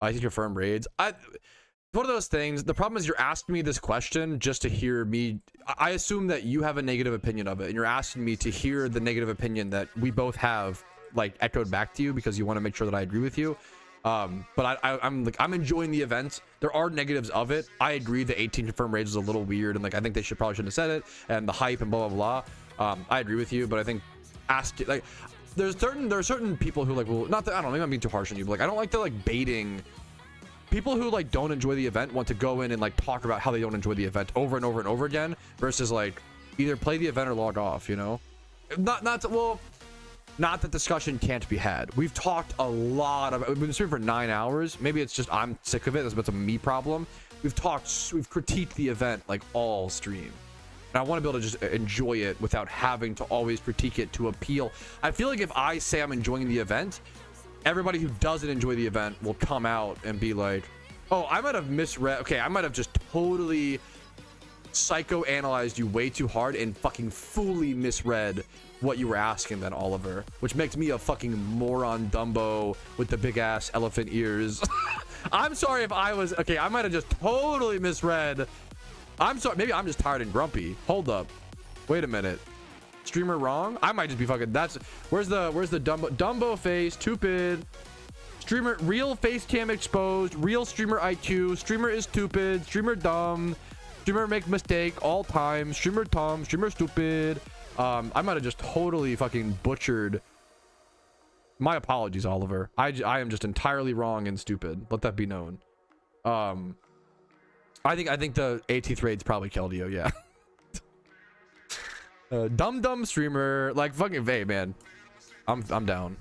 I think confirm raids. One of those things. The problem is you're asking me this question just to hear me. I assume that you have a negative opinion of it, and you're asking me to hear the negative opinion that we both have like echoed back to you because you want to make sure that I agree with you. But I'm enjoying the event. There are negatives of it. I agree the 18 confirmed raids is a little weird, and like I think they probably shouldn't have said it, and the hype and blah blah blah. I agree with you, but I think like there are certain people who like will not that I don't know, maybe I'm being too harsh on you, but like I don't like the like baiting people who like don't enjoy the event want to go in and like talk about how they don't enjoy the event over and over and over again versus like either play the event or log off, you know? Not that discussion can't be had. We've talked a lot about, we've been streaming for 9 hours. Maybe it's just I'm sick of it. That's a me problem. We've critiqued the event like all stream. And I want to be able to just enjoy it without having to always critique it to appeal. I feel like if I say I'm enjoying the event, everybody who doesn't enjoy the event will come out and be like, oh, I might have misread. Okay, I might have just totally psychoanalyzed you way too hard and fucking fully misread what you were asking then, Oliver, which makes me a fucking moron Dumbo with the big ass elephant ears. I'm sorry if I was okay. I might have just totally misread. I'm sorry. Maybe I'm just tired and grumpy. Hold up. Wait a minute. Streamer wrong? I might just be fucking. That's where's the Dumbo face? Stupid. Streamer real face cam exposed. Real streamer IQ. Streamer is stupid. Streamer dumb. Streamer make mistake all time. Streamer dumb. Streamer stupid. I might have just totally fucking butchered. My apologies, Oliver. I am just entirely wrong and stupid. Let that be known. I think the 18th raid's probably Keldeo, yeah. Dumb streamer, like fucking hey man. I'm down.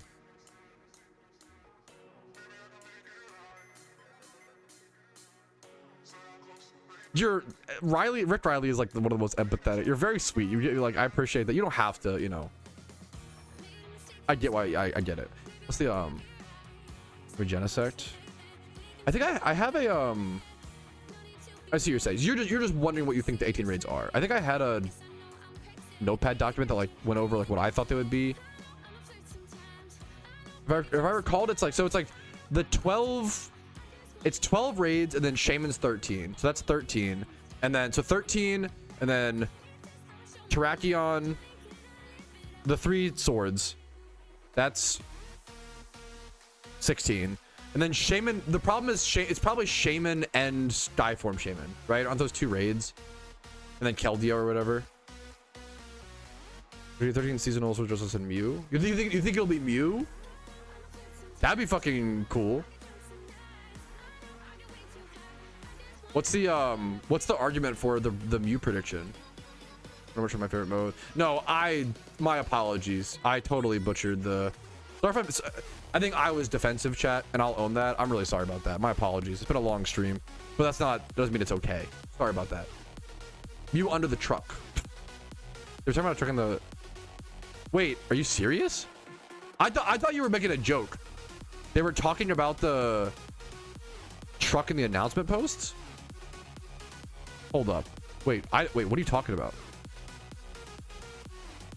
Rick Riley is like one of the most empathetic. You're very sweet. You're like, I appreciate that. You don't have to, you know. I get why I get it. What's the Regenesect? I think I have a I see what you're saying. You're just wondering what you think the 18 raids are. I think I had a notepad document that like went over like what I thought they would be. If I recalled, it's like the 12. It's 12 raids and then Shaman's 13. So that's 13. And then so 13 and then Terrakion, the 3 swords. That's 16. And then Shaman, the problem is it's probably Shaman and Skyform Shaman, right? On those 2 raids. And then Keldeo or whatever. 13 seasonals with just in Mew. You think it'll be Mew? That'd be fucking cool. What's the argument for the Mew prediction? Not much of my favorite mode. No, my apologies. I totally butchered the Starfight. I think I was defensive, chat, and I'll own that. I'm really sorry about that. My apologies. It's been a long stream, but doesn't mean it's okay. Sorry about that. Mew under the truck. They're talking about a truck in the. Wait, are you serious? I thought you were making a joke. They were talking about the truck in the announcement posts. Hold up. Wait, what are you talking about?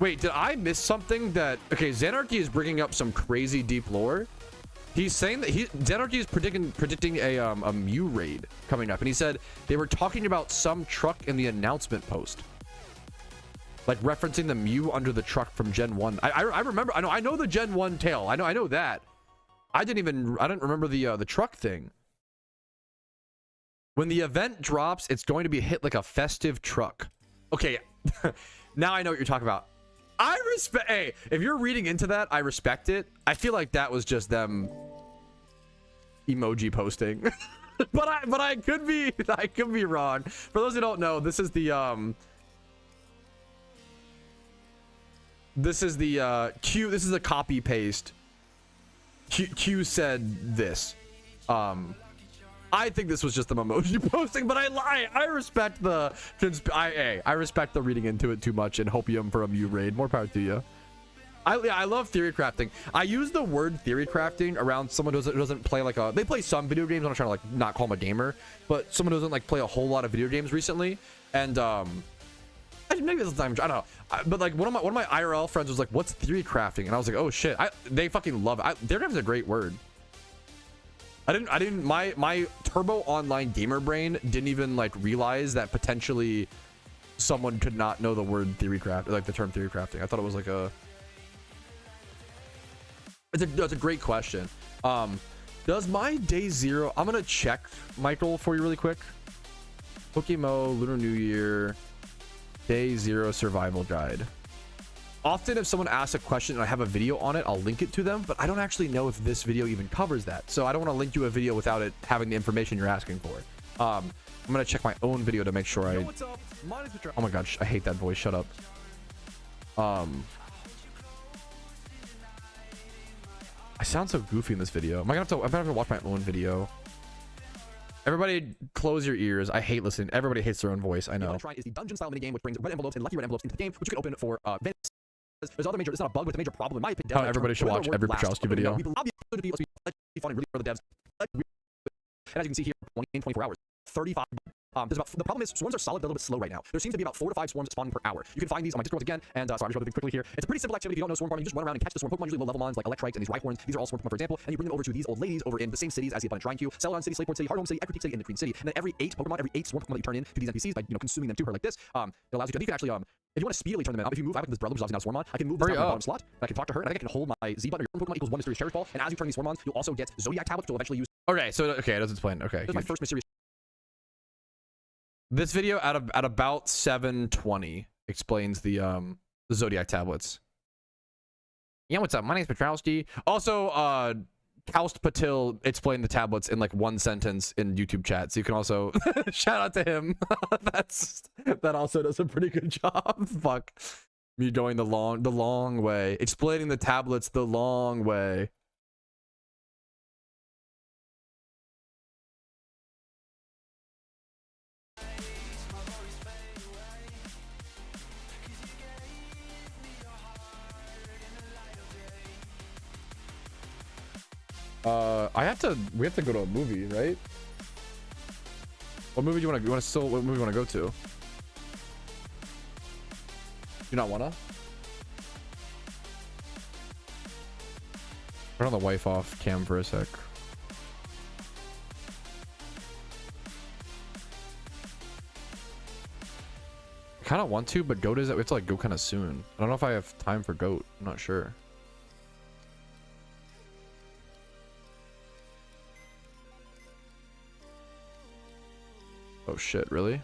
Wait, did I miss something that... Okay, Xanarchy is bringing up some crazy deep lore. He's saying that Xanarchy is predicting a Mew raid coming up. And he said they were talking about some truck in the announcement post. Like referencing the Mew under the truck from Gen 1. I remember... I know the Gen 1 tail. I know that. I didn't remember the truck thing. When the event drops, it's going to be hit like a festive truck. Okay, now I know what you're talking about. I respect. Hey, if you're reading into that, I respect it. I feel like that was just them emoji posting, but I could be wrong. For those who don't know, this is the Q. This is a copy paste. Q said this. I think this was just the emoji posting, but I respect the I respect the reading into it too much and hopium for a Mew raid. More power to you. I love theory crafting. I use the word theory crafting around someone who doesn't play like they play some video games. I'm not trying to like not call them a gamer, but someone who doesn't like play a whole lot of video games recently. And maybe this is the time. I don't know. But like one of my IRL friends was like, "What's theory crafting?" And I was like, "Oh shit!" They fucking love it. Theory crafting is a great word. My turbo online gamer brain didn't even like realize that potentially someone could not know the word theory craft, like the term theory crafting. I thought it was like it's a great question. Does my day 0... I'm gonna check, Michael, for you really quick. PokeMMO Lunar New Year day 0 survival guide. Often if someone asks a question and I have a video on it, I'll link it to them, but I don't actually know if this video even covers that. So I don't want to link you a video without it having the information you're asking for. I'm gonna check my own video to make sure I... What's up? Oh my gosh, I hate that voice. Shut up. I sound so goofy in this video. I'm gonna have to watch my own video. Everybody close your ears. I hate listening. Everybody hates their own voice. I know. Try is the dungeon style minigame, which brings red envelopes and lucky red envelopes into the game, which you can open for Venmo. There's other major, it's not a bug, but it's a major problem in my opinion. Everybody should watch every Patrouski video. We believe it to be fun and really for the devs. And as you can see here, 24 hours, 35. The problem is swarms are solid, but a little bit slow right now. There seems to be about 4 to 5 swarms spawning per hour. You can find these on my Discord again. And sorry, I'm just going quickly here. It's a pretty simple activity. If you don't know swarm farming, you just run around and catch the swarm Pokemon, usually low level mons like Electrites and these Rhyhorns. These are all swarm Pokemon, for example. And you bring them over to these old ladies over in the same cities as the abundant Shrine Queue, Celadon City, Slayport City, Hardhome City, Equity City, and the Queen City. And then every 8 Pokemon, every 8 swarm Pokemon that you turn in to these NPCs by consuming them to her like this, it allows you to. You can actually if you want to speedily turn them out, if you move, I have this brother, which is obviously not Swarmon. I can move this down to the bottom slot, and I can talk to her, and I can hold my Z button or your Pokemon equals 1 mysterious cherish ball. And as you turn these Swarmons, you'll also get Zodiac tablets, which you'll eventually use. Okay, so it does explain. Okay, this is my first mysterious. This video at about 7:20 explains the Zodiac tablets. Yeah, what's up? My name's Patrouski. Also, Kaust Patil explained the tablets in like 1 sentence in YouTube chat, so you can also shout out to him. That also does a pretty good job. Fuck me going the long way, explaining the tablets the long way. We have to go to a movie, right? What movie do you want to what movie you want to go to? You not wanna? Turn on the wife off cam for a sec. I kind of want to, but Goat is we have to like go kind of soon. I don't know if I have time for Goat. I'm not sure. Oh shit, really?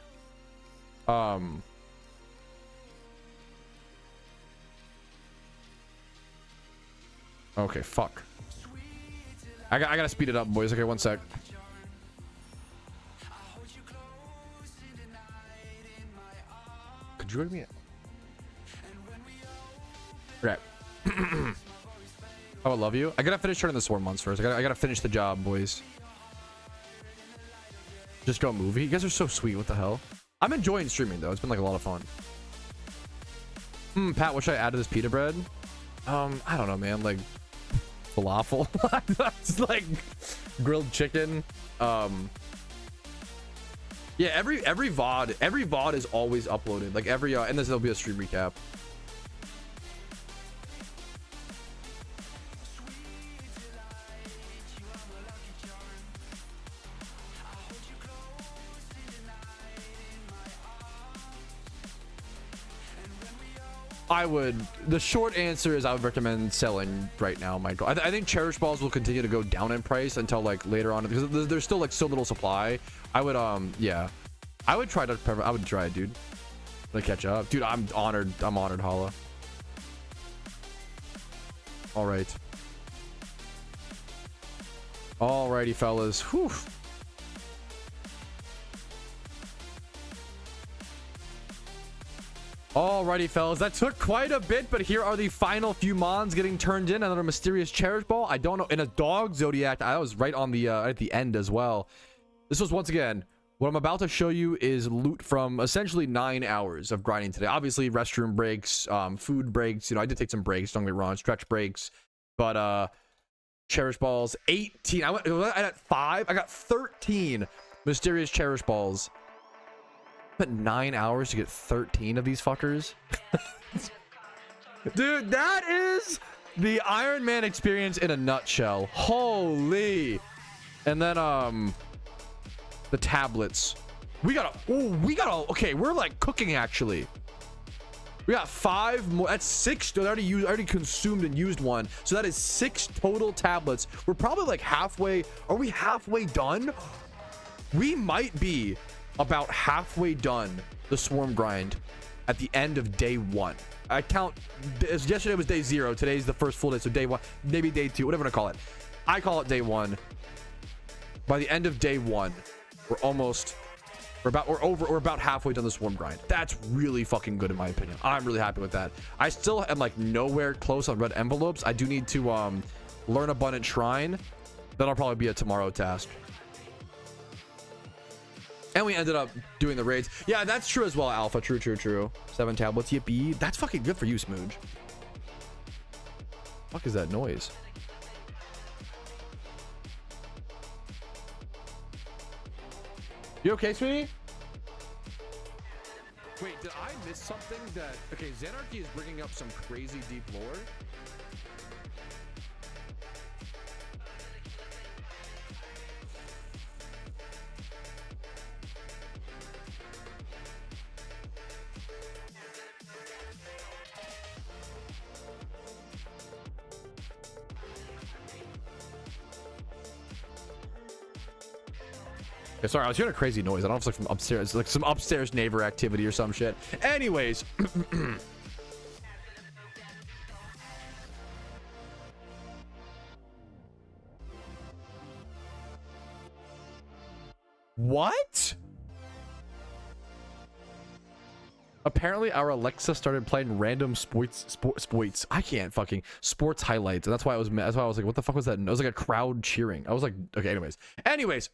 Okay, fuck. I gotta speed it up, boys. Okay, 1 sec. Could you give me it? Okay. I would love you. I gotta finish turning the swarm monster first. I gotta finish the job, boys. Just go movie. You guys are so sweet. What the hell? I'm enjoying streaming though. It's been like a lot of fun. Pat, what should I add to this pita bread? I don't know, man. Like falafel. It's like grilled chicken. Yeah, every VOD is always uploaded. Like every and there'll be a stream recap. The short answer is I would recommend selling right now, Michael. I think cherish balls will continue to go down in price until like later on because there's still like so little supply. I would yeah, I would try it, dude, to catch up. Dude, I'm honored, Hala. All right, alrighty, fellas. Whew. Alrighty, fellas, that took quite a bit, but here are the final few mons getting turned in. Another mysterious cherish ball. I don't know, in a dog Zodiac. I was right on the at the end as well. This was once again what I'm about to show you is loot from essentially 9 hours of grinding today. Obviously, restroom breaks, food breaks. You know, I did take some breaks. Don't get me wrong, stretch breaks, but cherish balls 18. I got 5. I got 13 mysterious cherish balls. But 9 hours to get 13 of these fuckers. Dude, that is the Iron Man experience in a nutshell. Holy. And then the tablets. Okay, we're like cooking actually. We got 5 more. That's 6. I already consumed and used one. So that is 6 total tablets. We're probably like halfway. Are we halfway done? We might be about halfway done the swarm grind at the end of day 1. I count. Yesterday was day 0. Today's the first full day. So day 1, maybe day 2, whatever I call it. I call it day 1. By the end of day 1, we're about halfway done the swarm grind. That's really fucking good in my opinion. I'm really happy with that. I still am like nowhere close on red envelopes. I do need to learn abundant shrine. That'll probably be a tomorrow task. And we ended up doing the raids. Yeah, that's true as well, Alpha. True. 7 tablets. Yippee. That's fucking good for you, Smooge. Fuck is that noise? You okay, sweetie? Wait, did I miss something that... Okay, Xanarchy is bringing up some crazy deep lore. Yeah, sorry, I was hearing a crazy noise. I don't know if it's like from upstairs, like some upstairs neighbor activity or some shit. Anyways. What? Apparently our Alexa started playing random sports. I can't fucking sports highlights. And that's why I was like, what the fuck was that? It was like a crowd cheering. I was like, okay, anyways.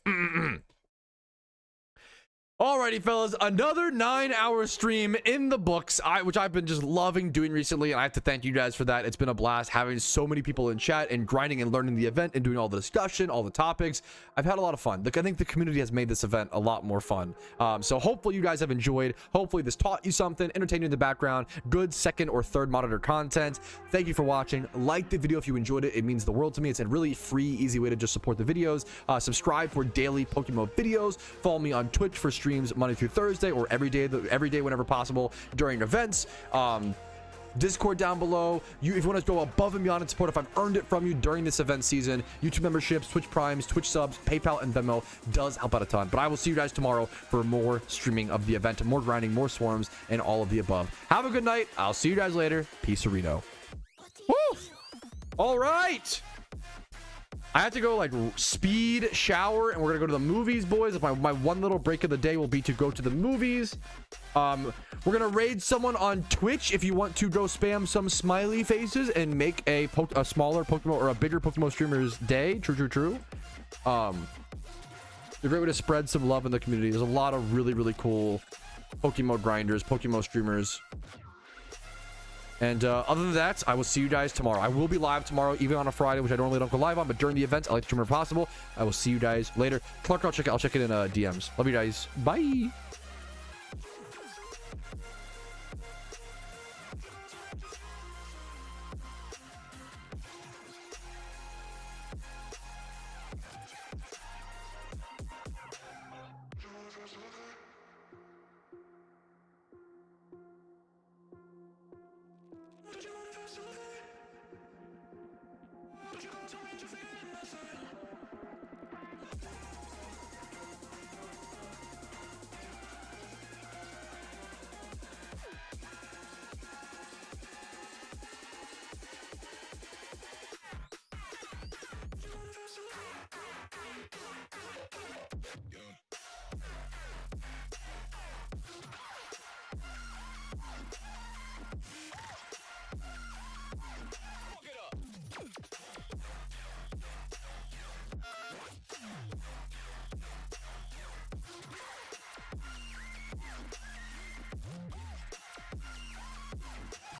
Alrighty, fellas, another 9-hour stream in the books, which I've been just loving doing recently, and I have to thank you guys for that. It's been a blast having so many people in chat and grinding and learning the event and doing all the discussion, all the topics. I've had a lot of fun. Look, I think the community has made this event a lot more fun. So hopefully you guys have enjoyed. Hopefully this taught you something, entertained you in the background, good second or third monitor content. Thank you for watching. Like the video if you enjoyed it. It means the world to me. It's a really free, easy way to just support the videos. Subscribe for daily PokeMMO videos. Follow me on Twitch for streams Monday through Thursday or every day whenever possible during events. Discord down below. If you want to go above and beyond and support, if I've earned it from you during this event season, YouTube memberships, Twitch Primes, Twitch subs, PayPal, and Venmo does help out a ton. But I will see you guys tomorrow for more streaming of the event, more grinding, more swarms, and all of the above. Have a good night. I'll see you guys later. Peace, Reno. Woo! All right. I have to go like speed shower, and we're gonna go to the movies, boys. My one little break of the day will be to go to the movies. We're gonna raid someone on Twitch if you want to go spam some smiley faces and make a smaller Pokemon or a bigger Pokemon streamer's day. True. A great way to spread some love in the community. There's a lot of really cool Pokemon grinders, Pokemon streamers. And other than that, I will see you guys tomorrow. I will be live tomorrow, even on a Friday, which I normally don't go live on, but during the events, I like to stream whenever possible. I will see you guys later. Clark, I'll check it in DMs. Love you guys. Bye. But you gon' touch it.